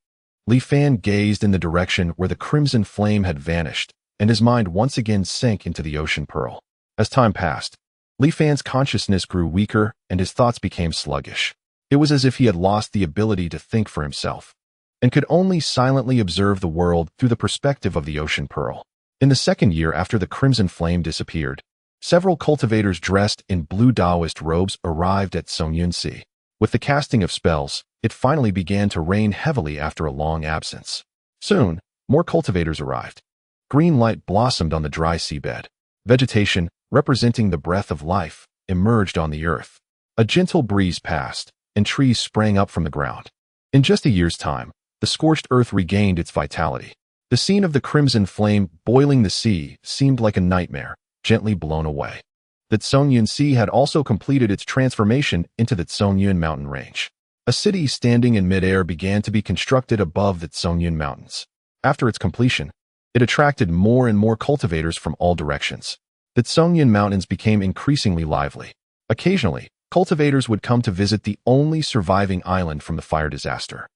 Li Fan gazed in the direction where the crimson flame had vanished, and his mind once again sank into the ocean pearl. As time passed, Li Fan's consciousness grew weaker and his thoughts became sluggish. It was as if he had lost the ability to think for himself, and could only silently observe the world through the perspective of the ocean pearl. In the second year after the crimson flame disappeared, several cultivators dressed in blue Taoist robes arrived at Songyun Sea. With the casting of spells, it finally began to rain heavily after a long absence. Soon, more cultivators arrived. Green light blossomed on the dry seabed. Vegetation, representing the breath of life, emerged on the earth. A gentle breeze passed, and trees sprang up from the ground. In just a year's time, the scorched earth regained its vitality. The scene of the crimson flame boiling the sea seemed like a nightmare, gently blown away. The Tsongyun Sea had also completed its transformation into the Tsongyun mountain range. A city standing in midair began to be constructed above the Tsongyun mountains. After its completion, it attracted more and more cultivators from all directions. The Tsongyun mountains became increasingly lively. Occasionally, cultivators would come to visit the only surviving island from the fire disaster,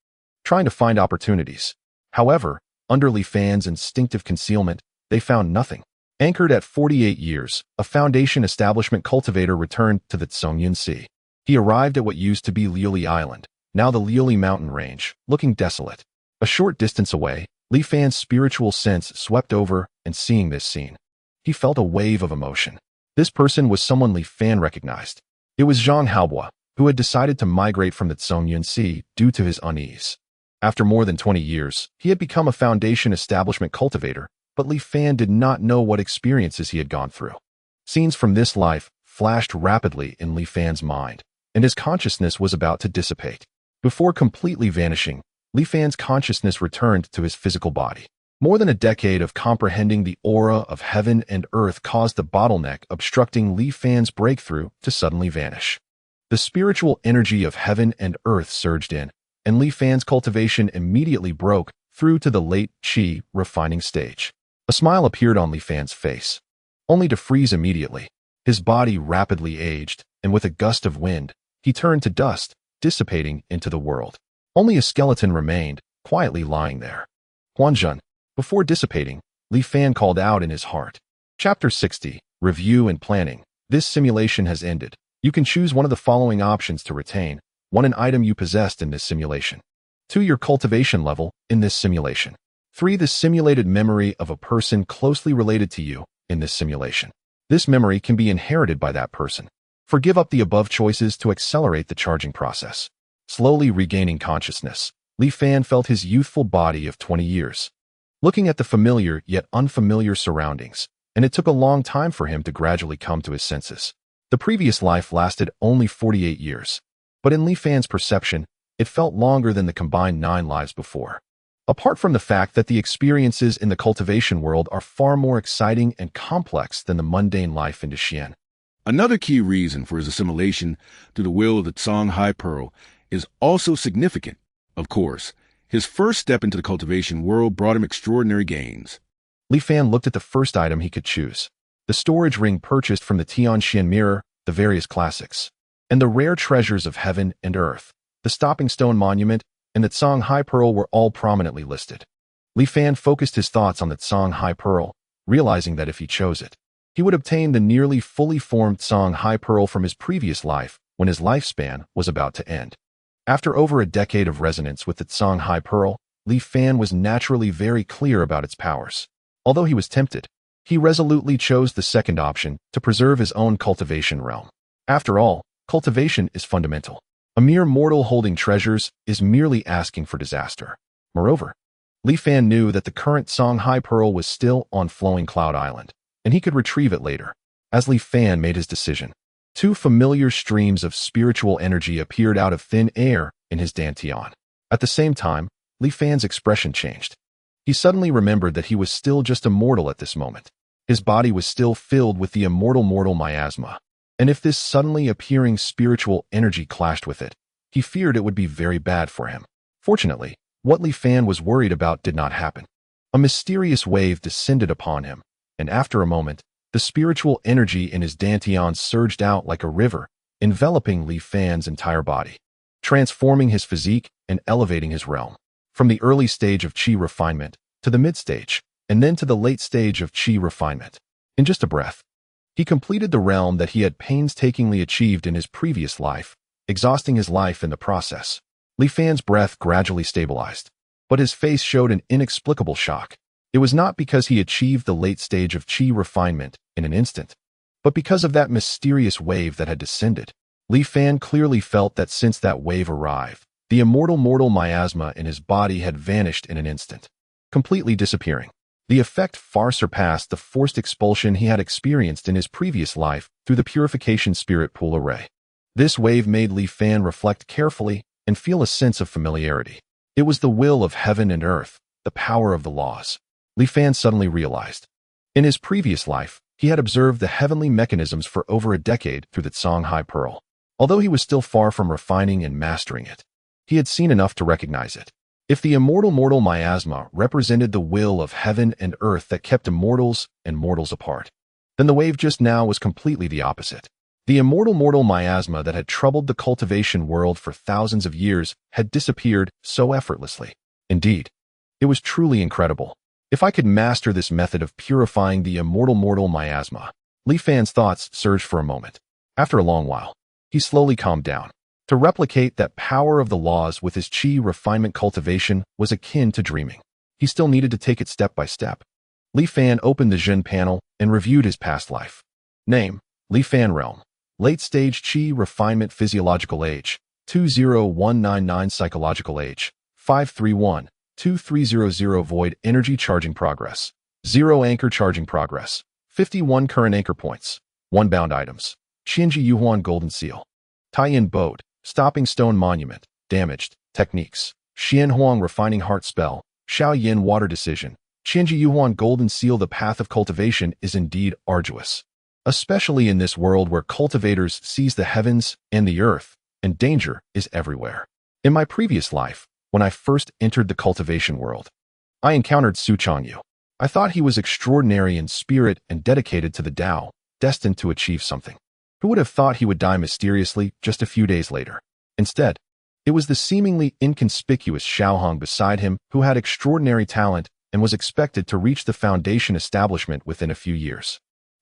trying to find opportunities. However, under Li Fan's instinctive concealment, they found nothing. Anchored at 48 years, a Foundation establishment cultivator returned to the Tsongyun Sea. He arrived at what used to be Liuli Island, now the Liuli mountain range, looking desolate. A short distance away, Li Fan's spiritual sense swept over, and seeing this scene, he felt a wave of emotion. This person was someone Li Fan recognized. It was Zhang Haobo, who had decided to migrate from the Tsongyun Sea due to his unease. After more than 20 years, he had become a Foundation establishment cultivator, but Li Fan did not know what experiences he had gone through. Scenes from this life flashed rapidly in Li Fan's mind, and his consciousness was about to dissipate. Before completely vanishing, Li Fan's consciousness returned to his physical body. More than a decade of comprehending the aura of heaven and earth caused the bottleneck obstructing Li Fan's breakthrough to suddenly vanish. The spiritual energy of heaven and earth surged in, and Li Fan's cultivation immediately broke through to the late Qi refining stage. A smile appeared on Li Fan's face, only to freeze immediately. His body rapidly aged, and with a gust of wind, he turned to dust, dissipating into the world. Only a skeleton remained, quietly lying there. Huanzhen. Before dissipating, Li Fan called out in his heart. Chapter 60, Review and Planning. This simulation has ended. You can choose one of the following options to retain. 1. An item you possessed in this simulation. 2. Your cultivation level in this simulation. 3. The simulated memory of a person closely related to you in this simulation. This memory can be inherited by that person. Give up the above choices to accelerate the charging process. Slowly regaining consciousness, Li Fan felt his youthful body of 20 years. Looking at the familiar yet unfamiliar surroundings, and it took a long time for him to gradually come to his senses. The previous life lasted only 48 years, but in Li Fan's perception, it felt longer than the combined 9 lives before. Apart from the fact that the experiences in the cultivation world are far more exciting and complex than the mundane life in Xian. Another key reason for his assimilation through the will of the Tsang High Pearl is also significant. Of course, his first step into the cultivation world brought him extraordinary gains. Li Fan looked at the first item he could choose. The storage ring purchased from the Tianxian mirror, the various classics, and the rare treasures of heaven and earth, the Stopping Stone Monument, and the Tsang High Pearl were all prominently listed. Li Fan focused his thoughts on the Tsang High Pearl, realizing that if he chose it, he would obtain the nearly fully formed Tsang High Pearl from his previous life when his lifespan was about to end. After over a decade of resonance with the Tsang High Pearl, Li Fan was naturally very clear about its powers. Although he was tempted, he resolutely chose the second option to preserve his own cultivation realm. After all, cultivation is fundamental. A mere mortal holding treasures is merely asking for disaster. Moreover, Li Fan knew that the current Tsang High Pearl was still on Flowing Cloud Island, and he could retrieve it later. As Li Fan made his decision, 2 familiar streams of spiritual energy appeared out of thin air in his dantian. At the same time, Li Fan's expression changed. He suddenly remembered that he was still just a mortal at this moment. His body was still filled with the immortal mortal miasma, and if this suddenly appearing spiritual energy clashed with it, he feared it would be very bad for him. Fortunately, what Li Fan was worried about did not happen. A mysterious wave descended upon him, and after a moment, the spiritual energy in his dantian surged out like a river, enveloping Li Fan's entire body, transforming his physique and elevating his realm. From the early stage of Qi refinement, to the mid-stage, and then to the late stage of Qi refinement. In just a breath, he completed the realm that he had painstakingly achieved in his previous life, exhausting his life in the process. Li Fan's breath gradually stabilized, but his face showed an inexplicable shock. It was not because he achieved the late stage of Qi refinement in an instant, but because of that mysterious wave that had descended. Li Fan clearly felt that since that wave arrived, the immortal mortal miasma in his body had vanished in an instant, completely disappearing. The effect far surpassed the forced expulsion he had experienced in his previous life through the purification spirit pool array. This wave made Li Fan reflect carefully and feel a sense of familiarity. It was the will of heaven and earth, the power of the laws. Li Fan suddenly realized. In his previous life, he had observed the heavenly mechanisms for over a decade through the Songhai Pearl. Although he was still far from refining and mastering it, he had seen enough to recognize it. If the immortal mortal miasma represented the will of heaven and earth that kept immortals and mortals apart, then the wave just now was completely the opposite. The immortal mortal miasma that had troubled the cultivation world for thousands of years had disappeared so effortlessly. Indeed, it was truly incredible. If I could master this method of purifying the immortal mortal miasma, Li Fan's thoughts surged for a moment. After a long while, he slowly calmed down. To replicate that power of the laws with his qi refinement cultivation was akin to dreaming. He still needed to take it step by step. Li Fan opened the Jin panel and reviewed his past life. Name: Li Fan Realm. Late stage qi refinement physiological age, 20199 psychological age, 531-2300 void energy charging progress, 0 anchor charging progress, 51 current anchor points, 1 bound items, Qianji Yuhuan golden seal, Taiyin boat, stopping stone monument, damaged, techniques, Xian Huang refining heart spell, Xiao Yin water decision, Qianji Yuhuan golden seal. The path of cultivation is indeed arduous, especially in this world where cultivators seize the heavens and the earth, and danger is everywhere. In my previous life, when I first entered the cultivation world, I encountered Su Changyu. I thought he was extraordinary in spirit and dedicated to the Tao, destined to achieve something. Who would have thought he would die mysteriously just a few days later? Instead, it was the seemingly inconspicuous Xiaohong beside him who had extraordinary talent and was expected to reach the foundation establishment within a few years.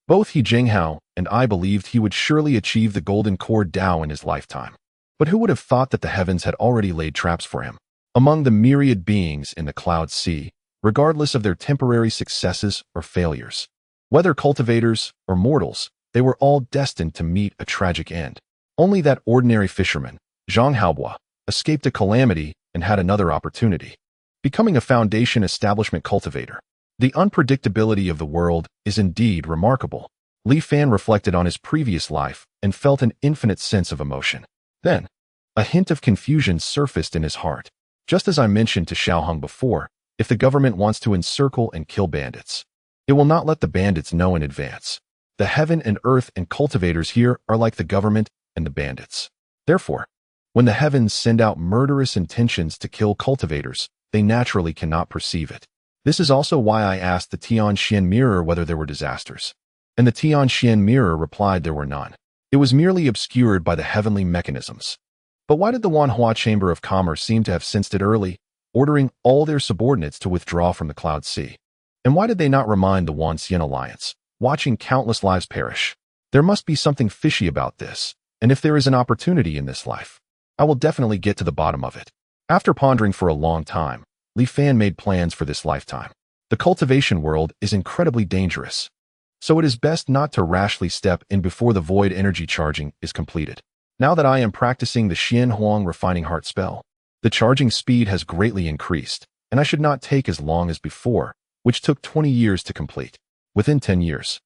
Both He Jinghao and I believed he would surely achieve the golden core Tao in his lifetime. But who would have thought that the heavens had already laid traps for him? Among the myriad beings in the Cloud Sea, regardless of their temporary successes or failures, whether cultivators or mortals, they were all destined to meet a tragic end. Only that ordinary fisherman, Zhang Haobua, escaped a calamity and had another opportunity, becoming a foundation establishment cultivator. The unpredictability of the world is indeed remarkable. Li Fan reflected on his previous life and felt an infinite sense of emotion. Then, a hint of confusion surfaced in his heart. Just as I mentioned to Xiaohong before, if the government wants to encircle and kill bandits, it will not let the bandits know in advance. The heaven and earth and cultivators here are like the government and the bandits. Therefore, when the heavens send out murderous intentions to kill cultivators, they naturally cannot perceive it. This is also why I asked the Tian Xian mirror whether there were disasters. And the Tian Xian mirror replied there were none. It was merely obscured by the heavenly mechanisms. But why did the Wanhua Chamber of Commerce seem to have sensed it early, ordering all their subordinates to withdraw from the Cloud Sea? And why did they not remind the Wanxian Alliance, watching countless lives perish? There must be something fishy about this, and if there is an opportunity in this life, I will definitely get to the bottom of it. After pondering for a long time, Li Fan made plans for this lifetime. The cultivation world is incredibly dangerous, so it is best not to rashly step in before the void energy charging is completed. Now that I am practicing the Xian Huang refining heart spell, the charging speed has greatly increased, and I should not take as long as before, which took 20 years to complete. Within 10 years,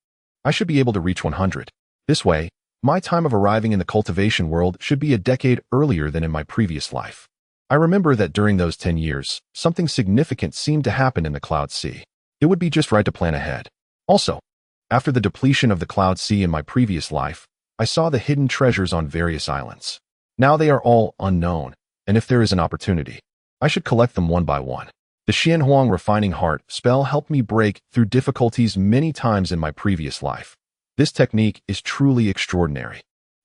I should be able to reach 100. This way, my time of arriving in the cultivation world should be a decade earlier than in my previous life. I remember that during those 10 years, something significant seemed to happen in the Cloud Sea. It would be just right to plan ahead. Also, after the depletion of the Cloud Sea in my previous life, I saw the hidden treasures on various islands. Now they are all unknown, and if there is an opportunity, I should collect them one by one. The Xian Huang refining heart spell helped me break through difficulties many times in my previous life. This technique is truly extraordinary,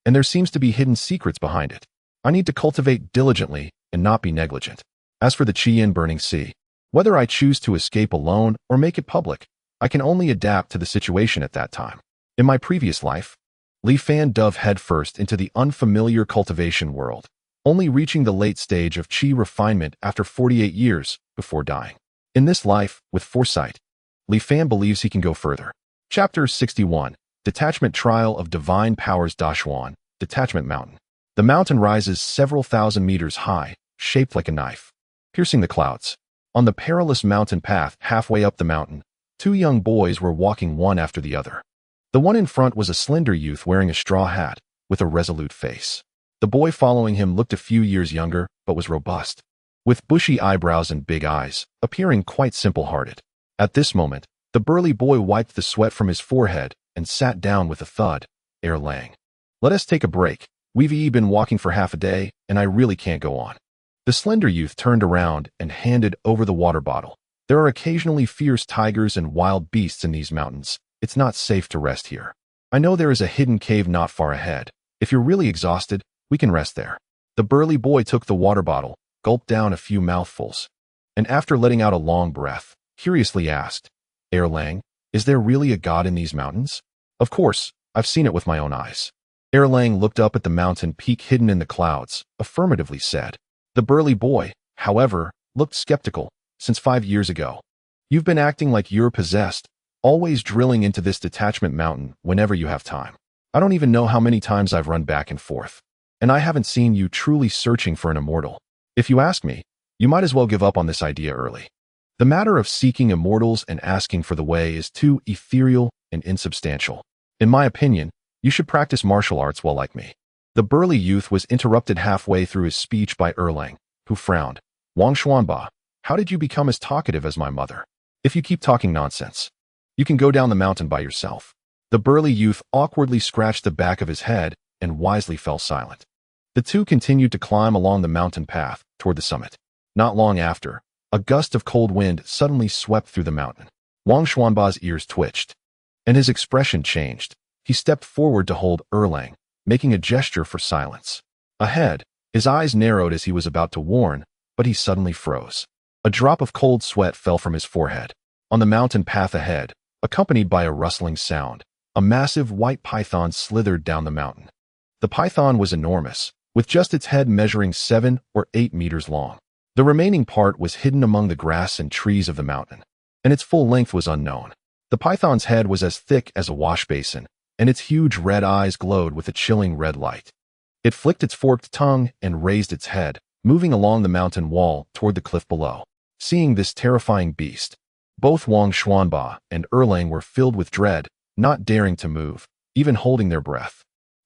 and there seems to be hidden secrets behind it. I need to cultivate diligently and not be negligent. As for the Qian burning sea, whether I choose to escape alone or make it public, I can only adapt to the situation at that time. In my previous life, Li Fan dove headfirst into the unfamiliar cultivation world, only reaching the late stage of qi refinement after 48 years before dying. In this life, with foresight, Li Fan believes he can go further. Chapter 61, Detachment Trial of Divine Powers. Dashuan, Detachment Mountain. The mountain rises several thousand meters high, shaped like a knife, piercing the clouds. On the perilous mountain path halfway up the mountain, two young boys were walking one after the other. The one in front was a slender youth wearing a straw hat, with a resolute face. The boy following him looked a few years younger, but was robust. with bushy eyebrows and big eyes, appearing quite simple-hearted. At this moment, the burly boy wiped the sweat from his forehead and sat down with a thud. Erlang. Let us take a break. We've been walking for half a day, and I really can't go on. The slender youth turned around and handed over the water bottle. There are occasionally fierce tigers and wild beasts in these mountains. It's not safe to rest here. I know there is a hidden cave not far ahead. If you're really exhausted, we can rest there. The burly boy took the water bottle, gulped down a few mouthfuls, and after letting out a long breath, curiously asked, Erlang, is there really a god in these mountains? Of course, I've seen it with my own eyes. Erlang looked up at the mountain peak hidden in the clouds, affirmatively said. The burly boy, however, looked skeptical. Since 5 years ago, you've been acting like you're possessed, always drilling into this detachment mountain whenever you have time. I don't even know how many times I've run back and forth, and I haven't seen you truly searching for an immortal. If you ask me, you might as well give up on this idea early. The matter of seeking immortals and asking for the way is too ethereal and insubstantial. In my opinion, you should practice martial arts while like me. The burly youth was interrupted halfway through his speech by Erlang, who frowned. Wang Xuanba, how did you become as talkative as my mother? If you keep talking nonsense, you can go down the mountain by yourself. The burly youth awkwardly scratched the back of his head and wisely fell silent. The two continued to climb along the mountain path toward the summit. Not long after, a gust of cold wind suddenly swept through the mountain. Wang Xuanba's ears twitched, and his expression changed. He stepped forward to hold Erlang, making a gesture for silence. Ahead, his eyes narrowed as he was about to warn, but he suddenly froze. A drop of cold sweat fell from his forehead. On the mountain path ahead, accompanied by a rustling sound, a massive white python slithered down the mountain. The python was enormous, with just its head measuring 7 or 8 meters long. The remaining part was hidden among the grass and trees of the mountain, and its full length was unknown. The python's head was as thick as a wash basin, and its huge red eyes glowed with a chilling red light. It flicked its forked tongue and raised its head, moving along the mountain wall toward the cliff below. Seeing this terrifying beast, both Wang Xuanba and Erlang were filled with dread, not daring to move, even holding their breath.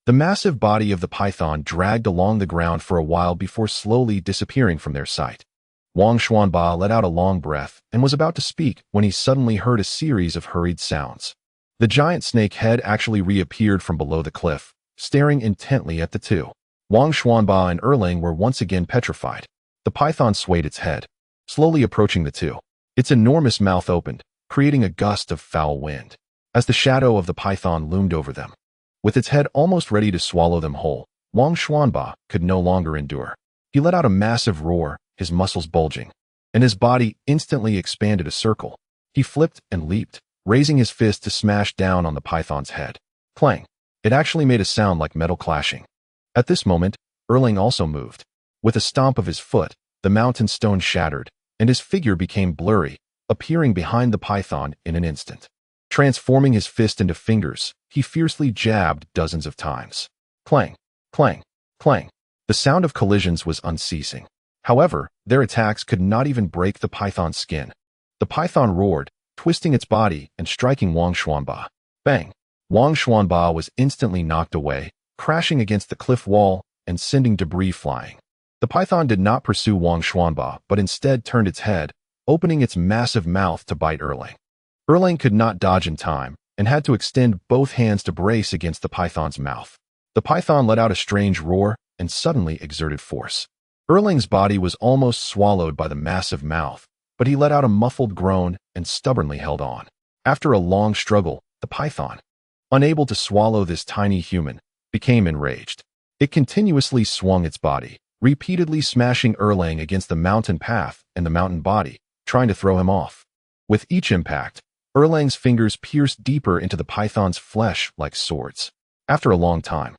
The massive body of the python dragged along the ground for a while before slowly disappearing from their sight. Wang Xuanba let out a long breath and was about to speak when he suddenly heard a series of hurried sounds. The giant snake head actually reappeared from below the cliff, staring intently at the two. Wang Xuanba and Erlang were once again petrified. The python swayed its head, slowly approaching the two. Its enormous mouth opened, creating a gust of foul wind, as the shadow of the python loomed over them. With its head almost ready to swallow them whole, Wang Xuanba could no longer endure. He let out a massive roar, his muscles bulging, and his body instantly expanded a circle. He flipped and leaped, raising his fist to smash down on the python's head. Clang! It actually made a sound like metal clashing. At this moment, Erlang also moved. With a stomp of his foot, the mountain stone shattered, and his figure became blurry, appearing behind the python in an instant. Transforming his fist into fingers, he fiercely jabbed dozens of times. Clang! Clang! Clang! The sound of collisions was unceasing. However, their attacks could not even break the python's skin. The python roared, twisting its body and striking Wang Xuanba. Bang! Wang Xuanba was instantly knocked away, crashing against the cliff wall and sending debris flying. The python did not pursue Wang Xuanba, but instead turned its head, opening its massive mouth to bite Erlang. Erlang could not dodge in time and had to extend both hands to brace against the python's mouth. The python let out a strange roar and suddenly exerted force. Erlang's body was almost swallowed by the massive mouth, but he let out a muffled groan and stubbornly held on. After a long struggle, the python, unable to swallow this tiny human, became enraged. It continuously swung its body, repeatedly smashing Erlang against the mountain path and the mountain body, trying to throw him off. With each impact, Erlang's fingers pierced deeper into the python's flesh like swords. After a long time,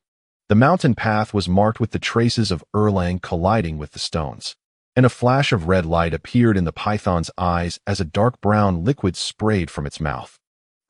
the mountain path was marked with the traces of Erlang colliding with the stones, and a flash of red light appeared in the python's eyes as a dark brown liquid sprayed from its mouth.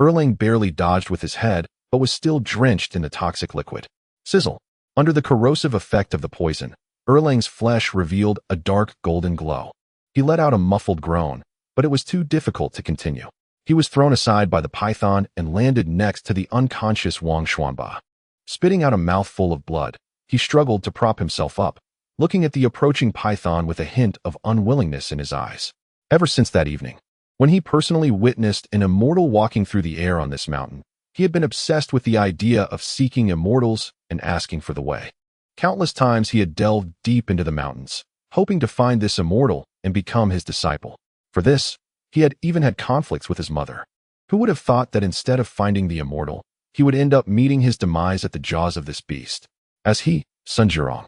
Erlang barely dodged with his head, but was still drenched in the toxic liquid. Sizzle! Under the corrosive effect of the poison, Erlang's flesh revealed a dark golden glow. He let out a muffled groan, but it was too difficult to continue. He was thrown aside by the python and landed next to the unconscious Wang Xuanba. Spitting out a mouthful of blood, he struggled to prop himself up, looking at the approaching python with a hint of unwillingness in his eyes. Ever since that evening, when he personally witnessed an immortal walking through the air on this mountain, he had been obsessed with the idea of seeking immortals and asking for the way. Countless times he had delved deep into the mountains, hoping to find this immortal and become his disciple. For this, he had even had conflicts with his mother. Who would have thought that instead of finding the immortal, he would end up meeting his demise at the jaws of this beast? As he, Sun Jirong,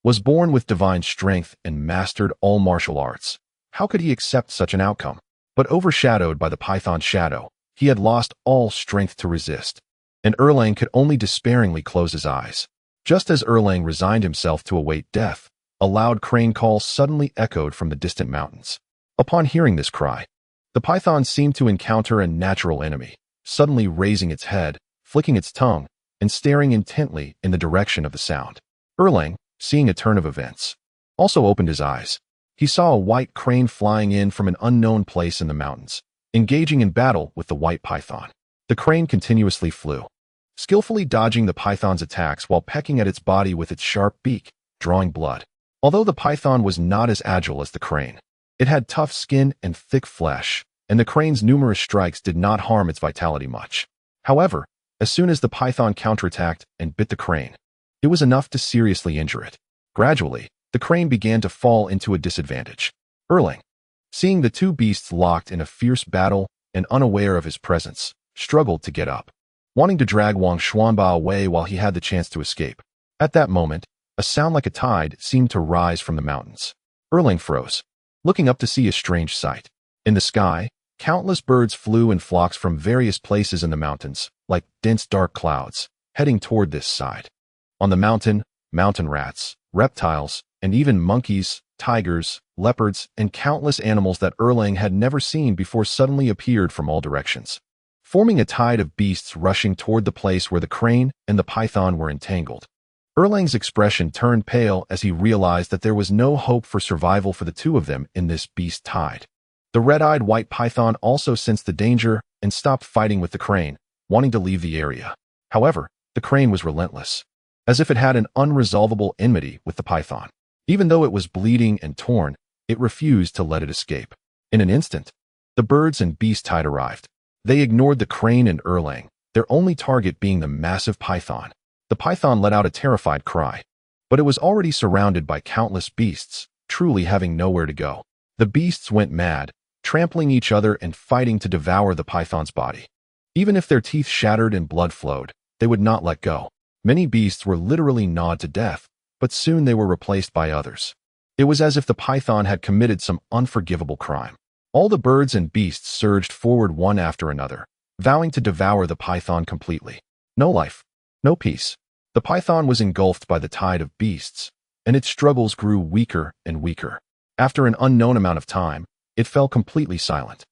was born with divine strength and mastered all martial arts, how could he accept such an outcome? But overshadowed by the python's shadow, he had lost all strength to resist, and Erlang could only despairingly close his eyes. Just as Erlang resigned himself to await death, a loud crane call suddenly echoed from the distant mountains. Upon hearing this cry, the python seemed to encounter a natural enemy, suddenly raising its head, flicking its tongue, and staring intently in the direction of the sound. Erlang, seeing a turn of events, also opened his eyes. He saw a white crane flying in from an unknown place in the mountains, engaging in battle with the white python. The crane continuously flew, skillfully dodging the python's attacks while pecking at its body with its sharp beak, drawing blood. Although the python was not as agile as the crane, it had tough skin and thick flesh, and the crane's numerous strikes did not harm its vitality much. However, as soon as the python counterattacked and bit the crane, it was enough to seriously injure it. Gradually, the crane began to fall into a disadvantage. Erlang, seeing the two beasts locked in a fierce battle and unaware of his presence, struggled to get up, wanting to drag Wang Xuanba away while he had the chance to escape. At that moment, a sound like a tide seemed to rise from the mountains. Erlang froze, looking up to see a strange sight. In the sky, countless birds flew in flocks from various places in the mountains, like dense dark clouds, heading toward this side. On the mountain rats, reptiles, and even monkeys, tigers, leopards, and countless animals that Erlang had never seen before suddenly appeared from all directions, forming a tide of beasts rushing toward the place where the crane and the python were entangled. Erlang's expression turned pale as he realized that there was no hope for survival for the two of them in this beast tide. The red-eyed white python also sensed the danger and stopped fighting with the crane, wanting to leave the area. However, the crane was relentless, as if it had an unresolvable enmity with the python. Even though it was bleeding and torn, it refused to let it escape. In an instant, the birds and beast tide arrived. They ignored the crane and Erlang, their only target being the massive python. The python let out a terrified cry, but it was already surrounded by countless beasts, truly having nowhere to go. The beasts went mad, trampling each other and fighting to devour the python's body. Even if their teeth shattered and blood flowed, they would not let go. Many beasts were literally gnawed to death, but soon they were replaced by others. It was as if the python had committed some unforgivable crime. All the birds and beasts surged forward one after another, vowing to devour the python completely. No life, no peace. The python was engulfed by the tide of beasts, and its struggles grew weaker and weaker. After an unknown amount of time, it fell completely silent.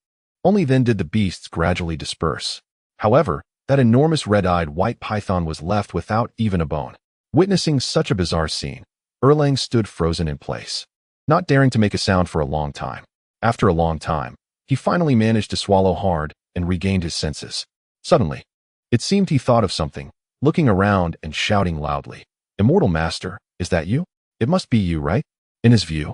Only then did the beasts gradually disperse. However, that enormous red-eyed white python was left without even a bone. Witnessing such a bizarre scene, Erlang stood frozen in place, not daring to make a sound for a long time. After a long time, he finally managed to swallow hard and regained his senses. Suddenly, it seemed he thought of something, looking around and shouting loudly, "Immortal Master, is that you? It must be you, right?" In his view,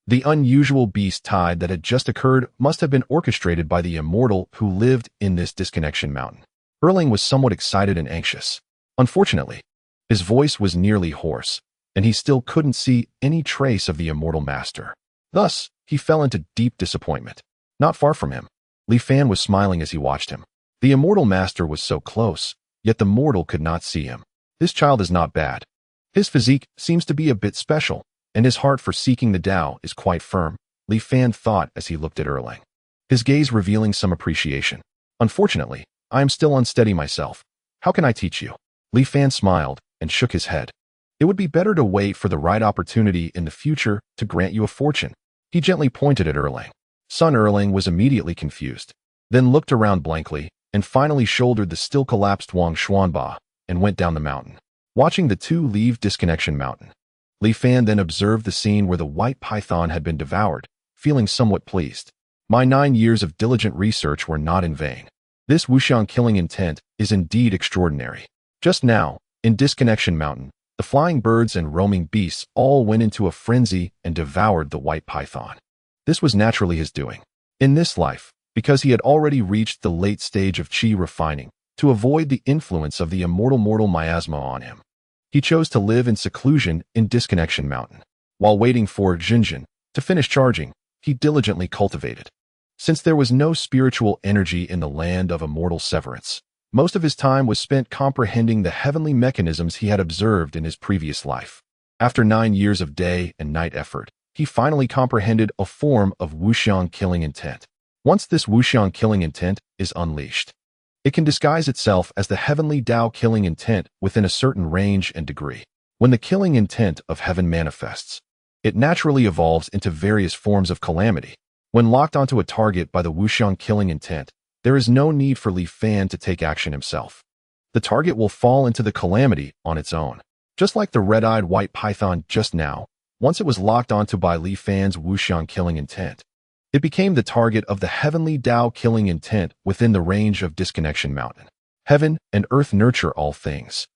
the unusual beast tide that had just occurred must have been orchestrated by the immortal who lived in this disconnection mountain. Erlang was somewhat excited and anxious. Unfortunately, his voice was nearly hoarse, and he still couldn't see any trace of the immortal master. Thus, he fell into deep disappointment. Not far from him, Li Fan was smiling as he watched him. The immortal master was so close, yet the mortal could not see him. This child is not bad. His physique seems to be a bit special, and his heart for seeking the Tao is quite firm, Li Fan thought as he looked at Erlang, his gaze revealing some appreciation. Unfortunately, I am still unsteady myself. How can I teach you? Li Fan smiled and shook his head. It would be better to wait for the right opportunity in the future to grant you a fortune. He gently pointed at Erlang. Son Erlang was immediately confused, then looked around blankly, and finally shouldered the still collapsed Wang Xuanba and went down the mountain. Watching the two leave Disconnection Mountain, Li Fan then observed the scene where the white python had been devoured, feeling somewhat pleased. My 9 years of diligent research were not in vain. This wuxiang killing intent is indeed extraordinary. Just now, in Disconnection Mountain, The flying birds and roaming beasts all went into a frenzy and devoured the white python. This was naturally his doing. In this life, because he had already reached the late stage of chi refining, to avoid the influence of the immortal mortal miasma on him, he chose to live in seclusion in Disconnection Mountain. While waiting for Jinjin to finish charging, he diligently cultivated. Since there was no spiritual energy in the land of immortal severance, most of his time was spent comprehending the heavenly mechanisms he had observed in his previous life. After 9 years of day and night effort, he finally comprehended a form of wuxiang killing intent. Once this wuxiang killing intent is unleashed, it can disguise itself as the heavenly Tao killing intent within a certain range and degree. When the killing intent of heaven manifests, it naturally evolves into various forms of calamity. When locked onto a target by the wuxiang killing intent, there is no need for Li Fan to take action himself. The target will fall into the calamity on its own. Just like the red-eyed white python just now, once it was locked onto by Li Fan's wuxiang killing intent, it became the target of the heavenly Tao killing intent within the range of Disconnection Mountain. Heaven and earth nurture all things,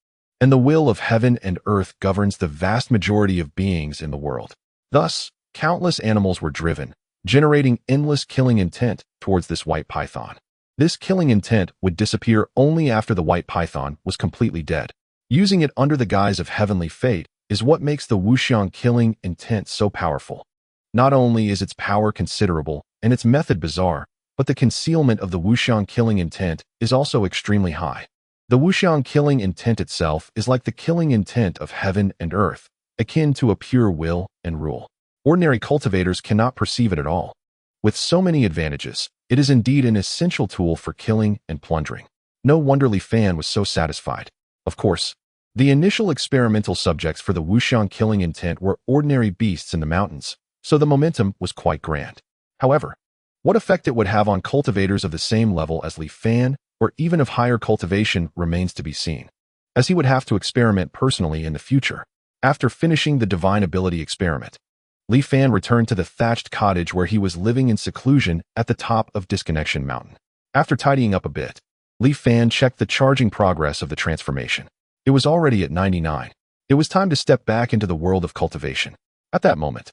and the will of heaven and earth governs the vast majority of beings in the world. Thus, countless animals were driven, generating endless killing intent towards this white python. This killing intent would disappear only after the white python was completely dead. Using it under the guise of heavenly fate is what makes the wuxiang killing intent so powerful. Not only is its power considerable and its method bizarre, but the concealment of the wuxiang killing intent is also extremely high. The wuxiang killing intent itself is like the killing intent of heaven and earth, akin to a pure will and rule. Ordinary cultivators cannot perceive it at all. With so many advantages, it is indeed an essential tool for killing and plundering. No wonder Li Fan was so satisfied. Of course, the initial experimental subjects for the wuxiang killing intent were ordinary beasts in the mountains, so the momentum was quite grand. However, what effect it would have on cultivators of the same level as Li Fan, or even of higher cultivation, remains to be seen, as he would have to experiment personally in the future. After finishing the divine ability experiment, Li Fan returned to the thatched cottage where he was living in seclusion at the top of Disconnection Mountain. After tidying up a bit, Li Fan checked the charging progress of the transformation. It was already at 99. It was time to step back into the world of cultivation. At that moment,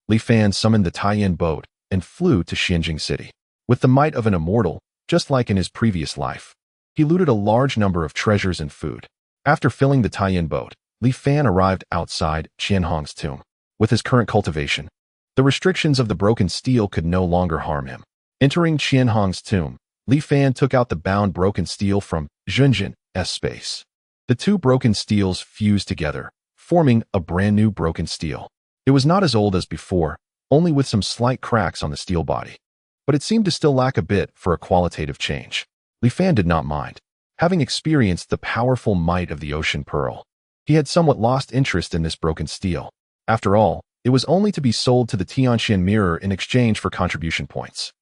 Li Fan summoned the Taiyin boat and flew to Xianjing City. With the might of an immortal, just like in his previous life, he looted a large number of treasures and food. After filling the Taiyin boat, Li Fan arrived outside Qianhong's tomb. With his current cultivation, the restrictions of the broken steel could no longer harm him. Entering Qianhong's tomb, Li Fan took out the bound broken steel from Junjin's space. The two broken steels fused together, forming a brand new broken steel. It was not as old as before, only with some slight cracks on the steel body. But it seemed to still lack a bit for a qualitative change. Li Fan did not mind. Having experienced the powerful might of the ocean pearl, he had somewhat lost interest in this broken steel. After all, it was only to be sold to the Tianxian mirror in exchange for contribution points.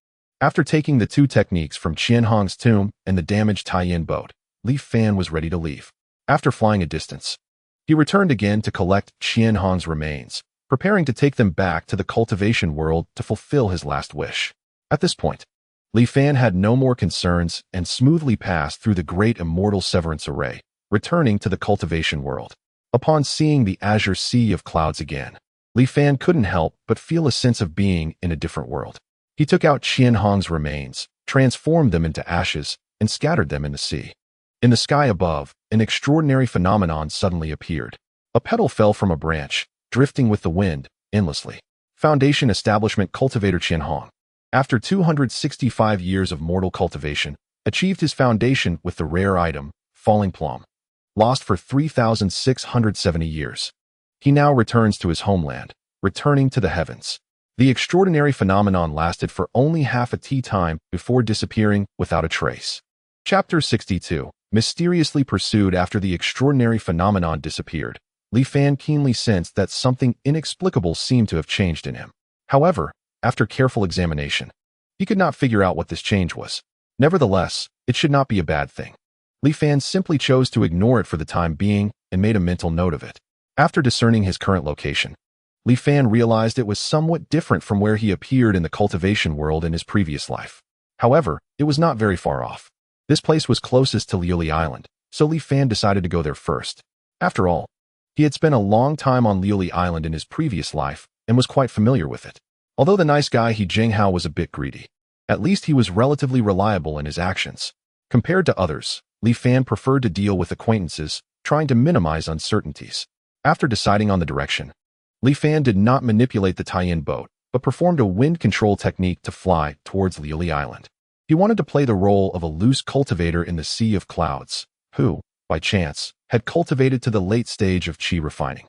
After taking the two techniques from Qianhong's tomb and the damaged Taiyin boat, Li Fan was ready to leave. After flying a distance, he returned again to collect Qianhong's remains, preparing to take them back to the cultivation world to fulfill his last wish. At this point, Li Fan had no more concerns and smoothly passed through the great immortal severance array, returning to the cultivation world. Upon seeing the azure sea of clouds again, Li Fan couldn't help but feel a sense of being in a different world. He took out Qianhong's remains, transformed them into ashes, and scattered them in the sea. In the sky above, an extraordinary phenomenon suddenly appeared. A petal fell from a branch, drifting with the wind, endlessly. Foundation Establishment Cultivator Qianhong, after 265 years of mortal cultivation, achieved his foundation with the rare item, Falling Plum. Lost for 3,670 years. He now returns to his homeland, returning to the heavens. The extraordinary phenomenon lasted for only half a tea time before disappearing without a trace. Chapter 62. Mysteriously pursued. After the extraordinary phenomenon disappeared, Li Fan keenly sensed that something inexplicable seemed to have changed in him. However, after careful examination, he could not figure out what this change was. Nevertheless, it should not be a bad thing. Li Fan simply chose to ignore it for the time being and made a mental note of it. After discerning his current location, Li Fan realized it was somewhat different from where he appeared in the cultivation world in his previous life. However, it was not very far off. This place was closest to Liuli Island, so Li Fan decided to go there first. After all, He had spent a long time on Liuli Island in his previous life and was quite familiar with it. Although the nice guy He Jinghao was a bit greedy, at least he was relatively reliable in his actions. Compared to others, Li Fan preferred to deal with acquaintances, trying to minimize uncertainties. After deciding on the direction, Li Fan did not manipulate the tie-in boat, but performed a wind control technique to fly towards Liuli Island. He wanted to play the role of a loose cultivator in the sea of clouds, who, by chance, had cultivated to the late stage of qi refining.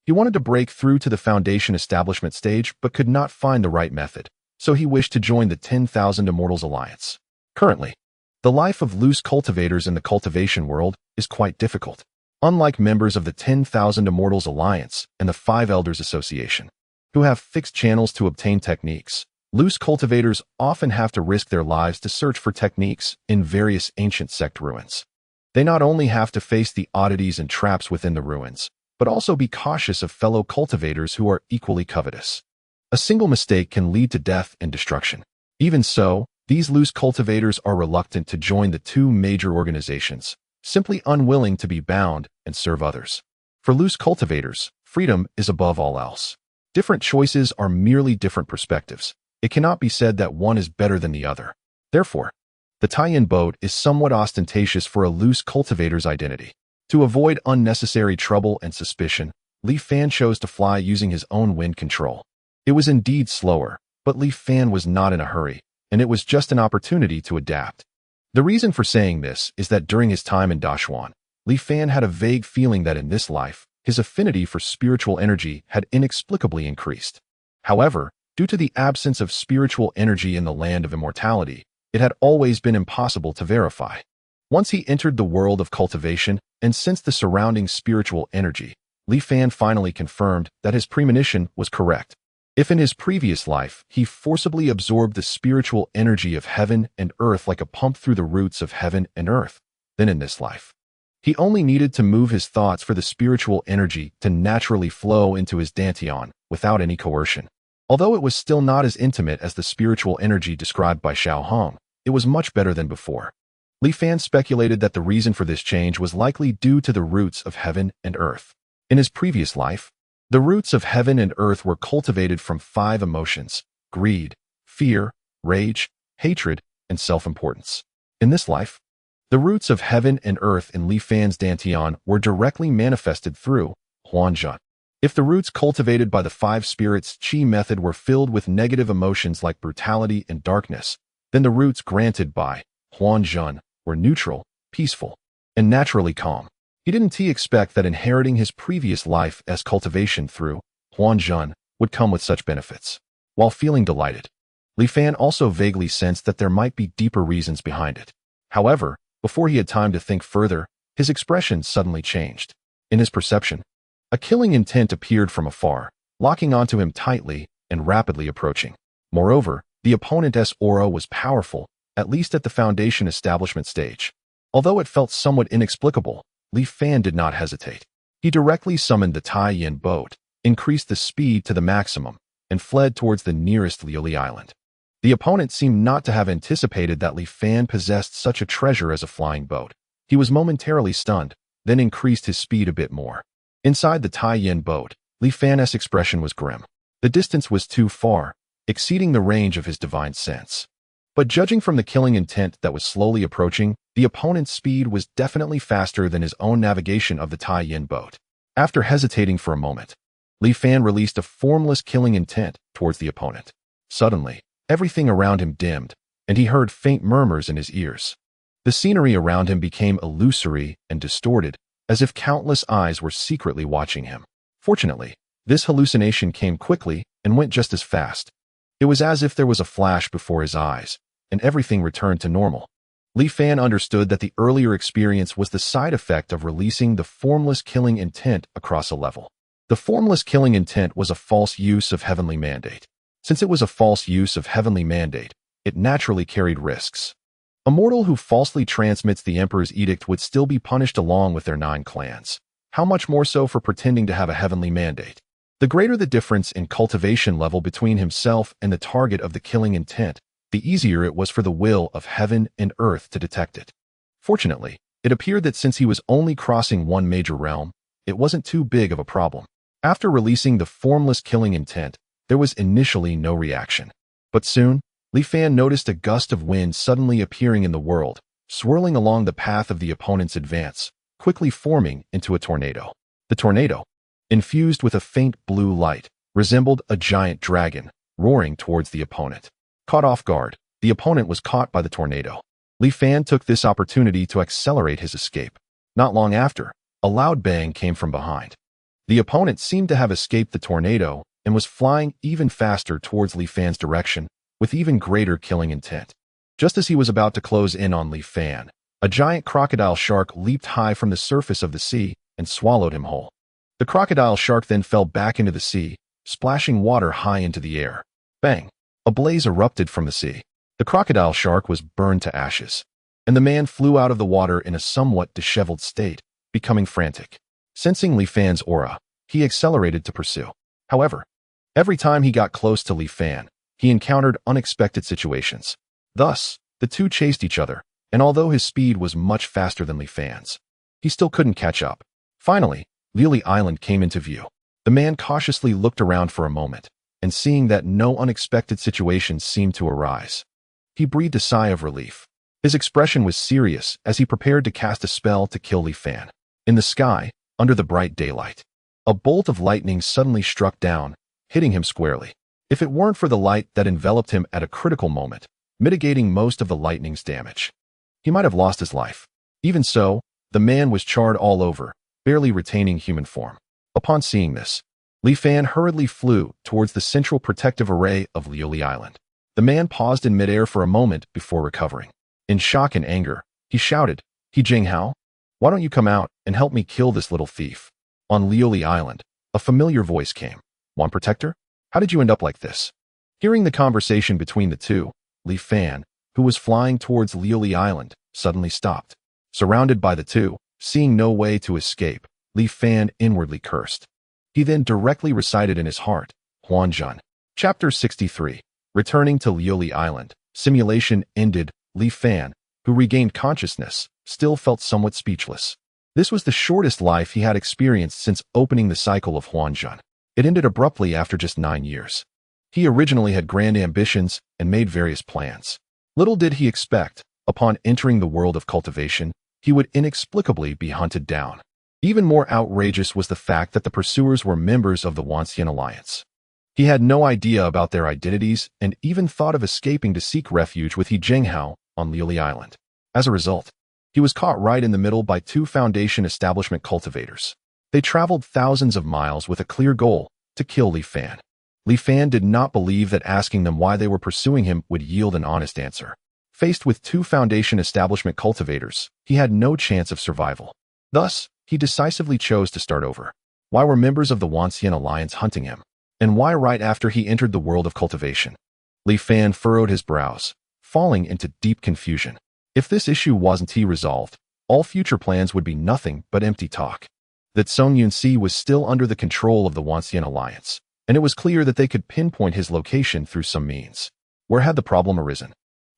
He wanted to break through to the foundation establishment stage but could not find the right method, so he wished to join the 10,000 Immortals Alliance. Currently, the life of loose cultivators in the cultivation world is quite difficult. Unlike members of the 10,000 Immortals Alliance and the Five Elders Association, who have fixed channels to obtain techniques, loose cultivators often have to risk their lives to search for techniques in various ancient sect ruins. They not only have to face the oddities and traps within the ruins, but also be cautious of fellow cultivators who are equally covetous. A single mistake can lead to death and destruction. Even so, these loose cultivators are reluctant to join the two major organizations, simply unwilling to be bound and serve others. For loose cultivators, freedom is above all else. Different choices are merely different perspectives. It cannot be said that one is better than the other. Therefore, the tie-in boat is somewhat ostentatious for a loose cultivator's identity. To avoid unnecessary trouble and suspicion, Li Fan chose to fly using his own wind control. It was indeed slower, but Li Fan was not in a hurry, and it was just an opportunity to adapt. The reason for saying this is that during his time in Dashuan, Li Fan had a vague feeling that in this life, his affinity for spiritual energy had inexplicably increased. However, due to the absence of spiritual energy in the land of immortality, it had always been impossible to verify. Once he entered the world of cultivation and sensed the surrounding spiritual energy, Li Fan finally confirmed that his premonition was correct. If in his previous life he forcibly absorbed the spiritual energy of heaven and earth like a pump through the roots of heaven and earth, then in this life, he only needed to move his thoughts for the spiritual energy to naturally flow into his dantian without any coercion. Although it was still not as intimate as the spiritual energy described by Xiao Hong, it was much better than before. Li Fan speculated that the reason for this change was likely due to the roots of heaven and earth. In his previous life, the roots of heaven and earth were cultivated from 5 emotions: greed, fear, rage, hatred, and self-importance. In this life, the roots of heaven and earth in Li Fan's dantian were directly manifested through Huanzhen. If the roots cultivated by the 5 spirits qi method were filled with negative emotions like brutality and darkness, then the roots granted by Huanzhen were neutral, peaceful, and naturally calm. He didn't expect that inheriting his previous life as cultivation through Huanzhen would come with such benefits. While feeling delighted, Li Fan also vaguely sensed that there might be deeper reasons behind it. However, before he had time to think further, his expression suddenly changed. In his perception, a killing intent appeared from afar, locking onto him tightly and rapidly approaching. Moreover, the opponent's aura was powerful, at least at the foundation establishment stage. Although it felt somewhat inexplicable, Li Fan did not hesitate. He directly summoned the tie-in boat, increased the speed to the maximum, and fled towards the nearest Liuli Island. The opponent seemed not to have anticipated that Li Fan possessed such a treasure as a flying boat. He was momentarily stunned, then increased his speed a bit more. Inside the tie-in boat, Li Fan's expression was grim. The distance was too far, exceeding the range of his divine sense. But judging from the killing intent that was slowly approaching, the opponent's speed was definitely faster than his own navigation of the tie-in boat. After hesitating for a moment, Li Fan released a formless killing intent towards the opponent. Suddenly, everything around him dimmed, and he heard faint murmurs in his ears. The scenery around him became illusory and distorted, as if countless eyes were secretly watching him. Fortunately, this hallucination came quickly and went just as fast. It was as if there was a flash before his eyes, and everything returned to normal. Li Fan understood that the earlier experience was the side effect of releasing the formless killing intent across a level. The formless killing intent was a false use of heavenly mandate. Since it was a false use of heavenly mandate, it naturally carried risks. A mortal who falsely transmits the Emperor's edict would still be punished along with their 9 clans. How much more so for pretending to have a heavenly mandate? The greater the difference in cultivation level between himself and the target of the killing intent, the easier it was for the will of heaven and earth to detect it. Fortunately, it appeared that since he was only crossing one major realm, it wasn't too big of a problem. After releasing the formless killing intent, there was initially no reaction. But soon, Li Fan noticed a gust of wind suddenly appearing in the world, swirling along the path of the opponent's advance, quickly forming into a tornado. The tornado, infused with a faint blue light, resembled a giant dragon, roaring towards the opponent. Caught off guard, the opponent was caught by the tornado. Li Fan took this opportunity to accelerate his escape. Not long after, a loud bang came from behind. The opponent seemed to have escaped the tornado and was flying even faster towards Li Fan's direction, with even greater killing intent. Just as he was about to close in on Li Fan, a giant crocodile shark leaped high from the surface of the sea and swallowed him whole. The crocodile shark then fell back into the sea, splashing water high into the air. Bang! A blaze erupted from the sea. The crocodile shark was burned to ashes, and the man flew out of the water in a somewhat disheveled state, becoming frantic. Sensing Li Fan's aura, he accelerated to pursue. However, every time he got close to Li Fan, he encountered unexpected situations. Thus, the two chased each other, and although his speed was much faster than Li Fan's, he still couldn't catch up. Finally, Lily Island came into view. The man cautiously looked around for a moment, and seeing that no unexpected situations seemed to arise, he breathed a sigh of relief. His expression was serious as he prepared to cast a spell to kill Li Fan. In the sky, under the bright daylight, a bolt of lightning suddenly struck down, hitting him squarely. If it weren't for the light that enveloped him at a critical moment, mitigating most of the lightning's damage, he might have lost his life. Even so, the man was charred all over, barely retaining human form. Upon seeing this, Li Fan hurriedly flew towards the central protective array of Liuli Island. The man paused in midair for a moment before recovering. In shock and anger, he shouted, "He Jinghao, why don't you come out and help me kill this little thief?" On Liuli Island, a familiar voice came. "One protector? How did you end up like this?" Hearing the conversation between the two, Li Fan, who was flying towards Liuli Island, suddenly stopped. Surrounded by the two, seeing no way to escape, Li Fan inwardly cursed. He then directly recited in his heart, Huanjun. Chapter 63. Returning to Liuli Island, simulation ended. Li Fan, who regained consciousness, still felt somewhat speechless. This was the shortest life he had experienced since opening the cycle of Huanjun. It ended abruptly after just 9 years. He originally had grand ambitions and made various plans. Little did he expect, upon entering the world of cultivation, he would inexplicably be hunted down. Even more outrageous was the fact that the pursuers were members of the Wanxian Alliance. He had no idea about their identities and even thought of escaping to seek refuge with He Jinghao on Liuli Island. As a result, he was caught right in the middle by two Foundation establishment cultivators. They traveled thousands of miles with a clear goal, to kill Li Fan. Li Fan did not believe that asking them why they were pursuing him would yield an honest answer. Faced with two Foundation establishment cultivators, he had no chance of survival. Thus, he decisively chose to start over. Why were members of the Wanxian Alliance hunting him? And why right after he entered the world of cultivation? Li Fan furrowed his brows, falling into deep confusion. If this issue wasn't resolved, all future plans would be nothing but empty talk. That Song Yunxi was still under the control of the Wanxian Alliance, and it was clear that they could pinpoint his location through some means. Where had the problem arisen?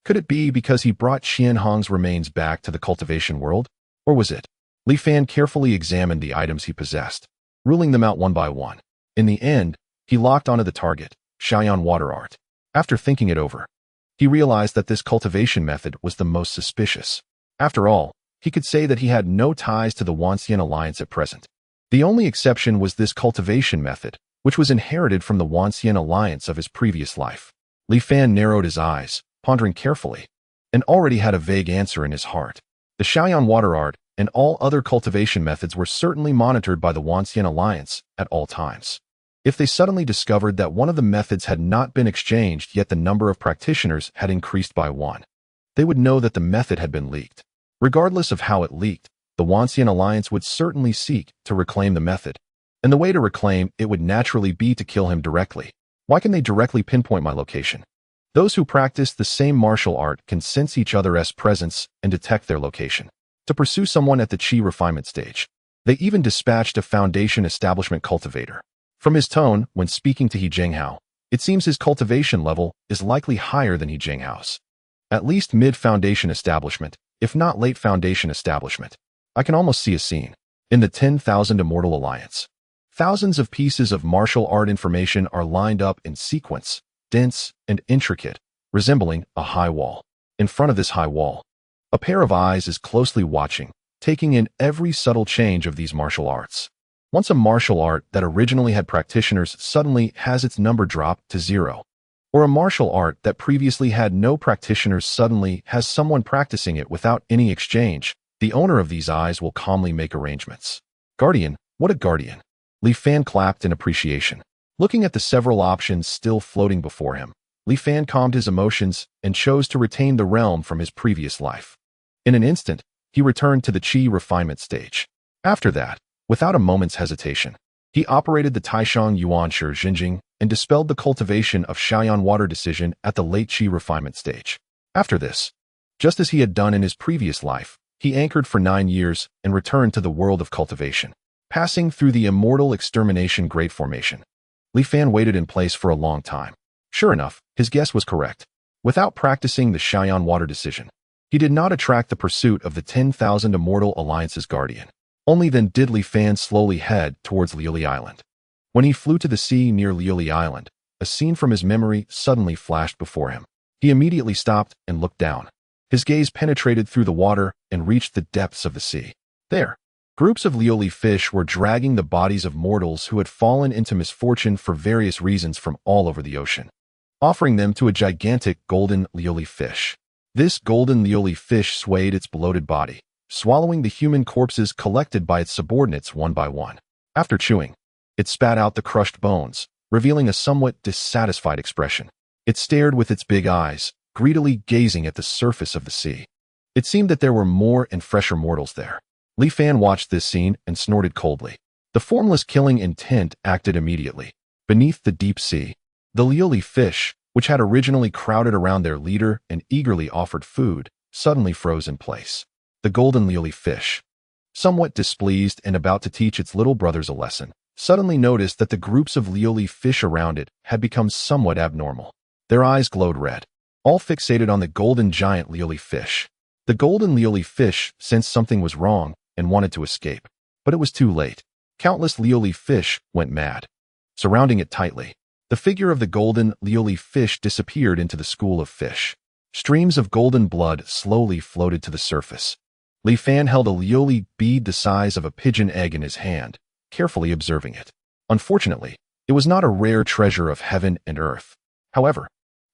Could it be because he brought Qian Hong's remains back to the cultivation world? Or was it? Li Fan carefully examined the items he possessed, ruling them out one by one. In the end, he locked onto the target, Shaoyan water art. After thinking it over, he realized that this cultivation method was the most suspicious. After all, he could say that he had no ties to the Wanxian Alliance at present. The only exception was this cultivation method, which was inherited from the Wanxian Alliance of his previous life. Li Fan narrowed his eyes, pondering carefully, and already had a vague answer in his heart. The Shaoyan water art and all other cultivation methods were certainly monitored by the Wanxian Alliance at all times. If they suddenly discovered that one of the methods had not been exchanged yet the number of practitioners had increased by 1, they would know that the method had been leaked. Regardless of how it leaked, the Wanxian Alliance would certainly seek to reclaim the method, and the way to reclaim it would naturally be to kill him directly. Why can they directly pinpoint my location? Those who practice the same martial art can sense each other's presence and detect their location. To pursue someone at the Qi refinement stage, they even dispatched a Foundation establishment cultivator. From his tone, when speaking to He Jinghao, it seems his cultivation level is likely higher than He Jinghao's. At least mid-Foundation establishment, if not late Foundation establishment. I can almost see a scene. In the 10,000 Immortal Alliance, thousands of pieces of martial art information are lined up in sequence, dense and intricate, resembling a high wall. In front of this high wall, a pair of eyes is closely watching, taking in every subtle change of these martial arts. Once a martial art that originally had practitioners suddenly has its number dropped to 0, or a martial art that previously had no practitioners suddenly has someone practicing it without any exchange, the owner of these eyes will calmly make arrangements. Guardian, what a guardian! Li Fan clapped in appreciation. Looking at the several options still floating before him, Li Fan calmed his emotions and chose to retain the realm from his previous life. In an instant, he returned to the Qi refinement stage. After that, without a moment's hesitation, he operated the Taishang Yuanshi Jinjing and dispelled the cultivation of Shaoyan water decision at the late Qi refinement stage. After this, just as he had done in his previous life, he anchored for 9 years and returned to the world of cultivation. Passing through the immortal extermination Great Formation, Li Fan waited in place for a long time. Sure enough, his guess was correct. Without practicing the Shaoyan water decision, he did not attract the pursuit of the 10,000 Immortal Alliance's guardian. Only then did Li Fan slowly head towards Liuli Island. When he flew to the sea near Liuli Island, a scene from his memory suddenly flashed before him. He immediately stopped and looked down. His gaze penetrated through the water and reached the depths of the sea. There, groups of Liuli fish were dragging the bodies of mortals who had fallen into misfortune for various reasons from all over the ocean, offering them to a gigantic golden Liuli fish. This golden Liuli fish swayed its bloated body, swallowing the human corpses collected by its subordinates one by one. After chewing, it spat out the crushed bones, revealing a somewhat dissatisfied expression. It stared with its big eyes, greedily gazing at the surface of the sea. It seemed that there were more and fresher mortals there. Li Fan watched this scene and snorted coldly. The formless killing intent acted immediately. Beneath the deep sea, the Liuli fish, which had originally crowded around their leader and eagerly offered food, suddenly froze in place. The golden Liuli fish, somewhat displeased and about to teach its little brothers a lesson, suddenly noticed that the groups of Liuli fish around it had become somewhat abnormal. Their eyes glowed red, all fixated on the golden giant Liuli fish. The golden Liuli fish sensed something was wrong and wanted to escape, but it was too late. Countless Liuli fish went mad, surrounding it tightly. The figure of the golden Liuli fish disappeared into the school of fish. Streams of golden blood slowly floated to the surface. Li Fan held a Liuli bead the size of a pigeon egg in his hand, carefully observing it. Unfortunately, it was not a rare treasure of heaven and earth. However,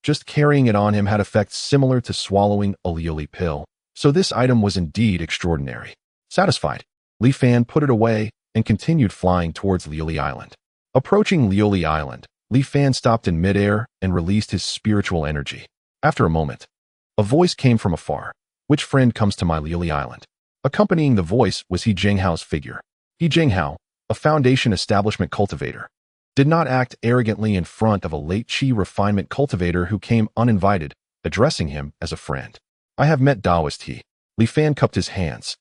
just carrying it on him had effects similar to swallowing a Liuli pill, so this item was indeed extraordinary. Satisfied, Li Fan put it away and continued flying towards Liuli Island. Approaching Liuli Island, Li Fan stopped in midair and released his spiritual energy. After a moment, a voice came from afar. Which friend comes to my Liuli Island? Accompanying the voice was He Jinghao's figure. He Jinghao, a Foundation establishment cultivator, did not act arrogantly in front of a late Qi refinement cultivator who came uninvited, addressing him as a friend. I have met Taoist He. Li Fan cupped his hands.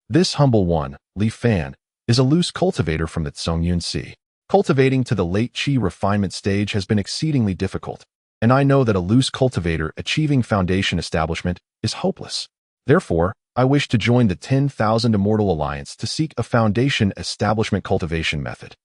This humble one, Li Fan, is a loose cultivator from the Tsongyun Sea. Cultivating to the late Qi refinement stage has been exceedingly difficult, and I know that a loose cultivator achieving Foundation establishment is hopeless. Therefore, I wish to join the 10,000 Immortal Alliance to seek a Foundation establishment cultivation method.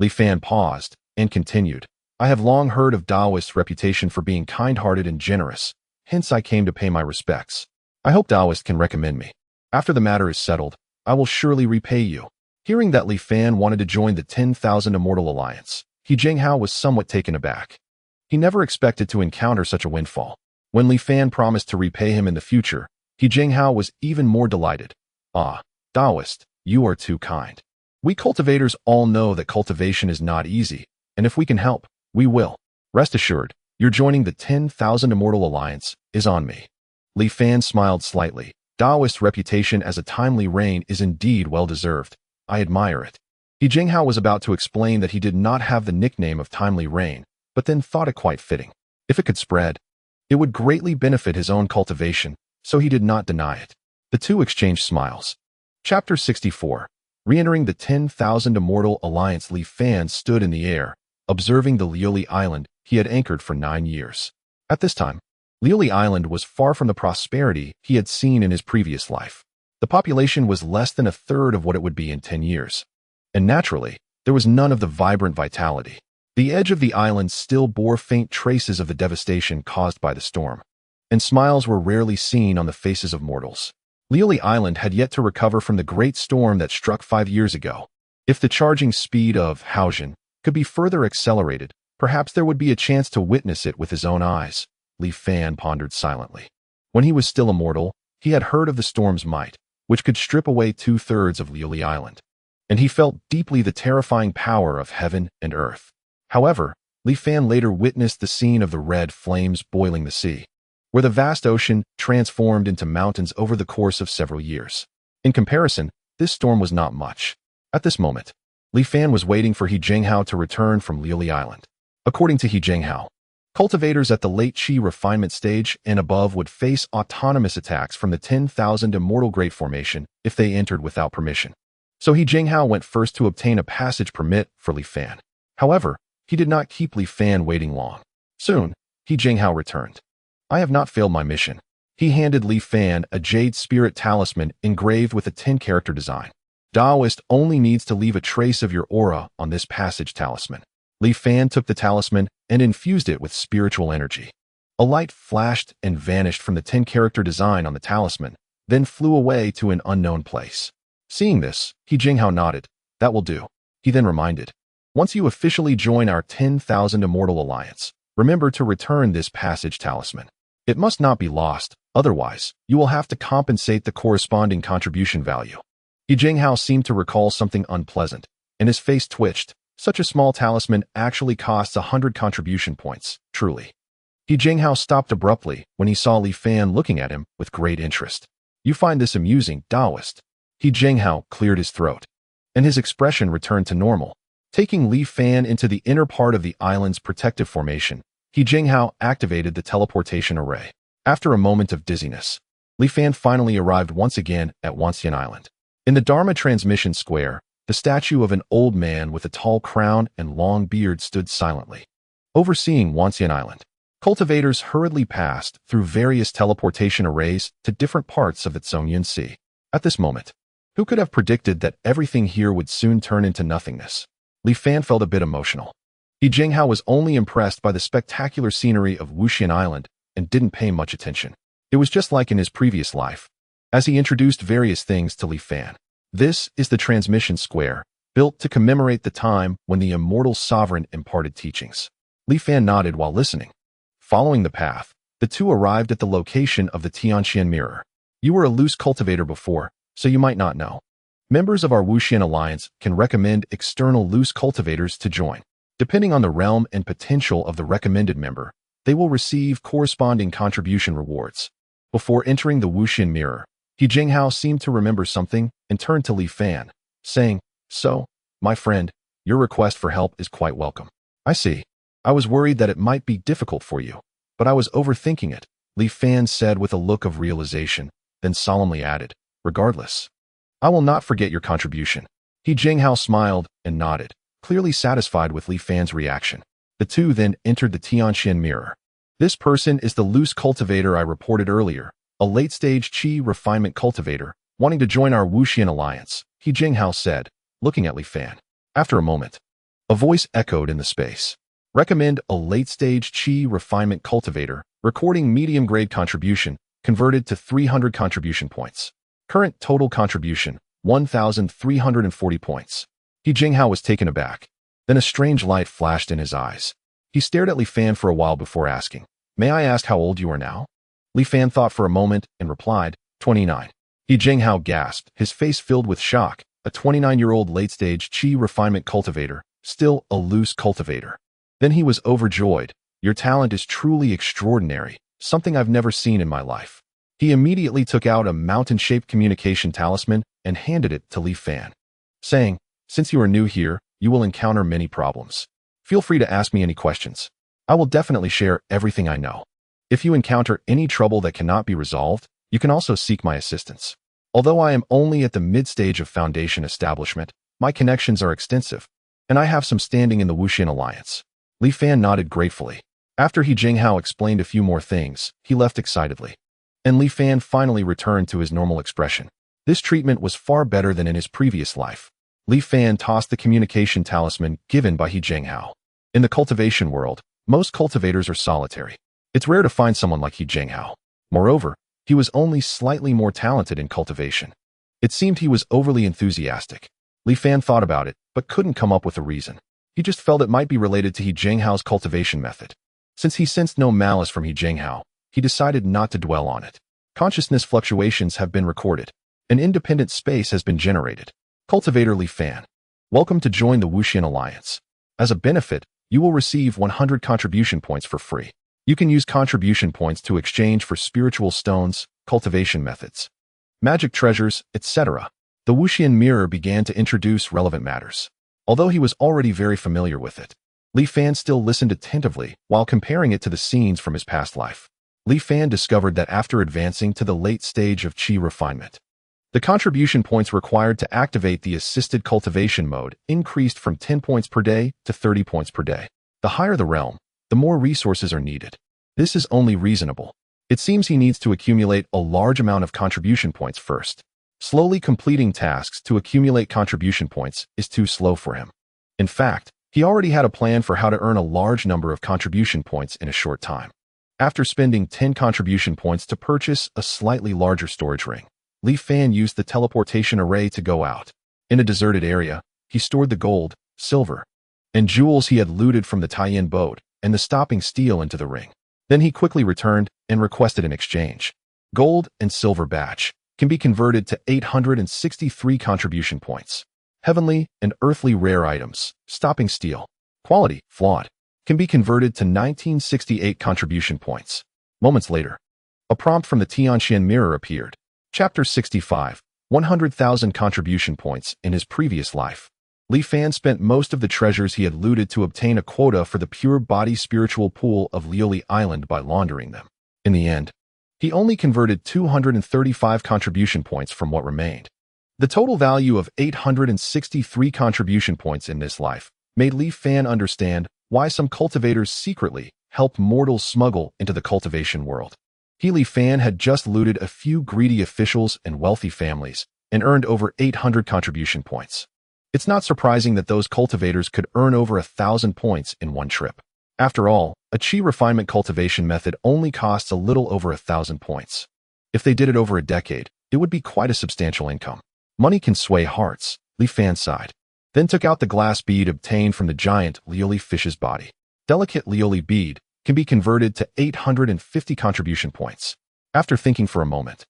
Li Fan paused and continued. I have long heard of Taoist's reputation for being kind-hearted and generous, hence I came to pay my respects. I hope Taoist can recommend me. After the matter is settled, I will surely repay you. Hearing that Li Fan wanted to join the 10,000 Immortal Alliance, He Jinghao was somewhat taken aback. He never expected to encounter such a windfall. When Li Fan promised to repay him in the future, He Jinghao was even more delighted. Ah, Taoist, you are too kind. We cultivators all know that cultivation is not easy, and if we can help, we will. Rest assured, your joining the 10,000 Immortal Alliance is on me. Li Fan smiled slightly. Taoist's reputation as a timely rain is indeed well-deserved. I admire it. He Jinghao was about to explain that he did not have the nickname of Timely Rain, but then thought it quite fitting. If it could spread, it would greatly benefit his own cultivation, so he did not deny it. The two exchanged smiles. Chapter 64. Re-entering the 10,000 Immortal Alliance, Li Fan stood in the air, observing the Liuli Island he had anchored for 9 years. At this time, Liuli Island was far from the prosperity he had seen in his previous life. The population was less than a third of what it would be in 10 years. And naturally, there was none of the vibrant vitality. The edge of the island still bore faint traces of the devastation caused by the storm, and smiles were rarely seen on the faces of mortals. Lioli Island had yet to recover from the great storm that struck 5 years ago. If the charging speed of Haotian could be further accelerated, perhaps there would be a chance to witness it with his own eyes. Li Fan pondered silently. When he was still a mortal, he had heard of the storm's might, which could strip away 2/3 of Lioli Island, and he felt deeply the terrifying power of heaven and earth. However, Li Fan later witnessed the scene of the red flames boiling the sea, where the vast ocean transformed into mountains over the course of several years. In comparison, this storm was not much. At this moment, Li Fan was waiting for He Jinghao to return from Lioli Island. According to He Jinghao, cultivators at the late Qi refinement stage and above would face autonomous attacks from the 10,000 Immortal Great Formation if they entered without permission. So He Jinghao went first to obtain a passage permit for Li Fan. However, he did not keep Li Fan waiting long. Soon, He Jinghao returned. I have not failed my mission. He handed Li Fan a jade spirit talisman engraved with a 10-character design. Daoist only needs to leave a trace of your aura on this passage talisman. Li Fan took the talisman and infused it with spiritual energy. A light flashed and vanished from the 10-character design on the talisman, then flew away to an unknown place. Seeing this, He Jinghao nodded. That will do. He then reminded, once you officially join our 10,000 Immortal Alliance, remember to return this passage talisman. It must not be lost, otherwise, you will have to compensate the corresponding contribution value. He Jinghao seemed to recall something unpleasant, and his face twitched. Such a small talisman actually costs 100 contribution points, truly. He Jinghao stopped abruptly when he saw Li Fan looking at him with great interest. You find this amusing, Daoist? He Jinghao cleared his throat, and his expression returned to normal. Taking Li Fan into the inner part of the island's protective formation, He Jinghao activated the teleportation array. After a moment of dizziness, Li Fan finally arrived once again at Wanxian Island. In the Dharma Transmission Square, the statue of an old man with a tall crown and long beard stood silently. Overseeing Wanxian Island, cultivators hurriedly passed through various teleportation arrays to different parts of the Zhongyun Sea. At this moment, who could have predicted that everything here would soon turn into nothingness? Li Fan felt a bit emotional. He Jinghao was only impressed by the spectacular scenery of Wuxian Island and didn't pay much attention. It was just like in his previous life, as he introduced various things to Li Fan. This is the transmission square, built to commemorate the time when the immortal sovereign imparted teachings. Li Fan nodded while listening. Following the path, the two arrived at the location of the Tianxian Mirror. You were a loose cultivator before, so you might not know. Members of our Wuxian Alliance can recommend external loose cultivators to join. Depending on the realm and potential of the recommended member, they will receive corresponding contribution rewards. Before entering the Wuxian Mirror, He Jinghao seemed to remember something and turned to Li Fan, saying, So, my friend, your request for help is quite welcome. I see. I was worried that it might be difficult for you, but I was overthinking it, Li Fan said with a look of realization, then solemnly added, regardless, I will not forget your contribution. He Jinghao smiled and nodded, clearly satisfied with Li Fan's reaction. The two then entered the Tianxian Mirror. This person is the loose cultivator I reported earlier, a late-stage Qi refinement cultivator, wanting to join our Wuxian Alliance, He Jinghao said, looking at Li Fan. After a moment, a voice echoed in the space. Recommend a late-stage Qi refinement cultivator, recording medium-grade contribution, converted to 300 contribution points. Current total contribution, 1,340 points. He Jinghao was taken aback. Then a strange light flashed in his eyes. He stared at Li Fan for a while before asking, May I ask how old you are now? Li Fan thought for a moment and replied, 29. He Jinghao gasped, his face filled with shock. A 29-year-old late-stage Qi refinement cultivator, still a loose cultivator. Then he was overjoyed. Your talent is truly extraordinary, something I've never seen in my life. He immediately took out a mountain-shaped communication talisman and handed it to Li Fan, saying, Since you are new here, you will encounter many problems. Feel free to ask me any questions. I will definitely share everything I know. If you encounter any trouble that cannot be resolved, you can also seek my assistance. Although I am only at the mid-stage of Foundation establishment, my connections are extensive, and I have some standing in the Wuxian Alliance. Li Fan nodded gratefully. After He Jinghao explained a few more things, he left excitedly. And Li Fan finally returned to his normal expression. This treatment was far better than in his previous life. Li Fan tossed the communication talisman given by He Jianghao. In the cultivation world, most cultivators are solitary. It's rare to find someone like He Jianghao. Moreover, he was only slightly more talented in cultivation. It seemed he was overly enthusiastic. Li Fan thought about it, but couldn't come up with a reason. He just felt it might be related to He Jianghao's cultivation method. Since he sensed no malice from He Jianghao, he decided not to dwell on it. Consciousness fluctuations have been recorded. An independent space has been generated. Cultivator Li Fan, welcome to join the Wuxian Alliance. As a benefit, you will receive 100 contribution points for free. You can use contribution points to exchange for spiritual stones, cultivation methods, magic treasures, etc. The Wuxian mirror began to introduce relevant matters. Although he was already very familiar with it, Li Fan still listened attentively while comparing it to the scenes from his past life. Li Fan discovered that after advancing to the late stage of qi refinement, the contribution points required to activate the assisted cultivation mode increased from 10 points per day to 30 points per day. The higher the realm, the more resources are needed. This is only reasonable. It seems he needs to accumulate a large amount of contribution points first. Slowly completing tasks to accumulate contribution points is too slow for him. In fact, he already had a plan for how to earn a large number of contribution points in a short time. After spending 10 contribution points to purchase a slightly larger storage ring, Li Fan used the teleportation array to go out. In a deserted area, he stored the gold, silver, and jewels he had looted from the Taiyin boat and the stopping steel into the ring. Then he quickly returned and requested an exchange. Gold and silver batch can be converted to 863 contribution points. Heavenly and earthly rare items, stopping steel, quality, flawed, can be converted to 1968 contribution points. Moments later, a prompt from the Tianxian mirror appeared. Chapter 65, 100,000 contribution points in his previous life. Li Fan spent most of the treasures he had looted to obtain a quota for the pure body spiritual pool of Lioli Island by laundering them. In the end, he only converted 235 contribution points from what remained. The total value of 863 contribution points in this life made Li Fan understand why some cultivators secretly help mortals smuggle into the cultivation world. Li Fan had just looted a few greedy officials and wealthy families and earned over 800 contribution points. It's not surprising that those cultivators could earn over 1,000 points in one trip. After all, a qi refinement cultivation method only costs a little over 1,000 points. If they did it over a decade, it would be quite a substantial income. Money can sway hearts, Li Fan sighed, then took out the glass bead obtained from the giant Lioli fish's body. Delicate Lioli bead can be converted to 850 contribution points. After thinking for a moment,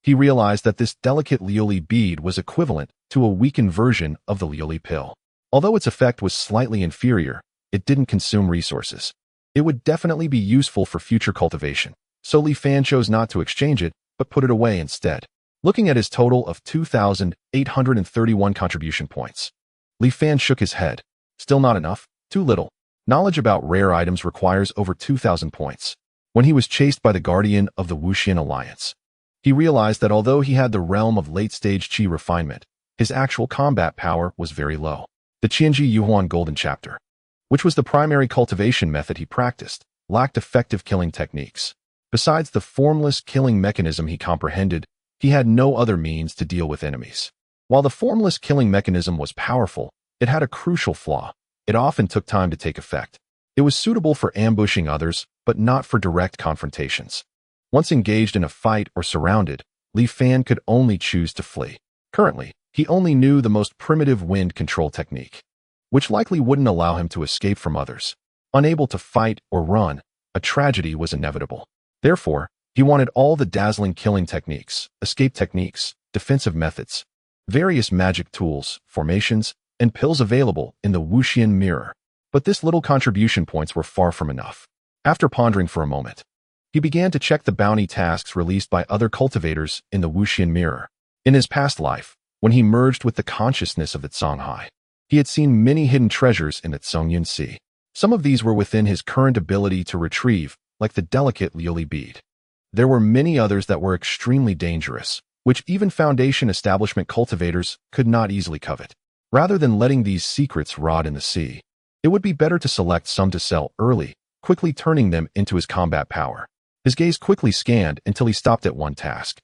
he realized that this delicate Lioli bead was equivalent to a weakened version of the Lioli pill. Although its effect was slightly inferior, it didn't consume resources. It would definitely be useful for future cultivation, so Li Fan chose not to exchange it, but put it away instead. Looking at his total of 2,831 contribution points, Li Fan shook his head. Still not enough, too little. Knowledge about rare items requires over 2,000 points. When he was chased by the guardian of the Wuxian Alliance, he realized that although he had the realm of late-stage qi refinement, his actual combat power was very low. The Qianji Yuhuan Golden Chapter, which was the primary cultivation method he practiced, lacked effective killing techniques. Besides the formless killing mechanism he comprehended, he had no other means to deal with enemies. While the formless killing mechanism was powerful, it had a crucial flaw. It often took time to take effect. It was suitable for ambushing others, but not for direct confrontations. Once engaged in a fight or surrounded, Li Fan could only choose to flee. Currently, he only knew the most primitive wind control technique, which likely wouldn't allow him to escape from others. Unable to fight or run, a tragedy was inevitable. Therefore, he wanted all the dazzling killing techniques, escape techniques, defensive methods, various magic tools, formations, and pills available in the Wuxian mirror. But this little contribution points were far from enough. After pondering for a moment, he began to check the bounty tasks released by other cultivators in the Wuxian mirror. In his past life, when he merged with the consciousness of the Songhai, he had seen many hidden treasures in the Songyun Sea. Some of these were within his current ability to retrieve, like the delicate Lioli bead. There were many others that were extremely dangerous, which even Foundation establishment cultivators could not easily covet. Rather than letting these secrets rot in the sea, it would be better to select some to sell early, quickly turning them into his combat power. His gaze quickly scanned until he stopped at one task.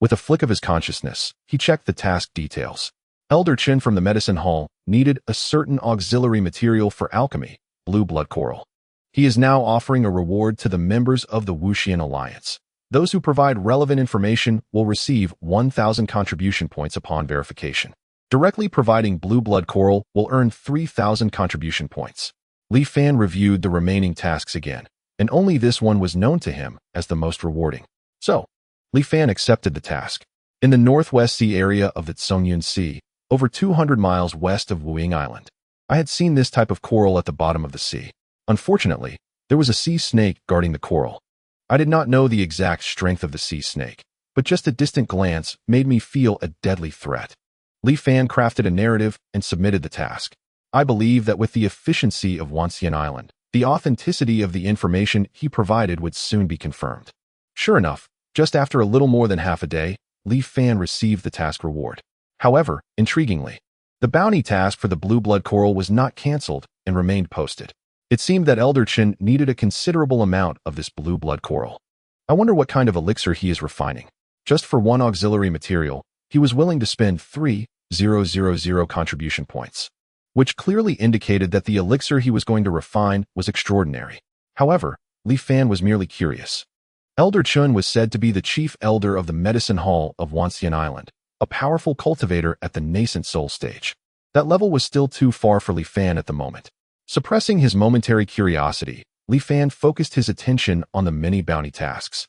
With a flick of his consciousness, he checked the task details. Elder Chen from the medicine hall needed a certain auxiliary material for alchemy, blue blood coral. He is now offering a reward to the members of the Wuxian Alliance. Those who provide relevant information will receive 1,000 contribution points upon verification. Directly providing blue blood coral will earn 3,000 contribution points. Li Fan reviewed the remaining tasks again, and only this one was known to him as the most rewarding. So, Li Fan accepted the task. In the northwest sea area of the Zhongyun Sea, over 200 miles west of Wuying Island, I had seen this type of coral at the bottom of the sea. Unfortunately, there was a sea snake guarding the coral. I did not know the exact strength of the sea snake, but just a distant glance made me feel a deadly threat. Li Fan crafted a narrative and submitted the task. I believe that with the efficiency of Wanxian Island, the authenticity of the information he provided would soon be confirmed. Sure enough, just after a little more than half a day, Li Fan received the task reward. However, intriguingly, the bounty task for the blue blood coral was not cancelled and remained posted. It seemed that Elder Chen needed a considerable amount of this blue blood coral. I wonder what kind of elixir he is refining. Just for one auxiliary material, he was willing to spend 3,000 contribution points, which clearly indicated that the elixir he was going to refine was extraordinary. However, Li Fan was merely curious. Elder Chen was said to be the chief elder of the medicine hall of Wanxian Island, a powerful cultivator at the nascent soul stage. That level was still too far for Li Fan at the moment. Suppressing his momentary curiosity, Li Fan focused his attention on the many bounty tasks,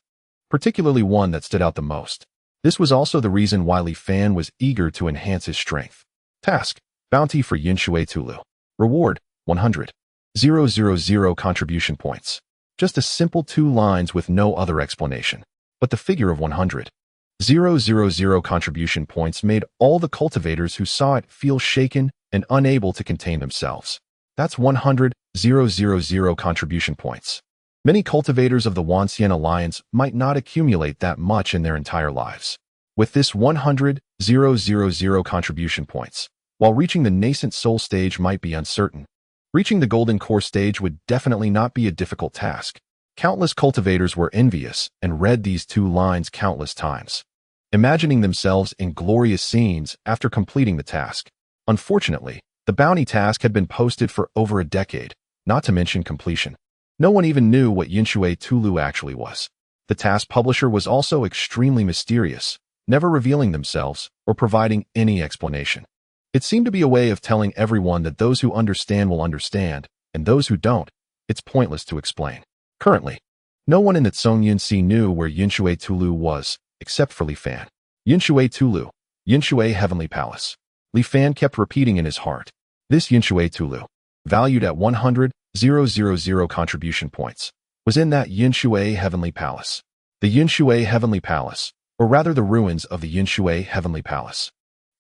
particularly one that stood out the most. This was also the reason why Li Fan was eager to enhance his strength. Task: Bounty for Yinshui Tulu. Reward: 100,000 contribution points. Just a simple 2 lines with no other explanation. But the figure of 100,000 contribution points made all the cultivators who saw it feel shaken and unable to contain themselves. That's 100,000 contribution points. Many cultivators of the Wanxian Alliance might not accumulate that much in their entire lives. With this 100,000 contribution points, while reaching the nascent soul stage might be uncertain, reaching the golden core stage would definitely not be a difficult task. Countless cultivators were envious and read these 2 lines countless times, imagining themselves in glorious scenes after completing the task. Unfortunately, the bounty task had been posted for over a decade, not to mention completion. No one even knew what Yinshui Tulu actually was. The task publisher was also extremely mysterious, never revealing themselves or providing any explanation. It seemed to be a way of telling everyone that those who understand will understand, and those who don't, it's pointless to explain. Currently, no one in the Zhongyun Sea knew where Yinshui Tulu was, except for Li Fan. Yinshui Tulu, Yinshui Heavenly Palace. Li Fan kept repeating in his heart. This Yinshui Tulu, valued at 100,000 contribution points, was in that Yinshui Heavenly Palace. The Yinshui Heavenly Palace, or rather the ruins of the Yinshui Heavenly Palace,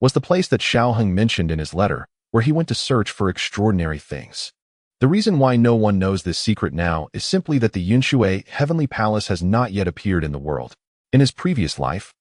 was the place that Xiaoheng mentioned in his letter, where he went to search for extraordinary things. The reason why no one knows this secret now is simply that the Yinshui Heavenly Palace has not yet appeared in the world. In his previous life,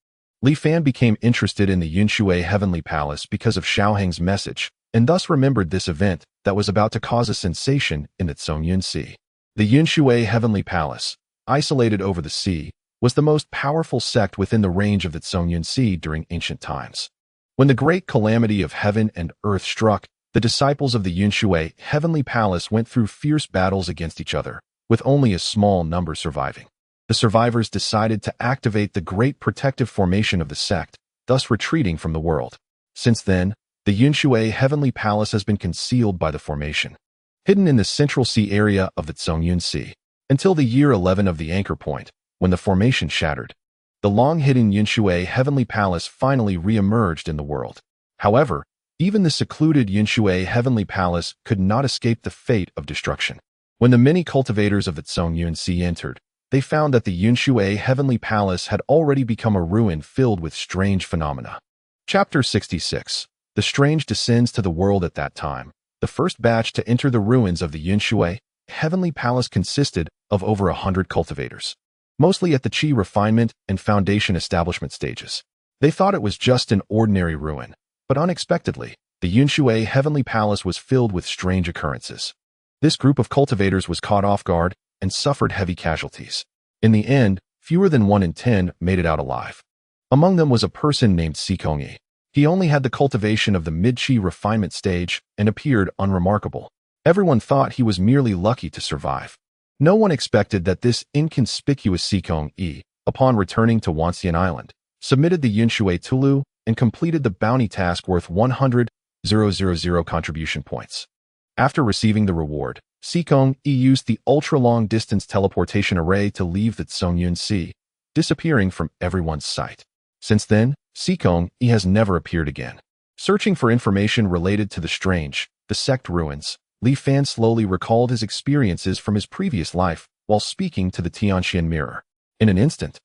Li Fan became interested in the Yinshui Heavenly Palace because of Xiaoheng's message, and thus remembered this event that was about to cause a sensation in the Zhongyun Sea. The Yinshui Heavenly Palace, isolated over the sea, was the most powerful sect within the range of the Zhongyun Sea during ancient times. When the great calamity of heaven and earth struck, the disciples of the Yinshui Heavenly Palace went through fierce battles against each other, with only a small number surviving. The survivors decided to activate the great protective formation of the sect, thus retreating from the world. Since then, the Yinshui Heavenly Palace has been concealed by the formation, hidden in the central sea area of the Zhongyun Sea, until the year 11 of the anchor point, when the formation shattered. The long-hidden Yinshui Heavenly Palace finally re-emerged in the world. However, even the secluded Yinshui Heavenly Palace could not escape the fate of destruction. When the many cultivators of the Zhongyun Sea entered, they found that the Yinshui Heavenly Palace had already become a ruin filled with strange phenomena. Chapter 66. The Strange descends to the world at that time. The first batch to enter the ruins of the Yinshui Heavenly Palace consisted of over 100 cultivators, mostly at the Qi refinement and foundation establishment stages. They thought it was just an ordinary ruin, but unexpectedly, the Yinshui Heavenly Palace was filled with strange occurrences. This group of cultivators was caught off guard and suffered heavy casualties. In the end, fewer than 1 in 10 made it out alive. Among them was a person named Sikongi. He only had the cultivation of the mid-chi refinement stage and appeared unremarkable. Everyone thought he was merely lucky to survive. No one expected that this inconspicuous Sikong-yi, upon returning to Wanxian Island, submitted the Yunshui Tulu and completed the bounty task worth 100,000 contribution points. After receiving the reward, Sikong-yi used the ultra-long distance teleportation array to leave the Tsongyun Sea, disappearing from everyone's sight. Since then, Sikong-yi has never appeared again. Searching for information related to the sect ruins, Li Fan slowly recalled his experiences from his previous life while speaking to the Tianxian mirror. In an instant,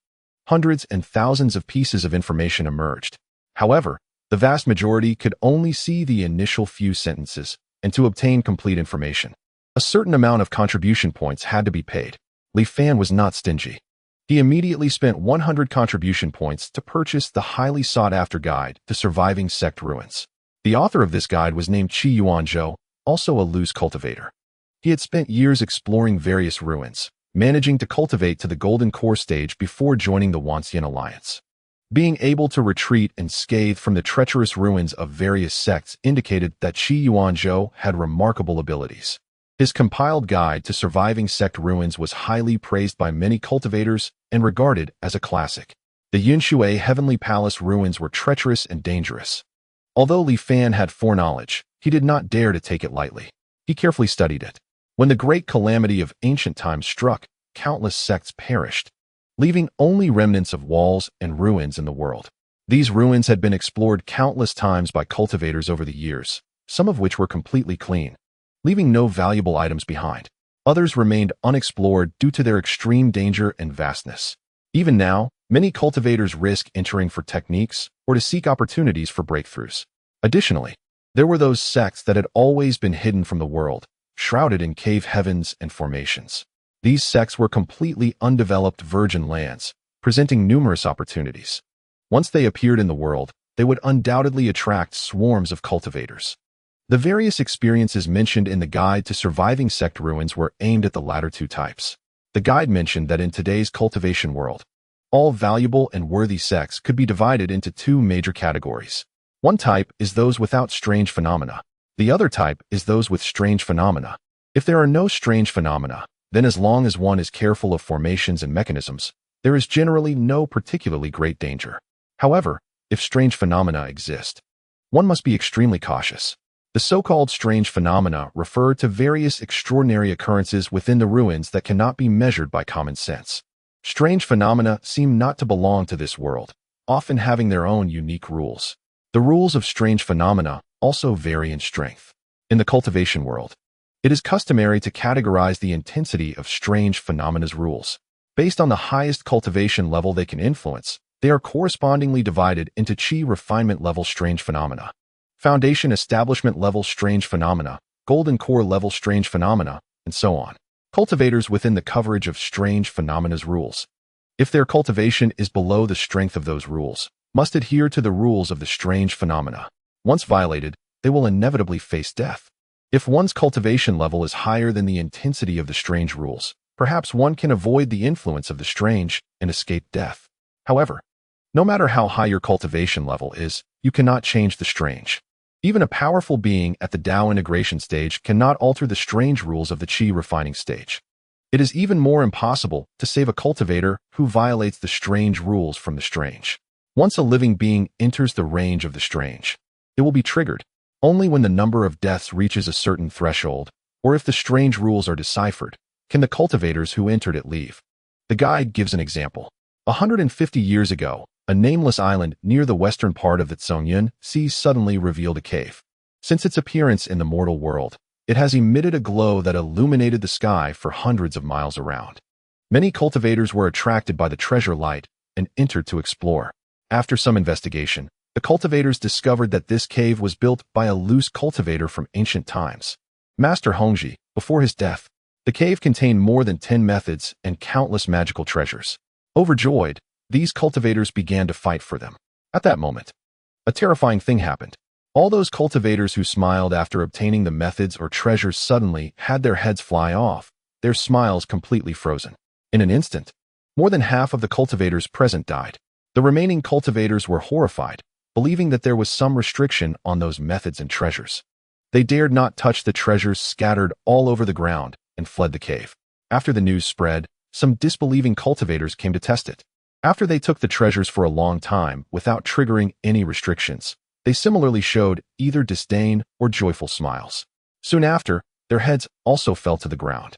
hundreds and thousands of pieces of information emerged. However, the vast majority could only see the initial few sentences, and to obtain complete information, a certain amount of contribution points had to be paid. Li Fan was not stingy. He immediately spent 100 contribution points to purchase the highly sought-after guide to surviving sect ruins. The author of this guide was named Qi Yuanzhou, also a loose cultivator. He had spent years exploring various ruins, managing to cultivate to the Golden Core stage before joining the Wanxian Alliance. Being able to retreat unscathed from the treacherous ruins of various sects indicated that Qi Yuanzhou had remarkable abilities. His compiled guide to surviving sect ruins was highly praised by many cultivators and regarded as a classic. The Yunshui Heavenly Palace ruins were treacherous and dangerous. Although Li Fan had foreknowledge, he did not dare to take it lightly. He carefully studied it. When the great calamity of ancient times struck, countless sects perished, leaving only remnants of walls and ruins in the world. These ruins had been explored countless times by cultivators over the years, some of which were completely clean, leaving no valuable items behind. Others remained unexplored due to their extreme danger and vastness. Even now, many cultivators risk entering for techniques or to seek opportunities for breakthroughs. Additionally, there were those sects that had always been hidden from the world, shrouded in cave heavens and formations. These sects were completely undeveloped virgin lands, presenting numerous opportunities. Once they appeared in the world, they would undoubtedly attract swarms of cultivators. The various experiences mentioned in the Guide to Surviving Sect Ruins were aimed at the latter two types. The guide mentioned that in today's cultivation world, all valuable and worthy sects could be divided into two major categories. One type is those without strange phenomena. The other type is those with strange phenomena. If there are no strange phenomena, then as long as one is careful of formations and mechanisms, there is generally no particularly great danger. However, if strange phenomena exist, one must be extremely cautious. The so-called strange phenomena refer to various extraordinary occurrences within the ruins that cannot be measured by common sense. Strange phenomena seem not to belong to this world, often having their own unique rules. The rules of strange phenomena also vary in strength. In the cultivation world, it is customary to categorize the intensity of strange phenomena's rules. Based on the highest cultivation level they can influence, they are correspondingly divided into Qi refinement level strange phenomena, Foundation establishment level strange phenomena, Golden Core level strange phenomena, and so on. Cultivators within the coverage of strange phenomena's rules, if their cultivation is below the strength of those rules, must adhere to the rules of the strange phenomena. Once violated, they will inevitably face death. If one's cultivation level is higher than the intensity of the strange rules, perhaps one can avoid the influence of the strange and escape death. However, no matter how high your cultivation level is, you cannot change the strange. Even a powerful being at the Tao integration stage cannot alter the strange rules of the Qi refining stage. It is even more impossible to save a cultivator who violates the strange rules from the strange. Once a living being enters the range of the strange, it will be triggered only when the number of deaths reaches a certain threshold, or if the strange rules are deciphered, can the cultivators who entered it leave. The guide gives an example. 150 years ago, a nameless island near the western part of the Tsongyun Sea suddenly revealed a cave. Since its appearance in the mortal world, it has emitted a glow that illuminated the sky for hundreds of miles around. Many cultivators were attracted by the treasure light and entered to explore. After some investigation, the cultivators discovered that this cave was built by a loose cultivator from ancient times, Master Hongji. Before his death, the cave contained more than 10 methods and countless magical treasures. Overjoyed, these cultivators began to fight for them. At that moment, a terrifying thing happened. All those cultivators who smiled after obtaining the methods or treasures suddenly had their heads fly off, their smiles completely frozen. In an instant, more than half of the cultivators present died. The remaining cultivators were horrified, believing that there was some restriction on those methods and treasures. They dared not touch the treasures scattered all over the ground and fled the cave. After the news spread, some disbelieving cultivators came to test it. After they took the treasures for a long time without triggering any restrictions, they similarly showed either disdain or joyful smiles. Soon after, their heads also fell to the ground.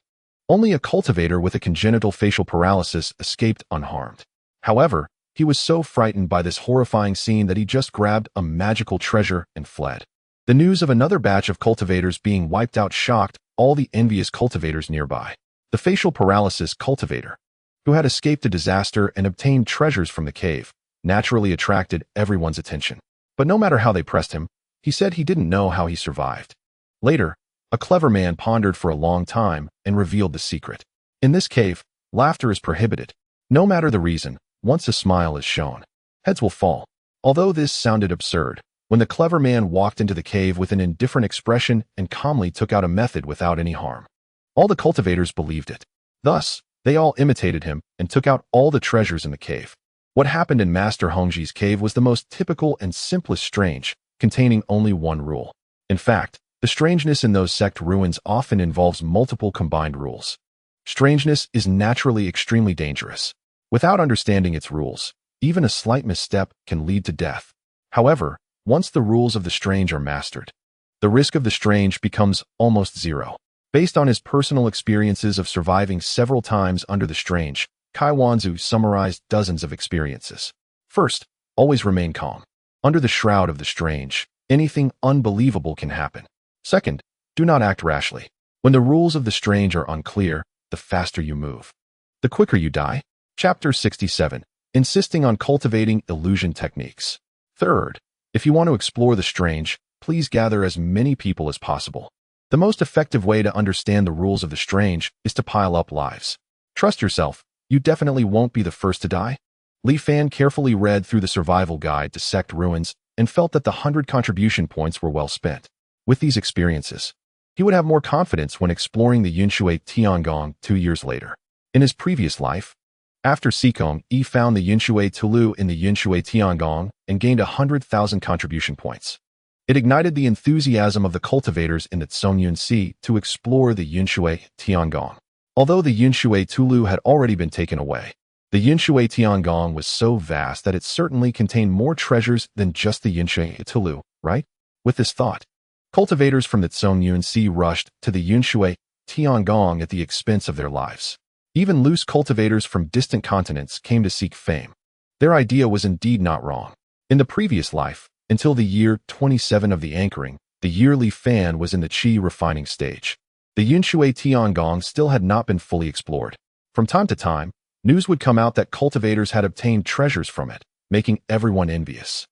Only a cultivator with a congenital facial paralysis escaped unharmed. However, he was so frightened by this horrifying scene that he just grabbed a magical treasure and fled. The news of another batch of cultivators being wiped out shocked all the envious cultivators nearby. The facial paralysis cultivator, who had escaped a disaster and obtained treasures from the cave, naturally attracted everyone's attention. But no matter how they pressed him, he said he didn't know how he survived. Later, a clever man pondered for a long time and revealed the secret. In this cave, laughter is prohibited. No matter the reason, once a smile is shown, heads will fall. Although this sounded absurd, when the clever man walked into the cave with an indifferent expression and calmly took out a method without any harm, all the cultivators believed it. Thus, they all imitated him and took out all the treasures in the cave. What happened in Master Hongji's cave was the most typical and simplest strange, containing only one rule. In fact, the strangeness in those sect ruins often involves multiple combined rules. Strangeness is naturally extremely dangerous. Without understanding its rules, even a slight misstep can lead to death. However, once the rules of the strange are mastered, the risk of the strange becomes almost zero. Based on his personal experiences of surviving several times under the strange, Kai Wanzu summarized dozens of experiences. First, always remain calm. Under the shroud of the strange, anything unbelievable can happen. Second, do not act rashly. When the rules of the strange are unclear, the faster you move, the quicker you die. Chapter 67. Insisting on cultivating illusion techniques. Third, if you want to explore the strange, please gather as many people as possible. The most effective way to understand the rules of the strange is to pile up lives. Trust yourself, you definitely won't be the first to die. Li Fan carefully read through the survival guide to sect ruins and felt that the 100 contribution points were well spent. With these experiences, he would have more confidence when exploring the Yunshui Tiangong 2 years later. In his previous life, after Sikong, Yi found the Yunshui Tulu in the Yunshui Tiangong and gained 100,000 contribution points. It ignited the enthusiasm of the cultivators in the Tsongyun Sea to explore the Yunshui Tiangong. Although the Yunshui Tulu had already been taken away, the Yunshui Tiangong was so vast that it certainly contained more treasures than just the Yunshui Tulu, right? With this thought, cultivators from the Tsongyun Sea rushed to the Yunshui Tiangong at the expense of their lives. Even loose cultivators from distant continents came to seek fame. Their idea was indeed not wrong. In the previous life, until the year 27 of the anchoring, the yearly fan was in the qi refining stage. The Yunshui Tiangong still had not been fully explored. From time to time, news would come out that cultivators had obtained treasures from it, making everyone envious.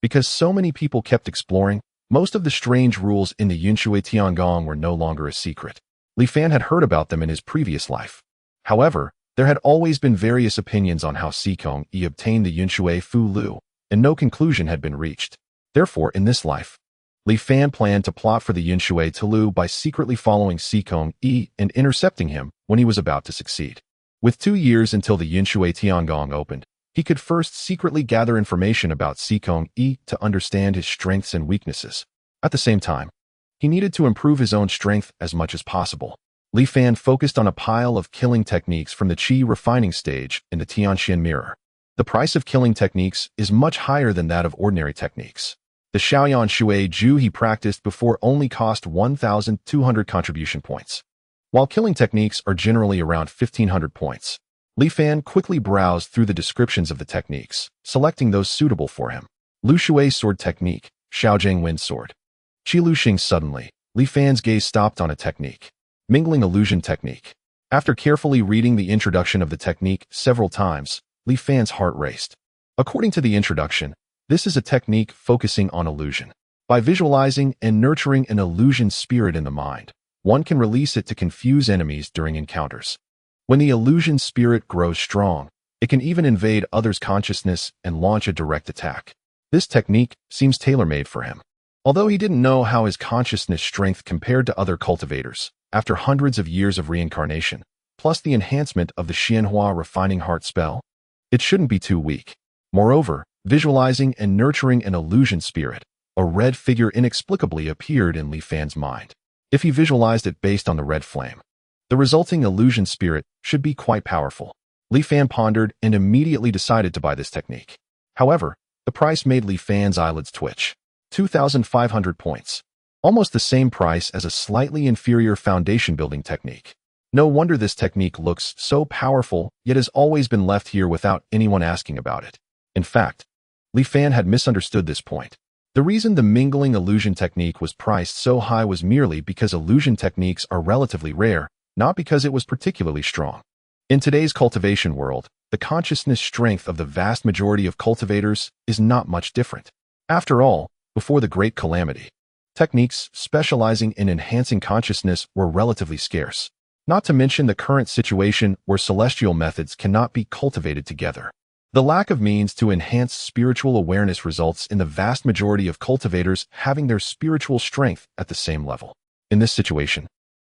Because so many people kept exploring, most of the strange rules in the Yunshui Tiangong were no longer a secret. Li Fan had heard about them in his previous life. However, there had always been various opinions on how Sikong Yi obtained the Yunshui Fu Lu, and no conclusion had been reached. Therefore, in this life, Li Fan planned to plot for the Yunshui Tulu by secretly following Sikong Yi and intercepting him when he was about to succeed. With 2 years until the Yunshui Tiangong opened, he could first secretly gather information about Sikong Yi to understand his strengths and weaknesses. At the same time, he needed to improve his own strength as much as possible. Li Fan focused on a pile of killing techniques from the qi refining stage in the Tianxian mirror. The price of killing techniques is much higher than that of ordinary techniques. The Shaoyan Shui Ju he practiced before only cost 1,200 contribution points, while killing techniques are generally around 1,500 points. Li Fan quickly browsed through the descriptions of the techniques, selecting those suitable for him. Lu Shui Sword Technique, Shaojing Wind Sword. Qi Lu Xing. Suddenly, Li Fan's gaze stopped on a technique. Mingling Illusion Technique. After carefully reading the introduction of the technique several times, Li Fan's heart raced. According to the introduction, this is a technique focusing on illusion. By visualizing and nurturing an illusion spirit in the mind, one can release it to confuse enemies during encounters. When the illusion spirit grows strong, it can even invade others' consciousness and launch a direct attack. This technique seems tailor-made for him. Although he didn't know how his consciousness strength compared to other cultivators, after hundreds of years of reincarnation, plus the enhancement of the Xianhua refining heart spell, it shouldn't be too weak. Moreover, visualizing and nurturing an illusion spirit, a red figure inexplicably appeared in Li Fan's mind. If he visualized it based on the red flame, the resulting illusion spirit should be quite powerful. Li Fan pondered and immediately decided to buy this technique. However, the price made Li Fan's eyelids twitch. 2,500 points. Almost the same price as a slightly inferior foundation building technique. No wonder this technique looks so powerful, yet has always been left here without anyone asking about it. In fact, Li Fan had misunderstood this point. The reason the mingling illusion technique was priced so high was merely because illusion techniques are relatively rare, not because it was particularly strong. In today's cultivation world, the consciousness strength of the vast majority of cultivators is not much different. After all, before the Great Calamity, techniques specializing in enhancing consciousness were relatively scarce, not to mention the current situation where celestial methods cannot be cultivated together. The lack of means to enhance spiritual awareness results in the vast majority of cultivators having their spiritual strength at the same level. In this situation,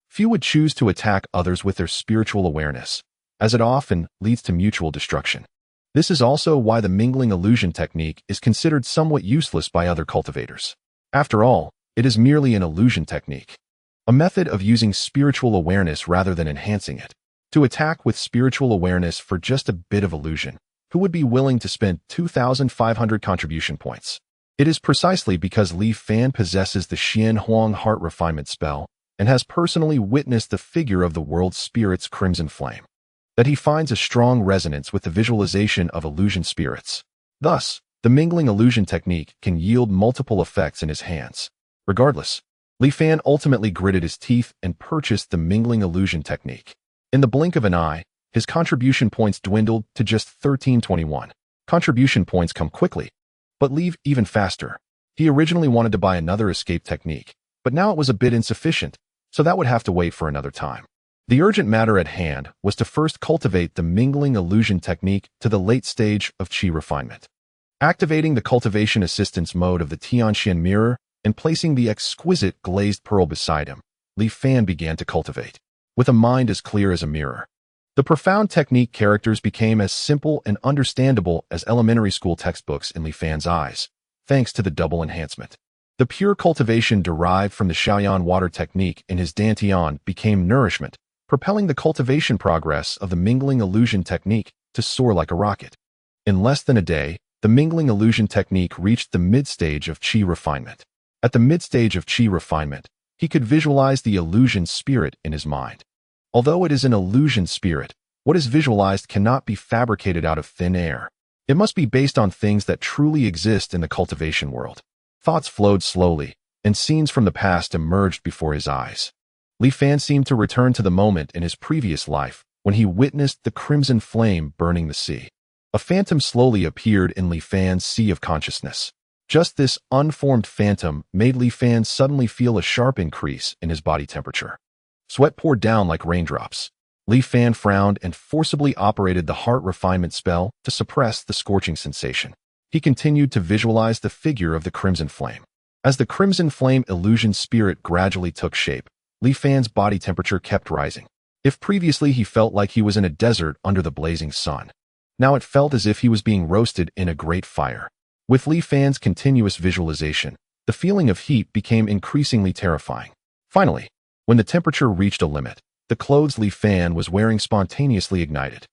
few would choose to attack others with their spiritual awareness, as it often leads to mutual destruction. This is also why the mingling illusion technique is considered somewhat useless by other cultivators. After all, it is merely an illusion technique, a method of using spiritual awareness rather than enhancing it. To attack with spiritual awareness for just a bit of illusion, who would be willing to spend 2,500 contribution points? It is precisely because Li Fan possesses the Xian Huang heart refinement spell and has personally witnessed the figure of the world spirit's crimson flame, that he finds a strong resonance with the visualization of illusion spirits. Thus, the mingling illusion technique can yield multiple effects in his hands. Regardless, Li Fan ultimately gritted his teeth and purchased the mingling illusion technique. In the blink of an eye, his contribution points dwindled to just 1321. Contribution points come quickly, but leave even faster. He originally wanted to buy another escape technique, but now it was a bit insufficient, so that would have to wait for another time. The urgent matter at hand was to first cultivate the mingling illusion technique to the late stage of qi refinement. Activating the cultivation assistance mode of the Tianxian mirror and placing the exquisite glazed pearl beside him, Li Fan began to cultivate. With a mind as clear as a mirror, the profound technique characters became as simple and understandable as elementary school textbooks in Li Fan's eyes, thanks to the double enhancement. The pure cultivation derived from the Shaoyan water technique in his Dantian became nourishment, propelling the cultivation progress of the mingling illusion technique to soar like a rocket. In less than a day, the mingling illusion technique reached the mid-stage of qi refinement. At the mid-stage of qi refinement, he could visualize the illusion spirit in his mind. Although it is an illusion spirit, what is visualized cannot be fabricated out of thin air. It must be based on things that truly exist in the cultivation world. Thoughts flowed slowly, and scenes from the past emerged before his eyes. Li Fan seemed to return to the moment in his previous life when he witnessed the crimson flame burning the sea. A phantom slowly appeared in Li Fan's sea of consciousness. Just this unformed phantom made Li Fan suddenly feel a sharp increase in his body temperature. Sweat poured down like raindrops. Li Fan frowned and forcibly operated the heart refinement spell to suppress the scorching sensation. He continued to visualize the figure of the crimson flame. As the crimson flame illusion spirit gradually took shape, Li Fan's body temperature kept rising. If previously he felt like he was in a desert under the blazing sun, now it felt as if he was being roasted in a great fire. With Li Fan's continuous visualization, the feeling of heat became increasingly terrifying. Finally, when the temperature reached a limit, the clothes Li Fan was wearing spontaneously ignited.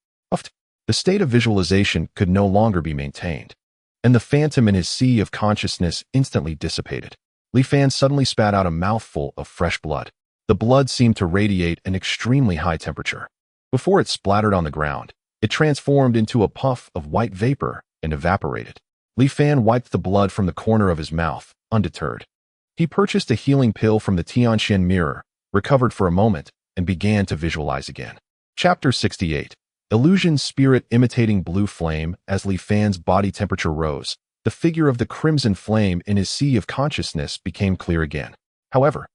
The state of visualization could no longer be maintained, and the phantom in his sea of consciousness instantly dissipated. Li Fan suddenly spat out a mouthful of fresh blood. The blood seemed to radiate an extremely high temperature. Before it splattered on the ground, it transformed into a puff of white vapor and evaporated. Li Fan wiped the blood from the corner of his mouth, undeterred. He purchased a healing pill from the Tianxian mirror, recovered for a moment, and began to visualize again. Chapter 68. Illusion Spirit Imitating Blue Flame. As Li Fan's body temperature rose, the figure of the crimson flame in his sea of consciousness became clear again. However,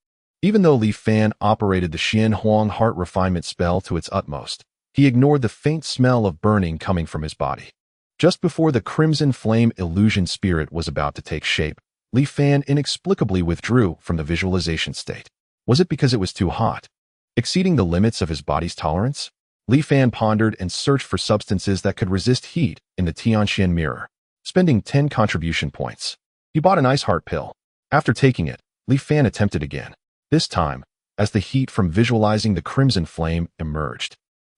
even though Li Fan operated the Xian Huang heart refinement spell to its utmost, he ignored the faint smell of burning coming from his body. Just before the crimson flame illusion spirit was about to take shape, Li Fan inexplicably withdrew from the visualization state. Was it because it was too hot, exceeding the limits of his body's tolerance? Li Fan pondered and searched for substances that could resist heat in the Tianxian mirror. spending 10 contribution points. He bought an ice heart pill. After taking it, Li Fan attempted again. This time, as the heat from visualizing the crimson flame emerged.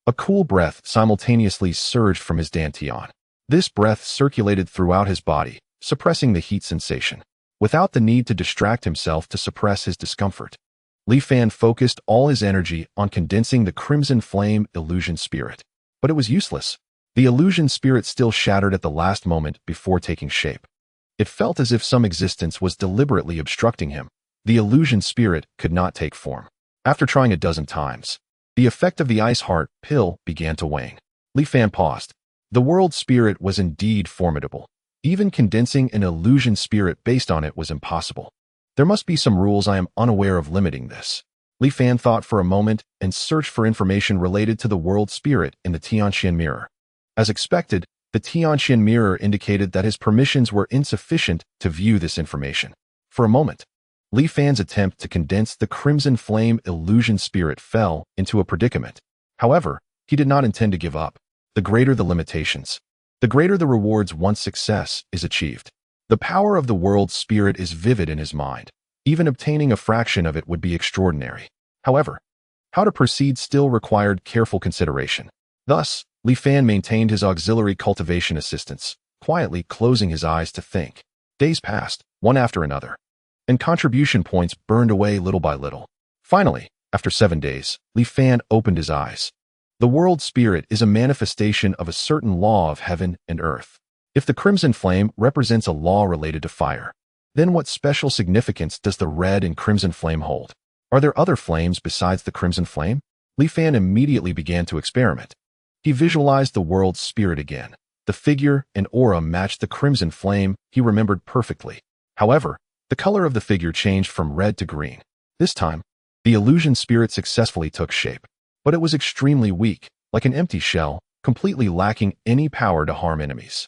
A cool breath simultaneously surged from his dantian. This breath circulated throughout his body, suppressing the heat sensation. Without the need to distract himself to suppress his discomfort, Li Fan focused all his energy on condensing the crimson flame illusion spirit. But it was useless. The illusion spirit still shattered at the last moment before taking shape. It felt as if some existence was deliberately obstructing him. The illusion spirit could not take form. After trying a dozen times, the effect of the ice heart pill began to wane. Li Fan paused. The world spirit was indeed formidable. Even condensing an illusion spirit based on it was impossible. There must be some rules I am unaware of limiting this. Li Fan thought for a moment and searched for information related to the world spirit in the Tianxian mirror. As expected, the Tianxian mirror indicated that his permissions were insufficient to view this information. For a moment, Li Fan's attempt to condense the crimson flame illusion spirit fell into a predicament. However, he did not intend to give up. The greater the limitations, the greater the rewards once success is achieved. The power of the world spirit is vivid in his mind. Even obtaining a fraction of it would be extraordinary. However, how to proceed still required careful consideration. Thus, Li Fan maintained his auxiliary cultivation assistance, quietly closing his eyes to think. Days passed, one after another, and contribution points burned away little by little. Finally, after 7 days, Li Fan opened his eyes. The world spirit is a manifestation of a certain law of heaven and earth. If the crimson flame represents a law related to fire, then what special significance does the red and crimson flame hold? Are there other flames besides the crimson flame? Li Fan immediately began to experiment. He visualized the world spirit again. The figure and aura matched the crimson flame he remembered perfectly. However, the color of the figure changed from red to green. This time, the illusion spirit successfully took shape. But it was extremely weak, like an empty shell, completely lacking any power to harm enemies.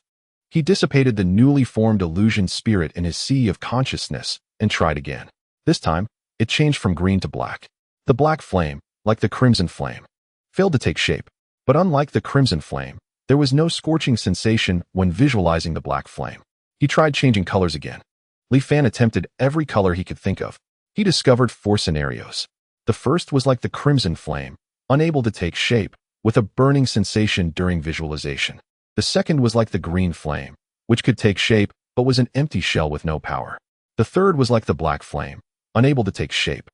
He dissipated the newly formed illusion spirit in his sea of consciousness and tried again. This time, it changed from green to black. The black flame, like the crimson flame, failed to take shape. But unlike the crimson flame, there was no scorching sensation when visualizing the black flame. He tried changing colors again. Li Fan attempted every color he could think of. He discovered 4 scenarios. The first was like the crimson flame, unable to take shape, with a burning sensation during visualization. The second was like the green flame, which could take shape but was an empty shell with no power. The third was like the black flame, unable to take shape,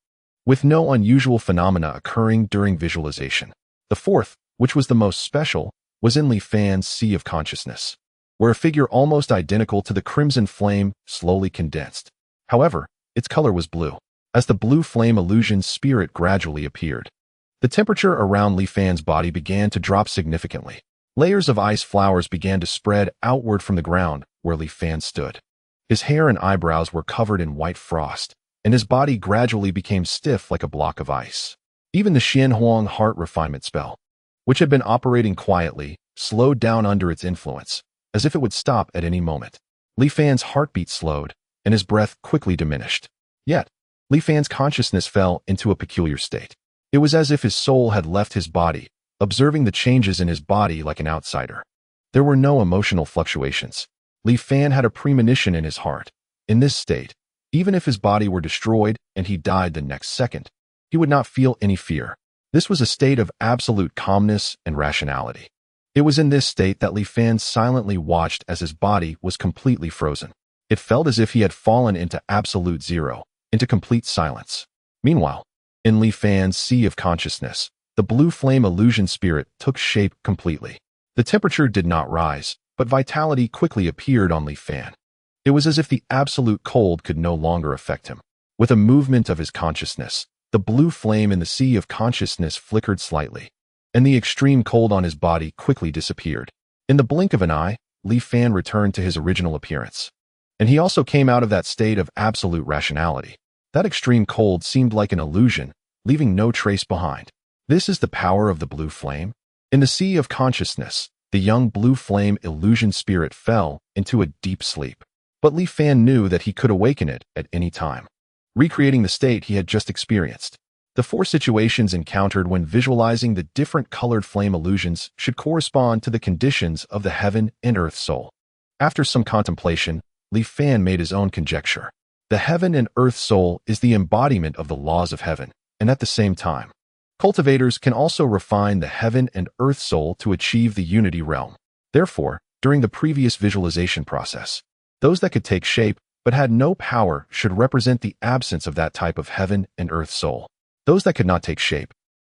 with no unusual phenomena occurring during visualization. The fourth, which was the most special, was in Li Fan's sea of consciousness, where a figure almost identical to the crimson flame slowly condensed. However, its color was blue, as the blue flame illusion spirit gradually appeared. The temperature around Li Fan's body began to drop significantly. Layers of ice flowers began to spread outward from the ground where Li Fan stood. His hair and eyebrows were covered in white frost, and his body gradually became stiff like a block of ice. Even the Xian Huang heart refinement spell, which had been operating quietly, slowed down under its influence, as if it would stop at any moment. Li Fan's heartbeat slowed, and his breath quickly diminished. Yet, Li Fan's consciousness fell into a peculiar state. It was as if his soul had left his body, observing the changes in his body like an outsider. There were no emotional fluctuations. Li Fan had a premonition in his heart. In this state, even if his body were destroyed and he died the next second, he would not feel any fear. This was a state of absolute calmness and rationality. It was in this state that Li Fan silently watched as his body was completely frozen. It felt as if he had fallen into absolute zero, into complete silence. Meanwhile, in Li Fan's sea of consciousness, the blue flame illusion spirit took shape completely. The temperature did not rise, but vitality quickly appeared on Li Fan. It was as if the absolute cold could no longer affect him. With a movement of his consciousness, the blue flame in the sea of consciousness flickered slightly, and the extreme cold on his body quickly disappeared. In the blink of an eye, Li Fan returned to his original appearance. And he also came out of that state of absolute rationality. That extreme cold seemed like an illusion, leaving no trace behind. This is the power of the blue flame. In the sea of consciousness, the young blue flame illusion spirit fell into a deep sleep. But Li Fan knew that he could awaken it at any time, recreating the state he had just experienced. The 4 situations encountered when visualizing the different colored flame illusions should correspond to the conditions of the heaven and earth soul. After some contemplation, Li Fan made his own conjecture. The heaven and earth soul is the embodiment of the laws of heaven, and at the same time, cultivators can also refine the heaven and earth soul to achieve the unity realm. Therefore, during the previous visualization process, those that could take shape but had no power should represent the absence of that type of heaven and earth soul. Those that could not take shape,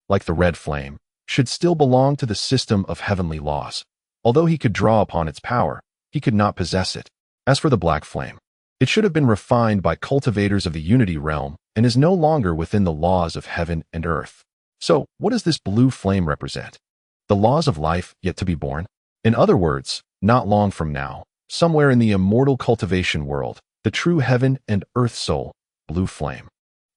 like the red flame, should still belong to the system of heavenly laws. Although he could draw upon its power, he could not possess it. As for the black flame, it should have been refined by cultivators of the unity realm and is no longer within the laws of heaven and earth. So, what does this blue flame represent? The laws of life yet to be born? In other words, not long from now, somewhere in the immortal cultivation world, the true heaven and earth soul, blue flame,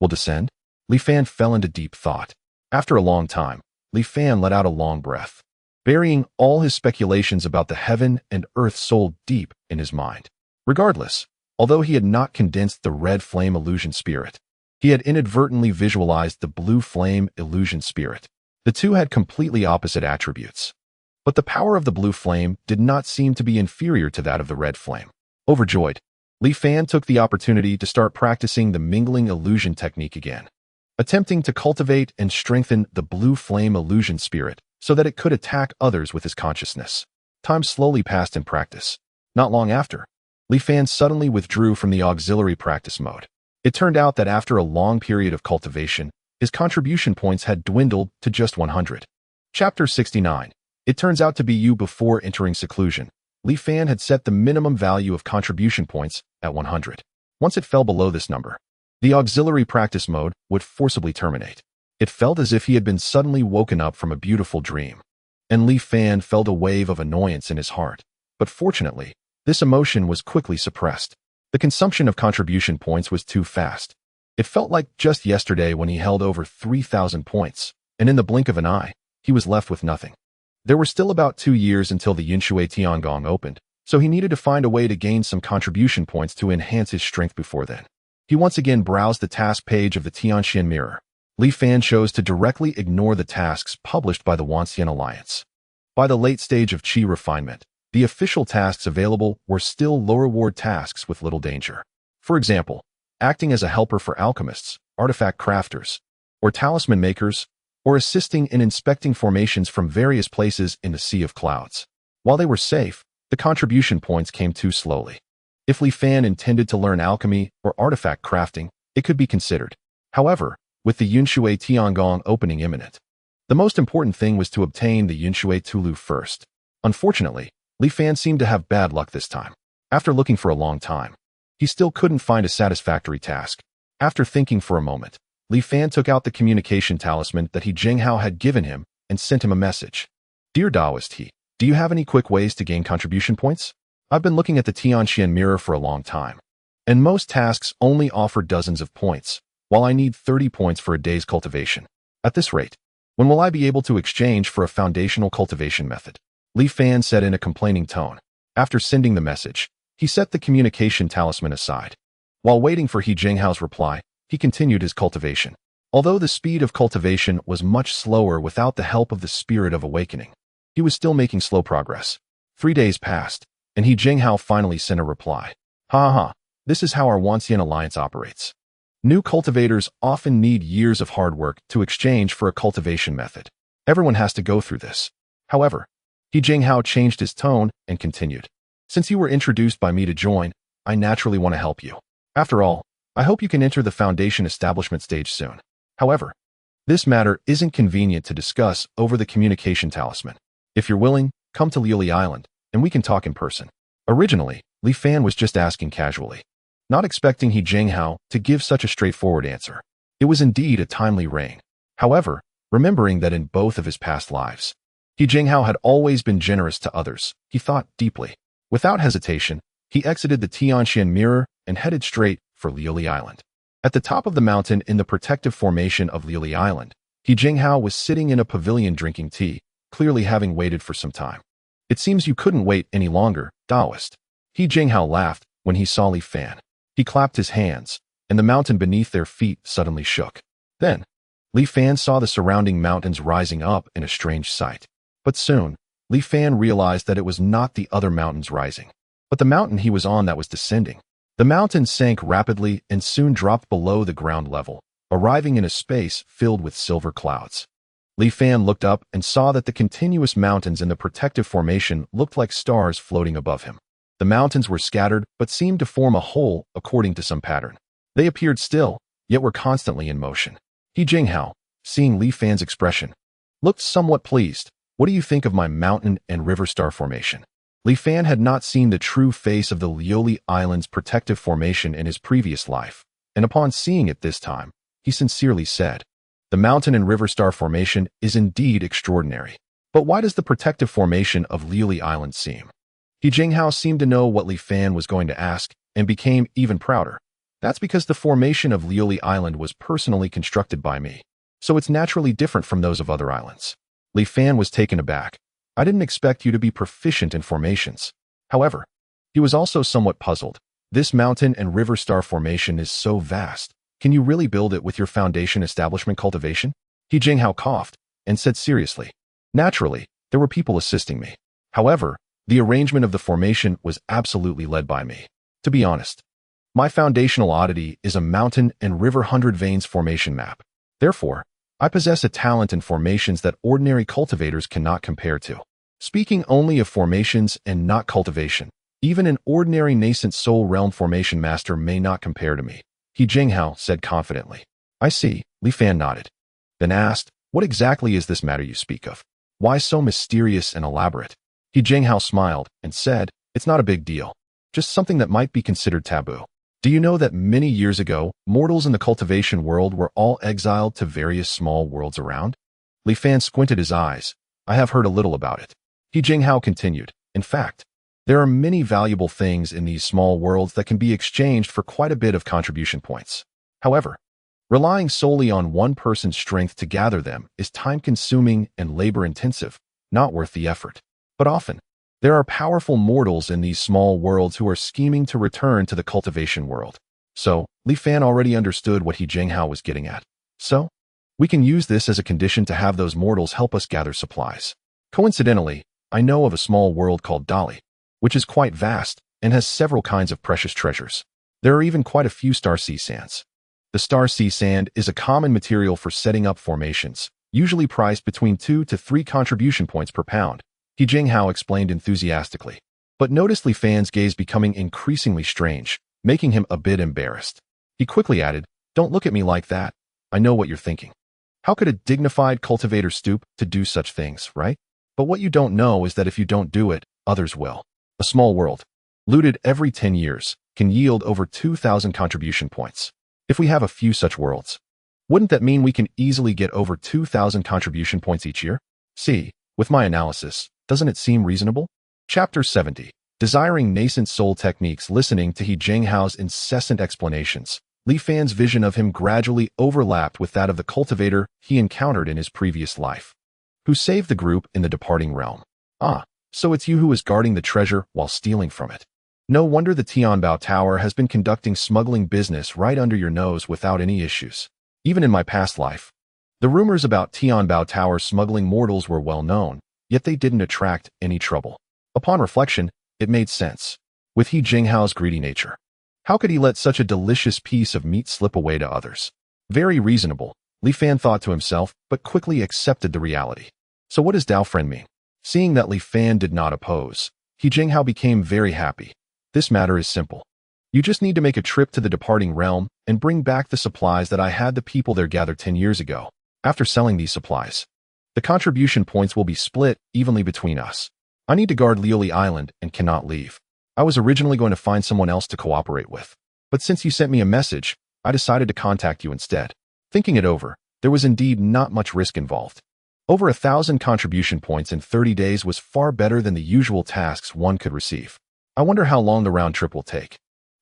will descend? Li Fan fell into deep thought. After a long time, Li Fan let out a long breath, burying all his speculations about the heaven and earth soul deep in his mind. Regardless, although he had not condensed the red flame illusion spirit, he had inadvertently visualized the blue flame illusion spirit. The two had completely opposite attributes. But the power of the blue flame did not seem to be inferior to that of the red flame. Overjoyed, Li Fan took the opportunity to start practicing the mingling illusion technique again, attempting to cultivate and strengthen the blue flame illusion spirit so that it could attack others with his consciousness. Time slowly passed in practice. Not long after, Li Fan suddenly withdrew from the auxiliary practice mode. It turned out that after a long period of cultivation, his contribution points had dwindled to just 100. Chapter 69. It turns out to be you before entering seclusion. Li Fan had set the minimum value of contribution points at 100. Once it fell below this number, the auxiliary practice mode would forcibly terminate. It felt as if he had been suddenly woken up from a beautiful dream, and Li Fan felt a wave of annoyance in his heart. But fortunately, this emotion was quickly suppressed. The consumption of contribution points was too fast. It felt like just yesterday when he held over 3,000 points, and in the blink of an eye, he was left with nothing. There were still about 2 years until the Yunshui Tiangong opened, so he needed to find a way to gain some contribution points to enhance his strength before then. He once again browsed the task page of the Tianxian Mirror. Li Fan chose to directly ignore the tasks published by the Wanxian Alliance. By the late stage of Qi refinement, the official tasks available were still low-reward tasks with little danger. For example, acting as a helper for alchemists, artifact crafters, or talisman makers, or assisting in inspecting formations from various places in the Sea of Clouds. While they were safe, the contribution points came too slowly. If Li Fan intended to learn alchemy or artifact crafting, it could be considered. However, with the Yunshui Tiangong opening imminent, the most important thing was to obtain the Yunshui Tulu first. Unfortunately, Li Fan seemed to have bad luck this time. After looking for a long time, he still couldn't find a satisfactory task. After thinking for a moment, Li Fan took out the communication talisman that He Jinghao had given him and sent him a message. Dear Taoist He, do you have any quick ways to gain contribution points? I've been looking at the Tianxian Mirror for a long time, and most tasks only offer dozens of points, while I need 30 points for a day's cultivation. At this rate, when will I be able to exchange for a foundational cultivation method? Li Fan said in a complaining tone. After sending the message, he set the communication talisman aside. While waiting for He Jinghao's reply, he continued his cultivation. Although the speed of cultivation was much slower without the help of the spirit of awakening, he was still making slow progress. 3 days passed, and He Jinghao finally sent a reply. Ha ha, this is how our Wanxian Alliance operates. New cultivators often need years of hard work to exchange for a cultivation method. Everyone has to go through this. However, He Jinghao changed his tone and continued. Since you were introduced by me to join, I naturally want to help you. After all, I hope you can enter the foundation establishment stage soon. However, this matter isn't convenient to discuss over the communication talisman. If you're willing, come to Liuli Island, and we can talk in person. Originally, Li Fan was just asking casually, not expecting He Jinghao to give such a straightforward answer. It was indeed a timely rein. However, remembering that in both of his past lives, He Jinghao had always been generous to others, he thought deeply. Without hesitation, he exited the Tianxian Mirror and headed straight for Liuli Island. At the top of the mountain in the protective formation of Liuli Island, He Jinghao was sitting in a pavilion drinking tea, clearly having waited for some time. It seems you couldn't wait any longer, Taoist. He Jinghao laughed when he saw Li Fan. He clapped his hands, and the mountain beneath their feet suddenly shook. Then, Li Fan saw the surrounding mountains rising up in a strange sight. But soon, Li Fan realized that it was not the other mountains rising. but the mountain he was on that was descending. The mountain sank rapidly and soon dropped below the ground level, arriving in a space filled with silver clouds. Li Fan looked up and saw that the continuous mountains in the protective formation looked like stars floating above him. The mountains were scattered but seemed to form a whole according to some pattern. They appeared still, yet were constantly in motion. He Jinghao, seeing Li Fan's expression, looked somewhat pleased. What do you think of my mountain and river star formation? Li Fan had not seen the true face of the Lioli Island's protective formation in his previous life, and upon seeing it this time, he sincerely said, "The mountain and river star formation is indeed extraordinary. But why does the protective formation of Lioli Island seem?" He Jinghao seemed to know what Li Fan was going to ask and became even prouder. That's because the formation of Lioli Island was personally constructed by me, so it's naturally different from those of other islands. Li Fan was taken aback. I didn't expect you to be proficient in formations. However, he was also somewhat puzzled. This mountain and river star formation is so vast. Can you really build it with your foundation establishment cultivation? He Jinghao coughed and said seriously, "Naturally, there were people assisting me. However, the arrangement of the formation was absolutely led by me. To be honest, my foundational oddity is a mountain and river 100 veins formation map. Therefore, I possess a talent in formations that ordinary cultivators cannot compare to. Speaking only of formations and not cultivation, even an ordinary nascent soul realm formation master may not compare to me." He Jinghao said confidently. "I see," Li Fan nodded. Then asked, "What exactly is this matter you speak of? Why so mysterious and elaborate?" He Jinghao smiled and said, "It's not a big deal. Just something that might be considered taboo. Do you know that many years ago, mortals in the cultivation world were all exiled to various small worlds around?" Li Fan squinted his eyes. "I have heard a little about it." He Jinghao continued, "In fact, there are many valuable things in these small worlds that can be exchanged for quite a bit of contribution points. However, relying solely on one person's strength to gather them is time-consuming and labor-intensive, not worth the effort. But often, there are powerful mortals in these small worlds who are scheming to return to the cultivation world." So, Li Fan already understood what He Jinghao was getting at. "So, we can use this as a condition to have those mortals help us gather supplies. Coincidentally, I know of a small world called Dali, which is quite vast and has several kinds of precious treasures. There are even quite a few star sea sands. The star sea sand is a common material for setting up formations, usually priced between 2 to 3 contribution points per pound," He Jinghao explained enthusiastically. But noticed Li Fan's gaze becoming increasingly strange, making him a bit embarrassed. He quickly added, "Don't look at me like that. I know what you're thinking. How could a dignified cultivator stoop to do such things, right? But what you don't know is that if you don't do it, others will. A small world, looted every 10 years, can yield over 2,000 contribution points. If we have a few such worlds, wouldn't that mean we can easily get over 2,000 contribution points each year? See, with my analysis, doesn't it seem reasonable?" Chapter 70. Desiring nascent soul techniques. Listening to He Jinghao's incessant explanations, Li Fan's vision of him gradually overlapped with that of the cultivator he encountered in his previous life, who saved the group in the departing realm. "Ah, so it's you who is guarding the treasure while stealing from it. No wonder the Tianbao Tower has been conducting smuggling business right under your nose without any issues. Even in my past life, the rumors about Tianbao Tower smuggling mortals were well known, yet they didn't attract any trouble. Upon reflection, it made sense. With He Jinghao's greedy nature, how could he let such a delicious piece of meat slip away to others? Very reasonable, Li Fan thought to himself, but quickly accepted the reality. So what does Dao friend mean? Seeing that Li Fan did not oppose, He Jinghao became very happy. This matter is simple. You just need to make a trip to the departing realm and bring back the supplies that I had the people there gather 10 years ago. After selling these supplies, the contribution points will be split evenly between us. I need to guard Lioli Island and cannot leave. I was originally going to find someone else to cooperate with, but since you sent me a message, I decided to contact you instead." Thinking it over, there was indeed not much risk involved. Over 1,000 contribution points in 30 days was far better than the usual tasks one could receive. I wonder how long the round trip will take.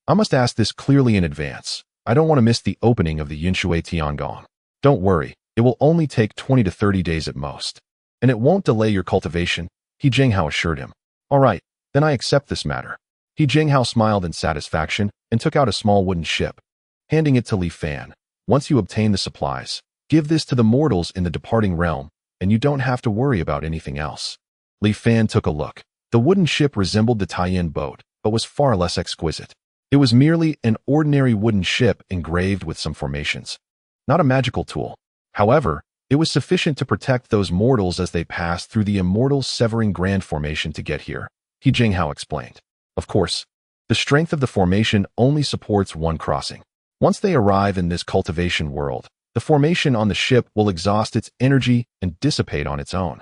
I must ask this clearly in advance. I don't want to miss the opening of the Yinshui Tiangong. Don't worry, it will only take 20 to 30 days at most. And it won't delay your cultivation, He Jinghao assured him. "All right, then I accept this matter." He Jinghao smiled in satisfaction and took out a small wooden ship, handing it to Li Fan. "Once you obtain the supplies, give this to the mortals in the departing realm, and you don't have to worry about anything else." Li Fan took a look. The wooden ship resembled the Taiyin boat, but was far less exquisite. It was merely an ordinary wooden ship engraved with some formations. Not a magical tool. However, it was sufficient to protect those mortals as they passed through the immortal Severing Grand Formation to get here, He Jinghao explained. Of course, the strength of the formation only supports one crossing. Once they arrive in this cultivation world, the formation on the ship will exhaust its energy and dissipate on its own.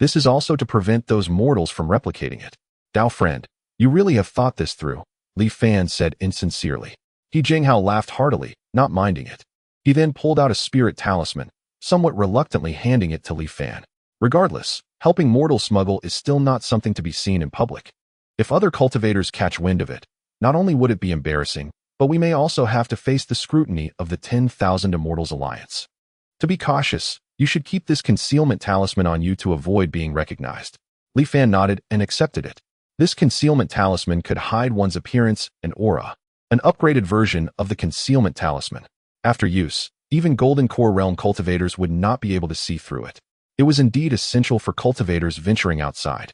This is also to prevent those mortals from replicating it. Dao friend, you really have thought this through, Li Fan said insincerely. He Jinghao laughed heartily, not minding it. He then pulled out a spirit talisman, somewhat reluctantly handing it to Li Fan. Regardless, helping mortals smuggle is still not something to be seen in public. If other cultivators catch wind of it, not only would it be embarrassing, but we may also have to face the scrutiny of the 10,000 Immortals Alliance. To be cautious, you should keep this concealment talisman on you to avoid being recognized. Li Fan nodded and accepted it. This concealment talisman could hide one's appearance and aura, an upgraded version of the concealment talisman. After use, even Golden Core Realm cultivators would not be able to see through it. It was indeed essential for cultivators venturing outside.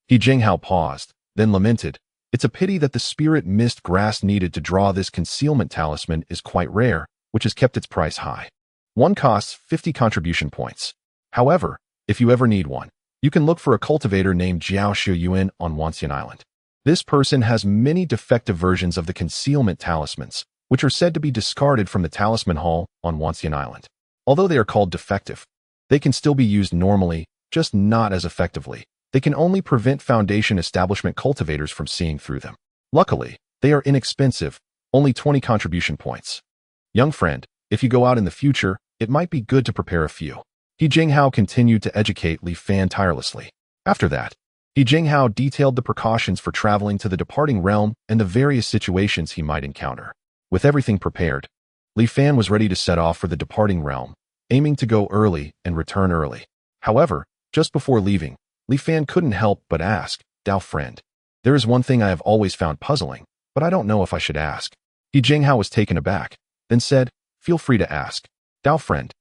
He Jinghao paused, then lamented, "It's a pity that the spirit mist grass needed to draw this concealment talisman is quite rare, which has kept its price high. One costs 50 contribution points. However, if you ever need one, you can look for a cultivator named Jiao Shiyuan on Wanxian Island. This person has many defective versions of the concealment talismans, which are said to be discarded from the Talisman Hall on Wanxian Island. Although they are called defective, they can still be used normally, just not as effectively. They can only prevent Foundation establishment cultivators from seeing through them. Luckily, they are inexpensive, only 20 contribution points. Young friend, if you go out in the future, it might be good to prepare a few." He Jinghao continued to educate Li Fan tirelessly. After that, He Jinghao detailed the precautions for traveling to the departing realm and the various situations he might encounter. With everything prepared, Li Fan was ready to set off for the departing realm, aiming to go early and return early. However, just before leaving, Li Fan couldn't help but ask, "Dao friend, there is one thing I have always found puzzling, but I don't know if I should ask." He Jinghao was taken aback, then said, "Feel free to ask. Dao friend,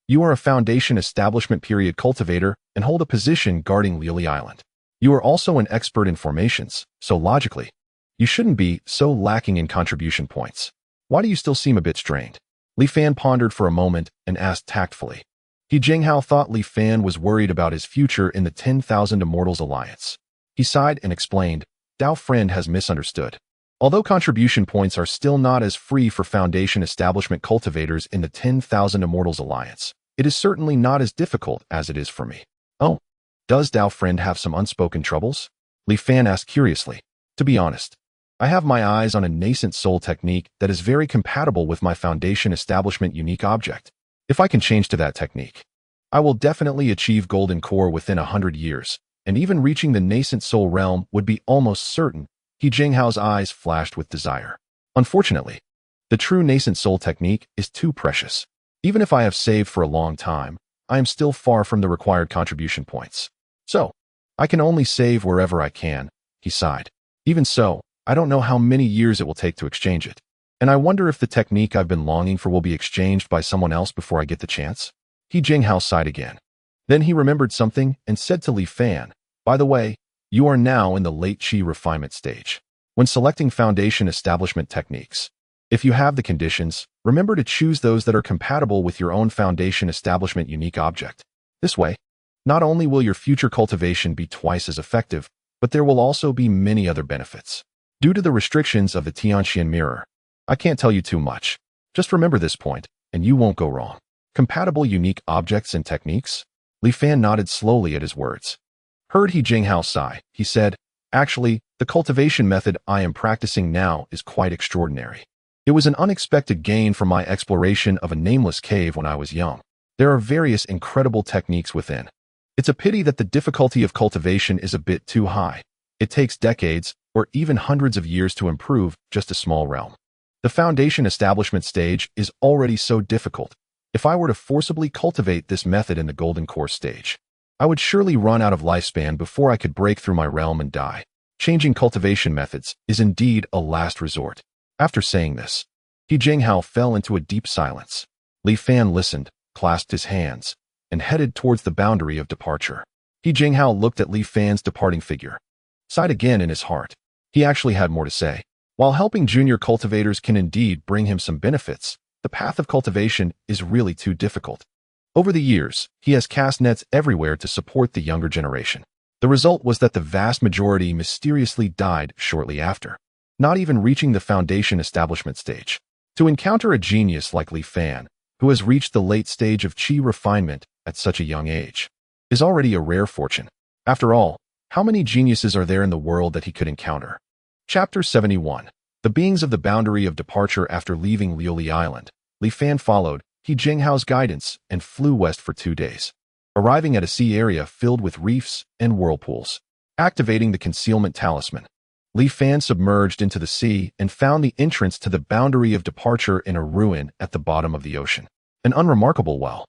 you are a Foundation Establishment Period cultivator and hold a position guarding Lily Island. You are also an expert in formations, so logically, you shouldn't be so lacking in contribution points. Why do you still seem a bit strained?" Li Fan pondered for a moment and asked tactfully. He Jinghao thought Li Fan was worried about his future in the 10,000 Immortals Alliance. He sighed and explained, "Dao friend has misunderstood. Although contribution points are still not as free for Foundation Establishment cultivators in the 10,000 Immortals Alliance, it is certainly not as difficult as it is for me." "Oh, does Dao friend have some unspoken troubles?" Li Fan asked curiously. "To be honest, I have my eyes on a nascent soul technique that is very compatible with my Foundation Establishment unique object. If I can change to that technique, I will definitely achieve Golden Core within 100 years, and even reaching the nascent soul realm would be almost certain." He Jinghao's eyes flashed with desire. "Unfortunately, the true nascent soul technique is too precious. Even if I have saved for a long time, I am still far from the required contribution points. So, I can only save wherever I can," he sighed. "Even so, I don't know how many years it will take to exchange it. And I wonder if the technique I've been longing for will be exchanged by someone else before I get the chance." He Jinghao sighed again. Then he remembered something and said to Li Fan, "By the way, you are now in the late Qi refinement stage. When selecting Foundation Establishment techniques, if you have the conditions, remember to choose those that are compatible with your own Foundation Establishment unique object. This way, not only will your future cultivation be twice as effective, but there will also be many other benefits. Due to the restrictions of the Tianxian mirror, I can't tell you too much. Just remember this point, and you won't go wrong. Compatible unique objects and techniques?" Li Fan nodded slowly at his words. Heard He Jinghao sigh, he said, "Actually, the cultivation method I am practicing now is quite extraordinary. It was an unexpected gain from my exploration of a nameless cave when I was young. There are various incredible techniques within. It's a pity that the difficulty of cultivation is a bit too high. It takes decades, or even hundreds of years to improve just a small realm. The Foundation Establishment stage is already so difficult. If I were to forcibly cultivate this method in the Golden Core stage, I would surely run out of lifespan before I could break through my realm and die. Changing cultivation methods is indeed a last resort." After saying this, He Jinghao fell into a deep silence. Li Fan listened, clasped his hands, and headed towards the boundary of departure. He Jinghao looked at Li Fan's departing figure, sighed again in his heart. He actually had more to say. While helping junior cultivators can indeed bring him some benefits, the path of cultivation is really too difficult. Over the years, he has cast nets everywhere to support the younger generation. The result was that the vast majority mysteriously died shortly after, not even reaching the foundation establishment stage. To encounter a genius like Li Fan, who has reached the late stage of qi refinement at such a young age, is already a rare fortune. After all, how many geniuses are there in the world that he could encounter? Chapter 71. The beings of the boundary of departure. After leaving Liuli Island, Li Fan followed He Jinghao's guidance and flew west for 2 days, arriving at a sea area filled with reefs and whirlpools. Activating the concealment talisman, Li Fan submerged into the sea and found the entrance to the boundary of departure in a ruin at the bottom of the ocean. An unremarkable well.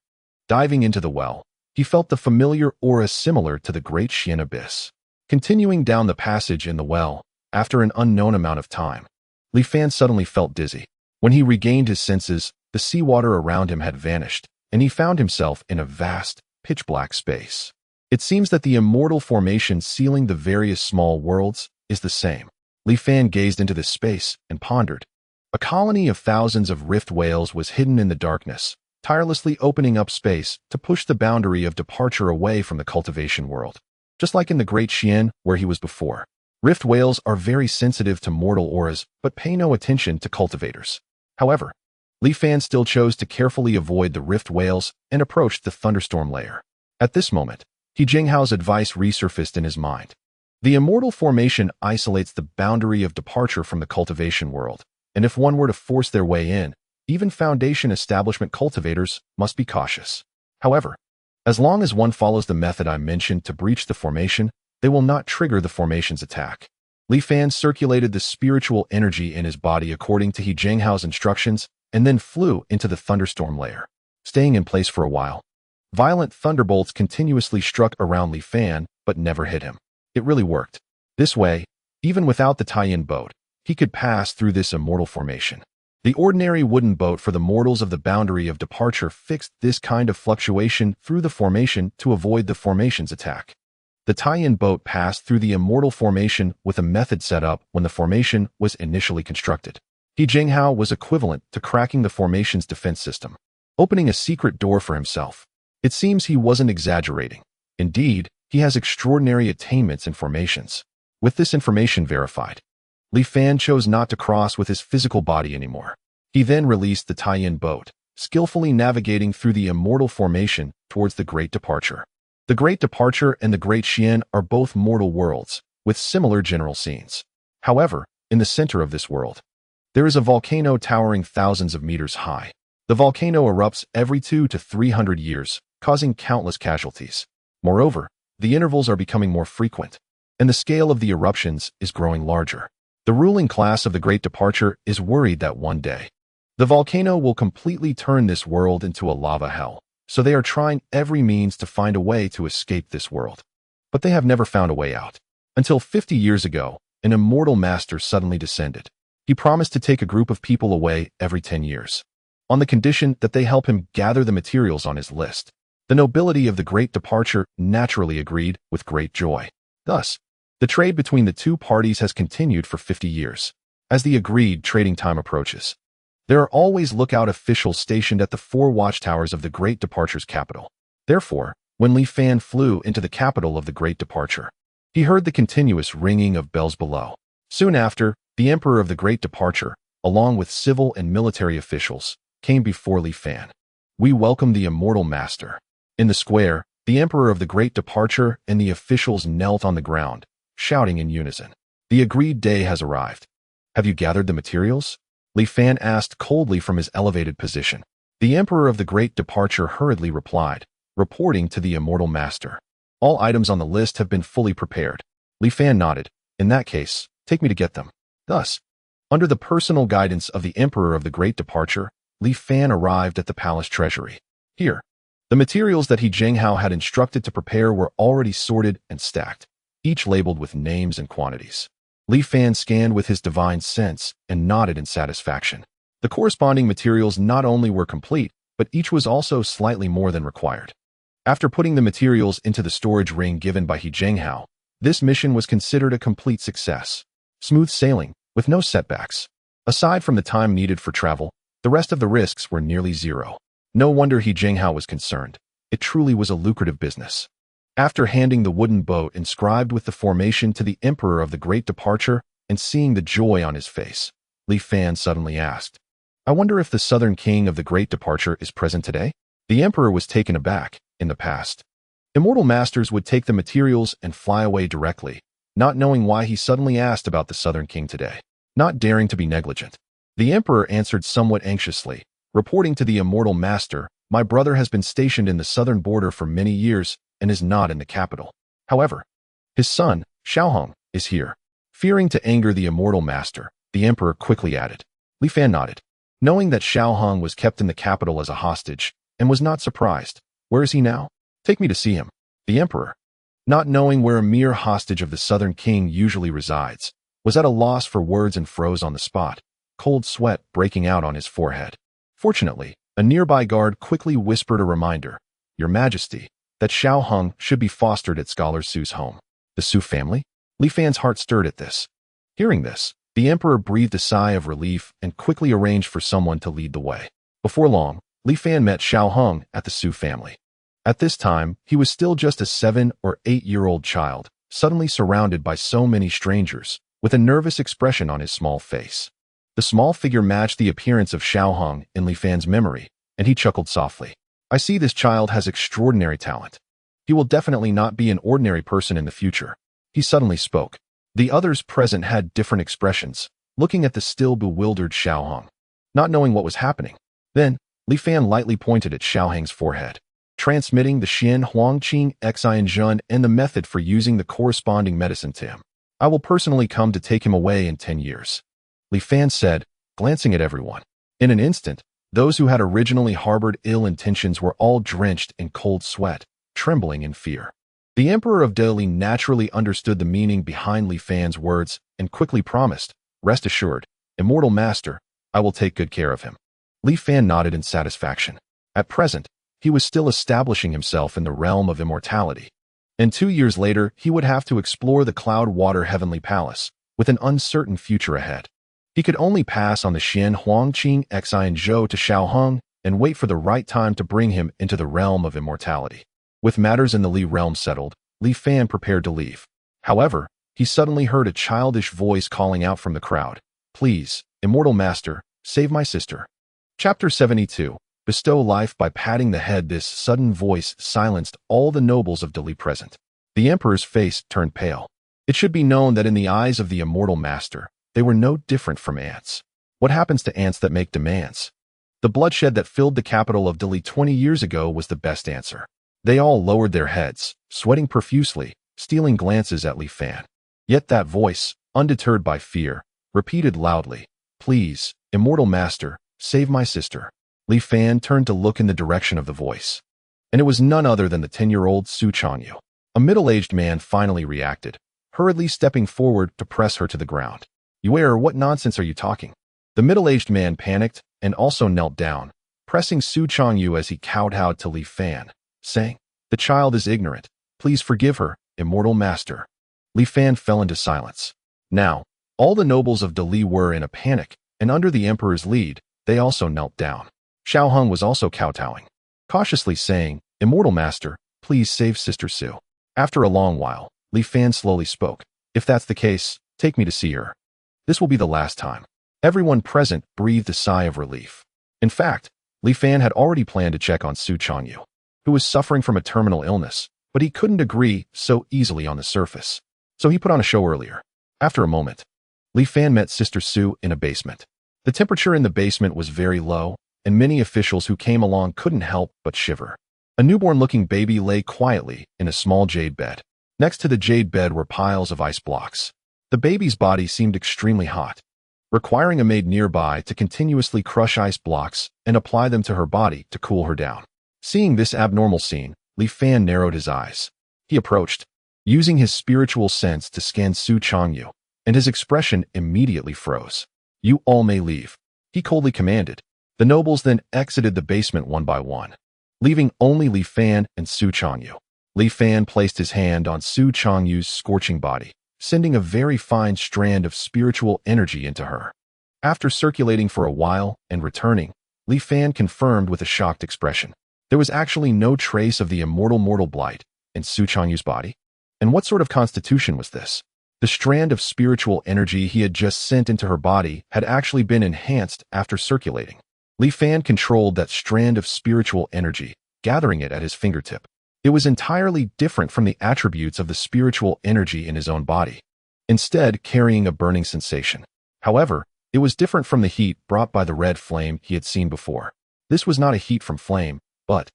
Diving into the well, he felt the familiar aura similar to the Great Xian Abyss. Continuing down the passage in the well, after an unknown amount of time, Li Fan suddenly felt dizzy. When he regained his senses, the seawater around him had vanished, and he found himself in a vast, pitch-black space. It seems that the immortal formation sealing the various small worlds is the same. Li Fan gazed into this space and pondered. A colony of thousands of rift whales was hidden in the darkness, tirelessly opening up space to push the boundary of departure away from the cultivation world. Just like in the Great Xian, where he was before, rift whales are very sensitive to mortal auras but pay no attention to cultivators. However, Li Fan still chose to carefully avoid the rift whales and approached the thunderstorm layer. At this moment, He Jinghao's advice resurfaced in his mind. The immortal formation isolates the boundary of departure from the cultivation world, and if one were to force their way in, even foundation establishment cultivators must be cautious. However, as long as one follows the method I mentioned to breach the formation, they will not trigger the formation's attack. Li Fan circulated the spiritual energy in his body according to He Jinghao's instructions and then flew into the thunderstorm layer. Staying in place for a while, violent thunderbolts continuously struck around Li Fan but never hit him. It really worked. This way, even without the tie-in boat, he could pass through this immortal formation. The ordinary wooden boat for the mortals of the boundary of departure fixed this kind of fluctuation through the formation to avoid the formation's attack. The tie-in boat passed through the immortal formation with a method set up when the formation was initially constructed. He Jinghao was equivalent to cracking the formation's defense system, opening a secret door for himself. It seems he wasn't exaggerating. Indeed, he has extraordinary attainments in formations. With this information verified, Li Fan chose not to cross with his physical body anymore. He then released the tie-in boat, skillfully navigating through the immortal formation towards the Great Departure. The Great Departure and the Great Xian are both mortal worlds, with similar general scenes. However, in the center of this world, there is a volcano towering thousands of meters high. The volcano erupts every 200 to 300 years, causing countless casualties. Moreover, the intervals are becoming more frequent, and the scale of the eruptions is growing larger. The ruling class of the Great Departure is worried that one day, the volcano will completely turn this world into a lava hell, so they are trying every means to find a way to escape this world. But they have never found a way out. Until 50 years ago, an immortal master suddenly descended. He promised to take a group of people away every 10 years, on the condition that they help him gather the materials on his list. The nobility of the Great Departure naturally agreed with great joy. Thus, the trade between the two parties has continued for 50 years. As the agreed trading time approaches, there are always lookout officials stationed at the 4 watchtowers of the Great Departure's capital. Therefore, when Li Fan flew into the capital of the Great Departure, he heard the continuous ringing of bells below. Soon after, the Emperor of the Great Departure, along with civil and military officials, came before Li Fan. We welcome the immortal master. In the square, the Emperor of the Great Departure and the officials knelt on the ground, shouting in unison. The agreed day has arrived. Have you gathered the materials? Li Fan asked coldly from his elevated position. The Emperor of the Great Departure hurriedly replied, reporting to the immortal master. All items on the list have been fully prepared. Li Fan nodded. In that case, take me to get them. Thus, under the personal guidance of the Emperor of the Great Departure, Li Fan arrived at the palace treasury. Here, the materials that He Jinghao had instructed to prepare were already sorted and stacked, each labeled with names and quantities. Li Fan scanned with his divine sense and nodded in satisfaction. The corresponding materials not only were complete, but each was also slightly more than required. After putting the materials into the storage ring given by He Jinghao, this mission was considered a complete success. Smooth sailing, with no setbacks. Aside from the time needed for travel, the rest of the risks were nearly zero. No wonder He Jinghao was concerned. It truly was a lucrative business. After handing the wooden boat inscribed with the formation to the Emperor of the Great Departure and seeing the joy on his face, Li Fan suddenly asked, "I wonder if the Southern King of the Great Departure is present today?" The Emperor was taken aback. In the past, immortal masters would take the materials and fly away directly, not knowing why he suddenly asked about the Southern King today. Not daring to be negligent, the Emperor answered somewhat anxiously, reporting to the immortal master, "My brother has been stationed in the southern border for many years and is not in the capital. However, his son, Xiaohong, is here." Fearing to anger the immortal master, the Emperor quickly added. Li Fan nodded, knowing that Xiaohong was kept in the capital as a hostage, and was not surprised. "Where is he now? Take me to see him." The Emperor, not knowing where a mere hostage of the Southern King usually resides, was at a loss for words and froze on the spot, cold sweat breaking out on his forehead. Fortunately, a nearby guard quickly whispered a reminder, "Your Majesty, that Xiaohong should be fostered at Scholar Su's home." The Su family? Li Fan's heart stirred at this. Hearing this, the Emperor breathed a sigh of relief and quickly arranged for someone to lead the way. Before long, Li Fan met Xiaohong at the Su family. At this time, he was still just a 7 or 8-year-old child, suddenly surrounded by so many strangers, with a nervous expression on his small face. The small figure matched the appearance of Xiaohong in Li Fan's memory, and he chuckled softly. "I see this child has extraordinary talent. He will definitely not be an ordinary person in the future." He suddenly spoke. The others present had different expressions, looking at the still bewildered Xiaohong, not knowing what was happening. Then, Li Fan lightly pointed at Xiaohong's forehead, transmitting the Xian Huangqing Xianzhen and the method for using the corresponding medicine to him. "I will personally come to take him away in 10 years. Li Fan said, glancing at everyone. In an instant, those who had originally harbored ill intentions were all drenched in cold sweat, trembling in fear. The Emperor of Delhi naturally understood the meaning behind Li Fan's words and quickly promised, "Rest assured, immortal master, I will take good care of him." Li Fan nodded in satisfaction. At present, he was still establishing himself in the realm of immortality. And 2 years later, he would have to explore the Cloud Water Heavenly Palace, with an uncertain future ahead. He could only pass on the Xian Huangqing Xianzhou to Xiaohong and wait for the right time to bring him into the realm of immortality. With matters in the Li realm settled, Li Fan prepared to leave. However, he suddenly heard a childish voice calling out from the crowd, "Please, immortal master, save my sister." Chapter 72. Bestow life by patting the head. This sudden voice silenced all the nobles of Delhi present. The Emperor's face turned pale. It should be known that in the eyes of the immortal master, they were no different from ants. What happens to ants that make demands? The bloodshed that filled the capital of Delhi 20 years ago was the best answer. They all lowered their heads, sweating profusely, stealing glances at Li Fan. Yet that voice, undeterred by fear, repeated loudly, "Please, immortal master, save my sister." Li Fan turned to look in the direction of the voice. And it was none other than the 10-year-old Su Changyu. A middle-aged man finally reacted, hurriedly stepping forward to press her to the ground. "Yue, what nonsense are you talking?" The middle-aged man panicked and also knelt down, pressing Su Changyu as he kowtowed to Li Fan, saying, "The child is ignorant. Please forgive her, immortal master." Li Fan fell into silence. Now, all the nobles of Delhi were in a panic, and under the emperor's lead, they also knelt down. Xiaohong was also kowtowing, cautiously saying, "Immortal master, please save Sister Su." After a long while, Li Fan slowly spoke, "If that's the case, take me to see her. This will be the last time." Everyone present breathed a sigh of relief. In fact, Li Fan had already planned to check on Su Changyu, who was suffering from a terminal illness, but he couldn't agree so easily on the surface. So he put on a show earlier. After a moment, Li Fan met Sister Su in a basement. The temperature in the basement was very low, and many officials who came along couldn't help but shiver. A newborn-looking baby lay quietly in a small jade bed. Next to the jade bed were piles of ice blocks. The baby's body seemed extremely hot, requiring a maid nearby to continuously crush ice blocks and apply them to her body to cool her down. Seeing this abnormal scene, Li Fan narrowed his eyes. He approached, using his spiritual sense to scan Su Changyu, and his expression immediately froze. "You all may leave," he coldly commanded. The nobles then exited the basement one by one, leaving only Li Fan and Su Changyu. Li Fan placed his hand on Su Changyu's scorching body, sending a very fine strand of spiritual energy into her. After circulating for a while and returning, Li Fan confirmed with a shocked expression. There was actually no trace of the immortal mortal blight in Su Changyu's body. And what sort of constitution was this? The strand of spiritual energy he had just sent into her body had actually been enhanced after circulating. Li Fan controlled that strand of spiritual energy, gathering it at his fingertip. It was entirely different from the attributes of the spiritual energy in his own body, instead carrying a burning sensation. However, it was different from the heat brought by the red flame he had seen before. This was not a heat from flame, but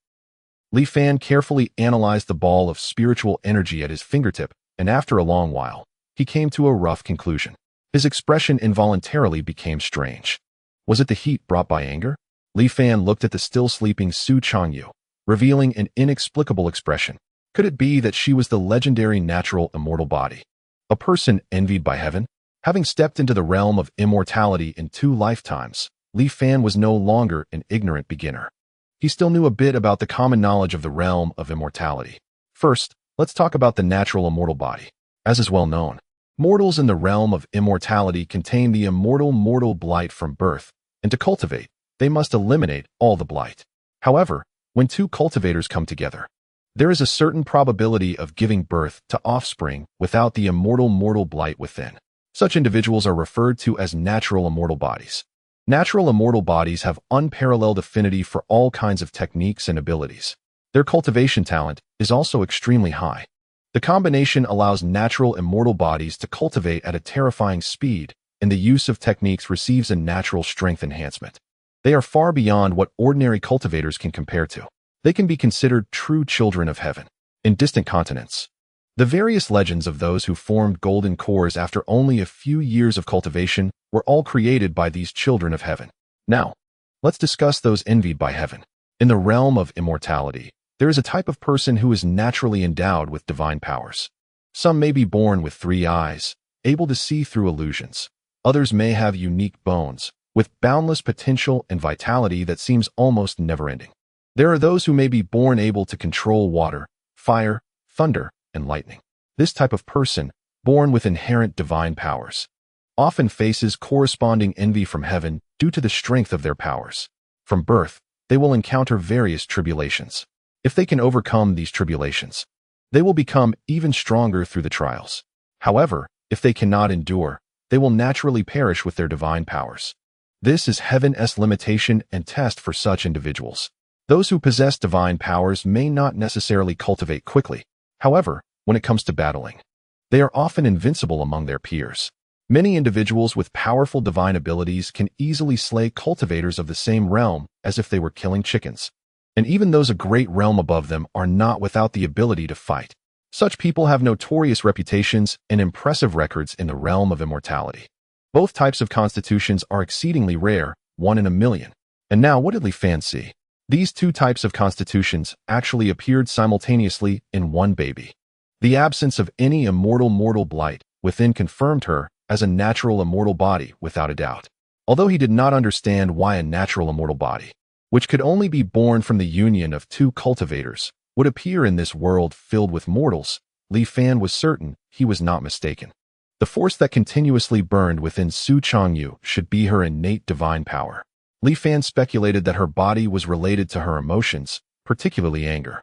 Li Fan carefully analyzed the ball of spiritual energy at his fingertip, and after a long while, he came to a rough conclusion. His expression involuntarily became strange. Was it the heat brought by anger? Li Fan looked at the still sleeping Su Changyu, revealing an inexplicable expression. Could it be that she was the legendary natural immortal body? A person envied by heaven? Having stepped into the realm of immortality in 2 lifetimes, Li Fan was no longer an ignorant beginner. He still knew a bit about the common knowledge of the realm of immortality. First, let's talk about the natural immortal body. As is well known, mortals in the realm of immortality contain the immortal mortal blight from birth, and to cultivate, they must eliminate all the blight. However, when 2 cultivators come together, there is a certain probability of giving birth to offspring without the immortal mortal blight within. Such individuals are referred to as natural immortal bodies. Natural immortal bodies have unparalleled affinity for all kinds of techniques and abilities. Their cultivation talent is also extremely high. The combination allows natural immortal bodies to cultivate at a terrifying speed, and the use of techniques receives a natural strength enhancement. They are far beyond what ordinary cultivators can compare to. They can be considered true children of heaven. In distant continents, the various legends of those who formed golden cores after only a few years of cultivation were all created by these children of heaven. Now, let's discuss those envied by heaven. In the realm of immortality, there is a type of person who is naturally endowed with divine powers. Some may be born with 3 eyes, able to see through illusions. Others may have unique bones, with boundless potential and vitality that seems almost never-ending. There are those who may be born able to control water, fire, thunder, and lightning. This type of person, born with inherent divine powers, often faces corresponding envy from heaven due to the strength of their powers. From birth, they will encounter various tribulations. If they can overcome these tribulations, they will become even stronger through the trials. However, if they cannot endure, they will naturally perish with their divine powers. This is heaven's limitation and test for such individuals. Those who possess divine powers may not necessarily cultivate quickly. However, when it comes to battling, they are often invincible among their peers. Many individuals with powerful divine abilities can easily slay cultivators of the same realm as if they were killing chickens. And even those a great realm above them are not without the ability to fight. Such people have notorious reputations and impressive records in the realm of immortality. Both types of constitutions are exceedingly rare, 1 in a million. And now what did Li Fan see? These 2 types of constitutions actually appeared simultaneously in one baby. The absence of any immortal mortal blight within confirmed her as a natural immortal body without a doubt. Although he did not understand why a natural immortal body, which could only be born from the union of 2 cultivators, would appear in this world filled with mortals, Li Fan was certain he was not mistaken. The force that continuously burned within Su Changyu should be her innate divine power. Li Fan speculated that her body was related to her emotions, particularly anger.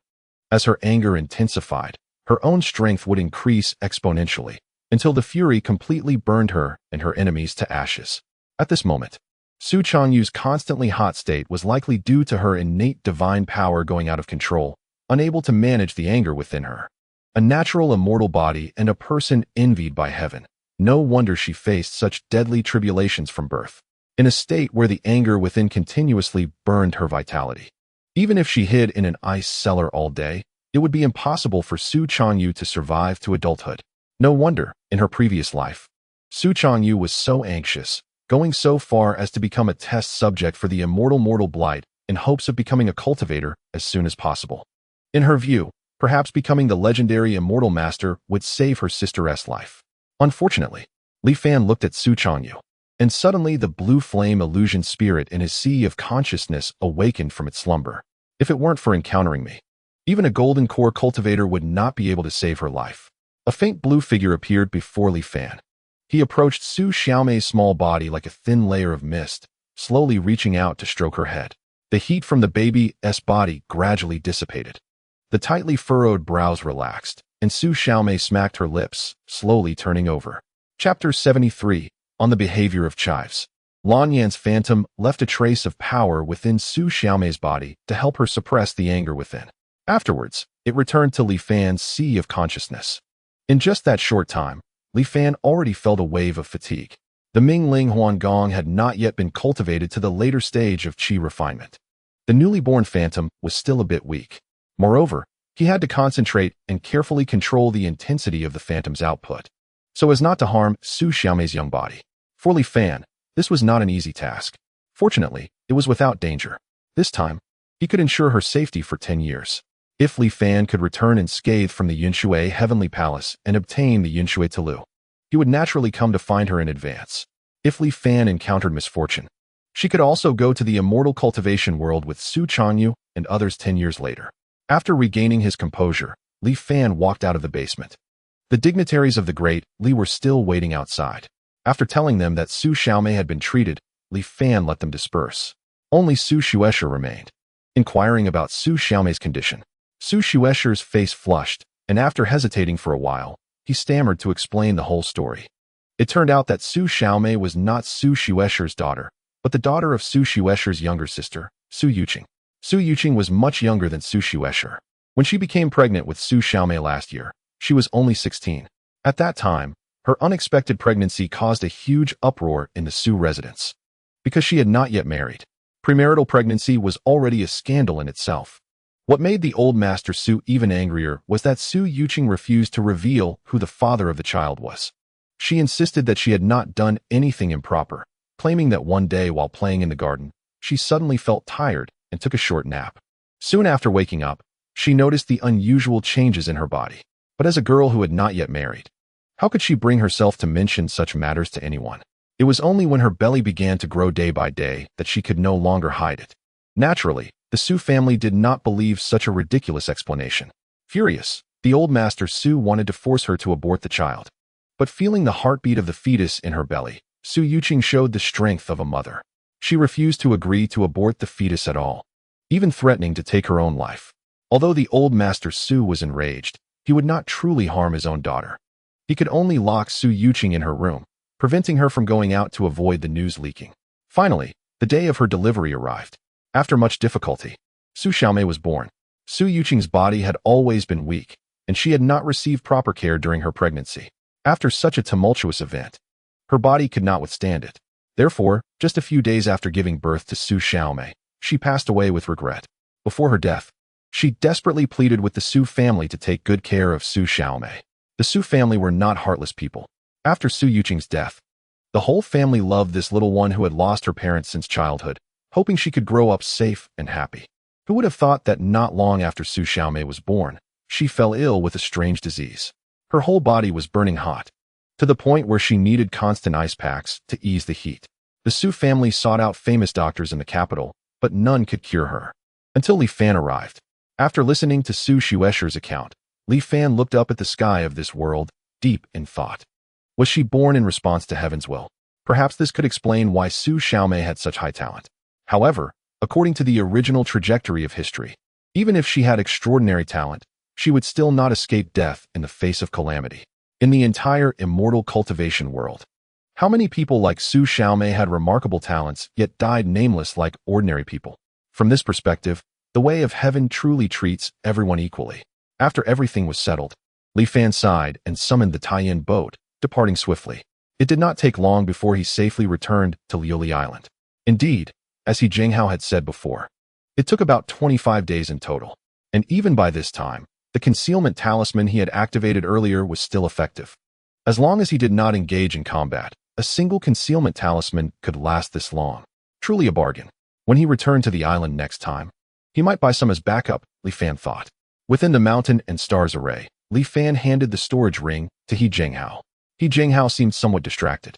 As her anger intensified, her own strength would increase exponentially, until the fury completely burned her and her enemies to ashes. At this moment, Su Changyu's constantly hot state was likely due to her innate divine power going out of control, unable to manage the anger within her. A natural immortal body and a person envied by heaven. No wonder she faced such deadly tribulations from birth, in a state where the anger within continuously burned her vitality. Even if she hid in an ice cellar all day, it would be impossible for Su Changyu to survive to adulthood. No wonder, in her previous life, Su Changyu was so anxious, going so far as to become a test subject for the immortal mortal blight in hopes of becoming a cultivator as soon as possible. In her view, perhaps becoming the legendary immortal master would save her sister's life. Unfortunately, Li Fan looked at Su Changyu, and suddenly the blue flame illusion spirit in his sea of consciousness awakened from its slumber. If it weren't for encountering me, even a golden core cultivator would not be able to save her life. A faint blue figure appeared before Li Fan. He approached Su Xiaomei's small body like a thin layer of mist, slowly reaching out to stroke her head. The heat from the baby's body gradually dissipated. The tightly furrowed brows relaxed, and Su Xiaomei smacked her lips, slowly turning over. Chapter 73, On the Behavior of Chives. Lan Yan's phantom left a trace of power within Su Xiaomei's body to help her suppress the anger within. Afterwards, it returned to Li Fan's sea of consciousness. In just that short time, Li Fan already felt a wave of fatigue. The Mingling Huangong had not yet been cultivated to the later stage of qi refinement. The newly born phantom was still a bit weak. Moreover, he had to concentrate and carefully control the intensity of the phantom's output, so as not to harm Su Xiaomei's young body. For Li Fan, this was not an easy task. Fortunately, it was without danger. This time, he could ensure her safety for 10 years. If Li Fan could return unscathed from the Yunshui Heavenly Palace and obtain the Yunshui Tulu, he would naturally come to find her in advance. If Li Fan encountered misfortune, she could also go to the immortal cultivation world with Su Changyu and others 10 years later. After regaining his composure, Li Fan walked out of the basement. The dignitaries of the great Li were still waiting outside. After telling them that Su Xiaomei had been treated, Li Fan let them disperse. Only Su Xueshe remained. Inquiring about Su Xiaomei's condition, Su Xueshe's face flushed, and after hesitating for a while, he stammered to explain the whole story. It turned out that Su Xiaomei was not Su Xueshe's daughter, but the daughter of Su Xueshe's younger sister, Su Yuqing. Su Yuqing was much younger than Su Xueshe. When she became pregnant with Su Xiaomei last year, she was only 16. At that time, her unexpected pregnancy caused a huge uproar in the Su residence. Because she had not yet married, premarital pregnancy was already a scandal in itself. What made the old master Su even angrier was that Su Yuqing refused to reveal who the father of the child was. She insisted that she had not done anything improper, claiming that one day while playing in the garden, she suddenly felt tired and took a short nap. Soon after waking up, she noticed the unusual changes in her body. But as a girl who had not yet married, how could she bring herself to mention such matters to anyone? It was only when her belly began to grow day by day that she could no longer hide it. Naturally, the Su family did not believe such a ridiculous explanation. Furious, the old master Su wanted to force her to abort the child. But feeling the heartbeat of the fetus in her belly, Su Yuqing showed the strength of a mother. She refused to agree to abort the fetus at all, even threatening to take her own life. Although the old master Su was enraged, he would not truly harm his own daughter. He could only lock Su Yuqing in her room, preventing her from going out to avoid the news leaking. Finally, the day of her delivery arrived. After much difficulty, Su Xiaomei was born. Su Yuqing's body had always been weak, and she had not received proper care during her pregnancy. After such a tumultuous event, her body could not withstand it. Therefore, just a few days after giving birth to Su Xiaomei, she passed away with regret. Before her death, she desperately pleaded with the Su family to take good care of Su Xiaomei. The Su family were not heartless people. After Su Yuqing's death, the whole family loved this little one who had lost her parents since childhood, hoping she could grow up safe and happy. Who would have thought that not long after Su Xiaomei was born, she fell ill with a strange disease. Her whole body was burning hot, to the point where she needed constant ice packs to ease the heat. The Su family sought out famous doctors in the capital, but none could cure her. Until Li Fan arrived. After listening to Su Xueshe's account, Li Fan looked up at the sky of this world, deep in thought. Was she born in response to heaven's will? Perhaps this could explain why Su Xiaomei had such high talent. However, according to the original trajectory of history, even if she had extraordinary talent, she would still not escape death in the face of calamity. In the entire immortal cultivation world, how many people like Su Xiaomei had remarkable talents yet died nameless like ordinary people? From this perspective, the way of heaven truly treats everyone equally. After everything was settled, Li Fan sighed and summoned the Taiyin boat, departing swiftly. It did not take long before he safely returned to Liuli Island. Indeed, as He Jinghao had said before, it took about 25 days in total, and even by this time, the concealment talisman he had activated earlier was still effective. As long as he did not engage in combat, a single concealment talisman could last this long. Truly a bargain. When he returned to the island next time, he might buy some as backup, Li Fan thought. Within the mountain and stars array, Li Fan handed the storage ring to He Jinghao. He Jinghao seemed somewhat distracted,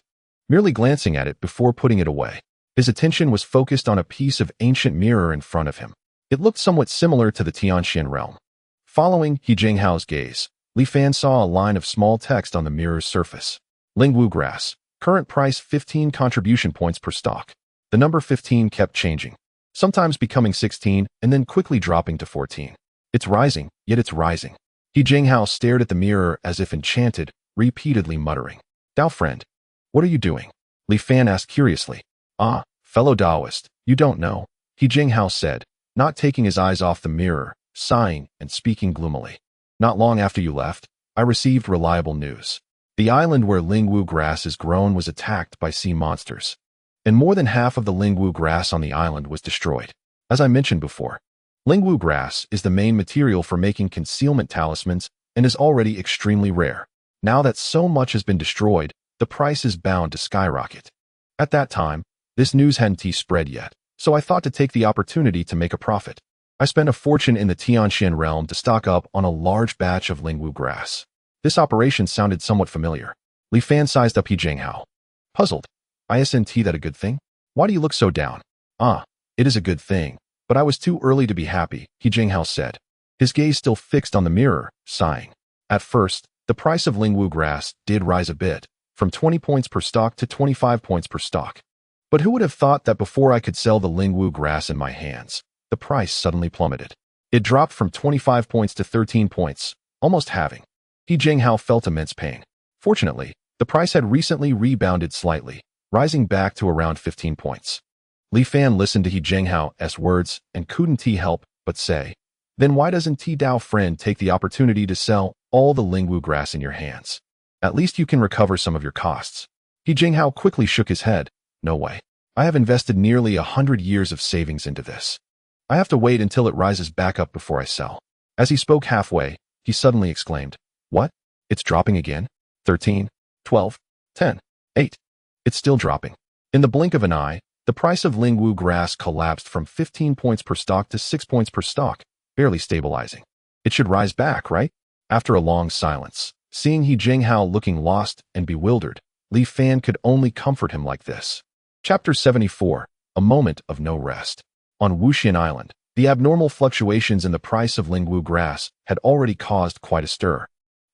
merely glancing at it before putting it away. His attention was focused on a piece of ancient mirror in front of him. It looked somewhat similar to the Tianxian realm. Following He Jinghao's gaze, Li Fan saw a line of small text on the mirror's surface. Lingwu grass. Current price 15 contribution points per stock. The number 15 kept changing, sometimes becoming 16 and then quickly dropping to 14. It's rising, yet it's rising. He Jinghao stared at the mirror as if enchanted, repeatedly muttering. Dao friend, what are you doing? Li Fan asked curiously. Ah, fellow Taoist, you don't know, He Jinghao said, not taking his eyes off the mirror, sighing and speaking gloomily. Not long after you left, I received reliable news. The island where Lingwu grass is grown was attacked by sea monsters, and more than half of the Lingwu grass on the island was destroyed. As I mentioned before, Lingwu grass is the main material for making concealment talismans and is already extremely rare. Now that so much has been destroyed, the price is bound to skyrocket. At that time, this news hadn't spread yet, so I thought to take the opportunity to make a profit. I spent a fortune in the Tianxian realm to stock up on a large batch of Lingwu grass. This operation sounded somewhat familiar. Li Fan sized up He Jinghao. Puzzled. Isn't that a good thing? Why do you look so down? Ah, it is a good thing, but I was too early to be happy, He Jinghao said, his gaze still fixed on the mirror, sighing. At first, the price of Lingwu grass did rise a bit, from 20 points per stock to 25 points per stock. But who would have thought that before I could sell the Lingwu grass in my hands, the price suddenly plummeted. It dropped from 25 points to 13 points, almost halving. He Jinghao felt immense pain. Fortunately, the price had recently rebounded slightly, rising back to around 15 points. Li Fan listened to He Jinghao's words and couldn't help but say, then why doesn't Dao friend take the opportunity to sell all the Lingwu grass in your hands? At least you can recover some of your costs. He Jinghao quickly shook his head. No way. I have invested nearly 100 years of savings into this. I have to wait until it rises back up before I sell. As he spoke halfway, he suddenly exclaimed, what? It's dropping again? 13, 12, 10, 8. It's still dropping. In the blink of an eye, the price of Lingwu grass collapsed from 15 points per stock to 6 points per stock, barely stabilizing. It should rise back, right? After a long silence, seeing He Jinghao looking lost and bewildered, Li Fan could only comfort him like this. Chapter 74, A Moment of No Rest. On Wuxian Island, the abnormal fluctuations in the price of Lingwu grass had already caused quite a stir.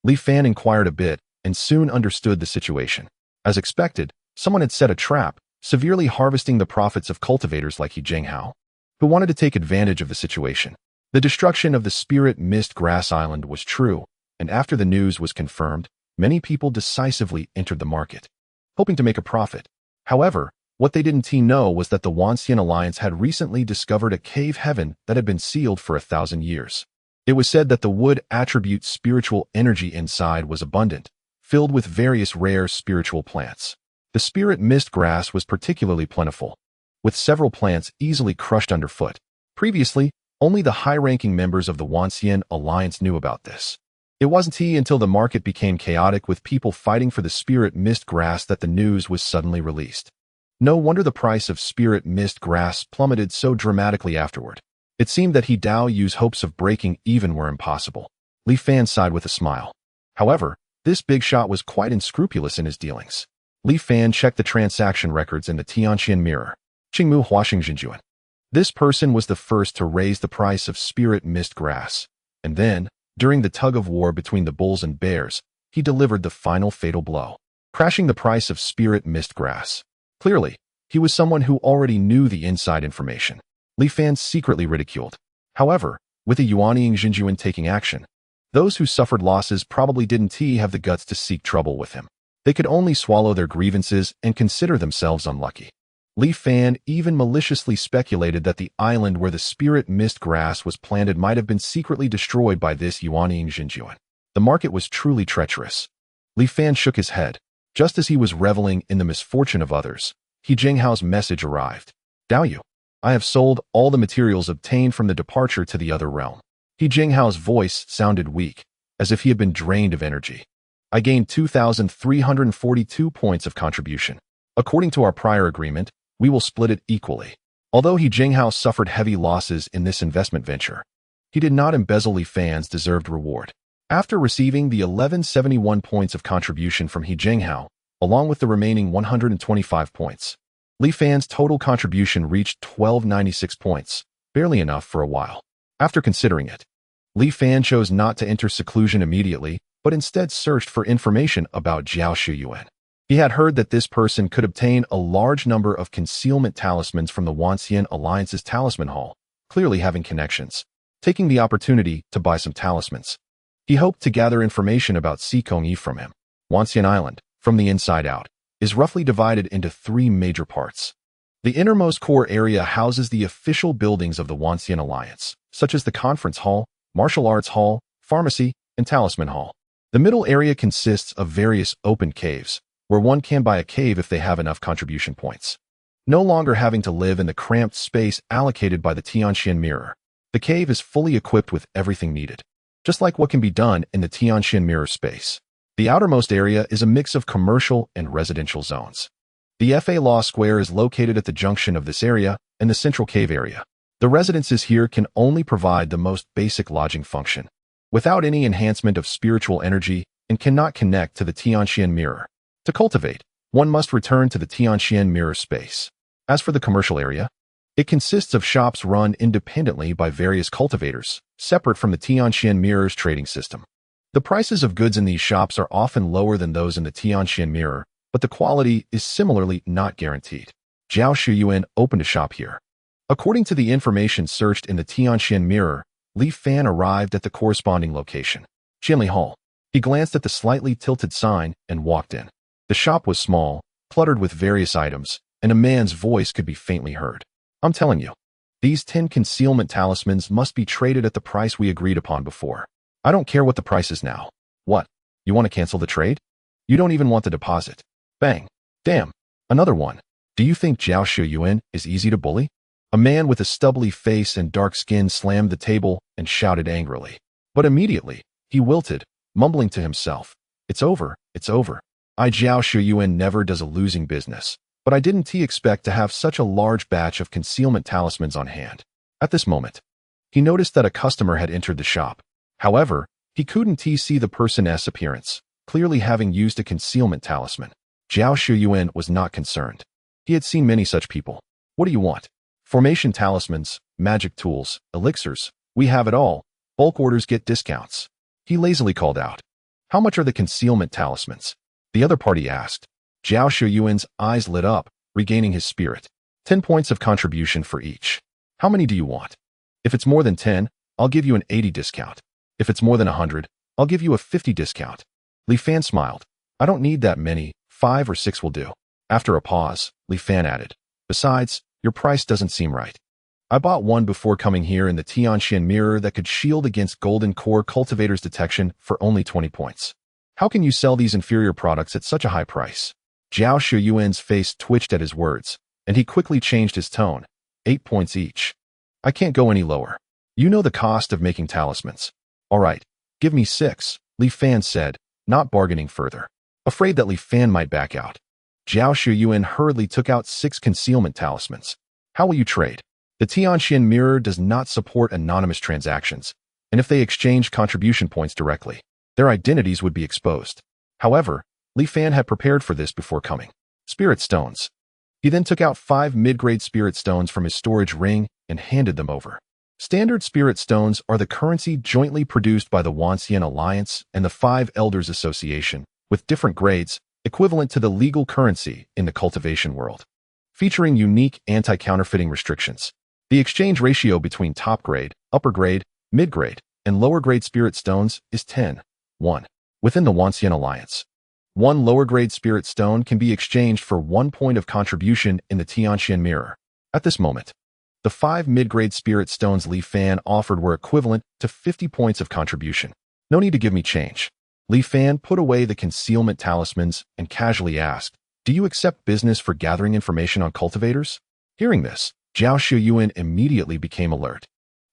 Li Fan inquired a bit and soon understood the situation. As expected, someone had set a trap, severely harvesting the profits of cultivators like He Jinghao, who wanted to take advantage of the situation. The destruction of the Spirit Mist Grass Island was true, and after the news was confirmed, many people decisively entered the market, hoping to make a profit. However, what they didn't know was that the Wanxian Alliance had recently discovered a cave heaven that had been sealed for 1,000 years. It was said that the wood attribute spiritual energy inside was abundant, filled with various rare spiritual plants. The Spirit Mist Grass was particularly plentiful, with several plants easily crushed underfoot. Previously, only the high-ranking members of the Wanxian Alliance knew about this. It wasn't until the market became chaotic with people fighting for the Spirit Mist Grass that the news was suddenly released. No wonder the price of Spirit Mist Grass plummeted so dramatically afterward. It seemed that He Dao Yu's hopes of breaking even were impossible. Li Fan sighed with a smile. However, this big shot was quite unscrupulous in his dealings. Li Fan checked the transaction records in the Tianxian mirror. Qingmu Huaxing Jinjuan. This person was the first to raise the price of Spirit Mist Grass, and then, during the tug-of-war between the bulls and bears, he delivered the final fatal blow, crashing the price of Spirit Mist Grass. Clearly, he was someone who already knew the inside information. Li Fan secretly ridiculed. However, with the Yuanying Jinjuan taking action, those who suffered losses probably didn't have the guts to seek trouble with him. They could only swallow their grievances and consider themselves unlucky. Li Fan even maliciously speculated that the island where the Spirit Mist Grass was planted might have been secretly destroyed by this Yuanying Jinjuan. The market was truly treacherous. Li Fan shook his head. Just as he was reveling in the misfortune of others, He Jinghao's message arrived. Dao Yu, I have sold all the materials obtained from the departure to the other realm. He Jinghao's voice sounded weak, as if he had been drained of energy. I gained 2,342 points of contribution. According to our prior agreement, we will split it equally. Although He Jinghao suffered heavy losses in this investment venture, he did not embezzle Li Fan's deserved reward. After receiving the 1171 points of contribution from He Jinghao, along with the remaining 125 points, Li Fan's total contribution reached 1296 points, barely enough for a while. After considering it, Li Fan chose not to enter seclusion immediately, but instead searched for information about Zhao Shuyuan. He had heard that this person could obtain a large number of concealment talismans from the Wanxian Alliance's Talisman Hall, clearly having connections. Taking the opportunity to buy some talismans, he hoped to gather information about Sikongyi from him. Wanxian Island, from the inside out, is roughly divided into 3 major parts. The innermost core area houses the official buildings of the Wanxian Alliance, such as the Conference Hall, Martial Arts Hall, Pharmacy, and Talisman Hall. The middle area consists of various open caves, where one can buy a cave if they have enough contribution points. No longer having to live in the cramped space allocated by the Tianxian Mirror, the cave is fully equipped with everything needed, just like what can be done in the Tianxian Mirror space. The outermost area is a mix of commercial and residential zones. The FA Law Square is located at the junction of this area and the central cave area. The residences here can only provide the most basic lodging function, without any enhancement of spiritual energy, and cannot connect to the Tianxian Mirror. To cultivate, one must return to the Tianxian Mirror space. As for the commercial area, it consists of shops run independently by various cultivators, separate from the Tianxian Mirror's trading system. The prices of goods in these shops are often lower than those in the Tianxian Mirror, but the quality is similarly not guaranteed. Zhao Shuyuan opened a shop here. According to the information searched in the Tianxian Mirror, Li Fan arrived at the corresponding location, Jianli Hall. He glanced at the slightly tilted sign and walked in. The shop was small, cluttered with various items, and a man's voice could be faintly heard. I'm telling you, these 10 concealment talismans must be traded at the price we agreed upon before. I don't care what the price is now. What? You want to cancel the trade? You don't even want the deposit. Bang. Damn. Another one. Do you think Zhao Shuyuan is easy to bully? A man with a stubbly face and dark skin slammed the table and shouted angrily. But immediately, he wilted, mumbling to himself. It's over. It's over. Zhao Shuyuan never does a losing business. But I didn't expect to have such a large batch of concealment talismans on hand. At this moment, he noticed that a customer had entered the shop. However, he couldn't see the person's appearance, clearly having used a concealment talisman. Zhao Shuyuan was not concerned. He had seen many such people. What do you want? Formation talismans, magic tools, elixirs, we have it all. Bulk orders get discounts. He lazily called out. How much are the concealment talismans? The other party asked. Zhao Shuyuan's eyes lit up, regaining his spirit. 10 points of contribution for each. How many do you want? If it's more than 10, I'll give you an 80 discount. If it's more than 100, I'll give you a 50 discount. Li Fan smiled. I don't need that many, 5 or 6 will do. After a pause, Li Fan added. Besides, your price doesn't seem right. I bought one before coming here in the Tianxian Mirror that could shield against Golden Core Cultivator's detection for only 20 points. How can you sell these inferior products at such a high price? Zhao Shuyuan's face twitched at his words, and he quickly changed his tone. 8 points each. I can't go any lower. You know the cost of making talismans. All right, give me 6, Li Fan said, not bargaining further. Afraid that Li Fan might back out, Zhao Shuyuan hurriedly took out 6 concealment talismans. How will you trade? The Tianxian Mirror does not support anonymous transactions, and if they exchange contribution points directly, their identities would be exposed. However, Li Fan had prepared for this before coming. Spirit stones. He then took out 5 mid-grade spirit stones from his storage ring and handed them over. Standard spirit stones are the currency jointly produced by the Wanxian Alliance and the 5 Elders Association, with different grades, equivalent to the legal currency in the cultivation world. Featuring unique anti-counterfeiting restrictions. The exchange ratio between top grade, upper grade, mid-grade, and lower grade spirit stones is 10:1. Within the Wanxian Alliance, 1 lower grade spirit stone can be exchanged for 1 point of contribution in the Tianxian Mirror. At this moment, the 5 mid-grade spirit stones Li Fan offered were equivalent to 50 points of contribution. No need to give me change. Li Fan put away the concealment talismans and casually asked, do you accept business for gathering information on cultivators? Hearing this, Zhao Shuyuan immediately became alert.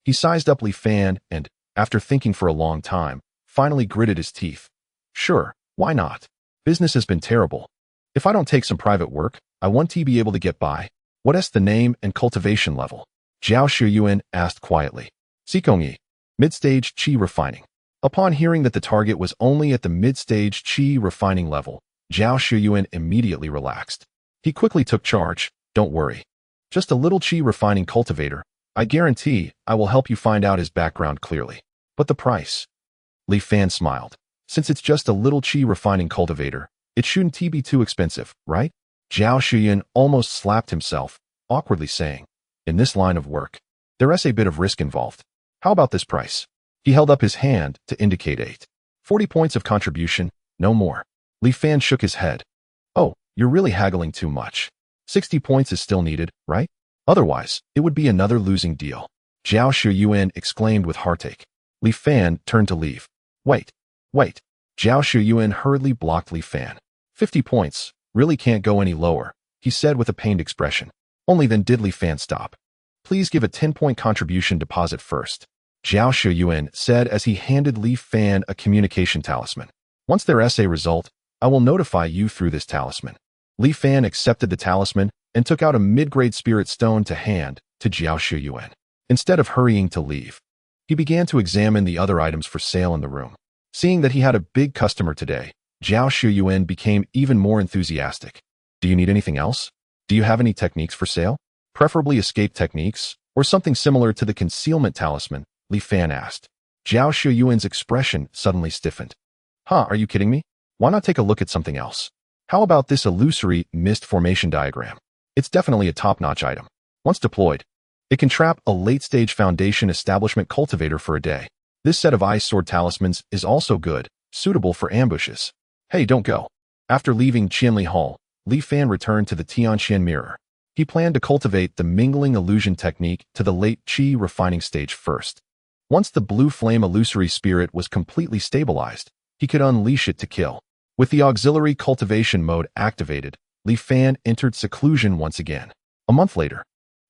He sized up Li Fan and, after thinking for a long time, finally gritted his teeth. Sure, why not? Business has been terrible. If I don't take some private work, I want to be able to get by. What is the name and cultivation level? Zhao Shuyuan asked quietly. Sikongyi, mid-stage qi refining. Upon hearing that the target was only at the mid-stage qi refining level, Zhao Shuyuan immediately relaxed. He quickly took charge. Don't worry. Just a little qi refining cultivator. I guarantee I will help you find out his background clearly. But the price? Li Fan smiled. Since it's just a little chi refining cultivator, it shouldn't be too expensive, right? Zhao Shuyan almost slapped himself, awkwardly saying, in this line of work, there's a bit of risk involved. How about this price? He held up his hand to indicate 40 points of contribution, no more. Li Fan shook his head. Oh, you're really haggling too much. 60 points is still needed, right? Otherwise, it would be another losing deal. Zhao Shuyuan exclaimed with heartache. Li Fan turned to leave. Wait. Zhao Shuyuan hurriedly blocked Li Fan. 50 points, really can't go any lower, he said with a pained expression. Only then did Li Fan stop. Please give a 10-point contribution deposit first, Zhao Shuyuan said as he handed Li Fan a communication talisman. Once there is a result, I will notify you through this talisman. Li Fan accepted the talisman and took out a mid-grade spirit stone to hand to Zhao Shuyuan. Instead of hurrying to leave, he began to examine the other items for sale in the room. Seeing that he had a big customer today, Zhao Shuyuan became even more enthusiastic. Do you need anything else? Do you have any techniques for sale? Preferably escape techniques, or something similar to the concealment talisman, Li Fan asked. Zhao Shuyuan's expression suddenly stiffened. Are you kidding me? Why not take a look at something else? How about this illusory mist formation diagram? It's definitely a top-notch item. Once deployed, it can trap a late-stage foundation establishment cultivator for a day. This set of ice sword talismans is also good, suitable for ambushes. Hey, don't go. After leaving Qianli Hall, Li Fan returned to the Tianqian mirror. He planned to cultivate the mingling illusion technique to the late qi refining stage first. Once the blue flame illusory spirit was completely stabilized, he could unleash it to kill. With the auxiliary cultivation mode activated, Li Fan entered seclusion once again. A month later,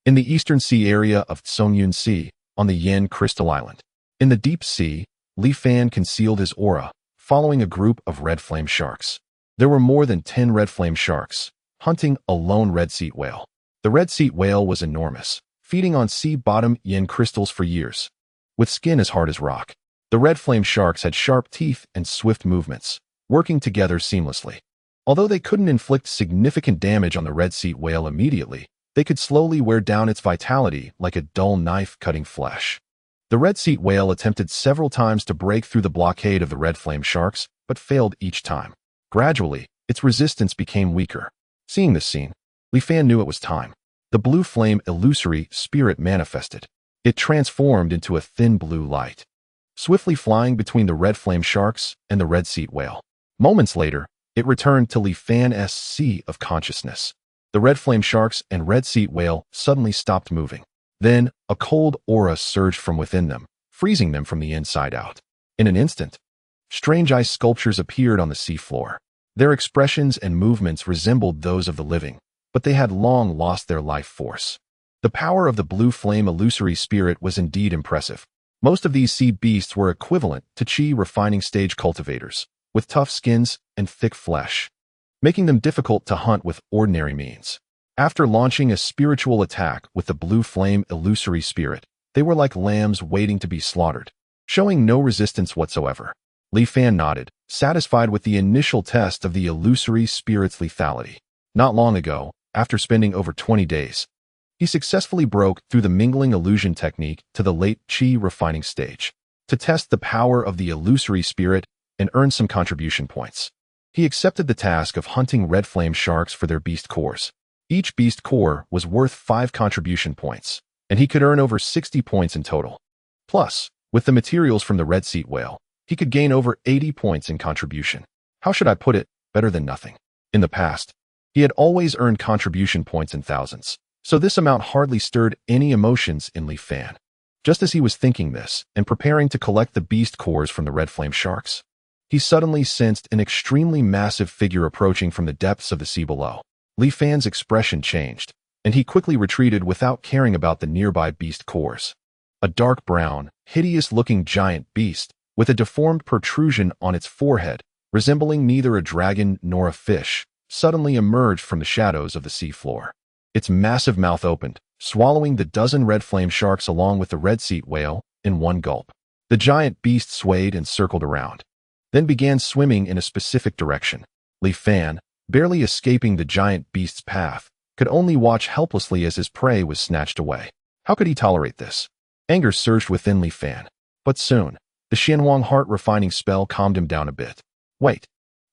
in the eastern sea area of Songyun Sea, on the Yen Crystal Island. In the deep sea, Li Fan concealed his aura, following a group of red flame sharks. There were more than 10 red flame sharks, hunting a lone red sea whale. The red sea whale was enormous, feeding on sea-bottom yen crystals for years. With skin as hard as rock, the red flame sharks had sharp teeth and swift movements, working together seamlessly. Although they couldn't inflict significant damage on the red sea whale immediately, they could slowly wear down its vitality like a dull knife cutting flesh. The red sea whale attempted several times to break through the blockade of the red flame sharks, but failed each time. Gradually, its resistance became weaker. Seeing this scene, Li Fan knew it was time. The blue flame illusory spirit manifested. It transformed into a thin blue light, swiftly flying between the red flame sharks and the red sea whale. Moments later, it returned to Li Fan's sea of consciousness. The red flame sharks and red sea whale suddenly stopped moving. Then, a cold aura surged from within them, freezing them from the inside out. In an instant, strange ice sculptures appeared on the sea floor. Their expressions and movements resembled those of the living, but they had long lost their life force. The power of the blue flame illusory spirit was indeed impressive. Most of these sea beasts were equivalent to qi refining stage cultivators, with tough skins and thick flesh, making them difficult to hunt with ordinary means. After launching a spiritual attack with the blue flame illusory spirit, they were like lambs waiting to be slaughtered, showing no resistance whatsoever. Li Fan nodded, satisfied with the initial test of the illusory spirit's lethality. Not long ago, after spending over 20 days, he successfully broke through the mingling illusion technique to the late qi refining stage to test the power of the illusory spirit and earn some contribution points. He accepted the task of hunting red flame sharks for their beast cores. Each beast core was worth 5 contribution points, and he could earn over 60 points in total. Plus, with the materials from the red sea whale, he could gain over 80 points in contribution. How should I put it? Better than nothing. In the past, he had always earned contribution points in thousands, so this amount hardly stirred any emotions in Li Fan. Just as he was thinking this and preparing to collect the beast cores from the red flame sharks, he suddenly sensed an extremely massive figure approaching from the depths of the sea below. Li Fan's expression changed, and he quickly retreated without caring about the nearby beast cores. A dark brown, hideous-looking giant beast, with a deformed protrusion on its forehead, resembling neither a dragon nor a fish, suddenly emerged from the shadows of the sea floor. Its massive mouth opened, swallowing the dozen red flame sharks along with the red sea whale in one gulp. The giant beast swayed and circled around, then began swimming in a specific direction. Li Fan, barely escaping the giant beast's path, could only watch helplessly as his prey was snatched away. How could he tolerate this? Anger surged within Li Fan. But soon, The Xianhuang heart-refining spell calmed him down a bit. Wait.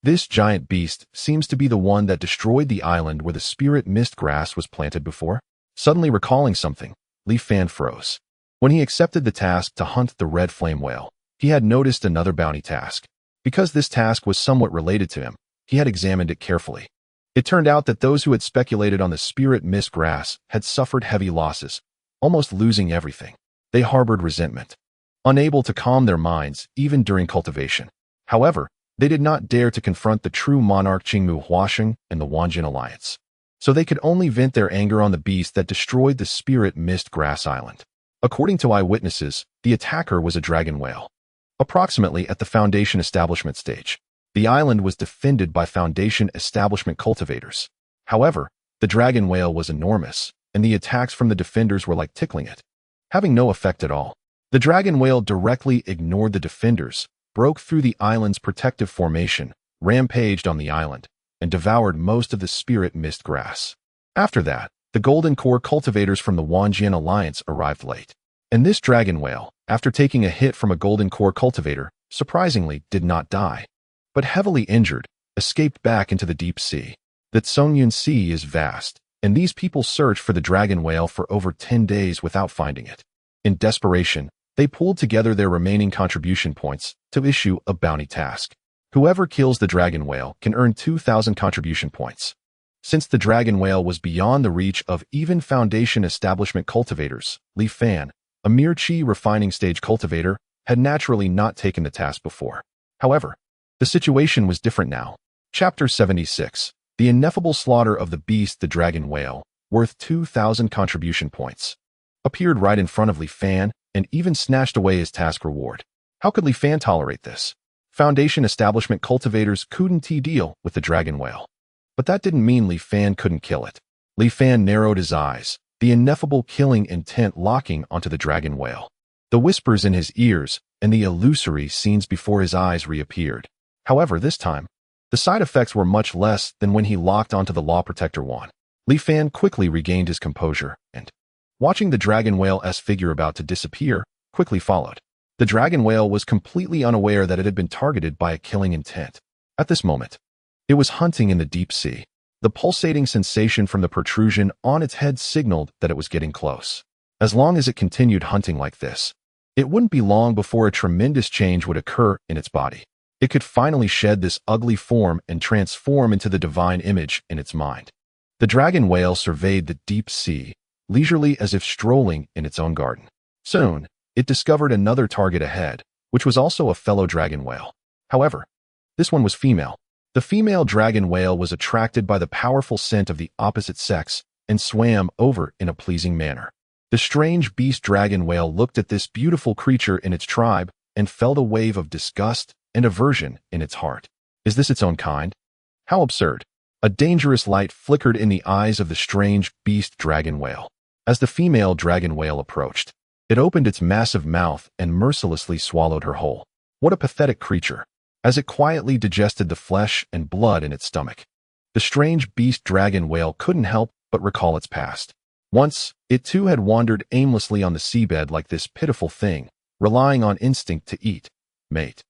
This giant beast seems to be the one that destroyed the island where the spirit mist grass was planted before. Suddenly recalling something, Li Fan froze. When he accepted the task to hunt the red flame whale, he had noticed another bounty task. Because this task was somewhat related to him, he had examined it carefully. It turned out that those who had speculated on the spirit mist grass had suffered heavy losses, almost losing everything. They harbored resentment, unable to calm their minds even during cultivation. However, they did not dare to confront the true monarch Qingmu Huasheng and the Wanjin alliance. So they could only vent their anger on the beast that destroyed the spirit mist grass island. According to eyewitnesses, the attacker was a dragon whale. Approximately at the Foundation establishment stage, the island was defended by Foundation establishment cultivators. However, the dragon whale was enormous, and the attacks from the defenders were like tickling it, having no effect at all. The dragon whale directly ignored the defenders, broke through the island's protective formation, rampaged on the island, and devoured most of the spirit mist grass. After that, the Golden Core cultivators from the Wanjian Alliance arrived late. And this dragon whale, after taking a hit from a Golden Core cultivator, surprisingly did not die, but heavily injured, escaped back into the deep sea. The Songyun Sea is vast, and these people searched for the dragon whale for over 10 days without finding it. In desperation, they pooled together their remaining contribution points to issue a bounty task. Whoever kills the dragon whale can earn 2,000 contribution points. Since the dragon whale was beyond the reach of even Foundation establishment cultivators, Li Fan, a mere chi refining stage cultivator, had naturally not taken the task before. However, the situation was different now. Chapter 76. The ineffable slaughter of the beast the dragon whale, worth 2,000 contribution points, appeared right in front of Li Fan and even snatched away his task reward. How could Li Fan tolerate this? Foundation establishment cultivators couldn't deal with the dragon whale. But that didn't mean Li Fan couldn't kill it. Li Fan narrowed his eyes, the ineffable killing intent locking onto the dragon whale. The whispers in his ears and the illusory scenes before his eyes reappeared. However, this time, the side effects were much less than when he locked onto the Law Protector wand. Li Fan quickly regained his composure and, watching the dragon whale's figure about to disappear, quickly followed. The dragon whale was completely unaware that it had been targeted by a killing intent. At this moment, it was hunting in the deep sea. The pulsating sensation from the protrusion on its head signaled that it was getting close. As long as it continued hunting like this, it wouldn't be long before a tremendous change would occur in its body. It could finally shed this ugly form and transform into the divine image in its mind. The dragon whale surveyed the deep sea, leisurely as if strolling in its own garden. Soon, it discovered another target ahead, which was also a fellow dragon whale. However, this one was female. The female dragon whale was attracted by the powerful scent of the opposite sex and swam over in a pleasing manner. The strange beast dragon whale looked at this beautiful creature in its tribe and felt a wave of disgust and aversion in its heart. Is this its own kind? How absurd. A dangerous light flickered in the eyes of the strange beast dragon whale. As the female dragon whale approached, it opened its massive mouth and mercilessly swallowed her whole. What a pathetic creature. As it quietly digested the flesh and blood in its stomach, the strange beast dragon whale couldn't help but recall its past. Once, it too had wandered aimlessly on the seabed like this pitiful thing, relying on instinct to eat, mate,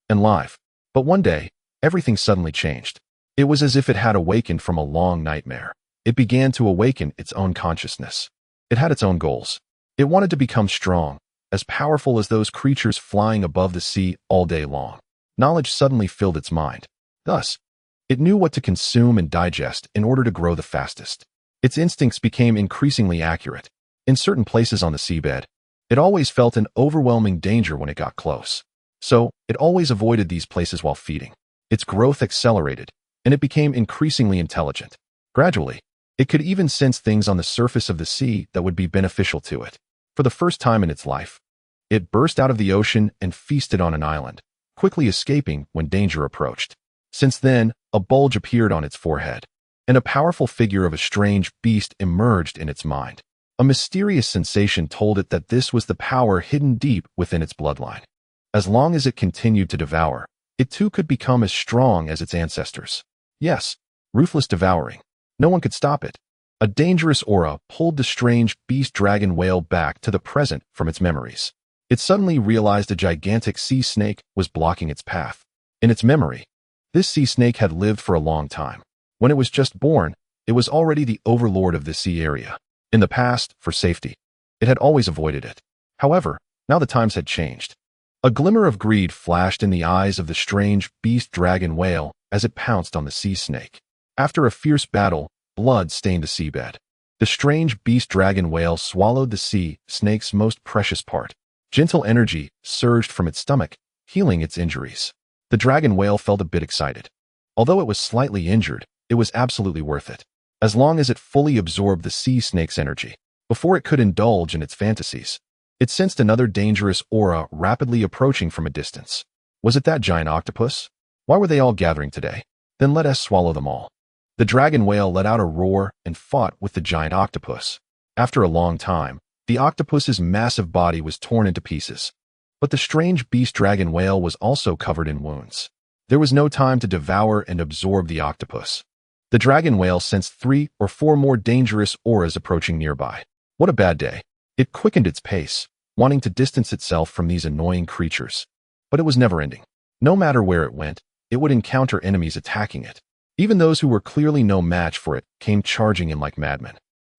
and live. But one day, everything suddenly changed. It was as if it had awakened from a long nightmare. It began to awaken its own consciousness. It had its own goals. It wanted to become strong, as powerful as those creatures flying above the sea all day long. Knowledge suddenly filled its mind. Thus, it knew what to consume and digest in order to grow the fastest. Its instincts became increasingly accurate. In certain places on the seabed, it always felt an overwhelming danger when it got close. So, it always avoided these places while feeding. Its growth accelerated, and it became increasingly intelligent. Gradually, it could even sense things on the surface of the sea that would be beneficial to it. For the first time in its life, it burst out of the ocean and feasted on an island, quickly escaping when danger approached. Since then, a bulge appeared on its forehead, and a powerful figure of a strange beast emerged in its mind. A mysterious sensation told it that this was the power hidden deep within its bloodline. As long as it continued to devour, it too could become as strong as its ancestors. Yes, ruthless devouring. No one could stop it. A dangerous aura pulled the strange beast dragon whale back to the present from its memories. It suddenly realized a gigantic sea snake was blocking its path. In its memory, this sea snake had lived for a long time. When it was just born, it was already the overlord of the sea area. In the past, for safety, it had always avoided it. However, now the times had changed. A glimmer of greed flashed in the eyes of the strange beast dragon whale as it pounced on the sea snake. After a fierce battle, blood stained the seabed. The strange beast dragon whale swallowed the sea snake's most precious part. Gentle energy surged from its stomach, healing its injuries. The dragon whale felt a bit excited. Although it was slightly injured, it was absolutely worth it, as long as it fully absorbed the sea snake's energy. Before it could indulge in its fantasies, it sensed another dangerous aura rapidly approaching from a distance. Was it that giant octopus? Why were they all gathering today? Then let us swallow them all. The dragon whale let out a roar and fought with the giant octopus. After a long time, the octopus's massive body was torn into pieces. But the strange beast dragon whale was also covered in wounds. There was no time to devour and absorb the octopus. The dragon whale sensed 3 or 4 more dangerous auras approaching nearby. What a bad day. It quickened its pace, wanting to distance itself from these annoying creatures. But it was never ending. No matter where it went, it would encounter enemies attacking it. Even those who were clearly no match for it came charging in like madmen,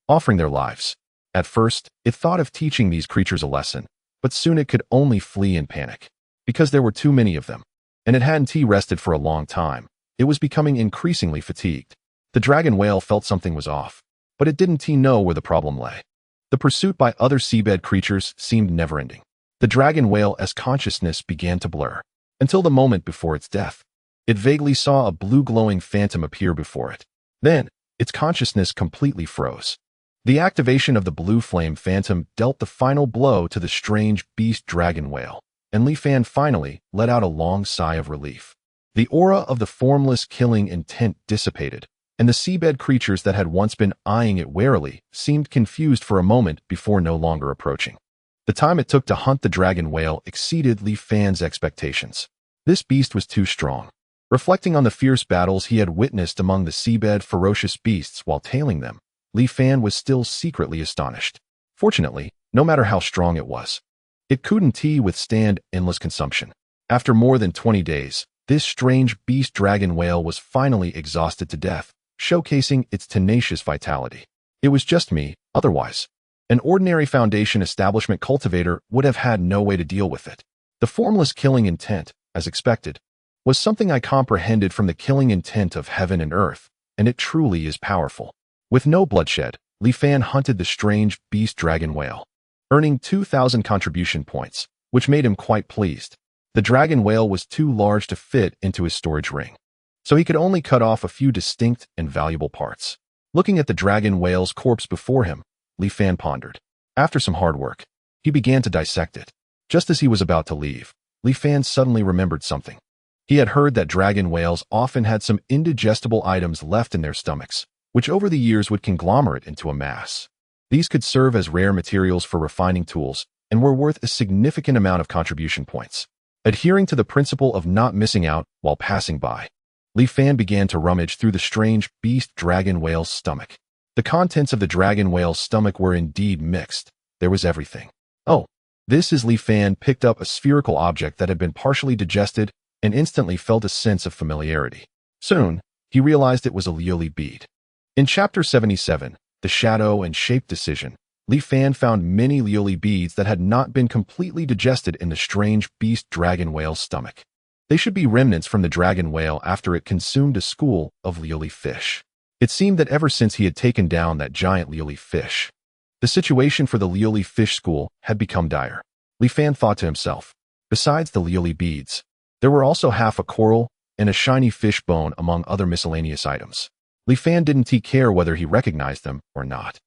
offering their lives. At first, it thought of teaching these creatures a lesson, but soon it could only flee in panic. Because there were too many of them, and it hadn't rested for a long time, it was becoming increasingly fatigued. The dragon whale felt something was off, but it didn't know where the problem lay. The pursuit by other seabed creatures seemed never-ending. The dragon whale's consciousness began to blur, until the moment before its death. It vaguely saw a blue glowing phantom appear before it. Then, its consciousness completely froze. The activation of the blue flame phantom dealt the final blow to the strange beast dragon whale, and Li Fan finally let out a long sigh of relief. The aura of the formless killing intent dissipated, and the seabed creatures that had once been eyeing it warily seemed confused for a moment before no longer approaching. The time it took to hunt the dragon whale exceeded Li Fan's expectations. This beast was too strong. Reflecting on the fierce battles he had witnessed among the seabed ferocious beasts while tailing them, Li Fan was still secretly astonished. Fortunately, no matter how strong it was, it couldn't withstand endless consumption. After more than 20 days, this strange beast dragon whale was finally exhausted to death, showcasing its tenacious vitality. It was just me, otherwise. An ordinary Foundation establishment cultivator would have had no way to deal with it. The formless killing intent, as expected, was something I comprehended from the killing intent of heaven and earth, and it truly is powerful. With no bloodshed, Li Fan hunted the strange beast dragon whale, earning 2,000 contribution points, which made him quite pleased. The dragon whale was too large to fit into his storage ring, so he could only cut off a few distinct and valuable parts. Looking at the dragon whale's corpse before him, Li Fan pondered. After some hard work, he began to dissect it. Just as he was about to leave, Li Fan suddenly remembered something. He had heard that dragon whales often had some indigestible items left in their stomachs, which over the years would conglomerate into a mass. These could serve as rare materials for refining tools and were worth a significant amount of contribution points. Adhering to the principle of not missing out while passing by, Li Fan began to rummage through the strange beast dragon whale's stomach. The contents of the dragon whale's stomach were indeed mixed. There was everything. Oh, this is Li Fan picked up a spherical object that had been partially digested and instantly felt a sense of familiarity. Soon, he realized it was a lioli bead. In Chapter 77, The Shadow and Shape Decision, Li Fan found many lioli beads that had not been completely digested in the strange beast dragon whale's stomach. They should be remnants from the dragon whale after it consumed a school of lioli fish. It seemed that ever since he had taken down that giant lioli fish, the situation for the lioli fish school had become dire. Li Fan thought to himself, besides the lioli beads, there were also half a coral and a shiny fish bone among other miscellaneous items. Li Fan didn't care whether he recognized them or not.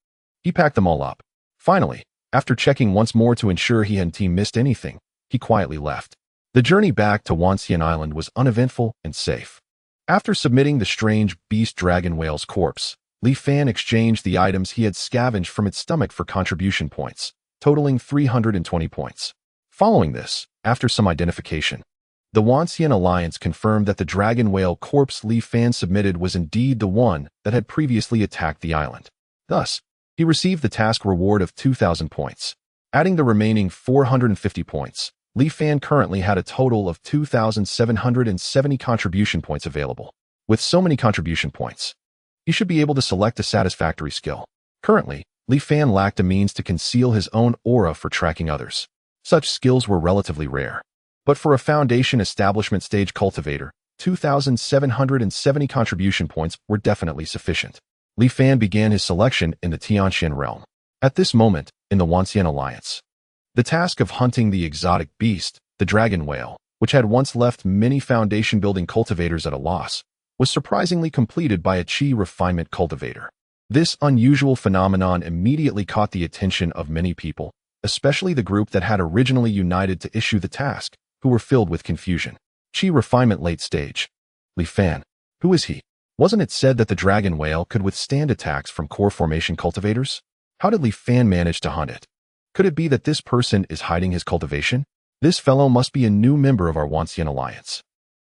He packed them all up. Finally, after checking once more to ensure he hadn't missed anything, he quietly left. The journey back to Wanxian Island was uneventful and safe. After submitting the strange beast dragon whale's corpse, Li Fan exchanged the items he had scavenged from its stomach for contribution points, totaling 320 points. Following this, after some identification, the Wanxian Alliance confirmed that the dragon whale corpse Li Fan submitted was indeed the one that had previously attacked the island. Thus, he received the task reward of 2,000 points. Adding the remaining 450 points, Li Fan currently had a total of 2,770 contribution points available. With so many contribution points, he should be able to select a satisfactory skill. Currently, Li Fan lacked a means to conceal his own aura for tracking others. Such skills were relatively rare. But for a Foundation Establishment Stage Cultivator, 2,770 contribution points were definitely sufficient. Li Fan began his selection in the Tianxian realm. At this moment, in the Wanxian Alliance, the task of hunting the exotic beast, the dragon whale, which had once left many foundation-building cultivators at a loss, was surprisingly completed by a Qi refinement cultivator. This unusual phenomenon immediately caught the attention of many people, especially the group that had originally united to issue the task, who were filled with confusion. Qi refinement late stage. Li Fan. Who is he? Wasn't it said that the dragon whale could withstand attacks from core formation cultivators? How did Li Fan manage to hunt it? Could it be that this person is hiding his cultivation? This fellow must be a new member of our Wanxian Alliance.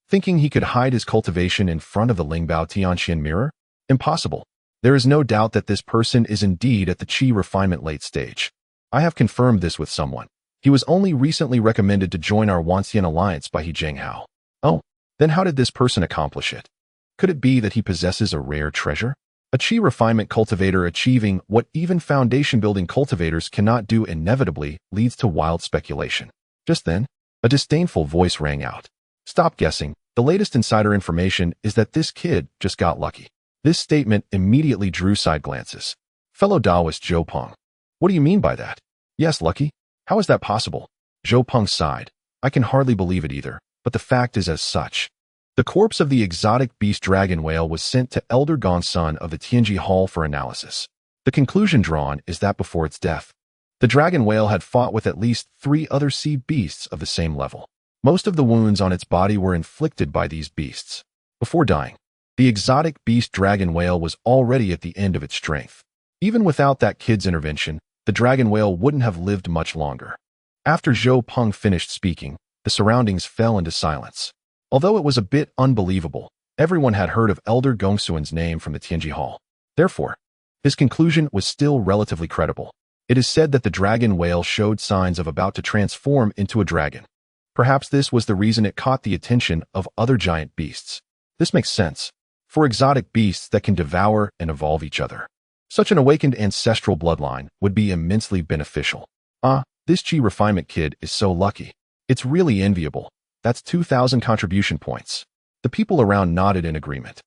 Thinking he could hide his cultivation in front of the Lingbao Tianxian mirror? Impossible. There is no doubt that this person is indeed at the Qi refinement late stage. I have confirmed this with someone. He was only recently recommended to join our Wanxian Alliance by He Zhenghao. Oh, then how did this person accomplish it? Could it be that he possesses a rare treasure? A Qi refinement cultivator achieving what even foundation-building cultivators cannot do inevitably leads to wild speculation. Just then, a disdainful voice rang out. Stop guessing. The latest insider information is that this kid just got lucky. This statement immediately drew side glances. Fellow Taoist Zhou Peng. What do you mean by that? Yes, lucky? How is that possible? Zhou Peng sighed. I can hardly believe it either, but the fact is as such. The corpse of the exotic beast dragon whale was sent to Elder Gongsun of the Tianji Hall for analysis. The conclusion drawn is that before its death, the dragon whale had fought with at least 3 other sea beasts of the same level. Most of the wounds on its body were inflicted by these beasts. Before dying, the exotic beast dragon whale was already at the end of its strength. Even without that kid's intervention, the dragon whale wouldn't have lived much longer. After Zhou Peng finished speaking, the surroundings fell into silence. Although it was a bit unbelievable, everyone had heard of Elder Gongsun's name from the Tianji Hall. Therefore, his conclusion was still relatively credible. It is said that the dragon whale showed signs of about to transform into a dragon. Perhaps this was the reason it caught the attention of other giant beasts. This makes sense. For exotic beasts that can devour and evolve each other, such an awakened ancestral bloodline would be immensely beneficial. This Qi refinement kid is so lucky. It's really enviable. That's 2,000 contribution points. The people around nodded in agreement.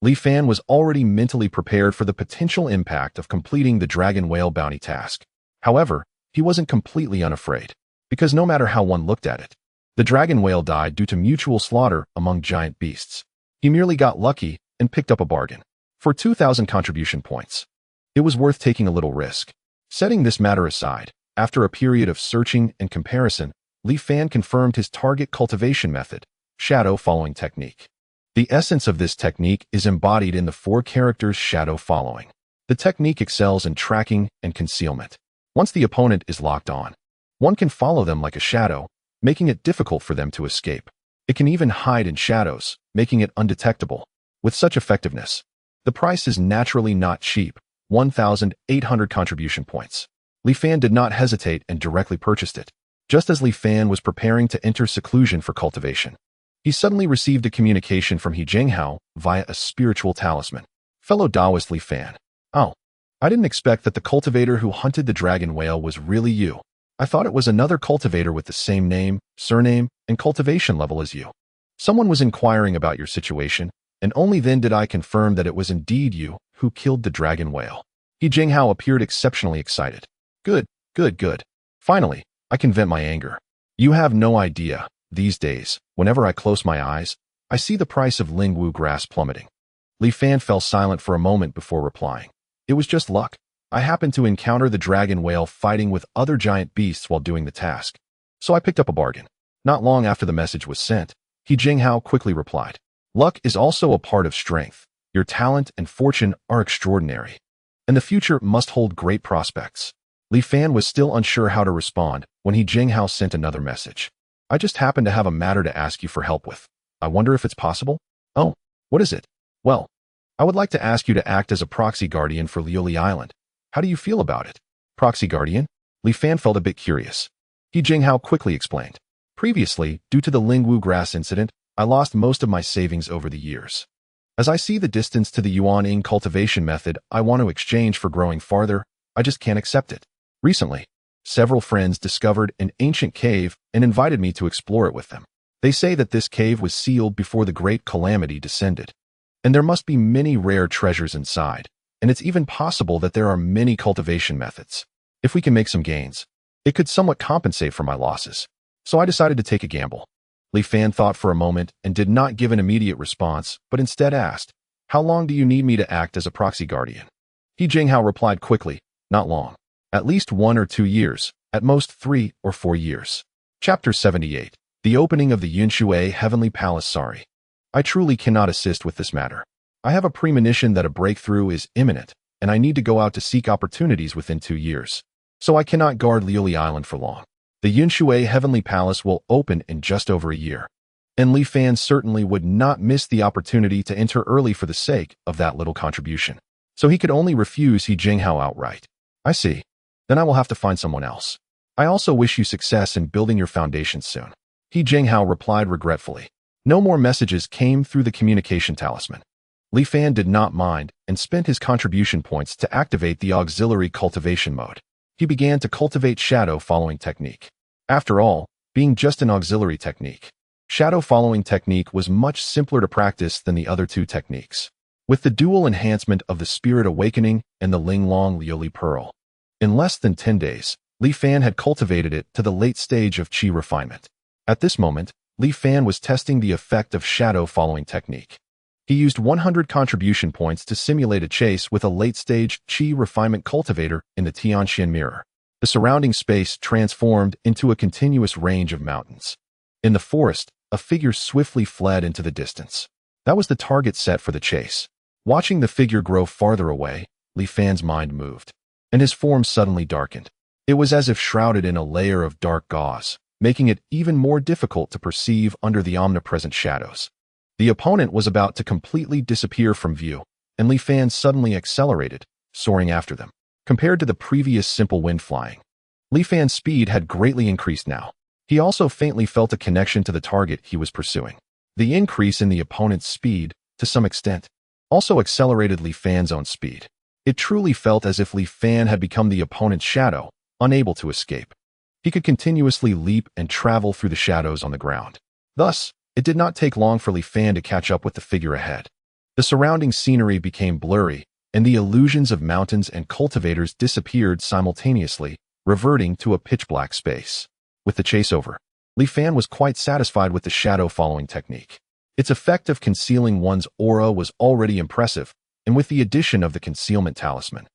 Li Fan was already mentally prepared for the potential impact of completing the dragon whale bounty task. However, he wasn't completely unafraid, because no matter how one looked at it, the dragon whale died due to mutual slaughter among giant beasts. He merely got lucky and picked up a bargain. For 2,000 contribution points, it was worth taking a little risk. Setting this matter aside, after a period of searching and comparison, Li Fan confirmed his target cultivation method, shadow following technique. The essence of this technique is embodied in the 4 characters shadow following. The technique excels in tracking and concealment. Once the opponent is locked on, one can follow them like a shadow, making it difficult for them to escape. It can even hide in shadows, making it undetectable. With such effectiveness, the price is naturally not cheap, 1,800 contribution points. Li Fan did not hesitate and directly purchased it. Just as Li Fan was preparing to enter seclusion for cultivation, he suddenly received a communication from He Zhenghao via a spiritual talisman. Fellow Taoist Li Fan. Oh, I didn't expect that the cultivator who hunted the dragon whale was really you. I thought it was another cultivator with the same name, surname, and cultivation level as you. Someone was inquiring about your situation, and only then did I confirm that it was indeed you who killed the dragon whale. He Zhenghao appeared exceptionally excited. Good. Finally, I can vent my anger. You have no idea. These days, whenever I close my eyes, I see the price of Lingwu grass plummeting. Li Fan fell silent for a moment before replying. It was just luck. I happened to encounter the dragon whale fighting with other giant beasts while doing the task, so I picked up a bargain. Not long after the message was sent, He Zhenghao quickly replied. Luck is also a part of strength. Your talent and fortune are extraordinary, and the future must hold great prospects. Li Fan was still unsure how to respond when He Zhenghao sent another message. I just happen to have a matter to ask you for help with. I wonder if it's possible? Oh, what is it? Well, I would like to ask you to act as a proxy guardian for Lioli Island. How do you feel about it? Proxy guardian? Li Fan felt a bit curious. He Jinghao quickly explained. Previously, due to the Lingwu grass incident, I lost most of my savings over the years. As I see the distance to the Yuan Ing cultivation method I want to exchange for growing farther, I just can't accept it. Recently, several friends discovered an ancient cave and invited me to explore it with them. They say that this cave was sealed before the great calamity descended. And there must be many rare treasures inside, and it's even possible that there are many cultivation methods. If we can make some gains, it could somewhat compensate for my losses. So I decided to take a gamble. Li Fan thought for a moment and did not give an immediate response, but instead asked, "How long do you need me to act as a proxy guardian?" He Jinghao replied quickly, "Not long. At least 1 or 2 years, at most 3 or 4 years. Chapter 78. The opening of the Yunshui Heavenly Palace. Sorry. I truly cannot assist with this matter. I have a premonition that a breakthrough is imminent, and I need to go out to seek opportunities within 2 years. So I cannot guard Liuli Island for long. The Yunshui Heavenly Palace will open in just over a year. And Li Fan certainly would not miss the opportunity to enter early for the sake of that little contribution. So he could only refuse He Jinghao outright. I see. Then I will have to find someone else. I also wish you success in building your foundations soon. He Jinghao replied regretfully. No more messages came through the communication talisman. Li Fan did not mind and spent his contribution points to activate the auxiliary cultivation mode. He began to cultivate shadow following technique. After all, being just an auxiliary technique, shadow following technique was much simpler to practice than the other 2 techniques. With the dual enhancement of the Spirit Awakening and the Linglong Liuli Pearl, in less than 10 days, Li Fan had cultivated it to the late stage of Qi refinement. At this moment, Li Fan was testing the effect of shadow following technique. He used 100 contribution points to simulate a chase with a late-stage Qi refinement cultivator in the Tianxian mirror. The surrounding space transformed into a continuous range of mountains. In the forest, a figure swiftly fled into the distance. That was the target set for the chase. Watching the figure grow farther away, Li Fan's mind moved, and his form suddenly darkened. It was as if shrouded in a layer of dark gauze, making it even more difficult to perceive under the omnipresent shadows. The opponent was about to completely disappear from view, and Li Fan suddenly accelerated, soaring after them. Compared to the previous simple wind flying, Li Fan's speed had greatly increased now. He also faintly felt a connection to the target he was pursuing. The increase in the opponent's speed, to some extent, also accelerated Li Fan's own speed. It truly felt as if Li Fan had become the opponent's shadow, unable to escape. He could continuously leap and travel through the shadows on the ground. Thus, it did not take long for Li Fan to catch up with the figure ahead. The surrounding scenery became blurry, and the illusions of mountains and cultivators disappeared simultaneously, reverting to a pitch-black space. With the chase over, Li Fan was quite satisfied with the shadow-following technique. Its effect of concealing one's aura was already impressive, and with the addition of the concealment talisman,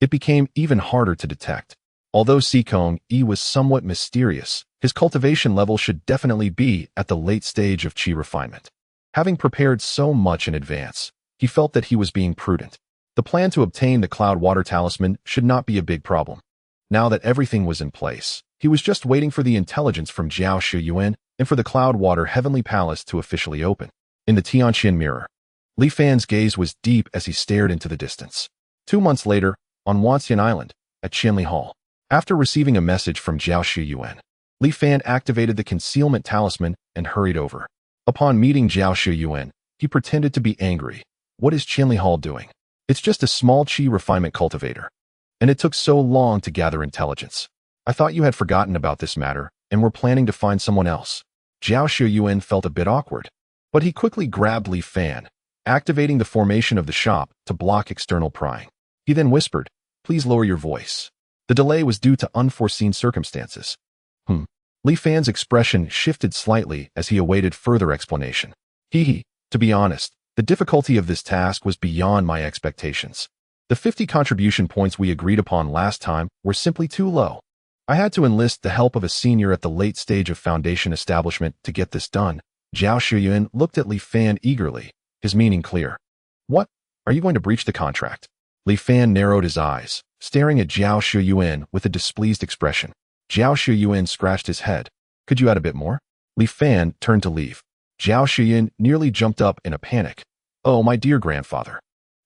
it became even harder to detect. Although Sikong Yi was somewhat mysterious, his cultivation level should definitely be at the late stage of Qi refinement. Having prepared so much in advance, he felt that he was being prudent. The plan to obtain the Cloud Water Talisman should not be a big problem. Now that everything was in place, he was just waiting for the intelligence from Jiao Shiyuan and for the Cloud Water Heavenly Palace to officially open. In the Tianxian mirror, Li Fan's gaze was deep as he stared into the distance. 2 months later, on Wanxian Island, at Qianli Hall, after receiving a message from Jiao Shiyuan, Li Fan activated the concealment talisman and hurried over. Upon meeting Jiao Shiyuan, he pretended to be angry. What is Qianli Hall doing? It's just a small Qi refinement cultivator. And it took so long to gather intelligence. I thought you had forgotten about this matter and were planning to find someone else. Jiao Shiyuan felt a bit awkward, but he quickly grabbed Li Fan, activating the formation of the shop to block external prying. He then whispered, "Please lower your voice." The delay was due to unforeseen circumstances. Li Fan's expression shifted slightly as he awaited further explanation. To be honest, the difficulty of this task was beyond my expectations. The 50 contribution points we agreed upon last time were simply too low. I had to enlist the help of a senior at the late stage of foundation establishment to get this done. Jiao Shiyuan looked at Li Fan eagerly, his meaning clear. What? Are you going to breach the contract? Li Fan narrowed his eyes, staring at Jiao Shiyuan with a displeased expression. Jiao Shiyuan scratched his head. Could you add a bit more? Li Fan turned to leave. Jiao Shiyuan nearly jumped up in a panic. Oh, my dear grandfather.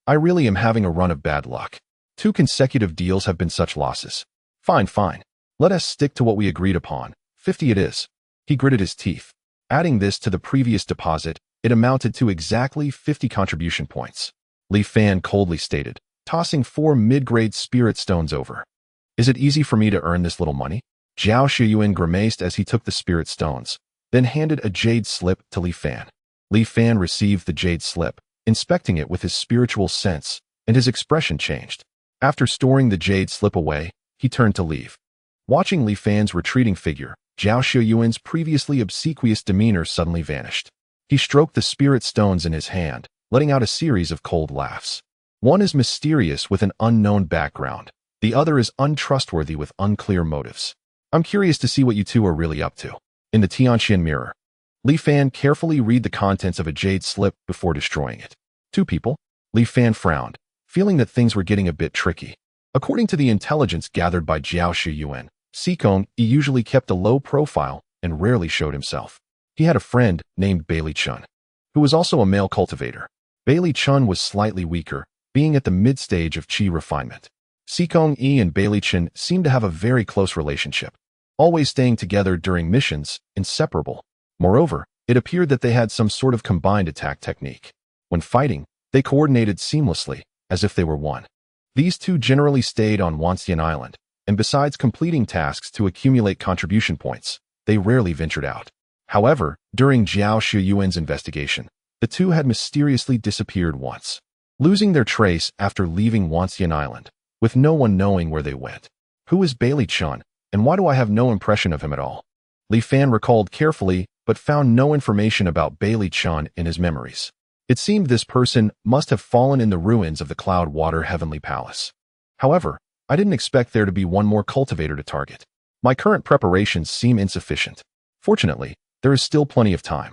I really am having a run of bad luck. 2 consecutive deals have been such losses. Fine. Let us stick to what we agreed upon. 50 it is. He gritted his teeth. Adding this to the previous deposit, it amounted to exactly 50 contribution points. Li Fan coldly stated, tossing 4 mid-grade spirit stones over. Is it easy for me to earn this little money? Zhao Shiyuan grimaced as he took the spirit stones, then handed a jade slip to Li Fan. Li Fan received the jade slip, inspecting it with his spiritual sense, and his expression changed. After storing the jade slip away, he turned to leave. Watching Li Fan's retreating figure, Zhao Shiyuan's previously obsequious demeanor suddenly vanished. He stroked the spirit stones in his hand, letting out a series of cold laughs. One is mysterious with an unknown background. The other is untrustworthy with unclear motives. I'm curious to see what you two are really up to. In the Tianxian mirror, Li Fan carefully read the contents of a jade slip before destroying it. 2 people? Li Fan frowned, feeling that things were getting a bit tricky. According to the intelligence gathered by Zhao Shiyuan, Sikong usually kept a low profile and rarely showed himself. He had a friend named Bailey Chun, who was also a male cultivator. Bailey Chun was slightly weaker, being at the mid-stage of qi refinement. Sikong and Bailey Chun seemed to have a very close relationship, always staying together during missions, inseparable. Moreover, it appeared that they had some sort of combined attack technique. When fighting, they coordinated seamlessly, as if they were one. These two generally stayed on Wanxian Island, and besides completing tasks to accumulate contribution points, they rarely ventured out. However, during Zhao Shiyuan's investigation, the two had mysteriously disappeared once, losing their trace after leaving Wanxian Island, with no one knowing where they went. Who is Bailey Chun, and why do I have no impression of him at all? Li Fan recalled carefully, but found no information about Bailey Chun in his memories. It seemed this person must have fallen in the ruins of the Cloudwater Heavenly Palace. However, I didn't expect there to be one more cultivator to target. My current preparations seem insufficient. Fortunately, there is still plenty of time.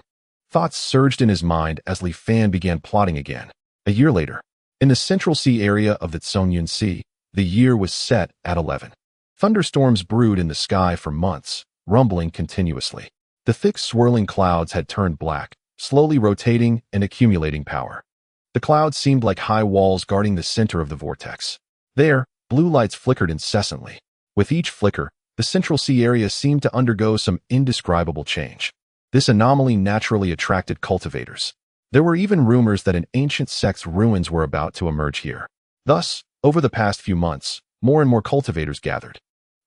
Thoughts surged in his mind as Li Fan began plotting again. A year later, in the Central Sea area of the Zongyun Sea, the year was set at 11. Thunderstorms brewed in the sky for months, rumbling continuously. The thick swirling clouds had turned black, slowly rotating and accumulating power. The clouds seemed like high walls guarding the center of the vortex. There, blue lights flickered incessantly. With each flicker, the Central Sea area seemed to undergo some indescribable change. This anomaly naturally attracted cultivators. There were even rumors that an ancient sect's ruins were about to emerge here. Thus, over the past few months, more and more cultivators gathered.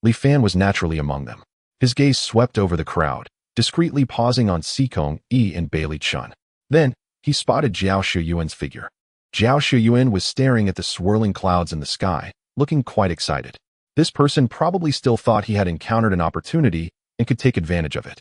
Li Fan was naturally among them. His gaze swept over the crowd, discreetly pausing on Sikong and Bailey Chun. Then, he spotted Zhao Shiyuan's figure. Zhao Shiyuan was staring at the swirling clouds in the sky, looking quite excited. This person probably still thought he had encountered an opportunity and could take advantage of it.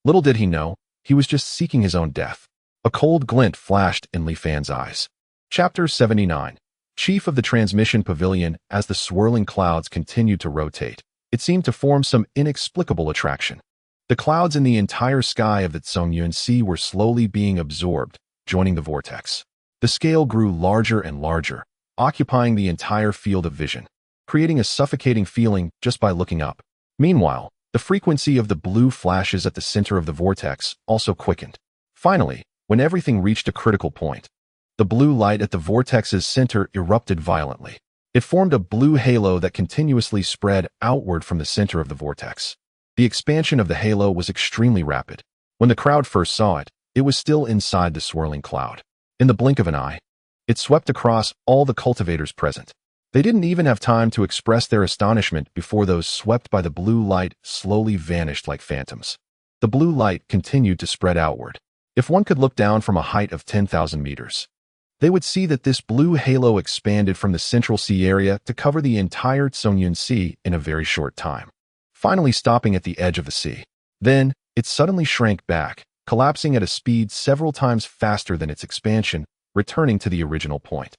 Little did he know, he was just seeking his own death. A cold glint flashed in Li Fan's eyes. Chapter 79. Chief of the Transmission Pavilion. As the swirling clouds continued to rotate, it seemed to form some inexplicable attraction. The clouds in the entire sky of the Zongyun Sea were slowly being absorbed, joining the vortex. The scale grew larger and larger, occupying the entire field of vision, creating a suffocating feeling just by looking up. Meanwhile, the frequency of the blue flashes at the center of the vortex also quickened. Finally, when everything reached a critical point, the blue light at the vortex's center erupted violently. It formed a blue halo that continuously spread outward from the center of the vortex. The expansion of the halo was extremely rapid. When the crowd first saw it, it was still inside the swirling cloud. In the blink of an eye, it swept across all the cultivators present. They didn't even have time to express their astonishment before those swept by the blue light slowly vanished like phantoms. The blue light continued to spread outward. If one could look down from a height of 10,000 meters, they would see that this blue halo expanded from the Central Sea area to cover the entire Zongyun Sea in a very short time, finally stopping at the edge of the sea. Then, it suddenly shrank back, collapsing at a speed several times faster than its expansion, returning to the original point.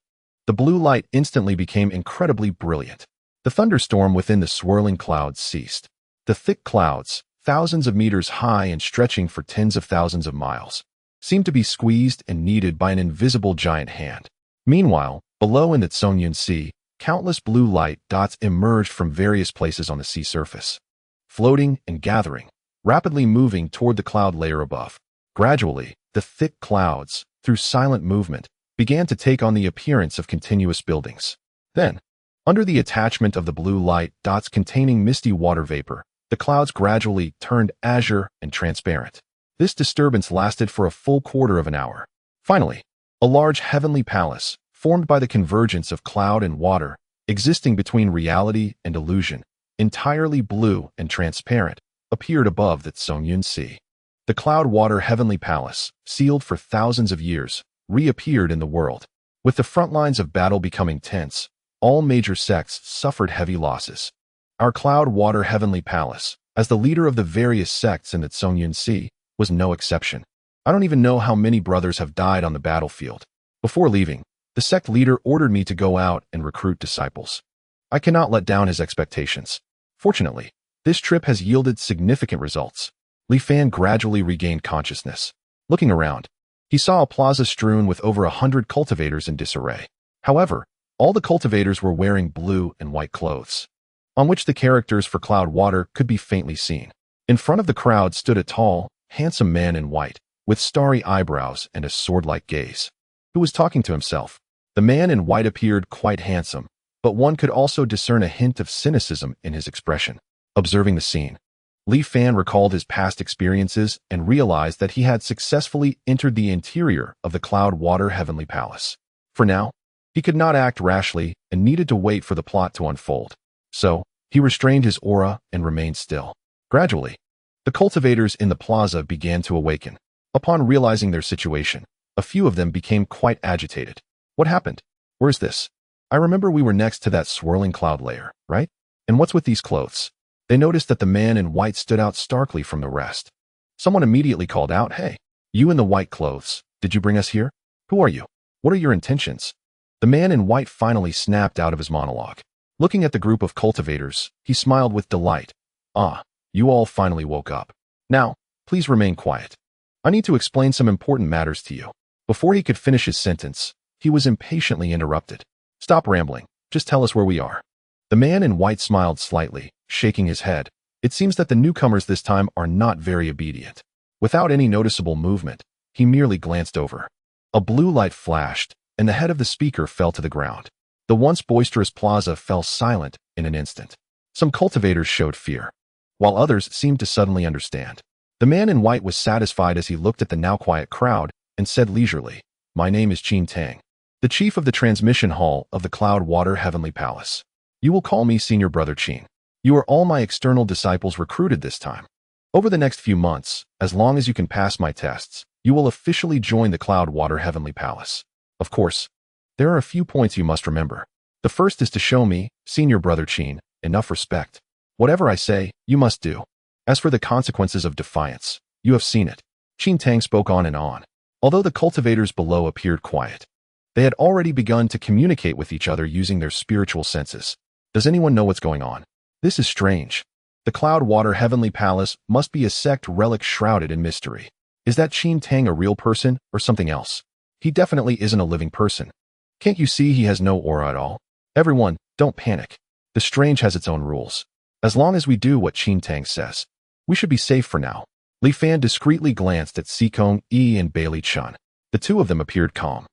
The blue light instantly became incredibly brilliant. The thunderstorm within the swirling clouds ceased. The thick clouds, thousands of meters high and stretching for tens of thousands of miles, seemed to be squeezed and kneaded by an invisible giant hand. Meanwhile, below in the Zongyun Sea, countless blue light dots emerged from various places on the sea surface, floating and gathering, rapidly moving toward the cloud layer above. Gradually, the thick clouds, through silent movement, began to take on the appearance of continuous buildings. Then, Under the attachment of the blue light dots containing misty water vapor, the clouds gradually turned azure and transparent. This disturbance lasted for a full quarter of an hour. Finally, a large heavenly palace, formed by the convergence of cloud and water, existing between reality and illusion, entirely blue and transparent, appeared above the Songyun Sea. The cloud-water heavenly palace, sealed for thousands of years, reappeared in the world. With the front lines of battle becoming tense, all major sects suffered heavy losses. Our cloud-water heavenly palace, as the leader of the various sects in the Songyun Sea, was no exception. I don't even know how many brothers have died on the battlefield. Before leaving, the sect leader ordered me to go out and recruit disciples. I cannot let down his expectations. Fortunately, this trip has yielded significant results. Li Fan gradually regained consciousness. Looking around, he saw a plaza strewn with over 100 cultivators in disarray. However, all the cultivators were wearing blue and white clothes, on which the characters for Cloud Water could be faintly seen. In front of the crowd stood a tall, handsome man in white, with starry eyebrows and a sword-like gaze, who was talking to himself. The man in white appeared quite handsome, but one could also discern a hint of cynicism in his expression. Observing the scene, Li Fan recalled his past experiences and realized that he had successfully entered the interior of the Cloud Water Heavenly Palace. For now, he could not act rashly and needed to wait for the plot to unfold. So, he restrained his aura and remained still. Gradually, the cultivators in the plaza began to awaken. Upon realizing their situation, a few of them became quite agitated. What happened? Where's this? I remember we were next to that swirling cloud layer, right? And what's with these clothes? They noticed that the man in white stood out starkly from the rest. Someone immediately called out, "Hey, you in the white clothes, did you bring us here? Who are you? What are your intentions?" The man in white finally snapped out of his monologue. Looking at the group of cultivators, he smiled with delight. "Ah, you all finally woke up. Now, please remain quiet. I need to explain some important matters to you." Before he could finish his sentence, he was impatiently interrupted. "Stop rambling. Just tell us where we are." The man in white smiled slightly, shaking his head. It seems that the newcomers this time are not very obedient. Without any noticeable movement, he merely glanced over. A blue light flashed, and the head of the speaker fell to the ground. The once boisterous plaza fell silent in an instant. Some cultivators showed fear, while others seemed to suddenly understand. The man in white was satisfied as he looked at the now quiet crowd and said leisurely, "My name is Qin Tang, the chief of the transmission hall of the Cloud Water Heavenly Palace. You will call me Senior Brother Qin. You are all my external disciples recruited this time. Over the next few months, as long as you can pass my tests, you will officially join the Cloud Water Heavenly Palace. Of course, there are a few points you must remember. The first is to show me, Senior Brother Qin, enough respect. Whatever I say, you must do. As for the consequences of defiance, you have seen it." Qin Tang spoke on and on. Although the cultivators below appeared quiet, they had already begun to communicate with each other using their spiritual senses. Does anyone know what's going on? This is strange. The Cloud Water Heavenly Palace must be a sect relic shrouded in mystery. Is that Qin Tang a real person or something else? He definitely isn't a living person. Can't you see he has no aura at all? Everyone, don't panic. The strange has its own rules. As long as we do what Qin Tang says, we should be safe for now. Li Fan discreetly glanced at Sikong Yi and Bailey Chun. The two of them appeared calm,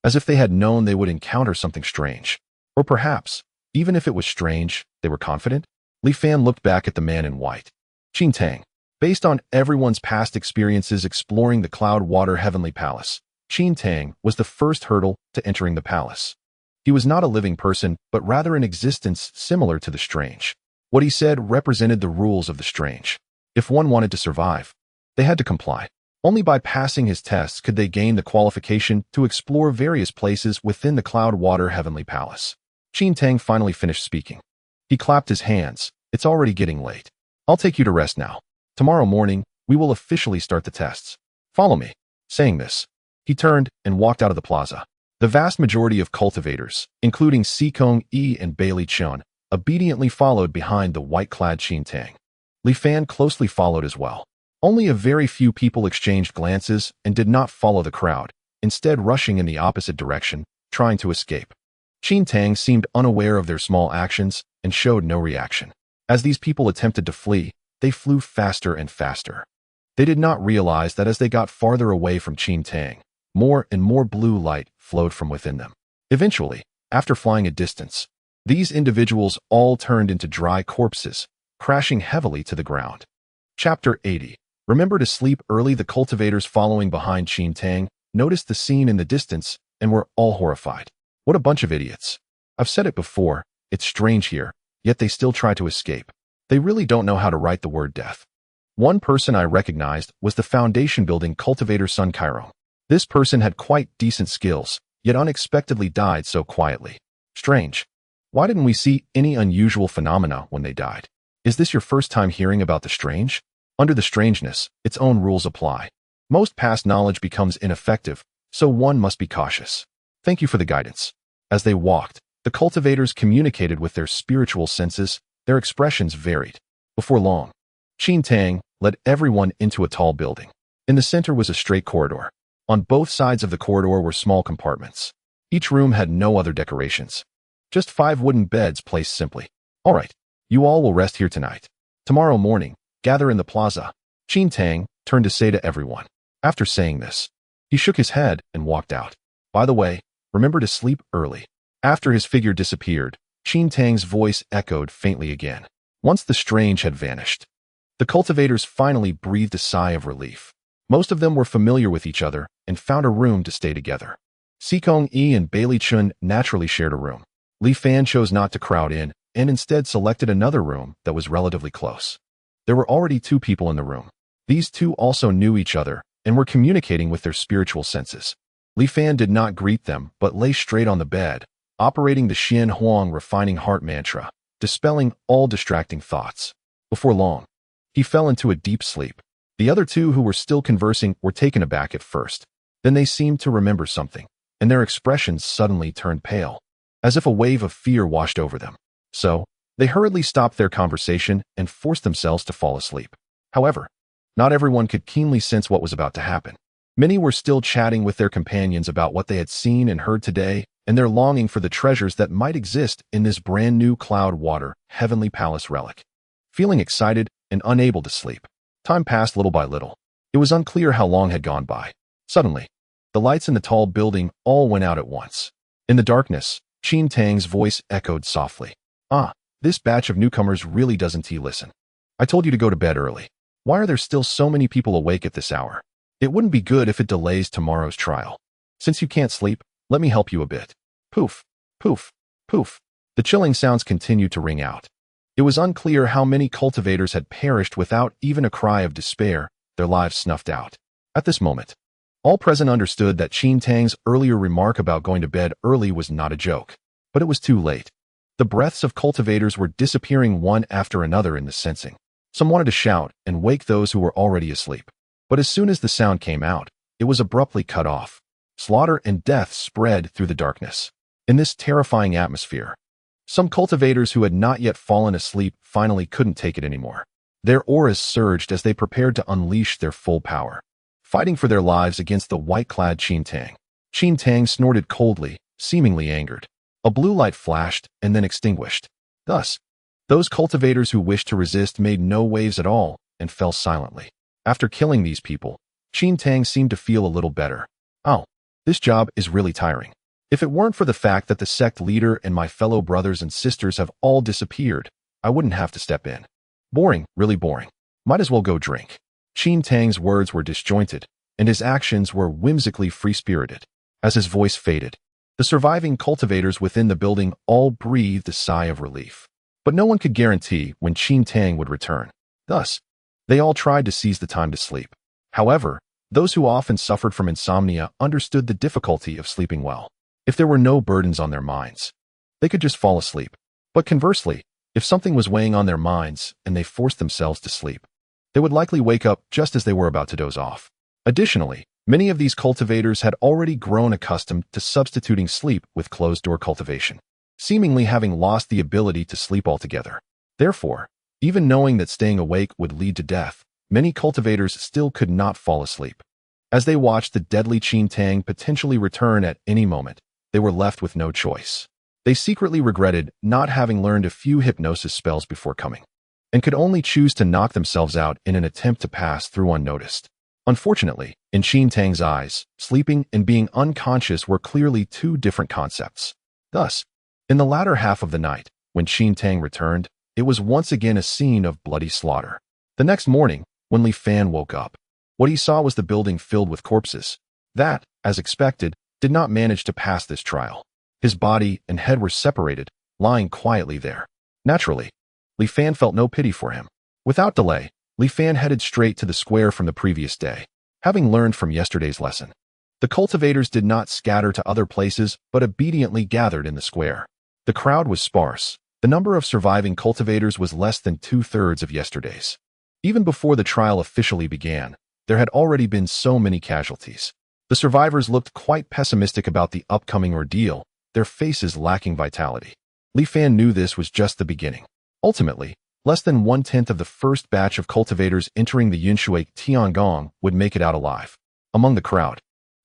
as if they had known they would encounter something strange. Or perhaps, even if it was strange, they were confident. Li Fan looked back at the man in white. Qin Tang. Based on everyone's past experiences exploring the Cloud Water Heavenly Palace, Qin Tang was the first hurdle to entering the palace. He was not a living person, but rather an existence similar to the strange. What he said represented the rules of the strange. If one wanted to survive, they had to comply. Only by passing his tests could they gain the qualification to explore various places within the Cloud Water Heavenly Palace. Qin Tang finally finished speaking. He clapped his hands. "It's already getting late. I'll take you to rest now. Tomorrow morning, we will officially start the tests. Follow me." Saying this, he turned and walked out of the plaza. The vast majority of cultivators, including Sikong Yi and Bailey Chun, obediently followed behind the white-clad Qin Tang. Li Fan closely followed as well. Only a very few people exchanged glances and did not follow the crowd, instead rushing in the opposite direction, trying to escape. Qin Tang seemed unaware of their small actions and showed no reaction. As these people attempted to flee, they flew faster and faster. They did not realize that as they got farther away from Qin Tang, more and more blue light flowed from within them. Eventually, after flying a distance, These individuals all turned into dry corpses, crashing heavily to the ground. Chapter 80. Remember to sleep early. The cultivators following behind Qin Tang noticed the scene in the distance and were all horrified. What a bunch of idiots. I've said it before, it's strange here, yet they still try to escape. They really don't know how to write the word death. One person I recognized was the foundation building cultivator Sun Cairo. This person had quite decent skills, yet unexpectedly died so quietly. Strange. Why didn't we see any unusual phenomena when they died? Is this your first time hearing about the strange? Under the strangeness, its own rules apply. Most past knowledge becomes ineffective, so one must be cautious. Thank you for the guidance. As they walked, the cultivators communicated with their spiritual senses. Their expressions varied. Before long, Qin Tang led everyone into a tall building. In the center was a straight corridor. On both sides of the corridor were small compartments. Each room had no other decorations. Just 5 wooden beds placed simply. All right, you all will rest here tonight. Tomorrow morning, gather in the plaza. Qin Tang turned to say to everyone. After saying this, he shook his head and walked out. By the way, remember to sleep early. After his figure disappeared, Qin Tang's voice echoed faintly again. Once the strange had vanished, the cultivators finally breathed a sigh of relief. Most of them were familiar with each other and found a room to stay together. Sikong Yi and Bailey Chun naturally shared a room. Li Fan chose not to crowd in and instead selected another room that was relatively close. There were already 2 people in the room. These 2 also knew each other and were communicating with their spiritual senses. Li Fan did not greet them but lay straight on the bed, operating the Xian Huang refining heart mantra, dispelling all distracting thoughts. Before long, he fell into a deep sleep. The other 2 who were still conversing were taken aback at first. Then they seemed to remember something, and their expressions suddenly turned pale, as if a wave of fear washed over them. So, they hurriedly stopped their conversation and forced themselves to fall asleep. However, not everyone could keenly sense what was about to happen. Many were still chatting with their companions about what they had seen and heard today, and their longing for the treasures that might exist in this brand new cloud water heavenly palace relic. Feeling excited and unable to sleep, time passed little by little. It was unclear how long had gone by. Suddenly, the lights in the tall building all went out at once. In the darkness, Qin Tang's voice echoed softly. Ah, this batch of newcomers really doesn't listen. I told you to go to bed early. Why are there still so many people awake at this hour? It wouldn't be good if it delays tomorrow's trial. Since you can't sleep, let me help you a bit. Poof, poof, poof. The chilling sounds continued to ring out. It was unclear how many cultivators had perished without even a cry of despair, their lives snuffed out. At this moment, all present understood that Qin Tang's earlier remark about going to bed early was not a joke. But it was too late. The breaths of cultivators were disappearing one after another in the sensing. Some wanted to shout and wake those who were already asleep. But as soon as the sound came out, it was abruptly cut off. Slaughter and death spread through the darkness. In this terrifying atmosphere, some cultivators who had not yet fallen asleep finally couldn't take it anymore. Their auras surged as they prepared to unleash their full power, fighting for their lives against the white-clad Qin Tang. Qin Tang snorted coldly, seemingly angered. A blue light flashed and then extinguished. Thus, those cultivators who wished to resist made no waves at all and fell silently. After killing these people, Qin Tang seemed to feel a little better. Oh, this job is really tiring. If it weren't for the fact that the sect leader and my fellow brothers and sisters have all disappeared, I wouldn't have to step in. Boring, really boring. Might as well go drink. Qin Tang's words were disjointed, and his actions were whimsically free-spirited. As his voice faded, the surviving cultivators within the building all breathed a sigh of relief. But no one could guarantee when Qin Tang would return. Thus, they all tried to seize the time to sleep. However, those who often suffered from insomnia understood the difficulty of sleeping well. If there were no burdens on their minds, they could just fall asleep. But conversely, if something was weighing on their minds and they forced themselves to sleep, they would likely wake up just as they were about to doze off. Additionally, many of these cultivators had already grown accustomed to substituting sleep with closed-door cultivation, seemingly having lost the ability to sleep altogether. Therefore, even knowing that staying awake would lead to death, many cultivators still could not fall asleep. As they watched the deadly Qin Tang potentially return at any moment, they were left with no choice. They secretly regretted not having learned a few hypnosis spells before coming, and could only choose to knock themselves out in an attempt to pass through unnoticed. Unfortunately, in Qin Tang's eyes, sleeping and being unconscious were clearly 2 different concepts. Thus, In the latter half of the night, when Qin Tang returned, it was once again a scene of bloody slaughter. The next morning, when Li Fan woke up, what he saw was the building filled with corpses that, as expected, did not manage to pass this trial. His body and head were separated, lying quietly there. Naturally, Li Fan felt no pity for him. Without delay, Li Fan headed straight to the square from the previous day, having learned from yesterday's lesson. The cultivators did not scatter to other places, but obediently gathered in the square. The crowd was sparse. The number of surviving cultivators was less than 2/3 of yesterday's. Even before the trial officially began, there had already been so many casualties. The survivors looked quite pessimistic about the upcoming ordeal, their faces lacking vitality. Li Fan knew this was just the beginning. Ultimately, less than 1/10 of the first batch of cultivators entering the Yunshui Tiangong would make it out alive. Among the crowd,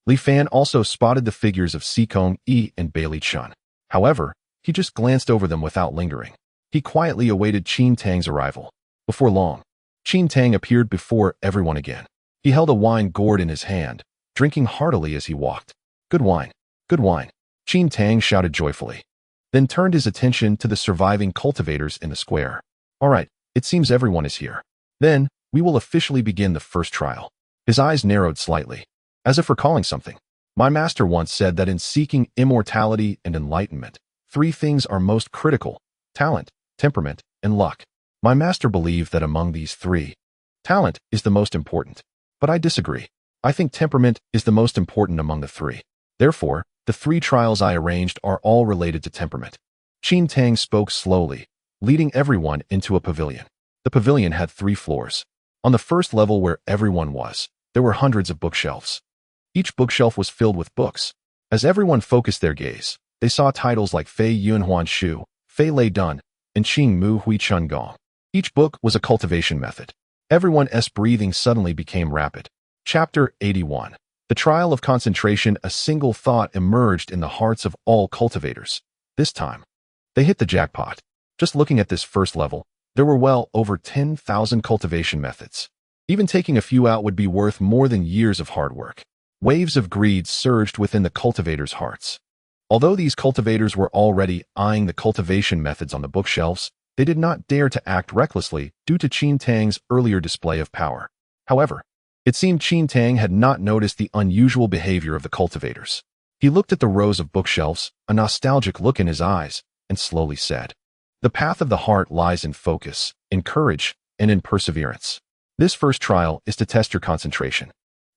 Li Fan also spotted the figures of Sikong Yi and Bailey Chun. However, he just glanced over them without lingering. He quietly awaited Qin Tang's arrival. Before long, Qin Tang appeared before everyone again. He held a wine gourd in his hand, drinking heartily as he walked. Good wine, good wine, Qin Tang shouted joyfully, then turned his attention to the surviving cultivators in the square. All right, it seems everyone is here. Then, we will officially begin the first trial. His eyes narrowed slightly, as if recalling something. My master once said that in seeking immortality and enlightenment, 3 things are most critical: talent, temperament, and luck. My master believed that among these 3, talent is the most important. But I disagree. I think temperament is the most important among the 3. Therefore, the 3 trials I arranged are all related to temperament. Qin Tang spoke slowly, leading everyone into a pavilion. The pavilion had 3 floors. On the first level where everyone was, there were hundreds of bookshelves. Each bookshelf was filled with books. As everyone focused their gaze, they saw titles like Fei Yunhuan Shu, Fei Lei Dun, and Qing Mu Hui Chun Gong. Each book was a cultivation method. Everyone's breathing suddenly became rapid. Chapter 81. The Trial of Concentration. A single thought emerged in the hearts of all cultivators. This time, they hit the jackpot. Just looking at this first level, there were well over 10,000 cultivation methods. Even taking a few out would be worth more than years of hard work. Waves of greed surged within the cultivators' hearts. Although these cultivators were already eyeing the cultivation methods on the bookshelves, they did not dare to act recklessly due to Qin Tang's earlier display of power. However, it seemed Qin Tang had not noticed the unusual behavior of the cultivators. He looked at the rows of bookshelves, a nostalgic look in his eyes, and slowly said, "The path of the heart lies in focus, in courage, and in perseverance. This first trial is to test your concentration.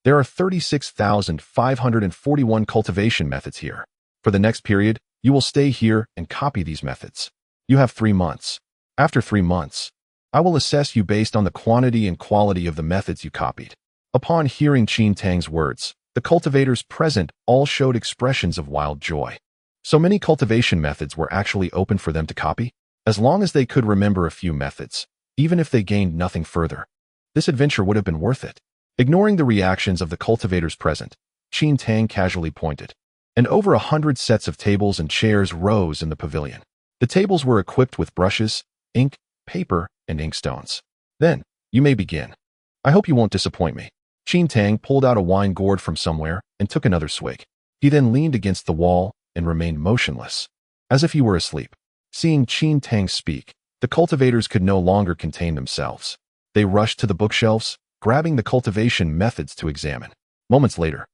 There are 36,541 cultivation methods here. For the next period, you will stay here and copy these methods. You have 3 months. After 3 months, I will assess you based on the quantity and quality of the methods you copied." Upon hearing Qin Tang's words, the cultivators present all showed expressions of wild joy. So many cultivation methods were actually open for them to copy, as long as they could remember a few methods, even if they gained nothing further. This adventure would have been worth it. Ignoring the reactions of the cultivators present, Qin Tang casually pointed, and over 100 sets of tables and chairs rose in the pavilion. The tables were equipped with brushes, ink, paper, and inkstones. Then, you may begin. I hope you won't disappoint me. Qin Tang pulled out a wine gourd from somewhere and took another swig. He then leaned against the wall and remained motionless, as if he were asleep. Seeing Qin Tang speak, the cultivators could no longer contain themselves. They rushed to the bookshelves, grabbing the cultivation methods to examine. Moments later,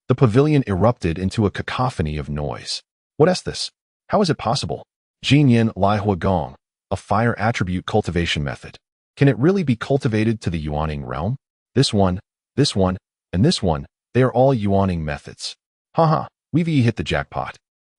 the pavilion erupted into a cacophony of noise. What is this? How is it possible? Jinyan Lai Hua Gong, a fire attribute cultivation method. Can it really be cultivated to the Yuaning realm? This one, and this one, they are all Yuaning methods. Haha, we hit the jackpot.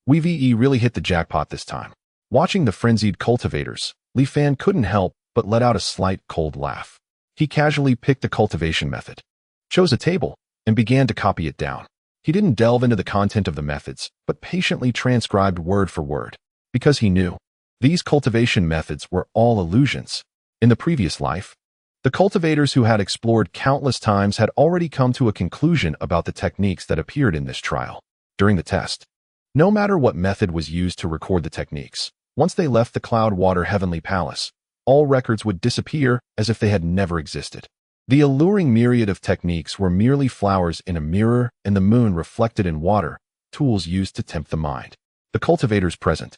We really hit the jackpot this time. Watching the frenzied cultivators, Li Fan couldn't help but let out a slight cold laugh. He casually picked the cultivation method, chose a table, and began to copy it down. He didn't delve into the content of the methods, but patiently transcribed word for word, because he knew these cultivation methods were all illusions. In the previous life, the cultivators who had explored countless times had already come to a conclusion about the techniques that appeared in this trial. During the test, no matter what method was used to record the techniques, once they left the Cloud Water Heavenly Palace, all records would disappear as if they had never existed. The alluring myriad of techniques were merely flowers in a mirror and the moon reflected in water, tools used to tempt the mind. The cultivators present,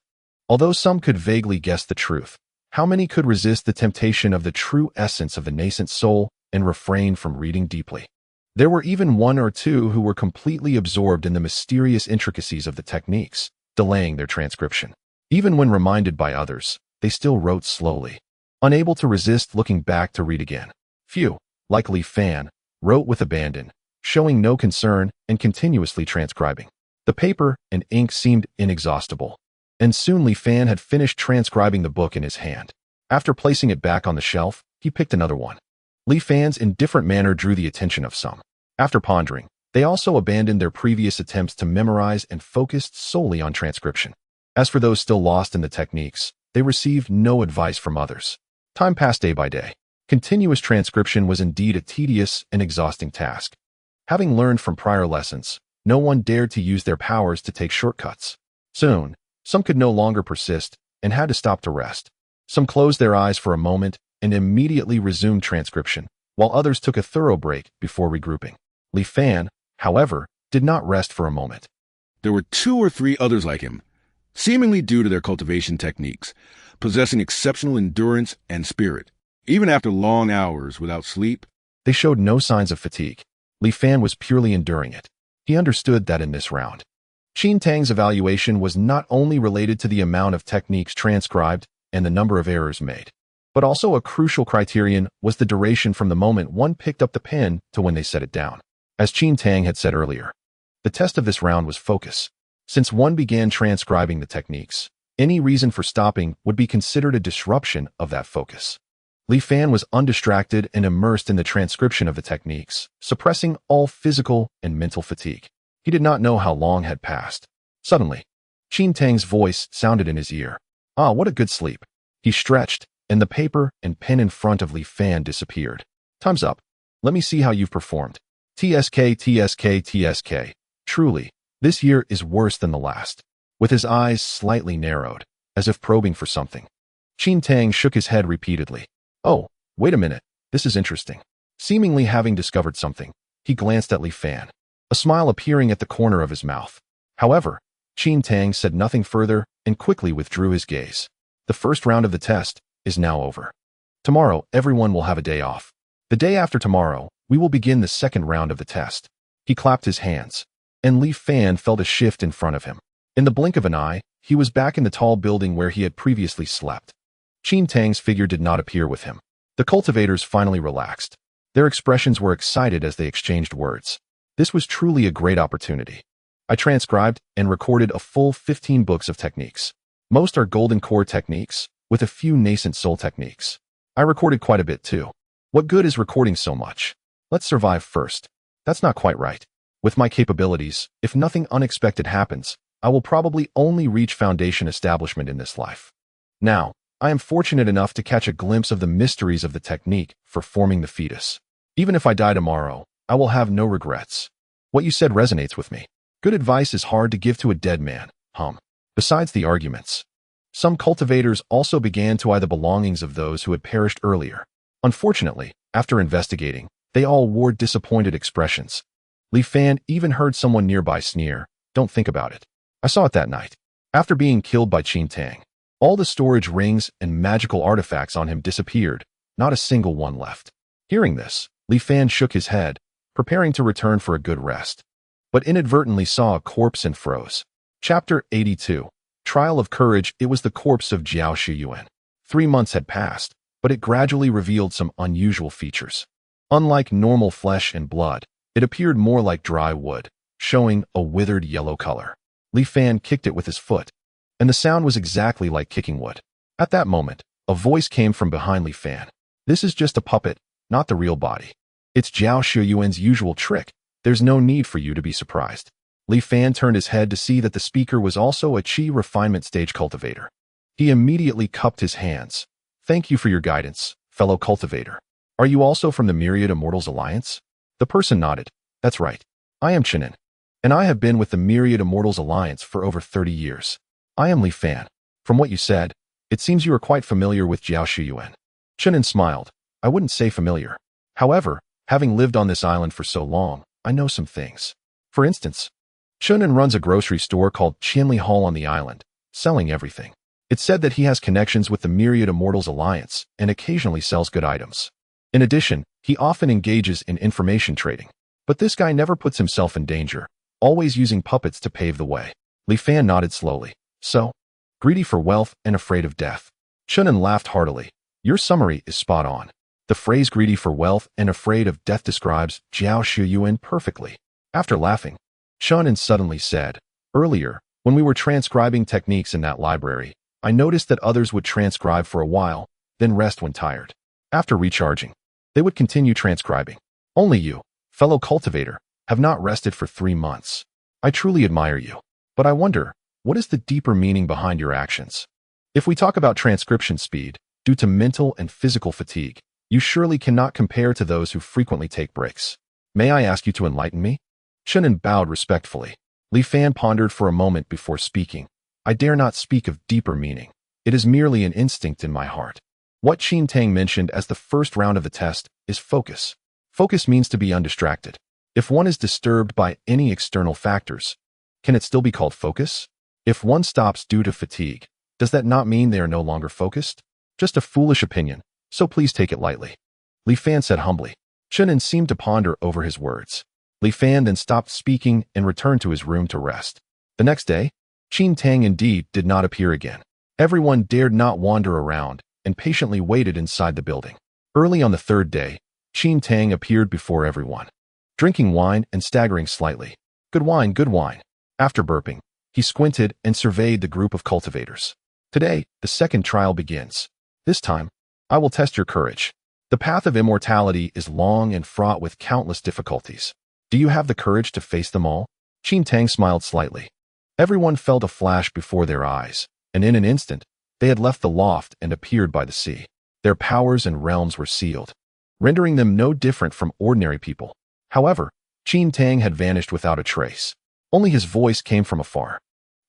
Although some could vaguely guess the truth, how many could resist the temptation of the true essence of the nascent soul and refrain from reading deeply? There were even one or two who were completely absorbed in the mysterious intricacies of the techniques, delaying their transcription. Even when reminded by others, they still wrote slowly, unable to resist looking back to read again. Few, like Li Fan, wrote with abandon, showing no concern and continuously transcribing. The paper and ink seemed inexhaustible, and soon Li Fan had finished transcribing the book in his hand. After placing it back on the shelf, he picked another one. Li Fan's indifferent manner drew the attention of some. After pondering, they also abandoned their previous attempts to memorize and focused solely on transcription. As for those still lost in the techniques, they received no advice from others. Time passed day by day. Continuous transcription was indeed a tedious and exhausting task. Having learned from prior lessons, no one dared to use their powers to take shortcuts. Soon, some could no longer persist and had to stop to rest. Some closed their eyes for a moment and immediately resumed transcription, while others took a thorough break before regrouping. Li Fan, however, did not rest for a moment. There were 2 or 3 others like him, seemingly due to their cultivation techniques, possessing exceptional endurance and spirit. Even after long hours without sleep, They showed no signs of fatigue. Li Fan was purely enduring it. He understood that in this round, Qin Tang's evaluation was not only related to the amount of techniques transcribed and the number of errors made, but also a crucial criterion was the duration from the moment one picked up the pen to when they set it down. As Qin Tang had said earlier, the test of this round was focus. Since one began transcribing the techniques, any reason for stopping would be considered a disruption of that focus. Li Fan was undistracted and immersed in the transcription of the techniques, suppressing all physical and mental fatigue. He did not know how long had passed. Suddenly, Qin Tang's voice sounded in his ear. Ah, what a good sleep. He stretched, and the paper and pen in front of Li Fan disappeared. Time's up. Let me see how you've performed. TSK, TSK, TSK. Truly, this year is worse than the last. With his eyes slightly narrowed, as if probing for something, Qin Tang shook his head repeatedly. Oh, wait a minute. This is interesting. Seemingly having discovered something, he glanced at Li Fan, a smile appearing at the corner of his mouth. However, Qin Tang said nothing further and quickly withdrew his gaze. The first round of the test is now over. Tomorrow, everyone will have a day off. The day after tomorrow, we will begin the second round of the test. He clapped his hands, and Li Fan felt a shift in front of him. In the blink of an eye, he was back in the tall building where he had previously slept. Qin Tang's figure did not appear with him. The cultivators finally relaxed. Their expressions were excited as they exchanged words. This was truly a great opportunity. I transcribed and recorded a full 15 books of techniques. Most are golden core techniques, with a few nascent soul techniques. I recorded quite a bit too. What good is recording so much? Let's survive first. That's not quite right. With my capabilities, if nothing unexpected happens, I will probably only reach foundation establishment in this life. Now, I am fortunate enough to catch a glimpse of the mysteries of the technique for forming the fetus. Even if I die tomorrow, I will have no regrets. What you said resonates with me. Good advice is hard to give to a dead man, Besides the arguments, some cultivators also began to eye the belongings of those who had perished earlier. Unfortunately, after investigating, they all wore disappointed expressions. Li Fan even heard someone nearby sneer, "Don't think about it." I saw it that night. After being killed by Qin Tang, all the storage rings and magical artifacts on him disappeared, not a single one left. Hearing this, Li Fan shook his head, preparing to return for a good rest, but inadvertently saw a corpse and froze. Chapter 82. Trial of Courage. It was the corpse of Jiao Shiyuan. 3 months had passed, but it gradually revealed some unusual features. Unlike normal flesh and blood, it appeared more like dry wood, showing a withered yellow color. Li Fan kicked it with his foot, and the sound was exactly like kicking wood. At that moment, a voice came from behind Li Fan. "This is just a puppet, not the real body. It's Jiao Shiyuan's usual trick. There's no need for you to be surprised." Li Fan turned his head to see that the speaker was also a qi refinement stage cultivator. He immediately cupped his hands. "Thank you for your guidance, fellow cultivator. Are you also from the Myriad Immortals Alliance?" The person nodded. "That's right. I am Chenin, and I have been with the Myriad Immortals Alliance for over 30 years. I am Li Fan. From what you said, it seems you are quite familiar with Jiao Shiyuan." Chenin smiled. "I wouldn't say familiar. However, having lived on this island for so long, I know some things. For instance, Chenin runs a grocery store called Qianli Hall on the island, selling everything. It's said that he has connections with the Myriad Immortals Alliance and occasionally sells good items. In addition, he often engages in information trading. But this guy never puts himself in danger, always using puppets to pave the way. Li Fan nodded slowly. So, greedy for wealth and afraid of death. Shunan laughed heartily. Your summary is spot on. The phrase greedy for wealth and afraid of death describes Jiao Shuyuan perfectly. After laughing, Shunan suddenly said, earlier, when we were transcribing techniques in that library, I noticed that others would transcribe for a while, then rest when tired. After recharging, they would continue transcribing. Only you, fellow cultivator, have not rested for 3 months. I truly admire you. But I wonder, what is the deeper meaning behind your actions? If we talk about transcription speed, due to mental and physical fatigue, you surely cannot compare to those who frequently take breaks. May I ask you to enlighten me? Shunan bowed respectfully. Li Fan pondered for a moment before speaking. I dare not speak of deeper meaning. It is merely an instinct in my heart. What Qin Tang mentioned as the first round of the test is focus. Focus means to be undistracted. If one is disturbed by any external factors, can it still be called focus? If one stops due to fatigue, does that not mean they are no longer focused? Just a foolish opinion, so please take it lightly. Li Fan said humbly. Shunan seemed to ponder over his words. Li Fan then stopped speaking and returned to his room to rest. The next day, Qin Tang indeed did not appear again. Everyone dared not wander around and patiently waited inside the building. Early on the third day, Qin Tang appeared before everyone, drinking wine and staggering slightly. Good wine, good wine. After burping, he squinted and surveyed the group of cultivators. Today, the second trial begins. This time, I will test your courage. The path of immortality is long and fraught with countless difficulties. Do you have the courage to face them all? Qin Tang smiled slightly. Everyone felt a flash before their eyes, and in an instant, they had left the loft and appeared by the sea. Their powers and realms were sealed, rendering them no different from ordinary people. However, Qin Tang had vanished without a trace. Only his voice came from afar.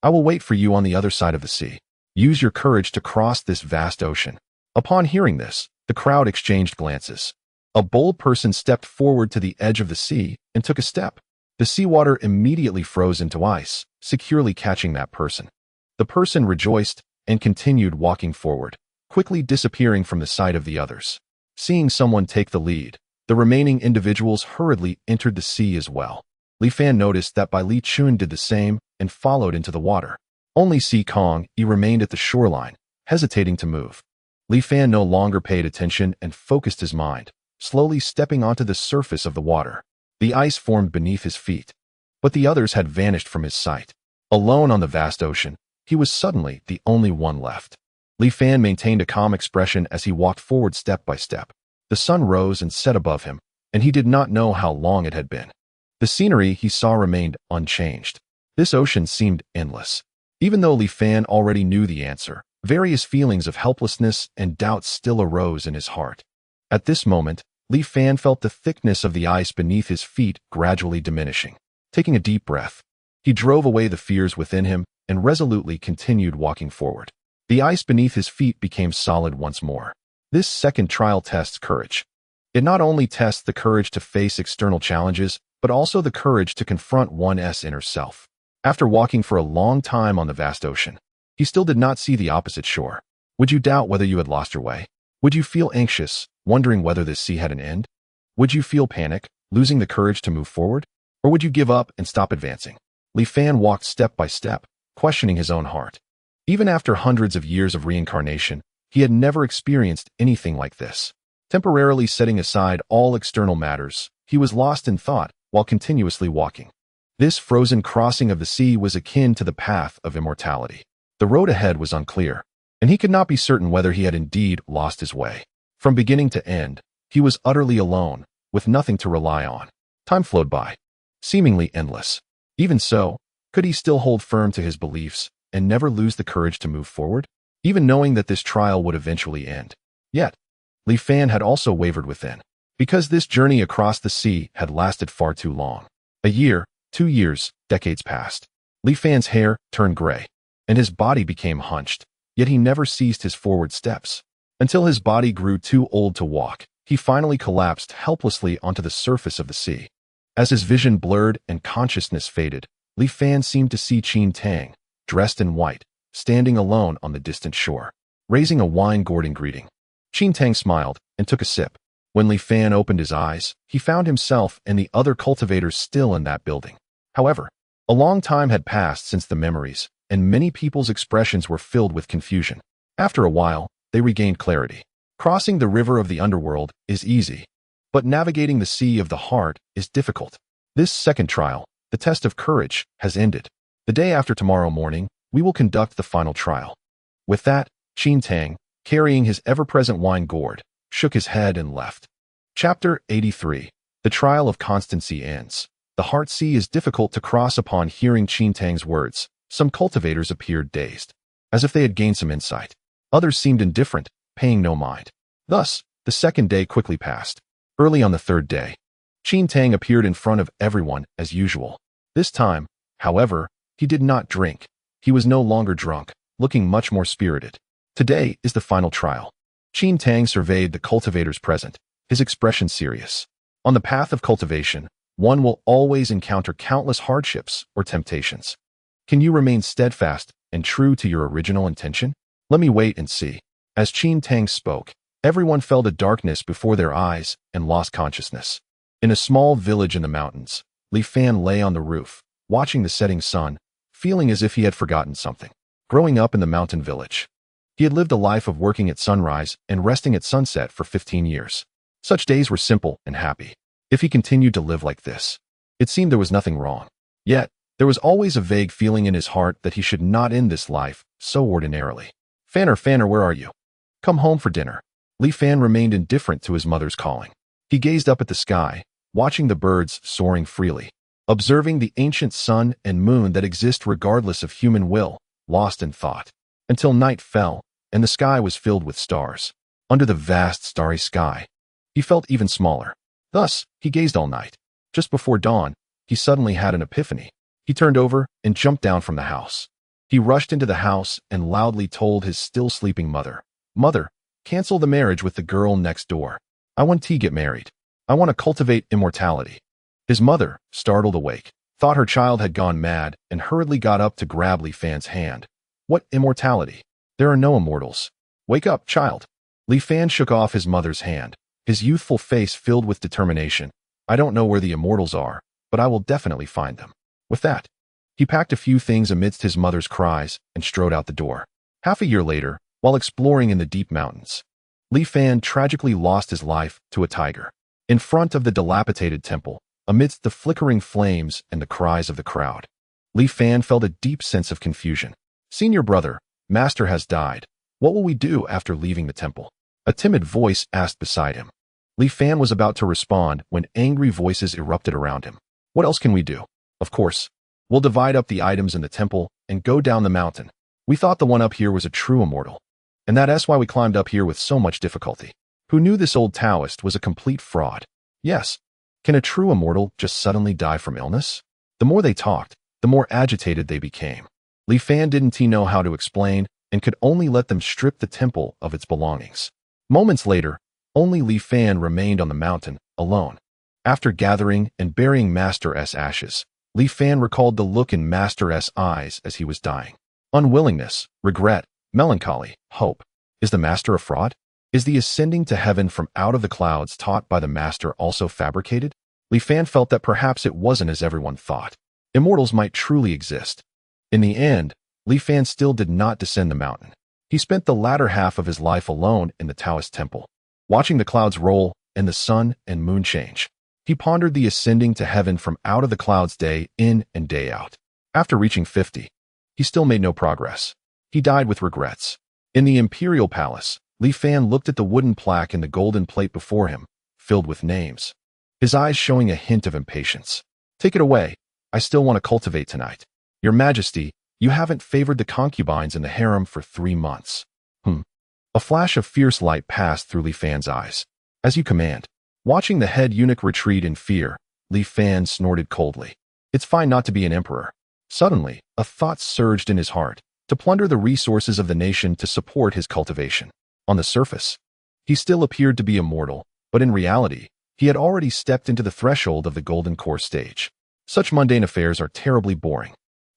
I will wait for you on the other side of the sea. Use your courage to cross this vast ocean. Upon hearing this, the crowd exchanged glances. A bold person stepped forward to the edge of the sea and took a step. The seawater immediately froze into ice, securely catching that person. The person rejoiced and continued walking forward, quickly disappearing from the sight of the others. Seeing someone take the lead, the remaining individuals hurriedly entered the sea as well. Li Fan noticed that Li Chun did the same and followed into the water. Only Si Kong remained at the shoreline, hesitating to move. Li Fan no longer paid attention and focused his mind, slowly stepping onto the surface of the water. The ice formed beneath his feet, but the others had vanished from his sight. Alone on the vast ocean, he was suddenly the only one left. Li Fan maintained a calm expression as he walked forward step by step. The sun rose and set above him, and he did not know how long it had been. The scenery he saw remained unchanged. This ocean seemed endless. Even though Li Fan already knew the answer, various feelings of helplessness and doubt still arose in his heart. At this moment, Li Fan felt the thickness of the ice beneath his feet gradually diminishing. Taking a deep breath, he drove away the fears within him and resolutely continued walking forward. The ice beneath his feet became solid once more. This second trial tests courage. It not only tests the courage to face external challenges, but also the courage to confront one's inner self. After walking for a long time on the vast ocean, he still did not see the opposite shore. Would you doubt whether you had lost your way? Would you feel anxious, wondering whether this sea had an end? Would you feel panic, losing the courage to move forward? Or would you give up and stop advancing? Li Fan walked step by step, questioning his own heart. Even after hundreds of years of reincarnation, he had never experienced anything like this. Temporarily setting aside all external matters, he was lost in thought while continuously walking. This frozen crossing of the sea was akin to the path of immortality. The road ahead was unclear, and he could not be certain whether he had indeed lost his way. From beginning to end, he was utterly alone, with nothing to rely on. Time flowed by, seemingly endless. Even so, could he still hold firm to his beliefs and never lose the courage to move forward, even knowing that this trial would eventually end? Yet, Li Fan had also wavered within, because this journey across the sea had lasted far too long. A year, 2 years, decades passed. Li Fan's hair turned gray, and his body became hunched, yet he never ceased his forward steps. Until his body grew too old to walk, he finally collapsed helplessly onto the surface of the sea. As his vision blurred and consciousness faded, Li Fan seemed to see Qin Tang, dressed in white, standing alone on the distant shore, raising a wine gourd in greeting. Qin Tang smiled and took a sip. When Li Fan opened his eyes, he found himself and the other cultivators still in that building. However, a long time had passed since the memories, and many people's expressions were filled with confusion. After a while, they regained clarity. Crossing the river of the underworld is easy, but navigating the sea of the heart is difficult. This second trial, the test of courage, has ended. The day after tomorrow morning, we will conduct the final trial. With that, Qin Tang, carrying his ever-present wine gourd, shook his head and left. Chapter 83. The Trial of Constancy ends. The heart sea is difficult to cross. Upon hearing Qin Tang's words, some cultivators appeared dazed, as if they had gained some insight. Others seemed indifferent, paying no mind. Thus, the second day quickly passed. Early on the third day, Qin Tang appeared in front of everyone as usual. This time, however, he did not drink. He was no longer drunk, looking much more spirited. Today is the final trial. Qin Tang surveyed the cultivators present, his expression serious. On the path of cultivation, one will always encounter countless hardships or temptations. Can you remain steadfast and true to your original intention? Let me wait and see. As Qin Tang spoke, everyone felt a darkness before their eyes and lost consciousness. In a small village in the mountains, Li Fan lay on the roof, watching the setting sun, feeling as if he had forgotten something. Growing up in the mountain village, he had lived a life of working at sunrise and resting at sunset for 15 years. Such days were simple and happy. If he continued to live like this, it seemed there was nothing wrong. Yet, there was always a vague feeling in his heart that he should not end this life so ordinarily. Fanner, where are you? Come home for dinner." Li Fan remained indifferent to his mother's calling. He gazed up at the sky, watching the birds soaring freely, observing the ancient sun and moon that exist regardless of human will, lost in thought, until night fell and the sky was filled with stars. Under the vast starry sky, he felt even smaller. Thus, he gazed all night. Just before dawn, he suddenly had an epiphany. He turned over and jumped down from the house. He rushed into the house and loudly told his still sleeping mother, "Mother, cancel the marriage with the girl next door. I want to get married. I want to cultivate immortality." His mother, startled awake, thought her child had gone mad and hurriedly got up to grab Li Fan's hand. "What immortality? There are no immortals. Wake up, child." Li Fan shook off his mother's hand, his youthful face filled with determination. "I don't know where the immortals are, but I will definitely find them." With that, he packed a few things amidst his mother's cries and strode out the door. Half a year later, while exploring in the deep mountains, Li Fan tragically lost his life to a tiger. In front of the dilapidated temple, amidst the flickering flames and the cries of the crowd, Li Fan felt a deep sense of confusion. "Senior brother, Master has died. What will we do after leaving the temple?" A timid voice asked beside him. Li Fan was about to respond when angry voices erupted around him. "What else can we do? Of course, we'll divide up the items in the temple and go down the mountain. We thought the one up here was a true immortal, and that's why we climbed up here with so much difficulty. Who knew this old Taoist was a complete fraud? Yes, can a true immortal just suddenly die from illness?" The more they talked, the more agitated they became. Li Fan didn't know how to explain and could only let them strip the temple of its belongings. Moments later, only Li Fan remained on the mountain, alone. After gathering and burying Master S' ashes, Li Fan recalled the look in Master S' eyes as he was dying. Unwillingness, regret, melancholy, hope. Is the Master a fraud? Is the ascending to heaven from out of the clouds taught by the Master also fabricated? Li Fan felt that perhaps it wasn't as everyone thought. Immortals might truly exist. In the end, Li Fan still did not descend the mountain. He spent the latter half of his life alone in the Taoist temple, watching the clouds roll and the sun and moon change. He pondered the ascending to heaven from out of the clouds day in and day out. After reaching 50, he still made no progress. He died with regrets. In the imperial palace, Li Fan looked at the wooden plaque in the golden plate before him, filled with names, his eyes showing a hint of impatience. "Take it away. I still want to cultivate tonight. Your Majesty, you haven't favored the concubines in the harem for 3 months. A flash of fierce light passed through Li Fan's eyes. "As you command." Watching the head eunuch retreat in fear, Li Fan snorted coldly. It's fine not to be an emperor. Suddenly, a thought surged in his heart, to plunder the resources of the nation to support his cultivation. On the surface, he still appeared to be immortal, but in reality, he had already stepped into the threshold of the golden core stage. Such mundane affairs are terribly boring.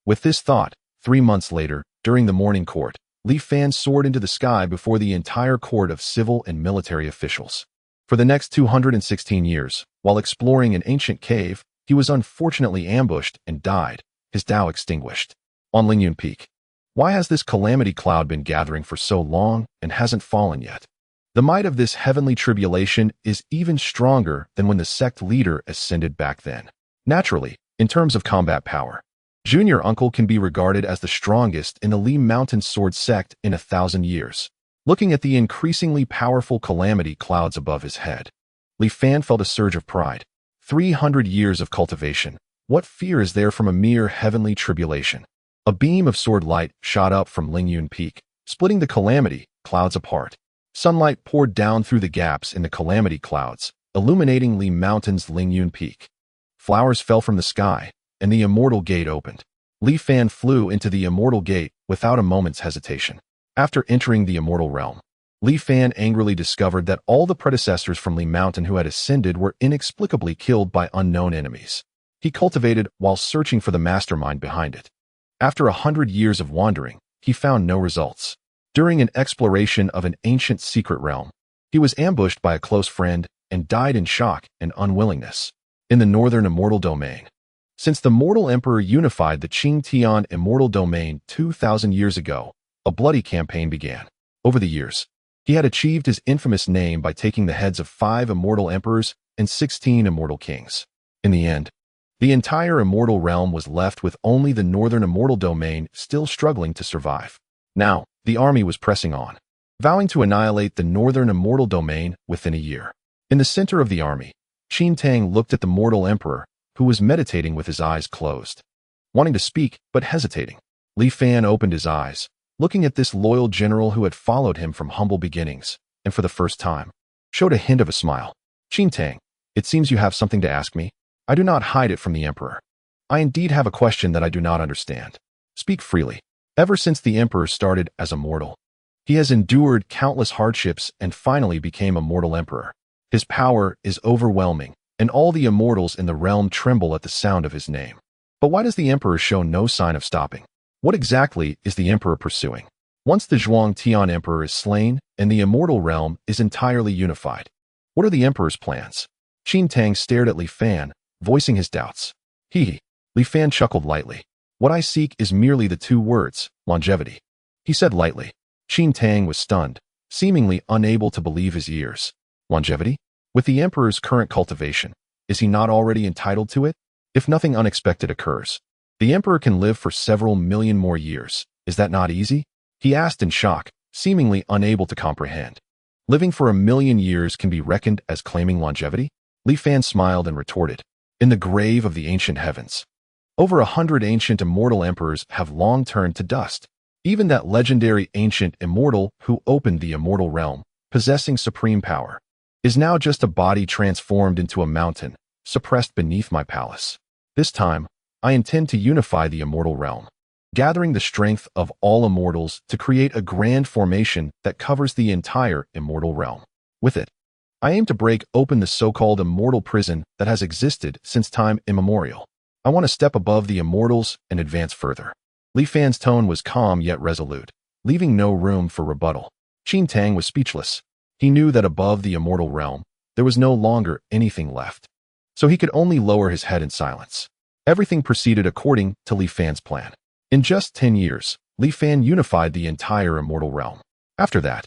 With this thought, 3 months later, during the morning court, Li Fan soared into the sky before the entire court of civil and military officials. For the next 216 years, while exploring an ancient cave, he was unfortunately ambushed and died, his Tao extinguished. On Lingyun Peak. Why has this calamity cloud been gathering for so long and hasn't fallen yet? The might of this heavenly tribulation is even stronger than when the sect leader ascended back then. Naturally, in terms of combat power, Junior Uncle can be regarded as the strongest in the Li Mountain Sword sect in 1,000 years. Looking at the increasingly powerful calamity clouds above his head, Li Fan felt a surge of pride. 300 years of cultivation. What fear is there from a mere heavenly tribulation? A beam of sword light shot up from Lingyun Peak, splitting the calamity clouds apart. Sunlight poured down through the gaps in the calamity clouds, illuminating Li Mountain's Lingyun Peak. Flowers fell from the sky, and the immortal gate opened. Li Fan flew into the immortal gate without a moment's hesitation. After entering the immortal realm, Li Fan angrily discovered that all the predecessors from Li Mountain who had ascended were inexplicably killed by unknown enemies he cultivated while searching for the mastermind behind it. After 100 years of wandering, he found no results. During an exploration of an ancient secret realm, he was ambushed by a close friend and died in shock and unwillingness. In the northern immortal domain. Since the mortal emperor unified the Qing Tian immortal domain 2,000 years ago, a bloody campaign began. Over the years, he had achieved his infamous name by taking the heads of 5 immortal emperors and 16 immortal kings. In the end, the entire immortal realm was left with only the northern immortal domain still struggling to survive. Now, the army was pressing on, vowing to annihilate the northern immortal domain within a year. In the center of the army, Qin Tang looked at the mortal emperor, who was meditating with his eyes closed. Wanting to speak, but hesitating, Li Fan opened his eyes, looking at this loyal general who had followed him from humble beginnings, and for the first time, showed a hint of a smile. Qin Tang, it seems you have something to ask me. I do not hide it from the emperor. I indeed have a question that I do not understand. Speak freely. Ever since the emperor started as a mortal, he has endured countless hardships and finally became a mortal emperor. His power is overwhelming, and all the immortals in the realm tremble at the sound of his name. But why does the emperor show no sign of stopping? What exactly is the emperor pursuing? Once the Zhuang Tian emperor is slain and the immortal realm is entirely unified, what are the emperor's plans? Qin Tang stared at Li Fan, voicing his doubts. Li Fan chuckled lightly. What I seek is merely the 2 words, longevity. He said lightly. Qin Tang was stunned, seemingly unable to believe his ears. Longevity? With the emperor's current cultivation, is he not already entitled to it? If nothing unexpected occurs, the emperor can live for several million more years. Is that not easy? He asked in shock, seemingly unable to comprehend. Living for 1,000,000 years can be reckoned as claiming longevity? Li Fan smiled and retorted. In the grave of the ancient heavens, over 100 ancient immortal emperors have long turned to dust. Even that legendary ancient immortal who opened the immortal realm, possessing supreme power, is now just a body transformed into a mountain, suppressed beneath my palace. This time, I intend to unify the immortal realm, gathering the strength of all immortals to create a grand formation that covers the entire immortal realm. With it, I aim to break open the so-called immortal prison that has existed since time immemorial. I want to step above the immortals and advance further. Li Fan's tone was calm yet resolute, leaving no room for rebuttal. Qin Tang was speechless. He knew that above the immortal realm, there was no longer anything left. So he could only lower his head in silence. Everything proceeded according to Li Fan's plan. In just 10 years, Li Fan unified the entire immortal realm. After that,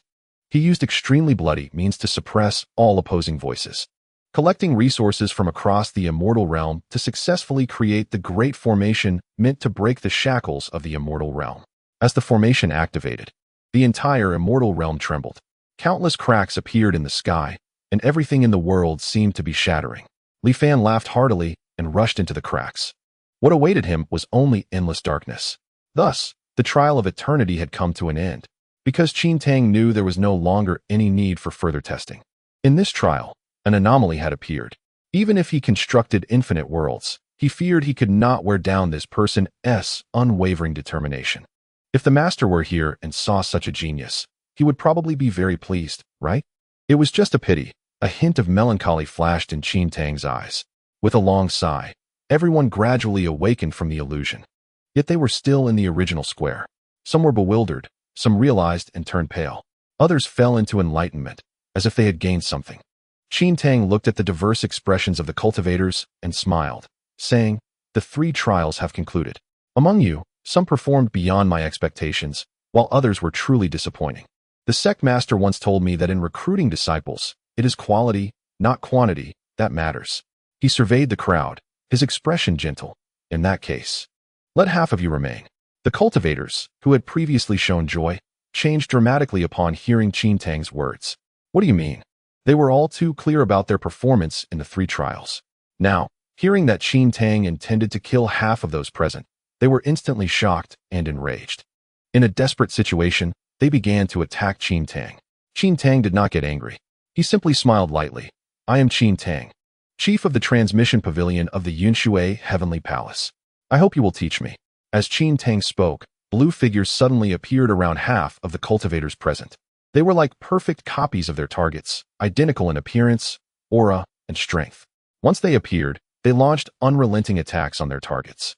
he used extremely bloody means to suppress all opposing voices, collecting resources from across the immortal realm to successfully create the great formation meant to break the shackles of the immortal realm. As the formation activated, the entire immortal realm trembled. Countless cracks appeared in the sky, and everything in the world seemed to be shattering. Li Fan laughed heartily and rushed into the cracks. What awaited him was only endless darkness. Thus, the trial of eternity had come to an end, because Qin Tang knew there was no longer any need for further testing. In this trial, an anomaly had appeared. Even if he constructed infinite worlds, he feared he could not wear down this person's unwavering determination. If the master were here and saw such a genius, he would probably be very pleased, right? It was just a pity. A hint of melancholy flashed in Qin Tang's eyes. With a long sigh, everyone gradually awakened from the illusion. Yet they were still in the original square. Some were bewildered, some realized and turned pale. Others fell into enlightenment, as if they had gained something. Qin Tang looked at the diverse expressions of the cultivators and smiled, saying, "The 3 trials have concluded. Among you, some performed beyond my expectations, while others were truly disappointing. The sect master once told me that in recruiting disciples, it is quality, not quantity, that matters." He surveyed the crowd, his expression gentle. "In that case, let half of you remain." The cultivators, who had previously shown joy, changed dramatically upon hearing Qin Tang's words. "What do you mean?" They were all too clear about their performance in the 3 trials. Now, hearing that Qin Tang intended to kill half of those present, they were instantly shocked and enraged. In a desperate situation, they began to attack Qin Tang. Qin Tang did not get angry. He simply smiled lightly. "I am Qin Tang, chief of the transmission pavilion of the Yunshui Heavenly Palace. I hope you will teach me." As Qin Tang spoke, blue figures suddenly appeared around half of the cultivators present. They were like perfect copies of their targets, identical in appearance, aura, and strength. Once they appeared, they launched unrelenting attacks on their targets.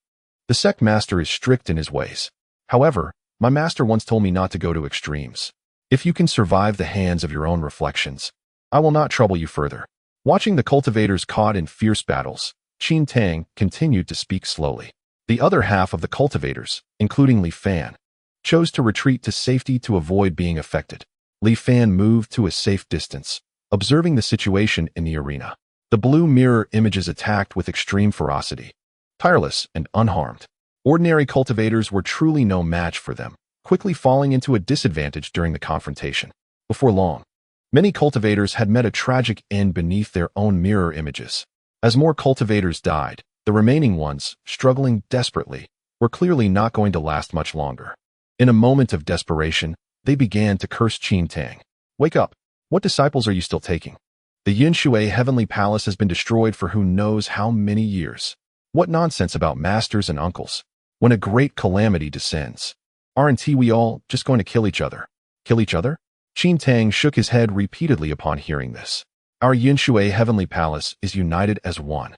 The sect master is strict in his ways. However, my master once told me not to go to extremes. If you can survive the hands of your own reflections, I will not trouble you further. Watching the cultivators caught in fierce battles, Qin Tang continued to speak slowly. The other half of the cultivators, including Li Fan, chose to retreat to safety to avoid being affected. Li Fan moved to a safe distance, observing the situation in the arena. The blue mirror images attacked with extreme ferocity, tireless and unharmed. Ordinary cultivators were truly no match for them, quickly falling into a disadvantage during the confrontation. Before long, many cultivators had met a tragic end beneath their own mirror images. As more cultivators died, the remaining ones, struggling desperately, were clearly not going to last much longer. In a moment of desperation, they began to curse Qin Tang. "Wake up! What disciples are you still taking? The Yunshui Heavenly Palace has been destroyed for who knows how many years. What nonsense about masters and uncles? When a great calamity descends, aren't we all just going to kill each other?" "Kill each other?" Qin Tang shook his head repeatedly upon hearing this. "Our Yunshui Heavenly Palace is united as one,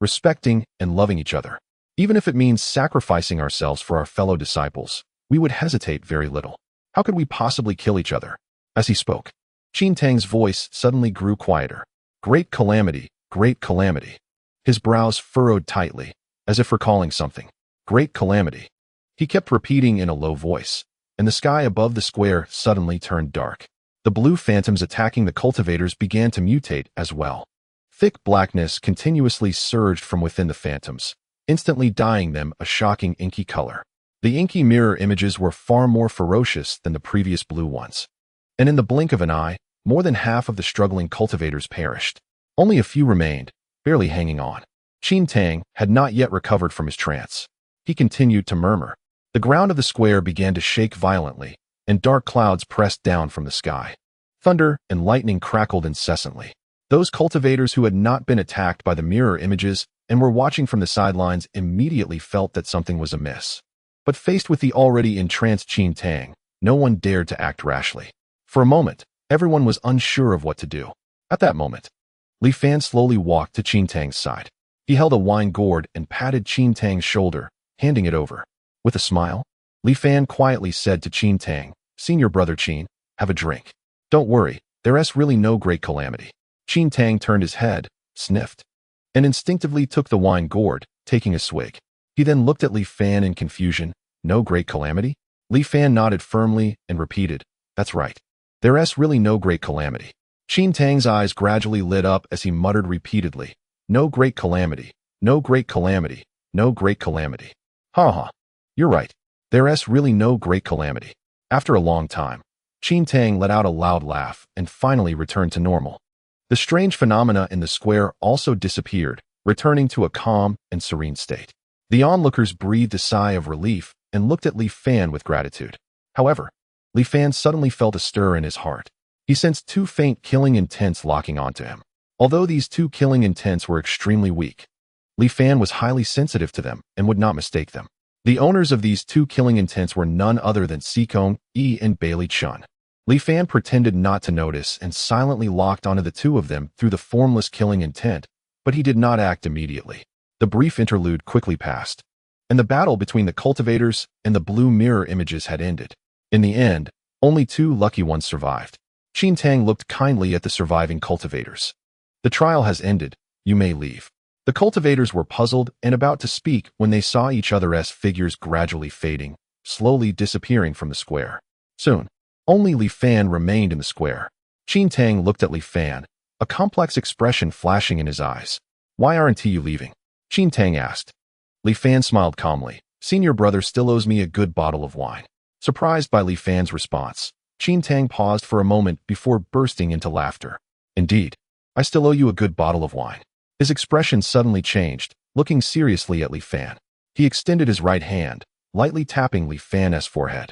respecting and loving each other. Even if it means sacrificing ourselves for our fellow disciples, we would hesitate very little. How could we possibly kill each other?" As he spoke, Qin Tang's voice suddenly grew quieter. "Great calamity, great calamity." His brows furrowed tightly, as if recalling something. "Great calamity." He kept repeating in a low voice, and the sky above the square suddenly turned dark. The blue phantoms attacking the cultivators began to mutate as well. Thick blackness continuously surged from within the phantoms, instantly dyeing them a shocking inky color. The inky mirror images were far more ferocious than the previous blue ones. And in the blink of an eye, more than half of the struggling cultivators perished. Only a few remained, barely hanging on. Qin Tang had not yet recovered from his trance. He continued to murmur. The ground of the square began to shake violently, and dark clouds pressed down from the sky. Thunder and lightning crackled incessantly. Those cultivators who had not been attacked by the mirror images and were watching from the sidelines immediately felt that something was amiss. But faced with the already entranced Qin Tang, no one dared to act rashly. For a moment, everyone was unsure of what to do. At that moment, Li Fan slowly walked to Qin Tang's side. He held a wine gourd and patted Qin Tang's shoulder, handing it over. With a smile, Li Fan quietly said to Qin Tang, "Senior brother Qin, have a drink. Don't worry, there's really no great calamity." Qin Tang turned his head, sniffed, and instinctively took the wine gourd, taking a swig. He then looked at Li Fan in confusion. "No great calamity?" Li Fan nodded firmly and repeated, "That's right. There's really no great calamity." Qin Tang's eyes gradually lit up as he muttered repeatedly, "No great calamity, no great calamity, no great calamity. Ha ha, you're right. There's really no great calamity." After a long time, Qin Tang let out a loud laugh and finally returned to normal. The strange phenomena in the square also disappeared, returning to a calm and serene state. The onlookers breathed a sigh of relief and looked at Li Fan with gratitude. However, Li Fan suddenly felt a stir in his heart. He sensed 2 faint killing intents locking onto him. Although these 2 killing intents were extremely weak, Li Fan was highly sensitive to them and would not mistake them. The owners of these 2 killing intents were none other than Sikong Yi and Bailey Chun. Li Fan pretended not to notice and silently locked onto the 2 of them through the formless killing intent, but he did not act immediately. The brief interlude quickly passed. and the battle between the cultivators and the blue mirror images had ended. In the end, only 2 lucky ones survived. Qin Tang looked kindly at the surviving cultivators. The trial has ended. You may leave. The cultivators were puzzled and about to speak when they saw each other as figures gradually fading, slowly disappearing from the square. Soon, only Li Fan remained in the square. Qin Tang looked at Li Fan, a complex expression flashing in his eyes. Why aren't you leaving? Qin Tang asked. Li Fan smiled calmly. Senior brother still owes me a good bottle of wine. Surprised by Li Fan's response, Qin Tang paused for a moment before bursting into laughter. Indeed, I still owe you a good bottle of wine. His expression suddenly changed, looking seriously at Li Fan. He extended his right hand, lightly tapping Li Fan's forehead.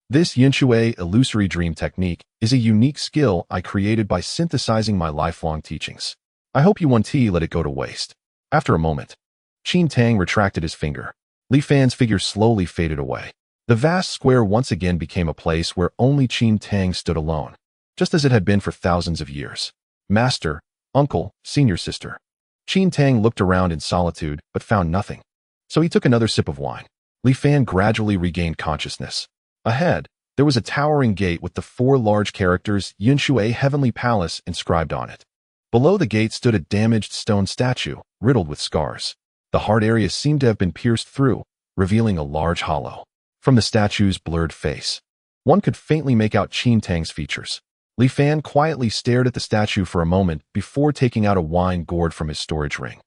This Yinshui illusory dream technique is a unique skill I created by synthesizing my lifelong teachings. I hope you won't let it go to waste. After a moment, Qin Tang retracted his finger. Li Fan's figure slowly faded away. The vast square once again became a place where only Qin Tang stood alone, just as it had been for thousands of years. Master, uncle, senior sister. Qin Tang looked around in solitude but found nothing. So he took another sip of wine. Li Fan gradually regained consciousness. Ahead, there was a towering gate with the 4 large characters Yinshui Heavenly Palace inscribed on it. Below the gate stood a damaged stone statue, riddled with scars. The heart area seemed to have been pierced through, revealing a large hollow. From the statue's blurred face, one could faintly make out Qin Tang's features. Li Fan quietly stared at the statue for a moment before taking out a wine gourd from his storage ring,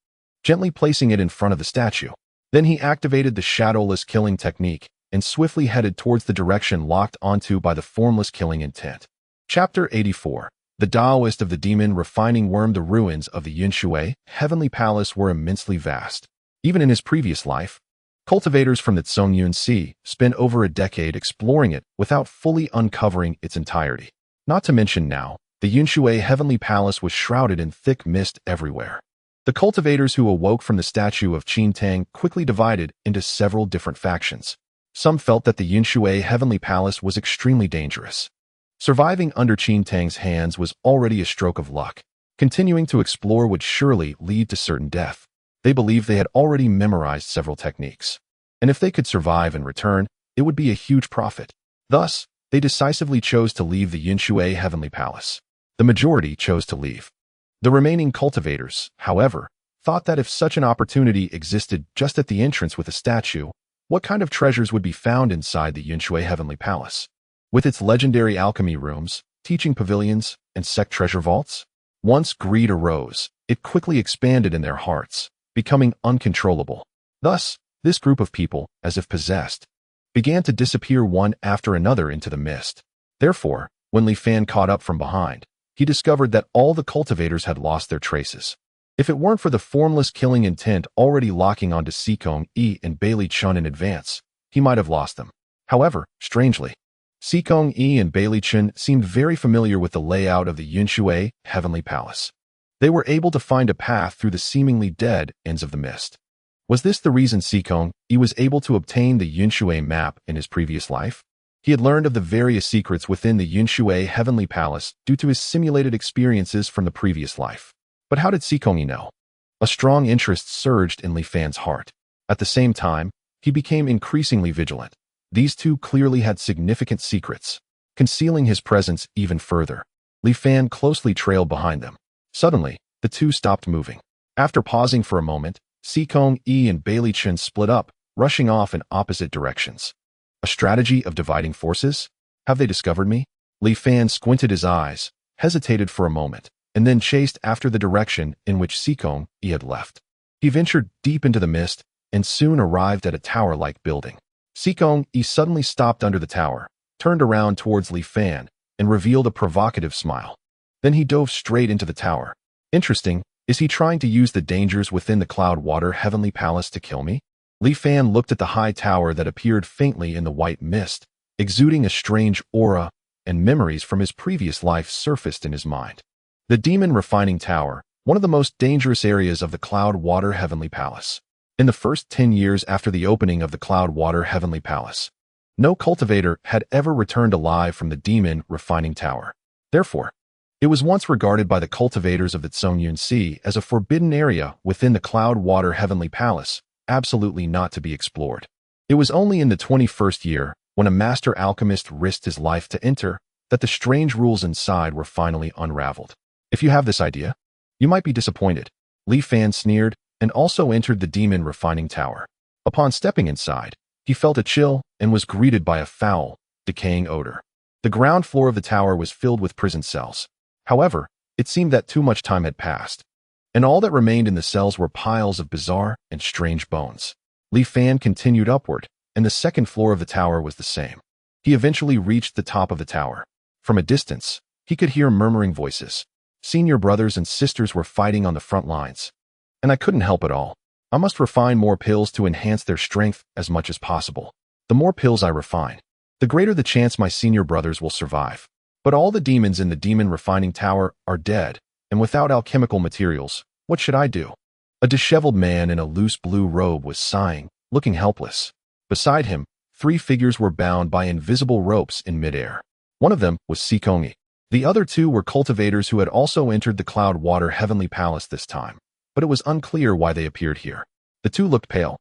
gently placing it in front of the statue. Then he activated the shadowless killing technique and swiftly headed towards the direction locked onto by the formless killing intent. Chapter 84. The Taoist of the Demon Refining Worm. The ruins of the Yinshui Heavenly Palace were immensely vast. Even in his previous life, cultivators from the Zhongyun Sea spent over a decade exploring it without fully uncovering its entirety. Not to mention now, the Yinshui Heavenly Palace was shrouded in thick mist everywhere. The cultivators who awoke from the statue of Qin Tang quickly divided into several different factions. Some felt that the Yinshui Heavenly Palace was extremely dangerous. Surviving under Qin Tang's hands was already a stroke of luck. Continuing to explore would surely lead to certain death. They believed they had already memorized several techniques, and if they could survive and return, it would be a huge profit. Thus, they decisively chose to leave the Yinshui Heavenly Palace. The majority chose to leave. The remaining cultivators, however, thought that if such an opportunity existed just at the entrance with a statue, what kind of treasures would be found inside the Yinshui Heavenly Palace? With its legendary alchemy rooms, teaching pavilions, and sect treasure vaults? Once greed arose, it quickly expanded in their hearts, becoming uncontrollable. Thus, this group of people, as if possessed, began to disappear one after another into the mist. Therefore, when Li Fan caught up from behind, he discovered that all the cultivators had lost their traces. If it weren't for the formless killing intent already locking onto Sikong Yi and Bailey Chun in advance, he might have lost them. However, strangely, Sikong Yi and Bailey Chun seemed very familiar with the layout of the Yinshui Heavenly Palace. They were able to find a path through the seemingly dead ends of the mist. Was this the reason Sikong Yi was able to obtain the Yinshui map in his previous life? He had learned of the various secrets within the Yinshui Heavenly Palace due to his simulated experiences from the previous life. But how did Sikong Yi know? A strong interest surged in Li Fan's heart. At the same time, he became increasingly vigilant. These two clearly had significant secrets. Concealing his presence even further, Li Fan closely trailed behind them. Suddenly, the two stopped moving. After pausing for a moment, Sikong Yi and Bailey Chun split up, rushing off in opposite directions. A strategy of dividing forces? Have they discovered me? Li Fan squinted his eyes, hesitated for a moment, and then chased after the direction in which Sikong Yi had left. He ventured deep into the mist and soon arrived at a tower-like building. Sikong Yi suddenly stopped under the tower, turned around towards Li Fan, and revealed a provocative smile. Then he dove straight into the tower. Interesting, is he trying to use the dangers within the Cloud Water Heavenly Palace to kill me? Li Fan looked at the high tower that appeared faintly in the white mist, exuding a strange aura, and memories from his previous life surfaced in his mind. The Demon Refining Tower, one of the most dangerous areas of the Cloud Water Heavenly Palace. In the first 10 years after the opening of the Cloud Water Heavenly Palace, no cultivator had ever returned alive from the Demon Refining Tower. Therefore, it was once regarded by the cultivators of the Zhongyun Sea as a forbidden area within the Cloud Water Heavenly Palace, absolutely not to be explored. It was only in the 21st year, when a master alchemist risked his life to enter, that the strange rules inside were finally unraveled. If you have this idea, you might be disappointed. Li Fan sneered and also entered the demon refining tower. Upon stepping inside, he felt a chill and was greeted by a foul, decaying odor. The ground floor of the tower was filled with prison cells. However, it seemed that too much time had passed, and all that remained in the cells were piles of bizarre and strange bones. Li Fan continued upward, and the second floor of the tower was the same. He eventually reached the top of the tower. From a distance, he could hear murmuring voices. Senior brothers and sisters were fighting on the front lines. And I couldn't help it all. I must refine more pills to enhance their strength as much as possible. The more pills I refine, the greater the chance my senior brothers will survive. But all the demons in the demon refining tower are dead, and without alchemical materials, what should I do? A disheveled man in a loose blue robe was sighing, looking helpless. Beside him, 3 figures were bound by invisible ropes in midair. One of them was Sikongi. The other 2 were cultivators who had also entered the Cloud Water Heavenly Palace this time, but it was unclear why they appeared here. The 2 looked pale,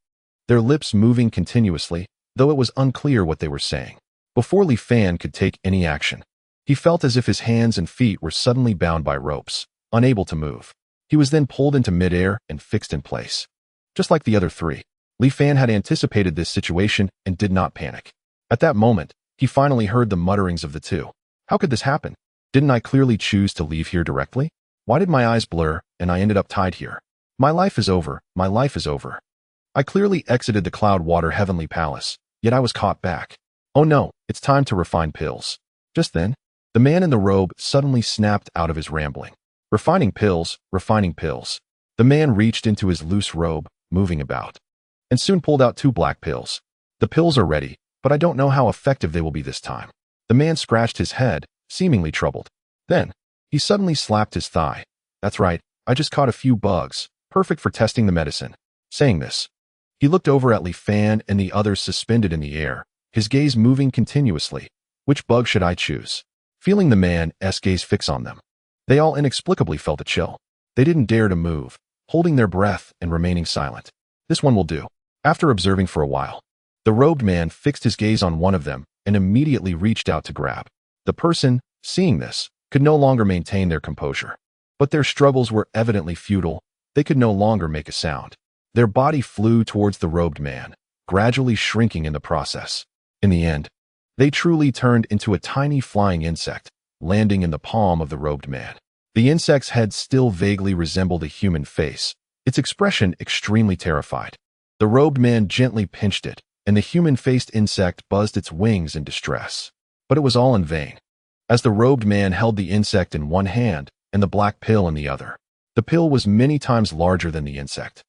their lips moving continuously, though it was unclear what they were saying. Before Li Fan could take any action, he felt as if his hands and feet were suddenly bound by ropes, unable to move. He was then pulled into midair and fixed in place. Just like the other 3, Li Fan had anticipated this situation and did not panic. At that moment, he finally heard the mutterings of the 2. How could this happen? Didn't I clearly choose to leave here directly? Why did my eyes blur and I ended up tied here? My life is over, my life is over. I clearly exited the Cloud Water Heavenly Palace, yet I was caught back. Oh no, it's time to refine pills. Just then, the man in the robe suddenly snapped out of his rambling. Refining pills, refining pills. The man reached into his loose robe, moving about, and soon pulled out 2 black pills. The pills are ready, but I don't know how effective they will be this time. The man scratched his head, seemingly troubled. Then, he suddenly slapped his thigh. That's right, I just caught a few bugs, perfect for testing the medicine. Saying this, he looked over at Li Fan and the others suspended in the air, his gaze moving continuously. Which bug should I choose? Feeling the man's gaze fix on them, they all inexplicably felt a chill. They didn't dare to move, holding their breath and remaining silent. This one will do. After observing for a while, the robed man fixed his gaze on one of them and immediately reached out to grab. The person, seeing this, could no longer maintain their composure. But their struggles were evidently futile. They could no longer make a sound. Their body flew towards the robed man, gradually shrinking in the process. In the end, they truly turned into a tiny flying insect, landing in the palm of the robed man. The insect's head still vaguely resembled a human face, its expression extremely terrified. The robed man gently pinched it, and the human-faced insect buzzed its wings in distress. But it was all in vain, as the robed man held the insect in one hand and the black pill in the other. The pill was many times larger than the insect,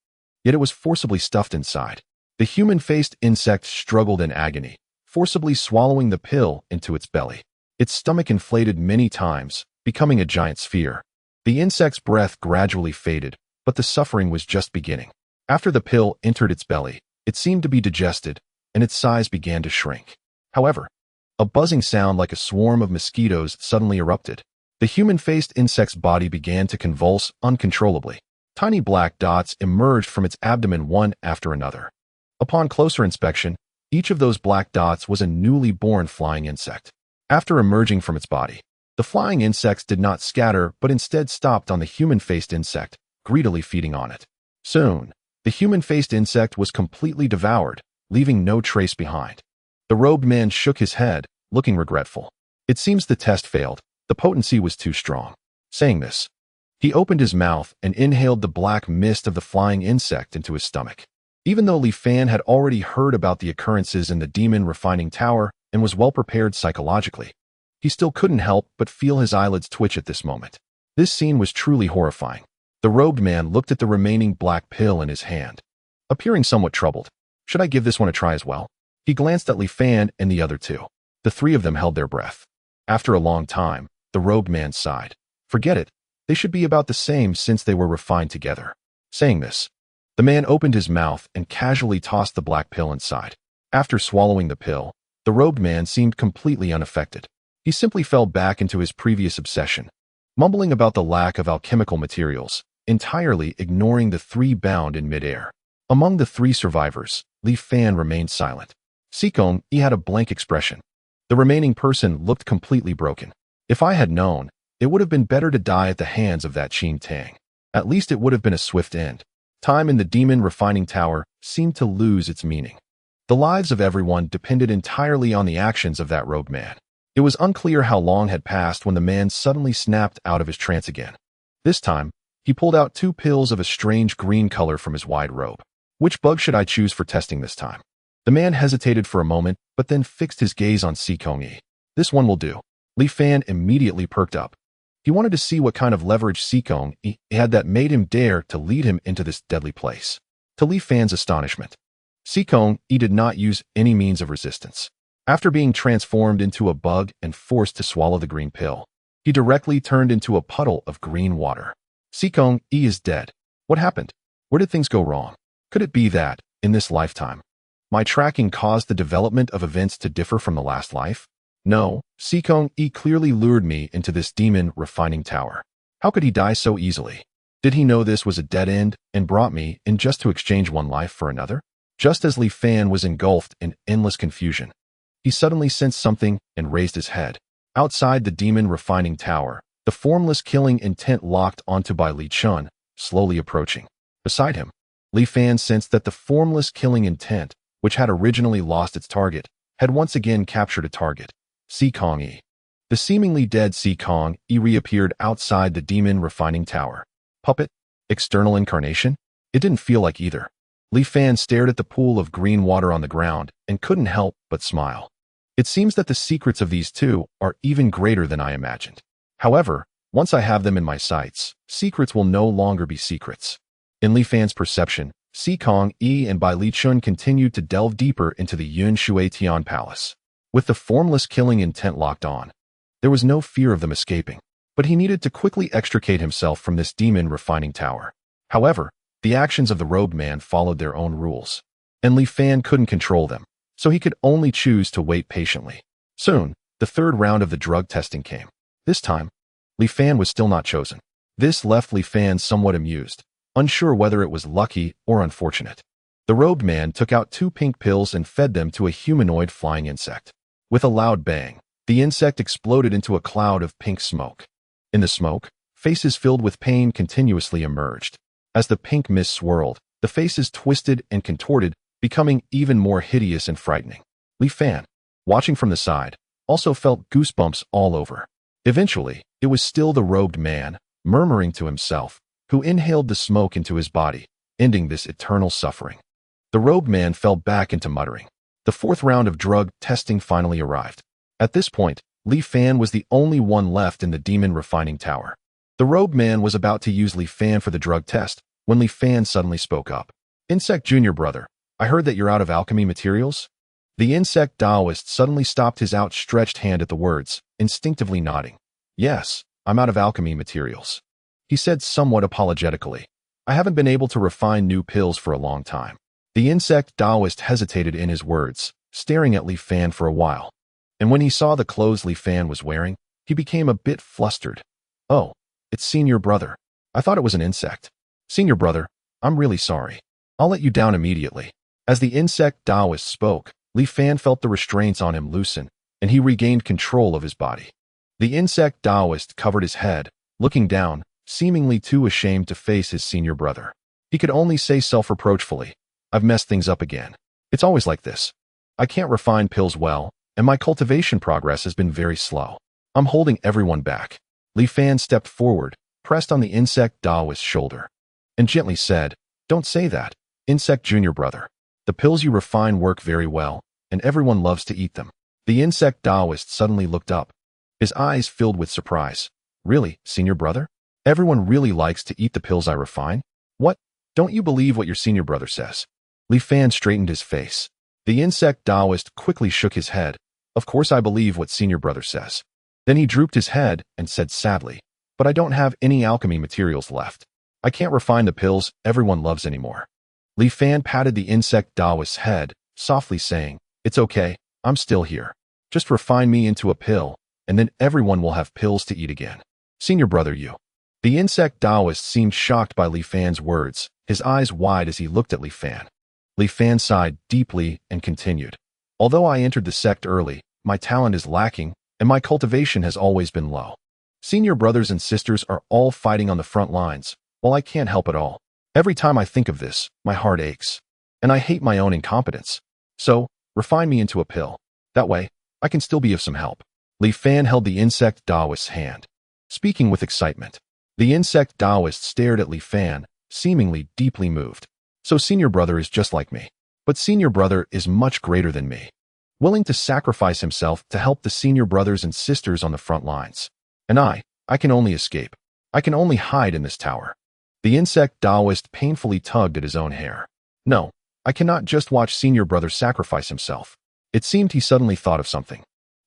yet it was forcibly stuffed inside. The human-faced insect struggled in agony, forcibly swallowing the pill into its belly. Its stomach inflated many times, becoming a giant sphere. The insect's breath gradually faded, but the suffering was just beginning. After the pill entered its belly, it seemed to be digested, and its size began to shrink. However, a buzzing sound like a swarm of mosquitoes suddenly erupted. The human-faced insect's body began to convulse uncontrollably. Tiny black dots emerged from its abdomen one after another. Upon closer inspection, each of those black dots was a newly born flying insect. After emerging from its body, the flying insects did not scatter but instead stopped on the human-faced insect, greedily feeding on it. Soon, the human-faced insect was completely devoured, leaving no trace behind. The robed man shook his head, looking regretful. It seems the test failed. The potency was too strong. Saying this, he opened his mouth and inhaled the black mist of the flying insect into his stomach. Even though Li Fan had already heard about the occurrences in the demon refining tower and was well prepared psychologically, he still couldn't help but feel his eyelids twitch at this moment. This scene was truly horrifying. The robed man looked at the remaining black pill in his hand, appearing somewhat troubled. Should I give this one a try as well? He glanced at Li Fan and the other 2. The 3 of them held their breath. After a long time, the robed man sighed. Forget it. They should be about the same since they were refined together. Saying this, the man opened his mouth and casually tossed the black pill inside. After swallowing the pill, the robed man seemed completely unaffected. He simply fell back into his previous obsession, mumbling about the lack of alchemical materials, entirely ignoring the 3 bound in midair. Among the three survivors, Li Fan remained silent. Sikong Yi had a blank expression. The remaining person looked completely broken. If I had known, it would have been better to die at the hands of that Qin Tang. At least it would have been a swift end. Time in the demon refining tower seemed to lose its meaning. The lives of everyone depended entirely on the actions of that robed man. It was unclear how long had passed when the man suddenly snapped out of his trance again. This time, he pulled out 2 pills of a strange green color from his wide robe. Which bug should I choose for testing this time? The man hesitated for a moment, but then fixed his gaze on Sikong Yi. This one will do. Li Fan immediately perked up. He wanted to see what kind of leverage Sikong Yi had that made him dare to lead him into this deadly place. To Li Fan's astonishment, Sikong Yi did not use any means of resistance. After being transformed into a bug and forced to swallow the green pill, he directly turned into a puddle of green water. Sikong Yi is dead. What happened? Where did things go wrong? Could it be that, in this lifetime, my tracking caused the development of events to differ from the last life? No, Sikong Yi clearly lured me into this demon refining tower. How could he die so easily? Did he know this was a dead end and brought me in just to exchange one life for another? Just as Li Fan was engulfed in endless confusion, he suddenly sensed something and raised his head. Outside the demon refining tower, the formless killing intent locked onto by Li Chun, slowly approaching. Beside him, Li Fan sensed that the formless killing intent, which had originally lost its target, had once again captured a target. Sikong Yi. The seemingly dead Sikong Yi reappeared outside the demon refining tower. Puppet? External incarnation? It didn't feel like either. Li Fan stared at the pool of green water on the ground and couldn't help but smile. It seems that the secrets of these two are even greater than I imagined. However, once I have them in my sights, secrets will no longer be secrets. In Li Fan's perception, Sikong Yi and Bai Li Chun continued to delve deeper into the Yun Shui Tian Palace. With the formless killing intent locked on, there was no fear of them escaping, but he needed to quickly extricate himself from this demon refining tower. However, the actions of the robed man followed their own rules, and Li Fan couldn't control them, so he could only choose to wait patiently. Soon, the third round of the drug testing came. This time, Li Fan was still not chosen. This left Li Fan somewhat amused, unsure whether it was lucky or unfortunate. The robed man took out 2 pink pills and fed them to a humanoid flying insect. With a loud bang, the insect exploded into a cloud of pink smoke. In the smoke, faces filled with pain continuously emerged. As the pink mist swirled, the faces twisted and contorted, becoming even more hideous and frightening. Li Fan, watching from the side, also felt goosebumps all over. Eventually, it was still the robed man, murmuring to himself, who inhaled the smoke into his body, ending this eternal suffering. The robed man fell back into muttering. The 4th round of drug testing finally arrived. At this point, Li Fan was the only one left in the demon refining tower. The robed man was about to use Li Fan for the drug test when Li Fan suddenly spoke up. Insect Junior Brother, I heard that you're out of alchemy materials? The insect Taoist suddenly stopped his outstretched hand at the words, instinctively nodding. Yes, I'm out of alchemy materials. He said somewhat apologetically. I haven't been able to refine new pills for a long time. The insect Taoist hesitated in his words, staring at Li Fan for a while. And when he saw the clothes Li Fan was wearing, he became a bit flustered. Oh, it's Senior Brother. I thought it was an insect. Senior Brother, I'm really sorry. I'll let you down immediately. As the insect Taoist spoke, Li Fan felt the restraints on him loosen, and he regained control of his body. The insect Taoist covered his head, looking down, seemingly too ashamed to face his senior brother. He could only say self-reproachfully, I've messed things up again. It's always like this. I can't refine pills well, and my cultivation progress has been very slow. I'm holding everyone back. Li Fan stepped forward, pressed on the insect Taoist's shoulder, and gently said, Don't say that, Insect Junior Brother. The pills you refine work very well, and everyone loves to eat them. The insect Taoist suddenly looked up, his eyes filled with surprise. Really, Senior Brother? Everyone really likes to eat the pills I refine? What? Don't you believe what your senior brother says? Li Fan straightened his face. The insect Taoist quickly shook his head. Of course I believe what senior brother says. Then he drooped his head and said sadly, But I don't have any alchemy materials left. I can't refine the pills everyone loves anymore. Li Fan patted the insect Taoist's head, softly saying, It's okay, I'm still here. Just refine me into a pill, and then everyone will have pills to eat again. Senior Brother you. The insect Taoist seemed shocked by Li Fan's words, his eyes wide as he looked at Li Fan. Li Fan sighed deeply and continued. Although I entered the sect early, my talent is lacking, and my cultivation has always been low. Senior brothers and sisters are all fighting on the front lines, while I can't help at all. Every time I think of this, my heart aches. And I hate my own incompetence. So, refine me into a pill. That way, I can still be of some help. Li Fan held the insect Taoist's hand, speaking with excitement. The insect Taoist stared at Li Fan, seemingly deeply moved. So senior brother is just like me. But senior brother is much greater than me, willing to sacrifice himself to help the senior brothers and sisters on the front lines. And I can only escape. I can only hide in this tower. The insect Taoist painfully tugged at his own hair. No, I cannot just watch senior brother sacrifice himself. It seemed he suddenly thought of something,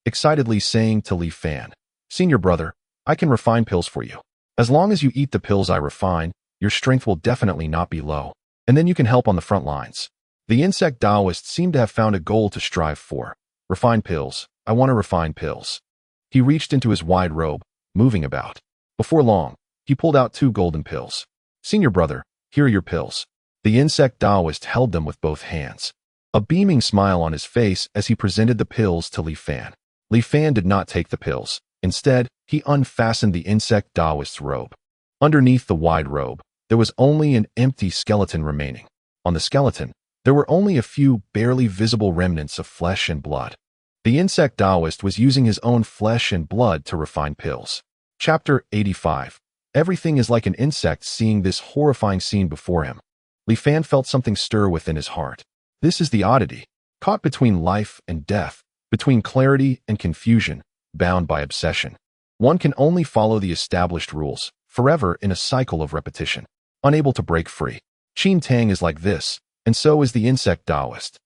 excitedly saying to Li Fan, Senior brother, I can refine pills for you. As long as you eat the pills I refine, your strength will definitely not be low, and then you can help on the front lines. The insect Taoist seemed to have found a goal to strive for. Refine pills. I want to refine pills. He reached into his wide robe, moving about. Before long, he pulled out 2 golden pills. Senior brother, here are your pills. The insect Taoist held them with both hands, a beaming smile on his face as he presented the pills to Li Fan. Li Fan did not take the pills. Instead, he unfastened the insect Taoist's robe. Underneath the wide robe, there was only an empty skeleton remaining. On the skeleton, there were only a few barely visible remnants of flesh and blood. The insect Taoist was using his own flesh and blood to refine pills. Chapter 85. Everything is like an insect seeing this horrifying scene before him. Li Fan felt something stir within his heart. This is the oddity. Caught between life and death, between clarity and confusion, bound by obsession. One can only follow the established rules, forever in a cycle of repetition, unable to break free. Qin Tang is like this, and so is the insect Taoist.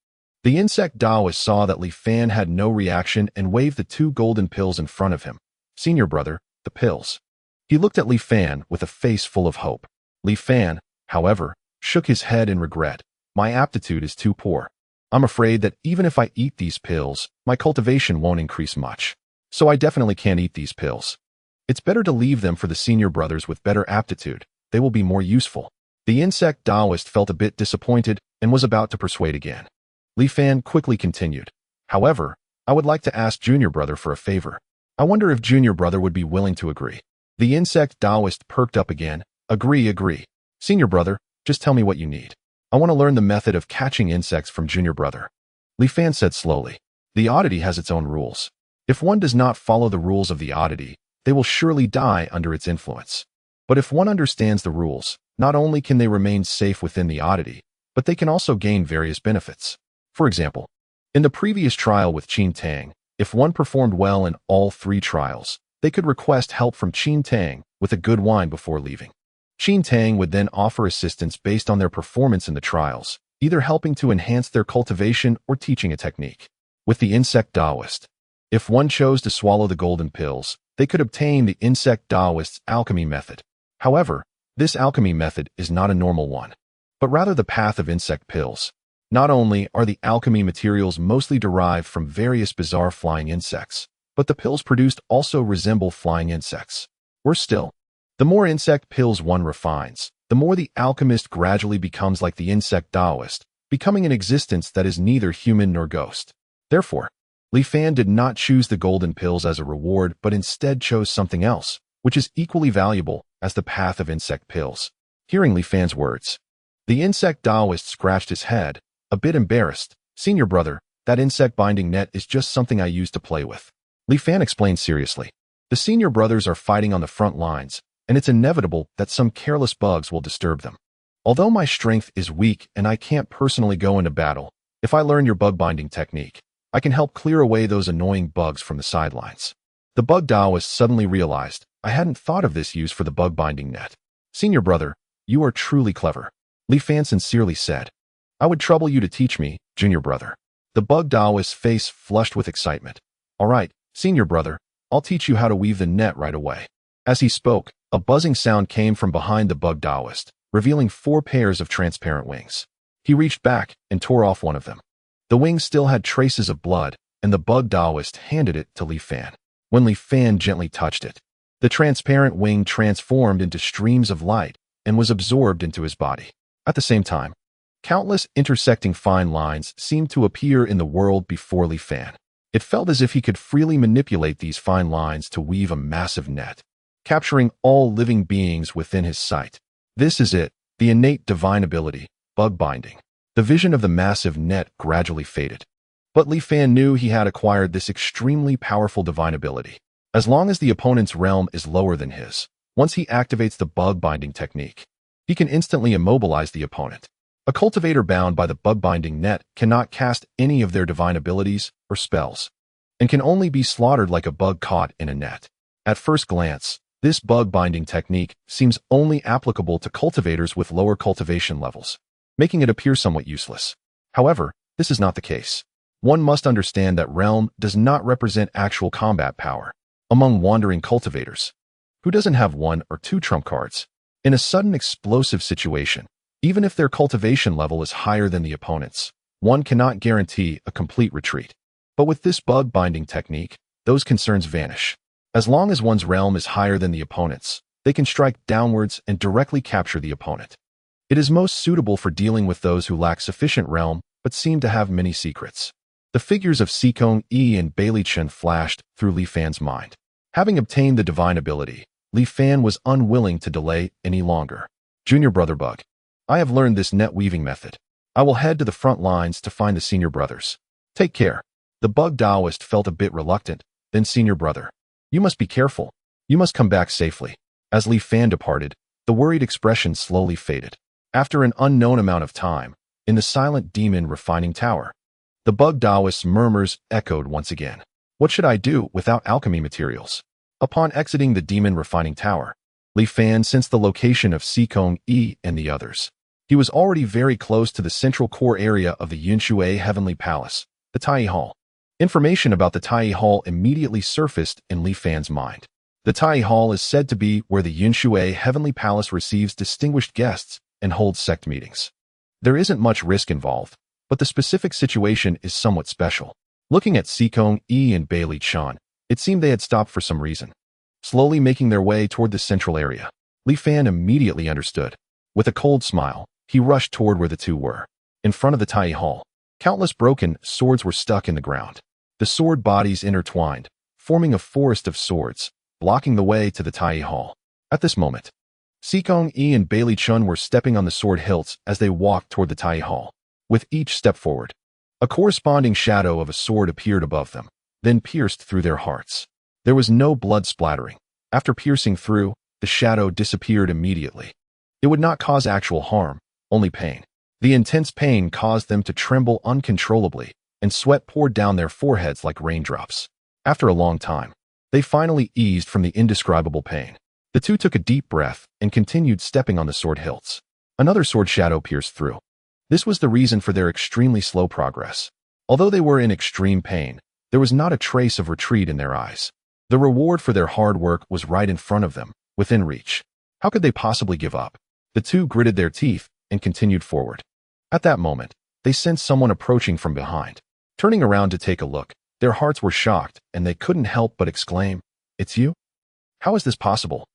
The insect Taoist saw that Li Fan had no reaction and waved the 2 golden pills in front of him. Senior brother, the pills. He looked at Li Fan with a face full of hope. Li Fan, however, shook his head in regret. My aptitude is too poor. I'm afraid that even if I eat these pills, my cultivation won't increase much. So I definitely can't eat these pills. It's better to leave them for the senior brothers with better aptitude. They will be more useful. The insect Taoist felt a bit disappointed and was about to persuade again. Li Fan quickly continued. However, I would like to ask junior brother for a favor. I wonder if junior brother would be willing to agree. The insect Taoist perked up again. Agree. Senior brother, just tell me what you need. I want to learn the method of catching insects from junior brother. Li Fan said slowly. The oddity has its own rules. If one does not follow the rules of the oddity, they will surely die under its influence. But if one understands the rules, not only can they remain safe within the oddity, but they can also gain various benefits. For example, in the previous trial with Qin Tang, if one performed well in all 3 trials, they could request help from Qin Tang with a good wine before leaving. Qin Tang would then offer assistance based on their performance in the trials, either helping to enhance their cultivation or teaching a technique. With the insect Taoist, if one chose to swallow the golden pills, they could obtain the insect Taoist's alchemy method. However, this alchemy method is not a normal one, but rather the path of insect pills. Not only are the alchemy materials mostly derived from various bizarre flying insects, but the pills produced also resemble flying insects. Worse still, the more insect pills one refines, the more the alchemist gradually becomes like the insect Taoist, becoming an existence that is neither human nor ghost. Therefore, Li Fan did not choose the golden pills as a reward, but instead chose something else, which is equally valuable as the path of insect pills. Hearing Li Fan's words, the insect Taoist scratched his head, a bit embarrassed. Senior brother, that insect binding net is just something I use to play with. Li Fan explained seriously. The senior brothers are fighting on the front lines, and it's inevitable that some careless bugs will disturb them. Although my strength is weak and I can't personally go into battle, if I learn your bug binding technique, I can help clear away those annoying bugs from the sidelines. The bug Taoist suddenly realized, I hadn't thought of this use for the bug binding net. Senior brother, you are truly clever. Li Fan sincerely said. I would trouble you to teach me, junior brother. The bug Taoist's face flushed with excitement. All right, senior brother, I'll teach you how to weave the net right away. As he spoke, a buzzing sound came from behind the bug Taoist, revealing 4 pairs of transparent wings. He reached back and tore off one of them. The wings still had traces of blood, and the bug Taoist handed it to Li Fan. When Li Fan gently touched it, the transparent wing transformed into streams of light and was absorbed into his body. At the same time, countless intersecting fine lines seemed to appear in the world before Li Fan. It felt as if he could freely manipulate these fine lines to weave a massive net, capturing all living beings within his sight. This is it, the innate divine ability, bug binding. The vision of the massive net gradually faded. But Li Fan knew he had acquired this extremely powerful divine ability. As long as the opponent's realm is lower than his, once he activates the bug binding technique, he can instantly immobilize the opponent. A cultivator bound by the bug binding net cannot cast any of their divine abilities or spells, and can only be slaughtered like a bug caught in a net. At first glance, this bug binding technique seems only applicable to cultivators with lower cultivation levels, making it appear somewhat useless. However, this is not the case. One must understand that realm does not represent actual combat power. Among wandering cultivators, who doesn't have one or two trump cards? In a sudden explosive situation, even if their cultivation level is higher than the opponent's, one cannot guarantee a complete retreat. But with this bug binding technique, those concerns vanish. As long as one's realm is higher than the opponent's, they can strike downwards and directly capture the opponent. It is most suitable for dealing with those who lack sufficient realm but seem to have many secrets. The figures of Sikong Yi and Bailey Chen flashed through Li Fan's mind. Having obtained the divine ability, Li Fan was unwilling to delay any longer. Junior brother Bug, I have learned this net weaving method. I will head to the front lines to find the senior brothers. Take care. The Bug Taoist felt a bit reluctant, then senior brother. You must be careful. You must come back safely. As Li Fan departed, the worried expression slowly faded. After an unknown amount of time, in the silent demon refining tower, the Bug Taoist's murmurs echoed once again. What should I do without alchemy materials? Upon exiting the demon refining tower, Li Fan sensed the location of Sikong Yi and the others. He was already very close to the central core area of the Yunshui Heavenly Palace, the Tai Hall. Information about the Tai Hall immediately surfaced in Li Fan's mind. The Tai Hall is said to be where the Yunshui Heavenly Palace receives distinguished guests and holds sect meetings. There isn't much risk involved, but the specific situation is somewhat special. Looking at Sikong Yi and Bailey Chen, it seemed they had stopped for some reason. Slowly making their way toward the central area, Li Fan immediately understood. With a cold smile, he rushed toward where the two were. In front of the Tai Hall, countless broken swords were stuck in the ground. The sword bodies intertwined, forming a forest of swords, blocking the way to the Tai Hall. At this moment, Sikong Yi and Bailey Chen were stepping on the sword hilts as they walked toward the Tai Hall. With each step forward, a corresponding shadow of a sword appeared above them, then pierced through their hearts. There was no blood splattering. After piercing through, the shadow disappeared immediately. It would not cause actual harm, only pain. The intense pain caused them to tremble uncontrollably, and sweat poured down their foreheads like raindrops. After a long time, they finally eased from the indescribable pain. The two took a deep breath and continued stepping on the sword hilts. Another sword shadow pierced through. This was the reason for their extremely slow progress. Although they were in extreme pain, there was not a trace of retreat in their eyes. The reward for their hard work was right in front of them, within reach. How could they possibly give up? The two gritted their teeth and continued forward. At that moment, they sensed someone approaching from behind. Turning around to take a look, their hearts were shocked and they couldn't help but exclaim, "It's you? How is this possible?"